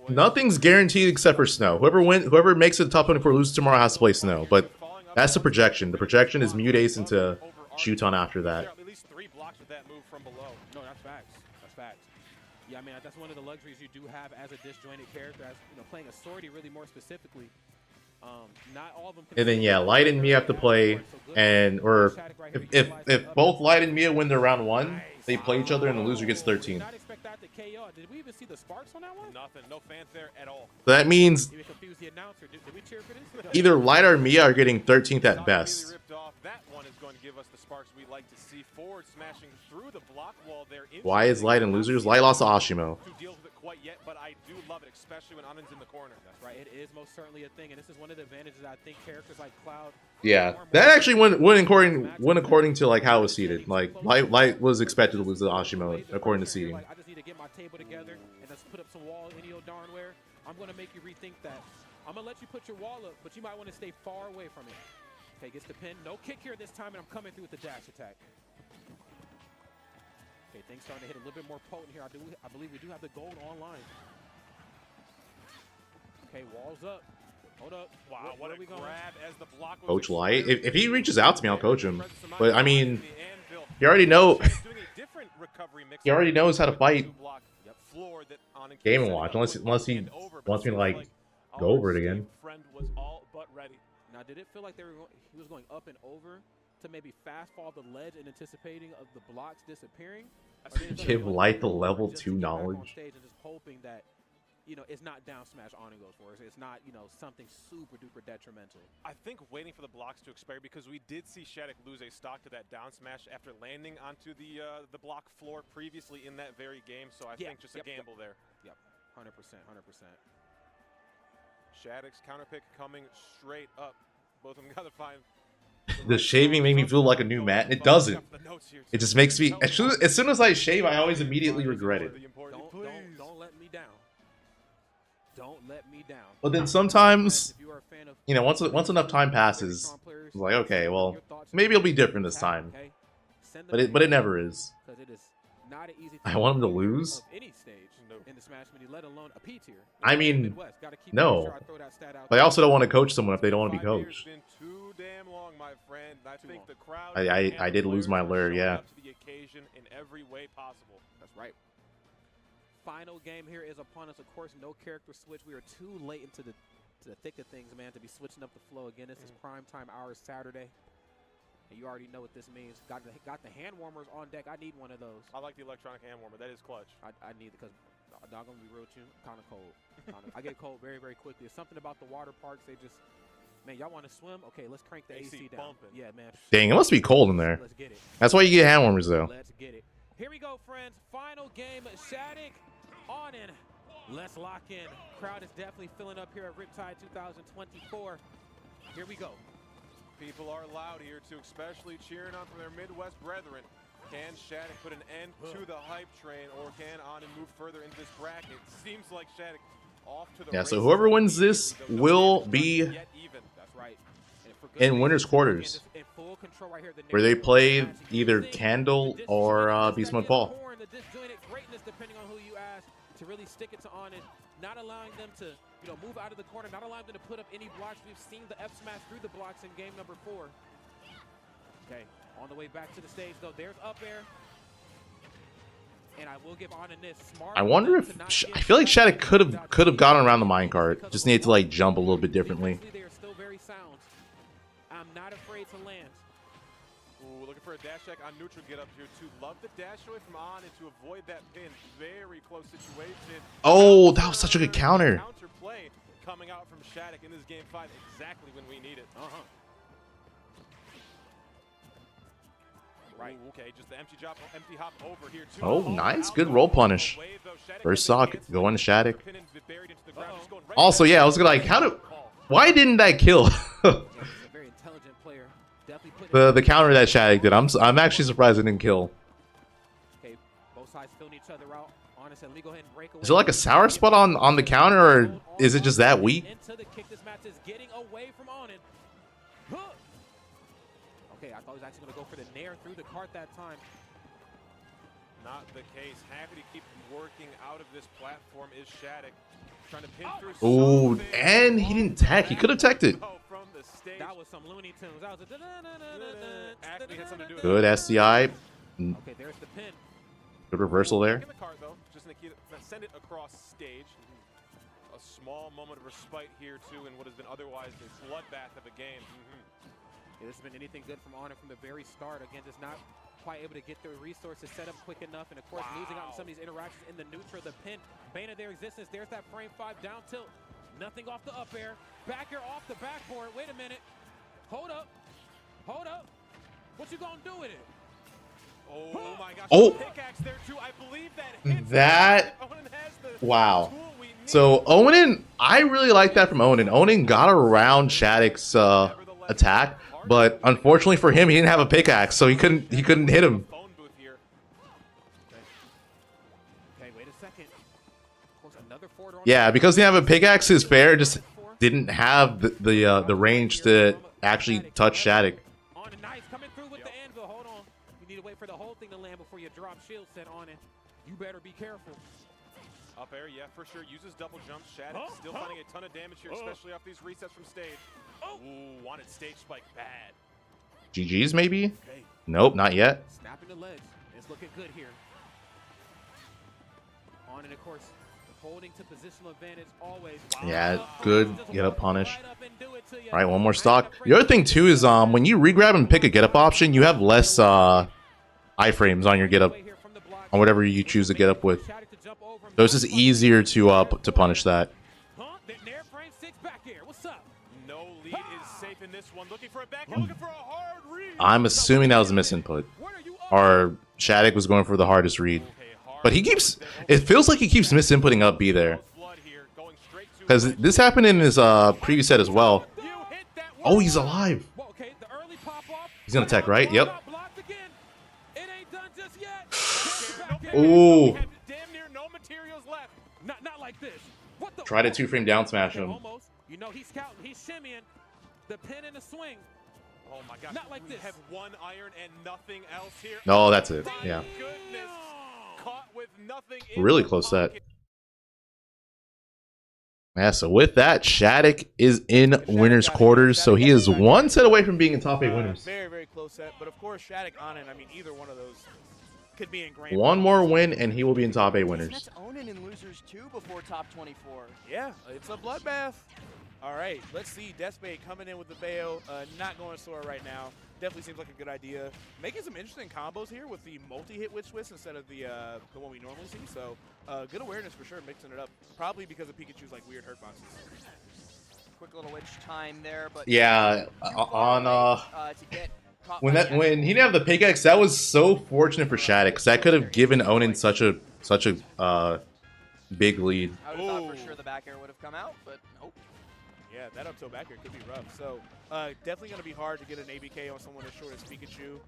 nothing's guaranteed except for Snow. Whoever makes it to top 24 loses tomorrow has to play Snow, but that's the projection. The projection is Mudace into Shuton after that. At least 3 blocks with that move from below. No, that's facts. That's facts. Yeah, I mean, that's one of the luxuries you do have as a disjointed character, as playing a sortie really more specifically. Not all of them. And then yeah, Light and Miya have to play, or if both Light and Miya win their round 1, they play each other and the loser gets 13. Did we even see the sparks on that one? Nothing. No fanfare at all. So that means Did we cheer for this? either Light or Miya are getting 13th at best. That one is going to give us the sparks we like to see. Forward smashing through the block wall there. Why is Light in losers? Light lost to Ashimo. To deal with it quite yet, but I do love it, especially when Onin's in the corner. That's right. It is most certainly a thing, and this is one of the advantages I think characters like Cloud. Yeah, that actually went according to like how it was seeded. Like Light was expected to lose to Ashimo according to seeding. I just need to get my table together and let's put up some wall any old darn where. I'm gonna make you rethink that. I'm gonna let you put your wall up, but you might want to stay far away from it. Okay, gets the pin. No kick here this time, and I'm coming through with the dash attack. Okay, things starting to hit a little bit more potent here. I believe we do have the gold online. Okay, walls up. Hold up. Wow, what a grab as the block was Coach Light. If he reaches out to me, I'll coach him. But I mean, he already knows how to fight Game and Watch, unless he wants me to like go over it again. Now, did it feel like he was going up and over to maybe fast fall the ledge in anticipating of the blocks disappearing? Give Light the level 2 knowledge. On stage and just hoping that, you know, it's not down smash on and goes for us. It's not, you know, something super duper detrimental. I think waiting for the blocks to expire, because we did see Shadic lose a stock to that down smash after landing onto the block floor previously in that very game. So I think just a gamble there. Yep, 100%, 100%. Shadic's counter pick coming straight up. Both of them got to find. The shaving made me feel like a new Matt. It doesn't. It just makes me. As soon as I shave, I always immediately regret it. Don't let me down. Don't let me down. But then sometimes, you know, once enough time passes, it's like, okay, well, maybe it'll be different this time. But it never is. I want him to lose. I mean, no. But I also don't want to coach someone if they don't want to be coached. I did lose my lure, yeah. That's right. Final game here is upon us. Of course, no character switch. We are too late into the thick of things, man, to be switching up the flow again. This is prime time hours Saturday. And you already know what this means. Got the hand warmers on deck. I need one of those. I like the electronic hand warmer. That is clutch. I need it because, dog, I'm going to be real with you, kind of cold. I get cold very, very quickly. It's something about the water parks. They just, man, y'all want to swim? Okay, let's crank the AC down. Bumping. Yeah, man. Dang, it must be cold in there. Let's get it. That's why you get hand warmers, though. Let's get it. Here we go, friends. Final game. Shadic on in. Let's lock in. Crowd is definitely filling up here at Riptide 2024. Here we go. People are loud here too, especially cheering on from their Midwest brethren. Can Shadic put an end to the hype train, or can On and move further into this bracket? Seems like Shadic off to the Yeah, so whoever wins this will be in winner's quarters, where they play either Candle or Beast Mode Fall. Depending on who you ask, to really stick it to On and not allowing them to, you know, move out of the corner, not allowing them to put up any blocks. We've seen the F smash through the blocks in game number 4. Okay, on the way back to the stage though, there's up air. And I will give On and this smart. I wonder if I feel like Shadic could have gotten around the minecart. Just needed to like jump a little bit differently. They are still very sound. I'm not afraid to land. Ooh, looking for a dash check on neutral get up here too. Love the dash away from On and to avoid that pin. Very close situation. Oh, that was such a good counter. Counter play coming out from Shadic in this game 5 exactly when we need it. Right. Ooh, okay, just the empty hop over here too. Oh, nice. Good roll punish. First stock, going to Shadic. Also, yeah, I was like, why didn't that kill? The counter that Shadic did, I'm actually surprised it didn't kill. Okay, both sides filling each other out. Honest, and go ahead and break away. Is there like a sour spot on the counter, or is it just that weak? Into the kick. This match is getting away from On it. Okay, I thought he was actually going to go for the nair through the cart that time. Not the case. Happy to keep working out of this platform is Shadic. Trying to pin through. Oh, and he didn't tech. He could have teched it. That was some Looney Tunes. That was a good SDI. Okay, there's the pin. Good reversal there. In the cart, though. Just Nicc send it across stage. A small moment of respite here too in what has been otherwise a bloodbath of a game. Yeah, this has been anything good from Honor from the very start. Again, just not quite able to get their resources set up quick enough, and of course losing out on some of these interactions in the neutral, the pin, bane of their existence. There's that frame 5 down tilt. Nothing off the up air. Back air off the backboard. Wait a minute. Hold up. Hold up. What you gonna do with it? Oh my gosh. Oh. Pickaxe there too. I believe that. That. Wow. So Onan, I really like that from Onan. Onan got around Shadic's attack, but unfortunately for him, he didn't have a pickaxe, so he couldn't hit him. Yeah, because he didn't have a pickaxe, his fair just didn't have the range to actually touch Shadic. through with the anvil. Hold on. You need to wait for the whole thing to land before you drop shield set on it. You better be careful. Up air, yeah, for sure. Uses double jumps. Shadic still finding a ton of damage here, especially off these resets from stage. Ooh, wanted stage spike bad. GG's maybe? Nope, not yet. Snapping the legs. It's looking good here. On and of course, holding to positional advantage always. Yeah, good get up punish. All right, one more stock. The other thing too is when you regrab and pick a get up option, you have less iframes on your get up, on whatever you choose to get up with. So it's just easier to punish that. No lead is safe in this one. Looking for a back, looking for a hard read. I'm assuming that was a misinput, or Shadic was going for the hardest read. But he keeps, it feels like he keeps misinputting up B there. Because this happened in his previous set as well. Oh, he's alive. He's going to tech, right? Yep. Ooh. Try to 2-frame down smash him. You know he's scouting, he's shimmying. The pin and the swing. Oh my gosh. Not like this. Have one iron and nothing else here. No, that's it. Yeah. Goodness. Caught with nothing Really close set. Yeah, so with that, Shadic is in winners quarters, so he is one set away from being in top 8 winners. Very, very close set, but of course Shadic on it. I mean, either one of those could be in grand. One more win, and he will be in top 8 winners. That's Onin in losers 2 before top 24. Yeah, it's a bloodbath. All right, let's see. Deathbait coming in with the bail. Not going Sora right now. Definitely seems like a good idea. Making some interesting combos here with the multi-hit witch twist instead of the one we normally see. So good awareness for sure, mixing it up. Probably because of Pikachu's like weird hurt boxes. Quick little witch time there, but Yeah, to get when he didn't have the pickaxe, that was so fortunate for Shadic, because that could have given Onin such a big lead. I would have thought for sure the back air would have come out, but nope. Yeah, that up tilt back air could be rough. So definitely going to be hard to get an ABK on someone as short as Pikachu.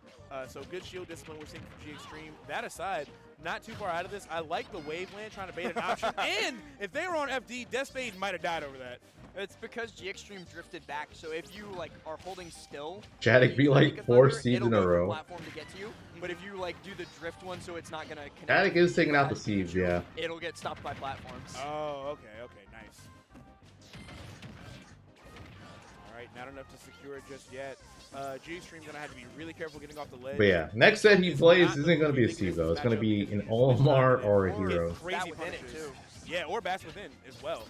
So good shield discipline we're seeing from G Extreme. That aside, not too far out of this. I like the wave land trying to bait an option. And if they were on FD, Deathbait might have died over that. It's because G Extreme drifted back, so if you like are holding still, Shadic beat like 4 seeds in a row. Platform to get to you. But if you like do the drift one, so it's not gonna connect. Shadic is taking out the seeds, yeah. It'll get stopped by platforms. Oh, okay, nice. All right, not enough to secure it just yet. G Extreme gonna have to be really careful getting off the ledge. But yeah, next set he plays isn't gonna be a Steve though. It's gonna be an Olimar or a Hero. Crazy punishes. Too. Yeah, or Bass Within as well.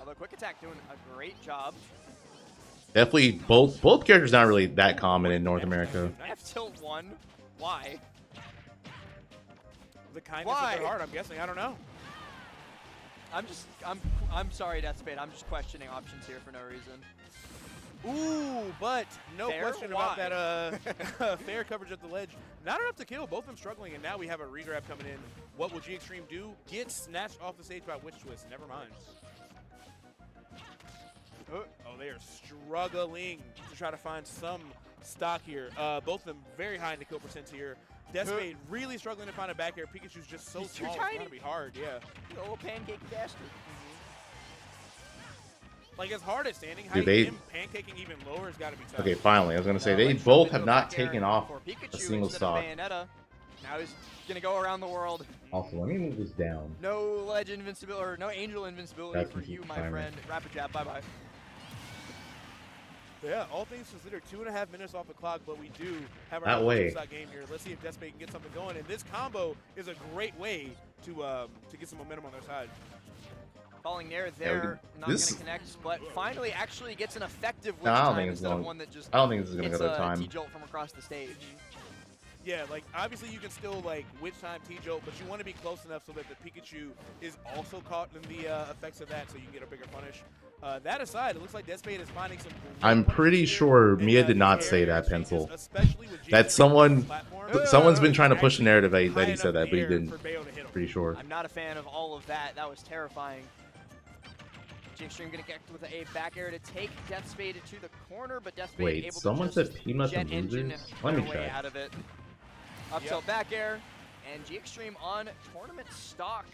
Although Quick Attack doing a great job. Definitely both characters not really that common in North America. F tilt 1. Why? The kindness of their heart, I'm guessing. I don't know. I'm sorry, Deathspade. I'm just questioning options here for no reason. Ooh, but no fair? question Why? about that fair coverage at the ledge. Not enough to kill, both of them struggling, and now we have a regrab coming in. What will G Extreme do? Get snatched off the stage by Witch Twist. Never mind. Oh, they are struggling to try to find some stock here. Both of them very high in the kill percents here. Deathspade really struggling to find a back air. Pikachu's just so small. It's going to be hard, yeah. The old pancake bastard. Like, as hard as standing Dude, height, him pancaking even lower has got to be tough. Okay, finally. I was going to say, they both have not taken off a single stock. Now he's going to go around the world. Also, let me move this down. No ledge invincibility, or no angel invincibility for you, my friend. Rapid jab, bye-bye. Yeah, all things considered, 2.5 minutes off the clock, but we do have our game here. Let's see if Deathspade can get something going. And this combo is a great way to get some momentum on their side. Falling near there, not going to connect, but finally actually gets an effective witch time instead of one that just I don't think this is going to go to time. T-jolt from across the stage. Yeah, like, obviously you can still, like, witch time T-jolt, but you want to be close enough so that the Pikachu is also caught in the effects of that so you can get a bigger punish. That aside, it looks like Deathspade is finding some... I'm pretty sure Miya did not say that, Pencil. That someone's been trying to push the narrative that he said that, but he didn't. Pretty sure. I'm not a fan of all of that. That was terrifying. G Extreme gonna get with a back air to take Deathspade to the corner, but Deathspade able someone to said Peanuts and losers? Let me check. Out of it. Up tilt back air, and G Extreme on tournament stock.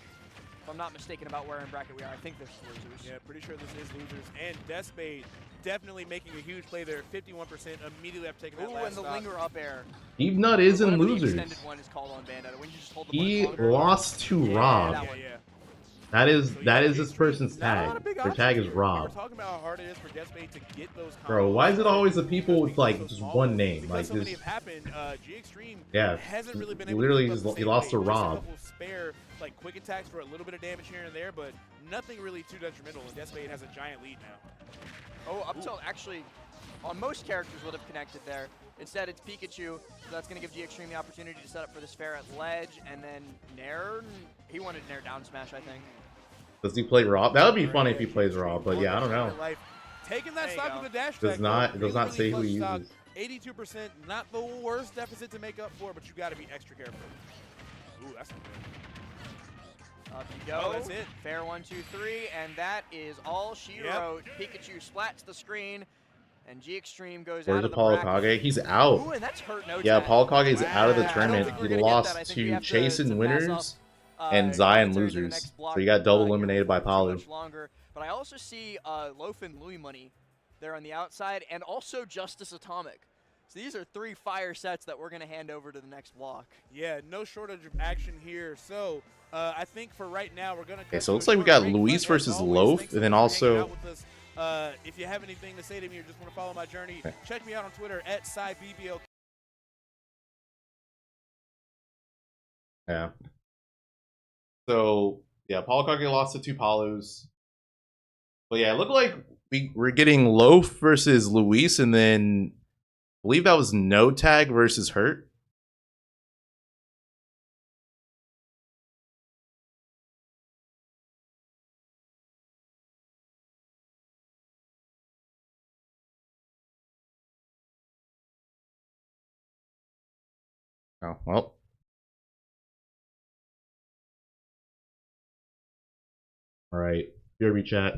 if I'm not mistaken about where in bracket we are. I think this is losers. Yeah, pretty sure this is losers. And Deathspade definitely making a huge play there. 51% immediately after taking that Ooh, last and the stock. linger up air. Heapnut is in Whatever the losers. extended one is called on Bandetta. When you just hold the He button longer. lost to Rob. that one. Yeah. That is So, yeah, this person's not a lot tag. of big Their options tag is here. We were Rob. talking about how hard it is for Deathspade to get those Bro, combos why is it started. always the people with like So just small. one name? Because Like so many this. have happened. G Extreme Yeah, hasn't really been he able literally to keep up he the lost to same weight. Just a Rob. couple spare like quick attacks for a little bit of damage here and there, but nothing really too detrimental. And Deathspade has a giant lead now. Oh, up till actually, on most characters would have connected there. Instead, it's Pikachu, so that's going to give G Extreme the opportunity to set up for this fair at ledge, and then Nair, he wanted Nair down smash, I think. Does he play Rob? That would be funny if he plays Rob, but yeah, I don't know. Taking that There you stock go. with the dash Does attack, not- though, does not say who clutch he stock. uses. 82%, not the worst deficit to make up for, but you got to be extra careful. Ooh, that's not good. Up you go. Oh, that's it. Fair 1, 2, 3, and that is all she Yep. wrote. Pikachu splats the screen, and G Extreme goes Where's out of the Apollo bracket. Kage? He's out. Ooh, and that's hurt no Yeah, tag. Paul Kage's out of the Wow. tournament. I don't think we're He gonna get that. lost I think we to have to Chase and pass winners off, and Zion Banter into the losers. next block, So you got double here eliminated by before too Palu. much longer. But I also see Loaf and Louis Money there on the outside, and also Justice Atomic. So these are 3 fire sets that we're going to hand over to the next block. Yeah, no shortage of action here. So I think for right now, we're going to. Okay, so it looks like we got Luis versus Loaf, and then also. If you have anything to say to me or just want to follow my journey, check me out on Twitter at SciBBL. Yeah. So yeah, Paul Kage lost to 2 Palus. But yeah, it looked like we're getting Loaf versus Luis, and then I believe that was No Tag versus Hurt. Oh, well. All right, BRB chat.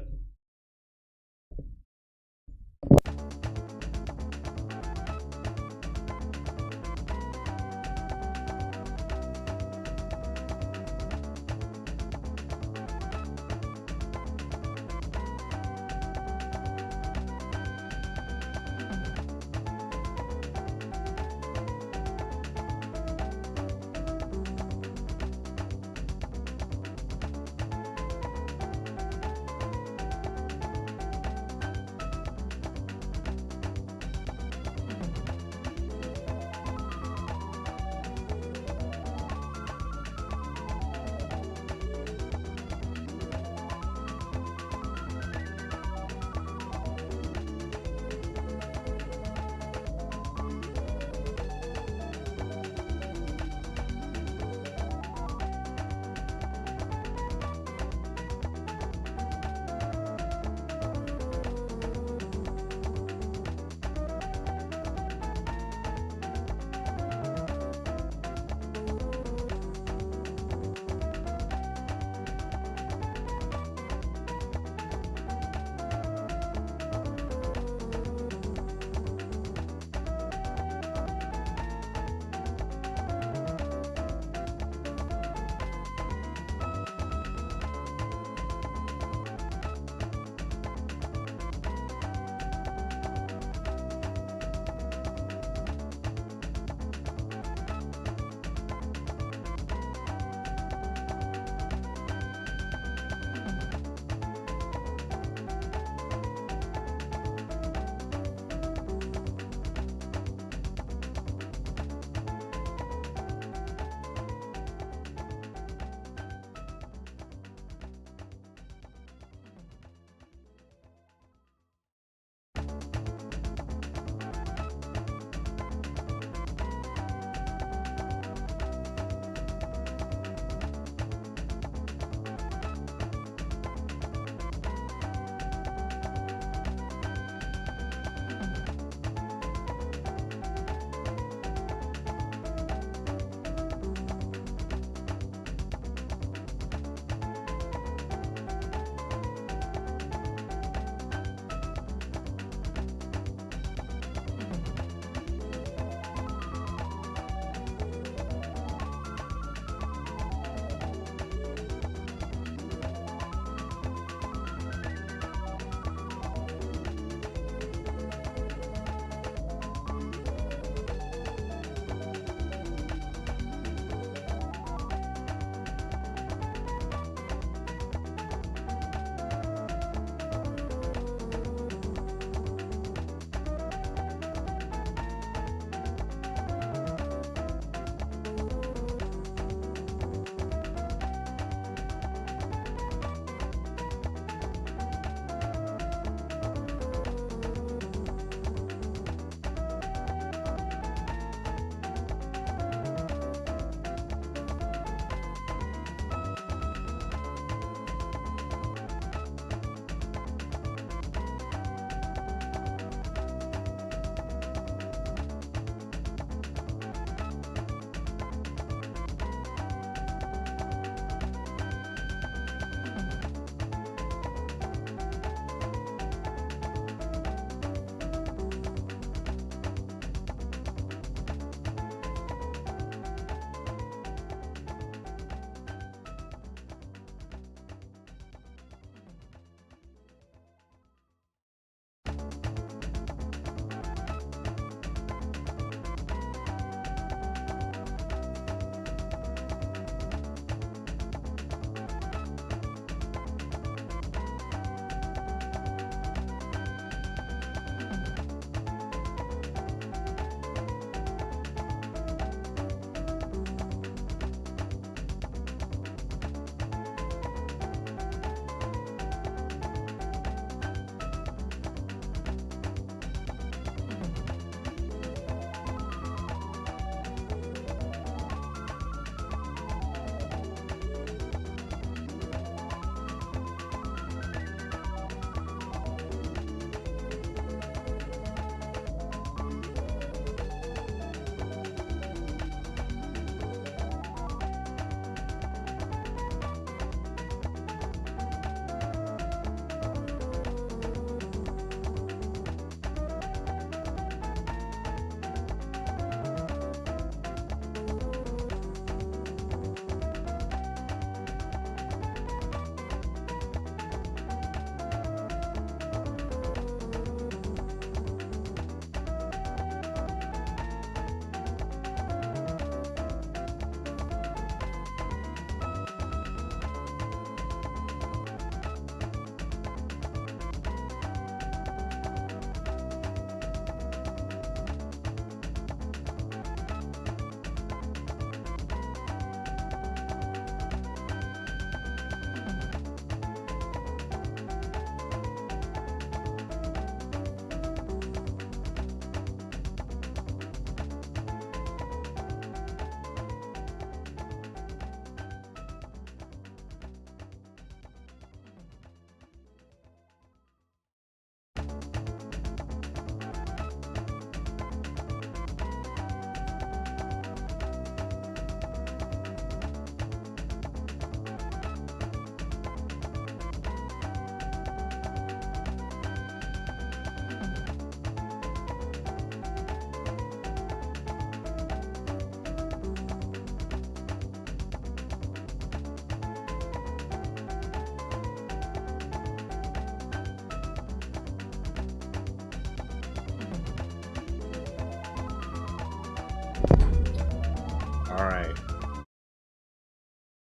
All right.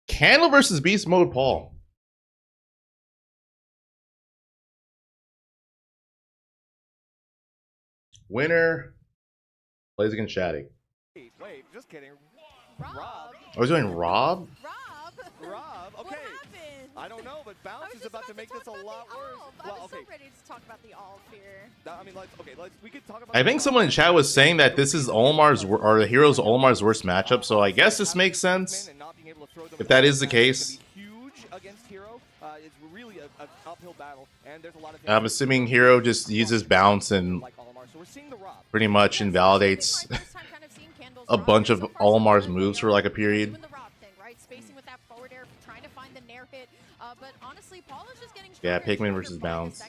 Candle versus Beast Mode Paul. Winner plays against Shadic. Wait, just kidding. Rob. Oh, he's doing Rob? Rob, okay. What happened? I don't know, but Bounce is about to make this a lot worse. I was so ready to talk about the Alv here. I mean, we could talk about. I think someone in chat was saying that this is Olmar's or the Heroes Olmar's worst matchup, so I guess this makes sense. If that is the case. Huge against Hero. It's really an uphill battle, and there's a lot of. I'm assuming Hero just uses bounce and pretty much invalidates a bunch of Olmar's moves for like a period. Yeah, Pikmin versus bounce.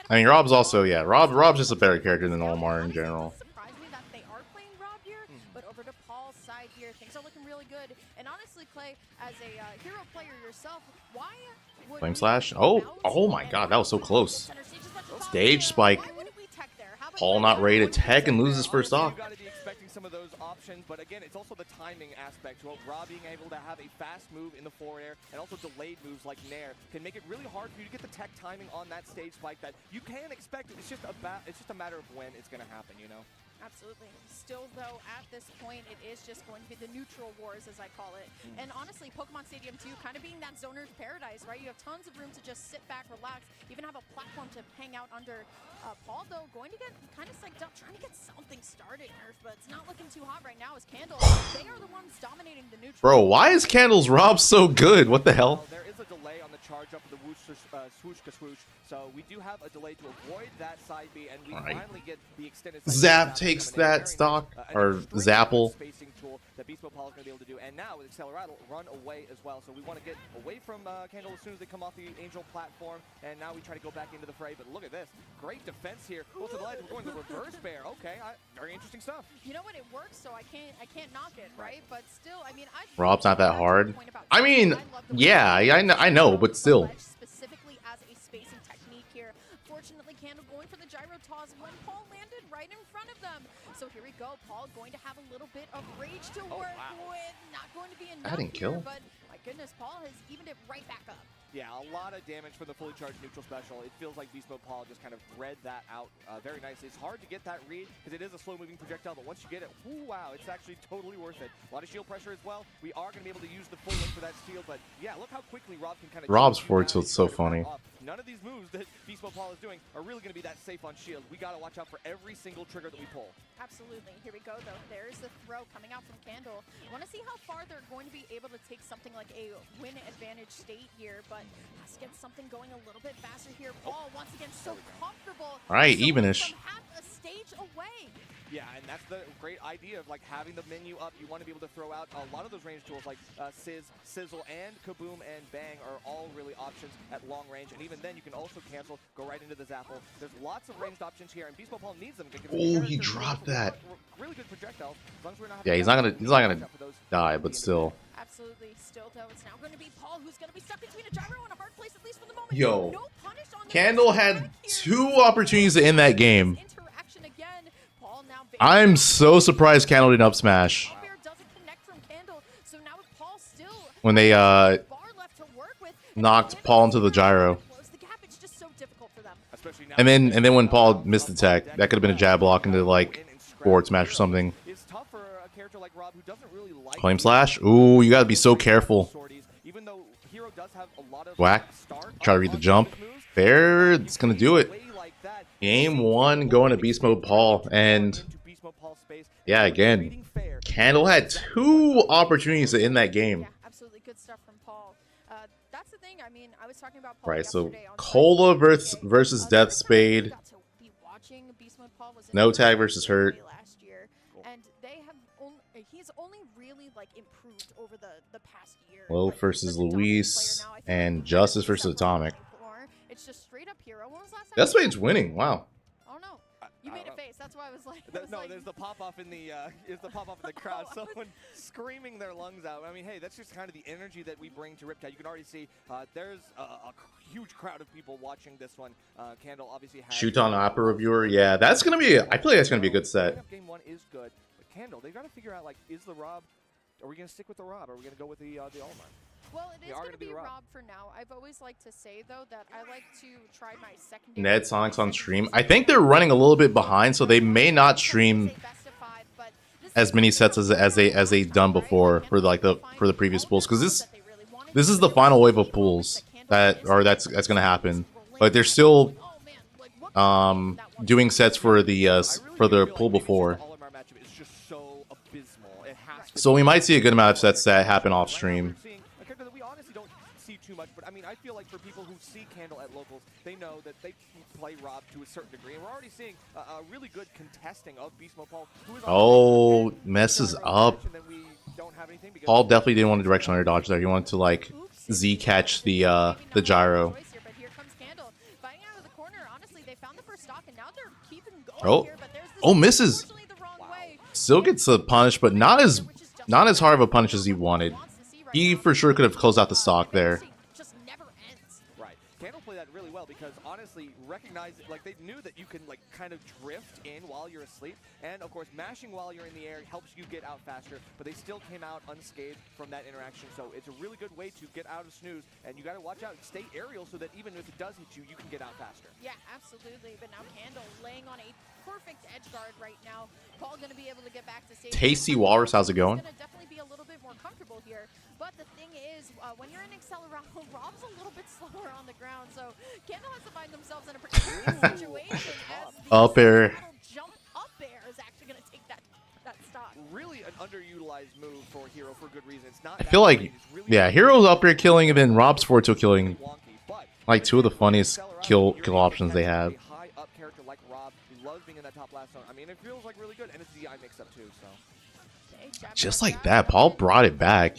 I mean, Rob's also, yeah, Rob's just a better character than Olmar in general. But over to Paul's side here, things are looking really good. And honestly, Clay, as a hero player yourself, why would Flame Slash? Oh my god, that was so close. Stage spike. Paul not ready to tech and loses first stock. You got to be expecting some of those options, but again, it's also the timing aspect. Well, Rob being able to have a fast move in the forward air and also delayed moves like Nair can make it really hard for you to get the tech timing on that stage spike that you can expect. It's just a matter of when it's going to happen, you know? Absolutely. Still, though, at this point, it is just going to be the neutral wars, as I call it. And honestly, Pokemon Stadium 2 kind of being that zoner's paradise, right? You have tons of room to just sit back, relax, even have a platform to hang out under. Paul, though, going to get kind of psyched up, trying to get something started, Nerf, but it's not looking too hot right now as Candle. They are the ones dominating the neutral. Bro, why is Candle's Rob so good? What the hell? There is a delay on the charge up of the swoosh ka swoosh, so we do have a delay to avoid that side B, and we finally get the extended Zap takes that stock, or Zapple. Spacing tool that Beast Mode Paul is going to be able to do, and now with Accelerator, run away as well. So we want to get away from Candle as soon as they come off the Angel platform, and now we try to go back into the fray. But look at this, great defense here. Both of the legs, we're going the reverse bear. Okay, very interesting stuff. You know what? It works, so I can't knock it, right? But still, I mean, Rob's not that hard. I mean, yeah, I know, but still. Specifically as a spacing technique here. Fortunately, Candle going for the gyro toss when Paul landed right in front of them. So here we go. Paul going to have a little bit of rage to work with. Not going to be enough. I didn't kill. But my goodness, Paul has evened it right back up. Yeah, a lot of damage from the fully charged neutral special. It feels like Beast Mode Paul just kind of read that out very nicely. It's hard to get that read because it is a slow-moving projectile, but once you get it, wow, it's actually totally worth it. A lot of shield pressure as well. We are going to be able to use the full link for that steal, but yeah, look how quickly Rob can kind of... Rob's forward tilt's so funny. None of these moves that Beast Mode Paul is doing are really going to be that safe on shield. We got to watch out for every single trigger that we pull. Absolutely. Here we go, though. There's the throw coming out from Candle. I want to see how far they're going to be able to take something like a win advantage state here, but has to get something going a little bit faster here. Paul, once again, so comfortable. All right, evenish. Half a stage away. Yeah, and that's the great idea of like having the menu up. You want to be able to throw out a lot of those range tools like Sizz, Sizzle, and Kaboom and Bang are all really options at long range. And even then, you can also cancel, go right into the Zapple. There's lots of ranged options here, and Beast Mode Paul needs them. Oh, he dropped that. Really good projectiles. As long as we're not yeah, he's not gonna die, but still. Absolutely. Still, though, it's now going to be Paul who's going to be stuck between a gyro and a hard place, at least for the moment. Yo, no punish on Candle had 2 opportunities to end that game. I'm so surprised Candle didn't up smash when they knocked Paul into the gyro. And then when Paul missed the tech, that could have been a jab block into like forward smash or something. Flame Slash? Ooh, you gotta be so careful. Whack. Try to read the jump. Fair. It's gonna do it. Game 1 going to Beast Mode Paul, and yeah, again, Candle had 2 opportunities to end that game. Yeah, absolutely good stuff from Paul. That's the thing. I mean, I was talking about Paul so Kola versus Death Spade. No tag versus Hurt. Last year, and they have he's only really like improved over the past year. Low versus Luis and Justice versus Atomic. It's just straight up hero. When was last time? Death Spade's winning. Wow. Oh no, you made a face. That's why I was like, there's the pop off in the crowd. Someone screaming their lungs out. I mean, hey, that's just kind of the energy that we bring to Riptide. You can already see there's a huge crowd of people watching this one. Candle obviously has Shoot on Opera Reviewer. Yeah, that's gonna be. I feel like that's gonna be a good set. Game 1 is good, but Candle, they got to figure out like, is the Rob? Are we gonna stick with the Rob? Or are we gonna go with the Allman? Well, it is going to be Rob for now. I've always liked to say, though, that I like to try my secondary. Ned Sonix on stream. I think they're running a little bit behind, so they may not stream as many sets as they've done before for the previous pools, because this is the final wave of pools that's going to happen. But they're still doing sets for the pool before. So we might see a good amount of sets that happen off stream. Too much, but I mean, I feel like for people who see Candle at locals, they know that they play Rob to a certain degree, and we're already seeing a really good contesting of Beast Mode Paul. Who is Messes up. Paul definitely didn't want a directional air dodge there. He wanted to like Z catch the gyro. Oh, misses. Still gets a punish, but not as hard of a punish as he wanted. He for sure could have closed out the stock there. Right. Candle play that really well because honestly, like they knew that you can like kind of drift in while you're asleep, and of course mashing while you're in the air helps you get out faster, but they still came out unscathed from that interaction, so it's a really good way to get out of snooze, and you got to watch out and stay aerial so that even if it does hit you, you can get out faster. Yeah, absolutely, but now Candle laying on a perfect edge guard right now. Paul going to be able to get back to stage. Tasty Walrus, how's it going? Going to definitely be a little bit more comfortable here, but the thing is, when you're in Accelerado, Rob's a little bit slower on the ground, so Candle has to find themselves in a particular situation as the up air. Jump up air is actually going to take that stock. Really an underutilized move for Hero for good reason. It's not. I feel like, yeah, Hero's up air killing, and then Rob's forward tilt killing. Like two of the funniest kill options they have. High up character like Rob, who loves being in that top last zone. I mean, it feels like really good, and it's the DI mix up too. So just like that, Paul brought it back.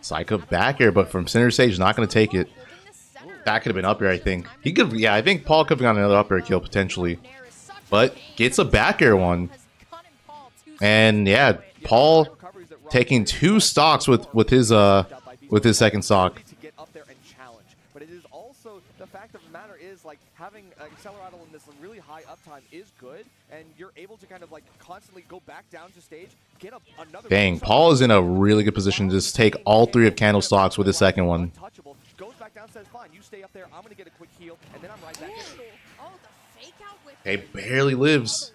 Psycho back air, but from center stage, not going to take it. That could have been up air, I think. He could, yeah, I think Paul could have gotten another up air kill potentially, but gets a back air one. And yeah, Paul taking 2 stocks with his second stock. to get up there and challenge. But it is also the fact of the matter is like having Accelerado in this really high uptime is good, and you're able to kind of like constantly go back down to stage, get another. Dang, Paul is in a really good position to just take all 3 of Candle stocks with his second one. Goes back down, says fine, you stay up there, I'm gonna get a quick heal, and then I'm right back in. Oh, the fake out with He barely lives.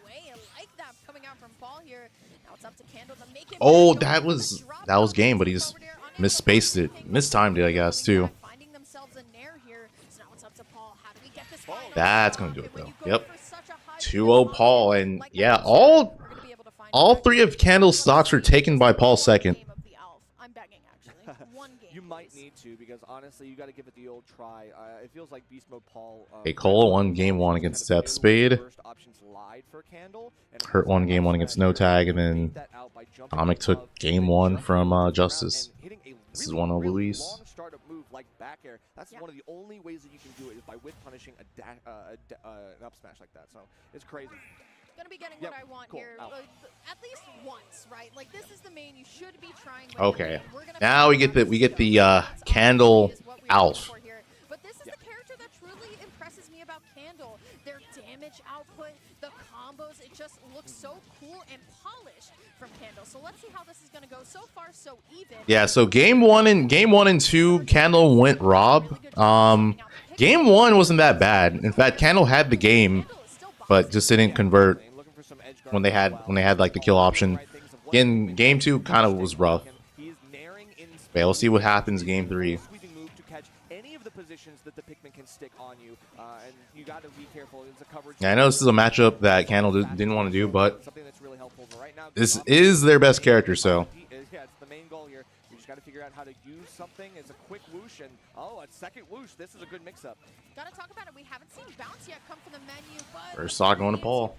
like that coming out from Paul here. Now it's up to Candle to make it. Oh, that was game, but he's misspaced it, mistimed it, I guess, too. Finding themselves a nair here. So now it's up to Paul. How do we get this final? That's gonna do it though. Yep. 2-0 Paul, and yeah, all 3 of Candle's stocks were taken by Paul second. I'm begging, actually. One game. You might need to, because honestly, you got to give it the old try. It feels like Beast Mode Paul. Hey, Kola won game 1 against Death Spade. Hurt won game 1 against No Tag, and then Atomic took game 1 from Justice. This is one of Luis. Long startup move like back air. That's one of the only ways that you can do it is by whip punishing an up smash like that. So it's crazy. Gonna be getting what I want here, at least once, right? Like this is the main you should be trying. Okay, now we get the Candle Alf. But this is the character that truly impresses me about Candle. Their damage output, the combos, it just looks so cool and polished from Candle. So let's see how this is gonna go. So far, so even. Yeah. So game one and 2, Candle went Rob. Game 1 wasn't that bad. In fact, Candle had the game, but just didn't convert when they had like the kill option. In game 2, kind of was rough. But we'll see what happens game 3. Yeah, I know this is a matchup that Candle didn't want to do, but this is their best character, so. Yeah, it's the main goal here. You just got to figure out how to use something. It's a quick whoosh, and oh, a second whoosh. This is a good mix-up. Gotta talk about it. We haven't seen bounce yet come from the menu, but first stock going to Paul.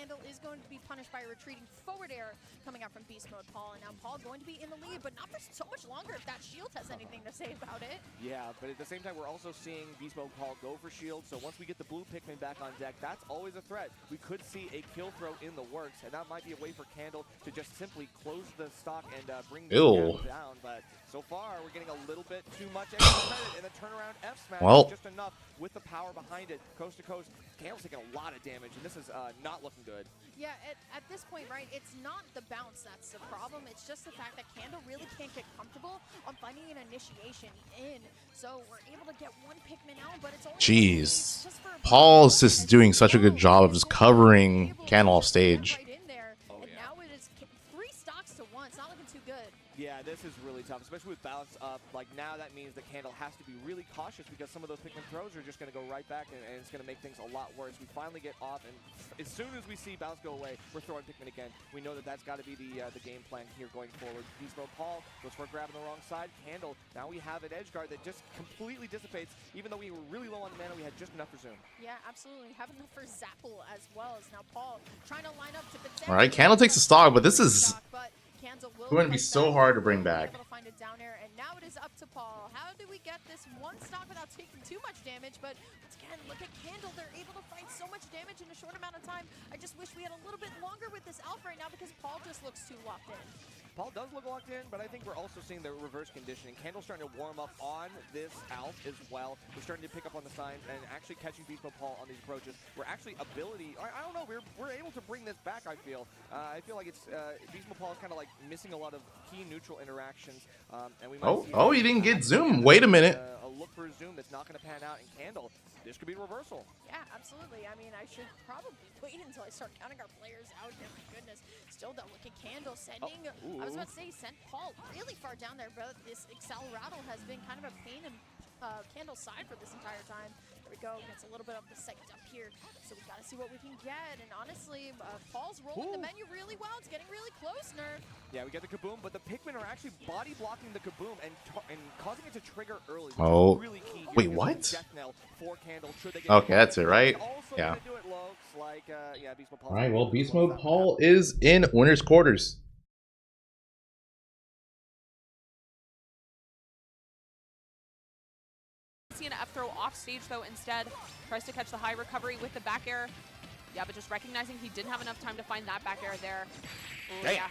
Candle is going to be punished by a retreating forward air coming out from Beast Mode Paul. And now Paul going to be in the lead, but not for so much longer if that shield has anything to say about it. Yeah, but at the same time, we're also seeing Beast Mode Paul go for shield. So once we get the blue Pikmin back on deck, that's always a threat. We could see a kill throw in the works, and that might be a way for Candle to just simply close the stock and bring the down. But so far, we're getting a little bit too much extra credit, and the turnaround F smash is just enough with the power behind it. Coast to coast, Candle's taking a lot of damage, and this is not looking good. Yeah, at this point, right, it's not the bounce that's the problem. It's just the fact that Candle really can't get comfortable on finding an initiation in. So we're able to get one Pikmin out, but it's only jeez. Paul's just doing such a good job of just covering Candle off stage. Yeah, this is really tough, especially with balance up. Like, now that means that Candle has to be really cautious because some of those Pikmin throws are just going to go right back, and it's going to make things a lot worse. We finally get off, and as soon as we see balance go away, we're throwing Pikmin again. We know that that's got to be the game plan here going forward. Beast Mode Paul goes for a grab on the wrong side. Candle, now we have an edge guard that just completely dissipates. Even though we were really low on mana, we had just enough for Zoom. Yeah, absolutely. Have enough for Zapple as well as now Paul trying to line up to the all right, Candle takes the stock, but this is going to be so hard to bring back. Find it down air, and now it is up to Paul. How do we get this one stock without taking too much damage? But once again, look at Candle. They're able to find so much damage in a short amount of time. I just wish we had a little bit longer with this Alpha right now because Paul just looks too locked in. Paul does look locked in, but I think we're also seeing the reverse conditioning. Candle's starting to warm up on this Alpha as well. We're starting to pick up on the signs and actually catching Beast Mode Paul on these approaches. We're actually I don't know, we're able to bring this back, I feel. I feel like it's Beast Mode Paul is kind of like missing a lot of key neutral interactions. And we might see he didn't get Zoom. Wait a minute. A look for Zoom that's not going to pan out in Candle. This could be a reversal. Yeah, absolutely. I mean, I should probably wait until I start counting our players out. Oh my goodness. Still though, look at Candle sending. I was about to say, sent Paul really far down there, but this Excel Rattle has been kind of a pain in Candle's side for this entire time. There we go. Gets a little bit of the second up here. So we got to see what we can get. And honestly, Paul's rolling the menu really well. It's getting really close, Nerf. Yeah, we get the Kaboom, but the Pikmin are actually body blocking the Kaboom and causing it to trigger early. Really key here. Wait, what? For Candle. Okay, that's it, right? Yeah. All right, well, Beast Mode Paul is in winner's quarters. See an F throw off stage though instead. Tries to catch the high recovery with the back air. Yeah, but just recognizing he didn't have enough time to find that back air there. Ooh, yeah.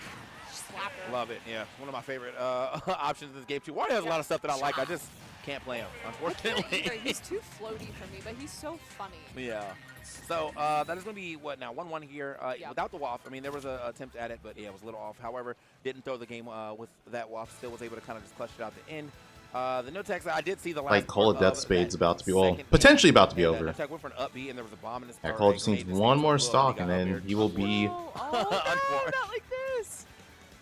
Slapper. Love it, yeah. One of my favorite options in this game too. Water has a lot of stuff that I like. I just can't play him, unfortunately. He's too floaty for me, but he's so funny. Yeah. So that is going to be, what now, 1-1 here. Without the waft, I mean, there was an attempt at it, but yeah, it was a little off. However, didn't throw the game with that waft. Still was able to kind of just clutch it out the end. The no tech, I did see the last like Kola Death Spade's about to be potentially about to be over. No tech went for an up B, and there was a bomb in his yeah, Kola just needs one more stock, and then he will be no, not like this.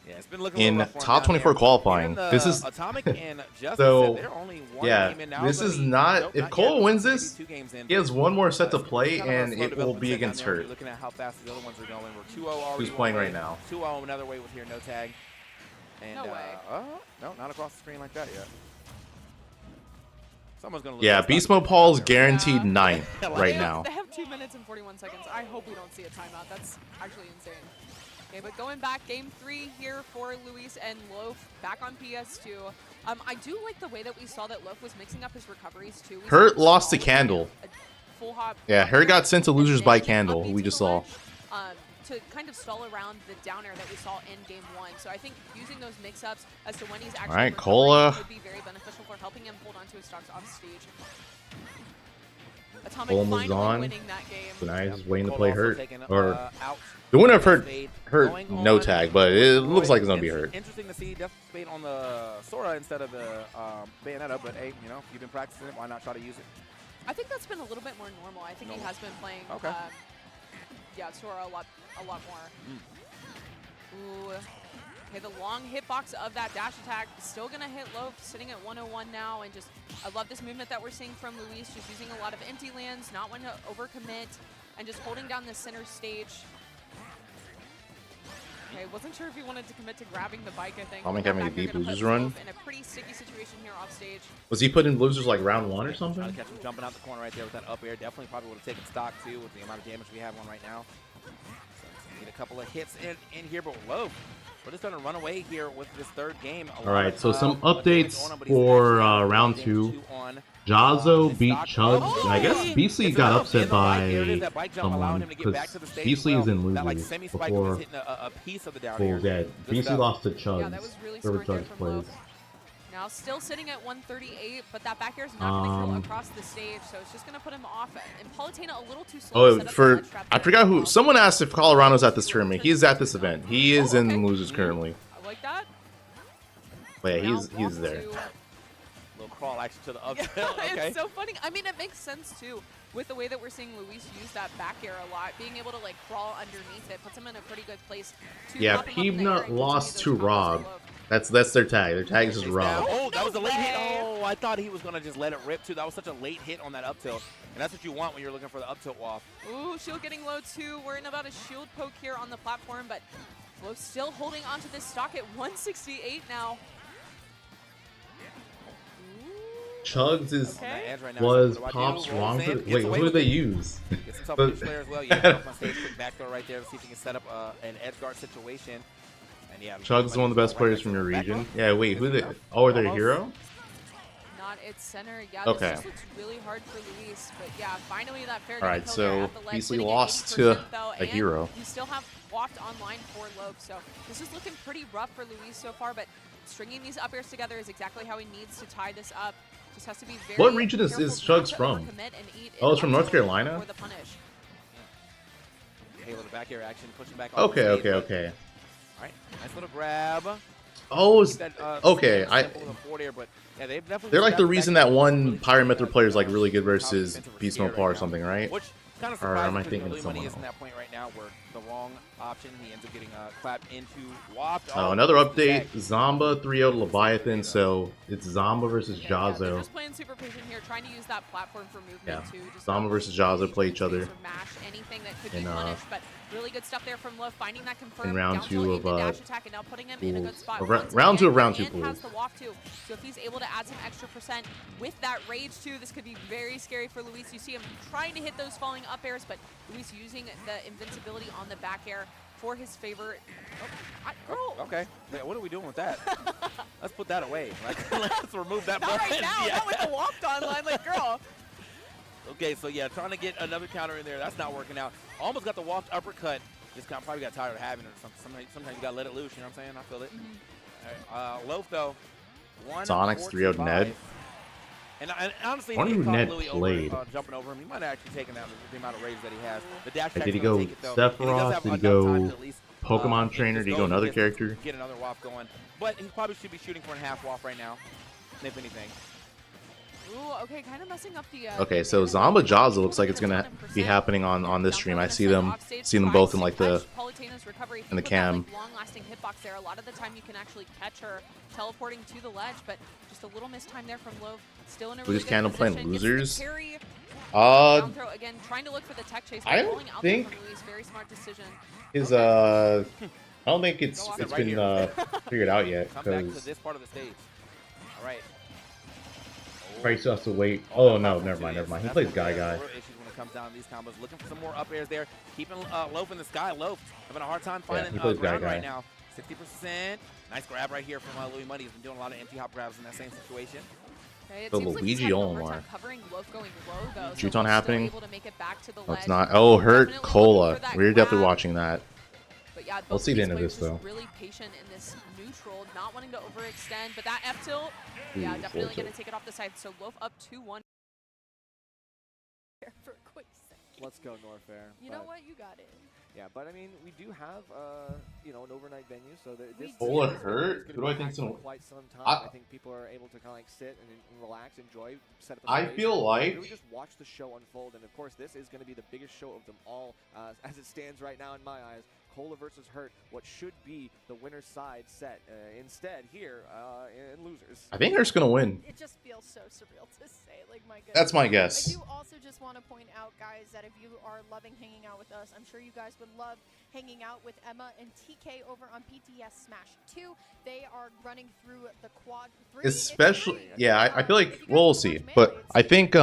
Yeah, it's been looking in top 24 qualifying. This is Atomic and Justice so they're only one yeah. game in now, this is not if Kola wins this, he has one more set to play, and it will be against her. Looking at how fast the other ones are going, we're 2-0 already. Who's playing right now? 2-0 another way with here, no tag. And, no way. No, not across the screen like that yet. Someone's gonna yeah, Beast Mode Paul's guaranteed 9th right now. They have 2 minutes and 41 seconds. I hope we don't see a timeout. That's actually insane. Okay, but going back, game 3 here for Luis and Loaf back on PS2. I do like the way that we saw that Loaf was mixing up his recoveries too. Hurt lost to Candle. Full hop. Yeah, Hurt got sent to losers by Candle, who we just saw. To kind of stall around the down air that we saw in game 1. So I think using those mix-ups as to when he's actually Kola would be very beneficial for helping him hold onto his stocks off stage. Atomic almost gone. winning that game. So now he's just waiting to play Hurt. Or the winner of Hurt no tag, but it looks like it's gonna be Hurt. Interesting to see Death Spade on the Sora instead of the Bayonetta, but hey, you know, you've been practicing it, why not try to use it? I think that's been a little bit more normal. I think he has been playing yeah, Sora a lot more. Ooh. Okay, the long hitbox of that dash attack is still gonna hit Loaf, sitting at 101 now, and just I love this movement that we're seeing from Luis, just using a lot of empty lands, not wanting to overcommit, and just holding down the center stage. Okay, wasn't sure if he wanted to commit to grabbing the bike, I think. Atomic having a deep losers run. In a pretty sticky situation here off stage. Was he putting losers like round 1 or something? Trying to catch him jumping out the corner right there with that up air. Definitely probably would have taken stock too with the amount of damage we have on right now. couple of hits in here, but Loaf, we're just going to run away here with this third game. All right, so some updates for round 2. Jazzo beat Chug, and I guess Beastly got upset by someone because Beastly is in losers before full dead. Beastly lost to Chug. Yeah, that was really Whoever smart there Chug's from plays. Loaf. Now still sitting at 138, but that back air is not going to go across the stage, so it's just going to put him off. And Palutena a little too slow. Oh, for I forgot who. Someone asked if Colorado's at this tournament. He's at this event. He is in losers currently. I like that. But yeah, he's there. Little crawl action to the up. Okay. It's so funny. I mean, it makes sense too with the way that we're seeing Luis use that back air a lot. Being able to like crawl underneath it puts him in a pretty good place. To Yeah, pop him up in the air Peebnut and lost to continue those combos Rob. to Loaf. That's their tag. Their tag is just Rob. Oh, that was a late hit. Oh, I thought he was going to just let it rip too. That was such a late hit on that up tilt. And that's what you want when you're looking for the up tilt waft. Ooh, shield getting low too. Worrying about a shield poke here on the platform, but Loaf still holding onto this stock at 168 now. Chugs is Okay. was Pop's wrong. Wait, who did they use? Get some tough push there as well. Yeah, off my stage, quick back throw right there to see if he can set up an edge guard situation. And yeah, Chugs is one of the best players from your region. Yeah, wait, who they? Oh, are they a hero? Not its center. Yeah, okay. This just looks really hard for Luis, but yeah, finally that fair All right, kill there so at the ledge, Beastly sitting at lost 80% to though, a hero. You still have Waft online for Loaf, so this is looking pretty rough for Luis so far, but stringing these up airs together is exactly how he needs to tie this up. Just has to be very What region is careful Chugs not to from? overcommit and eat Oh, it's an from North up Carolina? for the punish. Halo the back air action, pushing back. Okay. All right, nice little grab. Oh, That, okay. Air, but yeah, they've definitely They're like the back reason back that one Pyramethod really player is like well. really good versus Into Beast Riviera Mode Par or now. something, right? Which kind of Or am I surprising thinking because someone Money is in else? that point right now where the wrong option, he ends up getting clapped into Waft. Oh, another update. Zach. Zomba 3-0 to Leviathan, so it's Zomba versus They're Jazzo. just playing super patient here, trying to use that platform for movement Yeah. too. Just Zomba not versus letting Jazzo play each other. or mash anything that could be In, punished, but really good stuff there from Love, finding that confirmed in round down 2 tilt of into dash attack and now putting him in a good pools. spot. Or Once round 2 again, of round 2 and has pools. the waft too. So if he's able to add some extra percent with that rage too, this could be very scary for Luis. You see him trying to hit those falling up airs, but Luis using the invincibility on the back air for his favor. Okay, yeah, what are we doing with that? Let's put that away. Like, let's remove that Not button. right now, Yeah. not with the waft online, like girl. Okay, so yeah, trying to get another counter in there. That's not working out. Almost got the Waft uppercut. Just probably got tired of having it or something. Sometimes you got to let it loose, you know what I'm saying? I feel it. All right, Loaf, though. Sonix 3-0 Ned. And honestly, Wonder he who caught Ned Louis played. over, jumping over him. He might have actually taken out the amount of rage that he has. The dash Did attack's he gonna go take it, though. Sephiroth? have Did he enough time go to at least, Pokemon Trainer? Did he go another character? Get another Waft going. But he probably should be shooting for a half Waft right now, if anything. Ooh, okay, kind of messing up the. Okay, so Zomba Jazza looks like it's gonna be happening on this stream. I see them both in like the cam. Long-lasting hitbox there. A lot of the time you can actually catch her teleporting to the ledge, but just a little missed time there from Loaf. Still in a really Just good kind of playing position. Gets losers. the carry. Down throw again, trying to look for the tech chase. I but don't rolling out think there from Luis, very smart decision. His I don't think it's Right been here. figured out yet Come back to because this part of the stage. All right. Probably still has to wait. Oh no, never mind. He That's plays one Guy of the Guy. real issues when it comes down to these combos. Looking for some more up airs there. Keeping Loaf in the sky. Loaf having a hard time finding he plays Guy ground Guy. right now. 60%. Nice grab right here from Louis Money. He's been doing a lot of empty hop grabs in that same situation. Okay, it The seems like Luigi he's having a hard Olmar. time covering Loaf going low, though, so Juton he's still happening? able to make it back to the No, it's ledge. not. Oh, hurt Definitely Kola. looking for that We're definitely grab. watching that. But yeah, We'll both see of the these end of this, players just though. really patient in this neutral, not wanting to overextend. But that F tilt, yeah, Ooh, definitely full going to tilt. take it off the side. So Loaf up 2-1. For a quick second. Let's go Norfair. You know what? You got it. Yeah, but I mean, we do have, you know, an overnight venue, so this Kola is gonna hurt? be Who do I think packed for so? quite some time. I I think people are able to kind of like sit and relax, enjoy, set up. I feel like- really just watch the show unfold, and of course, this is going to be the biggest show of them all, as it stands right now in my eyes. Kola versus Hurt, what should be the winner's side set. Instead, here in losers. I think Hurt's gonna win. It just feels so surreal to say. Like, my goodness. That's my I guess. do also just want to point out, guys, that if you are loving hanging out with us, I'm sure you guys would love hanging out with Emma and TK over on PTS Smash 2. They are running through the quad 3. Especially, yeah, I feel like we'll see, but I think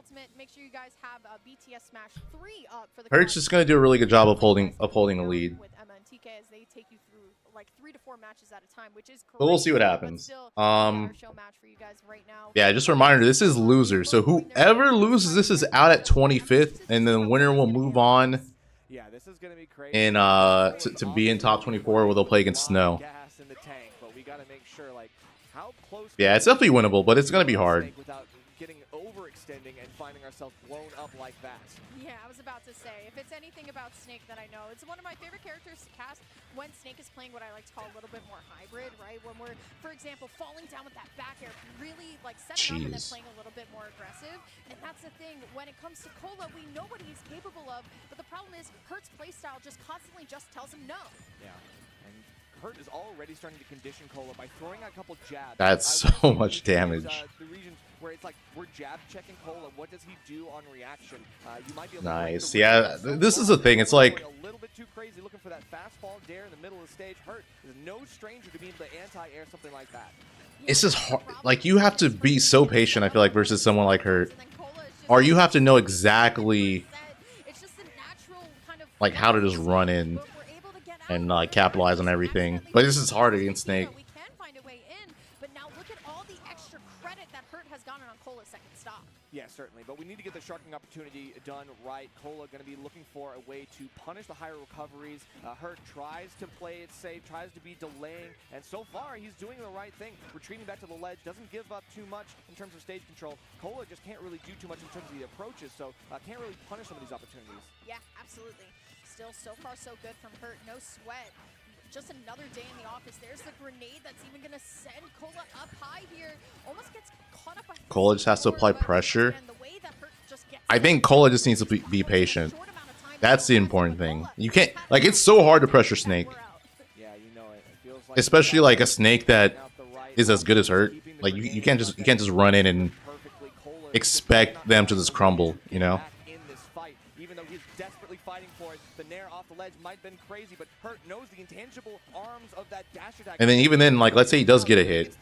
Ultimate. Make sure you guys have BTS Smash 3 up for the Hurt's just gonna do a really good job of holding a lead. with Emma and TK as they take you through like 3 to 4 matches at a time, which is But we'll see what crazy, happens. but still, our show match for you guys right now. Yeah, just a reminder, this is loser. So whoever loses this is out at 25th, and then the winner will move on Yeah, this is gonna be crazy. in to be in top 24 where they'll play against Snow. Gas in the tank, but we gotta make sure like how close. Yeah, it's definitely winnable, but it's gonna be hard. Without getting overextending and finding ourselves blown up like that. Yeah, I was about to say, if it's anything about Snake that I know, it's one of my favorite characters to cast when Snake is playing what I like to call a little bit more hybrid, right? When we're, for example, falling down with that back air, really like setting up and then playing a little bit more aggressive. And that's the thing, when it comes to Kola, we know what he's capable of, but the problem is Hurt's playstyle just constantly just tells him no. Yeah. And Hurt is already starting to condition Kola by throwing out a couple jabs. That's so much damage. The regions where it's like we're jab checking Kola. What does he do on reaction? You might be able Nice. to Yeah, this is the thing. It's like a little bit too crazy, looking for that fast fall dare in the middle of the stage. Hurt is no stranger to being able to anti-air something like that. it's just hard. Like you have to be so patient. I feel like versus someone like Hurt, or you have to know exactly like how to just run in and capitalize on everything. But this is hard against Snake. We can find a way in, but now look at all the extra credit that Hurt has gotten on Kola's second stop. Yeah, certainly. But we need to get the sharking opportunity done right. Kola going to be looking for a way to punish the higher recoveries. Hurt tries to play it safe, tries to be delaying, and so far he's doing the right thing. Retreating back to the ledge, doesn't give up too much in terms of stage control. Kola just can't really do too much in terms of the approaches, so can't really punish some of these opportunities. Yeah, absolutely. Still, so far, so good from Hurt. No sweat. Just another day in the office. There's the grenade that's even going to send Kola up high here. Almost gets caught up by Kola just has to apply pressure. and the way that Hurt just gets I think Kola just needs to be patient. That's the important thing. You can't, like, it's so hard to pressure Snake. Yeah, you know it. It feels like Especially like a Snake that is as good as Hurt. Like you can't just run in and expect them to just crumble, you know? in this fight, even though he's desperately fighting for it. The nair off the ledge might have been crazy, but Hurt knows the intangible arms of that dash attack. And then even then, like, let's say he does get a hit.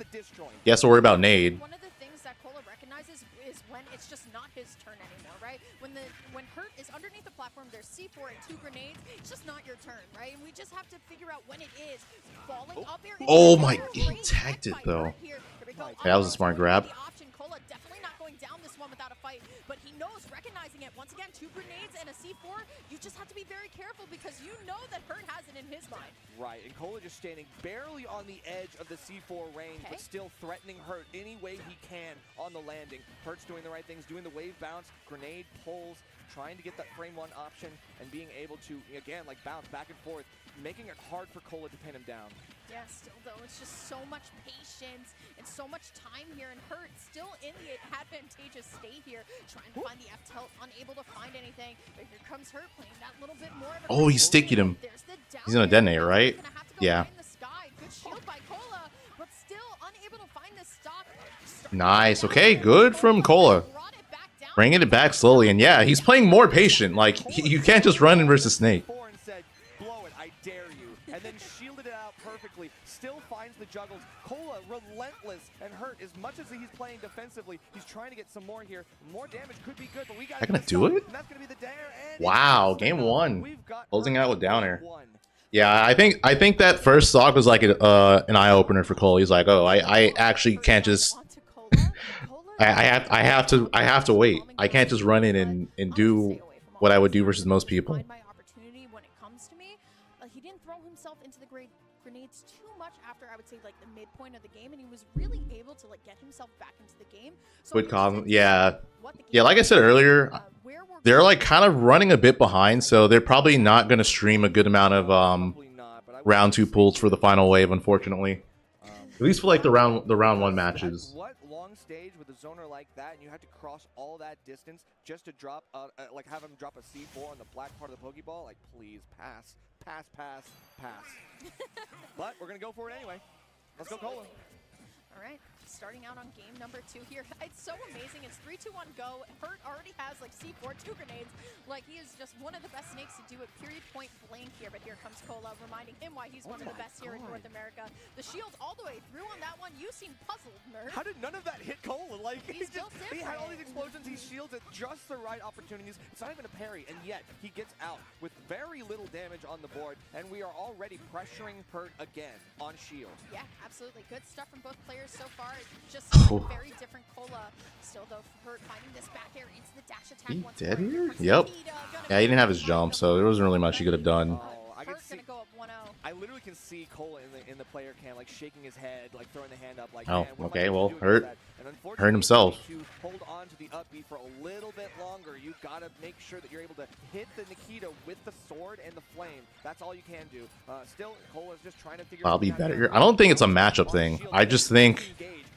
He has to worry about nade. One of the things that Kola recognizes is when it's just not his turn anymore, right? When Hurt is underneath the platform, there's C4 and 2 grenades. It's just not your turn, right? And we just have to figure out when it is. Falling up there. Oh my, he tagged it though. That was a smart grab. Kola definitely not going down this one without a fight, but he knows, recognizing it. Once again, 2 grenades and a C4. You just have to be very careful because you know that Hurt has it in his mind. Right, and Kola just standing barely on the edge of the C4 range, but still threatening Hurt any way he can on the landing. Hurt's doing the right things, doing the wave bounce, grenade pulls, trying to get that frame 1 option, and being able to, again, like bounce back and forth, making it hard for Kola to pin him down. Yeah, still though, it's just so much patience and so much time here, and Hurt still in the advantageous state here, trying to find the F tilt, unable to find anything. But here comes Hurt playing that little bit more. Oh, he sticked him. He's gonna detonate, right? Yeah. Good shield by Kola, but still unable to find the stock. Nice. Okay, good from Kola. Bringing it back slowly, and yeah, he's playing more patient. Like, you can't just run in versus Snake. And said, blow it, I dare you. And then shielded it out perfectly. Still finds the juggles. Kola relentless, and Hurt, as much as he's playing defensively, he's trying to get some more here. More damage could be good, but we got. Not gonna do it? And that's gonna be the dare. And Wow, game 1. Closing out with down air. Yeah, I think that first stock was like an eye opener for Kola. He's like, oh, I actually can't just. I have to wait. I can't just run in and do what I would do versus most people. My opportunity when it comes to me. He didn't throw himself into the grenades too much after, I would say, like the midpoint of the game, and he was really able to like get himself back into the game. So Good call. Yeah. Yeah, like I said earlier, they're like kind of running a bit behind, so they're probably not going to stream a good amount of round 2 pools for the final wave, unfortunately. At least for like the round 1 matches. What long stage with a zoner like that, and you had to cross all that distance just to drop, like have him drop a C4 on the black part of the Pokeball? Like, please, pass, pass, pass, pass. But we're gonna go for it anyway. Let's go, Kola. All right, starting out on game number 2 here. It's so amazing. It's 3, 2, 1, go. Hurt already has like C4, 2 grenades, Like, he is just one of the best snakes to do it, period, point blank here. But here comes Kola, reminding him why he's one of the best here in North America. The shield all the way through on that one. You seem puzzled, Nerf. How did none of that hit Kola? Like, He's he had all these explosions, he shields at just the right opportunities. It's not even a parry, and yet he gets out with very little damage on the board, and we are already pressuring Hurt again on shield. Yeah, absolutely. Good stuff from both players so far. Just very different Kola. Still, though, Hurt finding this back air into the dash attack. He once dead more. here? Yep. Yeah, he didn't have his jump, so there wasn't really much he could have done. I can Hurt's see, gonna go up 1-0. I literally can see Kola in the player cam, like shaking his head, like throwing the hand up, like, Oh, man, what am I okay, supposed well, to do Hurt against that? And unfortunately, hurt himself. To hold on to the up B for a little bit longer, you've got to make sure that you're able to hit the Nikita with the sword and the flame. That's all you can do. Still, Kola's just trying to figure. I'll be something out better here. here. I don't think it's a matchup thing. I just think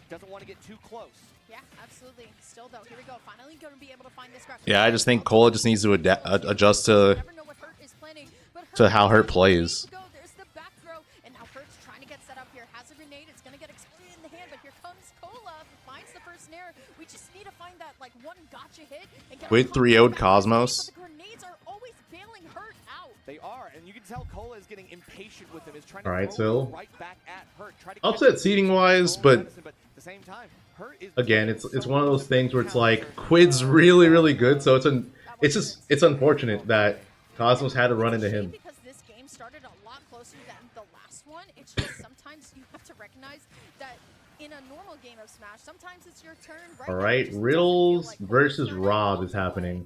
doesn't want to get too close. Yeah, absolutely. Still, though, here we go. Finally going to be able to find this grab. I just think Kola just needs to adjust to Never know what Hurt is planning, but how Hurt plays. There's the back throw, and now Hurt's trying to get set up here. Has a grenade. It's going to get exploded in the hand, but here comes Kola. Finds the first snare. We just need to find that like one gotcha hit. And get Quit 3-0'd Cosmos. But the grenades are always bailing Hurt out. They are, and you can tell Kola is getting impatient with him. Is trying All right, to so right back at Hurt. Try to upset seating wise, but at the same time, Hurt is again, it's one of those things where it's like Quid's really good, so it's unfortunate that Cosmos had to run into him. Because this game started a lot closer than the last one. It's just sometimes you have to recognize that in a normal game of Smash, sometimes it's your turn. All right, Riddles versus Rob is happening,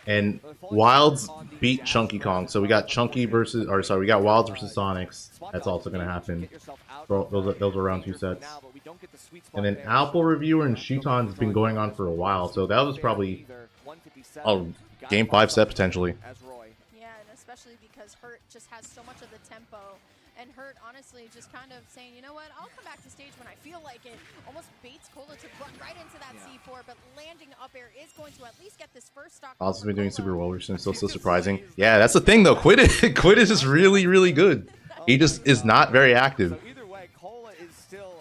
and Wilds beat Chunky Kong. So we got Chunky versus, or sorry, we got Wilds versus Sonix. That's also going to happen. Those are round 2 sets. And then Apple Reviewer and Shiton has been going on for a while, so that was probably a game 5 set potentially. Yeah, and especially because Hurt just has so much of the tempo. And Hurt, honestly, just kind of saying, you know what, I'll come back to stage when I feel like it. Almost baits Kola to run right into that C4, but landing up air is going to at least get this first stock. Also been doing super well recently, so surprising. Yeah, that's the thing though. Quid is just really good. He just is not very active. So either way, Kola is still,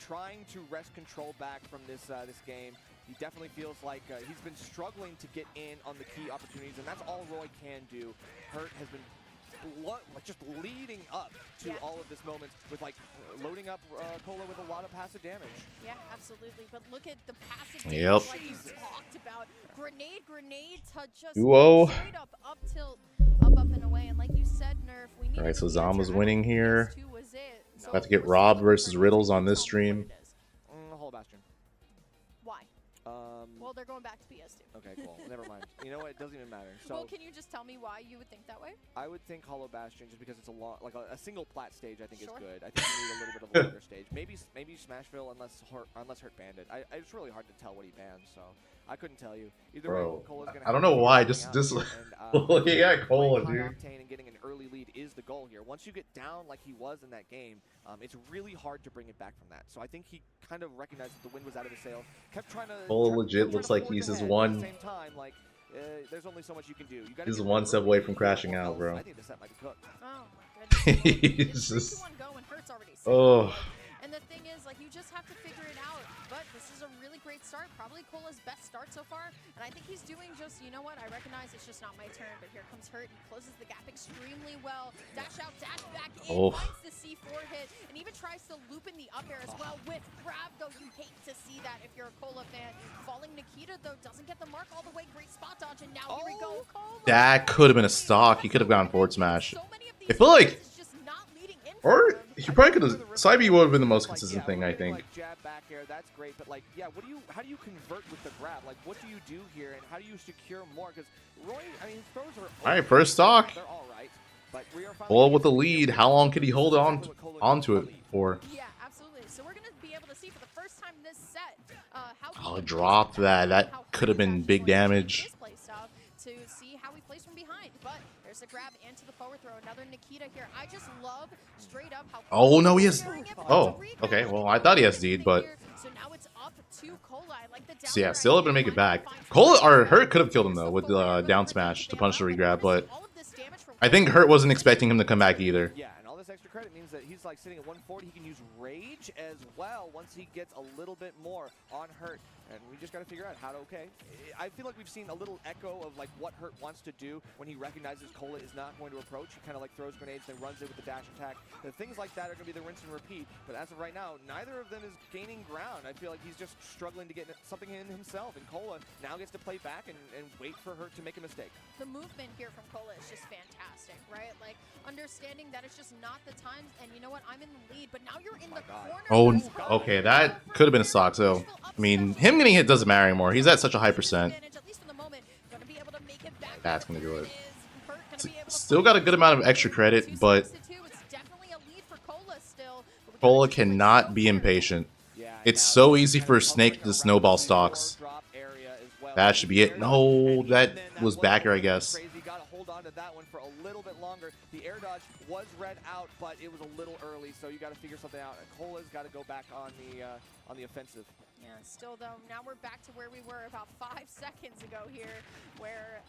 trying to wrest control back from this game. He definitely feels like he's been struggling to get in on the key opportunities, and that's all Roy can do. Hurt has been just leading up to all of this moment with loading up Kola with a lot of passive damage. Yeah, absolutely. But look at the passive Yep. damage like you talked about. Grenade to just Duo. straight up tilt, up and away. And like you said, Nerf, we need. All right, so Zama's winning here. Was it. So About to get Rob versus Riddles on this stream. Hollow Bastion. Why? Well, they're going back to PS2. Okay, cool. Never mind. You know what? It doesn't even matter. So well, can you just tell me why you would think that way? I would think Hollow Bastion just because it's a long, a single plat stage. I think is Sure. good. I think you need a little bit of a longer stage. Maybe Smashville unless Hurt banned it. It's really hard to tell what he banned, so I couldn't tell you. Either way, Bro, Cola's gonna I don't have know to why. keep Just going out here, looking at Kola, high dude. octane and getting an early lead is the goal here. Once you get down like he was in that game, it's really hard to bring it back from that. So I think he kind of recognized that the wind was out of his sail. Kept trying to. Kola legit looks like he's his one. At the same time, there's only so much you can do. You gotta He's get one that step early away lead from with crashing more out, health. bro. I think the set might be cooked. Oh my goodness. He's just. 2-1 go and Hurt's already Oh. And the thing is, you just have to figure it out. But this is a really great start. Probably Kola's best start so far. And I think he's doing just, you know what? I recognize it's just not my turn. But here comes Hurt. He closes the gap extremely well. Dash out, dash back in. Oh. Finds the C4 hit. And even tries to loop in the up air as well with grab, though. You hate to see that if you're a Kola fan. Falling Nikita, though, doesn't get the mark all the way. Great spot dodge. And now here we go. Kola. That could have been a stock. He could have gone forward smash. So many of I these feel like, is just not leading in or for him. he probably could have. Saibie would have been the most consistent thing, I think. Jab back air, that's great, but how do you convert with the grab? What do you do here, and how do you secure more? Because Roy, his throws are All right, first stock. They're all right, but we are Kola with the lead. How long could he hold onto it for? Yeah, absolutely. So we're going to be able to see for the first time this set how Oh, dropped that. That could have been big damage. To see how he plays from behind. But there's a grab into the forward throw. Another Nikita here. I just love straight up how. Oh no, he has. Oh, okay. Well, I thought he has D'd, but. So now it's up to Kola. I like the down. So yeah, still able to make it back. Kola or Hurt could have killed him though with the down smash to punish the regrab, but I think Hurt wasn't expecting him to come back either. Yeah, and all this extra credit means that he's like sitting at 140. He can use Rage as well once he gets a little bit more on Hurt. And we just got to figure out how to, I feel like we've seen a little echo of like what Hurt wants to do when he recognizes Kola is not going to approach. He kind of like throws grenades, then runs it with the dash attack. The things like that are going to be the rinse and repeat. But as of right now, neither of them is gaining ground. I feel like he's just struggling to get something in himself. And Kola now gets to play back and wait for Hurt to make a mistake. The movement here from Kola is just fantastic, right? Like, understanding that it's just not the times, and you know what, I'm in the lead, but now you're in the corner. Oh, okay, that could have been a stock, so, I mean, him getting hit doesn't matter anymore. He's at such a high percent. That's going to do it. Still got a good amount of extra credit, but Kola cannot be impatient. It's so easy for Snake to snowball stocks. That should be it. No, that was backer, I guess. Got to hold on to that one for a little bit longer. The air dodge was read out, but it was a little early, so you got to figure something out. Kola's got to go back on the offensive. Yeah, still though, now we're back to where we were about 5 seconds ago here, where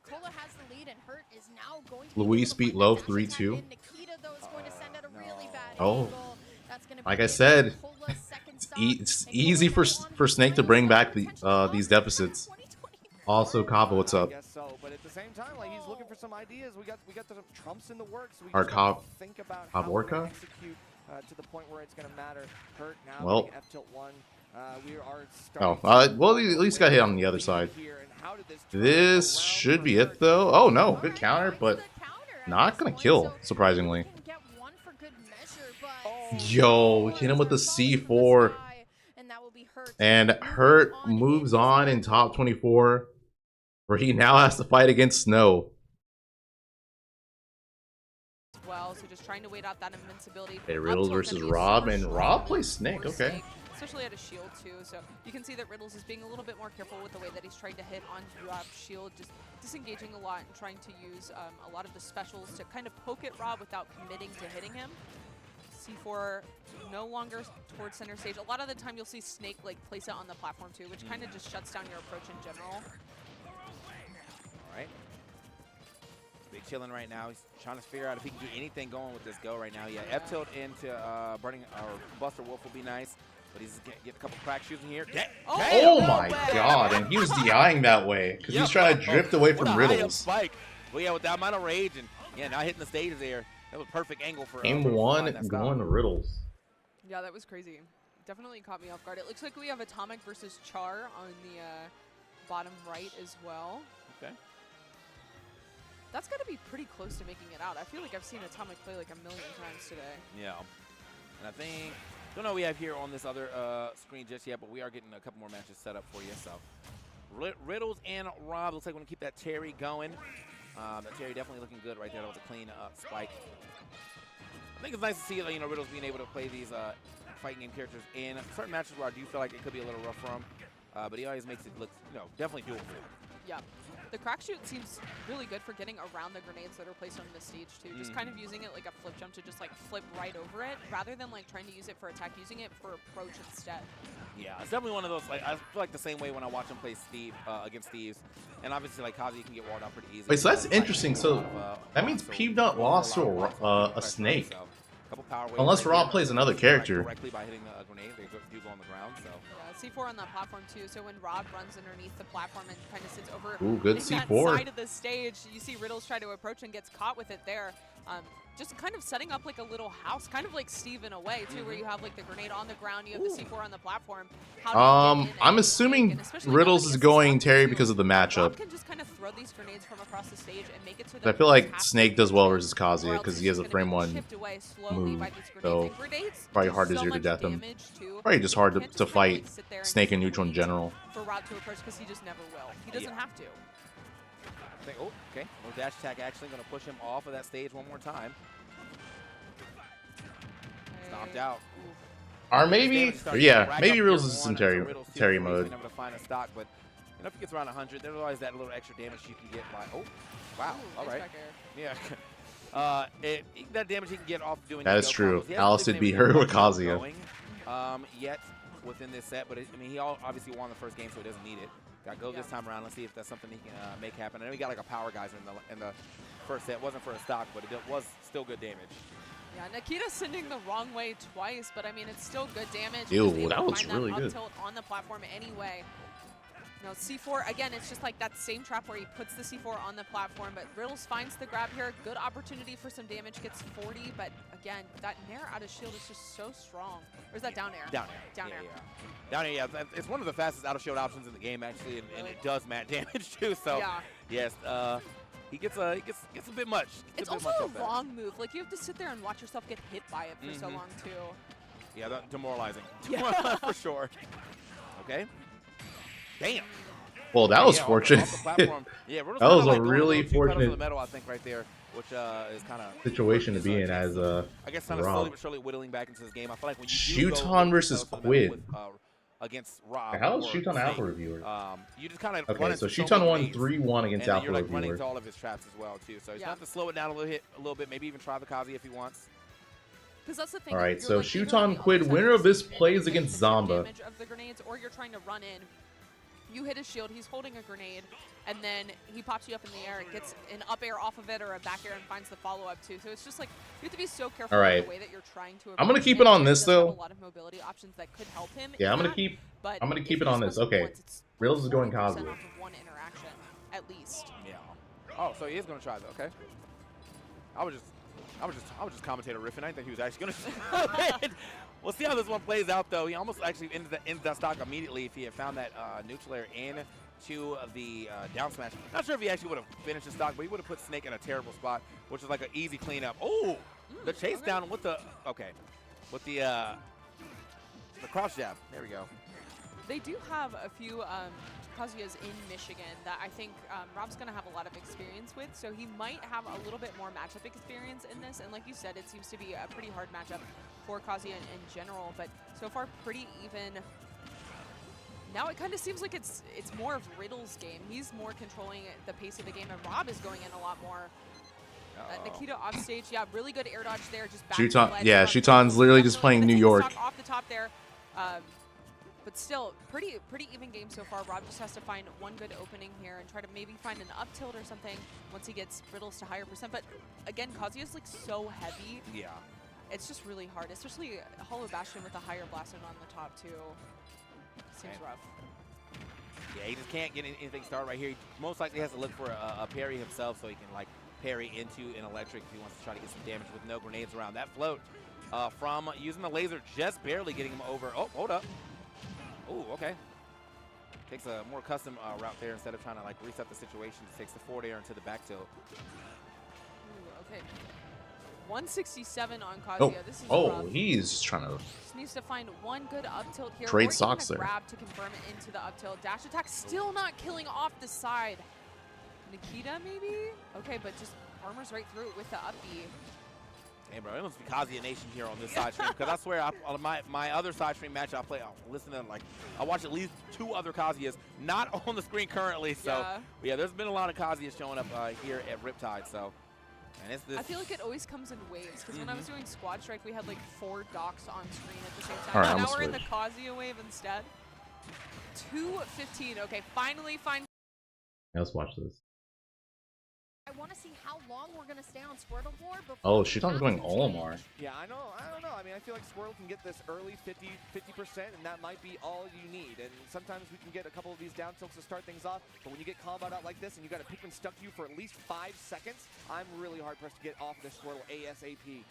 Kola has the lead and Hurt is now going to Luis beat low 3-2. Nikita though is going to send out a really bad Oh, angle. That's gonna like I said, it's easy for Snake to bring back these deficits. Also, Kava, what's up? I guess so, but at the same time, like he's looking for some ideas. We got the trumps in the works. We Our just gotta think about how we're Kavorka? gonna execute to the point where it's going to matter. Hurt now. Well. F tilt 1. We are Well, he at least got hit on the other side. This should be it, though. Oh, no. Good counter, but not going to kill, surprisingly. Yo, hit him with the C4. And Hurt moves on in top 24, where he now has to fight against Snow. Well, so just trying to wait out that invincibility. Okay, Riddles versus Rob, and Rob plays Snake. Okay. Especially at a shield too, so you can see that Riddles is being a little bit more careful with the way that he's trying to hit on Rob's shield, just disengaging a lot and trying to use a lot of the specials to kind of poke at Rob without committing to hitting him. C4 no longer towards center stage. A lot of the time you'll see Snake like place it on the platform too, which kind of just shuts down your approach in general. All right. Big chilling right now. He's trying to figure out if he can do anything going with this go right now. Yeah, F tilt into burning or Buster Wolf will be nice, but he's get a couple crack shoots in here. Oh my god, and he was DIing that way because he's trying to drift away from Riddles. Spike. Well, yeah, with that amount of rage and yeah, now hitting the stage there. That was a perfect angle for Game 1 going to Riddles. Yeah, that was crazy. Definitely caught me off guard. It looks like we have Atomic versus Char on the bottom right as well. Okay. That's got to be pretty close to making it out. I feel like I've seen Atomic play like a million times today. Yeah. And I think, don't know what we have here on this other screen just yet, but we are getting a couple more matches set up for you. So Riddles and Rob, looks like we're going to keep that Terry going. That Terry definitely looking good right there. That was a clean spike. I think it's nice to see Riddles being able to play these fighting game characters in certain matches where I do feel like it could be a little rough for him. But he always makes it look, definitely doable. Yeah. The crack shoot seems really good for getting around the grenades that are placed on the stage too. Just kind of using it like a flip jump to just like flip right over it rather than like trying to use it for attack, using it for approach instead. Yeah, it's definitely one of those, like I feel like the same way when I watch him play Steve against Steve's. And obviously like Kazi can get walled out pretty easily. Wait, so that's interesting. So that means Peanut lost to a Snake. Unless Rob plays another character. Directly by hitting a grenade, they do go on the ground, so. Yeah, C4 on that platform too, so when Rob runs underneath the platform and kind of sits over good that C4. side of the stage, you see Riddles try to approach and gets caught with it there. Just kind of setting up like a little house, kind of like Steve in a way too, where you have like the grenade on the ground, you have the C4 on the platform. I'm assuming Riddles is going Terry because of the matchup. Rob can just kind of throw these grenades from across the stage and make it so I feel like Snake does well versus Kazuya because he has a frame 1 move, so probably hard to 0-to-death him. Probably just hard to fight Snake in neutral in general. For Rob to approach because he just never will. He doesn't have to. Oh, okay. Well, dash attack actually going to push him off of that stage one more time. Stomped out. Or maybe, yeah, maybe Riddles is in Terry mode. Able to find a stock, but if he gets around 100, there's always that little extra damage you can get by. Oh, wow. All right. Yeah. That damage he can get off doing. That is true. Alice did beat her with Kazuya. Yet within this set, but I mean, he obviously won the first game, so he doesn't need it. Got go this time around. Let's see if that's something he can make happen. I know he got like a power geyser in the first set. It wasn't for a stock, but it was still good damage. Yeah, Nikita's sending the wrong way twice, but I mean, it's still good damage. Ew, He was able that to was find really that good. up tilt on the platform anyway. You know, C4, again, it's just like that same trap where he puts the C4 on the platform, but Riddles finds the grab here. Good opportunity for some damage, gets 40, but again, that nair out of shield is just so strong. Or is that down air? Down air. Down air. Down air, yeah. It's one of the fastest out of shield options in the game, actually, and it does mat damage, too. So, Yeah. yes, he gets a bit much. It's also a wrong move. Like, you have to sit there and watch yourself get hit by it for so long, too. Yeah, that's demoralizing. Yeah. For sure. Okay. Damn. Well, that was Yeah, fortunate. off the platform. Yeah, Riddles That was kinda, a like, going really little too pedal to fortunate the metal, I think, right there, which is kind of situation to be in as I guess kind of slowly Rob. but surely whittling back into this game. I feel like when you do go Shuton with versus pedal to the Quid. metal with, against Rob. How is or Shuton Thicc, Alpha reviewer? You just kind of Okay, so Shuton won 3-1 against and Alpha you're like running reviewer. into all of his traps as well too. So he's going to slow it down a little bit, maybe even try the Kazi if he wants. Because that's the thing. All right, you're so like either Shuton on the Quid, other winner side of this, the screen, plays you take against the Zamba. damage of the grenades, or you're trying to run in. You hit his shield, he's holding a grenade, and then he pops you up in the air, gets an up air off of it or a back air and finds the follow-up too. So it's just like, you have to be so careful All with right. the way that you're trying to I'm gonna approach keep it. it on He this, does have though. a lot of mobility options that could help him. Yeah, in I'm gonna that, keep but it if on he this. just Okay. once, it's Riddles is going 40% Kazu. off of one interaction, at least. Yeah. Oh, so he is going to try that. Okay. I was just commentator riffing. I didn't think he was actually going to. We'll see how this one plays out, though. He almost actually ends that stock immediately if he had found that neutral air into the down smash. Not sure if he actually would have finished the stock, but he would have put Snake in a terrible spot, which is like an easy cleanup. Oh, the chase down with the with the crouch jab. There we go. They do have a few Kazuyas in Michigan that I think Rob's going to have a lot of experience with, so he might have a little bit more matchup experience in this. And like you said, it seems to be a pretty hard matchup for Kazuya in general, but so far pretty even. Now it kind of seems like it's more of Riddles' game. He's more controlling the pace of the game, and Rob is going in a lot more. Nikita off stage, yeah, really good air dodge there. Just back Shuton, to the yeah, ledge. Shuton's literally just playing New York. Off the top there. But still, pretty even game so far. Rob just has to find one good opening here and try to maybe find an up tilt or something once he gets Riddles to higher percent. But again, Kazuya's like so heavy. Yeah. It's just really hard, especially Hollow Bastion with a higher blast zone on the top too. Seems rough. Yeah, he just can't get anything started right here. He most likely has to look for a parry himself so he can like parry into an electric if he wants to try to get some damage with no grenades around. That float from using the laser just barely getting him over. Oh, hold up. Oh, okay. Takes a more custom route there instead of trying to like reset the situation. Just takes the forward air into the back tilt. Ooh, okay. 167 on Kazuya. This is rough. He's just trying to Just needs to find one good up tilt here. Trade or socks even a there. grab to confirm it into the up tilt. Dash attack still not killing off the side. Nikita maybe? Okay, but just armors right through it with the up B. Hey, bro, it must be Kazuya Nation here on this side stream because I swear, on my other side stream match I play, I'll listen to like I watch at least 2 other Kazuyas not on the screen currently. So yeah, there's been a lot of Kazuyas showing up here at Riptide. So, and it's this. I feel like it always comes in waves because when I was doing Squad Strike, we had like 4 docks on screen at the same time. All right, now I'm we're in the switch. Kazuya wave instead. 2:15. Okay, finally find. Let's watch this. I want to see how long we're going to stay on Squirtle War before. Oh, Shuton's going Olimar. Yeah, I don't know. I mean, I feel like Squirtle can get this early 50%, and that might be all you need. And sometimes we can get a couple of these down tilts to start things off, but when you get comboed out like this and you got a Pikmin stuck to you for at least 5 seconds, I'm really hard-pressed to get off this Squirtle ASAP.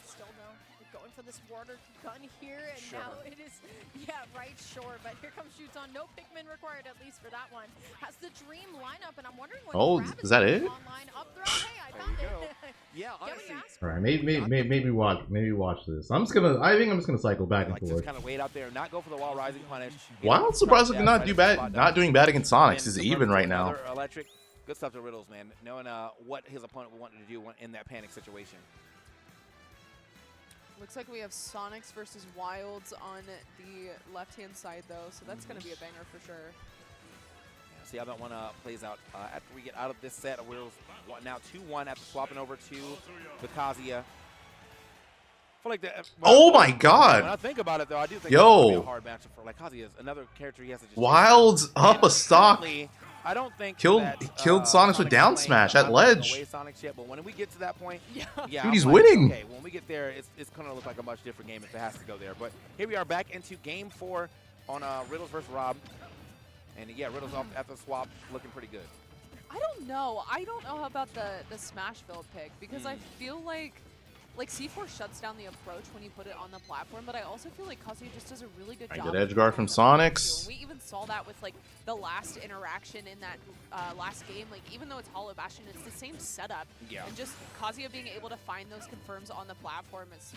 Still though, we're going for this water gun here, and Sure. now it is, yeah, right, sure. But here comes Shuton. No Pikmin required, at least for that one. Has the dream lineup, and I'm wondering what. Oh, grab is that going it? Online, up throw. Hey, I found it. Yeah, Get what you honestly. asked All for. right, maybe watch this. I think I'm just gonna cycle back and Like just forth. kind of wait out there, not go for the wall rising punish. Wild surprisingly not doing bad against Sonix. He's even right now. Another electric. Good stuff to Riddles, man. Knowing what his opponent wanted to do in that panic situation. Looks like we have Sonix versus Wilds on the left-hand side, though, so that's going to be a banger for sure. Yeah, see how that one plays out. After we get out of this set, we're now 2-1 after swapping over to the Kazuya. I feel like that. Oh my God! When I think about it, though, I do think Yo. it's gonna be a hard matchup for like Kazuya is another character he has to just Wilds up a stock. I don't think killed Sonix with down smash at ledge. Sonix yet, but when we get to that point, Yeah. yeah, Dude, he's like, winning. Okay, when we get there, it's going to look like a much different game if it has to go there. But here we are back into game 4 on Riddles versus Rob. And yeah, Riddles off after the swap, looking pretty good. I don't know. I don't know about the Smashville pick because I feel like C4 shuts down the approach when you put it on the platform, but I also feel like Kazuya just does a really good job. Good edge guard from Sonix. We even saw that with like the last interaction in that last game. Like even though it's Hollow Bastion, it's the same setup. Yeah. And just Kazuya being able to find those confirms on the platform is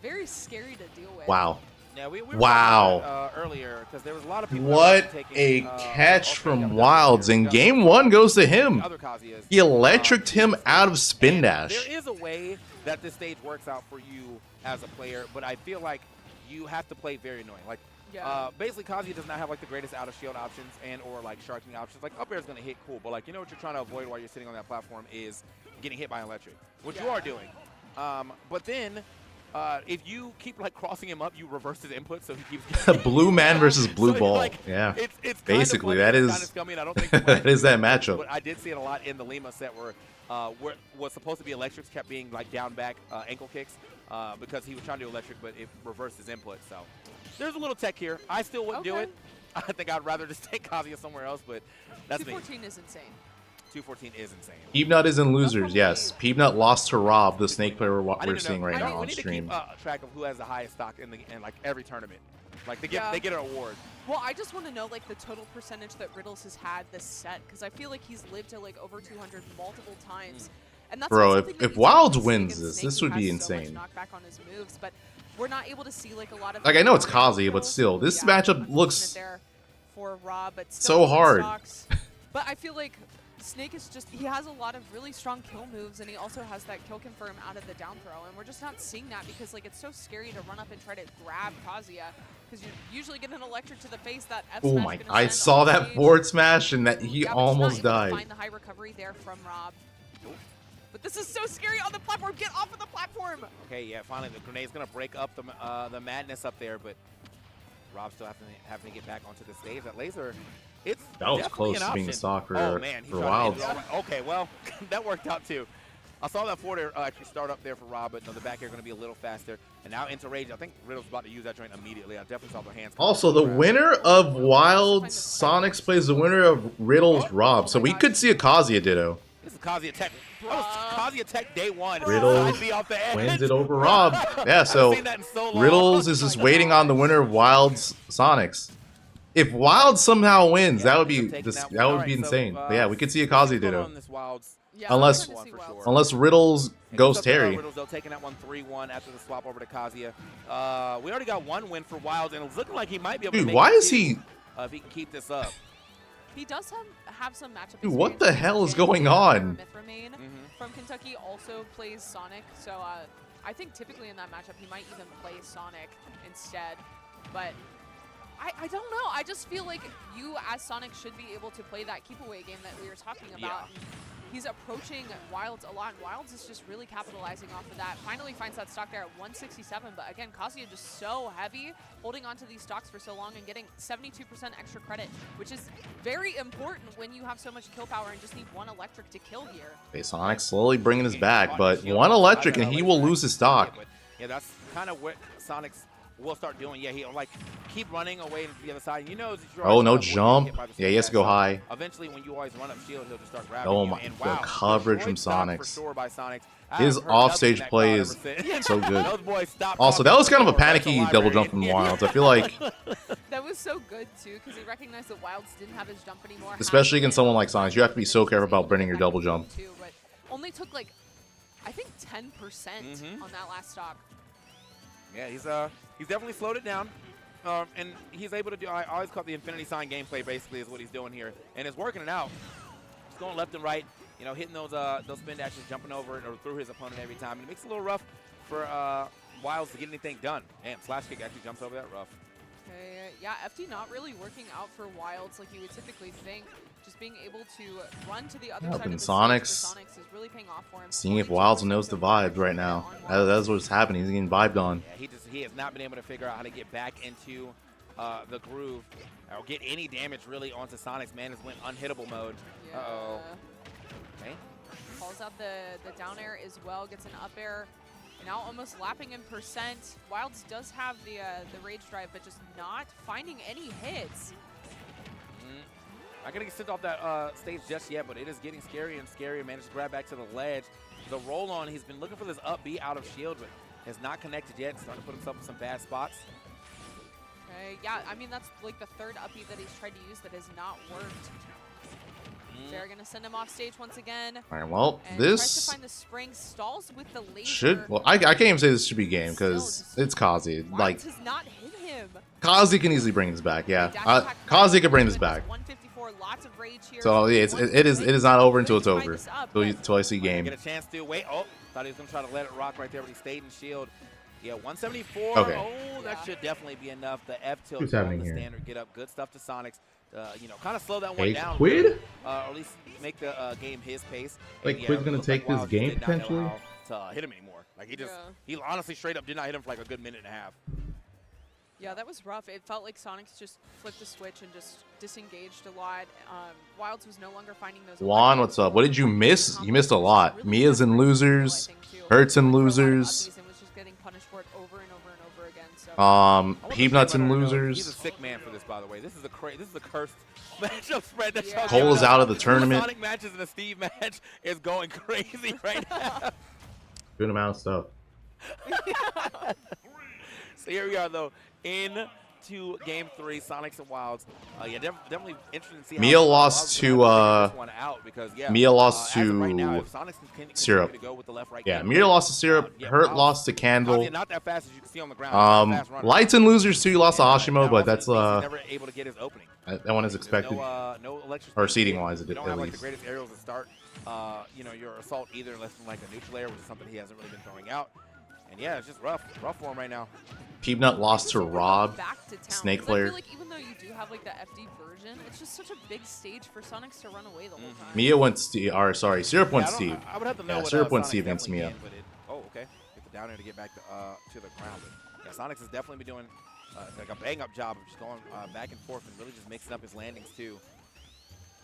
very scary to deal with. Wow. Yeah, we were Wow. Earlier because there was a lot of people. What taking, a catch from Wilds, and game 1 goes to him. Other Kazuyas. He electricked him out of spin dash. There is a way that this stage works out for you as a player, but I feel like you have to play very annoying. Like, basically, Kazuya does not have like the greatest out of shield options and or like sharking options. Like up air is going to hit cool, but like you know what you're trying to avoid while you're sitting on that platform is getting hit by electric, which you are doing. But then. If you keep like crossing him up, you reverse his input, so he keeps. Blue man versus blue ball. Like, yeah. It's basically that is. Scummy, and I don't think that is that matchup. But I did see it a lot in the Lima set where was supposed to be electrics kept being like down back ankle kicks because he was trying to do electric, but it reversed his input. So there's a little tech here. I still wouldn't do it. I think I'd rather just take Kazuya somewhere else, but that's me. 214 is insane. 214 is insane. Peanut is in losers, yes. Peanut lost to Rob, the snake player we're seeing right now on stream. We need to keep track of who has the highest stock in like every tournament. Like they get an award. Well, I just want to know like the total percentage that Riddles has had this set because I feel like he's lived to like over 200 multiple times. And that's bro, if Wilds wins this would be insane. So much knockback on his moves, but we're not able to see like a lot of. Like I know it's Kazuya, but still, this matchup looks for Rob, but so hard. But I feel like Snake is just, he has a lot of really strong kill moves, and he also has that kill confirm out of the down throw, and we're just not seeing that because like it's so scary to run up and try to grab Kazuya because you usually get an electric to the face that F oh my, I saw that forward smash and that he almost died. Find the high recovery there from Rob. But this is so scary on the platform. Get off of the platform. Okay, yeah, finally the grenade's gonna break up the madness up there, but Rob still having to get back onto the stage. That laser. That was close to being stock for Wilds. Okay, well, that worked out too. I saw that forward air actually start up there for Rob, but no, the back air going to be a little faster. And now into rage. I think Riddles about to use that joint immediately. I definitely saw the hands. Also, the winner of Wilds Sonix plays the winner of Riddles Rob. So we could see a Kazuya ditto. This is Kazuya Tech. That was Kazuya Tech day 1. Riddles wins it over Rob. Yeah, so Riddles is just waiting on the winner of Wilds Sonix. If Wilds somehow wins, that would be insane. But yeah, we could see a Kazuya ditto. Unless Riddles goes Terry. Riddles though taking that one 3-1 after the swap over to Kazuya. We already got one win for Wilds, and it's looking like he might be able to make why it is he? If he can keep this up. He does have some matchup. Dude, what the hell is going on? From Kentucky also plays Sonic, so I think typically in that matchup he might even play Sonic instead, but. I don't know. I just feel like you, as Sonic, should be able to play that keep-away game that we were talking about. Yeah. He's approaching Wilds a lot, and Wilds is just really capitalizing off of that. Finally finds that stock there at 167, but again, Kazuya just so heavy, holding onto these stocks for so long and getting 72% extra credit, which is very important when you have so much kill power and just need one electric to kill here. Okay, Sonic slowly bringing his back, but one electric and he will lose his stock. Yeah, that's kind of what Sonic's will start doing. Yeah, he'll like keep running away to the other side. You know, oh, no jump. Yeah, he has to go high. Eventually, when you always run up shield, he'll just start grabbing oh you. my, and the coverage from Sonix. Sure by Sonix. His offstage play is so good. Also, that was kind of a panicky double jump from Wilds. I feel like that was so good too because he recognized that Wilds didn't have his jump anymore. Especially against someone like Sonix, you have to be so careful about burning your double jump. But only took like I think 10% on that last stock. Yeah, he's definitely slowed it down, and he's able to do. I always call it the infinity sign gameplay. Basically, is what he's doing here, and it's working it out. He's going left and right, you know, hitting those spin dashes, jumping over it or through his opponent every time. And it makes it a little rough for Wilds to get anything done. And slash kick actually jumps over that rough. Okay, yeah, FD not really working out for Wilds like you would typically think. Just being able to run to the other side of the Sonix is really paying off for him. Seeing if Wilds knows the vibes right now. That's what's happening. He's getting vibed on. Yeah, he has not been able to figure out how to get back into the groove or get any damage really onto Sonix. Man has went unhittable mode. Yeah. Uh-oh. Okay. Calls out the down air as well, gets an up air. Now almost lapping in percent. Wilds does have the rage drive, but just not finding any hits. Not gonna get sent off that stage just yet, but it is getting scarier and scarier. Managed to grab back to the ledge. The roll on, he's been looking for this up B out of shield, but has not connected yet. Starting to put himself in some bad spots. Okay, yeah, I mean, that's like the third up B that he's tried to use that has not worked. They're gonna send him off stage once again. All right, well, and this tries to find the spring, stalls with the laser. should. Well, I can't even say this should be game because it's Kazi. Like, has not hit him. Kazi can easily bring this back. Yeah, Kazi can bring this back. 154, lots of rage here. So yeah, it is not over until it's over. Until I see game. Get a chance to wait. Oh, thought he was gonna try to let it rock right there, but he stayed in shield. Yeah, 174. Okay. Oh, that should definitely be enough. The F tilt What's on happening the here? standard get up. Good stuff to Sonix. You know, kind of slow that one Hey, down. Quid? Or at least make the game his pace. Like, And, Quid's gonna looked take this Wilds game, did not know potentially? how to hit him anymore. Like he honestly straight up did not hit him for like a good minute and a half. Yeah, that was rough. It felt like Sonix just flipped the switch and just disengaged a lot. Wilds was no longer finding those. Juan, what's up? What did you miss? You missed a lot. Mia's in losers. Hurts in losers. And was just getting punished for it over and over and over again. So. Peanuts in He's a losers. sick man for this, by the way. This is the cursed matchup spread that y'all Cole is giving out out. of the tournament. Sonic matches and the Steve match is going crazy right now. Good amount of stuff. So here we are, though, into Game 3, Sonix and Wilds. Yeah, definitely interesting to see how Mia lost to this one out because, yeah, Mia lost as of right to now, if Sonix can continue Syrup. to go with the left-right Yeah, game Mia play, lost to Syrup. yeah, Hurt Wilds- lost to Candle. Yeah, not that fast as you can see on the ground. Not a fast runner. Lights and losers too. Lost to Ashimo, Now but also, that's he's never able to get his opening. that one is There's expected. no electric Or seating wise, you don't at have like the least. greatest aerials to start. You know, your assault either unless from like a neutral air, which is something he hasn't really been throwing out. And yeah, it's just rough for him right now. Peanut lost to Rob. Back to town, Snake 'cause I Flare. feel like even though you do have like the FD version, it's just such a big stage for Sonix to run away the whole time. Mia went Steve. Or sorry, Syrup went Yeah, Steve. I would have to know Yeah, what, Syrup went Sonix Steve against definitely Mia. can, but oh, okay. Get the down there to get back to the ground. But yeah, Sonix has definitely been doing like a bang-up job of just going back and forth and really just mixing up his landings too.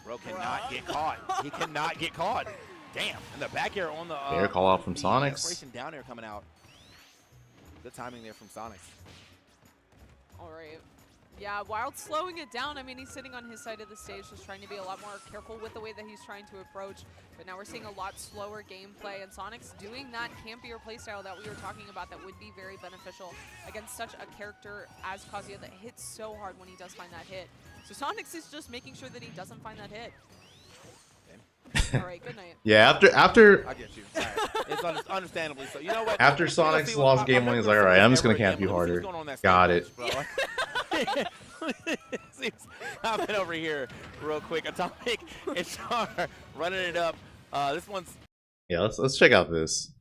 Bro cannot get caught. He cannot get caught. Damn. And the back air on the Air call out from the Sonix. Desperation down air coming out. Good timing there from Sonix. All right. Yeah, Wild slowing it down. I mean, he's sitting on his side of the stage, just trying to be a lot more careful with the way that he's trying to approach. But now we're seeing a lot slower gameplay, and Sonix doing that campier playstyle that we were talking about that would be very beneficial against such a character as Kazuya that hits so hard when he does find that hit. So Sonix is just making sure that he doesn't find that hit. All right, good night. Yeah, after I get you. All right. It's understandably so. You know what? after Sonix lost game one, he's like, all right, I'm just gonna camp you harder. Got it. Hop in over here real quick. Atomic and Char running it up. This one's Yeah, let's check out this.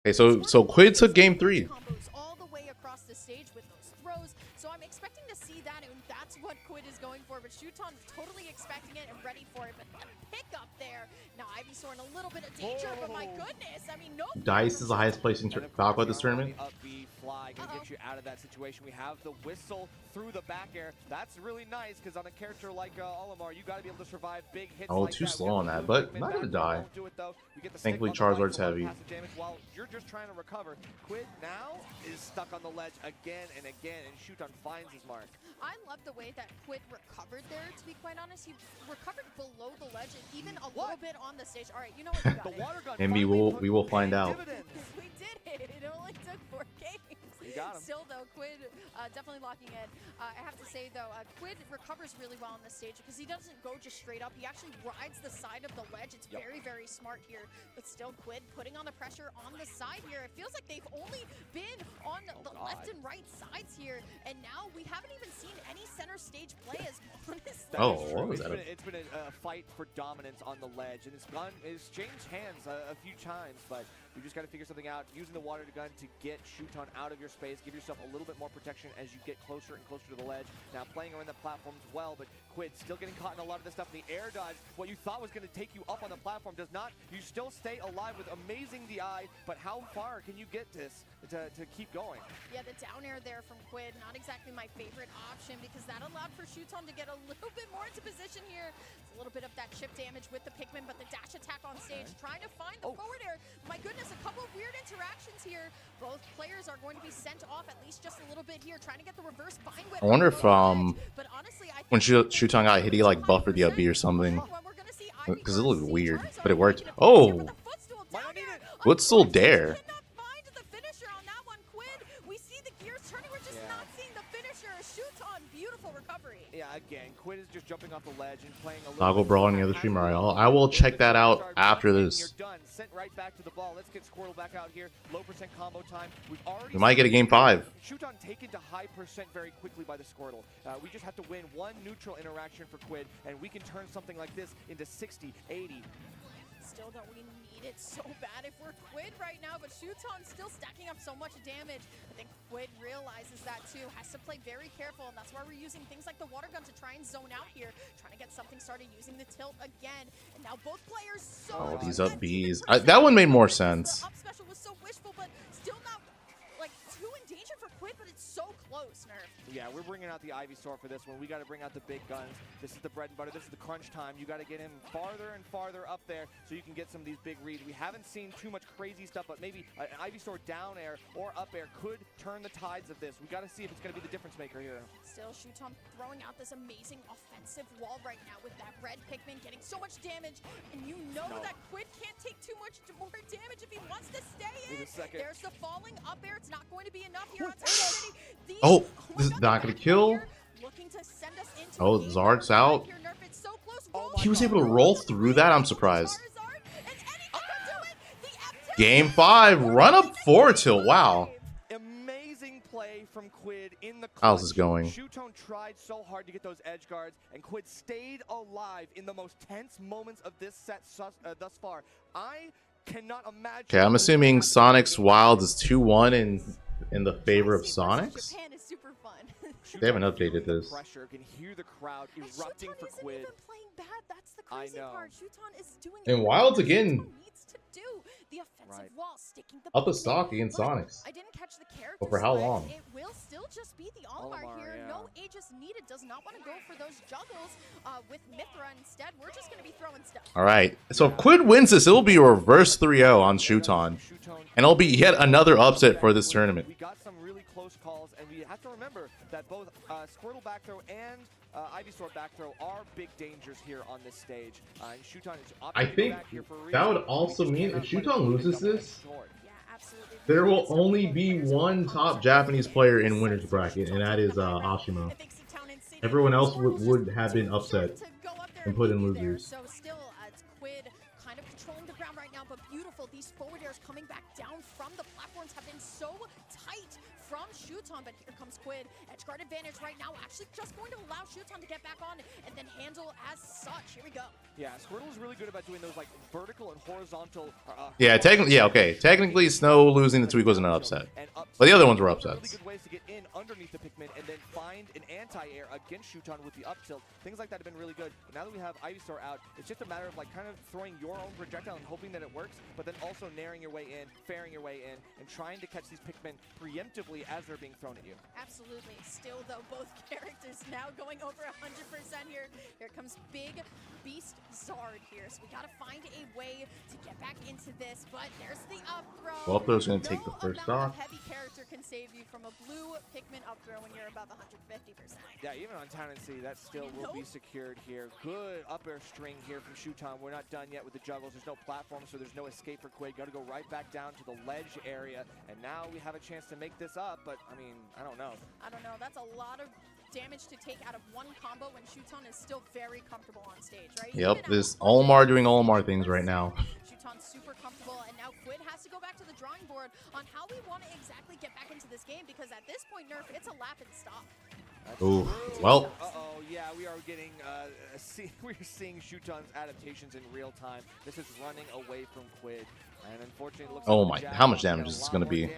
Okay, so Quid took game 3. Combos all the way across the stage with those throws, so I'm expecting to see that, and that's what Quid is going for. But Shuton totally expecting it and ready for it, but the pick up there. Now Ivysaur in a little bit of danger, but my goodness, I mean, no. Dice is the highest placing Falco at this tournament. Up B fly, gonna get you out of that situation. We have the whistle through the back air. That's really nice because on a character like Olimar, you got to be able to survive big hits. Oh, like too that. slow on that, but not gonna die. Do it, though. We get the Thankfully, stick on the Charizard's right, heavy. passive damage while you're just trying to recover. Quid now is stuck on the ledge again and again, and Shuton finds his mark. I love the way that Quid recovered there, to be quite honest. He recovered below the ledge and even a little bit on the stage. All right, you know what? You got The water gun And we will find out. We did it. It only took 4 games. You got him. Still, though, Quid definitely locking in. I have to say, though, Quid recovers really well on the stage because he doesn't go just straight up. He actually rides the side of the ledge. It's very, very smart here. But still, Quid putting on the pressure on the side here. It feels like they've only been on the left and right sides here. And now we haven't even seen any center stage play as honest. Oh, what was that? It's been a fight for dominance on the ledge, and it's changed hands a few times, but you just got to figure something out. Using the water gun to get Shuton out of your space, give yourself a little bit more protection as you get closer and closer to the ledge. Now playing around the platform as well, but Quid still getting caught in a lot of this stuff. The air dodge, what you thought was going to take you up on the platform, does not not. You still stay alive with amazing DI, but how far can you get this to keep going? Yeah, the down air there from Quid, not exactly my favorite option because that allowed for Shuton to get a little bit more into position here. It's a little bit of that chip damage with the Pikmin, but the dash attack on stage, trying to find the forward air. My goodness, a couple of weird interactions here. Both players are going to be sent off at least just a little bit here, trying to get the reverse bind whip. I wonder if but honestly, I when Shuton got hit, he like buffered the up B or something. Because it looked weird, but it worked. Oh! Footstool dare. Yeah, again, Quid is just jumping off the ledge and playing a little Toggle Brawl on the other streamer. I will check that out after this. You're done. Sent right back to the ball. Let's get Squirtle back out here. Low percent combo time. We've already We might get a game 5. Shuton taken to high percent very quickly by the Squirtle. We just have to win one neutral interaction for Quid, and we can turn something like this into 60, 80. Still don't we need it so bad if we're Quid right now, but Shuton's still stacking up so much damage. I think Quid realizes that too, has to play very careful, and that's why we're using things like the water gun to try and zone out here, trying to get something started using the tilt again. And now both players so Oh, these up Bs. That one made more sense. The up special was so wishful, but still not like too in danger for Quid, but it's so close, Nerf. Yeah, we're bringing out the Ivy Sword for this one. We got to bring out the big guns. This is the bread and butter. This is the crunch time. You got to get him farther and farther up there so you can get some of these big reads. We haven't seen too much crazy stuff, but maybe an Ivy Sword down air or up air could turn the tides of this. We got to see if it's going to be the difference maker here. Still, Shuton throwing out this amazing offensive wall right now with that red Pikmin getting so much damage, and you know that Quid can't take too much more damage if he wants to stay in. There's the falling up air. It's not going to be enough here on Sandusky. Oh, this is not going to kill. Oh, Zard's out. He was able to roll through that? I'm surprised. Game 5, run up forward tilt. Wow. Amazing play from Quid in the clutch. How's this going? Shuton tried so hard to get those edge guards, and Quid stayed alive in the most tense moments of this set thus far. I cannot imagine. Okay, I'm assuming Sonix Wild is 2-1 in the favor of Sonix. They haven't updated this. Pressure can hear the crowd erupting for Quid. That's the crazy part. Shuton is doing And Wild's again the offensive wall, sticking the up a stock against Sonix. I didn't catch the character. But for how long? It will still just be the Olimar here. Yeah. No Aegis needed. Does not want to go for those juggles with Mithra instead. We're just going to be throwing stuff. All right. So if Quid wins this, it'll be a reverse 3-0 on Shuton. And it'll be yet another upset for this tournament. We got some really close calls, and we have to remember that both Squirtle back throw and Ivy Sword back throw are big dangers here on this stage. And Shuton is I think that would also mean if Shuton loses this, there will only be one top Japanese player in winner's bracket, and that is Ashima. Everyone else would have been upset and put in losers. So still, it's Quid kind of controlling the ground right now, but beautiful. These forward airs coming back down from the platforms have been so tight from Shuton, but here comes Quid. Edge guard advantage right now, actually just going to allow Shuton to get back on and then handle as such. Here we go. Yeah, Squirtle is really good about doing those like vertical and horizontal. Yeah, technically, yeah, okay. Technically, Snow losing the Tweek wasn't an upset, but the other ones were upsets. Really good ways to get in underneath the Pikmin and then find an anti-air against Shuton with the up tilt. Things like that have been really good. But now that we have Ivysaur out, it's just a matter of like kind of throwing your own projectile and hoping that it works, but then also naring your way in, fairing your way in, and trying to catch these Pikmin preemptively as they're being thrown at you. Absolutely. Still, though, both characters now going over 100% here. Here comes Big Beast Zard here. So we got to find a way to get back into this, but there's the up throw. Well, those going to take the first off. Heavy character can save you from a blue Pikmin up throw when you're about 150%. Yeah, even on Town and Sea, that still will be secured here. Good up air string here from Shuton. We're not done yet with the juggles. There's no platform, so there's no escape for Quid. Got to go right back down to the ledge area, and now we have a chance to make this up, but I mean, I don't know. I don't know. That's a lot of damage to take out of one combo when Shuton is still very comfortable on stage, right? Yep, this Olimar doing Olimar things right now. Shuton's super comfortable, and now Quid has to go back to the drawing board on how we want to exactly get back into this game, because at this point, Nerf, it's a lap and stop. Ooh, well. Uh-oh, yeah, we are getting, we're seeing Shuton's adaptations in real time. This is running away from Quid. And unfortunately, it looks Oh like my, how much damage is this going to be?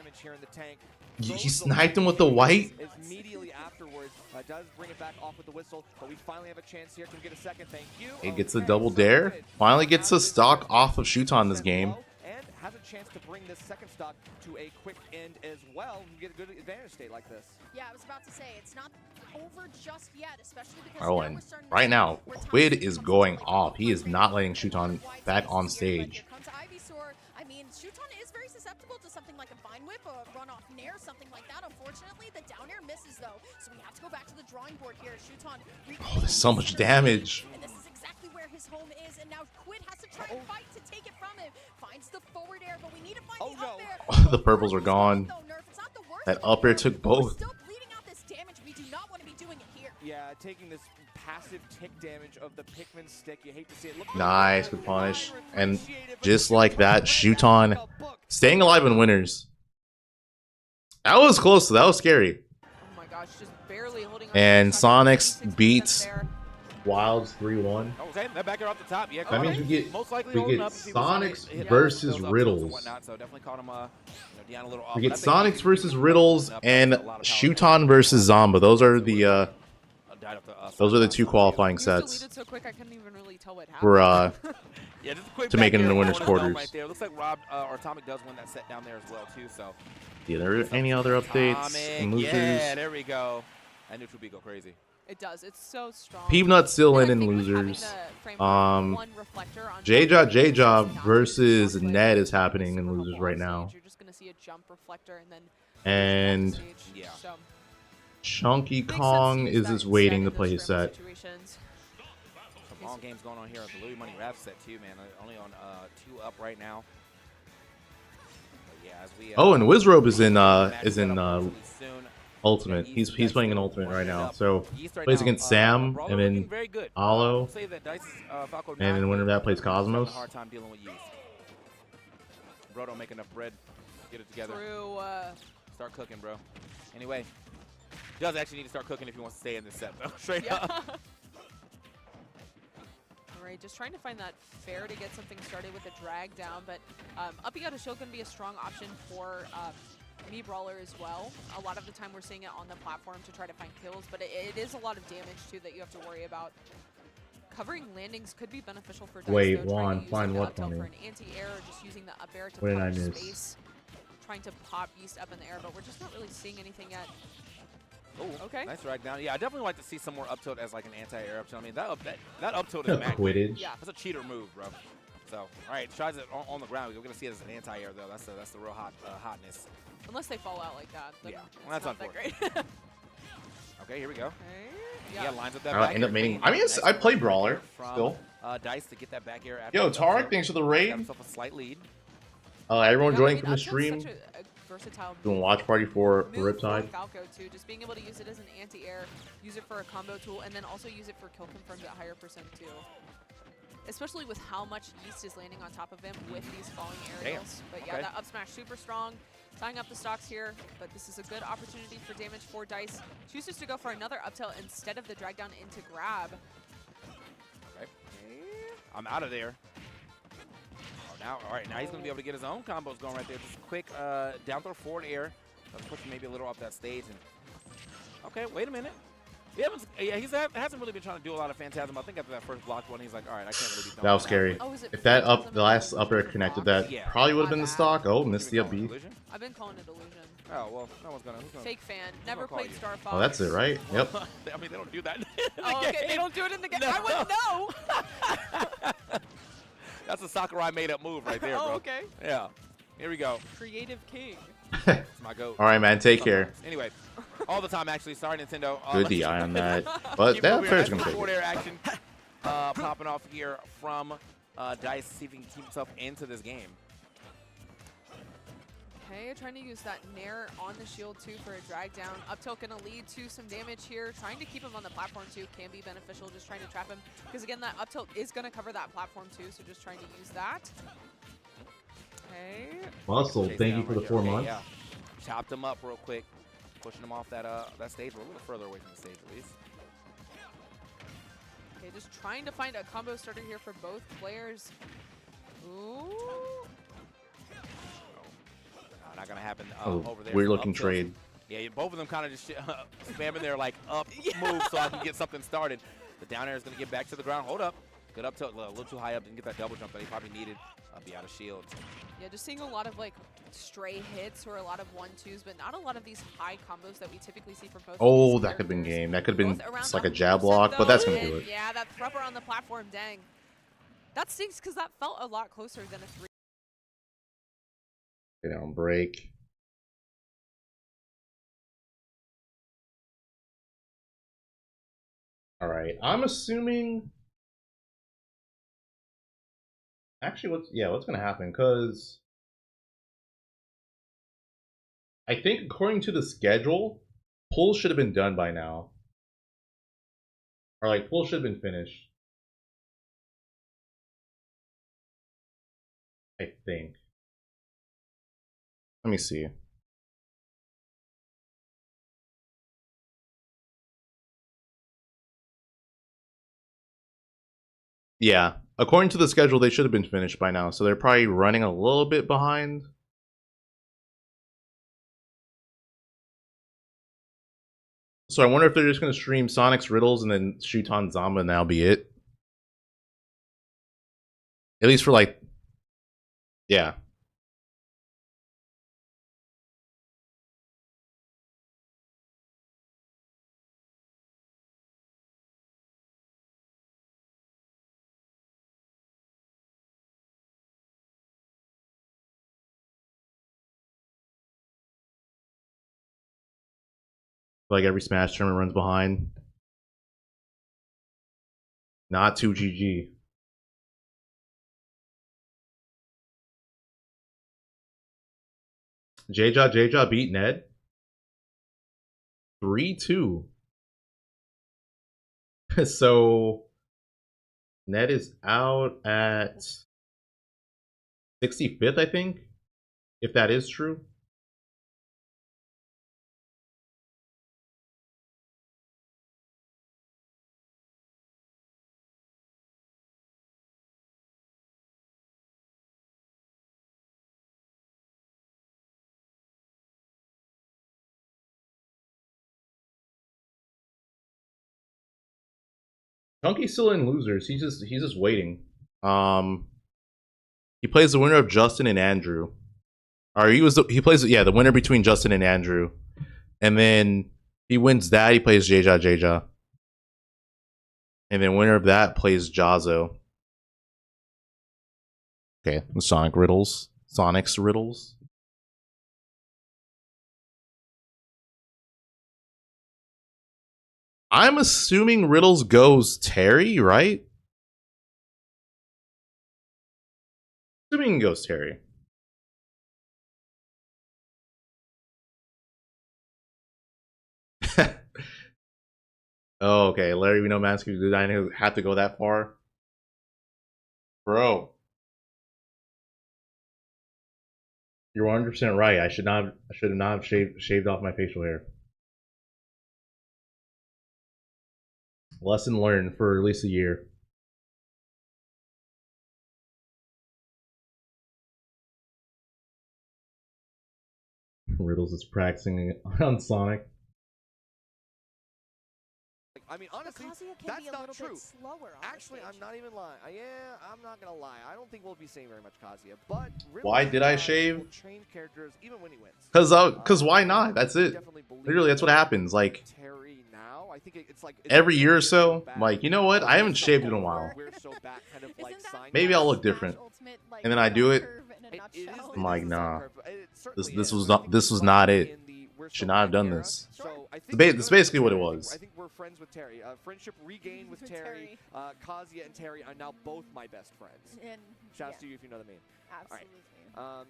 He sniped him with the white? Immediately afterwards, does bring it back off with the whistle, but we finally have a chance here. Can we get a second? Thank you. It gets the double dare. Finally gets a stock off of Shuton this game. And has a chance to bring this second stock to a quick end as well and get a good advantage state like this. Yeah, I was about to say, it's not over just yet, especially because Oh, and right now, Quid is going off. He is not letting Shuton back on stage. I mean, Shuton is very susceptible to something like a Vine Whip or a run-off Nair, something like that. Unfortunately, the down air misses, though, so we have to go back to the drawing board here. Shuton. Oh, there's so much damage. And this is exactly where his home is, and now Quid has to try and fight to take it from him. Finds the forward air, but we need to find the up air. Oh, the purples are gone. That up air took both. Still bleeding out this damage. We do not want to be doing it here. Yeah, taking this passive tick damage of the Pikmin stick. You hate to see it. Look, Nice, good punish. And just like that, Shuton staying alive in winners. That was close. That was scary. Oh my gosh, just barely holding on. And Sonix beats Wilds 3-1. Okay, that back air off the top. Yeah, That means we get Sonix Sonix versus Riddles. So definitely caught him, down a little off. We get Sonix versus Riddles and Shuton versus Zomba. Those are the two qualifying sets So quick, I couldn't even really tell what happened. for yeah, just a quick to make it in the back air winners' on his own quarters. Right there. Looks like Rob or Atomic does win that set down there as well too. So Yeah, there are any other updates and losers? yeah, there we go. That neutral beat go crazy. It does. It's so strong. Peanut still in And I and think with having losers. the frame rate, one reflector on J-Job top versus of Ned is the happening in super losers wall right stage, now. You're just gonna see a jump reflector and then And Yeah. So, Chunky makes sense Kong to use is that just waiting to instead play in his those set. scramble situations. Some long games going on here. The Louis Money Rap set too, man. Only on 2 up right now. But yeah, as we, Oh, and Wizrobe is in soon. Ultimate. He's playing an Ultimate right now. So plays against Sam and then very good. Alo. Say that Dice, Falco And then winner of that plays Cosmos. Hard time dealing with Yeast. Bro, don't make enough bread. Get it together. True. Start cooking, bro. Anyway, does actually need to start cooking if he wants to stay in this set, though. Straight up. All right, just trying to find that fair to get something started with a drag down, but up you got a shield can be a strong option for any brawler as well. A lot of the time we're seeing it on the platform to try to find kills, but it is a lot of damage too that you have to worry about. Covering landings could be beneficial for Dice. Wait, though, Juan, trying to find use the what up tilt for me? for an anti-air or just using the up air to What did I cover miss? space. Trying to pop Yeast up in the air, but we're just not really seeing anything yet. Oh, okay. Nice drag down. Yeah, I definitely like to see some more up tilt as like an anti-air up tilt. I mean, that up tilt is mad. Quidditch. Yeah, that's a cheater move, bro. So, all right, tries it on the ground. We're gonna see it as an anti-air though. That's the real hotness. Unless they fall out like that. Then Yeah, it's well, that's not that unfortunate. great. Okay, here we go. Okay. Yeah, lines up that I'll back end air up meaning. clean. I mean, Nice I play back Brawler air from, still. Dice to get that back air. After Yo, the Tarek, up thanks for the tilt. raid. Got himself a slight lead. Everyone Yeah, joining I from the mean, stream. Uptilt's such a versatile Doing watch party for move Riptide. Falco too, just being able to use it as an anti-air, use it for a combo tool, and then also use it for kill confirms at higher percent too. Especially with how much Yeast is landing on top of him with these falling aerials. But yeah, Okay. that up smash super strong. Tying up the stocks here, but this is a good opportunity for damage for Dice. Chooses to go for another up tilt instead of the drag down into grab. Okay. I'm out of there. Oh, now, all right, now he's gonna be able to get his own combos going right there. Just quick down throw forward air. Let's push him maybe a little off that stage. And okay, wait a minute. He hasn't really been trying to do a lot of Phantasm. I think after that first block one, he's like, all right, I can't really be done. That was scary. Oh, is it If that Phantasm the last or up air Illusion connected, block? that Yeah. probably would have My been the bad. stock. Oh, missed the up B. Illusion? I've been calling it illusion. Oh well, no one's gonna. Who's gonna Fake fan. Never call played you? Star Fox. Oh, that's it, right? Yep. I mean, they don't do that. In the Oh, okay, game. they don't do it in the game. No. I wouldn't know. That's a Sakurai made up move right there, bro. Oh, okay. Yeah. Here we go. Creative king. It's my goat. All right, man. Take care. Anyway, all the time actually. Sorry, Nintendo. Good DI on that. But Keep that moving. fair's Nice gonna take forward it. air action popping off here from Dice, see if he can keep himself into this game. Okay, trying to use that Nair on the shield too for a drag down. Up tilt gonna lead to some damage here. Trying to keep him on the platform too can be beneficial. Just trying to trap him because again that up tilt is gonna cover that platform too. So just trying to use that. Okay. Muscle, Chase thank you down for the right 4 there. months. Yeah. Chopped him up real quick. pushing him off that that stage, or a little further away from the stage at least. Okay, just trying to find a combo starter here for both players. Ooh. No, not gonna happen over there. Weird looking trade. Yeah, both of them kind of just spamming their like up move so I can get something started. The down air is gonna get back to the ground. Hold up. Good up tilt, a little too high up, didn't get that double jump that he probably needed. Be out of shield. Yeah, just seeing a lot of like stray hits or a lot of 1-2s, but not a lot of these high combos that we typically see from both. Oh, that could have been game. That could have been just like a jab block, but that's gonna do it. Yeah, that prepper on the platform, dang. That stinks because that felt a lot closer than a 3. Get down break. All right, I'm assuming. Actually, what's gonna happen? Because I think according to the schedule, pulls should have been done by now, or like pulls should have been finished. I think. Let me see. Yeah, according to the schedule, they should have been finished by now, so they're probably running a little bit behind. So I wonder if they're just going to stream Sonix, Riddles, and then shoot on Zamba, and that'll be it. At least for like, yeah. Like every Smash tournament runs behind. Not 2GG. J-Jaw beat Ned. 3-2. So Ned is out at 65th, I think. If that is true. Chunky's still in losers. He's just waiting. He plays the winner of Justin and Andrew. Or he plays the winner between Justin and Andrew. And then he wins that, he plays J-Jaw. And then winner of that plays Jazzo. Okay, Sonix Riddles. I'm assuming Riddles goes Terry, right? Assuming he goes Terry. Oh, okay. Larry, we know Manscaped Design have to go that far. Bro. You're 100% right. I should not have shaved off my facial hair. Lesson learned for at least a year. Riddles is practicing on Sonic. I mean, honestly, that's not true. Actually, I'm not even lying. I'm not gonna lie. I don't think we'll be seeing very much Kazuya. But why did I shave? Change characters even when he wins. Cause why not? That's it. Literally, that's what happens. Like I think it's like every year or so. Like, you know what? I haven't shaved in a while. Maybe I'll look different. And then I do it. I'm like, nah. This was not it. Should not have done this. That's basically what it was. I think we're friends with Terry. Friendship regained with Terry. Kazuya and Terry are now both my best friends. Shouts to you if you know what I mean. Absolutely. All right.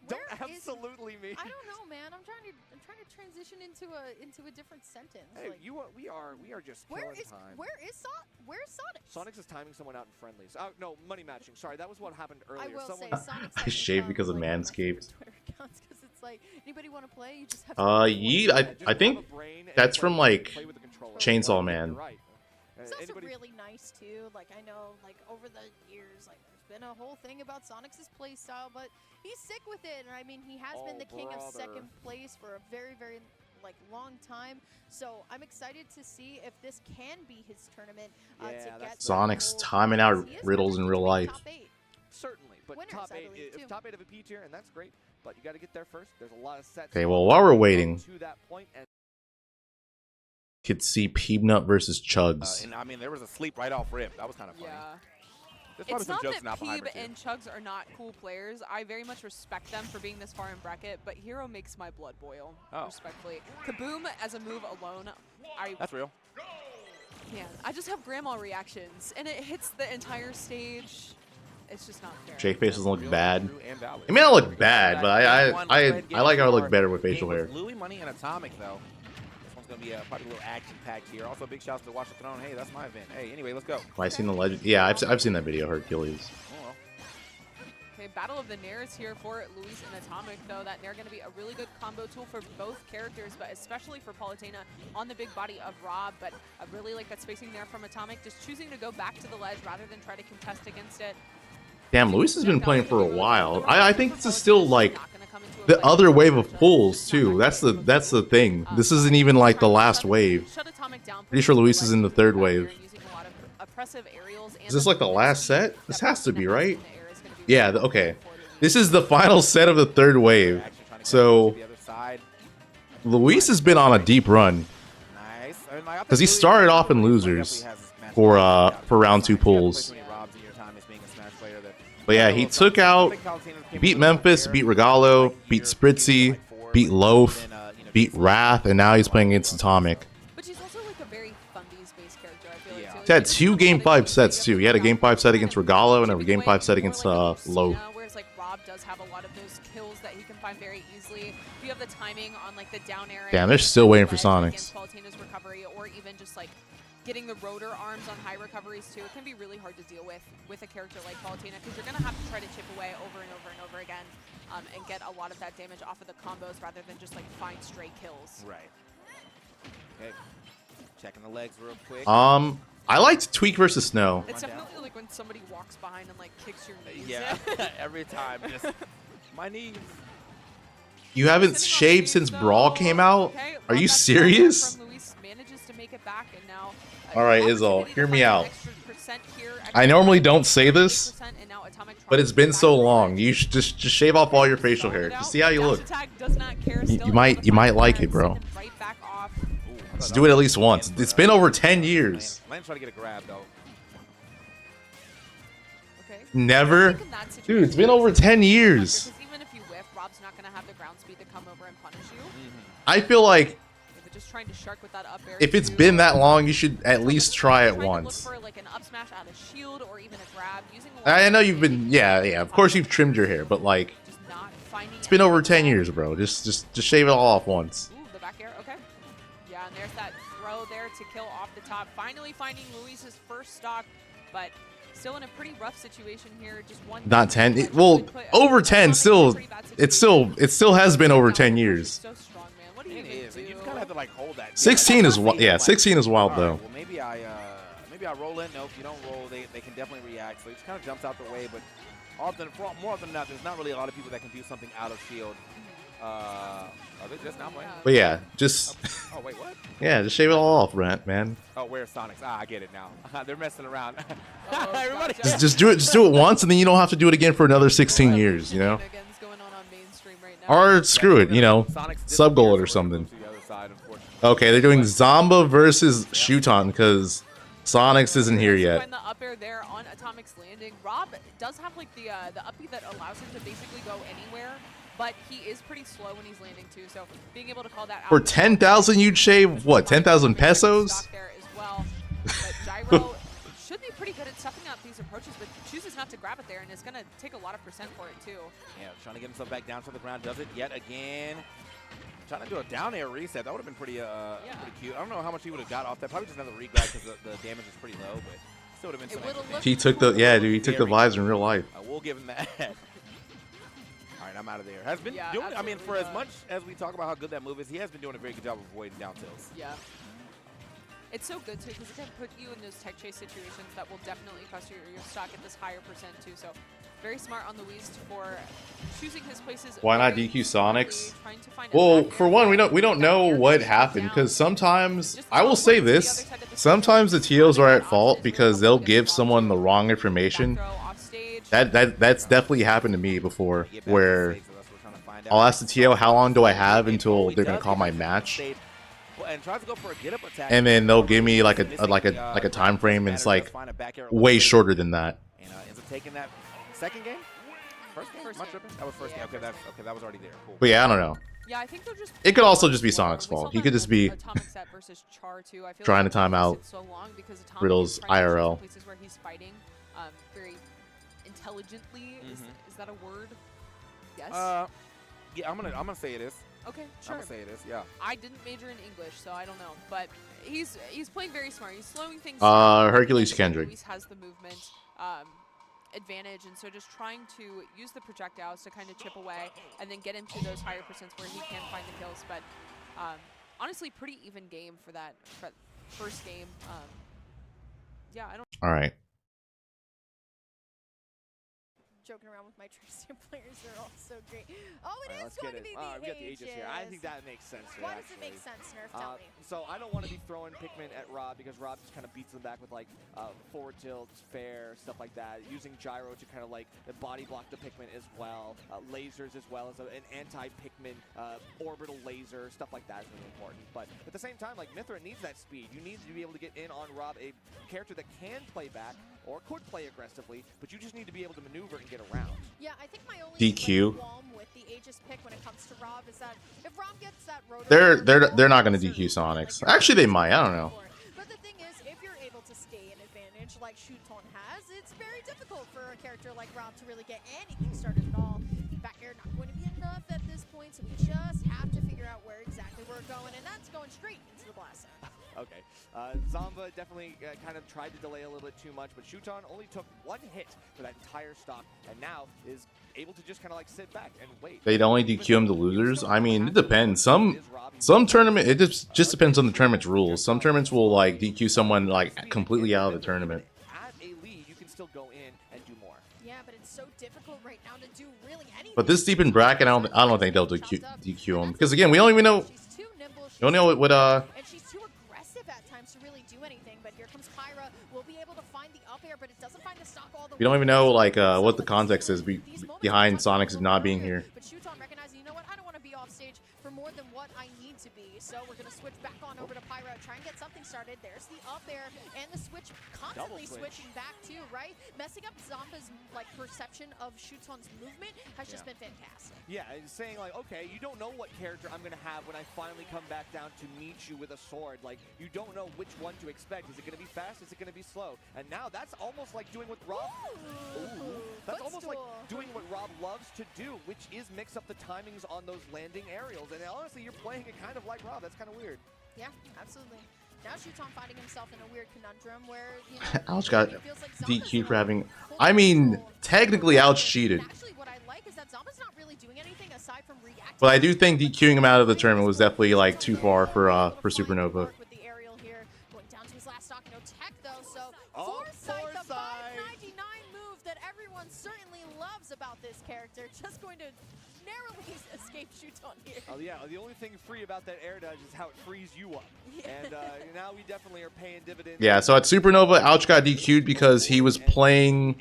Don't absolutely me. I don't know, man. I'm trying to transition into a different sentence. Hey, like, we are just killing time. Where is Sonix? Sonix is timing someone out in friendlies. Oh no, money matching. Sorry, that was what happened earlier. I will say Sonix. I shaved because of Manscaped. like, anybody want to play? You just have Yeet, I think that's from like Chainsaw Man. It's also really nice too. Like I know, like over the years, like there's been a whole thing about Sonix's play style, but he's sick with it. And I mean, he has been the king of second place for a very, very like long time. So I'm excited to see if this can be his tournament. To get Sonix timing out Riddles in real life. Certainly, but Winners, top I 8, believe, too. top 8 of a P tier, and that's great. But you got to get there first. There's a lot of sets. Okay, well while we're waiting, to that point, and could see Peanut versus Chugs. And I mean, there was a sleep right off rip. That was kind of funny. Yeah. There's probably It's some not jokes that not behind Peeb her, too. and Chugs are not cool players. I very much respect them for being this far in bracket, but Hero makes my blood boil, respectfully. Kaboom as a move alone, That's real. Man, I just have grandma reactions, and it hits the entire stage. It's just not fair. Jake face doesn't look bad. It may not look bad, but I like how it look better with facial hair. Louis Money and Atomic, though. This one's going to be probably a little action-packed here. Also, big shouts to Watch the Throne. Hey, that's my event. Hey, anyway, let's go. Have I seen the legend? Yeah, I've seen that video, Hercules. Oh, well. Okay, Battle of the Nairs here for Luis and Atomic, though. That Nair going to be a really good combo tool for both characters, but especially for Palutena on the big body of Rob. But I really like that spacing there from Atomic, just choosing to go back to the ledge rather than try to contest against it. Damn, Luis has been playing for a while. I think this is still like the other wave of pulls too. That's the thing. This isn't even like the last wave. Pretty sure Luis is in the third wave. Is this like the last set? This has to be, right? Yeah, okay. This is the final set of the third wave. So Luis has been on a deep run. Because he started off in losers for round 2 pulls. But yeah, he took out, he beat Memphis, beat Regalo, beat Spritzy, beat Loaf, beat Wrath, and now he's playing against Atomic. But she's also like a very Fundies-based character, I feel like, too. He had 2 Game 5 sets, too. He had a Game 5 set against Regalo and a Game 5 set against Loaf. Whereas like Rob does have a lot of those kills that he can find very easily. If you have the timing on like the down air. Damn, they're still waiting for Sonix. Palutena's recovery, or even just like getting the rotor arms on high recoveries too, it can be really hard to deal with a character like Palutena, because you're going to have to try to chip away over and over and over again and get a lot of that damage off of the combos rather than just like find stray kills. Right. Okay. Checking the legs real quick. I liked Tweek versus Snow. It's definitely like when somebody walks behind and like kicks your knees. Yeah, every time. Just my knees. You haven't shaved since Brawl came out? Are you serious? Manages to make it back, and now Alright, Izal, hear me out. I normally don't say this, but it's been so long. You should just shave off all your facial hair. Just see how you look. You might like it, bro. Let's do it at least once. It's been over 10 years. Might try to get a grab though. Never? Dude, it's been over 10 years. Even if you whiff, Rob's not going to have the ground speed to come over and punish you. I feel like just trying to shark with that up air if it's been that long, you should at least try it once. Look for like an up smash out of shield or even a grab. Using I know you've been, yeah, of course you've trimmed your hair, but like, it's been over 10 years, bro. Just shave it all off once. Ooh, the back air, okay. Yeah, and there's that throw there to kill off the top. Finally finding Luis's first stock, but still in a pretty rough situation here. Just one. Not 10. Well, over 10 still. It still has been over 10 years. 16 is wild. Yeah, 16 is wild though. Well, maybe I roll in. No, if you don't roll, they can definitely react. So he just kind of jumps out the way. But more often than not, there's not really a lot of people that can do something out of shield. Are they just not playing? But yeah, just. Oh wait, what? Yeah, just shave it all off, man. Oh, where's Sonix? Ah, I get it now. They're messing around. Everybody. Just do it once, and then you don't have to do it again for another 16 years. You know. Or screw it, you know, sub goal it or something. Okay, they're doing Zomba versus Shuton because Sonix isn't here yet. Find the up air there on Atomic's landing. Rob does have like the uppy that allows him to basically go anywhere, but he is pretty slow when he's landing too. So being able to call that out for 10,000, you'd shave what, 10,000 pesos? There as well. But Gyro should be pretty good at stuffing out these approaches, but chooses not to grab it there, and it's gonna take a lot of percent for it too. Yeah, trying to get himself back down to the ground. Does it yet again? Trying to do a down air reset. That would have been pretty cute. I don't know how much he would have got off that. Probably just another regrab because the damage is pretty low, but still would have been some. He took the, yeah, dude, he took the vibes in real life. I will give him that. All right, I'm out of there. Has been Yeah, doing. I mean, for absolutely as not. much as we talk about how good that move is, he has been doing a very good job of avoiding down tilts. Yeah. It's so good, too, because it can put you in those tech chase situations that will definitely cost you your stock at this higher percent, too. So very smart on Luigi for choosing his places. Why not very DQ smartly, Sonix? trying to find a Well, back for air, one, we back don't air, know back what air, happened down. because sometimes Just I will say teleport to the this. other side of the Sometimes the screen. TOs are at Offstage fault where because Hippo they'll gets give dropped someone the to wrong back information. throw off stage. That's definitely happened to me before, Get back to where stage, so that's what we're trying to find I'll out. ask the TO how long do I have until He they're gonna does call get my back to match, stage, and tries to go for a get-up attack. and then they'll give me like Missing, a time frame, and it's batter like does find a back air way late, shorter than that. and ends up taking that second game. First game? First Am I game. tripping? That was first Yeah, game. Okay, first that was already there. Cool. But yeah, I don't know. Yeah, I think they're just. It could also just be slower. Sonic's We saw fault. He that could just with be Atomic Set versus Char too. I feel trying like to time he out wasted so long because Atomic Riddles is trying to choose the IRL. places where he's fighting very intelligently. Is that a word? Yes. Yeah, I'm gonna say it is. Okay, I'm sure. gonna say it is. Yeah. I didn't major in English, so I don't know. But he's playing very smart. He's slowing things down. Hercules Yes, Kendrick. Luis has the movement advantage, and so just trying to use the projectiles to kind of chip away and then get into those higher percents where he can find the kills. But honestly, pretty even game for that first game. Yeah, I don't. All right. Joking around with my Trickster players, they're all so great. Oh, it is Let's going get to it. be the We got the Aegis here. I think that makes sense. Here, Why does it actually. make sense, Nerf? Tell me. So I don't want to be throwing Pikmin at Rob because Rob just kind of beats them back with like forward tilts, fair, stuff like that. Using gyro to kind of like body block the Pikmin as well. Lasers as well as an anti-Pikmin orbital laser, stuff like that is really important. But at the same time, like Mithra needs that speed. You need to be able to get in on Rob, a character that can play back or could play aggressively, but you just need to be able to maneuver and get around. Yeah, I think my only DQ. qualm with the Aegis pick when it comes to Rob is that if Rob gets that rotor, They're not gonna DQ Sonix. Actually, they might. I don't know. But the thing is, if you're able to stay in advantage like Shuton has, it's very difficult for a character like Rob to really get anything started at all. Back air not going to be enough at this point, so we just have to figure out where exactly we're going, and that's going straight into the blast zone. Okay. Zomba definitely kind of tried to delay a little bit too much, but Shuton only took one hit for that entire stock, and now is able to just kind of like sit back and wait. They'd only DQ him to losers. I mean, it depends. Some tournament, it just depends on the tournament's rules. Some tournaments will like DQ someone like completely out of the tournament. At a lead, you can still go in and do more. Yeah, but it's so difficult right now to do really anything. But this deep in bracket, I don't think they'll DQ him because again, we don't even know. She's too nimble. You don't know what And she's too aggressive at times to really do anything. But here comes Kyra. We'll be able to find the up air, but it doesn't find the stock all the way. we don't even know like what the context is behind Sonix not being here. But Shuton recognizing, you know what, I don't want to be off stage for more than what I need to be. So we're going to switch back on over to Pyra, try and get something started. There's the up air and the switch, constantly switching back too, right? Messing up Zomba's like perception of Shuton's movement has just been fantastic. Yeah, and saying like, okay, you don't know what character I'm gonna have when I finally come back down to meet you with a sword. Like, you don't know which one to expect. Is it gonna be fast? Is it gonna be slow? And now that's almost like doing what Rob. That's almost like doing what Rob loves to do, which is mix up the timings on those landing aerials. And honestly, you're playing it kind of like Rob. That's kind of weird. Yeah, absolutely. Now Shuton finding himself in a weird conundrum where, you know, Ouch got it feels like Zomba's DQ for having. full I mean, control. technically, Ouch cheated. Actually, what I like is that Zomba's not really doing anything aside from reacting. But I do think DQing him out of the tournament was definitely like too far for Supernova. With the aerial here, going down to his last stock, no tech though, so Oh, Foresight, the Foresight. 599 move that everyone certainly loves about this character, just going to narrowly escape Shuton here. Oh yeah, the only thing free about that air dodge is how it frees you up. And now we definitely are paying dividends. Yeah, so at Supernova, Ouch got DQ'd because he was playing.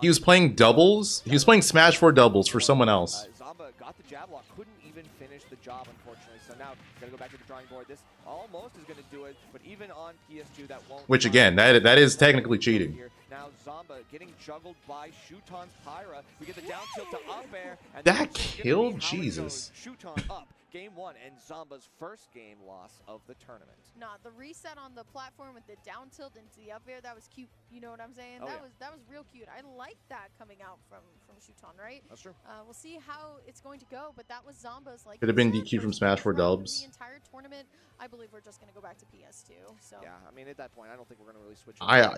He was playing doubles. He was playing Smash 4 doubles for someone else. Zomba got the jab lock, couldn't even finish the job, unfortunately. So now, gotta go back to the drawing board. This almost is gonna do it, but even on PS2, that won't. Which again, that is technically cheating. Now Zomba getting juggled by Shuton's Pyra. We get the down tilt to up air. And That that's just gonna killed be how it Jesus. goes. Shuton up. Game 1 and Zomba's first game loss of the tournament. Nah, the reset on the platform with the down tilt into the up air, that was cute. You know what I'm saying? Oh, that was real cute. I like that coming out from Shuton, right? That's true. We'll see how it's going to go, but that was Zomba's like. Could have been he said, DQ from first Smash 4 run of dubs. The entire tournament. I believe we're just gonna go back to PS2. So. Yeah, I mean at that point, I don't think we're gonna really switch. I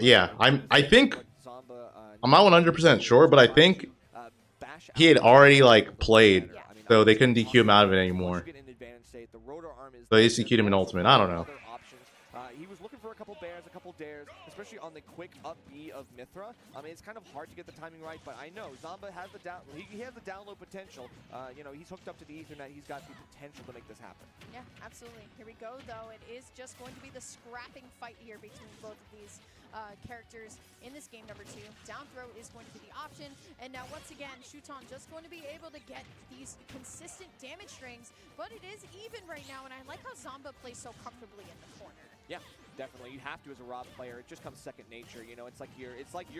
think Zomba, I'm not 100% sure, but I think he had already like played, so they couldn't DQ him out of it anymore. So they DQ'd him in ultimate. I don't know. He was looking for a couple bears, a couple dares, especially on the quick up B of Mythra. I mean, it's kind of hard to get the timing right, but I know Zomba has the he has the download potential. You know, he's hooked up to the Ethernet. He's got the potential to make this happen. Yeah, absolutely. Here we go, though. It is just going to be the scrapping fight here between both of these characters in this game number 2. Down throw is going to be the option, and now once again, Shuton just going to be able to get these consistent damage strings, but it is even right now, and I like how Zomba plays so comfortably in the corner. Yeah, definitely. You have to as a Rob player. It just comes second nature. You know, it's like your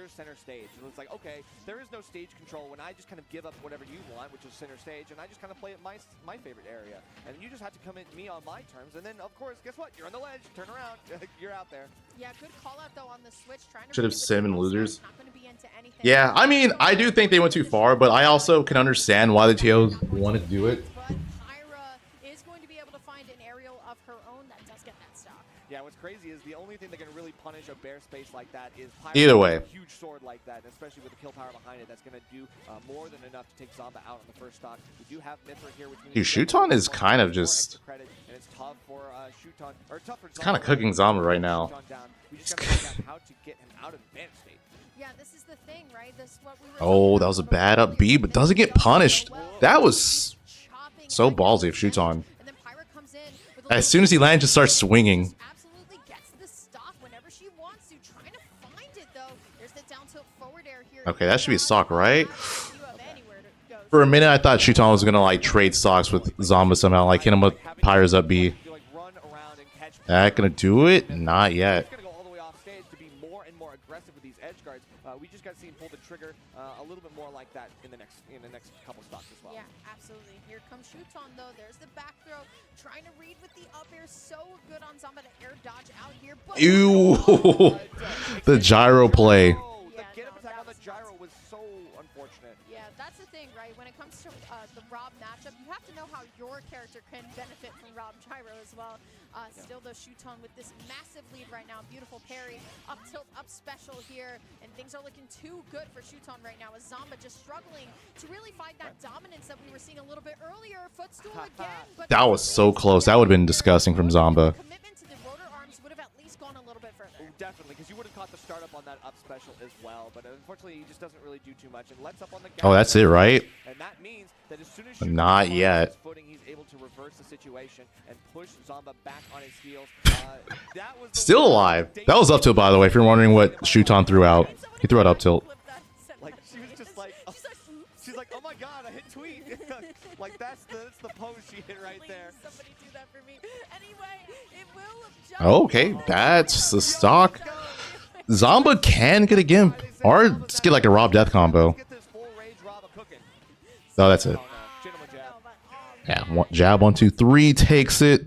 center stage. And it's like, okay, there is no stage control when I just kind of give up whatever you want, which is center stage, and I just kind of play at my favorite area. And you just have to come at me on my terms. And then, of course, guess what? You're on the ledge. Turn around. You're out there. Yeah, good call out though on the switch. Trying to Should have sim and losers. Not going to be into anything. Yeah, I mean, I do think they went too far, but I also can understand why the TOs wanted to do it. But Pyra is going to be able to find an aerial of her own that does get that stock. Yeah, what's crazy is the only thing that can really punish a bear space like that is Pyra. Either way. A huge sword like that, and especially with the kill power behind it, that's going to do more than enough to take Zomba out on the first stock. We do have Mythra here, which Dude, Shuton is kind of just... Credit, and it's tough for Shuton, or tough for It's kind of cooking Zomba right now. We just got to figure out how to get him out of advanced state. Yeah, this is the thing, right? This is what we were Oh, that was a bad up B, but doesn't get punished. That was so ballsy of Shuton. As soon as he lands, just starts swinging. Absolutely gets the stock whenever she wants to. Trying to find it though. There's the down tilt forward air here. Okay, that should be a stock, right? For a minute, I thought Shuton was gonna like trade stocks with Zomba somehow, like hit him with Pyra's up B. That gonna do it? Not yet. We just got to see him pull the trigger a little bit more like that in the next couple stocks as well. Yeah, absolutely. Here comes Shuton though. There's the back throw. Trying to read with the up air. So good on Zomba to air dodge out here. But Ew. The gyro play. The get-up attack on the gyro was so unfortunate. Yeah, that's the thing, right? When it comes to the Rob matchup, you have to know how your character can benefit from Rob gyro as well. Still though, Shuton with this massive lead right now. Beautiful parry, up tilt, up special here, and things are looking too good for Shuton right now, as Zomba just struggling to really find that dominance that we were seeing a little bit earlier. Footstool again, but That was so close. That would have been disgusting from Zomba. Commitment to the rotor arms would have at least gone a little bit further. Definitely, because you would have caught the startup on that up special as well, but unfortunately, he just doesn't really do too much and lets up on the. Oh, that's it, right? And that means that as soon as Not yet. footing, he's able to reverse the situation and push Zomba back on his heels. That was Still alive. That was up tilt, by the way, if you're wondering what Shuton threw out. He threw out up tilt. Like, she was just like, she's like, oh my god, I hit Tweek. Like, that's the pose she hit right there. Somebody do that for me. Anyway, it will Okay, that's the stock. Zomba can get a Gimp, or just get like a Rob Death combo. Oh, that's it. Yeah, jab 1, 2, 3 takes it. I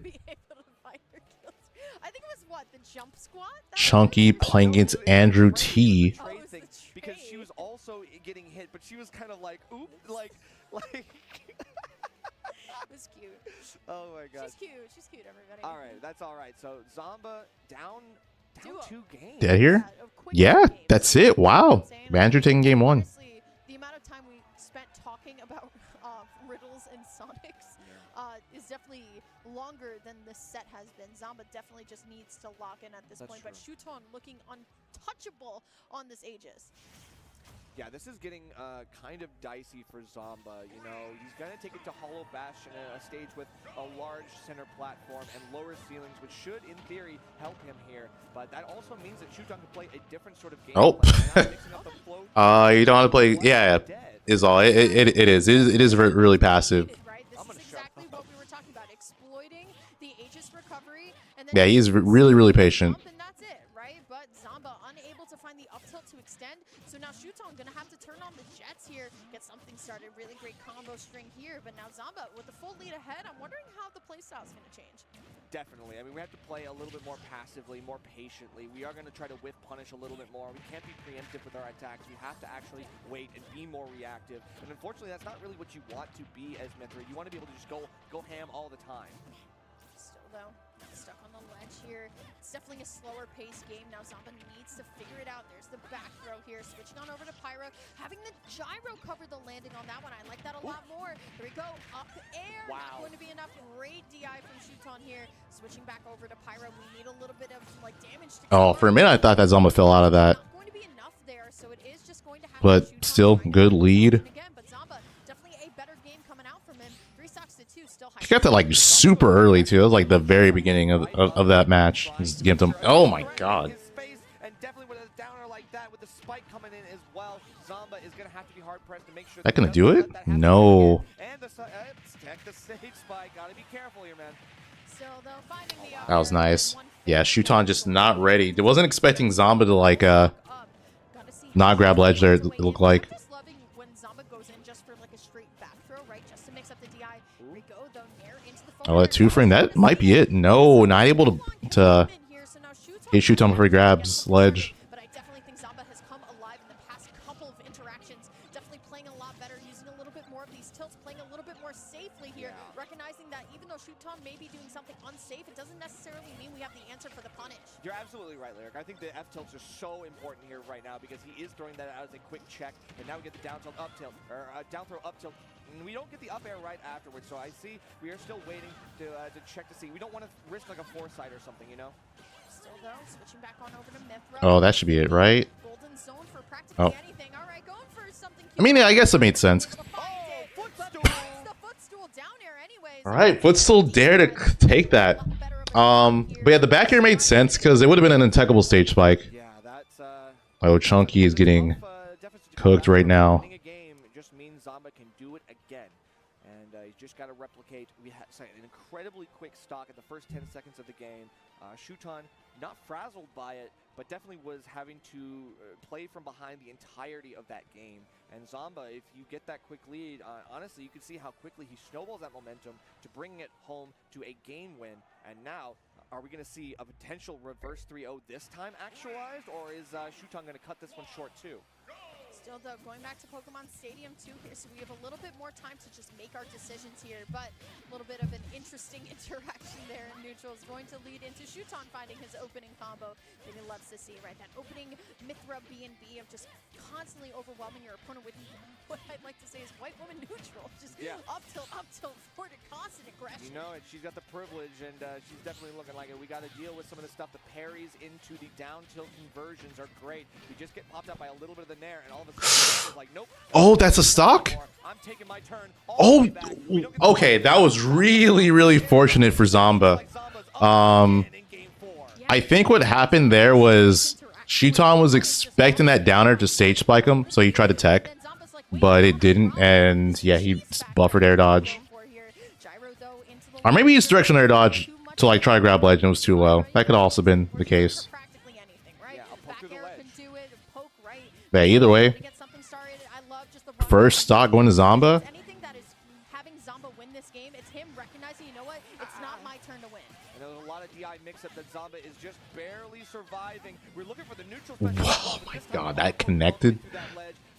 think it was what, the jump squat? Chunky playing against Andrew T. Because she was also getting hit, but she was kind of like, oop, like. It was cute. Oh my god. She's cute. She's cute, everybody. All right, that's all right. So Zomba down 2 games. Dead here? Yeah, that's it. Wow. Banter taking game 1. The amount of time we spent talking about Riddles and Sonix is definitely longer than this set has been. Zomba definitely just needs to lock in at this point, but Shuton looking untouchable on this Aegis. Yeah, this is getting kind of dicey for Zomba. You know, he's going to take it to Hollow Bastion, a stage with a large center platform and lower ceilings, which should, in theory, help him here. But that also means that Shuton can play a different sort of game. Oh. You don't have to play. Yeah, is all. It is. It is really passive. Right? This is exactly what we were talking about. Exploiting the Aegis recovery. And then Yeah, he's really patient. And that's it, right? But Zomba unable to find the up tilt to extend. So now Shuton gonna have to turn on the jets here, get something started. Really great combo string here. But now Zomba with the full lead ahead. I'm wondering how the playstyle is gonna change. Definitely. I mean, we have to play a little bit more passively, more patiently. We are going to try to whiff punish a little bit more. We can't be preemptive with our attacks. We have to actually wait and be more reactive. And unfortunately, that's not really what you want to be as Mythra. You want to be able to just go ham all the time. Still though, Stuck on the ledge here. It's definitely a slower paced game. Now Zomba needs to figure it out. There's the back throw here. Switching on over to Pyra. Having the gyro cover the landing on that one. I like that a lot more. Here we go. Up air. Wow. Not going to be enough. Great DI from Shuton here. Switching back over to Pyra. We need a little bit of like damage to Oh, for a minute I thought that Zomba fell out of that. Not going to be enough there, so it is just going to have But Shuton still, trying to good get lead. it again, but Zomba, definitely a better game coming out from him. 3 stocks to 2, still high. He got that like super early too. It was like the very beginning of that match. Just give him. Oh my god. His space, and definitely with a downer like that, with the spike coming in as well, Zomba is going to have to be hard pressed to make sure That gonna he do doesn't it? let that happen No. again. And the tech the stage spike. Gotta be careful here, man. Still, though, finding the That was upper nice. 150. Yeah, Shuton just not ready. They wasn't expecting Zomba to like Gotta see not how grab ledge there. It Wait, looked like. I'm just loving when Zomba goes in just for like a straight back throw, right? Just to mix up the DI. Here we go, though, Nair into the Oh, that 2-frame. That might be it. No, not able to hit Shuton before he grabs ledge. But I definitely think Zomba has come alive in the past couple of interactions. Definitely playing a lot better, using a little bit more of these tilts, playing a little bit more safely here, recognizing that even though Shuton may be doing something unsafe, it doesn't necessarily mean we have the answer for the punish. You're absolutely right, Lyric. I think the F tilts are so important here right now because he is throwing that out as a quick check, and now we get the down tilt up tilt, or down throw up tilt. And we don't get the up air right afterwards, so I see we are still waiting to check to see. We don't want to risk like a foresight or something, you know? Still though, switching back on over to Mythra. Oh, that should be it, right? Golden zone for practically anything. All right, going for something I mean, I guess it made sense. All right, footstool dare to take that. But yeah, the back air made sense because it would have been an untechable stage spike. Yeah, that's Oh, Chunky is getting cooked right now. Winning a game just means Zomba can do it again. And he's just got to replicate. We had an incredibly quick stock at the first 10 seconds of the game. Shuton, not frazzled by it, but definitely was having to play from behind the entirety of that game. And Zomba, if you get that quick lead, honestly, you can see how quickly he snowballs that momentum to bring it home to a game win. And now, are we going to see a potential reverse 3-0 this time actualized, or is Shuton going to cut this one short too? Still though, going back to Pokemon Stadium 2 here, so we have a little bit more time to just make our decisions here, but a little bit of an interesting interaction there in neutral is going to lead into Shuton finding his opening combo that he loves to see, right? That opening Mythra B&B of just constantly overwhelming your opponent with what I'd like to say is white woman neutral, just up tilt, forward, constant aggression. You know it, she's got the privilege, and she's definitely looking like it. We got to deal with some of the stuff. The parries into the down tilt conversions are great. We just get popped up by a little bit of the nair, and all of a sudden, like, nope. Oh, that's a stock? I'm taking my turn. Oh, okay. That was really, really fortunate for Zomba. I think what happened there was Shuton was expecting that downer to stage spike him, so he tried to tech, but it didn't, and yeah, he buffered air dodge. Or maybe he used directional air dodge to like try to grab ledge and it was too low. That could have also been the case. Yeah, either way. First stock going to Zomba. Anything that is having Zomba win this game, it's him recognizing, you know what, it's not my turn to win. And there's a lot of DI mix-up that Zomba is just barely surviving. We're looking for the neutral. Oh my god, that connected.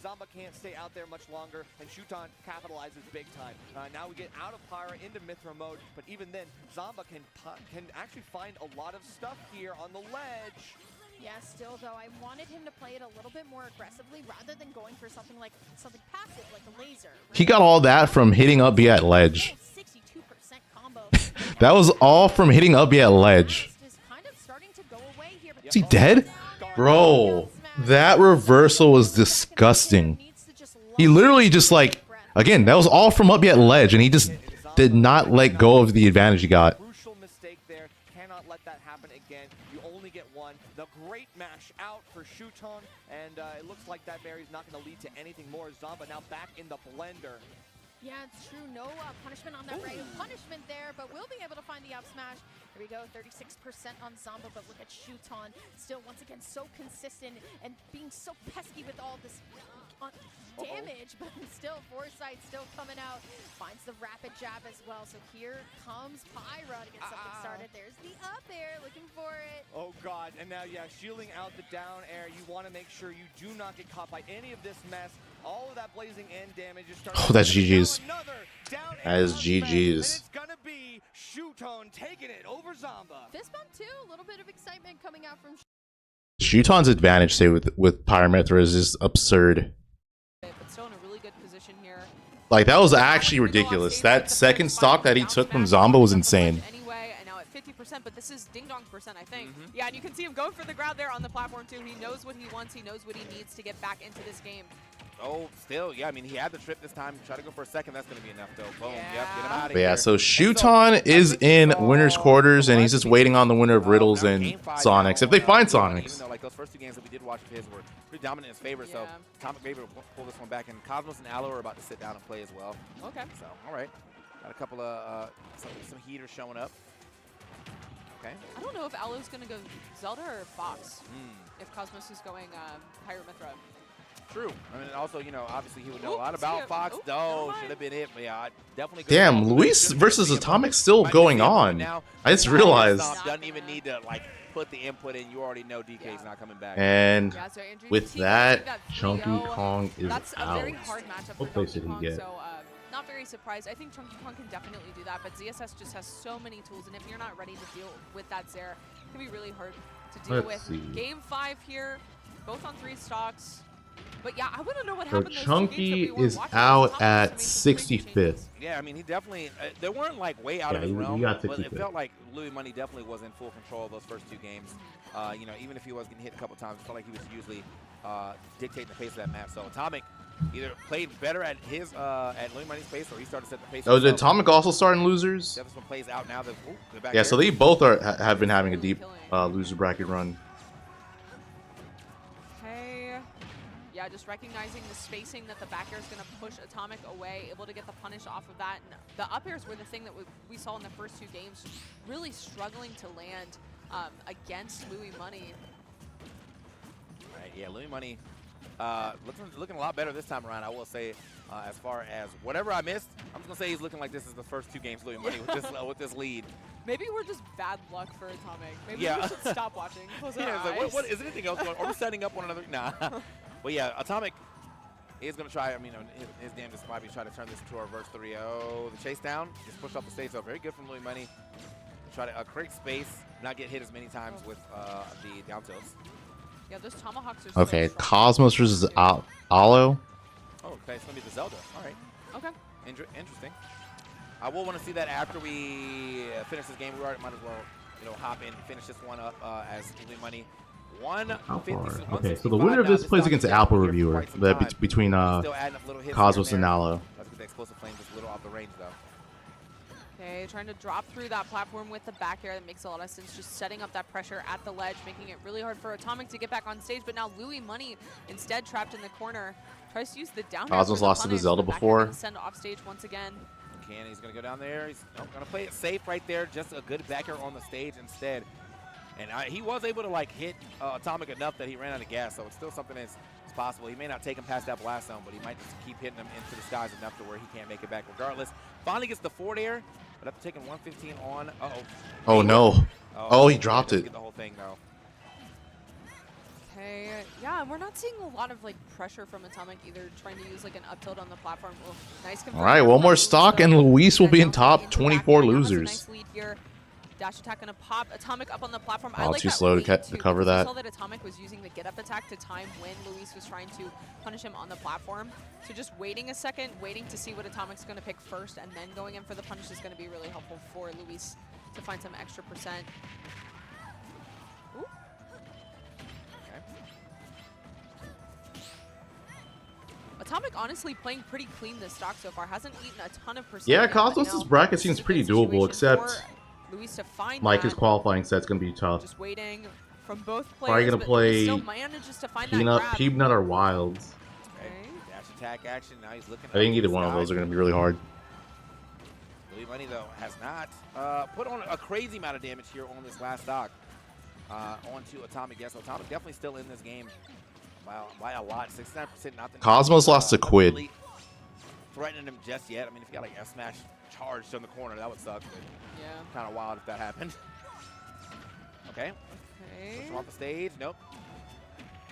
Zomba can't stay out there much longer, and Shuton capitalizes big time. Now we get out of Pyra into Mythra mode, but even then, Zomba can actually find a lot of stuff here on the ledge. Yeah, still though, I wanted him to play it a little bit more aggressively rather than going for something passive, like a laser. Right? He got all that from hitting up B at ledge. 62% combo. That was all from hitting up B at ledge. Is he dead? Bro, that reversal was disgusting. He literally just like, again, that was all from up B at ledge, and he just did not let go of the advantage he got. Crucial mistake there. Cannot let that happen again. You only get one. The great mash out for Shuton, and it looks like that berry's not going to lead to anything more. Zomba now back in the blender. Yeah, it's true. No punishment on that right. Punishment there, but we'll be able to find the up smash. Here we go, 36% on Zomba, but look at Shuton. Still, once again, so consistent and being so pesky with all this damage, but still, Foresight still coming out. Finds the rapid jab as well. So here comes Pyra to get something started. There's the up air, looking for it. Oh god, and now yeah, shielding out the down air. You want to make sure you do not get caught by any of this mess. All of that blazing end damage is starting. Oh, that's GG's. That is GG's. And it's gonna be Shuton taking it over Zomba. coming out from Shuton's advantage, say, with Pyramithra is just absurd. But still in a really good position here. Like, that was actually ridiculous. That second stock that he took from Zomba was insane. Anyway, and now at 50%, but this is Ding Dong's percent, I think. Yeah, and you can see him going for the ground there on the platform too. He knows what he wants. He knows what he needs to get back into this game. Oh, still, yeah. I mean, he had the trip this time. Try to go for a second. That's going to be enough, though. Boom. Yeah. Yep, get him out of But yeah, here. so Shuton is in winner's quarters, and he's just waiting on the winner of Riddles and Sonix. If they find Sonix. Even though, like, those first two games that we did watch of his were pretty dominant in his favor, so Atomic maybe will pull this one back. And Cosmos and Aloe are about to sit down and play as well. Okay. So, all right. Got a couple of some heaters showing up. Okay. I don't know if Aloe's going to go Zelda or Fox. If Cosmos is going Pyramithra. True. I mean, also, you know, obviously he would know a lot about Fox. Should have been hit. But yeah, definitely. Damn, Luis versus Atomic still going on. I just realized. Doesn't even need to like put the input in. You already know DK's not coming back. And Yeah, so Andrew, with you that, got Chunky 3-0. Kong is That's a out. very hard matchup for What place Chunky did he Kong, get? so not very surprised. I think Chunky Kong can definitely do that, but ZSS just has so many tools, and if you're not ready to deal with that Zera, it can be really hard to deal Let's with. see. Game 5 here, both on 3 stocks. But yeah, I want to know what So happened. those 2 Chunky games that we is weren't watching. out Thomas at just made some crazy 65th. changes. Yeah, I mean, he definitely. They weren't like way out of Yeah, his he realm, got but it 65th. felt like Louis Money definitely was in full control of those first 2 games. You know, even if he was getting hit a couple times, it felt like he was usually dictating the pace of that match. So Atomic either played better at his at Louis Money's pace, or he started to set the pace. Oh, did himself. Atomic also start in losers? Yeah, this one plays out now. The back Yeah, so air. they both have been having a deep loser bracket run. Okay. Yeah, just recognizing the spacing that the back air is going to push Atomic away, able to get the punish off of that. And the up airs were the thing that we saw in the first 2 games, really struggling to land against Louis Money. Right, yeah, Louis Money looking a lot better this time around, I will say. As far as whatever I missed, I'm just going to say he's looking like this is the first 2 games Louis Money with this lead. Maybe we're just bad luck for Atomic. Maybe Yeah. we should stop watching. Close our Yeah, it's like, eyes. what is anything else going on? Are we setting up one another? Nah. But yeah, Atomic is going to try, I mean, his damnedest might be try to turn this into a reverse 3-0. The chase down, just push off the stage, so very good from Louis Money. Try to create space, not get hit as many times with the down tilts. Yeah, those tomahawks are Okay, so strong. Cosmos versus Aloe. Oh, okay, it's going to be the Zelda. All right. Okay. Interesting. I will want to see that after we finish this game. We might as well, you know, hop in and finish this one up as Louis Money. Okay, so the winner of this plays against the Apple Reviewer between Cosmos and Aloe. That's with the explosive flame just a little off the range, though. Okay, trying to drop through that platform with the back air. That makes a lot of sense. Just setting up that pressure at the ledge, making it really hard for Atomic to get back on stage. But now Louis Money instead trapped in the corner. Tries to use the down air Cosmos for the lost to the punish. Zelda Back air before. gonna send off stage once again. He's going to go down there. He's going to play it safe right there. Just a good backer on the stage instead. And he was able to like hit Atomic enough that he ran out of gas. So it's still something that's possible. He may not take him past that blast zone, but he might just keep hitting him into the skies enough to where he can't make it back regardless. Finally gets the forward air, but after taking 115 on. Uh-oh. Oh, no. Oh, he dropped it. Get the whole thing, though. Okay, yeah, and we're not seeing a lot of like pressure from Atomic either, trying to use like an up tilt on the platform. Oh, nice. All right, one more stock, and Luis will be in top 24 losers. Nice lead here. Dash attack gonna pop. Atomic up on the platform. Oh, I like too that slow to wait, too, cover because that. We saw that Atomic was using the get up attack to time when Luis was trying to punish him on the platform. So just waiting a second, waiting to see what Atomic's gonna pick first, and then going in for the punish is gonna be really helpful for Luis to find some extra percent. Ooh. Atomic honestly playing pretty clean this stock so far. Hasn't eaten a ton of percent. Yeah, yet, but Cosmos' now bracket this seems is a pretty good doable, situation except for Luis to find Mike, that. his qualifying set's going to be tough. Just waiting from both players. Probably going to but play still manages to find that Peanut, grab. Peanut or Wilds. Okay. Dash attack action. Now he's looking. I think up either the one of sky. those are going to be really hard. Louis Money, though, has not put on a crazy amount of damage here on this last stock. Onto Atomic. Yes, Atomic definitely still in this game by a lot. 69%. Not the Cosmos lost to Quid. Really threatening him just yet. I mean, if you got like F smash charged on the corner, that would suck. But yeah. Kind of wild if that happened. Okay. Push him off the stage. Nope.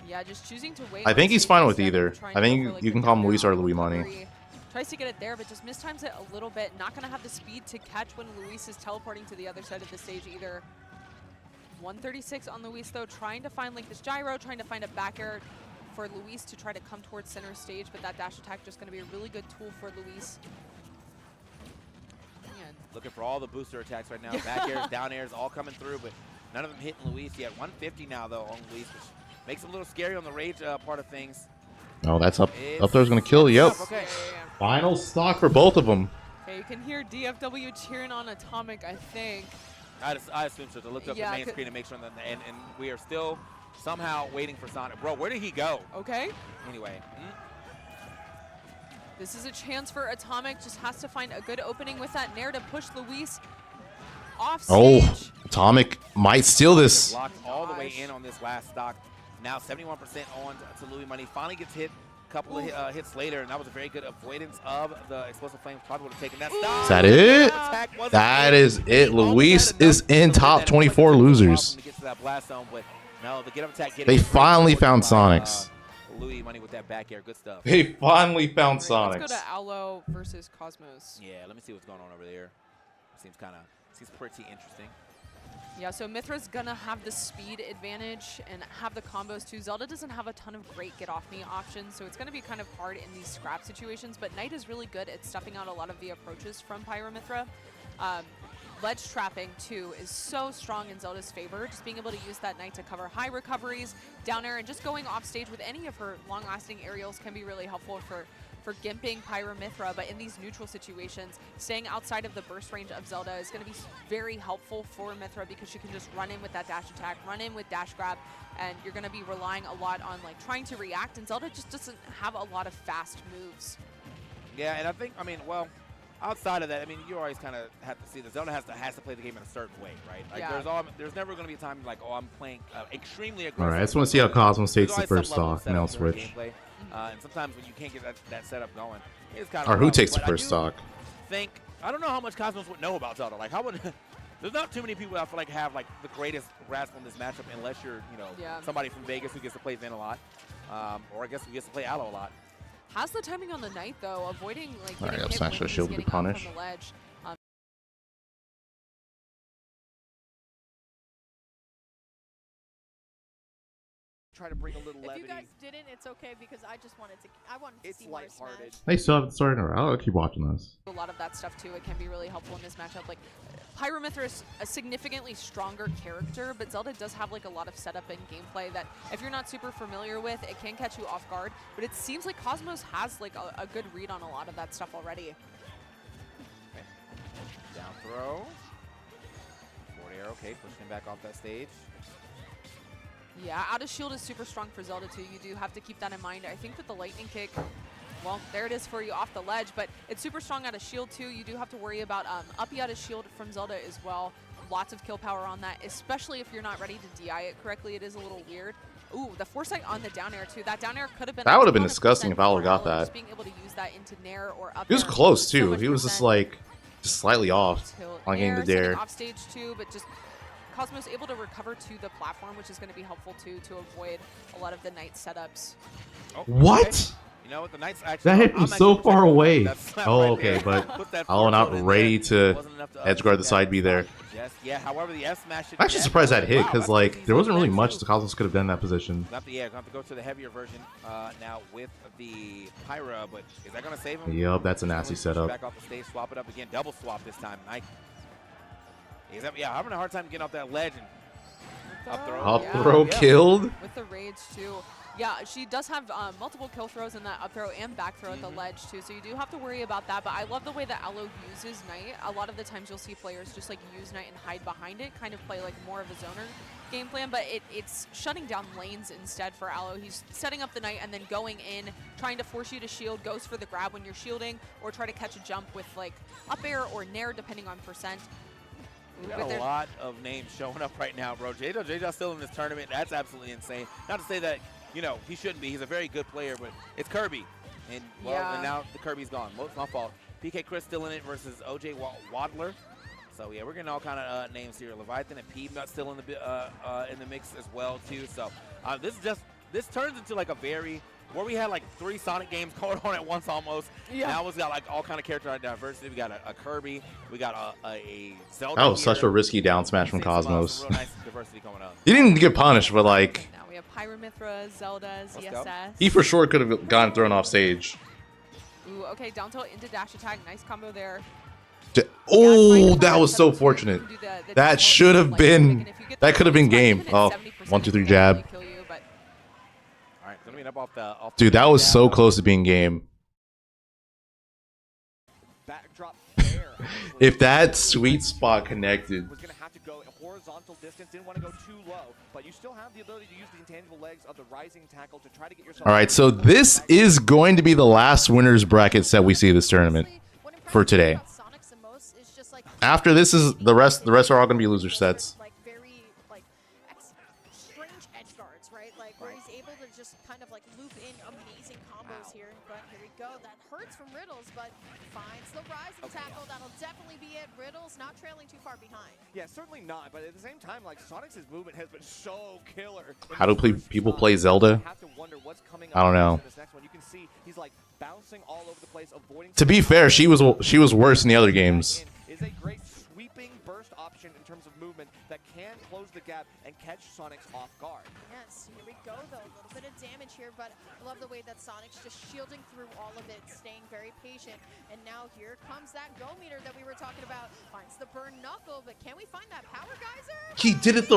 Yeah, just choosing to wait. I think on he's stage fine with instead of either. trying I to go think for, like, you the can call him down Luis air or on Louis the Money. recovery. Tries to get it there, but just mistimes it a little bit. Not going to have the speed to catch when Luis is teleporting to the other side of the stage either. 136 on Luis, though, trying to find like this gyro, trying to find a back air for Luis to try to come towards center stage, but that dash attack just going to be a really good tool for Luis. Looking for all the booster attacks right now. Back airs, down airs, all coming through, but none of them hitting Luis yet. 150 now, though, on Luis, which makes him a little scary on the rage part of things. Oh, that's up. Up there's going to kill. Yep. Okay. Final stock for both of them. Okay, you can hear DFW cheering on Atomic, I think. I assume so. To look up the main screen and make sure that, and we are still somehow waiting for Sonic. Bro, where did he go? Okay. Anyway. This is a chance for Atomic. Just has to find a good opening with that Nair to push Luis off stage. Oh, Atomic might steal this. Locked all the way in on this last stock. Now 71% on to Louis Money. Finally gets hit. A couple of hits later, and that was a very good avoidance of the explosive flames. Probably would have taken that stock. Is that it? That is it. Luis is in top 24 losers. They finally found Sonix. Louis Money with that back air. Good stuff. They finally found Sonix. Let's go to Allo versus Cosmos. Yeah, let me see what's going on over there. Seems pretty interesting. Yeah, so Mythra's gonna have the speed advantage and have the combos too. Zelda doesn't have a ton of great get-off-me options, so it's gonna be kind of hard in these scrap situations, but Knight is really good at stuffing out a lot of the approaches from Pyra/Mythra. Ledge trapping, too, is so strong in Zelda's favor. Just being able to use that Knight to cover high recoveries, down air, and just going off stage with any of her long-lasting aerials can be really helpful for gimping Pyra/Mythra. But in these neutral situations, staying outside of the burst range of Zelda is going to be very helpful for Mythra because she can just run in with that dash attack, run in with dash grab, and you're going to be relying a lot on like trying to react, and Zelda just doesn't have a lot of fast moves. Yeah, and I think, well, outside of that, you always kind of have to see that Zelda has to play the game in a certain way, right? Like there's never going to be a time like, oh, I'm playing extremely aggressive. All right, I just want to see how Cosmos takes the first stock, and I'll switch. And sometimes when you can't get that setup going, it's kind of. Or who takes the first stock? I don't know how much Cosmos would know about Zelda. Like, how would? There's not too many people I feel like have like the greatest grasp on this matchup, unless you're somebody from Vegas who gets to play Zen a lot, or I guess who gets to play Allo a lot. Has the timing on the Knight, though, avoiding like getting hit smash the shield to be punished. From the ledge. Try to bring a little levity. If you guys didn't, it's okay because I wanted to see more Smash. They still haven't started. I'll keep watching this. A lot of that stuff too. It can be really helpful in this matchup. Like Pyra/Mythra is a significantly stronger character, but Zelda does have like a lot of setup and gameplay that if you're not super familiar with, it can catch you off guard. But it seems like Cosmos has like a good read on a lot of that stuff already. Okay. Down throw. Forward air. Okay, pushing him back off that stage. Yeah, out of shield is super strong for Zelda too. You do have to keep that in mind. I think with the lightning kick, well, there it is for you off the ledge, but it's super strong out of shield too. You do have to worry about uppy out of shield from Zelda as well. Lots of kill power on that, especially if you're not ready to DI it correctly. It is a little weird. Ooh, the foresight on the down air too. That down air could have been. That would have been disgusting if Allo got that. Just being able to use that into Nair or up. He was close too. He was just like slightly off on getting the dare. Off stage too, but just. Cosmos able to recover to the platform, which is going to be helpful too to avoid a lot of the Knight setups. Oh, what? Okay. You know what? The Knight's actually. That hit him so far away. Oh, okay, right but Allo not ready to edge guard the side B there. Yeah, however, the F smash. I'm actually surprised that hit because like there wasn't really much the Cosmos could have done in that position. Going to go to the heavier version now with the Pyra, but is that going to save him? Yep, that's a nasty setup. Back off the stage, swap it up again, double swap this time. Knight. Yeah, having a hard time getting off that ledge and. Up throw killed. With the rage too. Yeah, she does have multiple kill throws in that up throw and back throw at the ledge too, so you do have to worry about that. But I love the way that Allo uses Knight. A lot of the times you'll see players just like use Knight and hide behind it, kind of play like more of a zoner game plan, but it's shutting down lanes instead for Allo. He's setting up the Knight and then going in, trying to force you to shield, goes for the grab when you're shielding, or try to catch a jump with like up air or Nair depending on percent. We got a lot of names showing up right now, bro. J-Daw's still in this tournament. That's absolutely insane. Not to say that, he shouldn't be. He's a very good player, but it's Kirby. And, and now the Kirby's gone. Well, it's my fault. PK Chris still in it versus OJ Wadler. So, yeah, we're getting all kind of names here. Leviathan and Peanut still in the mix as well, too. So, this turns into, like, a very where we had like 3 Sonic games going on at once almost. Yeah. Now it's got like all kind of character diversity. We got a Kirby. We got a Zelda. That was here. such a risky down smash from We've seen some Cosmos. real nice diversity coming up. He didn't get punished, but like Now we have Pyromithra, Zelda, ZSS. he for sure could have gotten thrown off stage. Ooh, okay, down tilt into dash attack. Nice combo there. Oh, that was so fortunate. That should have been. That could have been game. Oh, 1, 2, 3 jab. All right, coming up off the. Dude, that was so close to being game. Backdrop there. If that sweet spot connected. Was going to have to go a horizontal distance, didn't want to go too low, but you still have the ability to use the intangible legs of the rising tackle to try to get yourself. All right, so this is going to be the last winners bracket set we see this tournament for today. After this is the rest are all going to be loser sets. Like very like strange edge guards, right? Like where he's able to just kind of like loop in amazing combos here. But here we go. That hurts from Riddles, but finds the rising tackle. That'll definitely be it. Riddles not trailing too far behind. Yeah, certainly not. But at the same time, like Sonic's movement has been so killer. How do people play Zelda? I don't know. This next one, you can see he's like bouncing all over the place, avoiding. To be fair, she was worse in the other games. Is a great sweeping burst option in terms of movement that can close the gap and catch Sonix off guard. Yes, here we go though. A little bit of damage here, but I love the way that Sonic's just shielding through all of it, staying very patient. And now here comes that go meter that we were talking about. Finds the burn knuckle, but can we find that power geyser? He did it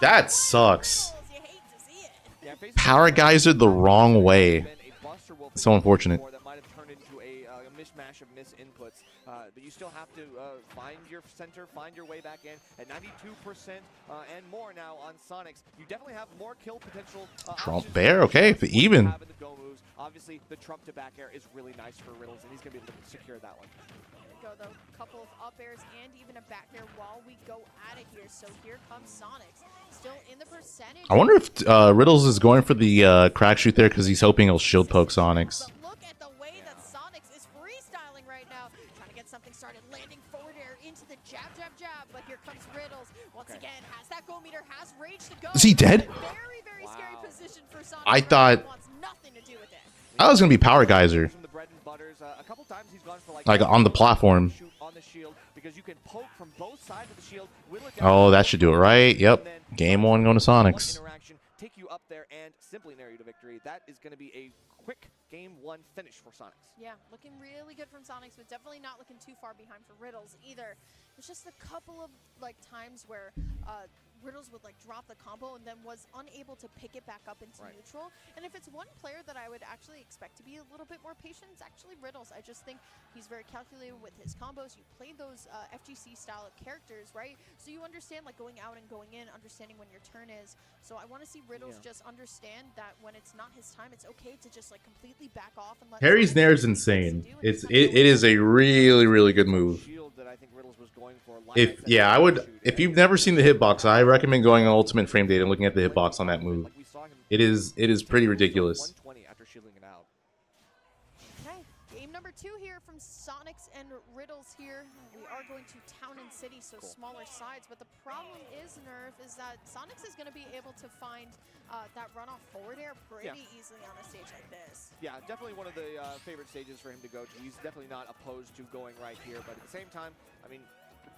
that sucks. You hate to see it. Yeah, Power geyser the wrong way. So unfortunate. That might have turned into a mishmash of misinputs, but you still have to find your center, find your way back in at 92% and more now on Sonix. You definitely have more kill potential. Trump bear, okay, even. Obviously, the Trump to back air is really nice for Riddles, and he's going to be able to secure that one. Go though, couple of up airs and even a back air while we go at it here. So here comes Sonix, still in the percentage. I wonder if Riddles is going for the crack shoot there because he's hoping he'll shield poke Sonix. But look at the way that Sonix is freestyling right now, trying to get something started, landing forward air into the jab, but here comes Riddles. Once again, has that go meter, has rage to go. Is he dead? Very, very scary position for Sonix. I thought wants nothing to do with it. I was gonna be power geyser. A couple times he's gone for Like on the platform. on the shield because you can poke from both sides of the shield. Oh, that should do it right. Yep. Game 1 going to Sonix. Take you up there and simply narrow you to victory. That is going to be a quick game 1 finish for Sonix. Yeah, looking really good from Sonix, but definitely not looking too far behind for Riddles either. There's just a couple of like times where Riddles would like drop the combo and then was unable to pick it back up into neutral. And if it's one player that I would actually expect to be a little bit more patient, it's actually Riddles. I just think he's very calculated with his combos. You play those FGC style of characters, right? So you understand like going out and going in, understanding when your turn is. So I want to see Riddles just understand that when it's not his time, it's okay to just like completely back off and let Harry's Nair is insane. It is a really good move. If you've never seen the hitbox, I recommend going on Ultimate Frame Data and looking at the hitbox on that move. It is pretty ridiculous. Okay, game number 2 here from Sonix and Riddles here. We are going to Town and City, so smaller sides, but the problem is, Nerf, is that Sonix is going to be able to find that runoff forward air pretty easily on a stage like this. Yeah, definitely one of the favorite stages for him to go to. He's definitely not opposed to going right here, but at the same time, I mean,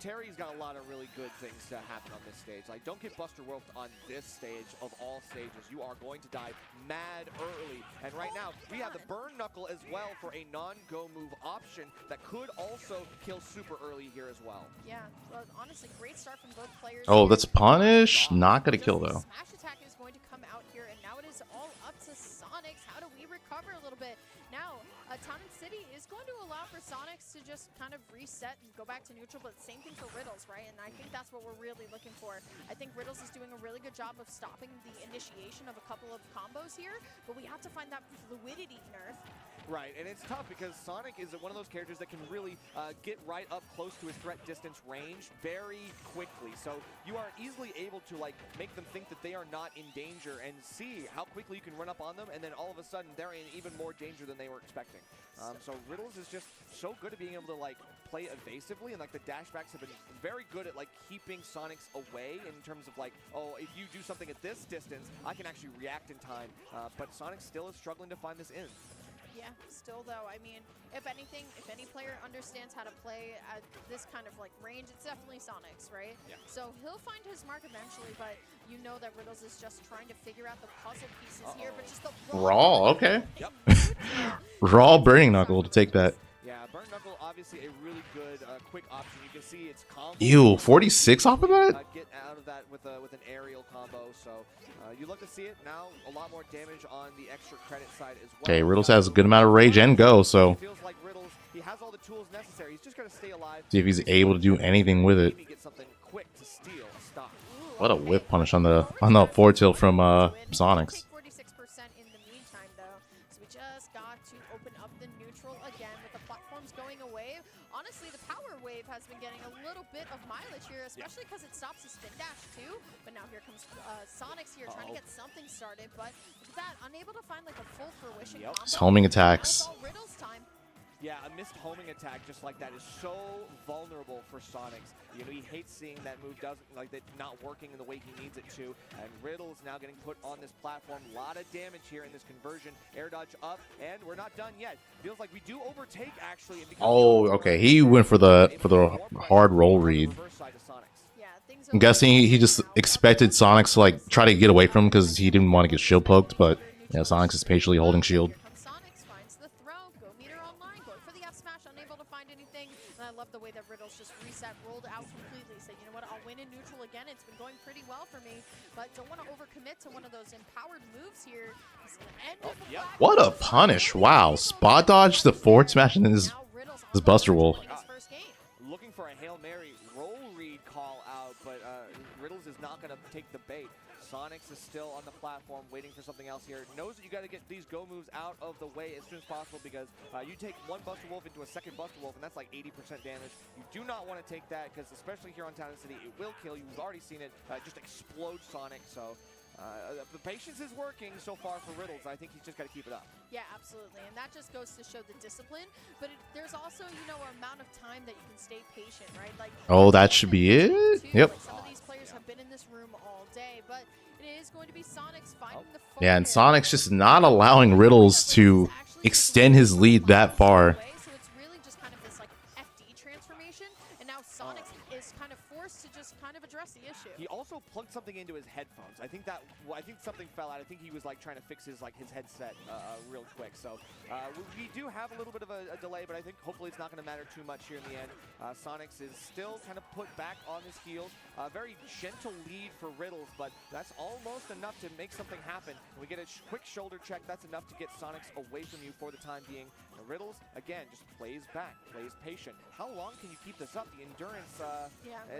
Terry's got a lot of really good things to happen on this stage. Like, don't get Buster Wolfed on this stage of all stages. You are going to die mad early. And right now, we have the Burn Knuckle as well for a non-go move option that could also kill super early here as well. Yeah, well, honestly, great start from both players. Oh, that's punish. Not gonna kill though. Smash attack is going to come out here, and now it is all up to Sonix. How do we recover a little bit? Now, Town and City is going to allow for Sonix to just kind of reset and go back to neutral, but same thing for Riddles, right? And I think that's what we're really looking for. I think Riddles is doing a really good job of stopping the initiation of a couple of combos here, but we have to find that fluidity, Nerf. Right, and it's tough because Sonic is one of those characters that can really get right up close to his threat distance range very quickly. So you are easily able to like make them think that they are not in danger and see how quickly you can run up on them, and then all of a sudden they're in even more danger than they were expecting. So Riddles is just so good at being able to like play evasively, and like the dashbacks have been very good at like keeping Sonix away in terms of like, oh, if you do something at this distance, I can actually react in time. But Sonix still is struggling to find this in. Yeah, still though, I mean, if anything, if any player understands how to play at this kind of like range, it's definitely Sonix, right? Yeah. So he'll find his mark eventually, but you know that Riddles is just trying to figure out the puzzle pieces here, but just the Raw, okay. Yep. Raw Burning Knuckle to take that. Yeah, Burn Knuckle, obviously a really good quick option. You can see it's combo. Ew, 46 off of that? Get out of that with an aerial combo. So you love to see it. Now a lot more damage on the extra credit side as well. Okay, Riddles has a good amount of rage and go, so Feels like Riddles, he has all the tools necessary. He's just got to stay alive. see if he's able to do anything with it. Maybe get something quick to steal a stock. What a whip punish on the forward tilt from Sonix. 46% in the meantime, though. So we just got to open up the neutral again with the platforms going away. Honestly, the power wave has been getting a little bit of mileage here, especially because it stops the spin dash too. But now here comes Sonix here trying to get something started, but look at that, unable to find like a full fruition combo. His homing attacks. Now it's all Riddles time. Yeah, a missed homing attack just like that is so vulnerable for Sonix. You know, he hates seeing that move doesn't like that not working in the way he needs it to. And Riddles now getting put on this platform. A lot of damage here in this conversion. Air dodge up, and we're not done yet. Feels like we do overtake actually. And Oh, okay. He went for the hard roll read. I'm guessing he just expected Sonix to like try to get away from him because he didn't want to get shield poked, but yeah, Sonix is patiently holding shield. And I love the way that Riddles just reset, rolled out completely. Said, you know what, I'll win in neutral again. It's been going pretty well for me, but don't want to overcommit to one of those empowered moves here. What a punish! Wow, spot dodge the forward smash and his Buster Wolf. Looking for a Hail Mary roll read call out, but Riddles is not going to take the bait. Sonix is still on the platform waiting for something else here. Knows that you got to get these go moves out of the way as soon as possible because you take one Buster Wolf into a second Buster Wolf and that's like 80% damage. You do not want to take that because especially here on Town and City, it will kill you. We've already seen it just explode Sonic. So the patience is working so far for Riddles. I think he's just got to keep it up. Yeah, absolutely. And that just goes to show the discipline. But there's also, you know, an amount of time that you can stay patient, right? Like, oh, that should be it? Yep. Like some of these players have been in this room all day, but it is going to be Sonix finding the yeah, and Sonix just not allowing Riddles to extend his lead that far. So it's really just kind of this like FD transformation, and now Sonix is kind of forced to just kind of address the issue. He also plugged something into his headphones. I think something fell out. I think he was like trying to fix his headset real quick. So we do have a little bit of a delay, but I think hopefully it's not going to matter too much here in the end. Sonix is still kind of put back on his heels. Very gentle lead for Riddles, but that's almost enough to make something happen. We get a quick shoulder check. That's enough to get Sonix away from you for the time being. And Riddles, again, just plays back, plays patient. How long can you keep this up? The endurance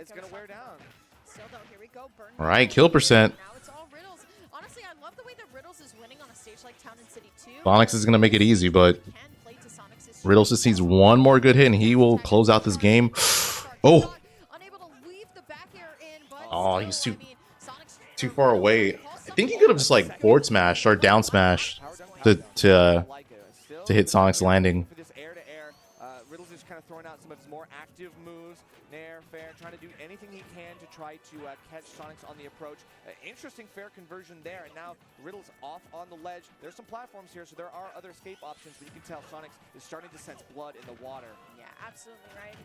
is going to wear down. Still though, here we go. Burn. All right, kill percent. Now it's all Riddles. Honestly, I love the way that Riddles is winning on a stage like Town and City 2. Sonix is going to make it easy, but Riddles just needs one more good hit and he will close out this game. Oh! Oh, he's too far away. I think he could have just like forward smashed or down smashed to hit Sonic's landing. For this air-to-air, Riddles is kind of throwing out some of his more active moves. Nair, fair, trying to do anything he can to try to catch Sonix on the approach. Interesting fair conversion there, and now Riddles off on the ledge. There's some platforms here, so there are other escape options, but you can tell Sonix is starting to sense blood in the water. Yeah, absolutely right.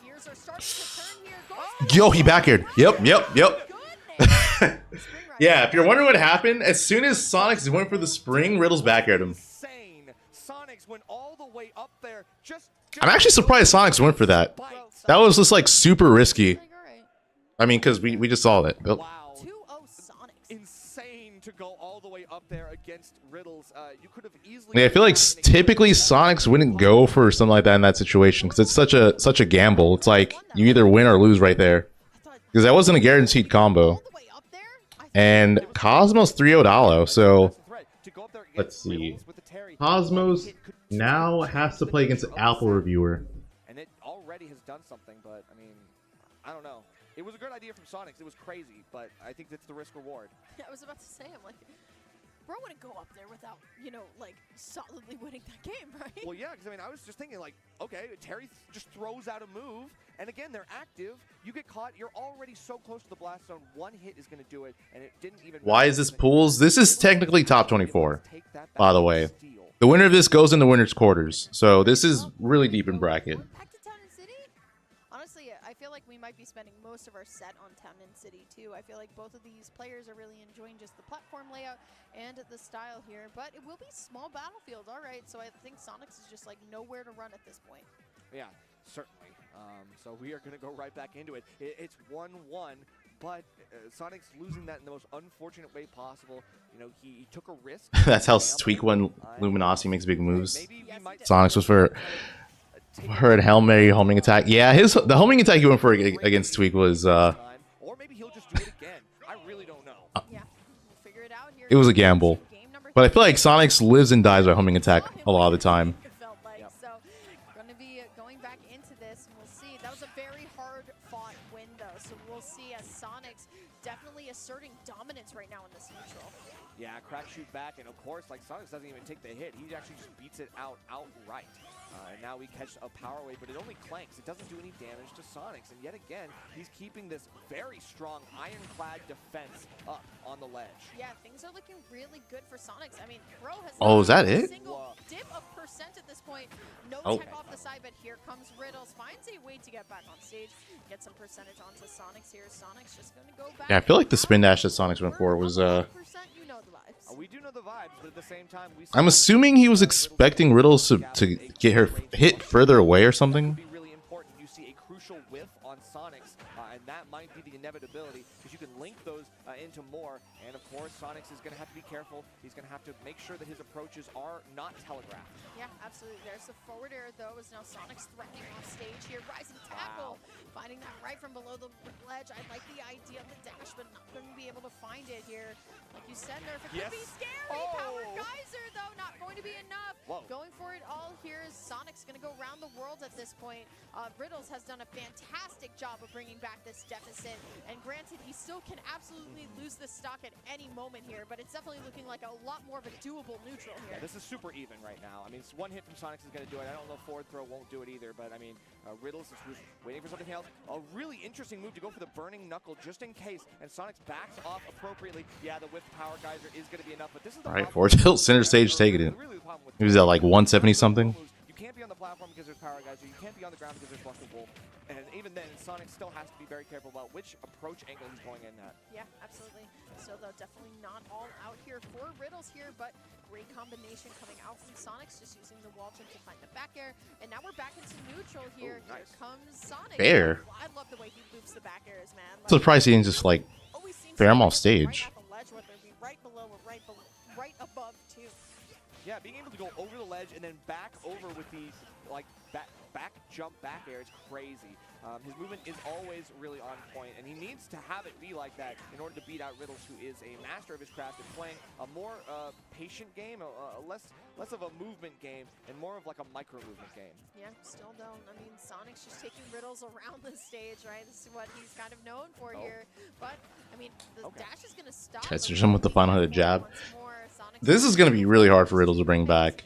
Gears are starting to turn here. Yo, he back aired. Yep. Yeah, if you're wondering what happened, as soon as Sonix went for the spring, Riddles back aired him. Insane. Sonix went all the way up there. I'm actually surprised Sonix went for that. That was just like super risky. I mean, because we just saw it. Wow. 2-0 Sonix. Insane to go all the way up there against Riddles. You could have easily. Yeah, I feel like typically Sonix wouldn't go for something like that in that situation because it's such a gamble. It's like you either win or lose right there. Because that wasn't a guaranteed combo. And Cosmos 3-0 Dalo, so let's see. Cosmos Now has to play against an Apple reviewer. And it already has done something, but I mean, I don't know. It was a good idea from Sonix. It was crazy, but I think that's the risk reward. Yeah, I was about to say, I'm like, bro wouldn't go up there without, you know, like, solidly winning that game, right? Well, yeah, because I mean, I was just thinking, like, okay, Terry just throws out a move, and again, they're active. You get caught, you're already so close to the blast zone. One hit is going to do it, and it didn't even. Why is this pools? This is technically top 24, by the way. The winner of this goes in the winner's quarters, so this is really deep in bracket. Back to Town and City? Honestly, I feel like we might be spending most of our set on Town and City, too. I feel like both of these players are really enjoying just the platform layout and the style here, but it will be small battlefield, all right, so I think Sonix is just, like, nowhere to run at this point. Yeah, certainly. So we are going to go right back into it. It's 1-1, but Sonix losing that in the most unfortunate way possible. You know, he took a risk. That's how Tweek when Luminosity makes big moves. Sonix was for a Hail Mary homing attack. Yeah, the homing attack he went for against Tweek was or maybe he'll just do it again. I really don't know. Yeah, we'll figure it out here. It was a gamble. But I feel like Sonix lives and dies by homing attack a lot of the time. So, going to be going back into this, and we'll see. That was a very hard-fought win, though, so we'll see as Sonix definitely asserting dominance right now in this neutral. Yeah, crack shoot back, and of course, like, Sonix doesn't even take the hit. He actually just beats it outright. And now we catch a power wave, but it only clanks. It doesn't do any damage to Sonix. And yet again, he's keeping this very strong ironclad defense up on the ledge. Yeah, things are looking really good for Sonix. I mean, Bro has is that a it? single dip of percent at this point. No tech off the side, but here comes Riddles. Finds a way to get back on stage. Get some percentage onto Sonix here. Sonix just going to go back. Yeah, I feel like the spin dash that Sonix went for was You know the vibes. We do know the vibes, but at the same time, I'm assuming he was expecting Riddles to get her hit further away or something. Be really important. You see a crucial whiff on Sonix, and that might be the inevitability because you can link those into more. And of course, Sonix is going to have to be careful. He's going to have to make sure that his approaches are not telegraphed. Yeah, absolutely. There's the forward air, though, as now Sonix threatening off stage here. Rising tackle, finding that right from below the ledge. I like the idea of the dash, but not going to be able to find it here. Like you said, Nerf, it could be scary. Power Geyser, though, not going to be enough. Going for it all here is Sonix going to go around the world at this point. Riddles has done a fantastic job of bringing back this deficit. And granted, he still can absolutely lose this stock at any moment here, but it's definitely looking like a lot more of a doable neutral here. Yeah, this is super even right now. I mean, one hit from Sonix is going to do it. I don't know if forward throw won't do it either, but I mean, Riddles is waiting for something else. A really interesting move to go for the burning knuckle just in case, and Sonix backs off appropriately. Yeah, the whiff power geyser is going to be enough, but this is the All right, forward tilt, center stage, taking it. He was at like 170 something. You can't be on the platform because there's power geyser. You can't be on the ground because there's Buster Wolf. And even then, Sonix still has to be very careful about which approach angle he's going in at. Yeah, absolutely. So though, definitely not all out here for Riddles here, but great combination coming out from Sonix, just using the wall jump to find the back air. And now we're back into neutral here. Here comes Sonix. Fair. I love the way he loops the back airs, man. I'm surprised he didn't just like fair him off stage. Right at the ledge, whether it be right below or right above too. Yeah, being able to go over the ledge and then back over with these like back jump back air is crazy. His movement is always really on point, and he needs to have it be like that in order to beat out Riddles, who is a master of his craft and playing a more patient game, less of a movement game, and more of like a micro-movement game. Yeah, still don't. I mean, Sonix just taking Riddles around the stage, right? This is what he's kind of known for here. But, I mean, the dash is going to stop. Catches him with the final headed jab. This is going to be really hard for Riddles to bring back.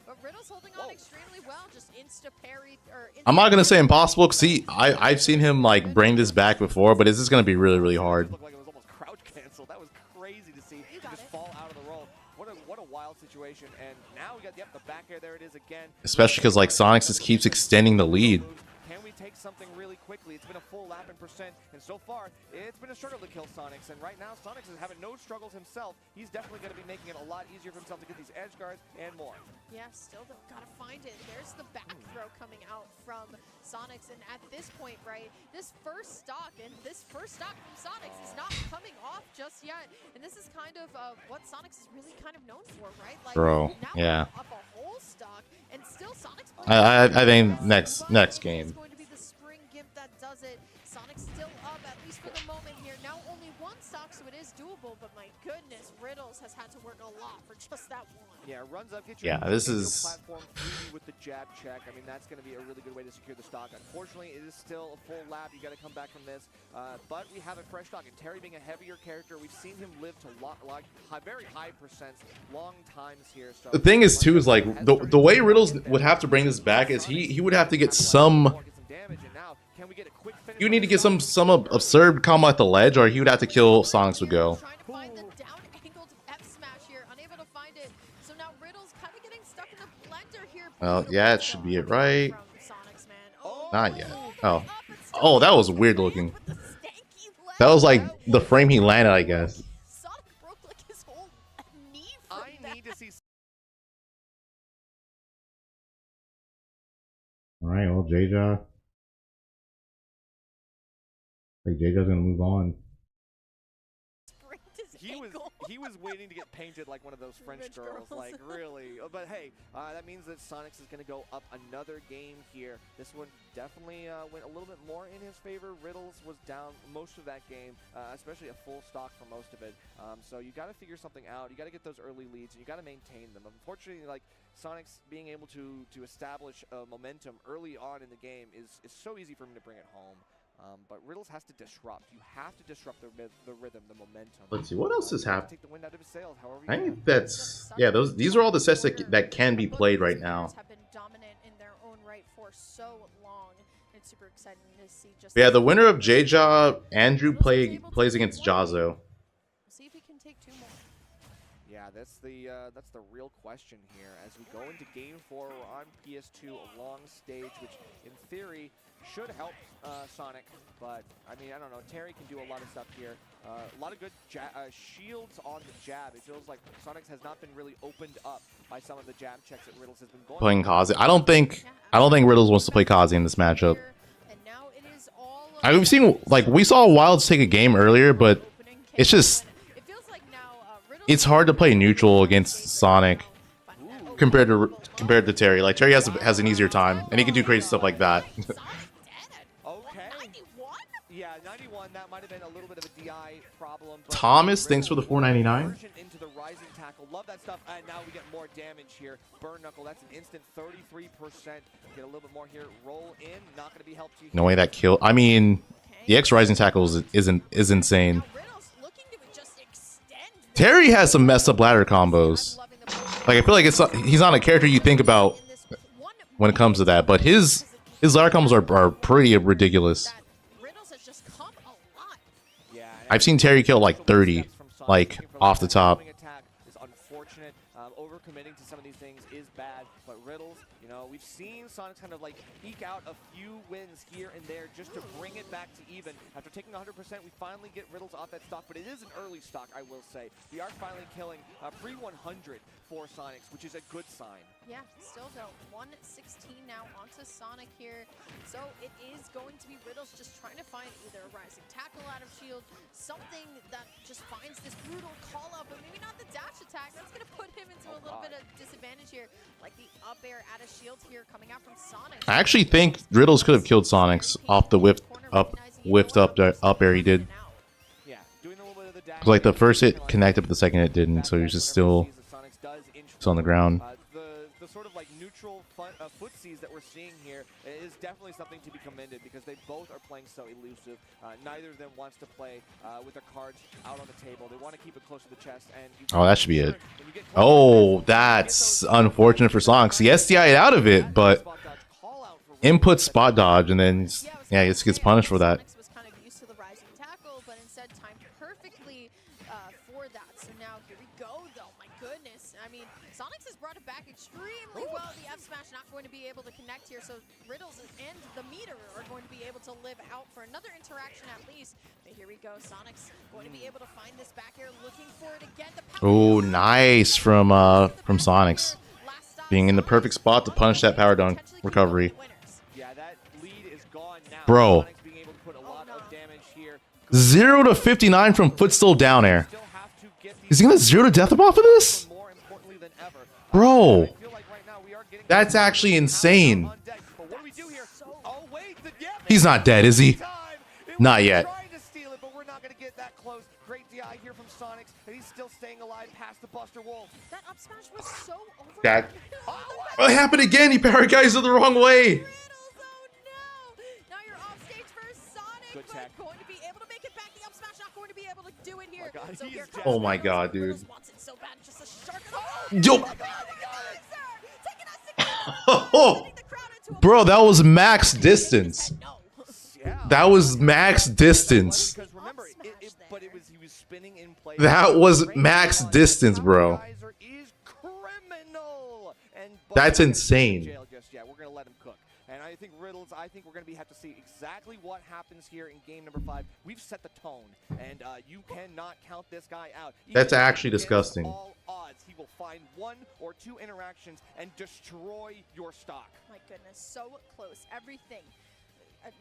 But Riddles holding on extremely well, just insta-parry. I'm not going to say impossible, because I've seen him like bring this back before, but this is going to be really, really hard. It looked like it was almost crouch cancel. That was crazy to see. You just fall out of the roll. What a wild situation. And now we got the back air. There it is again. Especially because like Sonix just keeps extending the lead. Can we take something really quickly? It's been a full lap in percent, and so far, it's been a struggle to kill Sonix. And right now, Sonix is having no struggles himself. He's definitely going to be making it a lot easier for himself to get these edge guards and more. Yeah, still though, gotta find it. There's the back throw coming out from Sonix, and at this point, right, this first stock from Sonix is not coming off just yet. And this is kind of what Sonix is really kind of known for, right? Like, bro, now yeah. Up a whole stock, and still Sonix. I think next game. Going to be the spring gimp that does it. Sonix still up, at least for the moment here. Now only one stock, so it is doable, but my goodness, Riddles has had to work a lot for just that one. Yeah, runs up, get Yeah, this is platform 3D with the jab check. I mean, that's going to be a really good way to secure the stock. Unfortunately, it is still a full lap. You got to come back from this. But we have a fresh stock, and Terry being a heavier character, we've seen him live to very high percents, long times here. So the thing is too is like the way Riddles would have to bring this back is he would have to get some. You need to get some absurd combo at the ledge, or he would have to kill Sonix would go. Well, yeah, it should be it, right? Not yet. Oh, that was weird looking. That was like the frame he landed, I guess. All right, well, J-Jaw. Like J-Jaw's gonna move on. He was waiting to get painted like one of those French girls, like really. But hey, that means that Sonix is going to go up another game here. This one definitely went a little bit more in his favor. Riddles was down most of that game, especially a full stock for most of it. So you got to figure something out. You got to get those early leads, and you got to maintain them. Unfortunately, like Sonix being able to establish momentum early on in the game is so easy for him to bring it home. But Riddles has to disrupt. You have to disrupt the rhythm, the momentum. Let's see what else has happened. Take the wind out of his sails, I think that's these are all the sets that can be played right now. Have been dominant in their own right for so long. It's super exciting to see. Just Yeah, the winner of J-Jaw, Andrew plays against Jazzo. See if he can take 2 more. Yeah, that's the real question here. As we go into Game 4, we're on PS2, a long stage, which in theory should help Sonic, but I mean, I don't know. Terry can do a lot of stuff here. A lot of good shields on the jab. It feels like Sonix has not been really opened up by some of the jab checks that Riddles has been going. Playing Kazi. I don't think Riddles wants to play Kazi in this matchup. We've seen we saw Wilds take a game earlier, but it's just it's hard to play neutral against Sonic compared to Terry. Like Terry has an easier time, and he can do crazy stuff like that. Yeah, 91, that might have been a little bit of a DI problem. Thomas, thanks for the $4.99. Into the rising tackle. Love that stuff. And now we get more damage here. Burn Knuckle, that's an instant 33%. Get a little bit more here. Roll in, not going to be helped. No way that kill. I mean, the X rising tackle is insane. Terry has some messed up ladder combos. Like I feel like he's not a character you think about when it comes to that, but his ladder combos are pretty ridiculous. I've seen Terry kill like 30, like off the top. Is unfortunate. Overcommitting to some of these things is bad, but Riddles, you know, we've seen Sonix kind of like eke out a few wins here and there just to bring it back to even. After taking 100%, we finally get Riddles off that stock, but it is an early stock, I will say. We are finally killing pre-100 for Sonix, which is a good sign. Yeah, still though, 116 now onto Sonic here. So it is going to be Riddles just trying to find either a rising tackle out of shield, something that just finds this brutal call up, but maybe not the dash attack. That's going to put him into a little bit of disadvantage here, like the up air out of shield here coming out from Sonic. I actually think Riddles could have killed Sonix off the whiffed up air he did. Yeah, doing a little bit of the dash. Like the first hit connected, but the second hit didn't, so he was just still on the ground. The sort of like neutral footsies that we're seeing here is definitely something to be commended because they both are playing so elusive. Neither of them wants to play with their cards out on the table. They want to keep it close to the chest. And oh, that should be it. Oh, that's unfortunate for Sonix. He SDI'd out of it, but input spot dodge, and then yeah, he just gets punished for that. Was kind of used to the rising tackle, but instead timed perfectly for that. So now here we go, though. My goodness. I mean, Sonix has brought it back extremely well. The F smash not going to be able to connect here, so Riddles and the meter are going to be able to live out for another interaction at least. But here we go, Sonix going to be able to find this back air, looking for it again. Oh, nice from Sonix, being in the perfect spot to punish that power dunk recovery. Yeah, that lead is gone now. Bro, Sonix being able to put a lot of damage here. 0 to 59 from foot still down air. Is he gonna 0 to death him off of this? Bro, that's actually insane. He's not dead, is he? Not yet. not going to get that close. Great DI here from Sonix, and he's still staying alive past the Buster Wolf. That up smash was so over. That what happened again? He parried guys the wrong way. Riddles, oh no! Now you're off stage for Sonix, Good but tech. going to be able to make it back. The up smash not going to be able to do it here. God, So he's here dead. Oh my Riddles. god, dude. Riddles wants it so bad, just a shark. Yo. Taking us the crowd into a Bro, that was max distance. no. Yeah. That was max distance. Because remember, but he was spinning in place. That was max distance, bro. Geyser is criminal. And That's Buster insane. isn't in jail just yet. We're going to let him cook. And I think Riddles, we're going to have to see exactly what happens here in game number 5. We've set the tone, and you cannot count this guy out. That's Even actually against disgusting. all odds, he will find 1 or 2 interactions and destroy your stock. My goodness, so close. Everything.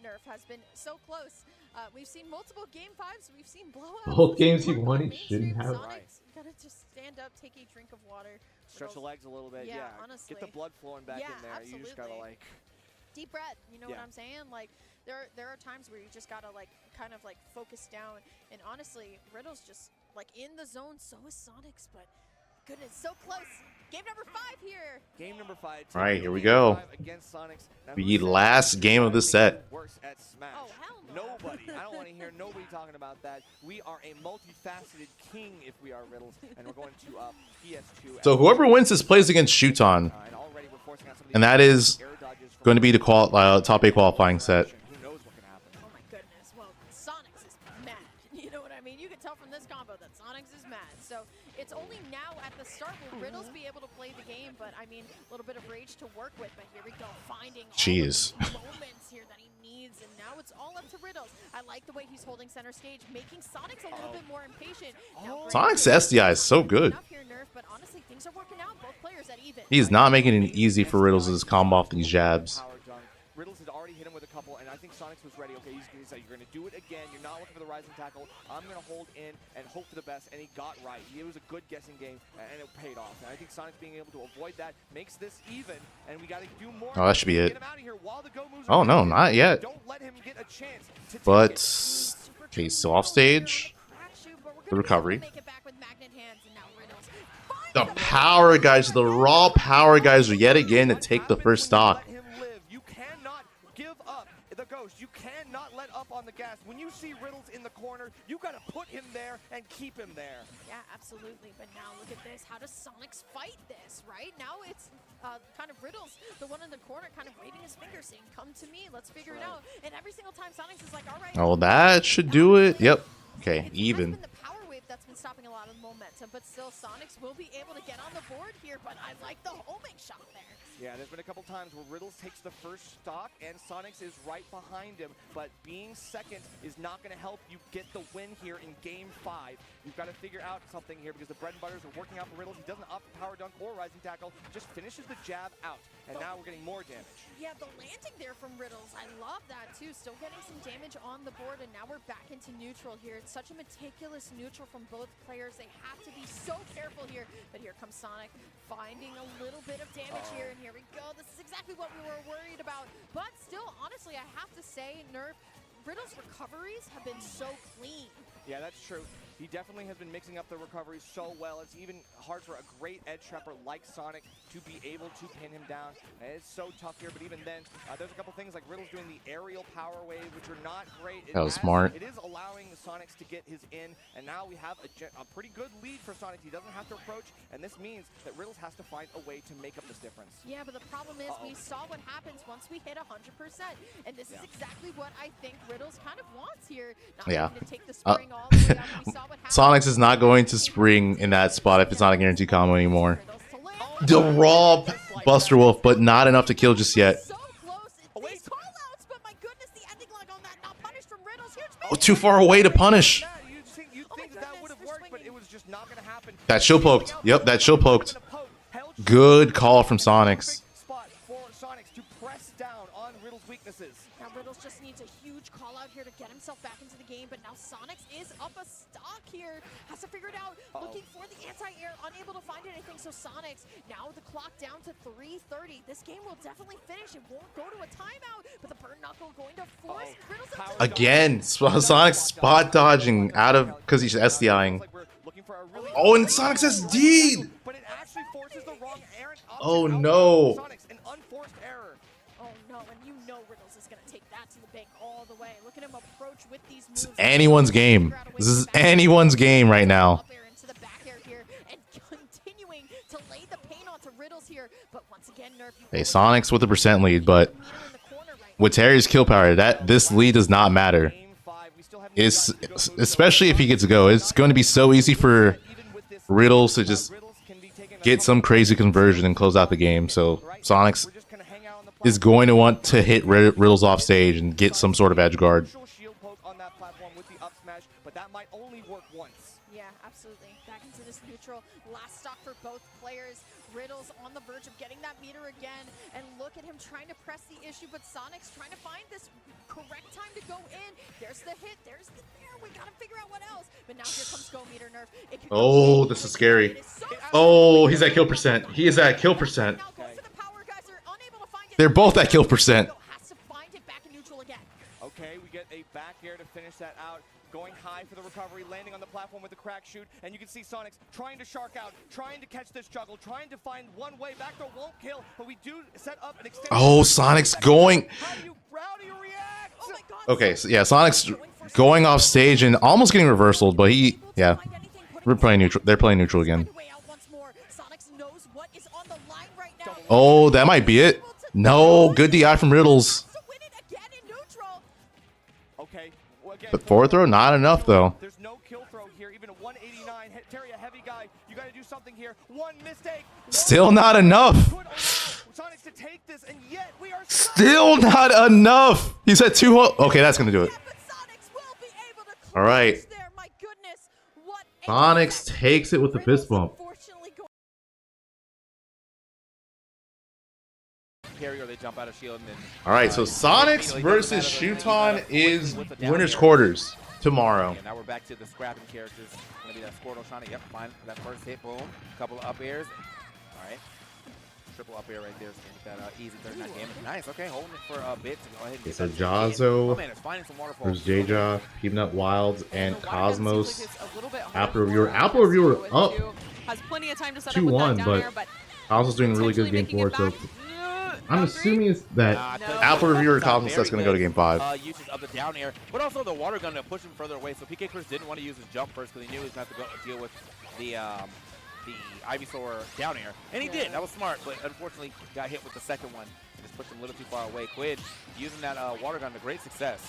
Nerf has been so close. We've seen multiple game 5s. We've seen blowouts. Both games he We've seen won, he mainstream shouldn't have. Sonics. You gotta just stand up, take a drink of water. Stretch the legs a little bit, Yeah, yeah. honestly. Get the blood flowing back Yeah, in there. You just got to absolutely. like... Deep breath, you know Yeah. what I'm saying? Like there are times where you just gotta like kind of like focus down. And honestly, Riddles just like in the zone. So is Sonix, but goodness, so close. Game number 5 here. Game number 5. All right, here we go. Against Sonix. Now, The who said last game of the set. Worse at Smash. Oh hell no. Nobody. I don't want to hear nobody talking about that. We are a multifaceted king if we are Riddles, and we're going to PS2. So whoever wins this plays against Shuton, And already we're forcing out some of these and that is air dodges from going to be the top 8 qualifying set. Who knows what can happen? Oh my goodness. Well, Sonix is mad. You know what I mean? You can tell from this combo that Sonix is mad. So it's only now at the start will Riddles be able to play the game, but I mean, a little bit of rage to work with. But here we go, finding Jeez. all of the moments here that he needs, and now it's all up to Riddles. I like the way he's holding center stage, making Sonix a little bit more impatient. Now, Sonic's SDI is so good. enough here, Nerf, but honestly, things are working out. Both players at even. He's not making it easy for Riddles to combo off these jabs. Power dunk. Riddles had already hit him with a couple, and I think Sonix was ready. Okay, he's like, you're going to do it again. You're not looking for the rising tackle. I'm going to hold in and hope for the best, and he got right. It was a good guessing game, and it paid off. And I think Sonix being able to avoid that makes this even, and we got to do more. Oh, that should be it. Get him out of here while the go moves Oh are no, going. not yet. Don't let him get a chance to take But it. okay, so off stage, the recovery. The power guys, the raw power guys are yet again to take the first stock. Let him live. You cannot give up the ghost. You cannot let up on the gas. When you see Riddles in the corner, you got to put him there and keep him there. Yeah, absolutely. But now look at this. How does Sonix fight this, right? Now it's kind of Riddles, the one in the corner, kind of waving his finger, saying, come to me, let's figure it out. And every single time Sonix is like, all right. Oh, that should do it. Yep. Okay, It's even. been the power wave that's been stopping a lot of momentum, but still Sonix will be able to get on the board here, but I like the homing shot there. Yeah, there's been a couple times where Riddles takes the first stock and Sonix is right behind him, but being second is not going to help you get the win here in game 5. You've got to figure out something here because the bread and butters are working out for Riddles. He doesn't opt for power dunk or rising tackle, just finishes the jab out, and now we're getting more damage. Yeah, the landing there from Riddles, I love that too. Still getting some damage on the board, and now we're back into neutral here. It's such a meticulous neutral from both players. They have to be so careful here. But here comes Sonic, finding a little bit of damage here, and here we go. This is exactly what we were worried about. But still, honestly, I have to say, Nerf, Riddles' recoveries have been so clean. Yeah, that's true. He definitely has been mixing up the recoveries so well. It's even hard for a great edge trapper like Sonic to be able to pin him down. And it's so tough here, but even then, there's a couple things like Riddles doing the aerial power wave, which are not great. That was smart. It is allowing the Sonics to get his in, and now we have a pretty good lead for Sonic. He doesn't have to approach, and this means that Riddles has to find a way to make up this difference. Yeah, but the problem is we saw what happens once we hit 100%, and this is exactly what I think Riddles kind of wants here. Not having to take the spring all the way up. We saw what happened. Sonix is not going to spring in that spot if it's not a guaranteed combo anymore. The raw Buster Wolf, but not enough to kill just yet. So close. These call-outs, but my goodness, the ending lag on that not punished from Riddles. Huge Oh, too far away to punish. You'd think that would have worked, but it was just not going to happen. That shield poked. Yep, that shield poked. Good call from Sonix. Spot for Sonix to press down on Riddles' weaknesses. Now Riddles just needs a huge call out here to get himself back into the game, but now Sonix is up a stock here. Has to figure it out. Looking for the anti-air, unable to find anything. So Sonix, now the clock down to 3:30. This game will definitely finish. It won't go to a timeout, but the burn Again, Sonix spot dodging out of because he's SDIing. Oh, and Sonix SD'd! Oh no! Oh no, and you know Riddles is gonna take that to the bank all the way. Look at him approach with these moves. It's anyone's game. This is anyone's game right now. Into the back air here and continuing to lay the pain onto Riddles here, but once again, Nerf. Hey, Sonix with a % lead, but with Terry's kill power, this lead does not matter. It's especially if he gets to go. It's going to be so easy for Riddles to just get some crazy conversion and close out the game. So Sonix is going to want to hit Riddles off stage and get some sort of edge guard. Yeah, absolutely. Back into this neutral. Last stock for both players. Riddles on the verge of getting that meter again. And look at him trying to press the issue, but Sonix trying to find this correct time to go in. There's the hit. There's the there. We got to figure out what else. But now here comes Go Meter Nerf. Oh, this is scary. Oh, he's at kill %. He is at kill %. They're both at kill %. Okay, we get a back air to finish that out. Going high for the recovery, landing on the platform with the crack shoot, and you can see Sonix trying to shark out, trying to catch this juggle, trying to find one way back throw won't kill, but we do set up an extended. Oh, Sonix going. How do you react? Oh my God. Okay, so yeah, Sonix going off stage and almost getting reversaled, but yeah, we're playing neutral. They're playing neutral again. Oh, that might be it. No, good DI from Riddles. But forward throw, not enough though. There's no kill throw here, even a 189. Terry, a heavy guy. You got to do something here. One mistake. Still not enough. Sonix to take this, and yet we are still not enough. He's at 2. Okay, that's gonna do it. All right. Sonix takes it with the fist bump. Or they jump out of shield and then, all right, so Sonix versus Shuton is winners quarters tomorrow. Okay, now we're back to the scrapping characters. Gonna be that Squirtle trying to find that first hit. Boom, couple of up airs. All right, triple up air right there. So get that easy 39 damage. Nice. Okay, holding it for a bit to go ahead and it's a Jazzo. Oh man, it's finding some waterfalls. There's J-Jaw, Peanut Wilds, and Cosmos. Apple Reviewer up has plenty of time to set 2-1, but Cosmos doing a really good game 4. So I'm assuming it's that Apple Reviewer Cosmos that's going to go to game 5. Usage of the down air, but also the water gun to push him further away. So PK Chris didn't want to use his jump first because he knew he was going to have to go deal with the Ivysaur down air, and he did. That was smart, but unfortunately got hit with the second one. Just pushed him a little too far away. Quid using that water gun to great success.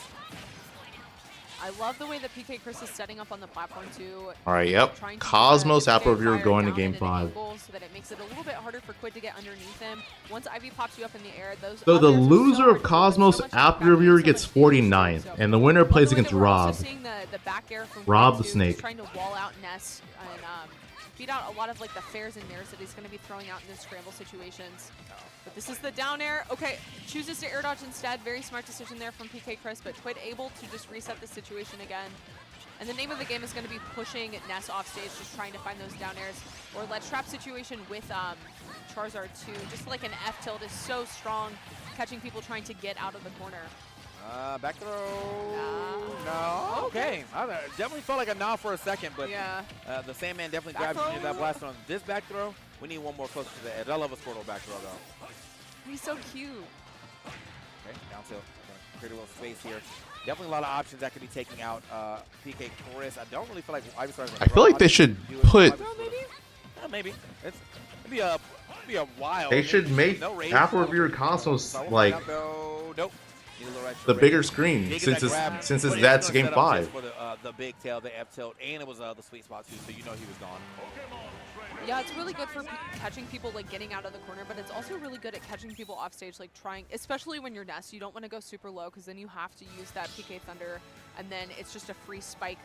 I love the way that PK Chris is setting up on the platform too. All right, yep. Cosmos Apple Reviewer going to game 5. So that it makes it a little bit harder for Quid to get underneath him. Once Ivy pops you up in the air, those. So the loser of Cosmos Apple Reviewer gets 49th, and the winner plays against Rob. Rob the Snake. Trying to wall out Ness and beat out a lot of like the fairs and mirrors that he's going to be throwing out in these scramble situations. But this is the down air. Okay, chooses to air dodge instead. Very smart decision there from PK Chris, but Quid able to just reset the situation again. And the name of the game is going to be pushing Ness off stage, just trying to find those down airs. Or ledge trap situation with Charizard too. Just like an F tilt is so strong, catching people trying to get out of the corner. Back throw. No. Okay. I definitely felt like a nah for a second, but yeah. The Sandman definitely grabs you near that blast on this back throw. We need one more closer to the edge. I love a Squirtle back throw though. He's so cute. Okay, down tilt. Pretty little space here. Definitely a lot of options that could be taking out PK Chris. I don't really feel like Ivysaur. I feel like they should put. Maybe. It'd be a while. They should make Apple Reviewer Cosmos like nope. the bigger screen since that's game 5. For the big tail, the F tilt, and it was the sweet spot too, so you know he was gone. Yeah, it's really good for catching people like getting out of the corner, but it's also really good at catching people off stage, like trying, especially when you're Ness, you don't want to go super low because then you have to use that PK Thunder, and then it's just a free spike.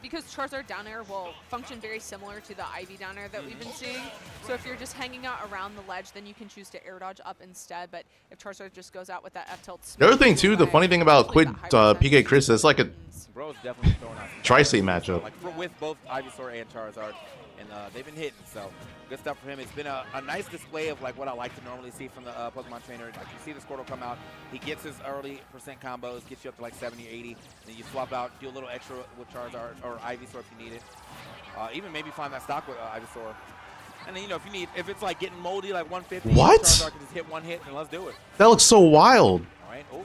Because Charizard down air will function very similar to the Ivy down air that we've been seeing. So if you're just hanging out around the ledge, then you can choose to air dodge up instead. But if Charizard just goes out with that F tilt, the other thing too, the funny thing about Quid PK Chris, it's like a tri-state matchup. Like with both Ivysaur and Charizard. and they've been hitting. So good stuff for him. It's been a nice display of like what I like to normally see from the Pokemon trainer. Like you see the Squirtle come out, he gets his early percent combos, gets you up to like 70 or 80, then you swap out, do a little extra with Charizard or Ivysaur if you need it. Even maybe find that stock with Ivysaur. And then, you know, if it's like getting moldy, like 150, what? Charizard can just hit one hit and let's do it. That looks so wild. All right. Oh.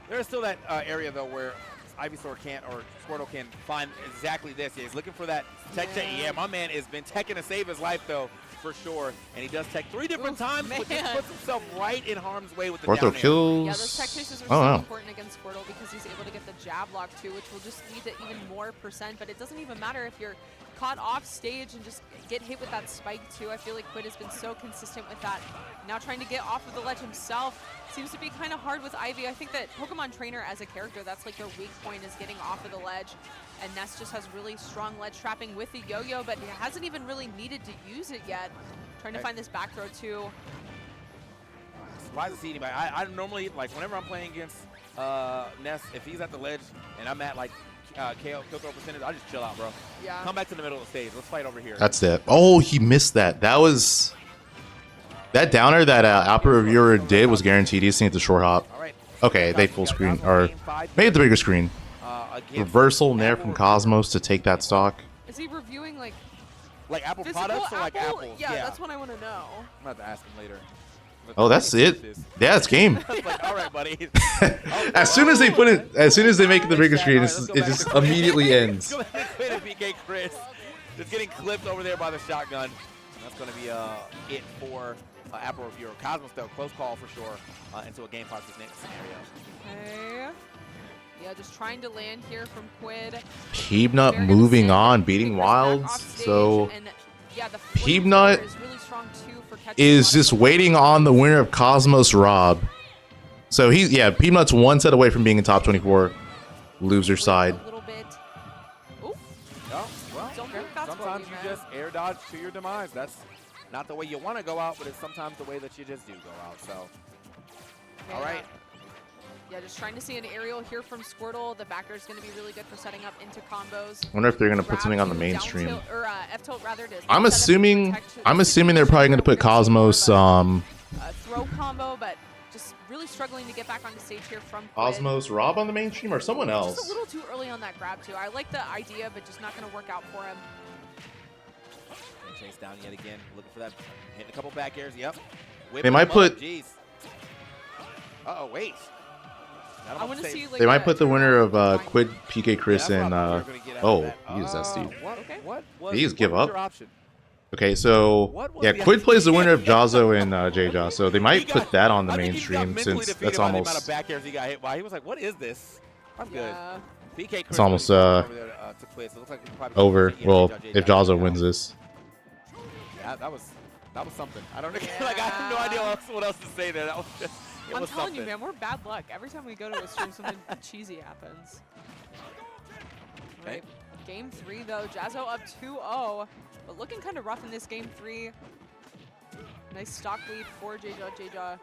There's still that area though where Ivysaur can't or Squirtle can find exactly this. Yeah, he's looking for that tech check. Yeah, my man has been teching to save his life though, for sure. And he does tech 3 different times, but just puts himself right in harm's way with the Ortho down air. kills. Yeah, those tech chases are Oh, so wow. important against Squirtle because he's able to get the jab lock too, which will just lead to even more percent. But it doesn't even matter if you're caught off stage and just get hit with that spike too. I feel like Quid has been so consistent with that. Now trying to get off of the ledge himself seems to be kind of hard with Ivy. I think that Pokemon Trainer as a character, that's like their weak point, is getting off of the ledge. And Ness just has really strong ledge trapping with the yo-yo, but he hasn't even really needed to use it yet. Trying to find this back throw too. Surprised to see anybody. I normally, like, whenever I'm playing against Ness, if he's at the ledge and I'm at, like, kill throw percentage, I just chill out, bro. Yeah. Come back to the middle of the stage. Let's fight over here. That's it. Oh, he missed that. That was... That downer that Alpha Reviewer did was guaranteed. He's seen it the short hop. Okay, they full screen, or made the bigger screen. Reversal Nair from Cosmos to take that stock. Is he reviewing like Apple physical products or like Apple? apples? Yeah, that's what I want to know. I'm about to ask him later. Oh, that's it. Yeah, it's game. Like, all right, buddy. As soon as they put it, as soon as they make it the bigger screen, it just immediately ends. PK Chris just getting clipped over there by the shotgun. That's going to be it for Apple Reviewer. Cosmos though, close call for sure into a game box scenario. Okay. Yeah, just trying to land here from Quid. Peanut moving on, beating Wilds. So Peanut is just waiting on the winner of Cosmos Rob. So Peanut's one set away from being in top 24. Loser side. Sometimes you just air dodge to your demise. That's not the way you want to go out, but it's sometimes the way that you just do go out. So, all right. Yeah, just trying to see an aerial here from Squirtle. The backer is going to be really good for setting up into combos. I wonder if they're going to put something on the mainstream. Or F-tilt rather it is. I'm assuming they're probably going to put Cosmos throw combo, but just really struggling to get back on the stage here from Quid. Cosmos Rob on the mainstream or someone else. Just a little too early on that grab too. I like the idea, but just not going to work out for him. And chase down yet again, looking for that. Hitting a couple back airs. Yep. They might put. Jeez. Uh-oh, wait. I want to see, like, they might put the winner of Quid, PK Chris, and oh, he is that Steve. Please give up. Okay, so yeah, Quid plays the winner of Jazzo and J-Jaw, so they might put that on the mainstream since that's almost. Back airs he got hit by. He was like, "What is this?" I'm good. PK Chris it's almost over. Well, if Jazzo wins this. Yeah, that was something. I don't know. Like I have no idea what else to say there. That was just. I'm telling you, man, we're bad luck. Every time we go to a stream, something cheesy happens. Right. Game 3, though. Jazzo up 2-0, but looking kind of rough in this game 3. Nice stock lead for J-Jaw.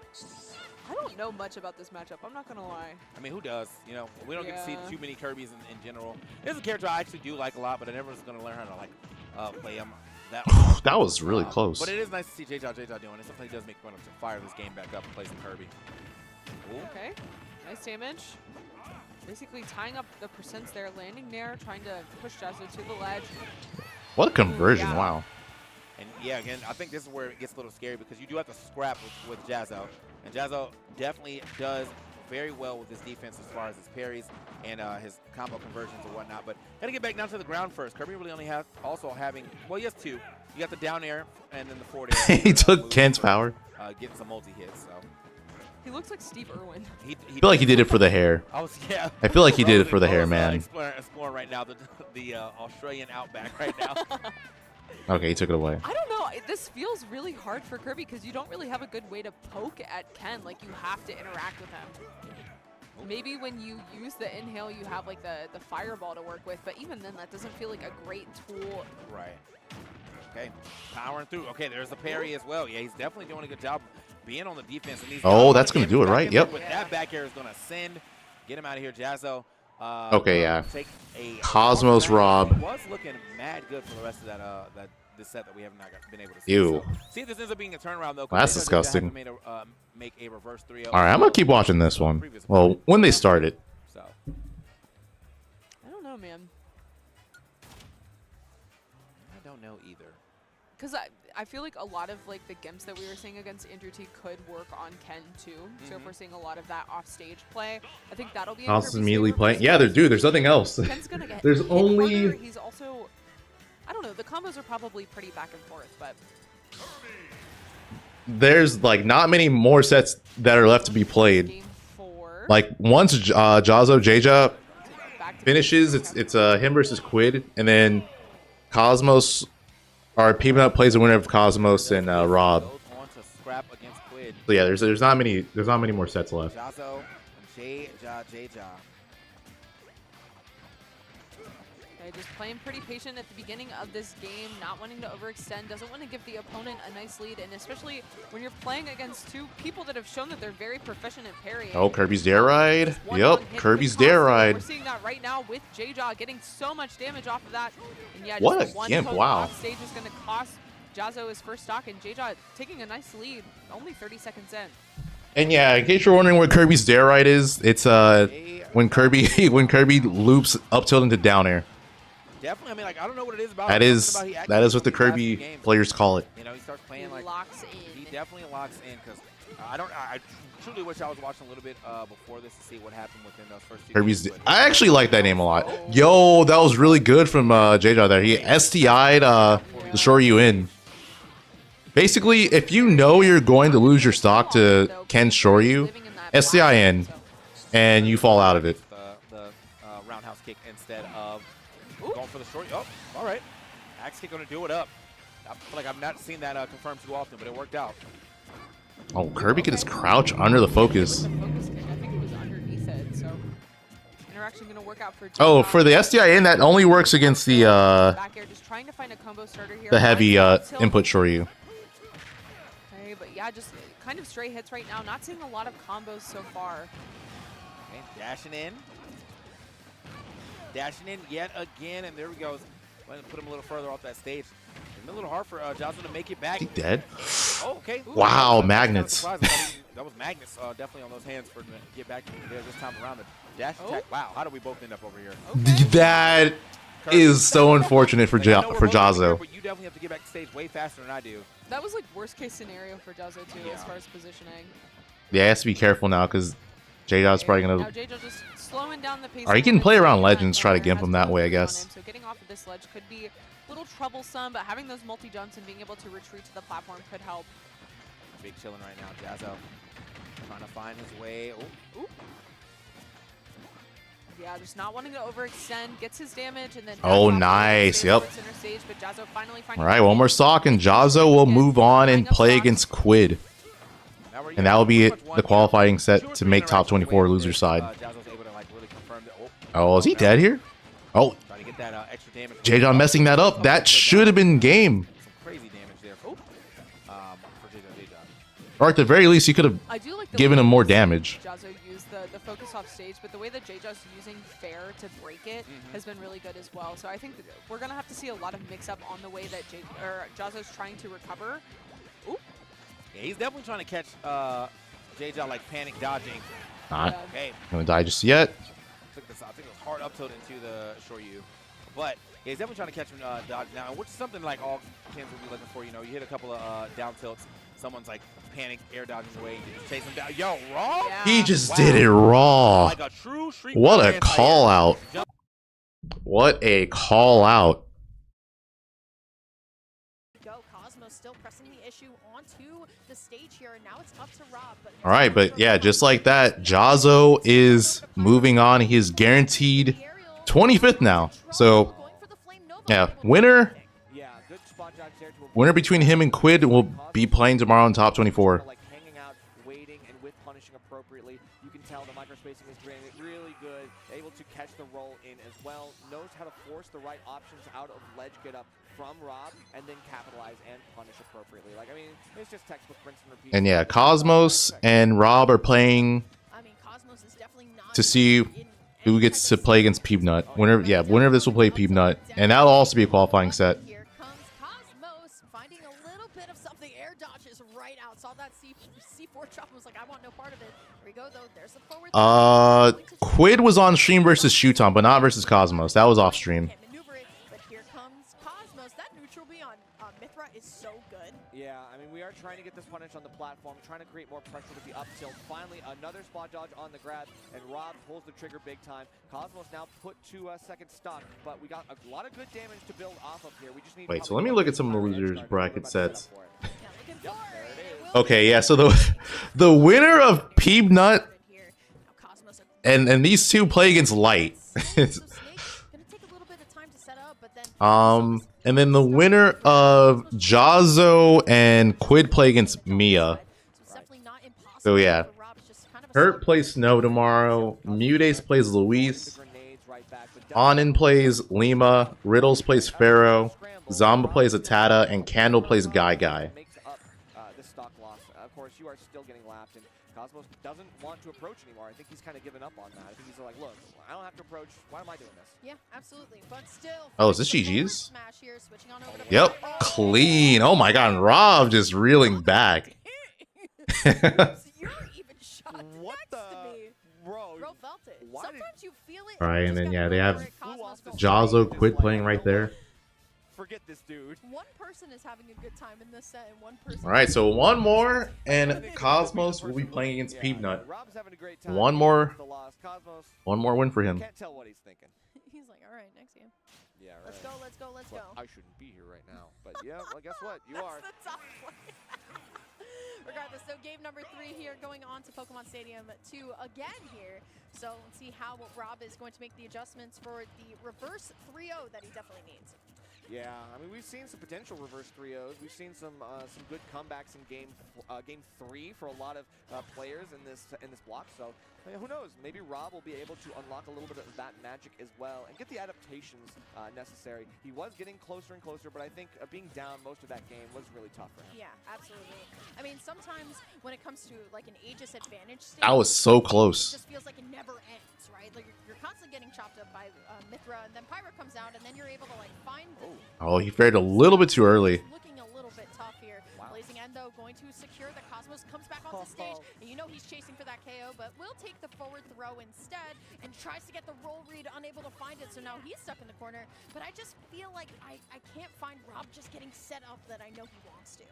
I don't know much about this matchup. I'm not going to lie. I mean, who does? You know, we don't get to see too many Kirby's in general. There's a character I actually do like a lot, but I never was going to learn how to, play him. That was really close. But it is nice to see J-Jaw doing it. Sometimes he does make fun of to fire this game back up and play some Kirby. Ooh. Okay, nice damage. Basically tying up the percents there, landing there, trying to push Jazzo to the ledge. What a conversion, wow. And yeah, again, I think this is where it gets a little scary because you do have to scrap with Jazzo. And Jazzo definitely does very well with his defense as far as his parries and his combo conversions and whatnot. But gotta get back down to the ground first. Kirby really only has well, he has 2. You got the down air and then the forward air. He took Kent's power. Getting some multi-hits, so. He looks like Steve Irwin. I feel like he did it for the hair. I feel like he did it for the hair, man. Exploring right now the Australian outback right now. Okay, he took it away. I don't know. This feels really hard for Kirby because you don't really have a good way to poke at Ken. Like, you have to interact with him. Maybe when you use the inhale, you have, like, the fireball to work with. But even then, that doesn't feel like a great tool. Right. Okay, powering through. Okay, there's the parry as well. Yeah, he's definitely doing a good job being on the defense. And oh, that's going to do it, right? Yep. With that back air is going to send. Get him out of here, Jazzo. Okay, yeah. Take a Cosmos back. Rob. It was looking mad good for the rest of this set that we have not been able to see. Ew. So, see if this ends up being a turnaround though. Well, that's disgusting. Make a reverse 3-0. All right, I'm gonna keep watching this one. Well, when they start it. So. I don't know, man. I don't know either. Because I feel like a lot of like the gimps that we were seeing against T could work on Ken too. So if we're seeing a lot of that off stage play, I think that'll be. House is immediately playing. Yeah, there's nothing else. Ken's gonna get There's hit only. harder. He's also, I don't know. The combos are probably pretty back and forth, but There's like not many more sets that are left to be played. game 4. Like once Jazo Jaja finishes, it's him versus Quid, and then Cosmos or Peanut plays the winner of Cosmos and Rob. So yeah, there's not many more sets left. Jazo and Jaja. Okay, just playing pretty patient at the beginning of this game, not wanting to overextend, doesn't want to give the opponent a nice lead, and especially when you're playing against two people that have shown that they're very proficient at parrying. Oh, Kirby's Dare Ride. Yep, Kirby's Dare Ride. We're seeing that right now with J-Jaw getting so much damage off of that. And yeah, What just a one gimp, poke wow. off stage is going to cost Jazo his first stock, and J-Jaw taking a nice lead, only 30 seconds in. And yeah, in case you're wondering what Kirby's Dare Ride is, it's when Kirby loops up tilt into down air. Definitely, I mean, like I don't know what it is about. That is what the Kirby players call it. You know, he starts playing like locks in. He definitely locks in because I truly wish I was watching a little bit before this to see what happened within those first two. Kirby's. I actually like that name a lot. Yo, that was really good from J-Jaw there. He STI'd the Shoryu in. Basically, if you know you're going to lose your stock to Ken Shoryu, STI in, and you fall out of it. The roundhouse kick instead of going for the short. Oh, all right. Axe kick going to do it up. I feel like I've not seen that confirmed too often, but it worked out. Oh, Kirby could just crouch under the focus. I think it was underneath it, so interaction going to work out for Oh, for the STI in, that only works against the back air, just trying to find a combo starter here. the heavy input Shoryu. Okay, but yeah, just kind of stray hits right now. Not seeing a lot of combos so far. Okay, dashing in. Dashing in yet again, and there we go. Going to put him a little further off that stage. It's a little hard for Johnson to make it back. Is he dead? Oh, okay. Ooh, Wow, magnets. That was magnets definitely on those hands for him to get back there this time around. The dash attack. Wow, how did we both end up over here? Okay. That is so unfortunate for Jazo. But you definitely have to get back to stage way faster than I do. That was like worst case scenario for Jazo too, as far as positioning. Yeah, he has to be careful now because J-Jaw's probably Now gonna. J-Jaw just slowing down the pace. Or he can play around Legends, try to gimp him that way, I guess. So getting off of this ledge could be a little troublesome, but having those multi-jumps and being able to retreat to the platform could help. Big chilling right now, Jazo. Trying to find his way. Ooh. Yeah, just not wanting to overextend, gets his damage, and then... Oh, nice. Yep. Stage, but Jazo finally All right, one more stock, and Jazo will move on and play against Quid. And that will be it, the qualifying set to make top 24 loser side. Oh, is he dead here? Oh, J-Jaw messing that up. That should have been game. Or at the very least, he could have given him more damage. Jazo used the focus off stage, but the way that J-Jaw's using fair to break it has been really good as well. So I think that we're going to have to see a lot of mix-up on the way that Jazo's trying to recover. Ooh. Yeah, he's definitely trying to catch J-Jaw like panic dodging. Not okay. Gonna die just yet. I think it was hard up tilt into the Shoryu. But yeah, he's definitely trying to catch him dodge now, which is something like all Kens will be looking for. You know, you hit a couple of down tilts, someone's like panic air dodging away, you just chase him down. Yo, raw? Yeah. He just did it raw. Like a true Street What Fighter a call out. What a call out. Cosmos still pressing the issue onto the stage here, and now it's up to Rob. All right, but yeah, just like that, Jazo is moving on. He is guaranteed 25th now. So, yeah, winner between him and Quid will be playing tomorrow in top 24. Like hanging out, waiting, and with punishing appropriately, you can tell the microspacing is really good. Able to catch the roll in as well. Knows how to force the right options out of ledge get up from Rob, and then capitalize and punish appropriately. Like, I mean, it's just textbook rinse and repeat. And yeah, Cosmos and Rob are playing I mean, Cosmos is definitely not to see who gets to play against Peanut. Winner of this will play Peanut, and that'll also be a qualifying set. Here comes Cosmos, finding a little bit of something. Air dodges right out. Saw that C4 chop, was like, I want no part of it. Here we go, though. There's the forward. Quid was on stream versus Shuton, but not versus Cosmos. That was off stream. Can't maneuver it, but here comes Cosmos. That neutral B on Mithra is so good. Yeah, I mean, we are trying to get this punish on the platform, trying to create more pressure with the up tilt. Finally, another spot dodge on the grab, and Rob pulls the trigger big time. Cosmos now put to second stock, but we got a lot of good damage to build off of here. We just need. Wait, so let me look at some of the losers bracket sets. Yeah, looking for it. Okay, yeah, so the winner of Peanut and these two play against Light. And then the winner of Jazzo and Quid play against Miya. So yeah, Hurt plays Snow tomorrow. Mudace plays Luis. Onin plays Lima. Riddles plays Pharaoh. Zamba plays Atata, and Candle plays Guy. Of course, you are still getting lapped, and Cosmos doesn't want to approach anymore. I think he's kind of given up on that. I think he's like, look, I don't have to approach. Why am I doing this? Yeah, absolutely. But still. Oh, is this GG's? Yep, clean. Oh my god, and Rob just reeling back. You're even shot next to me. Bro felt it. Sometimes you feel it. Alright, and then yeah, they have Jazzo Quid playing right there. Forget this dude. One person is having a good time in this set, and one person. All right, so one more, and Cosmos will be playing against Peanut. One more win for him. Can't tell what he's thinking. He's like, all right, next game. Yeah, right. Let's go. I shouldn't be here right now, but yeah, well, guess what? You are. That's the top play. Regardless, so game number 3 here, going on to Pokemon Stadium 2 again here. So let's see how Rob is going to make the adjustments for the reverse 3-0 that he definitely needs. Yeah, I mean, we've seen some potential reverse 3-0s. We've seen some good comebacks in game 3 for a lot of players in this block. So I mean, who knows? Maybe Rob will be able to unlock a little bit of that magic as well and get the adaptations necessary. He was getting closer and closer, but I think being down most of that game was really tough for him. Yeah, absolutely. I mean, sometimes when it comes to like an Aegis advantage stage, That was so close. It just feels like it never ends, right? Like you're constantly getting chopped up by Mithra, and then Pyra comes out, and then you're able to like find. Oh, he fared a little bit too early. Looking a little bit tough here. Wow. Blazing Endo going to secure the Cosmos, comes back onto stage, and you know he's chasing for that KO, but will take the forward throw instead, and tries to get the roll read, unable to find it, so now he's stuck in the corner. But I just feel like I can't find Rob just getting set up that I know he wants to.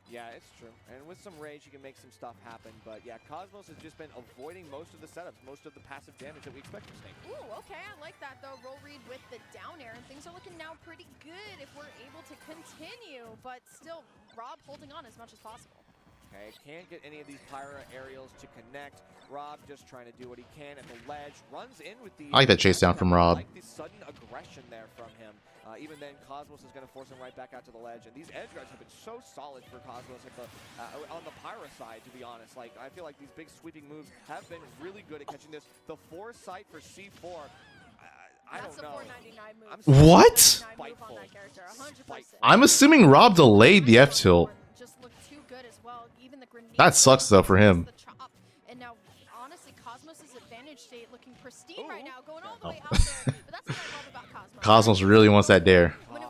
Yeah, it's true. And with some rage, you can make some stuff happen. But yeah, Cosmos has just been avoiding most of the setups, most of the passive damage that we expect from Snake. Ooh, okay, I like that though. Roll read with the down air, and things are looking now pretty good if we're able to continue. But still, Rob holding on as much as possible. Okay, can't get any of these Pyra aerials to connect. Rob just trying to do what he can at the ledge. Runs in with the... I like that chase down from Rob. I like the sudden aggression there from him. Even then, Cosmos is going to force him right back out to the ledge. And these edge guards have been so solid for Cosmos at the, on the Pyra side, to be honest. Like, I feel like these big sweeping moves have been really good at catching this. The foresight for C4... I don't know. That's a 499 move. What? On that character, 100%. I'm assuming Rob delayed the F tilt. Just looked too good as well. Even the grenade. That sucks though for him. And now, honestly, Cosmos' advantage state looking pristine right now, going all the way out there. But that's what I love about Cosmos. Cosmos really wants that dare. When it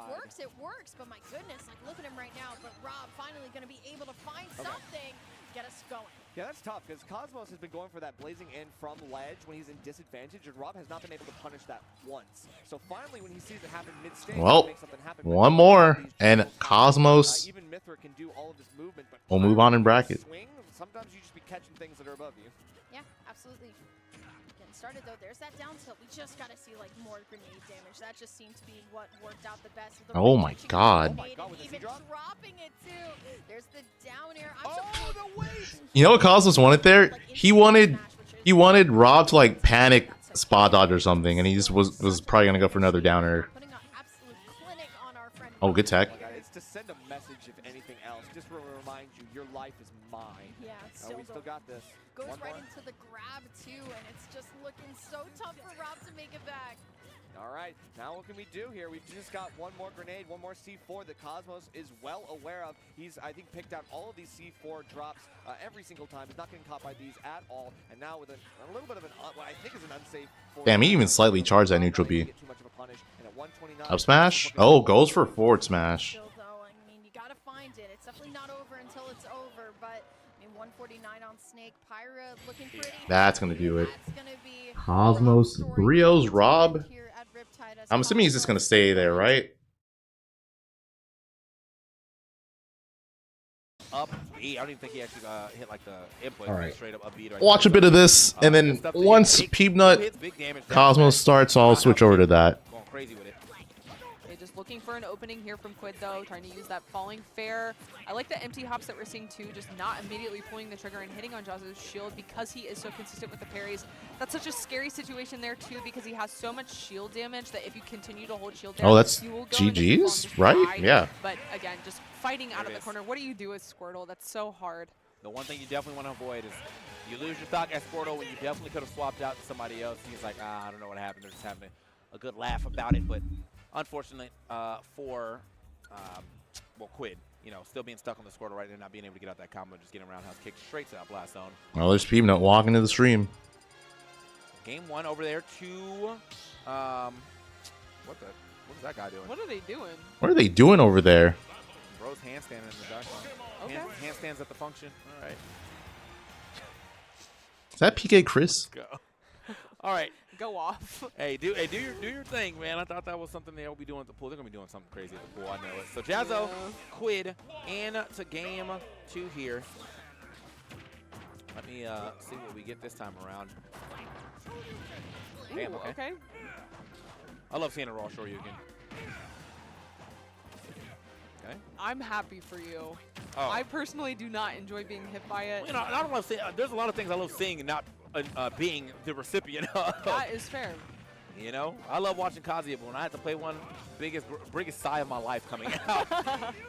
works. But my goodness, like look at him right now. But Rob finally going to be able to find something, get us going. Yeah, that's tough because Cosmos has been going for that blazing in from ledge when he's in disadvantage, and Rob has not been able to punish that once. So finally, when he sees it happen mid-stage, well, makes something happen. One more, and Cosmos even Mithra can do all of this movement, but will move on in bracket. Swing, sometimes you just be catching things that are above you. Yeah, absolutely. Getting started though, there's that down tilt. We just got to see like more grenade damage. That just seemed to be what worked out the best. Oh my god. Even dropping it too. There's the down air. You know what Cosmos wanted there? He wanted Rob to like panic spot dodge or something, and he just was probably gonna go for another downer. Oh, good tech. It's to send a message, if anything else, just to remind you, your life is mine. Yeah, it's we still got this. Goes right into the grab too, and it's just looking so tough for Rob to make it back. All right, now what can we do here? We've just got one more grenade, one more C4 that Cosmos is well aware of. He's, I think, picked out all of these C4 drops every single time. He's not getting caught by these at all. And now with a little bit of an, what I think is an unsafe. Damn, he even slightly charged that neutral B. Up smash? Oh, goes for forward smash. Still, though, I mean, you gotta find it. It's definitely not over until it's over, but I mean, 149 on Snake. Pyra looking pretty. That's gonna do it. That's gonna be Cosmos, 3-0's Rob. here at Riptide as I'm assuming he's just gonna stay there, right? Up B. I don't even think he actually hit like the input. All right. Straight up beat right Watch a there. bit of this, and then once Peanut Cosmos starts, I'll switch over to that. Going crazy with it. Okay, just looking for an opening here from Quid though, trying to use that falling fair. I like the empty hops that we're seeing too, just not immediately pulling the trigger and hitting on Jazzo's shield because he is so consistent with the parries. That's such a scary situation there too because he has so much shield damage that if you continue to hold shield down, Oh, that's you will go into the GG's, farm, just right? die. Yeah. But again, just fighting out of the is. corner. What do you do with Squirtle? That's so hard. The one thing you definitely want to avoid is you lose your stock at Squirtle when you definitely could have swapped out to somebody else. He's like, I don't know what happened. They're just having a good laugh about it. But unfortunately for Quid, you know, still being stuck on the Squirtle right there, not being able to get out that combo, just getting roundhouse kicked straight to that blast zone. Well, there's Peanut walking to the stream. Game 1 over there to what is that guy doing? What are they doing? What are they doing over there? Bro's handstanding in the dark. Okay. Handstands at the function. All right. Is that PK Chris? Go. All right. Go off. Hey, do your thing, man. I thought that was something they'll be doing at the pool. They're gonna be doing something crazy at the pool. I know it. So Jazzo, Quid, and to game 2 here. Let me see what we get this time around. Damn. Ooh, okay. I love seeing a raw short you again. Okay. I'm happy for you. Oh. I personally do not enjoy being hit by it. You know, I don't love seeing. There's a lot of things I love seeing and not being the recipient of. That is fair. You know, I love watching Kazuya, but when I had to play one, biggest sigh of my life coming out.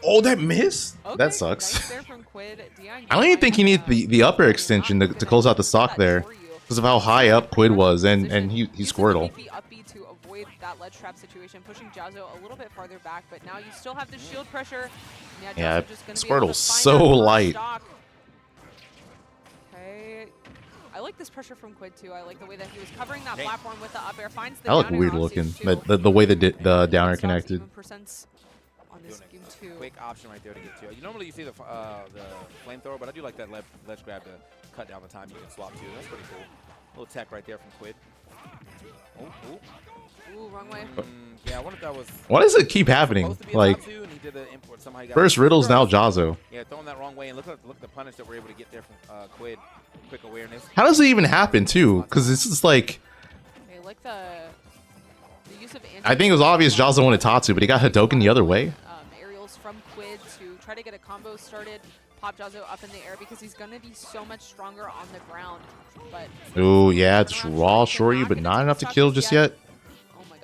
Oh, that miss? Okay, That sucks. nice there from Quid. I don't even think he needs the upper extension to close out the stock there because of how high up Quid was, and he's Squirtle. The up B to avoid that ledge trap situation, pushing Jazzo a little bit farther back, but now you still have the shield pressure. Yeah, Jazzo just gonna be able to Squirtle's find so that first light. stock. Okay. I like this pressure from Quid too. I like the way that he was covering that platform with the up air. Finds the That looked down air weird on looking. stage The way the downer connected. on this game too. Quick option right there to get to. You normally you see the flamethrower, but I do like that ledge grab to cut down the time you can swap to. That's pretty cool. Little tech right there from Quid. Ooh, wrong way. Yeah, I wonder if that was. Why does it keep happening? Like, first Riddles, now Jazzo. Yeah, throwing that wrong way, and look at the punish that we're able to get there from Quid. Quick awareness. How does it even happen, too? Because it's just like, Okay, like the use of I think it was obvious Jazzo wanted Tatsu, but he got Hadoken the other way. Aerials from Quid to try to get a combo started. Pop Jazzo up in the air because he's going to be so much stronger on the ground. But Ooh, yeah, it's raw short you, but not enough to kill just yet.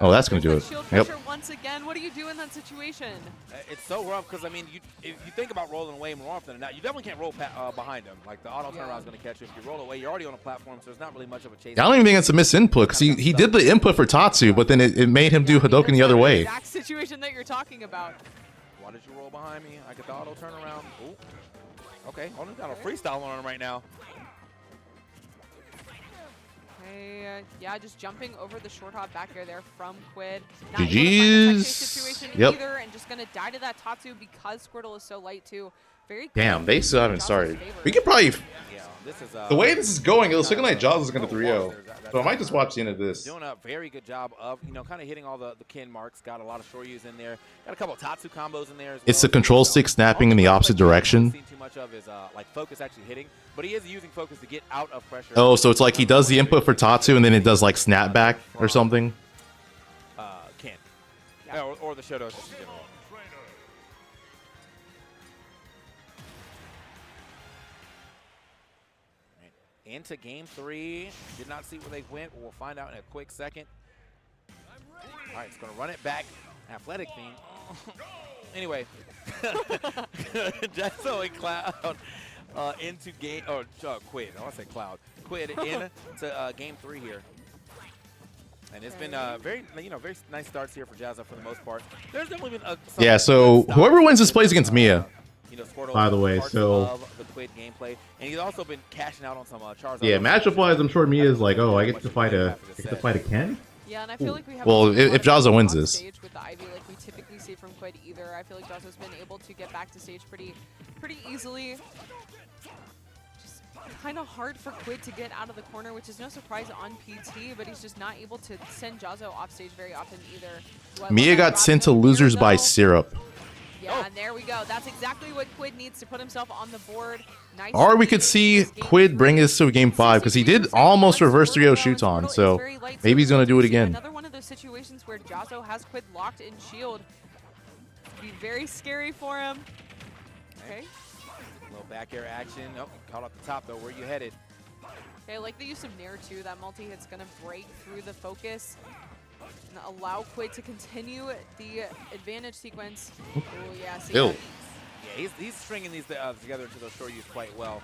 Oh, that's going to do it. Yep. Once again, what do you do in that situation? It's so rough because, I mean, if you think about rolling away more often than not, you definitely can't roll behind him. Like, the auto turnaround is going to catch you. If you roll away, you're already on a platform, so there's not really much of a chase. I don't even think it's a misinput, because he did the input for Tatsu, but then it made him do Hadoken the other way. Exact situation that you're talking about. Why did you roll behind me? I get the auto turnaround. Ooh. Okay, Onu's got a freestyle on him right now. Okay, yeah, just jumping over the short hop back air there from Quid. GG's. Situation Yep. either, and just gonna die to that Tatsu because Squirtle is so light too. Very Damn, they still haven't started. We could probably... The way this is going, it looks looking like Jaws is going to 3-0. So I might just watch the end of this. Doing a very good job of, you know, kind of hitting all the kin marks. Got a lot of Shoryus in there. Got a couple of Tatsu combos in there as well. It's the control stick snapping in the opposite direction. Seen too much of is like focus actually hitting, but he is using focus to get out of pressure. Oh, so it's like he does the input for Tatsu and then it does like snapback or something? Kin. Yeah, or the Shotos just in general. Into game 3. Did not see where they went. We'll find out in a quick second. All right, it's going to run it back. Athletic theme. Anyway. Jazzo and Cloud into game... Oh, Quid. I want to say Cloud. Quid into game 3 here. And it's been very nice starts here for Jazza for the most part. There's definitely been Yeah, so whoever wins this plays against Mia. Squirtle By the way, parts so of the Quid gameplay, and he's also been cashing out on some Charizard. yeah, matchup wise, I'm sure Mia is like, oh, I get to fight a Ken. Yeah, and I feel like we have if Jazza wins this. Stage with the Ivy like we typically see from Quid either. I feel like Jazza's been able to get back to stage pretty easily. Just kind of hard for Quid to get out of the corner, which is no surprise on PT, but he's just not able to send Jazza off stage very often either. Mia got sent to losers by Syrup. Yeah, and there we go. That's exactly what Quid needs to put himself on the board. Nice. Or we could see Quid bring this to game 5 because he did almost reverse 3-0 shoots on, so maybe he's gonna do it again. Another one of those situations where Jazzo has Quid locked in shield. Be very scary for him. Okay. A little back air action. Oh, caught off the top though. Where you headed? Okay, I like the use of Nair too. That multi-hit's gonna break through the focus and allow Quid to continue the advantage sequence. Oh yeah, see that? Yeah, he's stringing these together into those Shoryus quite well.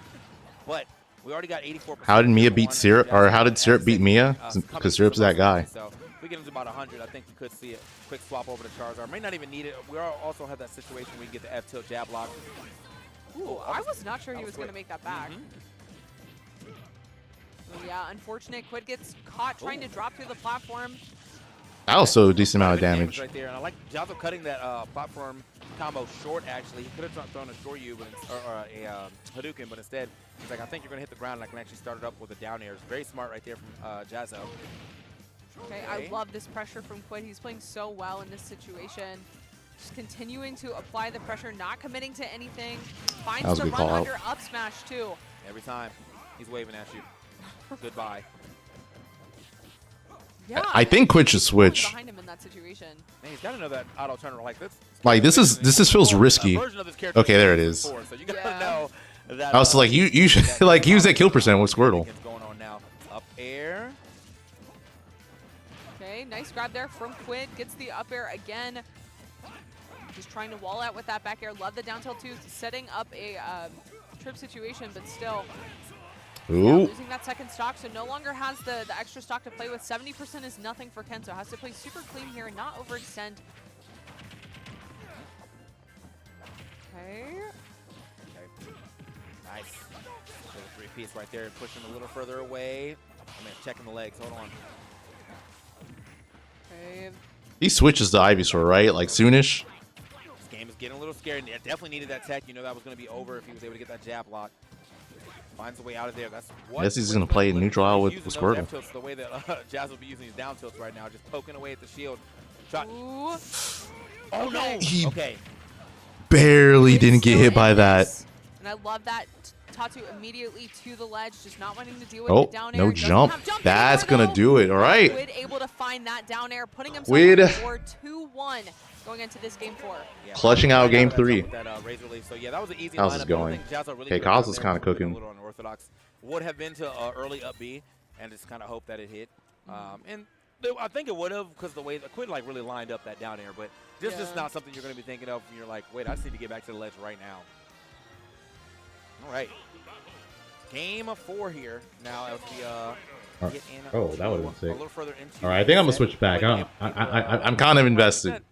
But we already got 84%. How did Mia beat Syrup, or how did Syrup beat Mia? Because Syrup's that guy. So if we get into about 100, I think we could see a quick swap over to Charizard. May not even need it. We also have that situation where we can get the F-tilt jab lock. Ooh, I was not sure he was going to make that back. Oh, yeah, unfortunate. Quid gets caught trying to drop through the platform. That was so a decent amount of damage. Right there, and I like Jazzo cutting that platform combo short. Actually, he could have thrown a Shoryu, or a Hadouken, but instead he's like, I think you're gonna hit the ground, and I can actually start it up with a down air. It's very smart right there from Jazzo. Okay, I love this pressure from Quid. He's playing so well in this situation. Just continuing to apply the pressure, not committing to anything. Finds the run under up smash too. Every time he's waving at you. Goodbye. Yeah, I think Quid should switch. Behind him in that situation. Man, he's got to know that auto turner like this. Like this feels risky. Okay, there it is. So you gotta know that, I was like, you should like use that kill percent with Squirtle. Going on now. Up air. Okay, nice grab there from Quid. Gets the up air again. Just trying to wall out with that back air. Love the down tilt too. Setting up a trip situation, but still. Ooh. Yeah, losing that second stock, so no longer has the extra stock to play with. 70% is nothing for Kenzo. Has to play super clean here and not overextend. Okay. Nice. So the 3-piece right there, pushing a little further away. I'm checking the legs. Hold on. Okay. He switches to Ivysaur, right? Like soonish. This game is getting a little scary. It definitely needed that tech. You know that was going to be over if he was able to get that jab lock. Finds a way out of there. That's what. I guess he's going to play neutral out with Squirtle. Tilts, the way that Jazz will be using his down tilts right now, just poking away at the shield. Shot. Ooh. Oh no! He barely didn't get hit by that. And I love that. Tatu immediately to the ledge, just not wanting to deal with the down air. No jump. That's going to do it. All right. Quid able to find that down air, putting himself on score 2-1 going into this game 4. Yeah, clutching out game 3. So yeah, that was an easy How's this going? Okay, Kyle's is kind of cooking. Unorthodox would have been to early up B, and just kind of hope that it hit. And I think it would have, because the way the Quid like really lined up that down air, but this is not something you're going to be thinking of when you're like, wait, I just need to get back to the ledge right now. All right. Game 4 here. Now as we get in that would have been sick. A little further into all right, I think I'm going to switch back. I'm kind of invested.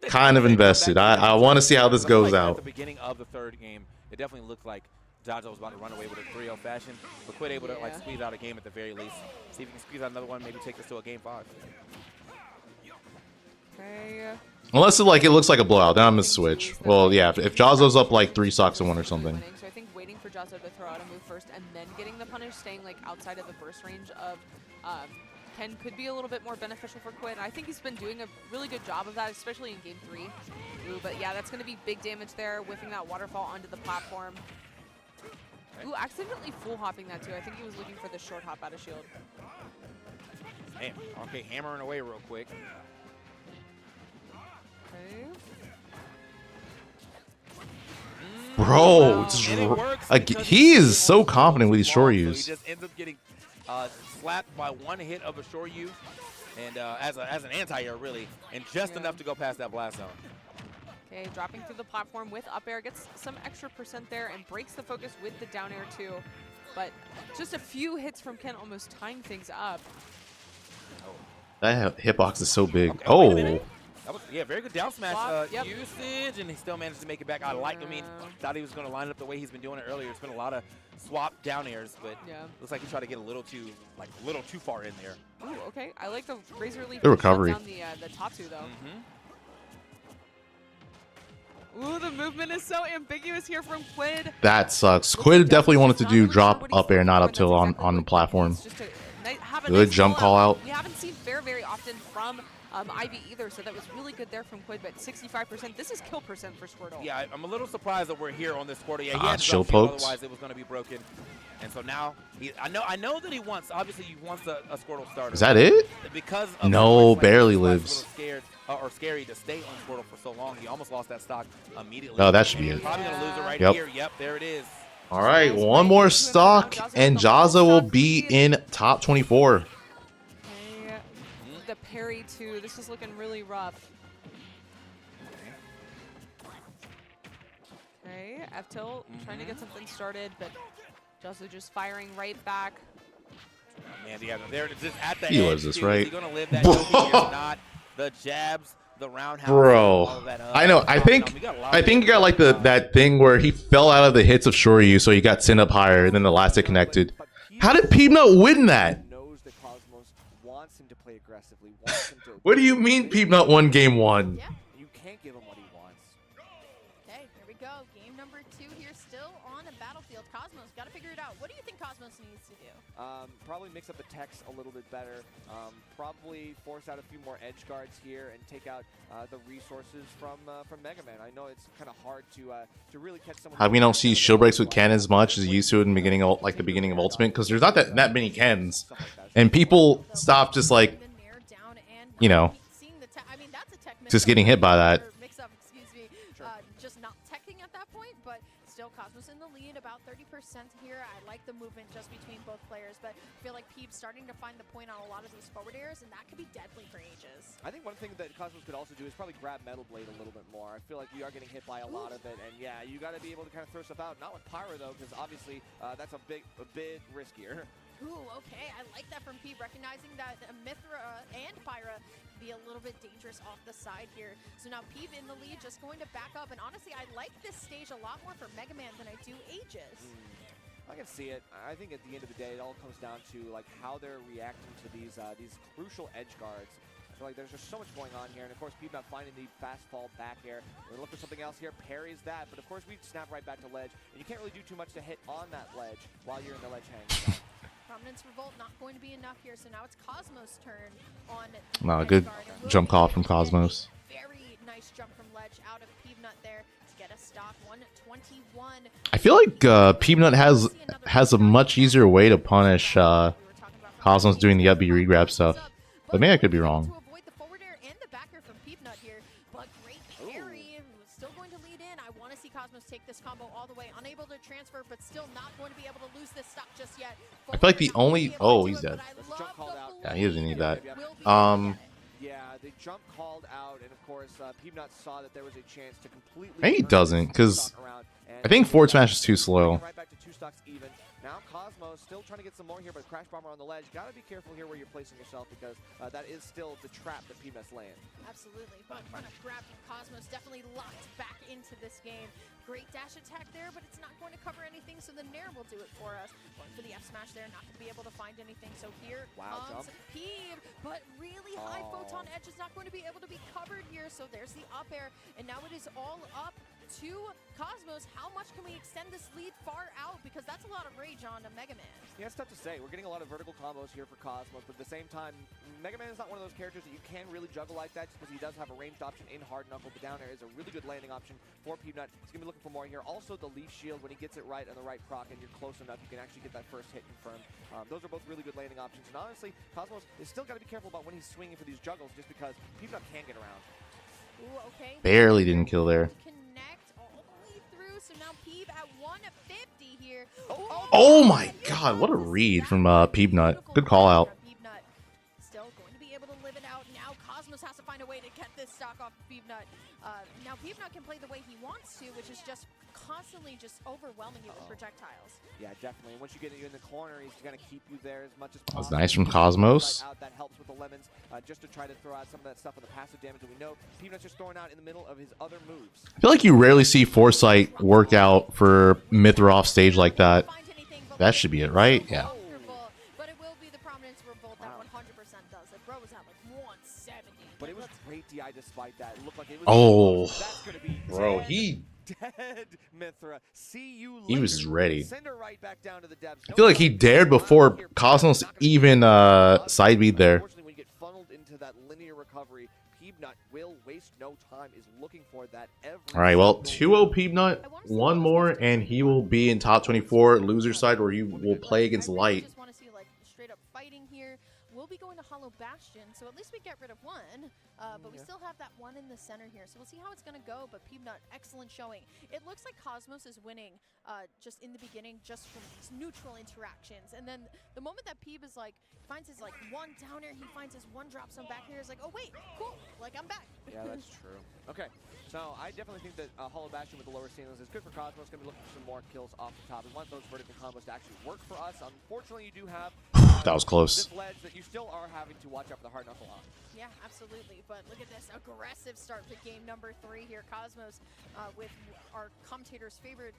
Kind of invested. I want to see how this goes out. At the beginning of the third game, it definitely looked like Jazzo was about to run away with a 3-0 fashion, but Quid able to like squeeze out a game at the very least. See if he can squeeze out another one, maybe take this to a game 5. Okay. Unless it looks like a blowout, then I'm gonna switch. Well, yeah, if Jazzo's up like 3 stocks to 1 or something. So I think waiting for Jazzo to throw out a move first and then getting the punish, staying like outside of the burst range of Ken could be a little bit more beneficial for Quid. I think he's been doing a really good job of that, especially in game 3. Ooh, but yeah, that's going to be big damage there, whiffing that waterfall onto the platform. Ooh, accidentally full hopping that too. I think he was looking for the short hop out of shield. Damn. Okay, hammering away real quick. Okay. Bro, he is so confident with these Shoryus. So he just ends up getting slapped by 1 hit of a Shoryu, and as an anti-air really, and just enough to go past that blast zone. Okay, dropping through the platform with up air, gets some extra percent there, and breaks the focus with the down air too. But just a few hits from Ken almost tying things up. That hitbox is so big. Okay, wait a Oh. minute. That was, yeah, very good down smash Swap, yep. usage, and he still managed to make it back. I like. I mean, thought he was going to line it up the way he's been doing it earlier. It's been a lot of swap down airs, but looks like he tried to get a little too far in there. Ooh, okay. I like the razor leaf. Good recovery. Down the top two though. Ooh, the movement is so ambiguous here from Quid. That sucks. Quid definitely wanted to do drop up air, not up till on the platform. Good jump call out. We haven't seen fair very often from Ivy either, so that was really good there from Quid, but 65%. This is kill percent for Squirtle. Yeah, I'm a little surprised that we're here on this Squirtle. Yeah, he Ah, had shield jump shield, poked. otherwise it was going to be broken. And so now, I know that he wants, obviously he wants a Squirtle starter. Is that it? Because of No, the barely he was lives. a little scared, or scary to stay on Squirtle for so long. He almost lost that stock immediately. Oh, that should be it. Probably going to lose it right Yep. here. Yep, there it is. All right, one more stock, and Jazza will be in top 24. Okay, the parry too. This is looking really rough. Okay, F tilt trying to get something started, but Jazza just firing right back. Man, yeah, they're just at the He edge, lives this, too. right? Is he going to live that? No, he is not. The jabs, the roundhouse. all Bro, of that, I know. I think we got a lot I of think you got like that thing where he fell out of the hits of Shoryu, so he got sent up higher, and then the last hit connected. How did Peanut win that? Knows that Cosmos wants him to play aggressively. Wants him to. What do you mean Peanut won game 1? Yeah. You can't give him what he wants. Okay, here we go. Game number 2 here, still on the battlefield. Cosmos, got to figure it out. What do you think Cosmos needs to do? Probably mix up the techs a little bit better. Probably force out a few more edge guards here and take out the resources from Mega Man. I know it's kind of hard to really catch someone. How we don't see shield breaks with cannons much as you used to in the beginning of like the beginning of Ultimate, because there's not that many cannons, and people stop just like, you know, just getting hit by that. Mix up, excuse me, just not teching at that point, but still Cosmos in the lead, about 30% here. I like the movement just between both players, but I feel like Peeb's starting to find the point on a lot of these forward airs, and that could be deadly for ages. I think one thing that Cosmos could also do is probably grab Metal Blade a little bit more. I feel like we are getting hit by a lot of it, and yeah, you got to be able to kind of throw stuff out. Not with Pyra though, because obviously that's a bit riskier. Ooh, okay, I like that from Peeb, recognizing that Mithra and Pyra be a little bit dangerous off the side here. So now Peeb in the lead, just going to back up, and honestly, I like this stage a lot more for Mega Man than I do Aegis. I can see it. I think at the end of the day, it all comes down to like how they're reacting to these crucial edge guards. I feel like there's just so much going on here, and of course, Peeb not finding the fast fall back air. We're gonna look for something else here. Parries that, but of course, we snap right back to ledge, and you can't really do too much to hit on that ledge while you're in the ledge hang. Prominence Revolt not going to be enough here, so now it's Cosmos' turn on No, good jump call from Cosmos. Very nice jump from ledge out of Peebnut there to get a stock 121. I feel like Peanut has a much easier way to punish Cosmos doing the up B regrab stuff, but maybe I could be wrong. To avoid the forward air and the back air from Peebnut here, but great carry, still going to lead in. I want to see Cosmos take this combo all the way, unable to transfer, but still not going to be able to lose this stock just yet. I feel like the only he's dead. Yeah, he doesn't need that. Yeah, the jump called out, and of course, Peebnut saw that there was a chance to completely. Maybe he doesn't, because I think forward smash is too slow. Right back to 2 stocks even. Now Cosmos still trying to get some more here, but Crash Bomber on the ledge. Got to be careful here where you're placing yourself, because that is still the trap that Peebnut's laying. Absolutely, but front of grab from Cosmos definitely locked back into this game. Great dash attack there, but it's not going to cover anything, so the Nair will do it for us. Going for the F smash there, not going to be able to find anything. So here comes Peeb, but really high photon edge is not going to be able to be covered here. So there's the up air, and now it is all up to Cosmos. How much can we extend this lead far out? Because that's a lot of rage on a Mega Man. Yeah, it's tough to say. We're getting a lot of vertical combos here for Cosmos, but at the same time, Mega Man is not one of those characters that you can really juggle like that, just because he does have a ranged option in hard knuckle. The down air is a really good landing option for Peebnut. He's going to be looking for more here. Also, the leaf shield, when he gets it right on the right proc and you're close enough, you can actually get that first hit confirmed. Those are both really good landing options. And honestly, Cosmos is still got to be careful about when he's swinging for these juggles, just because Peebnut can get around. Ooh, okay. Barely didn't kill there. Connect all the way through, so now Peeb at 150 here. Oh my god, what a read from Peebnut. Good call out. Peebnut still going to be able to live it out. Now Cosmos has to find a way to get this stock off Peebnut. Now Peebnut can play the way he wants to, which is just constantly just overwhelming you with projectiles. Yeah, definitely. Once you get you in the corner, he's going to keep you there as much as That was possible. nice from Cosmos. That helps with the lemon just to try to throw out some of that stuff on the passive damage that we know Peanut's just throwing out in the middle of his other moves. I feel like you rarely see Foresight work out for Mythra off stage like that. That should be it, right? Yeah. But it will be the prominence revolt that 100% does. Like, bro was at like 170. But it was great DI despite that. It looked like it was. Oh, that's gonna be bro, dead Mythra. See you later. he was just ready. Send her right back down to the depths. I feel like he dared before Cosmos even side beat there. Unfortunately, when you get funneled into that linear recovery, Peanut will waste no time. Is looking for that every. All right, well, 2-0 Peanut, one more, and he will be in top 24 loser side, where you will play against Light. Just want to see like straight up fighting here. We'll be going to Hollow Bastion, so at least we get rid of one. But we still have that one in the center here, so we'll see how it's going to go. But Peanut, excellent showing. It looks like Cosmos is winning just in the beginning, just from these neutral interactions. And then the moment that Peeb is like, finds his like one down air, he finds his one drop zone back here, is like, oh wait, cool, like I'm back. Yeah, that's true. Okay, so I definitely think that Hollow Bastion with the lower ceilings is good for Cosmos. Going to be looking for some more kills off the top. We want those vertical combos to actually work for us. Unfortunately, you do have that was close. this ledge that you still are having to watch out for the hard knuckle on. Yeah, absolutely. But look at this aggressive start to game number 3 here. Cosmos with our commentator's favorite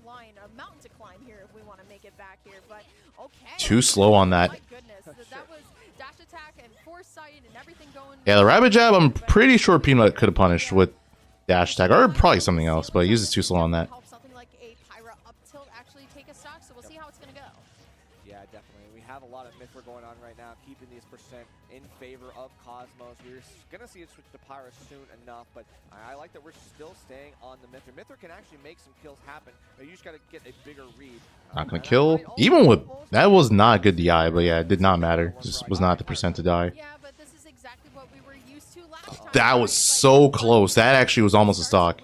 line, a mountain to climb here if we want to make it back here. But okay. Too slow on that. My goodness. That was dash attack and foresight and everything going. Yeah, the rabbit jab, I'm pretty sure Peanut could have punished with dash attack, or probably something else, but he uses too slow on that. Help something like a Pyra up tilt actually take a stock, so we'll see how it's going to go. Yeah, definitely. We have a lot of Mythra going on right now, keeping these percent in favor of Cosmos. We're going to see it switch to Pyra soon enough, but I like that we're still staying on the Mythra. Mythra can actually make some kills happen, but you just got to get a bigger read. Not going to kill. Even with, that was not good DI, but yeah, it did not matter. Just was not the percent to die. Yeah, but this is exactly what we were used to last time. That was so close. That actually was almost a stock.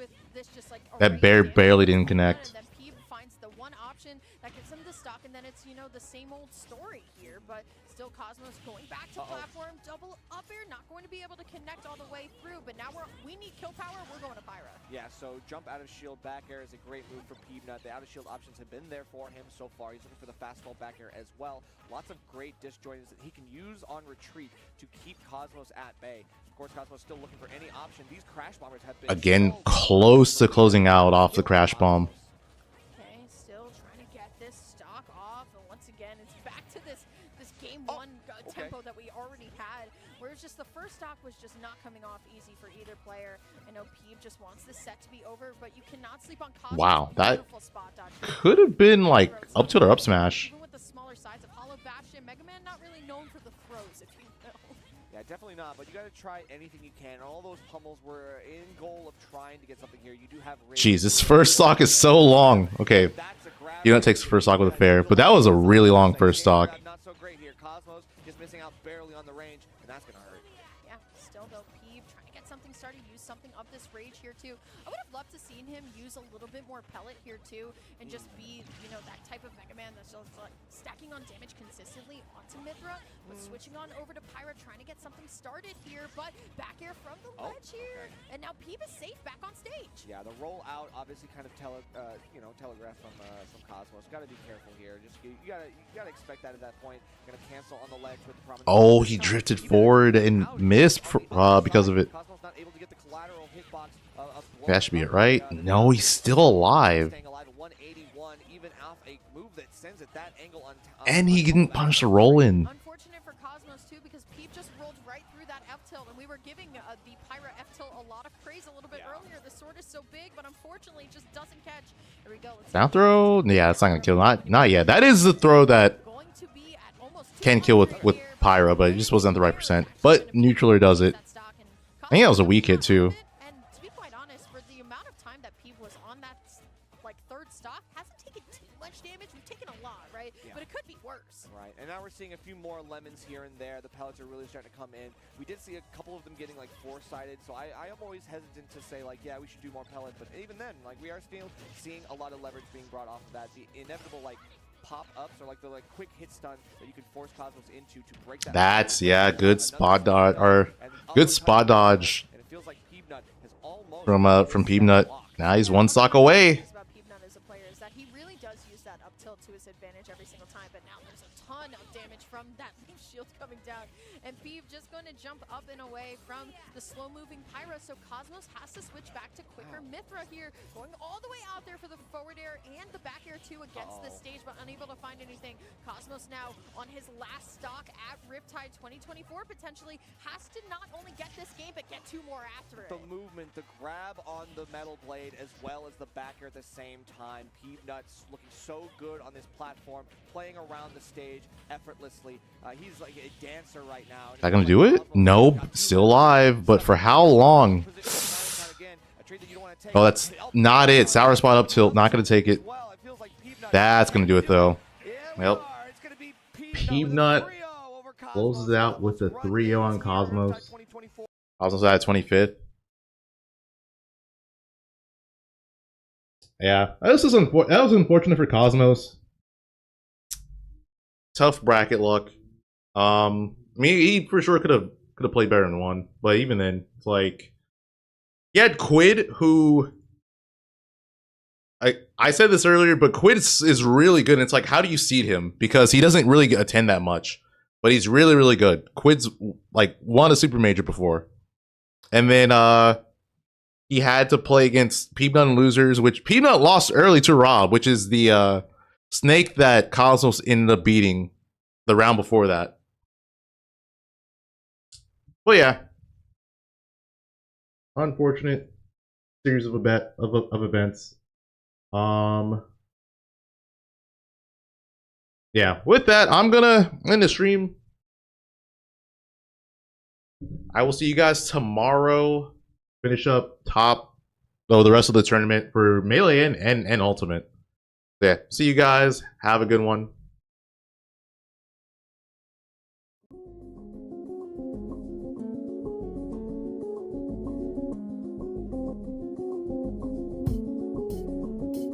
That barely didn't connect. And then Peeb finds the one option that gets him the stock, and then it's, you know, the same old story here, but still Cosmos going back to platform, double up air, not going to be able to connect all the way through, but now we need kill power, we're going to Pyra. Yeah, so jump out of shield back air is a great move for Peanut. The out of shield options have been there for him so far. He's looking for the fast fall back air as well. Lots of great disjoints that he can use on retreat to keep Cosmos at bay. Of course, Cosmos still looking for any option. These crash bombers have been again close to closing out off the crash bomb. Okay, still trying to get this stock off, and once again, it's back to this game one tempo that we already had, where it's just the first stock was just not coming off easy for either player. I know Peeb just wants this set to be over, but you cannot sleep on Cosmos. Wow, that spot dodge. could have been like up tilt or up smash. Even with the smaller size of Hollow Bastion, Mega Man not really known for the throws, if you will. Yeah, definitely not, but you got to try anything you can. All those pummels were in goal of trying to get something here. You do have jeez, this first stock is so long. Okay, Peanut takes the first stock with a fair, but that was a really long first stock. Not so great here. Cosmos just missing out barely on the range, and that's gonna hurt. Yeah, still though, Peeb trying to get something started, use something of this rage here too. I would have loved to seen him use a little bit more pellet here too, and just be, you know, that type of Mega Man that's just like stacking on damage consistently onto Mythra, but switching on over to Pyra, trying to get something started here, but back air from the ledge here, and now Peeb is safe back on stage. Yeah, the roll out obviously kind of telegraph from Cosmos. Got to be careful here. Just you gotta expect that at that point. Gonna cancel on the ledge with the prominent. Oh, he drifted forward and missed because of it. Cosmos not able to get the collateral hitbox. That should be it, right? No, he's still alive. Staying alive at 181, even off a move that sends it that angle on. And he didn't punish the roll in. Unfortunate for Cosmos too, because Peeb just rolled right through that F tilt, and we were giving the Pyra F tilt a lot of praise a little bit earlier. The sword is so big, but unfortunately it just doesn't catch. Here we go. Down throw? Yeah, it's not gonna kill. Not yet. That is the throw that can kill with Pyra, but it just wasn't the right percent. But Neutraler does it. I think that was a weak hit too. And to be quite honest, for the amount of time that Peeb was on that like third stock, hasn't taken too much damage. We've taken a lot, right? Yeah. But it could be worse. Right, and now we're seeing a few more lemons here and there. The pellets are really starting to come in. We did see a couple of them getting like four-sided, so I am always hesitant to say like, yeah, we should do more pellet. But even then, like we are still seeing a lot of leverage being brought off of that. The inevitable like pop-ups or like the quick hit stun that you can force Cosmos into to break that. That's good spot dodge or good spot dodge and it feels like Peanut has almost from Peanut. Now he's one stock away. About Peanut as a player is that he really does use that up tilt to his advantage every single time, but now there's a ton of damage from that shield coming down. And Peeve just going to jump up and away from the slow-moving Pyra, so Cosmos has to switch back to quicker. Mithra here, going all the way out there for the forward air and the back air too against this stage, but unable to find anything. Cosmos now on his last stock at Riptide 2024, potentially has to not only get this game, but get 2 more after it. The movement, the grab on the metal blade, as well as the back air at the same time. Peanut's looking so good on this platform, playing around the stage effortlessly. He's like a dancer right now. Is that gonna do it? Nope. Still alive, but for how long? Oh, that's not it. Sour spot up tilt. Not gonna take it. That's gonna do it though. Well, Peanut closes out with a 3-0 on Cosmos. Cosmos at 25th. Yeah, that was unfortunate for Cosmos. Tough bracket luck. I mean, he for sure could have played better than 1, but even then, it's like he had Quid, who I said this earlier, but Quid is really good. And it's like, how do you seed him? Because he doesn't really attend that much, but he's really, really good. Quid's like won a super major before, and then he had to play against Peanut and Losers, which Peanut lost early to Rob, which is the snake that Cosmos ended up beating the round before that. Well, yeah, unfortunate series of events. Yeah, with that, I'm gonna end the stream. I will see you guys tomorrow. Finish up the rest of the tournament for Melee and Ultimate. Yeah, see you guys. Have a good one.